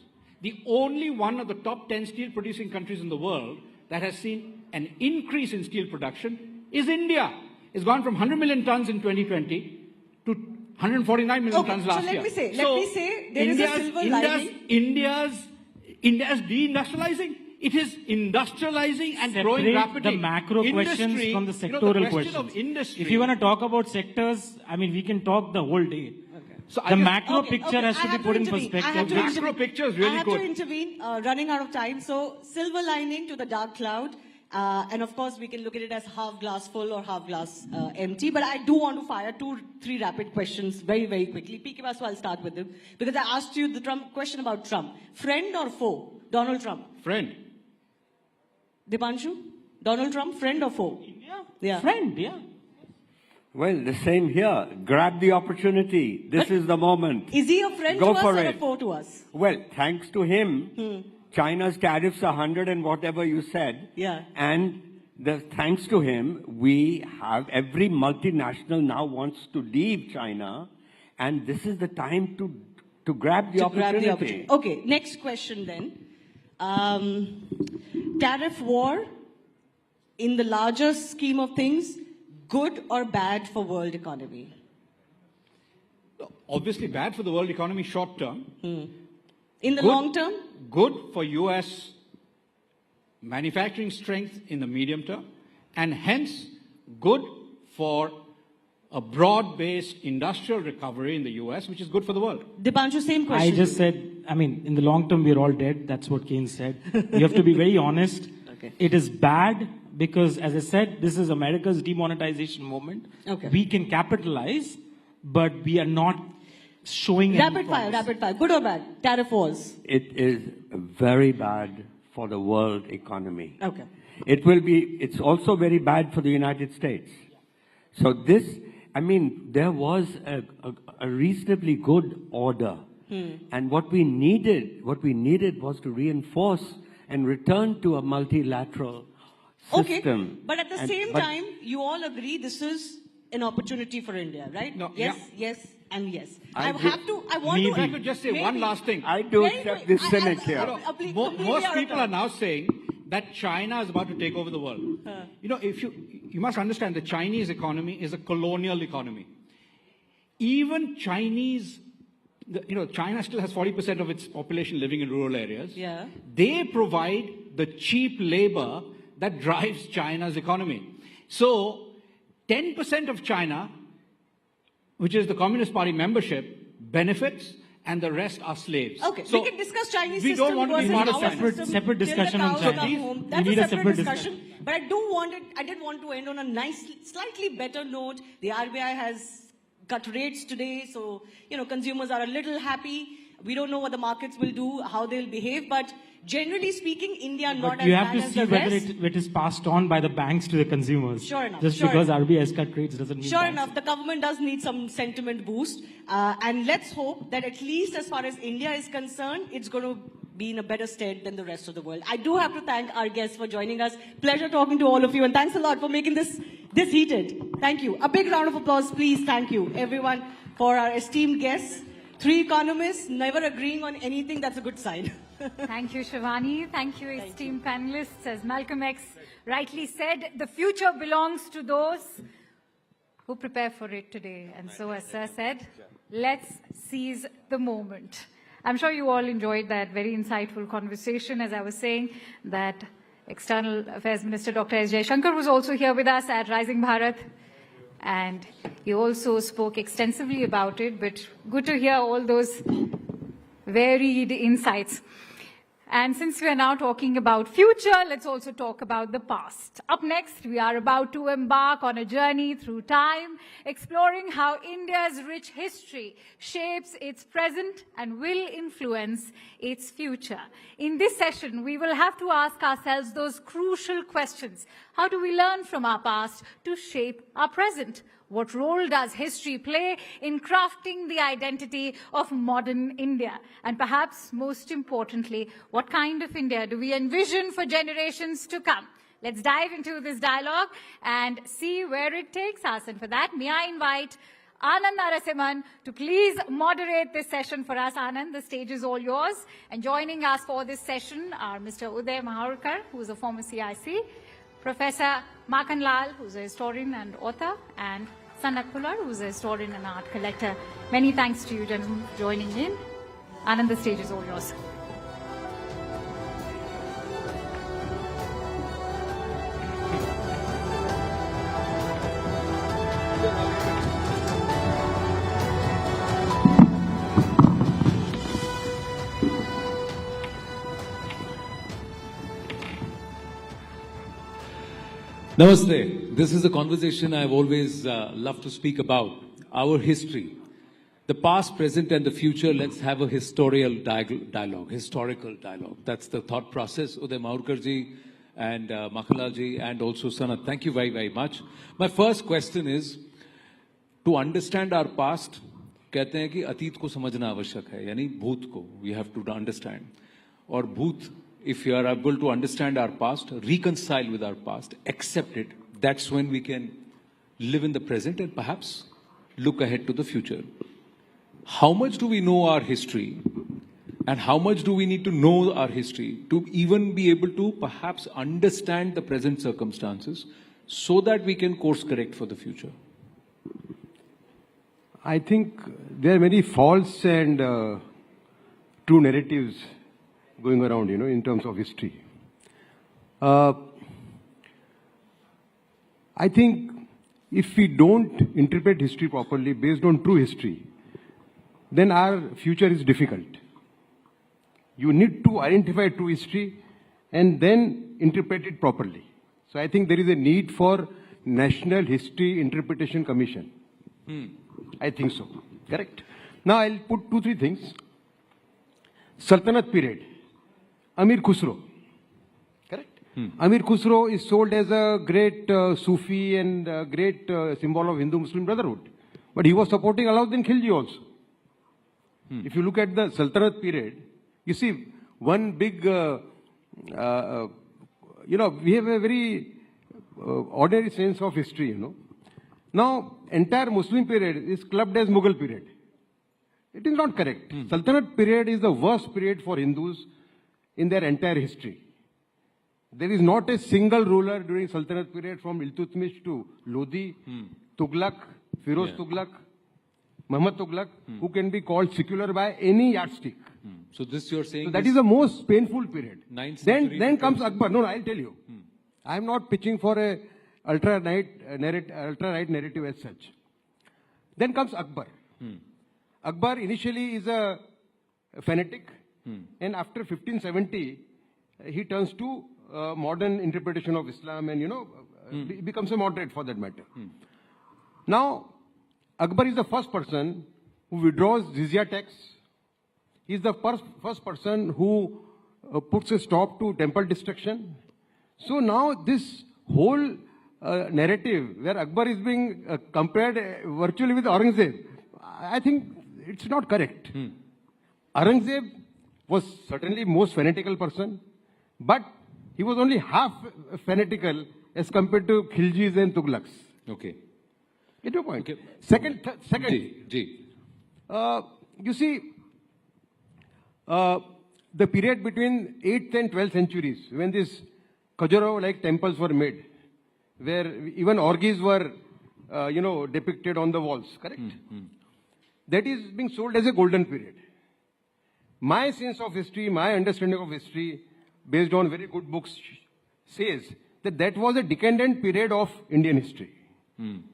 The only one of the top 10 steel producing countries in the world that has seen an increase in steel production is India. It's gone from 100 million tons in 2020 to 149 million tons last year. Let me say there is a silver lining. India's deindustrializing. It is industrializing and growing rapidly. The macro questions from the sectoral questions. If you want to talk about sectors, I mean, we can talk the whole day. So the macro picture has to be put in perspective. The macro picture is really good. I have to intervene, running out of time. So silver lining to the dark cloud. And of course, we can look at it as half glass full or half glass empty. But I do want to fire 2-3 rapid questions very, very quickly. PK Basu, I'll start with him. Because I asked you the question about Trump. Friend or foe? Donald Trump. Friend. Dipanshu? Donald Trump, friend or foe? Yeah. Friend, yeah. Well, the same here. Grab the opportunity. This is the moment. Is he a friend Go to us for or it. a foe to us? Well, thanks to him, China's tariffs are 100 and whatever you said. Yeah. And thanks to him, we have every multinational now wants to leave China, and this is the time to grab the opportunity. Okay, next question then. Tariff war, in the larger scheme of things, good or bad for world economy? Obviously bad for the world economy short term. In the long term? Good for US manufacturing strength in the medium term, and hence good for a broad-based industrial recovery in the US, which is good for the world. Dipanshu, same question. I just said, I mean, in the long term, we're all dead. That's what Keynes said. You have to be very honest. Okay. It is bad because, as I said, this is America's demonetization moment. Okay. We can capitalize, but we are not showing Rapid fire. Good or bad? Tariff wars. It is very bad for the world economy. Okay. It's also very bad for the United States. So there was a reasonably good order. And what we needed was to reinforce and return to a multilateral system. Okay, but at the same time, you all agree this is an opportunity for India, right? No, yes, yeah. yes, and yes. I could just say one last thing. I do accept this cynic here. Most people are now saying that China is about to take over the world. You know, you must understand the Chinese economy is a colonial economy. Even China still has 40% of its population living in rural areas. Yeah. They provide the cheap labor that drives China's economy. So 10% of China, which is the Communist Party membership, benefits, and the rest are slaves. Okay, so we can discuss Chinese we system don't want to be part of China. Separate discussion on China. That's a separate discussion. But I did want to end on a nice, slightly better note. The RBI has cut rates today, so consumers are a little happy. We don't know what the markets will do, how they'll behave, but generally speaking, India not But as you have bad to as see the whether rest. it is passed on by the banks to the consumers. Sure enough. Just sure because enough. RBI cut rates doesn't mean Sure banks. enough, the government does need some sentiment boost. And let's hope that at least as far as India is concerned, it's going to be in a better stead than the rest of the world. I do have to thank our guests for joining us. Pleasure talking to all of you. And thanks a lot for making this heated. Thank you. A big round of applause, please. Thank you, everyone, for our esteemed guests. 3 economists never agreeing on anything. That's a good sign. Thank you, Shivani. Thank you, esteemed panelists. As Malcolm X rightly said, the future belongs to those who prepare for it today. And so, as Sir said, let's seize the moment. I'm sure you all enjoyed that very insightful conversation. As I was saying, that External Affairs Minister Dr. S. Jaishankar was also here with us at Rising Bharat. And he also spoke extensively about it, but good to hear all those varied insights. And since we are now talking about future, let's also talk about the past. Up next, we are about to embark on a journey through time, exploring how India's rich history shapes its present and will influence its future. In this session, we will have to ask ourselves those crucial questions. How do we learn from our past to shape our present? What role does history play in crafting the identity of modern India? And perhaps most importantly, what kind of India do we envision for generations to come? Let's dive into this dialogue and see where it takes us. And for that, may I invite Anand Narasimhan to please moderate this session for us. Anand, the stage is all yours. And joining us for this session are Mr. Uday Maharkar, who is a former CIC, Professor Makhan Lal, who's a historian and author, and Sanat Pular, who's a historian and art collector. Many thanks to you, gentlemen, for joining in. Anand, the stage is all yours. Namaste. This is a conversation I've always loved to speak about. Our history. The past, present and the future, let's have a historical dialogue. That's the thought process. Uday Maharkar ji and Makhan ji and also Sanat. Thank you very, very much. My first question is, to understand our past, कहते हैं कि अतीत को समझना आवश्यक है, यानी भूत को. We have to understand. और भूत, if you are able to understand our past, reconcile with our past, accept it, that's when we can live in the present and perhaps look ahead to the future. How much do we know our history and how much do we need to know our history to even be able to perhaps understand the present circumstances so that we can course correct for the future? I think there are many false and true narratives going around, in terms of history. I think if we don't interpret history properly based on true history, then our future is difficult. You need to identify true history and then interpret it properly. So I think there is a need for National History Interpretation Commission. I think so. Correct. Now I'll put 2-3 things. Sultanate period. Amir Khusro. Correct? Amir Khusro is sold as a great Sufi and great symbol of Hindu-Muslim brotherhood. But he was supporting Alauddin Khilji also. If you look at the Sultanate period, you see one big, we have a very ordinary sense of history, Now, entire Muslim period is clubbed as Mughal period. It is not correct. Sultanate period is the worst period for Hindus in their entire history. There is not a single ruler during Sultanate period from Iltutmish to Lodi, Tughlaq, Firoz Tughlaq, Muhammad Tughlaq, who can be called secular by any yardstick. So this you're saying... So that is the most painful period. Then comes Akbar. No, I'll tell you. I am not pitching for a ultra-right narrative as such. Then comes Akbar. Akbar initially is a fanatic, and after 1570, he turns to modern interpretation of Islam and, becomes a moderate for that matter. Now, Akbar is the first person who withdraws jizya tax. He's the first person who puts a stop to temple destruction. So now this whole narrative where Akbar is being compared virtually with Aurangzeb, I think it's not correct. Aurangzeb was certainly most fanatical person, but he was only half fanatical as compared to Khiljis and Tughlaqs. Okay. Get your point? Okay. Second, you see, the period between 8th and 12th centuries, when these Khajuraho-like temples were made, where even orgies were, depicted on the walls, correct? That is being sold as a golden period. My sense of history, my understanding of history, based on very good books, says that that was a decadent period of Indian history.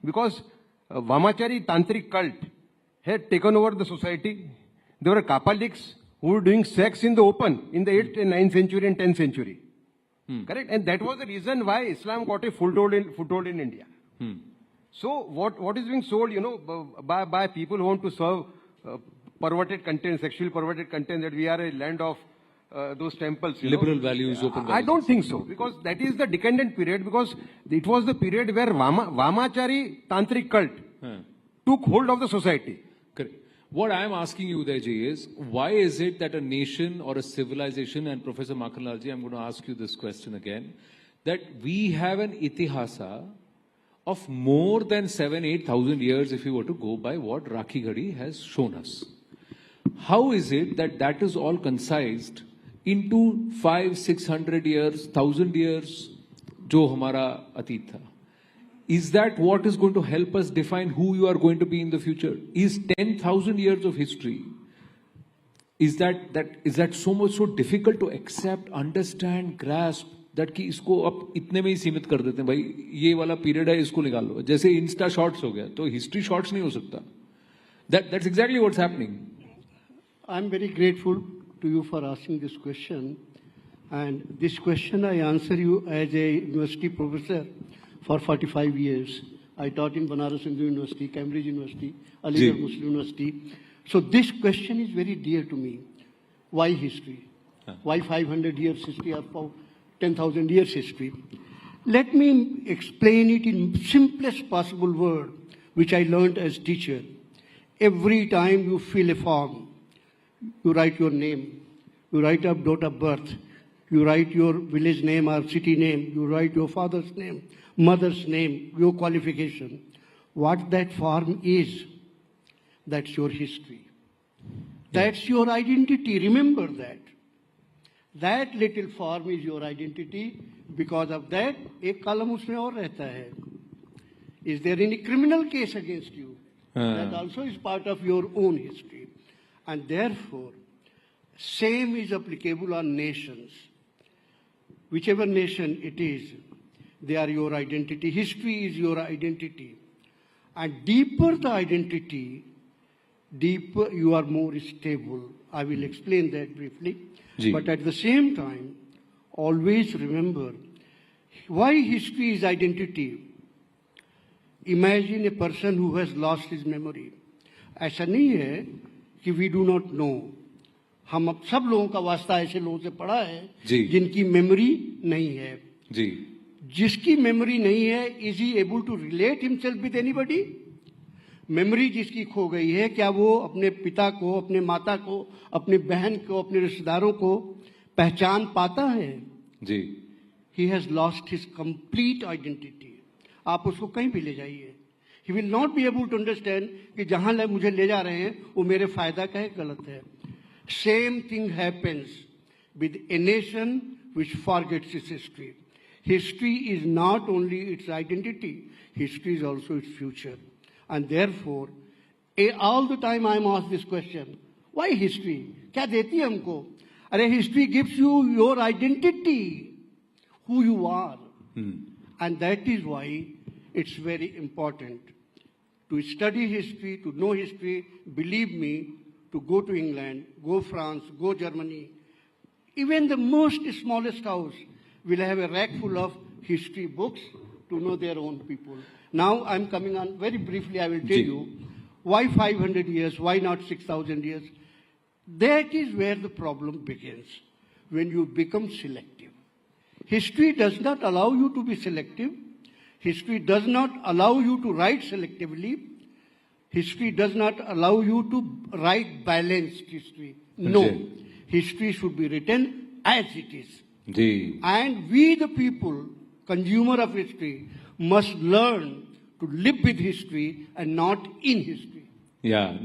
Because Vamachari Tantric cult had taken over the society. There were Kapaliks who were doing sex in the open in the 8th and 9th century and 10th century. Correct? And that was the reason why Islam got a foothold in India. So what is being sold, by people who want to serve perverted content, sexually perverted content, that we are a land of those temples. Liberal values, open values. I don't think so, because that is the decadent period, because it was the period where Vamachari Tantric cult took hold of the society. Correct. What I'm asking you, Udayji, is why is it that a nation or a civilization, and Professor Makhanlalji, I'm going to ask you this question again, that we have an itihasa of more than 7,000-8,000 years if we were to go by what Rakhi Ghadi has shown us. How is it that that is all concised into 500-600 years, 1,000 years, jo hamara atit tha? Is that what is going to help us define who you are going to be in the future? Is 10,000 years of history, is that so difficult to accept, understand, grasp, that कि इसको अब इतने में ही सीमित कर देते हैं, भाई ये वाला पीरियड है, इसको निकाल लो, जैसे इंस्टा शॉर्ट्स हो गया, तो हिस्ट्री शॉर्ट्स नहीं हो सकता. That's exactly what's happening. I'm very grateful to you for asking this question, and this question I answer you as a university professor for 45 years. I taught in Banaras Hindu University, Cambridge University, Aligarh Muslim University. So this question is very dear to me. Why history? Why 500 years history or 10,000 years history? Let me explain it in simplest possible word, which I learned as teacher. Every time you fill a form, you write your name, you write up date of birth, you write your village name or city name, you write your father's name, mother's name, your qualification. What that form is, that's your history. That's your identity. Remember that. That little form is your identity. Because of that, एक column उसमें और रहता है. Is there any criminal case against you? That also is part of your own history. And therefore, same is applicable on nations. Whichever nation it is, they are your identity. History is your identity. And deeper the identity, deeper you are more stable. I will explain that briefly. But at the same time, always remember, why history is identity. Imagine a person who has lost his memory. ऐसा नहीं है कि we do not know. हम अब सब लोगों का वास्ता ऐसे लोगों से पढ़ा है जिनकी मेमोरी नहीं है. जिसकी मेमोरी नहीं है, is he able to relate himself with anybody? Memory जिसकी खो गई है, क्या वो अपने पिता को, अपने माता को, अपनी बहन को, अपने रिश्तेदारों को पहचान पाता है? He has lost his complete identity. आप उसको कहीं भी ले जाइए, he will not be able to understand कि जहां मुझे ले जा रहे हैं वो मेरे फायदा का है, गलत है. Same thing happens with a nation which forgets its history. History is not only its identity, history is also its future. And therefore, all the time I am asked this question, why history? क्या देती है हमको? अरे history gives you your identity, who you are. And that is why it's very important to study history, to know history. Believe me, to go to England, go France, go Germany. Even the most smallest house will have a rack full of history books to know their own people. Now I'm coming on very briefly, I will tell you why 500 years, why not 6,000 years. That is where the problem begins, when you become selective. History does not allow you to be selective. History does not allow you to write selectively. History does not allow you to write balanced history. No. History should be written as it is. And we, the people, consumer of history, must learn to live with history and not in history. Yeah,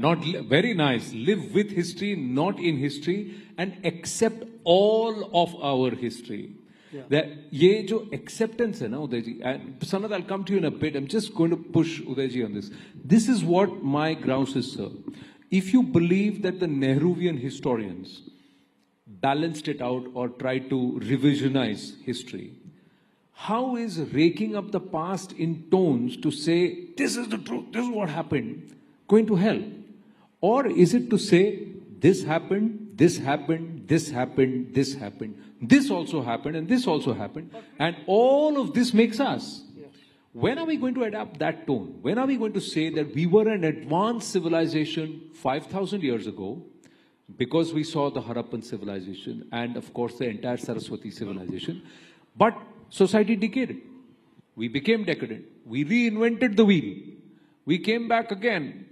very nice. Live with history, not in history, and accept all of our history. Yeah. That ये जो acceptance है ना उदय जी, and Sanat, I'll come to you in a bit. I'm just going to push Uday ji on this. This is what my grounds is, sir. If you believe that the Nehruvian historians balanced it out or tried to revisionize history, how is raking up the past in tones to say this is the truth, this is what happened, going to help? Or is it to say this happened, this happened, this happened, this happened, this also happened, and this also happened, and all of this makes us? When are we going to adapt that tone? When are we going to say that we were an advanced civilization 5,000 years ago because we saw the Harappan civilization and, of course, the entire Saraswati civilization, but society decayed. We became decadent. We reinvented the wheel. We came back again.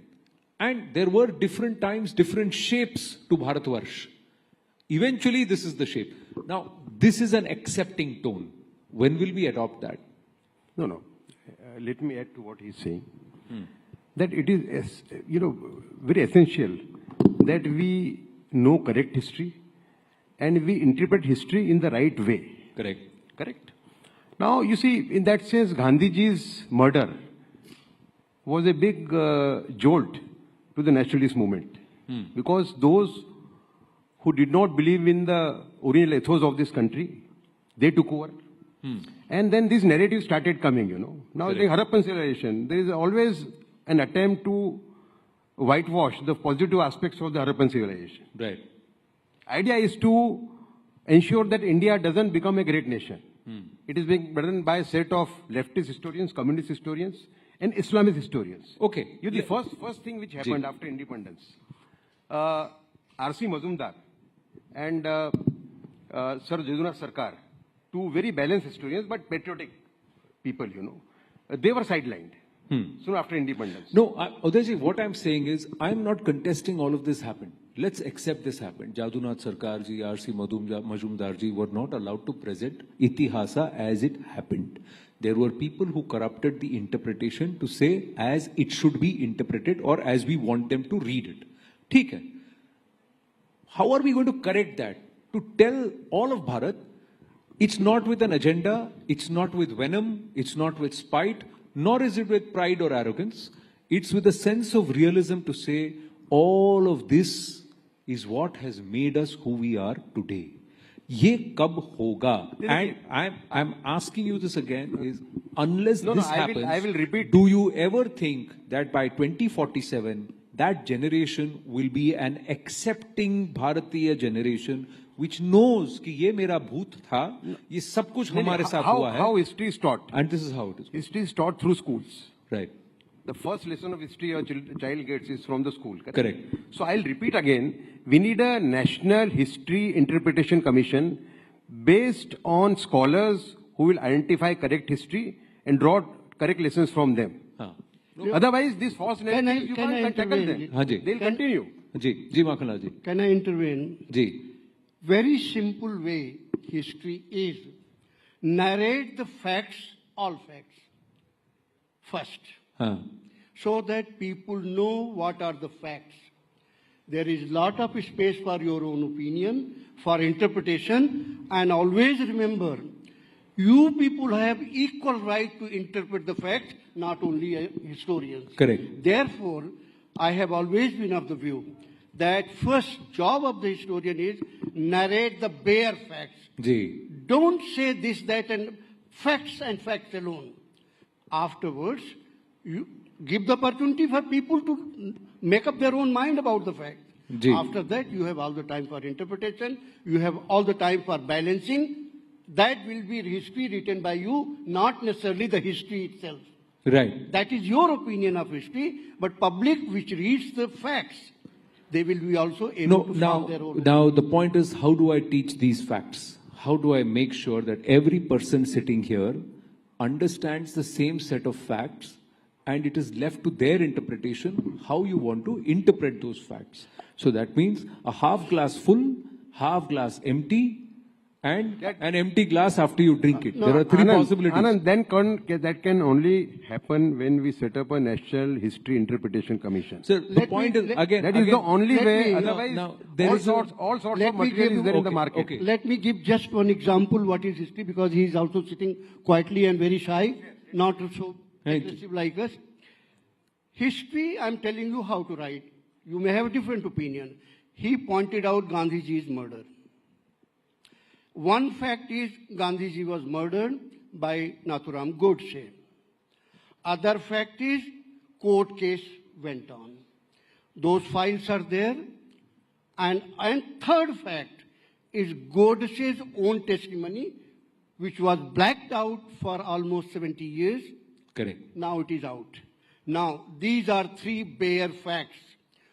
And there were different times, different shapes to Bharatvarsh. Eventually, this is the shape. Now, this is an accepting tone. When will we adopt that? No. Let me add to what he's saying. That it is, very essential that we know correct history and we interpret history in the right way. Correct. Now, you see, in that sense, Gandhiji's murder was a big jolt to the nationalist movement. Because those who did not believe in the original ethos of this country, they took over. And then this narrative started coming, Now, the Harappan civilization, there is always an attempt to whitewash the positive aspects of the Harappan civilization. Right. Idea is to ensure that India doesn't become a great nation. It is being written by a set of leftist historians, communist historians, and Islamist historians. Okay. The first thing which happened after independence, R.C. Mazumdar and Sir Jadunnath Sarkar, two very balanced historians but patriotic people, they were sidelined soon after independence. No, Udayji, what I'm saying is, I'm not contesting all of this happened. Let's accept this happened. Jadunnath Sarkar ji, R.C. Mazumdar ji were not allowed to present Itihasa as it happened. There were people who corrupted the interpretation to say as it should be interpreted or as we want them to read it. ठीक है. How are we going to correct that? To tell all of Bharat, it's not with an agenda, it's not with venom, it's not with spite, nor is it with pride or arrogance. It's with a sense of realism to say all of this is what has made us who we are today. Ye kab hoga? And I'm asking you this again is, unless this happens, I will repeat. Do you ever think that by 2047, that generation will be an accepting Bharatiya generation which knows कि ये मेरा भूत था, ये सब कुछ हमारे साथ हुआ है. How history is taught? And this is how it is. History is taught through schools. Right. The first lesson of history a child gets is from the school. Correct. So I'll repeat again. We need a National History Interpretation Commission based on scholars who will identify correct history and draw correct lessons from them. Otherwise, these false narratives, you can't tackle them. They'll continue. Ji Makhanlal ji. Can I intervene? Ji. Very simple way history is. Narrate the facts, all facts, first. So that people know what are the facts. There is lot of space for your own opinion, for interpretation, and always remember, you people have equal right to interpret the facts, not only historians. Correct. Therefore, I have always been of the view that first job of the historian is narrate the bare facts. Ji. Don't say this, that, and facts alone. Afterwards, you give the opportunity for people to make up their own mind about the fact. Ji. After that, you have all the time for interpretation. You have all the time for balancing. That will be history written by you, not necessarily the history itself. Right. That is your opinion of history, but public which reads the facts they will be also able to form their own. Now the point is, how do I teach these facts? How do I make sure that every person sitting here understands the same set of facts and it is left to their interpretation how you want to interpret those facts? So that means a half glass full, half glass empty, and an empty glass after you drink it. There are three possibilities. Anand, that can only happen when we set up a National History Interpretation Commission. Sir, the point is, again, that is the only way. Otherwise, there all sorts of material is there in the market. Okay. Let me give just one example what is history, because he is also sitting quietly and very shy, not so aggressive like us. History, I'm telling you how to write. You may have a different opinion. He pointed out Gandhiji's murder. One fact is Gandhiji was murdered by Nathuram Godse. Other fact is court case went on. Those files are there. And third fact is Godse's own testimony, which was blacked out for almost 70 years. Correct. Now it is out. Now, these are three bare facts.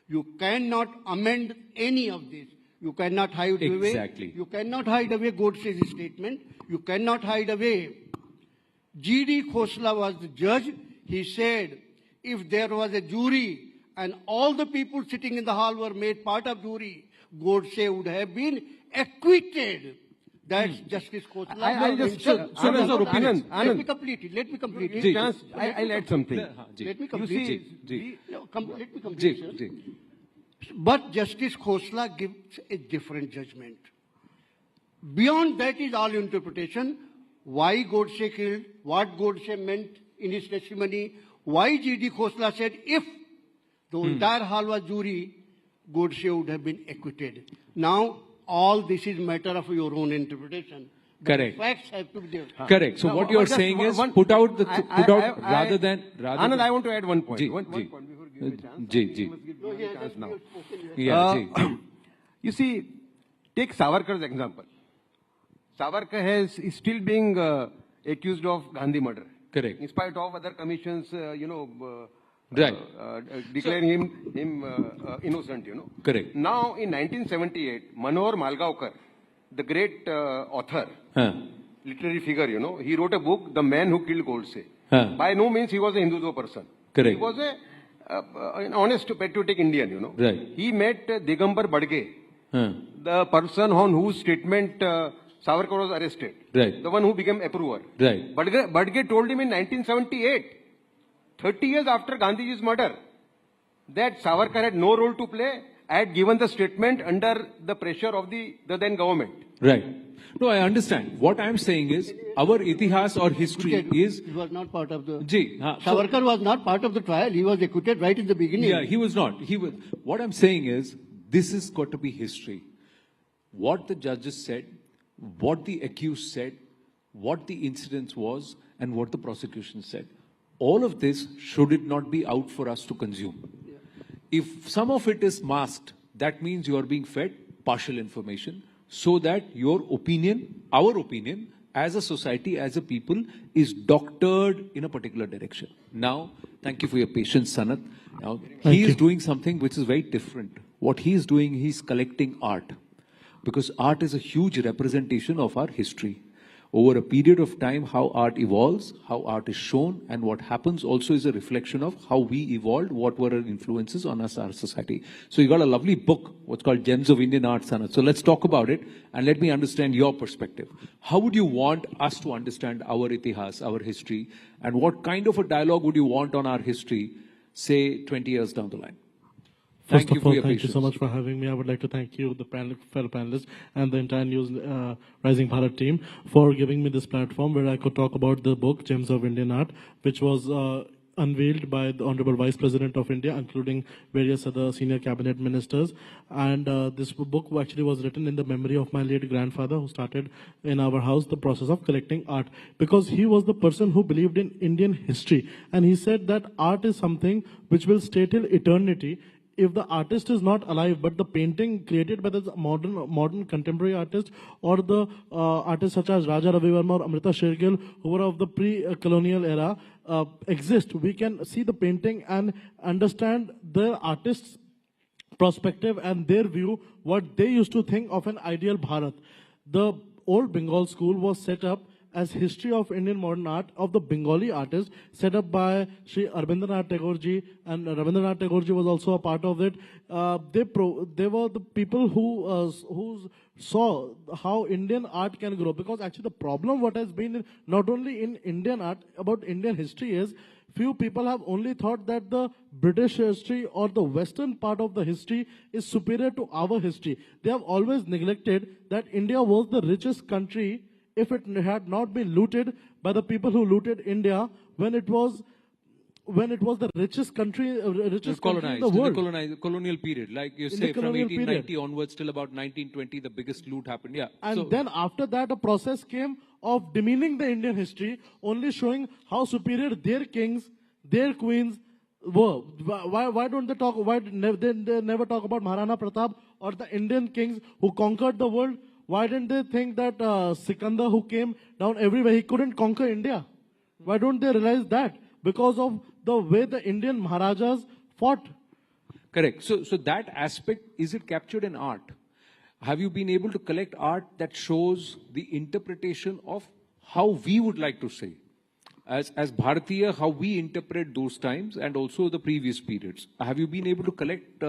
You cannot amend any of this. You cannot hide away. Exactly. You cannot hide away Godse's statement. You cannot hide away. G.D. Khosla was the judge. He said, if there was a jury and all the people sitting in the hall were made part of jury, Godse would have been acquitted. That's Justice Khosla. I'll just... Anand, let me complete it. Let me complete it. I'll add something. Let me complete it. Let me complete it. But Justice Khosla gives a different judgment. Beyond that is all interpretation. Why Godse killed, what Godse meant in his testimony, why G.D. Khosla said if the entire hall was jury, Godse would have been acquitted. Now, all this is matter of your own interpretation. Correct. The facts have to be there. Correct. So what you are saying is put out rather than... Anand, I want to add one point. One point before giving a chance. You see, take Savarkar's example. Savarkar is still being accused of Gandhi murder. Correct. In spite of other commissions, declaring him innocent, Correct. Now, in 1978, Manohar Malgaonkar, the great author, literary figure, he wrote a book, The Man Who Killed Godse. By no means he was a Hindutva person. Correct. He was an honest, patriotic Indian, Right. He met Digambar Badge, the person on whose statement Savarkar was arrested. Right. The one who became approver. Right. Badge told him in 1978, 30 years after Gandhiji's murder, that Savarkar had no role to play. I had given the statement under the pressure of the then government. Right. No, I understand. What I am saying is, our itihas or history is... He was not part of the... Savarkar was not part of the trial. He was acquitted right in the beginning. Yeah, he was not. What I'm saying is, this has got to be history. What the judges said, what the accused said, what the incident was, and what the prosecution said. All of this, should it not be out for us to consume? If some of it is masked, that means you are being fed partial information, so that your opinion, our opinion, as a society, as a people, is doctored in a particular direction. Now, thank you for your patience, Sanat. Now, he is doing something which is very different. What he is doing, he is collecting art. Because art is a huge representation of our history. Over a period of time, how art evolves, how art is shown, and what happens also is a reflection of how we evolved, what were our influences on us, our society. So you got a lovely book, what's called Gems of Indian Art, Sanat. So let's talk about it, and let me understand your perspective. How would you want us to understand our itihas, our history, and what kind of a dialogue would you want on our history, say, 20 years down the line? First of all, thank you so much for having me. I would like to thank you, the fellow panelists, and the entire News Rising Bharat team for giving me this platform where I could talk about the book, Gems of Indian Art, which was unveiled by the Honorable Vice President of India, including various other senior cabinet ministers. And this book actually was written in the memory of my late grandfather, who started in our house the process of collecting art, because he was the person who believed in Indian history. And he said that art is something which will stay till eternity. If the artist is not alive, but the painting created by the modern contemporary artist, or the artists such as Raja Ravi Verma or Amrita Shergill, who were of the pre-colonial era, exist, we can see the painting and understand the artist's perspective and their view, what they used to think of an ideal Bharat. The old Bengal school was set up as history of Indian modern art of the Bengali artists, set up by Sri Rabindranath Tagore ji, and Rabindranath Tagore ji was also a part of it. They were the people who saw how Indian art can grow, because actually the problem what has been not only in Indian art, about Indian history is, few people have only thought that the British history or the Western part of the history is superior to our history. They have always neglected that India was the richest country if it had not been looted by the people who looted India when it was the richest country, country in the world. In the colonial period, like you say, from 1890 onwards till about 1920, the biggest loot happened. Yeah. And then after that, a process came of demeaning the Indian history, only showing how superior their kings, their queens were. Why don't they talk? Why they never talk about Maharana Pratap or the Indian kings who conquered the world? Why didn't they think that Sikandar, who came down everywhere, he couldn't conquer India? Why don't they realize that? Because of the way the Indian Maharajas fought. Correct. So that aspect, is it captured in art? Have you been able to collect art that shows the interpretation of how we would like to say? As Bharatiya, how we interpret those times and also the previous periods. Have you been able to collect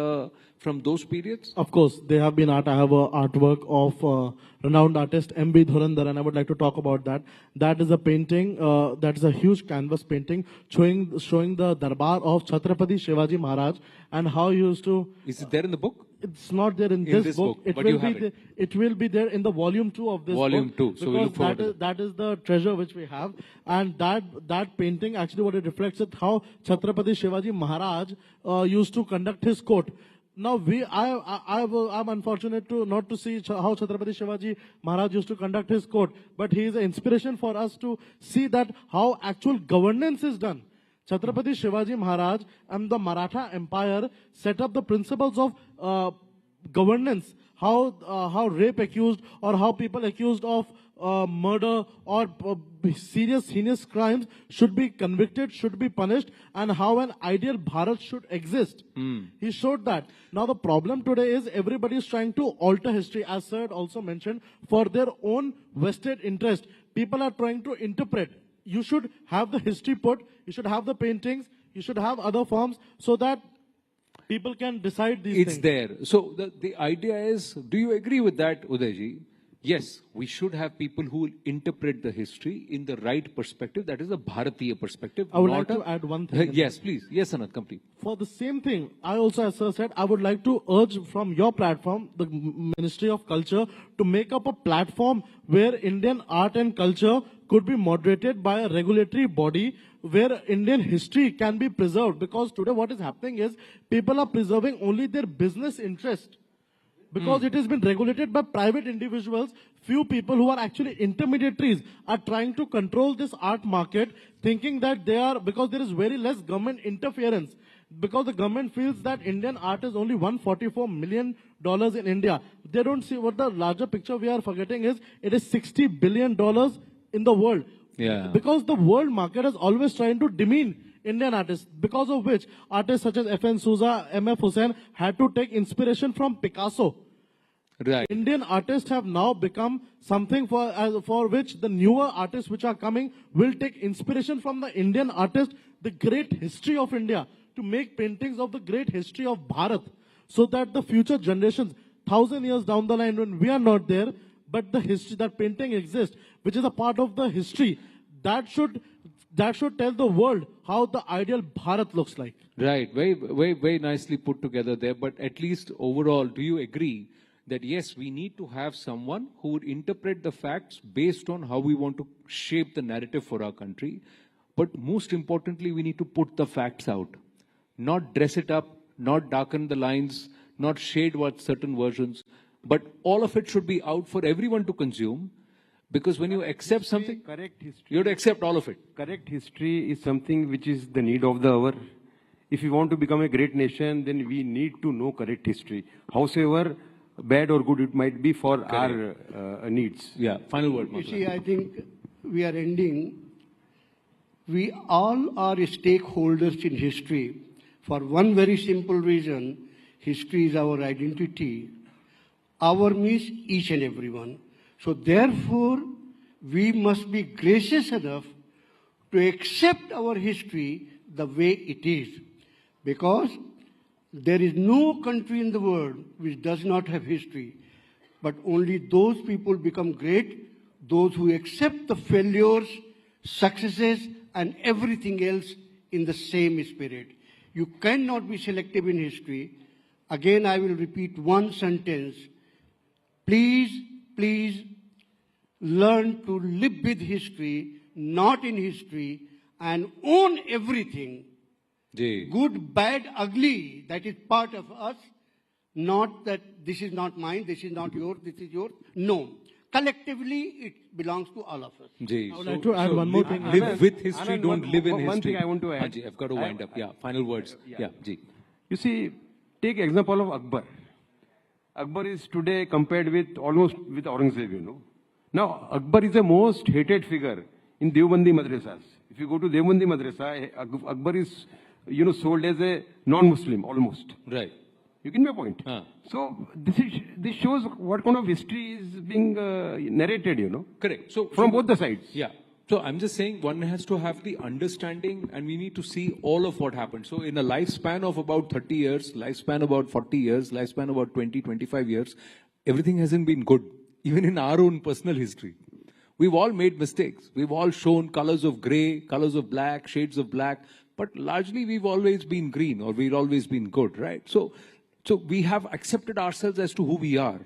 from those periods? Of course, they have been art. I have an artwork of renowned artist M.B. Dhurandhar, and I would like to talk about that. That is a painting, that is a huge canvas painting showing the Darbar of Chhatrapati Shivaji Maharaj and how he used to... Is it there in the book? It's not there in this book. It will be there in the volume 2 of this book. Volume 2. So we look forward to that is the treasure which we have. And that painting, actually what it reflects is how Chhatrapati Shivaji Maharaj used to conduct his court. Now I'm unfortunate not to see how Chhatrapati Shivaji Maharaj used to conduct his court, but he is an inspiration for us to see that how actual governance is done. Chhatrapati Shivaji Maharaj and the Maratha Empire set up the principles of governance, how rape accused or how people accused of murder or serious heinous crimes should be convicted, should be punished, and how an ideal Bharat should exist. He showed that. Now the problem today is everybody is trying to alter history, as Sir also mentioned, for their own vested interest. People are trying to interpret. You should have the history put, you should have the paintings, you should have other forms so that people can decide these things. It's there. So the idea is, do you agree with that, Udayji? Yes, we should have people who will interpret the history in the right perspective. That is a Bharatiya perspective. I would like to add one thing. Yes, please. Yes, Anand, complete. For the same thing, I also, as Sir said, I would like to urge from your platform, the Ministry of Culture, to make up a platform where Indian art and culture could be moderated by a regulatory body where Indian history can be preserved. Because today what is happening is people are preserving only their business interest. Because it has been regulated by private individuals, few people who are actually intermediaries are trying to control this art market, thinking that they are, because there is very less government interference. Because the government feels that Indian art is only $144 million in India. They don't see what the larger picture we are forgetting is, it is $60 billion in the world. Yeah. Because the world market is always trying to demean Indian artists, because of which artists such as F.N. Souza, M.F. Hussain had to take inspiration from Picasso. Right. Indian artists have now become something for which the newer artists which are coming will take inspiration from the Indian artist, the great history of India, to make paintings of the great history of Bharat, so that the future generations, 1,000 years down the line when we are not there, but the history, that painting exists, which is a part of the history, that should tell the world how the ideal Bharat looks like. Right. Very nicely put together there. But at least overall, do you agree that yes, we need to have someone who would interpret the facts based on how we want to shape the narrative for our country? But most importantly, we need to put the facts out, not dress it up, not darken the lines, not shade what certain versions, but all of it should be out for everyone to consume. Because when you accept something, you have to accept all of it. Correct history is something which is the need of the hour. If we want to become a great nation, then we need to know correct history. Howsoever bad or good it might be for our needs. Yeah, final word. You see, I think we are ending. We all are stakeholders in history for one very simple reason. history is our identity. Our means each and everyone. So therefore, we must be gracious enough to accept our history the way it is. Because there is no country in the world which does not have history. But only those people become great, those who accept the failures, successes, and everything else in the same spirit. You cannot be selective in history. Again, I will repeat one sentence. Please, please learn to live with history, not in history, and own everything. Good, bad, ugly, that is part of us. Not that this is not mine, this is not yours, this is yours. No. Collectively, it belongs to all of us. I would like to add one more thing. Live with history, don't live in history. One thing I want to add. I've got to wind up. Yeah, final words. Yeah, Ji. You see, take example of Akbar. Akbar is today compared with almost with Aurangzeb, you know. Now, Akbar is the most hated figure in Deobandi madrasas. If you go to Deobandi madrasa, Akbar is, you know, sold as a non-Muslim almost. Right. You get my point? So this shows what kind of history is being narrated, you know. Correct. So from both the sides. Yeah. So I'm just saying one has to have the understanding and we need to see all of what happened. So in a lifespan of about 30 years, lifespan about 40 years, lifespan about 20, 25 years, everything hasn't been good, even in our own personal history. We've all made mistakes. We've all shown colors of gray, colors of black, shades of black, but largely we've always been green or we've always been good, right? So we have accepted ourselves as to who we are.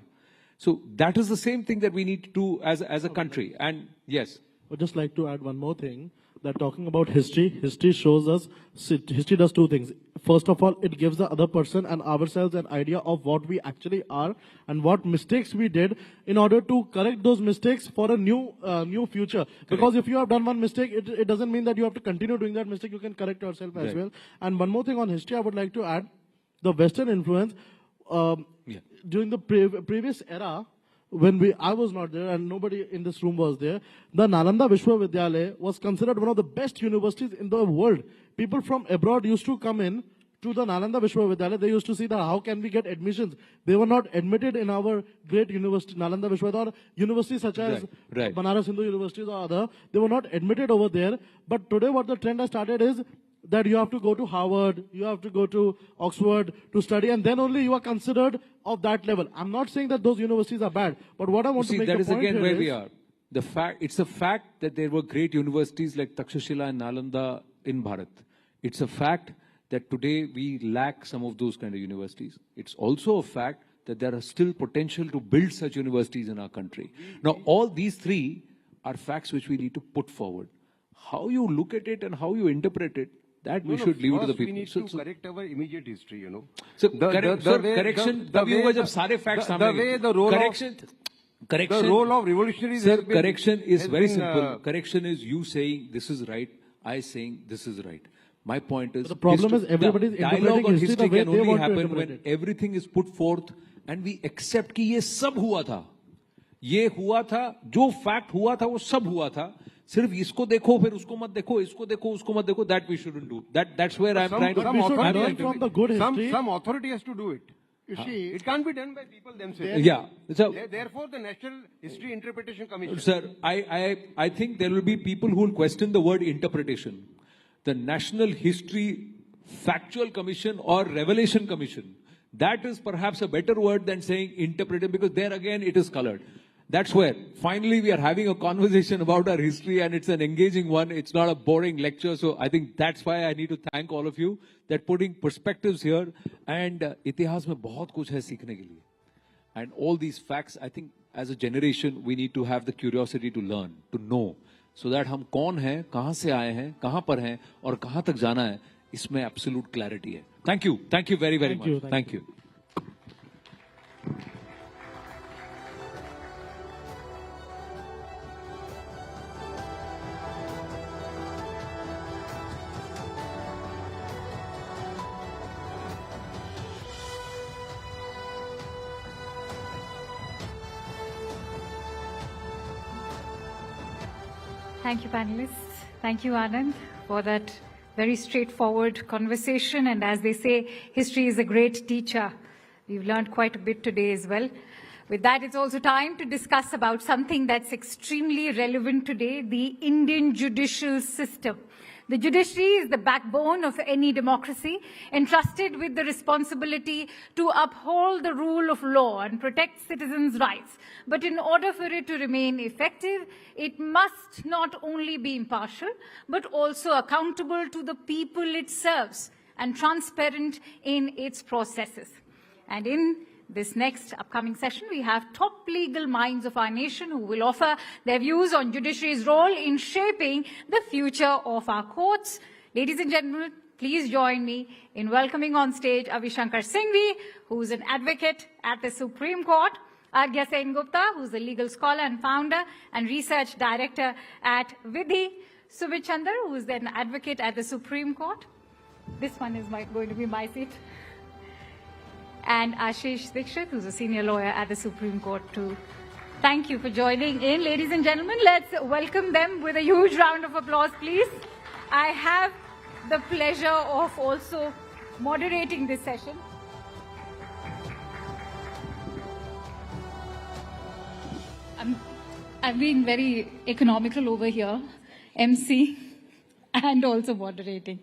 So that is the same thing that we need to do as a country. And yes. I would just like to add one more thing, that talking about history shows us, history does two things. First of all, it gives the other person and ourselves an idea of what we actually are and what mistakes we did in order to correct those mistakes for a new future. Because if you have done one mistake, it doesn't mean that you have to continue doing that mistake. You can correct yourself as well. And one more thing on history, I would like to add, the Western influence during the previous era, when I was not there and nobody in this room was there, the Nalanda Vishwavidyalaya was considered one of the best universities in the world. People from abroad used to come in to the Nalanda Vishwavidyalaya. They used to see that how can we get admissions. They were not admitted in our great university, Nalanda Vishwavidyalaya, or universities such as Banaras Hindu Universities or other. They were not admitted over there. But today what the trend has started is that you have to go to Harvard, you have to go to Oxford to study, and then only you are considered of that level. I'm not saying that those universities are bad, but what I want to make the point here is... that is again where we are. It's a fact that there were great universities like Takshashila and Nalanda in Bharat. It's a fact that today we lack some of those kind of universities. It's also a fact that there are still potential to build such universities in our country. Now, all these three are facts which we need to put forward. How you look at it and how you interpret it, that we should leave it to the people. We need to correct our immediate history, you know. So, correction, the role of revolutionaries. Sir, correction is very simple. Correction is you saying this is right, I saying this is right. My point is, the problem is everybody's dialogue on history can only happen when everything is put forth and we accept कि ये सब हुआ था, ये हुआ था, जो fact हुआ था वो सब हुआ था. सिर्फ इसको देखो फिर उसको मत देखो, इसको देखो उसको मत देखो. That we shouldn't do. That's where I'm trying to. Some authority has to do it. You see, it can't be done by people themselves. Yeah. So therefore, the National History Interpretation Commission. Sir, I think there will be people who will question the word interpretation. The National History Factual Commission or Revelation Commission. That is perhaps a better word than saying interpreted, because there again it is colored. That's where finally we are having a conversation about our history, and it's an engaging one. It's not a boring lecture. So I think that's why I need to thank all of you that putting perspectives here. And itihas mein bahut kuch hai seekhne ke liye. And all these facts, I think as a generation, we need to have the curiosity to learn, to know, so that हम कौन हैं, कहाँ से आए हैं, कहाँ पर हैं और कहाँ तक जाना है, इसमें absolute clarity है. Thank you very much. Thank you. Thank you, panelists. Thank you, Anand, for that very straightforward conversation. And as they say, history is a great teacher. We've learned quite a bit today as well. With that, it's also time to discuss about something that's extremely relevant today, the Indian judicial system. The judiciary is the backbone of any democracy, entrusted with the responsibility to uphold the rule of law and protect citizens' rights. But in order for it to remain effective, it must not only be impartial, but also accountable to the people it serves and transparent in its processes. And in this next upcoming session, we have top legal minds of our nation who will offer their views on judiciary's role in shaping the future of our courts. Ladies and gentlemen, please join me in welcoming on stage Avishankar Singhvi, who is an advocate at the Supreme Court, Arghya Sen Gupta, who is a legal scholar and founder and research director at Vedic, Sumit Chandar, who is an advocate at the Supreme Court. This one is going to be my seat. And Ashish Dikshit, who's a senior lawyer at the Supreme Court too. Thank you for joining in, ladies and gentlemen. Let's welcome them with a huge round of applause, please. I have the pleasure of also moderating this session. I've been very economical over here, MC, and also moderating.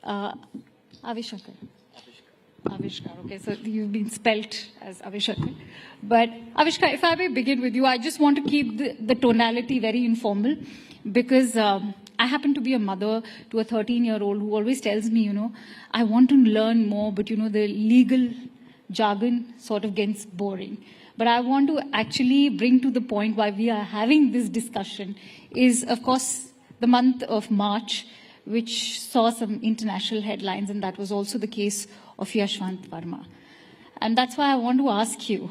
Avishankar. Avishkar, okay, so you've been spelt as Avishkar. But Avishkar, if I may begin with you, I just want to keep the tonality very informal because I happen to be a mother to a 13-year-old who always tells me, I want to learn more, but the legal jargon sort of gets boring. But I want to actually bring to the point why we are having this discussion is, of course, the month of March, which saw some international headlines, and that was also the case of Yashwant Verma. And that's why I want to ask you,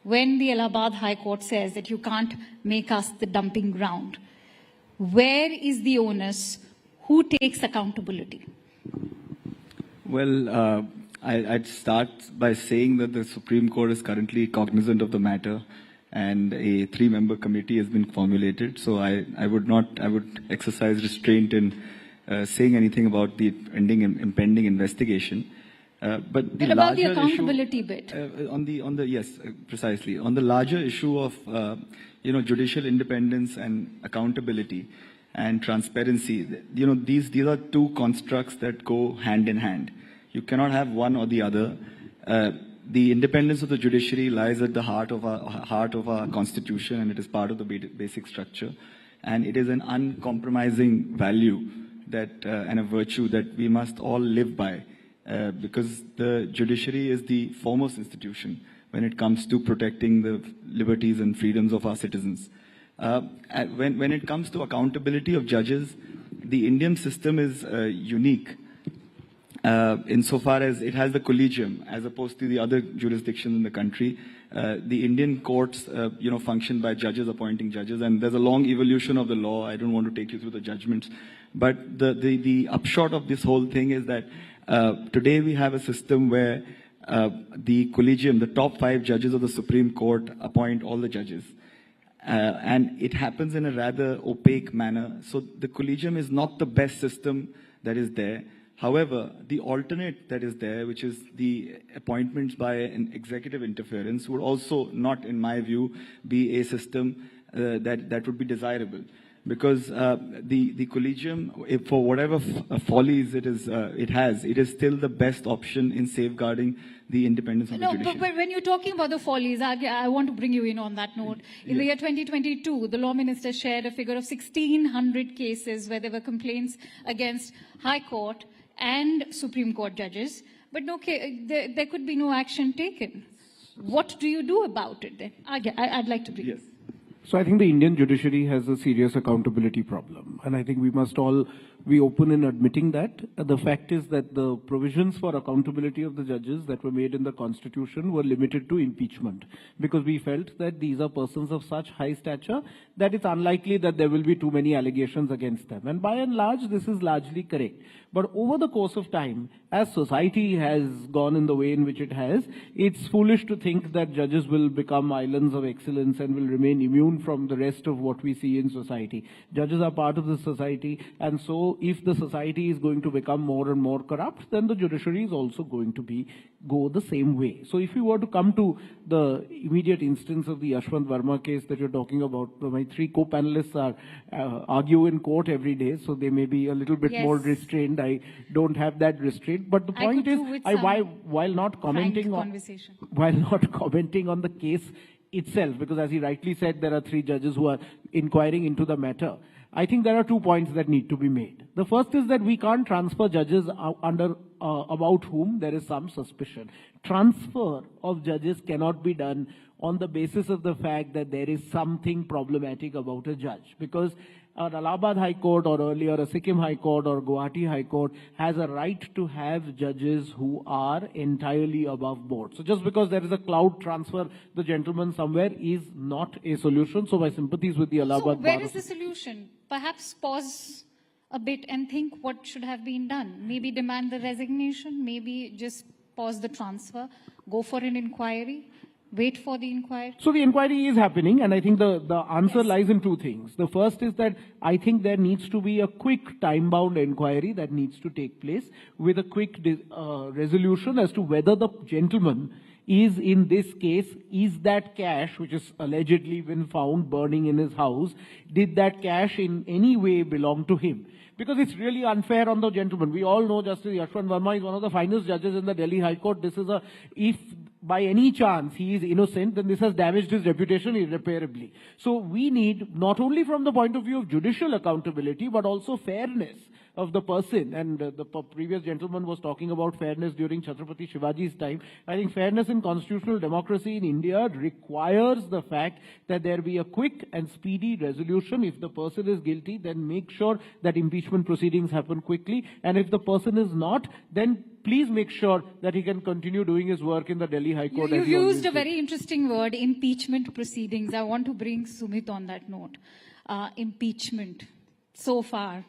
when the Allahabad High Court says that you can't make us the dumping ground, where is the onus? Who takes accountability? Well, I'd start by saying that the Supreme Court is currently cognizant of the matter and a 3-member committee has been formulated. So I would exercise restraint in saying anything about the impending investigation. But the about the larger accountability issue, bit. Yes, precisely. On the larger issue of, judicial independence and accountability and transparency, these are two constructs that go hand in hand. You cannot have one or the other. The independence of the judiciary lies at the heart of our constitution, and it is part of the basic structure. And it is an uncompromising value and a virtue that we must all live by. Because the judiciary is the foremost institution when it comes to protecting the liberties and freedoms of our citizens. When it comes to accountability of judges, the Indian system is unique insofar as it has the collegium as opposed to the other jurisdictions in the country. The Indian courts, function by judges appointing judges, and there's a long evolution of the law. I don't want to take you through the judgments, but the upshot of this whole thing is that today we have a system where the collegium, the top 5 judges of the Supreme Court, appoint all the judges. And it happens in a rather opaque manner. So the collegium is not the best system that is there. However, the alternate that is there, which is the appointments by an executive interference, would also not, in my view, be a system that would be desirable. Because the collegium, for whatever follies it is still the best option in safeguarding the independence of the judiciary. But when you're talking about the follies, I want to bring you in on that note. In the year 2022, the law minister shared a figure of 1,600 cases where there were complaints against High Court and Supreme Court judges, but there could be no action taken. What do you do about it then? I'd like to bring Yes. So I think the Indian judiciary has a serious accountability problem. And I think we must all be open in admitting that. The fact is that the provisions for accountability of the judges that were made in the Constitution were limited to impeachment, because we felt that these are persons of such high stature that it's unlikely that there will be too many allegations against them. And by and large, this is largely correct. But over the course of time, as society has gone in the way in which it has, it's foolish to think that judges will become islands of excellence and will remain immune from the rest of what we see in society. Judges are part of the society, and so So if the society is going to become more and more corrupt, then the judiciary is also going to go the same way. So if we were to come to the immediate instance of the Yashwant Verma case that you're talking about, my three co-panelists are argue in court every day, so they may be a little bit more restrained. I don't have that restraint. But the point is, while not commenting on the case itself, because as he rightly said, there are three judges who are inquiring into the matter, I think there are 2 points that need to be made. The first is that we can't transfer judges about whom there is some suspicion. Transfer of judges cannot be done on the basis of the fact that there is something problematic about a judge, because an Allahabad High Court or earlier a Sikkim High Court or Guwahati High Court has a right to have judges who are entirely above board. So just because there is a cloud transfer, the gentleman somewhere, is not a solution. So my sympathies with the Allahabad Bar. So where is the solution? Perhaps pause a bit and think what should have been done. Maybe demand the resignation, maybe just pause the transfer, go for an inquiry. Wait for the inquiry? So the inquiry is happening, and I think the answer lies in 2 things. The first is that I think there needs to be a quick time-bound inquiry that needs to take place with a quick resolution as to whether the gentleman is, in this case, is that cash, which is allegedly been found burning in his house, did that cash in any way belong to him? Because it's really unfair on the gentleman. We all know Justice Yashwant Verma is one of the finest judges in the Delhi High Court. This is if by any chance he is innocent, then this has damaged his reputation irreparably. So we need, not only from the point of view of judicial accountability, but also fairness of the person. And the previous gentleman was talking about fairness during Chhatrapati Shivaji's time. I think fairness in constitutional democracy in India requires the fact that there be a quick and speedy resolution. If the person is guilty, then make sure that impeachment proceedings happen quickly. And if the person is not, then please make sure that he can continue doing his work in the Delhi High Court. You used a very interesting word, impeachment proceedings. I want to bring Sumit on that note. Impeachment. So far,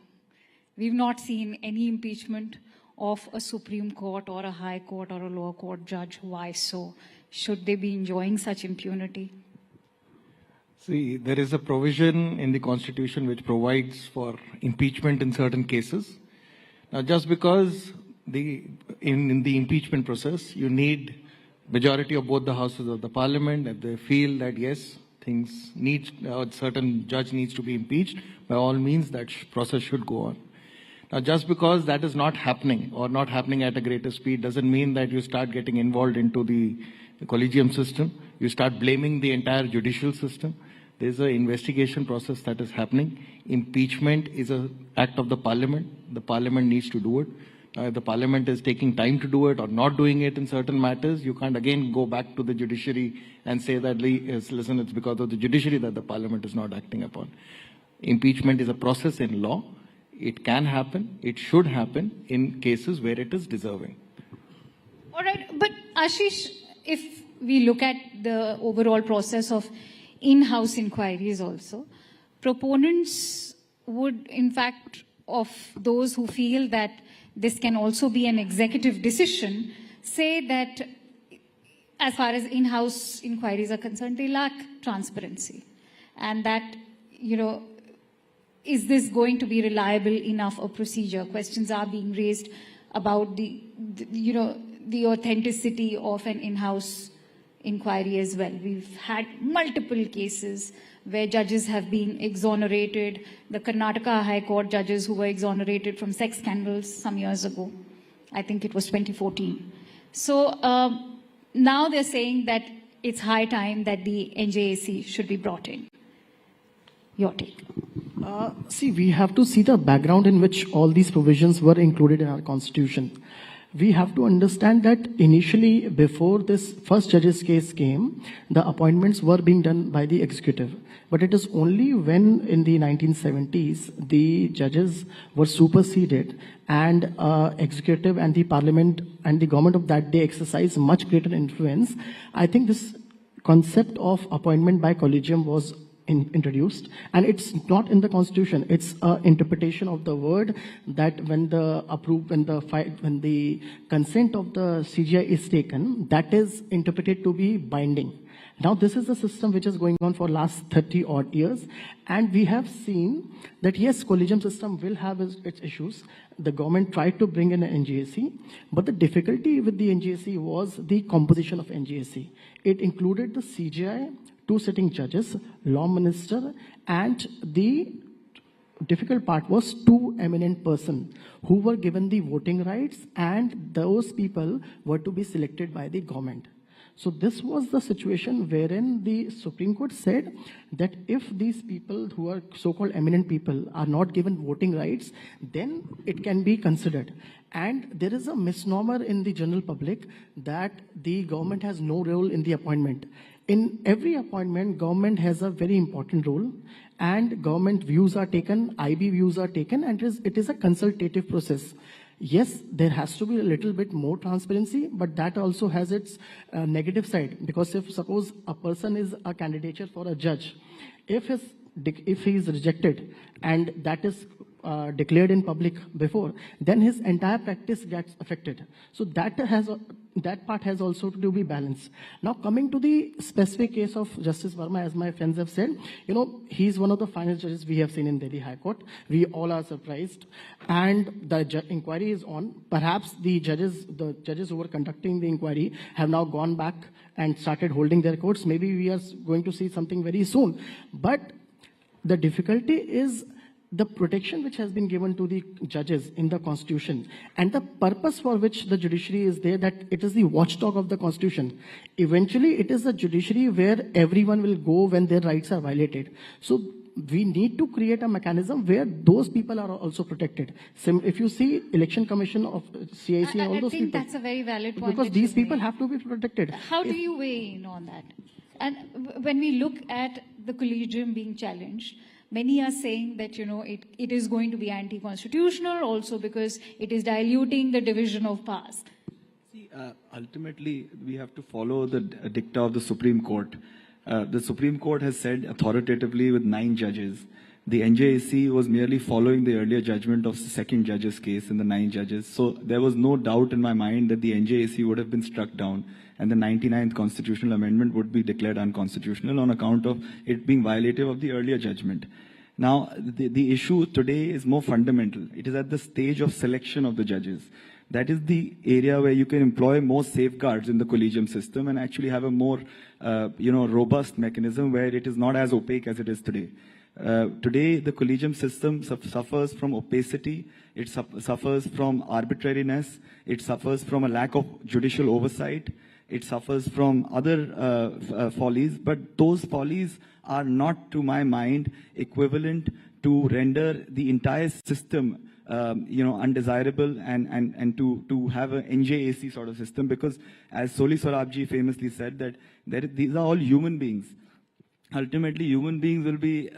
we've not seen any impeachment of a Supreme Court or a High Court or a lower court judge. Why so? Should they be enjoying such impunity? See, there is a provision in the Constitution which provides for impeachment in certain cases. Now, just because in the impeachment process, you need majority of both the houses of the parliament, if they feel that yes, things need, a certain judge needs to be impeached, by all means that process should go on. Now, just because that is not happening or not happening at a greater speed doesn't mean that you start getting involved into the collegium system. You start blaming the entire judicial system. There's an investigation process that is happening. Impeachment is an act of the parliament. The parliament needs to do it. If the parliament is taking time to do it or not doing it in certain matters, you can't again go back to the judiciary and say that, listen, it's because of the judiciary that the parliament is not acting upon. Impeachment is a process in law. It can happen. It should happen in cases where it is deserving. All right. But Ashish, if we look at the overall process of in-house inquiries also, proponents would, in fact, of those who feel that this can also be an executive decision, say that as far as in-house inquiries are concerned, they lack transparency. And that, is this going to be reliable enough a procedure? Questions are being raised about the authenticity of an in-house inquiry as well. We've had multiple cases where judges have been exonerated. The Karnataka High Court judges who were exonerated from sex scandals some years ago. I think it was 2014. So now they're saying that it's high time that the NJAC should be brought in. Your take. See, we have to see the background in which all these provisions were included in our constitution. We have to understand that initially, before this first judge's case came, the appointments were being done by the executive. But it is only when in the 1970s, the judges were superseded and executive and the parliament and the government of that day exercised much greater influence. I think this concept of appointment by collegium was introduced, and it's not in the constitution. It's an interpretation of the word that when the consent of the CGI is taken, that is interpreted to be binding. Now, this is the system which is going on for last 30 odd years, and we have seen that yes, collegium system will have its issues. The government tried to bring in an NGAC, but the difficulty with the NGAC was the composition of NGAC. It included the CJI, 2 sitting judges, law minister, and the difficult part was 2 eminent persons who were given the voting rights, and those people were to be selected by the government. So this was the situation wherein the Supreme Court said that if these people who are so-called eminent people are not given voting rights, then it can be considered. And there is a misnomer in the general public that the government has no role in the appointment. In every appointment, government has a very important role, and government views are taken, IB views are taken, and it is a consultative process. Yes, there has to be a little bit more transparency, but that also has its negative side. Because if suppose a person is a candidate for a judge, if he is rejected and that is declared in public before, then his entire practice gets affected. So that part has also to be balanced. Now, coming to the specific case of Justice Verma, as my friends have said, he's one of the finest judges we have seen in Delhi High Court. We all are surprised, and the inquiry is on. Perhaps the judges who were conducting the inquiry have now gone back and started holding their courts. Maybe we are going to see something very soon. But the difficulty is the protection which has been given to the judges in the Constitution, and the purpose for which the judiciary is there, that it is the watchdog of the Constitution. Eventually, it is the judiciary where everyone will go when their rights are violated. So we need to create a mechanism where those people are also protected. If you see Election Commission of CIC and all those people. I think that's a very valid point. Because these people have to be protected. How do you weigh in on that? And when we look at the collegium being challenged, many are saying that, it is going to be anti-constitutional also because it is diluting the division of powers. See, ultimately, we have to follow the dicta of the Supreme Court. The Supreme Court has said authoritatively with 9 judges. The NJAC was merely following the earlier judgment of the second judge's case in the 9 judges. So there was no doubt in my mind that the NJAC would have been struck down and the 99th constitutional amendment would be declared unconstitutional on account of it being violative of the earlier judgment. Now, the issue today is more fundamental. It is at the stage of selection of the judges. That is the area where you can employ more safeguards in the collegium system and actually have a more, robust mechanism where it is not as opaque as it is today. Today, the collegium system suffers from opacity, it suffers from arbitrariness, it suffers from a lack of judicial oversight, it suffers from other follies, but those follies are not, to my mind, equivalent to render the entire system undesirable and to have an NJAC sort of system, because as Soli Sorabji famously said that these are all human beings. Ultimately, human beings will be,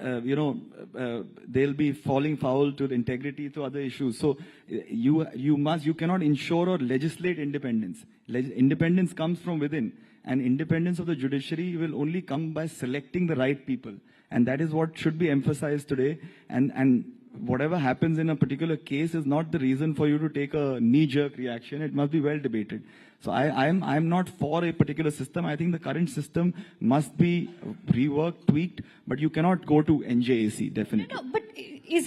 they'll be falling foul to the integrity, to other issues. So you cannot ensure or legislate independence. Independence comes from within, and independence of the judiciary will only come by selecting the right people. And that is what should be emphasized today. And whatever happens in a particular case is not the reason for you to take a knee-jerk reaction. It must be well debated. So I'm not for a particular system. I think the current system must be reworked, tweaked, but you cannot go to NJAC, definitely. No, but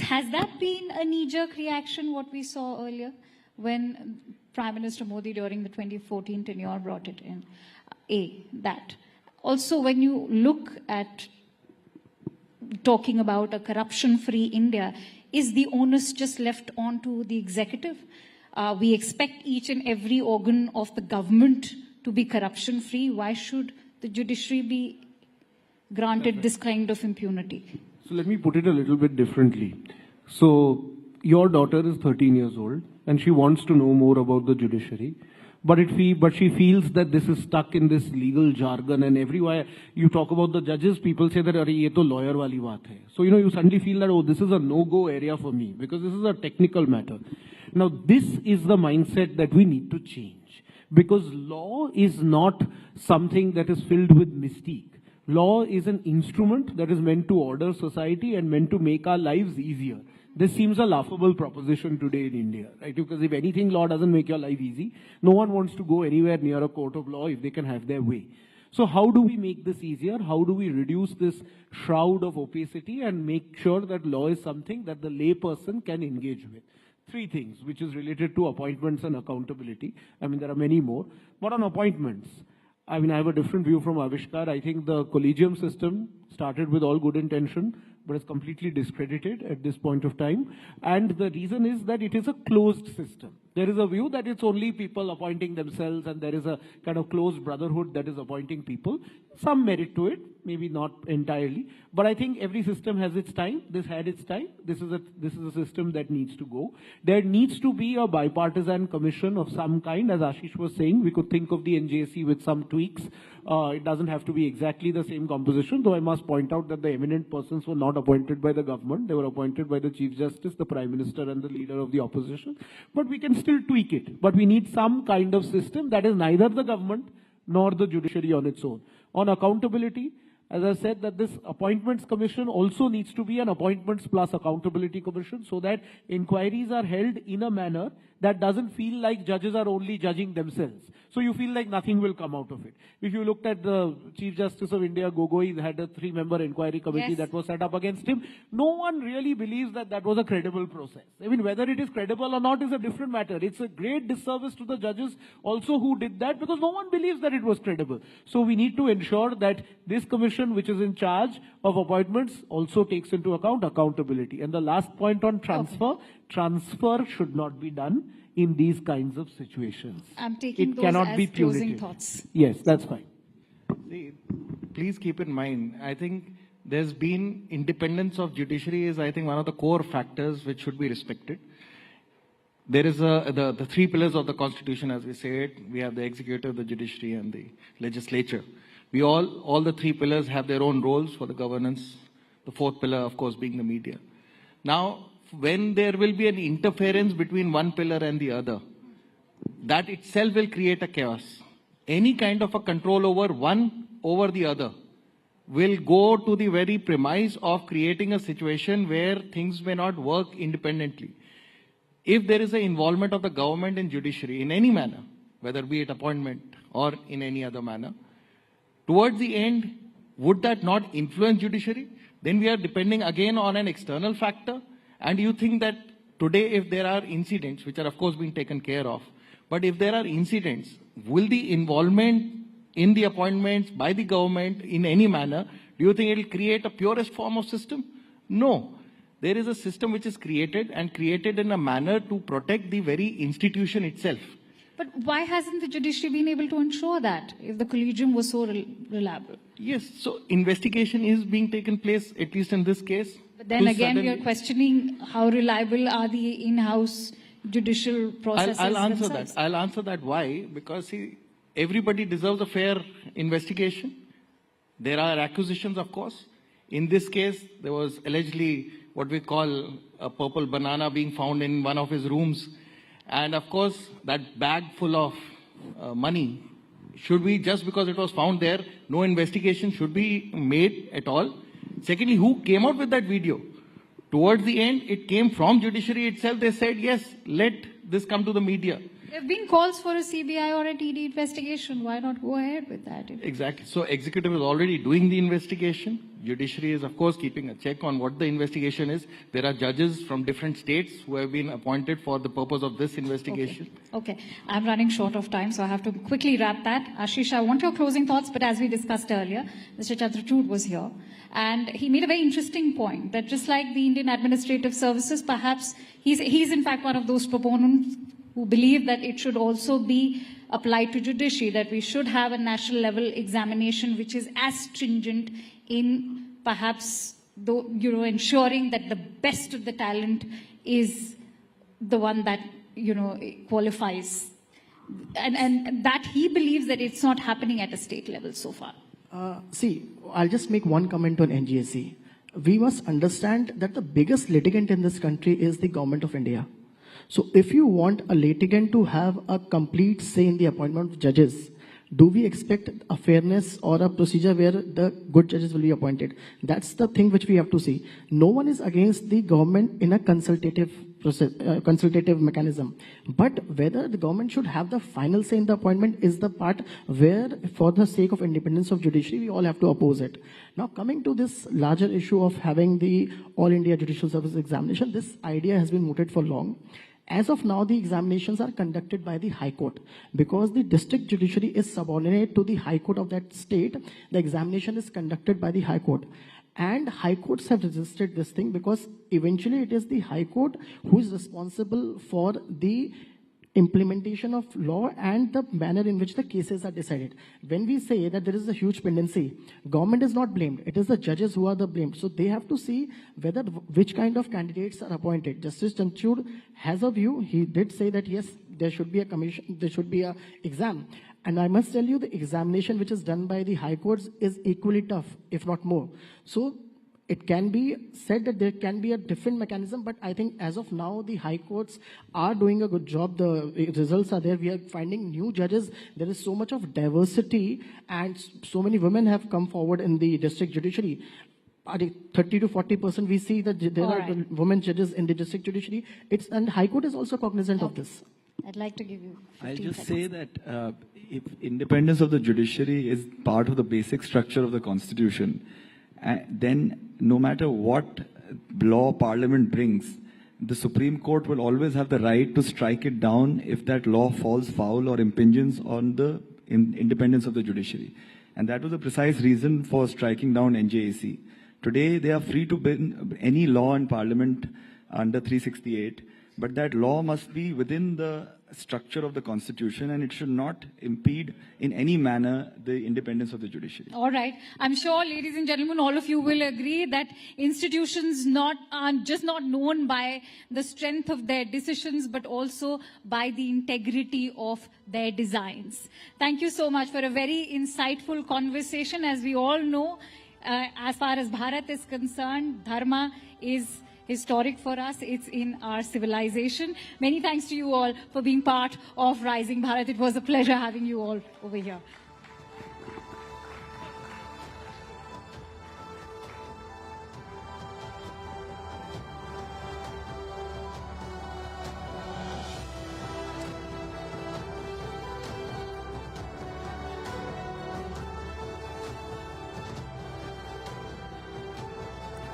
has that been a knee-jerk reaction, what we saw earlier, when Prime Minister Modi during the 2014 tenure brought it in? That. Also, when you look at talking about a corruption-free India, is the onus just left on to the executive? We expect each and every organ of the government to be corruption-free. Why should the judiciary be granted this kind of impunity? So let me put it a little bit differently. So your daughter is 13 years old and she wants to know more about the judiciary. But she feels that this is stuck in this legal jargon, and everywhere you talk about the judges, people say that, ye to lawyer wali baat hai. So, you suddenly feel that, oh, this is a no-go area for me, because this is a technical matter. Now, this is the mindset that we need to change, because law is not something that is filled with mystique. Law is an instrument that is meant to order society and meant to make our lives easier. This seems a laughable proposition today in India, right? Because if anything, law doesn't make your life easy. No one wants to go anywhere near a court of law if they can have their way. So how do we make this easier? How do we reduce this shroud of opacity and make sure that law is something that the layperson can engage with? Three things, which is related to appointments and accountability. I mean, there are many more. But on appointments, I mean, I have a different view from Avishkar. I think the collegium system started with all good intention, but is completely discredited at this point of time. And the reason is that it is a closed system. There is a view that it's only people appointing themselves, and there is a kind of closed brotherhood that is appointing people. Some merit to it, maybe not entirely. But I think every system has its time. This had its time. This is a system that needs to go. There needs to be a bipartisan commission of some kind. As Ashish was saying, we could think of the NJC with some tweaks. It doesn't have to be exactly the same composition, though I must point out that the eminent persons were not appointed by the government. They were appointed by the Chief Justice, the Prime Minister, and the leader of the opposition. But we can still tweak it. But we need some kind of system that is neither the government nor the judiciary on its own. On accountability, as I said, that this appointments commission also needs to be an appointments plus accountability commission, so that inquiries are held in a manner that doesn't feel like judges are only judging themselves. So you feel like nothing will come out of it. If you looked at the Chief Justice of India, Gogoi, had a 3-member inquiry committee that was set up against him. No one really believes that that was a credible process. I mean, whether it is credible or not is a different matter. It's a great disservice to the judges also who did that, because no one believes that it was credible. So we need to ensure that this commission, which is in charge of appointments, also takes into account accountability. And the last point on transfer, transfer should not be done in these kinds of situations. I'm taking it those cannot as be closing punitive. thoughts. Yes, that's fine. See, please keep in mind, I think there's been independence of judiciary is, I think, one of the core factors which should be respected. There is the three pillars of the Constitution, as we say it. We have the executive, the judiciary, and the legislature. We all the three pillars have their own roles for the governance. The fourth pillar, of course, being the media. Now, when there will be an interference between one pillar and the other, that itself will create a chaos. Any kind of a control over one over the other will go to the very premise of creating a situation where things may not work independently. If there is an involvement of the government in judiciary in any manner, whether be it appointment or in any other manner, towards the end, would that not influence judiciary? Then we are depending again on an external factor. And you think that today, if there are incidents, which are of course being taken care of, but if there are incidents, will the involvement in the appointments by the government in any manner, do you think it will create a purest form of system? No. There is a system which is created and created in a manner to protect the very institution itself. But why hasn't the judiciary been able to ensure that, if the collegium was so reliable? Yes, so investigation is being taken place, at least in this case. But then again, we are questioning how reliable are the in-house judicial processes I'll answer themselves. that. I'll answer that. Why? Because see, everybody deserves a fair investigation. There are accusations, of course. In this case, there was allegedly what we call a purple banana being found in one of his rooms. And of course, that bag full of money, should be, just because it was found there, no investigation should be made at all. Secondly, who came out with that video? Towards the end, it came from judiciary itself. They said, yes, let this come to the media. There have been calls for a CBI or a TD investigation. Why not go ahead with that? Exactly. So executive is already doing the investigation. Judiciary is, of course, keeping a check on what the investigation is. There are judges from different states who have been appointed for the purpose of this investigation. Okay. I'm running short of time, so I have to quickly wrap that. Ashish, I want your closing thoughts, but as we discussed earlier, Mr. Chandrachud was here, and he made a very interesting point that just like the Indian Administrative Services, perhaps he's in fact one of those proponents who believe that it should also be applied to judiciary, that we should have a national level examination which is as stringent in perhaps ensuring that the best of the talent is the one that qualifies, and that he believes that it's not happening at a state level so far. See, I'll just make one comment on NGSC. We must understand that the biggest litigant in this country is the government of India. So if you want a litigant to have a complete say in the appointment of judges, do we expect a fairness or a procedure where the good judges will be appointed? That's the thing which we have to see. No one is against the government in a consultative consultative mechanism. But whether the government should have the final say in the appointment is the part where, for the sake of independence of judiciary, we all have to oppose it. Now, coming to this larger issue of having the All India Judicial Service Examination, this idea has been mooted for long. As of now, the examinations are conducted by the High Court. Because the district judiciary is subordinate to the High Court of that state, the examination is conducted by the High Court. And High Courts have resisted this thing because eventually it is the High Court who is responsible for the implementation of law and the manner in which the cases are decided. When we say that there is a huge pendency, government is not blamed. It is the judges who are the blamed. So they have to see whether which kind of candidates are appointed. Justice Chanchud has a view. He did say that yes, there should be a commission, there should be a exam. And I must tell you, the examination which is done by the High Courts is equally tough, if not more. So it can be said that there can be a different mechanism, but I think as of now, the High Courts are doing a good job. The results are there. We are finding new judges. There is so much of diversity, and so many women have come forward in the district judiciary. 30 to 40% we see that there are women judges in the district judiciary. And High Court is also cognizant of this. I'd like to give you 15 I'll just seconds. say that if independence of the judiciary is part of the basic structure of the Constitution, then no matter what law Parliament brings, the Supreme Court will always have the right to strike it down if that law falls foul or impinges on the independence of the judiciary. And that was the precise reason for striking down NJAC. Today, they are free to bring any law in Parliament under 368, but that law must be within the structure of the Constitution, and it should not impede in any manner the independence of the judiciary. All right. I'm sure, ladies and gentlemen, all of you will agree that institutions are just not known by the strength of their decisions, but also by the integrity of their designs. Thank you so much for a very insightful conversation. As we all know, as far as Bharat is concerned, dharma is historic for us. It's in our civilization. Many thanks to you all for being part of Rising Bharat. It was a pleasure having you all over here.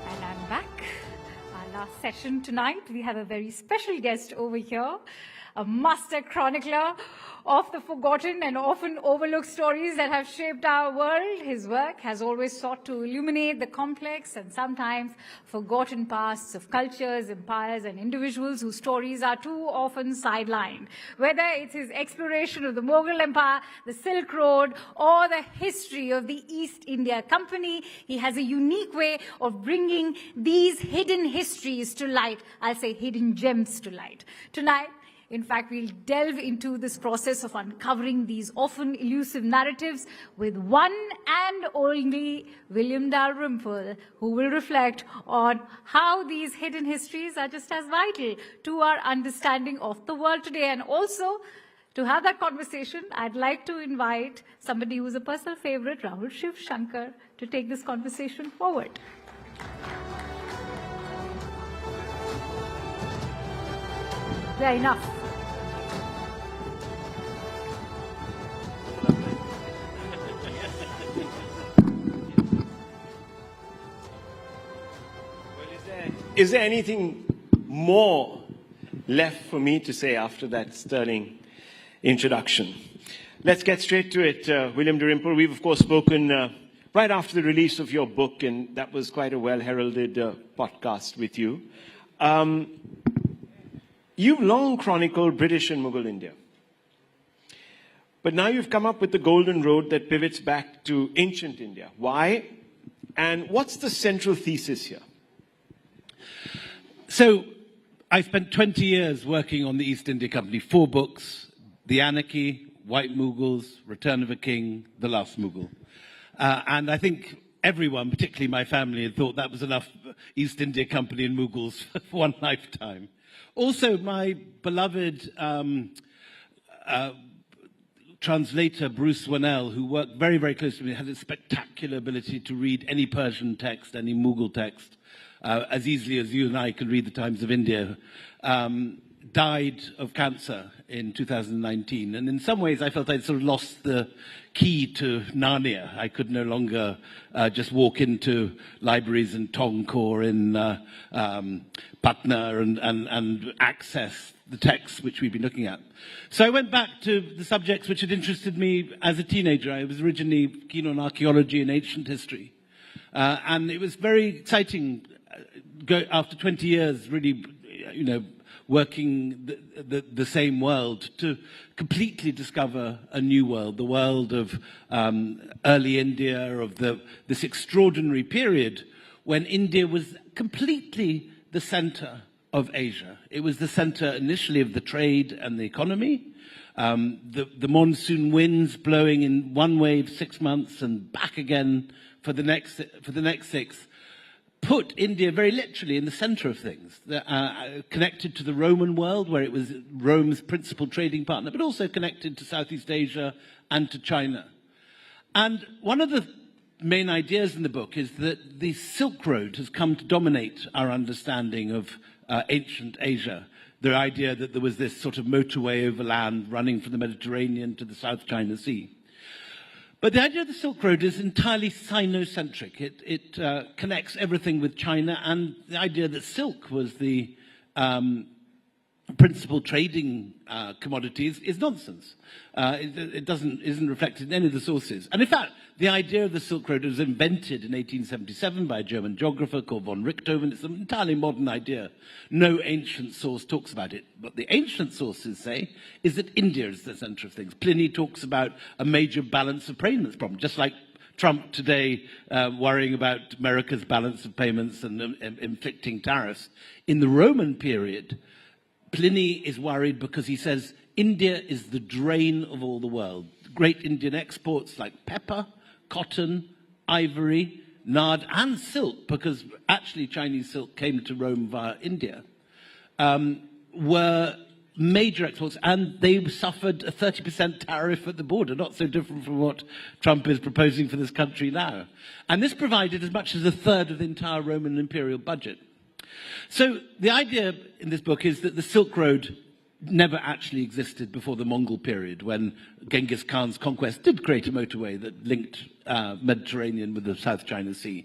And I'm back. Last session tonight, we have a very special guest over here, a master chronicler of the forgotten and often overlooked stories that have shaped our world. His work has always sought to illuminate the complex and sometimes forgotten pasts of cultures, empires, and individuals whose stories are too often sidelined. Whether it's his exploration of the Mughal Empire, the Silk Road, or the history of the East India Company, he has a unique way of bringing these hidden histories to light. I'll say hidden gems to light. Tonight, in fact, we'll delve into this process of uncovering these often elusive narratives with one and only William Dalrymple, who will reflect on how these hidden histories are just as vital to our understanding of the world today. And also, to have that conversation, I'd like to invite somebody who's a personal favorite, Rahul Shiv Shankar, to take this conversation forward. Yeah, enough. Is there anything more left for me to say after that sterling introduction? Let's get straight to it, William Dalrymple. We've, of course, spoken right after the release of your book, and that was quite a well-heralded podcast with you. You've long chronicled British and Mughal India. But now you've come up with the golden road that pivots back to ancient India. Why? And what's the central thesis here? So, I spent 20 years working on the East India Company, 4 books: The Anarchy, White Mughals, Return of a King, The Last Mughal. And I think everyone, particularly my family, had thought that was enough East India Company and Mughals for one lifetime. Also, my beloved translator, Bruce Wannell, who worked very, very closely with me, had a spectacular ability to read any Persian text, any Mughal text, as easily as you and I can read the Times of India, died of cancer in 2019. And in some ways, I felt I'd sort of lost the key to Narnia. I could no longer just walk into libraries in Tonk or in Patna and access the texts which we've been looking at. So I went back to the subjects which had interested me as a teenager. I was originally keen on archaeology and ancient history. And it was very exciting after 20 years, really, working the same world, to completely discover a new world, the world of early India, of this extraordinary period when India was completely the center of Asia. It was the center initially of the trade and the economy. The monsoon winds blowing in one wave 6 months and back again for the next 6 put India very literally in the center of things, connected to the Roman world, where it was Rome's principal trading partner, but also connected to Southeast Asia and to China. And one of the main ideas in the book is that the Silk Road has come to dominate our understanding of ancient Asia. The idea that there was this sort of motorway overland running from the Mediterranean to the South China Sea. But the idea of the Silk Road is entirely Sino-centric. It connects everything with China, and the idea that silk was the principal trading commodities is nonsense. It isn't reflected in any of the sources. And in fact, the idea of the Silk Road was invented in 1877 by a German geographer called von Richthofen. It's an entirely modern idea. No ancient source talks about it. What the ancient sources say is that India is the center of things. Pliny talks about a major balance of payments problem, just like Trump today worrying about America's balance of payments and inflicting tariffs. In the Roman period, Pliny is worried because he says India is the drain of all the world. Great Indian exports like pepper, cotton, ivory, nard, and silk, because actually Chinese silk came to Rome via India, were major exports, and they suffered a 30% tariff at the border, not so different from what Trump is proposing for this country now. And this provided as much as a third of the entire Roman imperial budget. So the idea in this book is that the Silk Road never actually existed before the Mongol period, when Genghis Khan's conquest did create a motorway that linked Mediterranean with the South China Sea.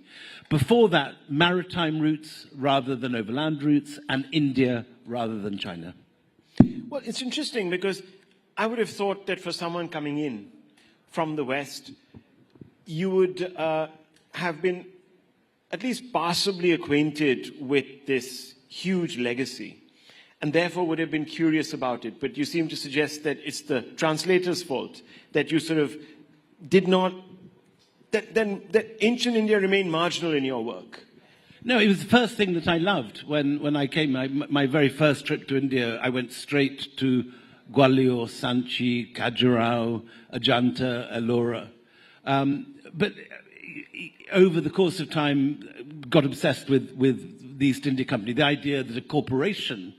Before that, maritime routes rather than overland routes, and India rather than China. Well, it's interesting because I would have thought that for someone coming in from the West, you would have been at least passably acquainted with this huge legacy, and therefore would have been curious about it. But you seem to suggest that it's the translator's fault, that you sort of did not, that ancient India remained marginal in your work. No, it was the first thing that I loved when I came. My very first trip to India, I went straight to Gwalior, Sanchi, Khajuraho, Ajanta, Ellora. But over the course of time, got obsessed with the East India Company. The idea that a corporation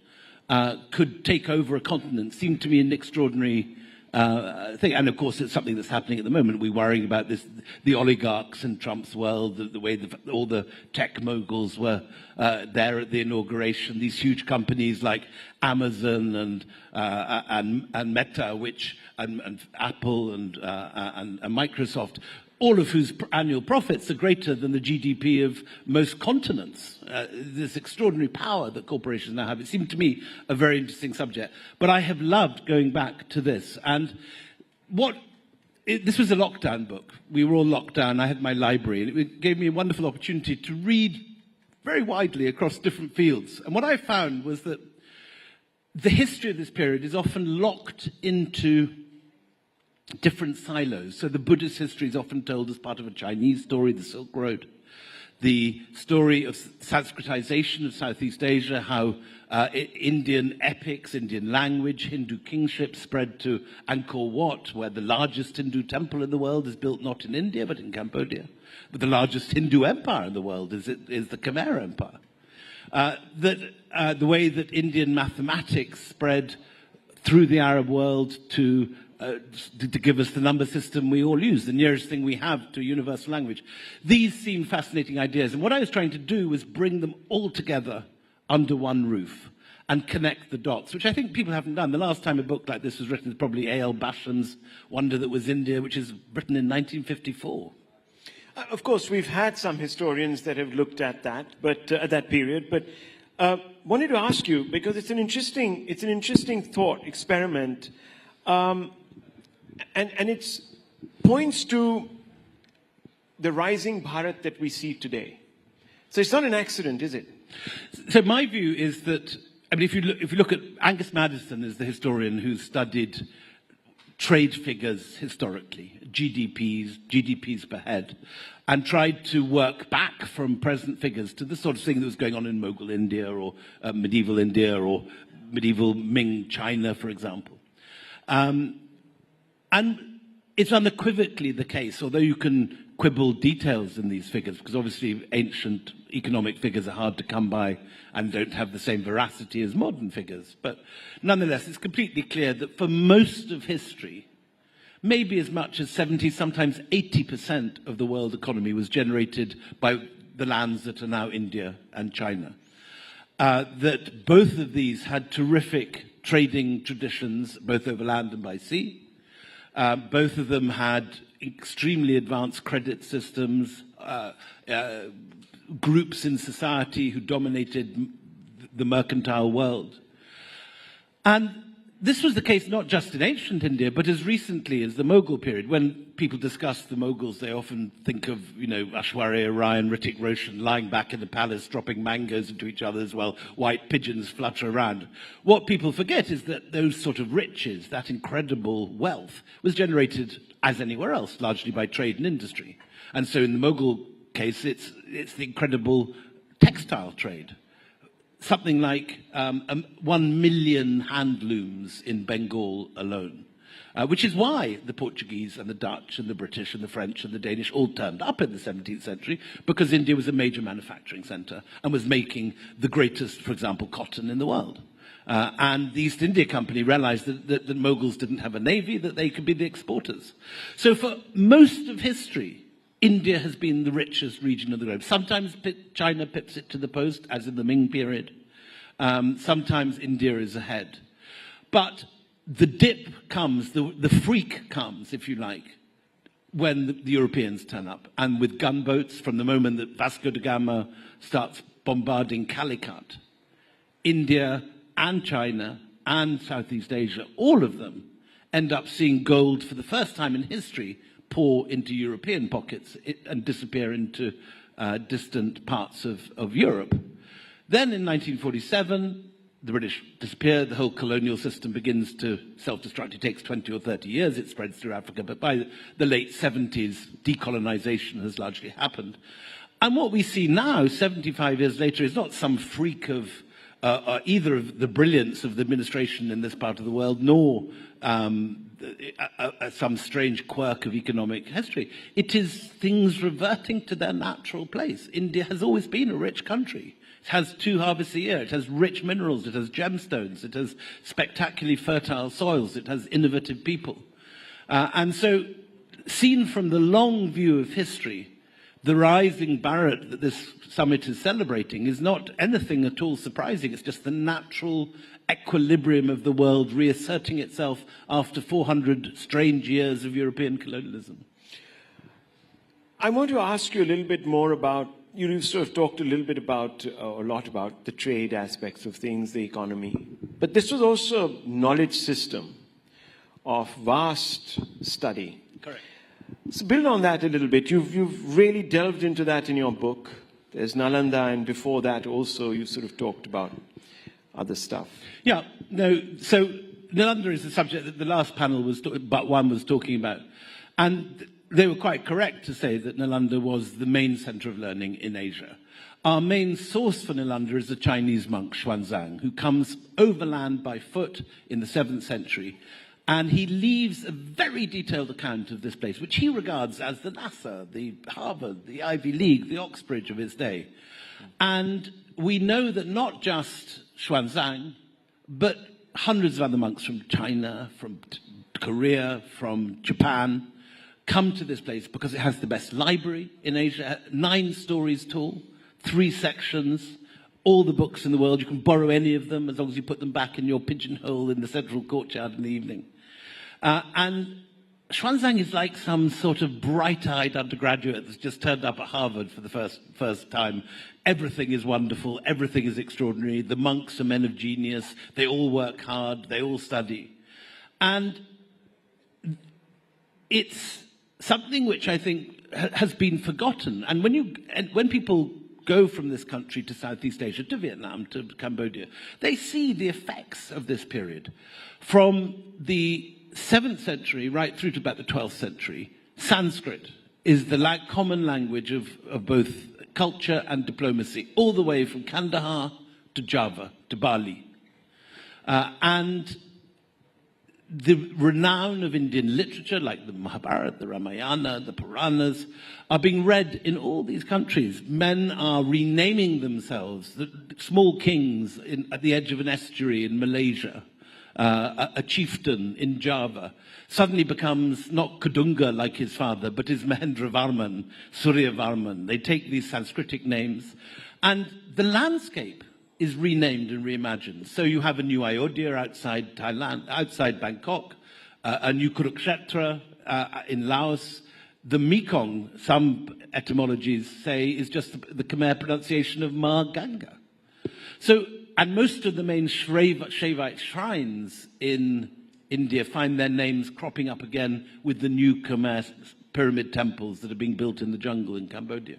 could take over a continent seemed to me an extraordinary thing. And of course, it's something that's happening at the moment. We're worrying about this, the oligarchs in Trump's world, the way all the tech moguls were there at the inauguration. These huge companies like Amazon and Meta, and Apple and Microsoft, all of whose annual profits are greater than the GDP of most continents. This extraordinary power that corporations now have. It seemed to me a very interesting subject. But I have loved going back to this. And this was a lockdown book. We were all locked down. I had my library, and it gave me a wonderful opportunity to read very widely across different fields. And what I found was that the history of this period is often locked into different silos. So the Buddhist history is often told as part of a Chinese story, the Silk Road. The story of Sanskritization of Southeast Asia, how Indian epics, Indian language, Hindu kingship spread to Angkor Wat, where the largest Hindu temple in the world is built not in India but in Cambodia. But the largest Hindu empire in the world is the Khmer Empire. The way that Indian mathematics spread through the Arab world to to give us the number system we all use, the nearest thing we have to a universal language. These seem fascinating ideas, and what I was trying to do was bring them all together under one roof and connect the dots, which I think people haven't done. The last time a book like this was written is probably A.L. Basham's Wonder That Was India, which is written in 1954. Of course, we've had some historians that have looked at that, but at that period. But wanted to ask you, because it's an interesting thought experiment, and it points to the rising Bharat that we see today. So it's not an accident, is it? So my view is that, I mean, if you look at Angus Maddison is the historian who studied trade figures historically, GDPs per head, and tried to work back from present figures to the sort of thing that was going on in Mughal India or medieval Ming China, for example. And it's unequivocally the case, although you can quibble details in these figures, because obviously ancient economic figures are hard to come by and don't have the same veracity as modern figures. But nonetheless, it's completely clear that for most of history, maybe as much as 70, sometimes 80% of the world economy was generated by the lands that are now India and China. That both of these had terrific trading traditions, both over land and by sea. Both of them had extremely advanced credit systems, groups in society who dominated the mercantile world. And this was the case not just in ancient India, but as recently as the Mughal period. When people discuss the Mughals, they often think of, Aishwarya Rai and Hrithik Roshan lying back in the palace, dropping mangoes into each other while white pigeons flutter around. What people forget is that those sort of riches, that incredible wealth, was generated, as anywhere else, largely by trade and industry. And so in the Mughal case, it's the incredible textile trade. Something like 1 million handlooms in Bengal alone, which is why the Portuguese and the Dutch and the British and the French and the Danish all turned up in the 17th century, because India was a major manufacturing center and was making the greatest, for example, cotton in the world. And the East India Company realized that the Mughals didn't have a navy, that they could be the exporters. So for most of history, India has been the richest region of the globe. Sometimes China pips it to the post, as in the Ming period. Sometimes India is ahead. But the dip comes, the freak comes, if you like, when the Europeans turn up. And with gunboats, from the moment that Vasco da Gama starts bombarding Calicut, India and China and Southeast Asia, all of them end up seeing gold for the first time in history pour into European pockets and disappear into distant parts of Europe. Then in 1947, the British disappear, the whole colonial system begins to self-destruct. It takes 20 or 30 years, it spreads through Africa, but by the late 70s, decolonization has largely happened. And what we see now, 75 years later, is not some freak of either of the brilliance of the administration in this part of the world, nor some strange quirk of economic history. It is things reverting to their natural place. India has always been a rich country. It has 2 harvests a year. It has rich minerals. It has gemstones. It has spectacularly fertile soils. It has innovative people. And so, seen from the long view of history, the rising Bharat that this summit is celebrating is not anything at all surprising. It's just the natural equilibrium of the world reasserting itself after 400 strange years of European colonialism. I want to ask you a little bit more about, you've sort of talked a little bit about, a lot about the trade aspects of things, the economy. But this was also a knowledge system of vast study. Correct. So build on that a little bit. You've really delved into that in your book. There's Nalanda, and before that also you sort of talked about other stuff. Yeah, no, so Nalanda is the subject that the last panel was talking about. And they were quite correct to say that Nalanda was the main center of learning in Asia. Our main source for Nalanda is a Chinese monk, Xuanzang, who comes overland by foot in the 7th century. And he leaves a very detailed account of this place, which he regards as the NASA, the Harvard, the Ivy League, the Oxbridge of his day. And we know that not just Xuanzang, but hundreds of other monks from China, from Korea, from Japan, come to this place because it has the best library in Asia, 9 stories tall, 3 sections, all the books in the world. You can borrow any of them as long as you put them back in your pigeonhole in the central courtyard in the evening. And Xuanzang is like some sort of bright-eyed undergraduate that's just turned up at Harvard for the first time. Everything is wonderful. Everything is extraordinary. The monks are men of genius. They all work hard. They all study. And it's something which I think has been forgotten. And when people go from this country to Southeast Asia, to Vietnam, to Cambodia, they see the effects of this period. From the 7th century right through to about the 12th century, Sanskrit is the common language of both culture and diplomacy, all the way from Kandahar to Java to Bali. And the renown of Indian literature, like the Mahabharata, the Ramayana, the Puranas, are being read in all these countries. Men are renaming themselves, the small kings at the edge of an estuary in Malaysia. A chieftain in Java suddenly becomes not Kudunga like his father, but is Mahendravarman, Suryavarman. They take these Sanskritic names, and the landscape is renamed and reimagined. So you have a new Ayodhya outside Thailand, outside Bangkok, a new Kurukshetra in Laos. The Mekong, some etymologies say, is just the Khmer pronunciation of Ma Ganga. So, and most of the main Shaivite shrines in India find their names cropping up again with the new Khmer pyramid temples that are being built in the jungle in Cambodia.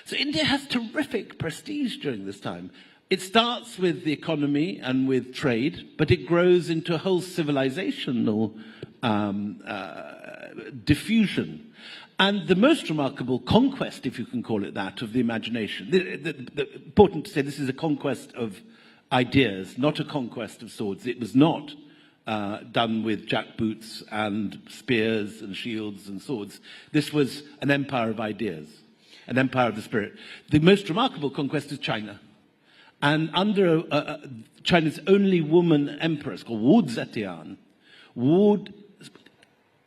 So India has terrific prestige during this time. It starts with the economy and with trade, but it grows into a whole civilizational diffusion. And the most remarkable conquest, if you can call it that, of the imagination, important to say this is a conquest of ideas, not a conquest of swords. It was not done with jackboots and spears and shields and swords. This was an empire of ideas, an empire of the spirit. The most remarkable conquest is China. And under China's only woman empress, called Wu Zetian, Wu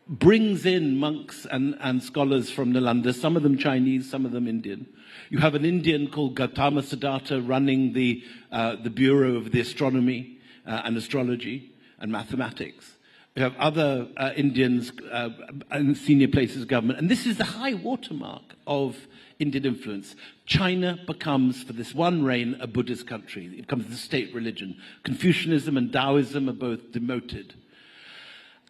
brings in monks and scholars from Nalanda, some of them Chinese, some of them Indian. You have an Indian called Gautama Siddhartha running the Bureau of the Astronomy and Astrology and Mathematics. You have other Indians in senior places of government. And this is the high watermark of Indian influence. China becomes, for this one reign, a Buddhist country. It becomes the state religion. Confucianism and Taoism are both demoted.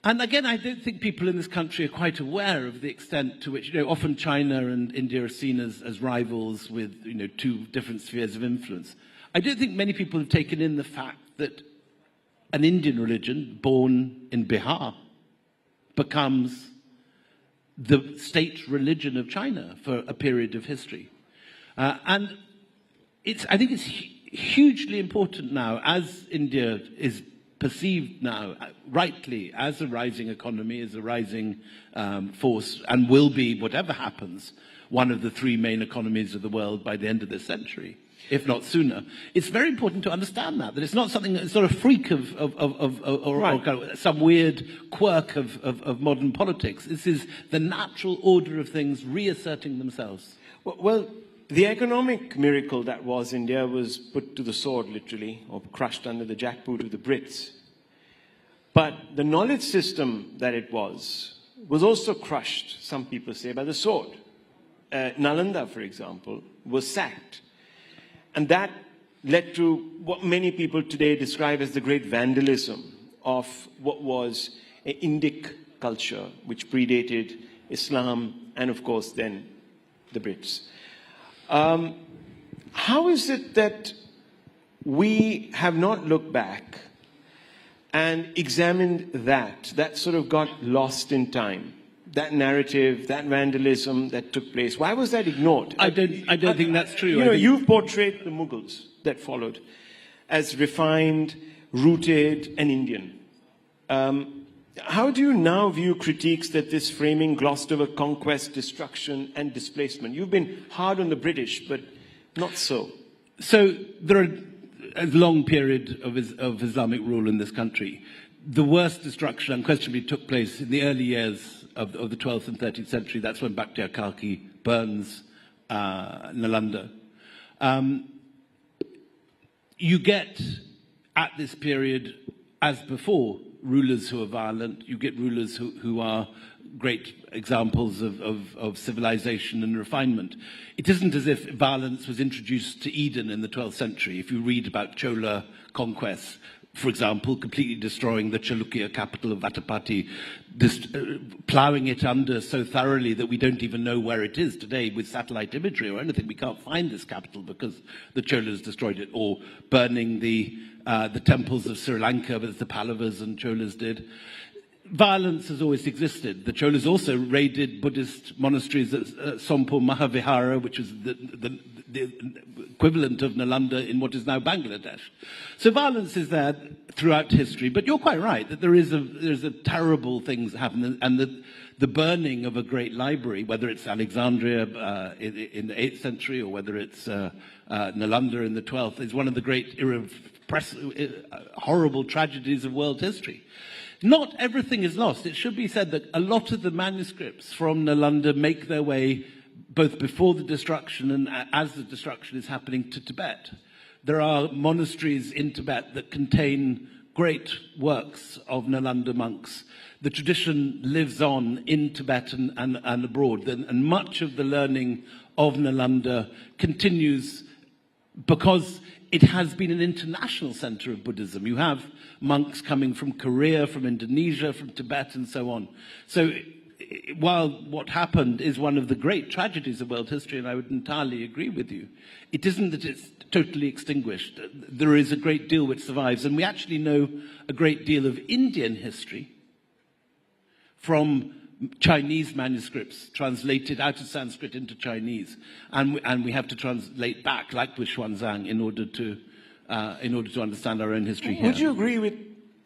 And again, I don't think people in this country are quite aware of the extent to which, often China and India are seen as rivals with, 2 different spheres of influence. I don't think many people have taken in the fact that an Indian religion born in Bihar becomes the state religion of China for a period of history. And I think it's hugely important now, as India is perceived now, rightly, as a rising economy, as a rising force, and will be, whatever happens, one of the 3 main economies of the world by the end of this century, if not sooner. It's very important to understand that it's not something that's sort of freak or kind of some weird quirk of modern politics. This is the natural order of things reasserting themselves. Well, the economic miracle that was India was put to the sword, literally, or crushed under the jackboot of the Brits. But the knowledge system that it was also crushed, some people say, by the sword. Nalanda, for example, was sacked. And that led to what many people today describe as the great vandalism of what was an Indic culture, which predated Islam and, of course, then the Brits. How is it that we have not looked back and examined that sort of got lost in time? That narrative, that vandalism that took place, why was that ignored? I don't think that's true. You've portrayed the Mughals that followed as refined, rooted, and Indian. How do you now view critiques that this framing glossed over conquest, destruction, and displacement? You've been hard on the British, but not so. So there are a long period of Islamic rule in this country. the worst destruction unquestionably took place in the early years of the 12th and 13th century. That's when Kalki burns Nalanda. You get, at this period, as before, rulers who are violent. You get rulers who are great examples of civilization and refinement. It isn't as if violence was introduced to Eden in the 12th century. If you read about Chola conquests, for example, completely destroying the Chalukya capital of Vatapati, ploughing it under so thoroughly that we don't even know where it is today with satellite imagery or anything. We can't find this capital because the Cholas destroyed it, or burning the temples of Sri Lanka, as the Pallavas and Cholas did. Violence has always existed. The Cholas also raided Buddhist monasteries at Sompo Mahavihara, which was the equivalent of Nalanda in what is now Bangladesh. So violence is there throughout history, but you're quite right that there's a terrible things that happen, and the burning of a great library, whether it's Alexandria in the 8th century or whether it's Nalanda in the 12th, is one of the great horrible tragedies of world history. Not everything is lost. It should be said that a lot of the manuscripts from Nalanda make their way both before the destruction and as the destruction is happening to Tibet. There are monasteries in Tibet that contain great works of Nalanda monks. The tradition lives on in Tibet and abroad, and much of the learning of Nalanda continues because it has been an international center of Buddhism. You have monks coming from Korea, from Indonesia, from Tibet, and so on. So while what happened is one of the great tragedies of world history, and I would entirely agree with you, it isn't that it's totally extinguished. There is a great deal which survives, and we actually know a great deal of Indian history from Chinese manuscripts translated out of Sanskrit into Chinese, and we have to translate back, like with Xuanzang, in order to understand our own history here. Would you agree with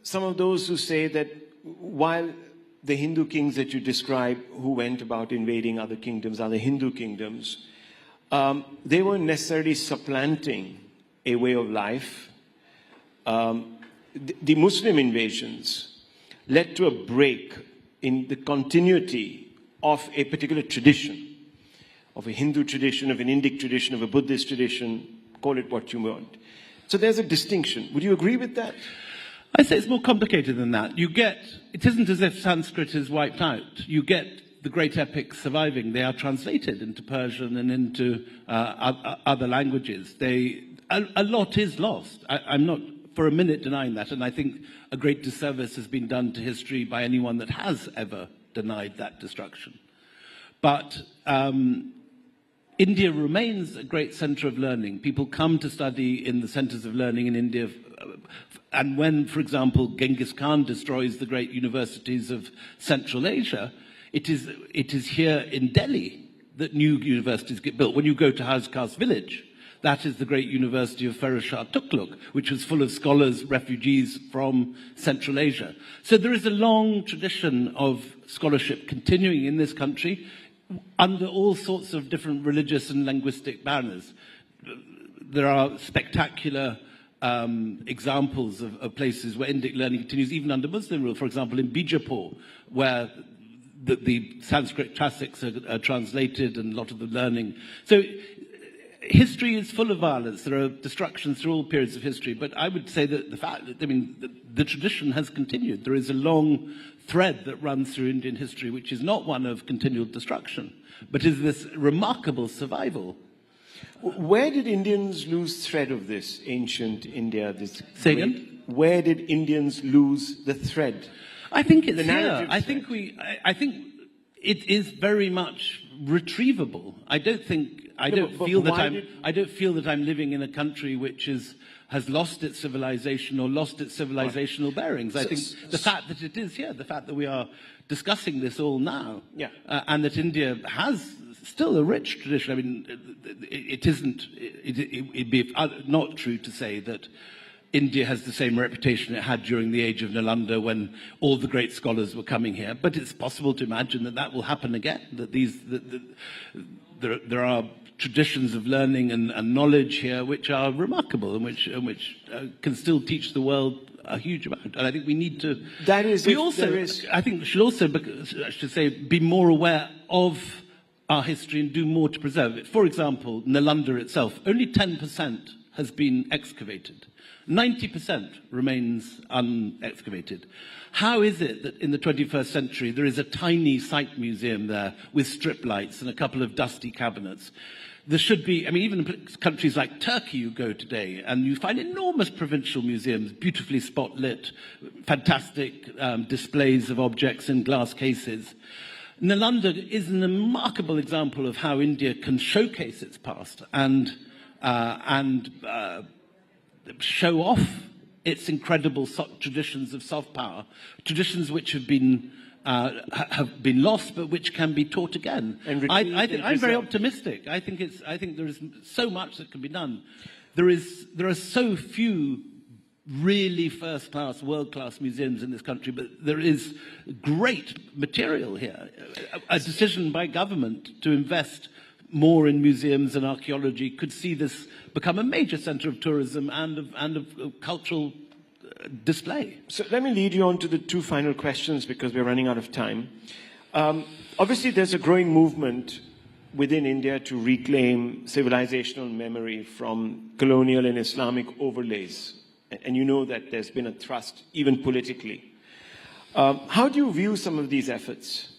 some of those who say that while the Hindu kings that you describe who went about invading other kingdoms, other Hindu kingdoms, they weren't necessarily supplanting a way of life? The Muslim invasions led to a break in the continuity of a particular tradition, of a Hindu tradition, of an Indic tradition, of a Buddhist tradition, call it what you want. So there's a distinction. Would you agree with that? I say it's more complicated than that. It isn't as if Sanskrit is wiped out. You get the great epics surviving. They are translated into Persian and into other languages. A lot is lost. I'm not for a minute denying that, and I think a great disservice has been done to history by anyone that has ever denied that destruction. But India remains a great center of learning. People come to study in the centers of learning in India. And when, for example, Genghis Khan destroys the great universities of Central Asia, it is here in Delhi that new universities get built. When you go to House Khas village, that is the great university of Firoz Shah Tughlaq, which was full of scholars, refugees from Central Asia. So there is a long tradition of scholarship continuing in this country under all sorts of different religious and linguistic banners. There are spectacular examples of places where Indic learning continues even under Muslim rule. For example, in Bijapur, where the Sanskrit classics are translated and a lot of the learning. So history is full of violence. There are destructions through all periods of history, but I would say that the tradition has continued. There is a long thread that runs through Indian history, which is not one of continual destruction, but is this remarkable survival. Where did Indians lose thread of this ancient India? Say again? Where did Indians lose the thread? I think it's here. I think it is very much retrievable. I don't feel that I'm living in a country which has lost its civilization or lost its civilizational bearings. I think the fact that it is here, the fact that we are discussing this all now, and that India has still a rich tradition. I mean, it'd be not true to say that India has the same reputation it had during the age of Nalanda when all the great scholars were coming here. But it's possible to imagine that will happen again, that there are traditions of learning and knowledge here which are remarkable and which can still teach the world a huge amount. And I think we need to... That is... We also, I think we should also, I should say, be more aware of our history and do more to preserve it. For example, Nalanda itself, only 10% has been excavated. 90% remains unexcavated. How is it that in the 21st century there is a tiny site museum there with strip lights and a couple of dusty cabinets? There should be, I mean, even in countries like Turkey you go today and you find enormous provincial museums, beautifully spot-lit, fantastic displays of objects in glass cases. Nalanda is a remarkable example of how India can showcase its past and show off its incredible traditions of soft power, traditions which have been lost, but which can be taught again. I'm very optimistic. I think there is so much that can be done. There are so few really first-class, world-class museums in this country, but there is great material here. A decision by government to invest more in museums and archaeology could see this become a major centre of tourism and of cultural display. So let me lead you on to the two final questions because we're running out of time. Obviously, there's a growing movement within India to reclaim civilizational memory from colonial and Islamic overlays. And you know that there's been a thrust, even politically. How do you view some of these efforts?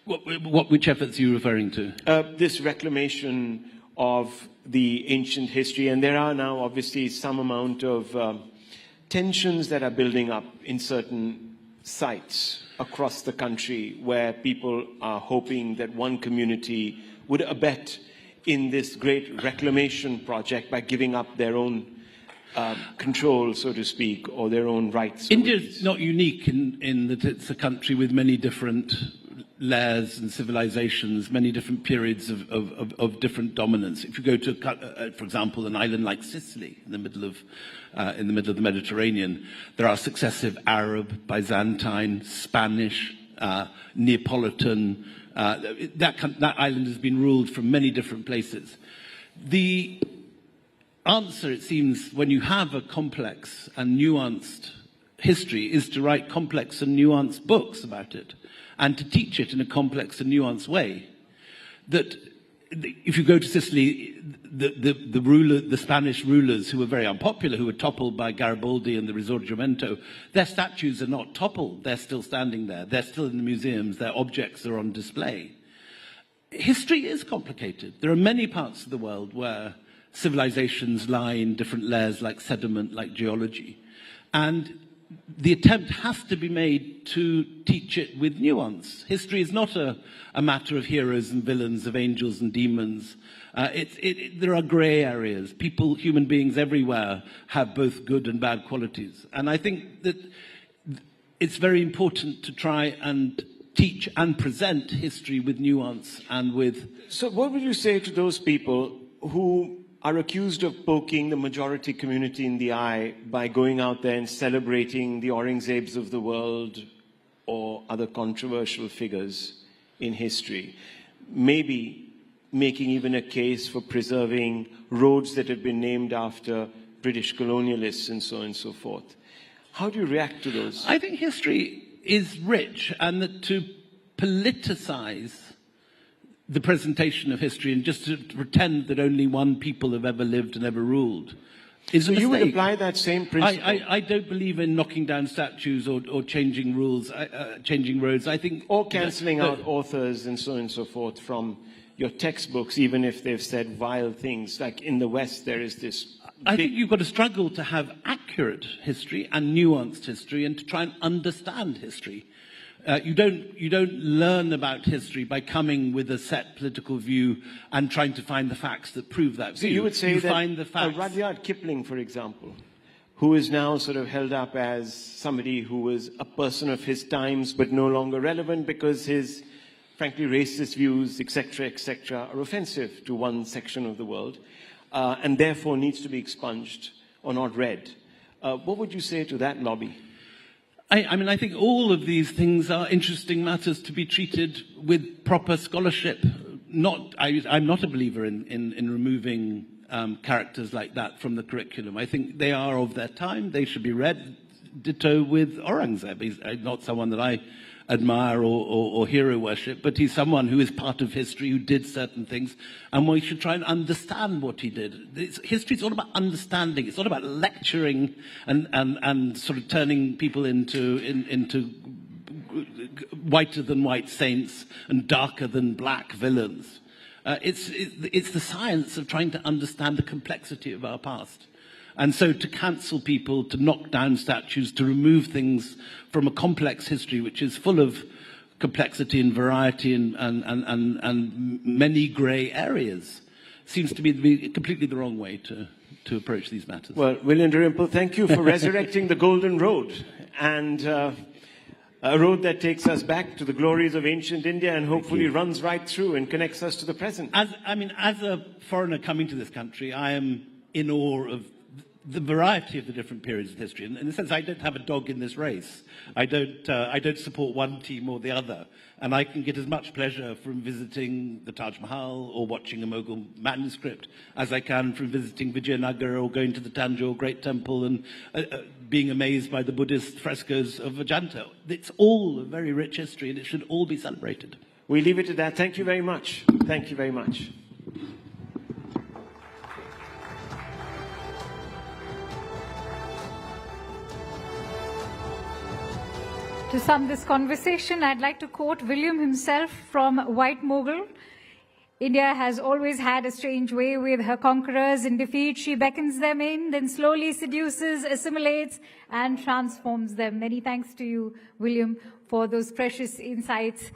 Which efforts are you referring to? This reclamation of the ancient history. And there are now obviously some amount of tensions that are building up in certain sites across the country where people are hoping that one community would abet in this great reclamation project by giving up their own control, so to speak, or their own rights. India is not unique in that it's a country with many different layers and civilizations, many different periods of different dominance. If you go to, for example, an island like Sicily in the middle of the Mediterranean, there are successive Arab, Byzantine, Spanish, Neapolitan. That island has been ruled from many different places. The answer, it seems, when you have a complex and nuanced history, is to write complex and nuanced books about it, and to teach it in a complex and nuanced way. That if you go to Sicily, the Spanish rulers who were very unpopular, who were toppled by Garibaldi and the Risorgimento, their statues are not toppled, they're still standing there, they're still in the museums, their objects are on display. History is complicated. There are many parts of the world where civilizations lie in different layers like sediment, like geology. And the attempt has to be made to teach it with nuance. History is not a matter of heroes and villains, of angels and demons. There are grey areas. People, human beings everywhere have both good and bad qualities. And I think that it's very important to try and teach and present history with nuance and with... So what would you say to those people who are accused of poking the majority community in the eye by going out there and celebrating the Aurangzebs of the world or other controversial figures in history, maybe making even a case for preserving roads that have been named after British colonialists and so on and so forth? How do you react to those? I think history is rich, and that to politicize the presentation of history and just to pretend that only one people have ever lived and ever ruled is a mistake. So you would apply that same principle? I don't believe in knocking down statues or changing rules, changing roads. I think... Or cancelling out authors and so on and so forth from your textbooks, even if they've said vile things. Like in the West, there is this... I think you've got to struggle to have accurate history and nuanced history and to try and understand history. You don't learn about history by coming with a set political view and trying to find the facts that prove that view. So you would say that find the facts. Rudyard Kipling, for example, who is now sort of held up as somebody who was a person of his times but no longer relevant because his, frankly, racist views, etc., are offensive to one section of the world and therefore needs to be expunged or not read. What would you say to that lobby? I mean, I think all of these things are interesting matters to be treated with proper scholarship, I'm not a believer in removing characters like that from the curriculum. I think they are of their time. They should be read. Ditto with Aurangzeb. He's not someone that I admire or hero worship, but he's someone who is part of history, who did certain things, and we should try and understand what he did. History is all about understanding. It's not about lecturing and sort of turning people into whiter than white saints and darker than black villains. It's the science of trying to understand the complexity of our past. And so to cancel people, to knock down statues, to remove things from a complex history which is full of complexity and variety and many grey areas seems to be completely the wrong way to approach these matters. Well, William Dalrymple, thank you for resurrecting the Golden Road, and a road that takes us back to the glories of ancient India and hopefully runs right through and connects us to the present. As a foreigner coming to this country, I am in awe of the variety of the different periods of history. In the sense, I don't have a dog in this race. I don't support one team or the other. And I can get as much pleasure from visiting the Taj Mahal or watching a Mughal manuscript as I can from visiting Vijayanagar or going to the Tanjore Great Temple and being amazed by the Buddhist frescoes of Ajanta. It's all a very rich history, and it should all be celebrated. We leave it at that. Thank you very much. Thank you very much. To sum this conversation, I'd like to quote William himself from White Mughal. India has always had a strange way with her conquerors. In defeat, she beckons them in, then slowly seduces, assimilates, and transforms them. Many thanks to you, William, for those precious insights.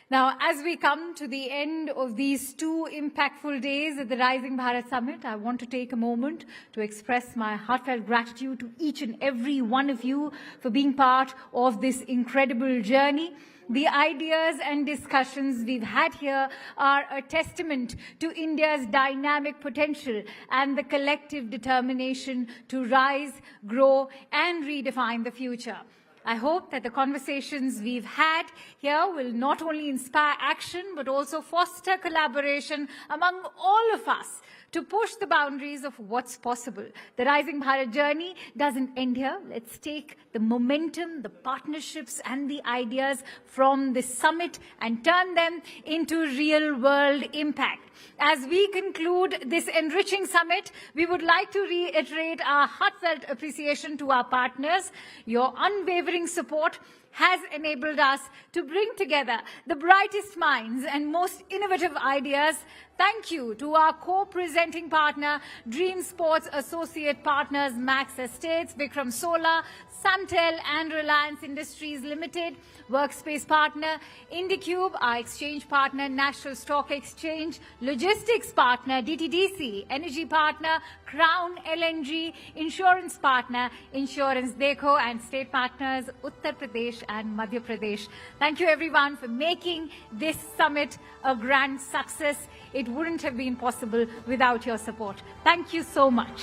Now, as we come to the end of these 2 impactful days at the Rising Bharat Summit, I want to take a moment to express my heartfelt gratitude to each and every one of you for being part of this incredible journey. The ideas and discussions we've had here are a testament to India's dynamic potential and the collective determination to rise, grow, and redefine the future. I hope that the conversations we've had here will not only inspire action, but also foster collaboration among all of us to push the boundaries of what's possible. The Rising Bharat journey doesn't end here. Let's take the momentum, the partnerships, and the ideas from this summit and turn them into real-world impact. As we conclude this enriching summit, we would like to reiterate our heartfelt appreciation to our partners. Your unwavering support has enabled us to bring together the brightest minds and most innovative ideas. Thank you to our co-presenting partner, Dream Sports Associate Partners, Max Estates, Vikram Solar, Suntel and Reliance Industries Limited, Workspace Partner, IndiCube, our exchange partner, National Stock Exchange, Logistics Partner, DTDC, Energy Partner, Crown LNG, Insurance Partner, Insurance Dekho, and State Partners, Uttar Pradesh and Madhya Pradesh. Thank you everyone for making this summit a grand success. It wouldn't have been possible without your support. Thank you so much.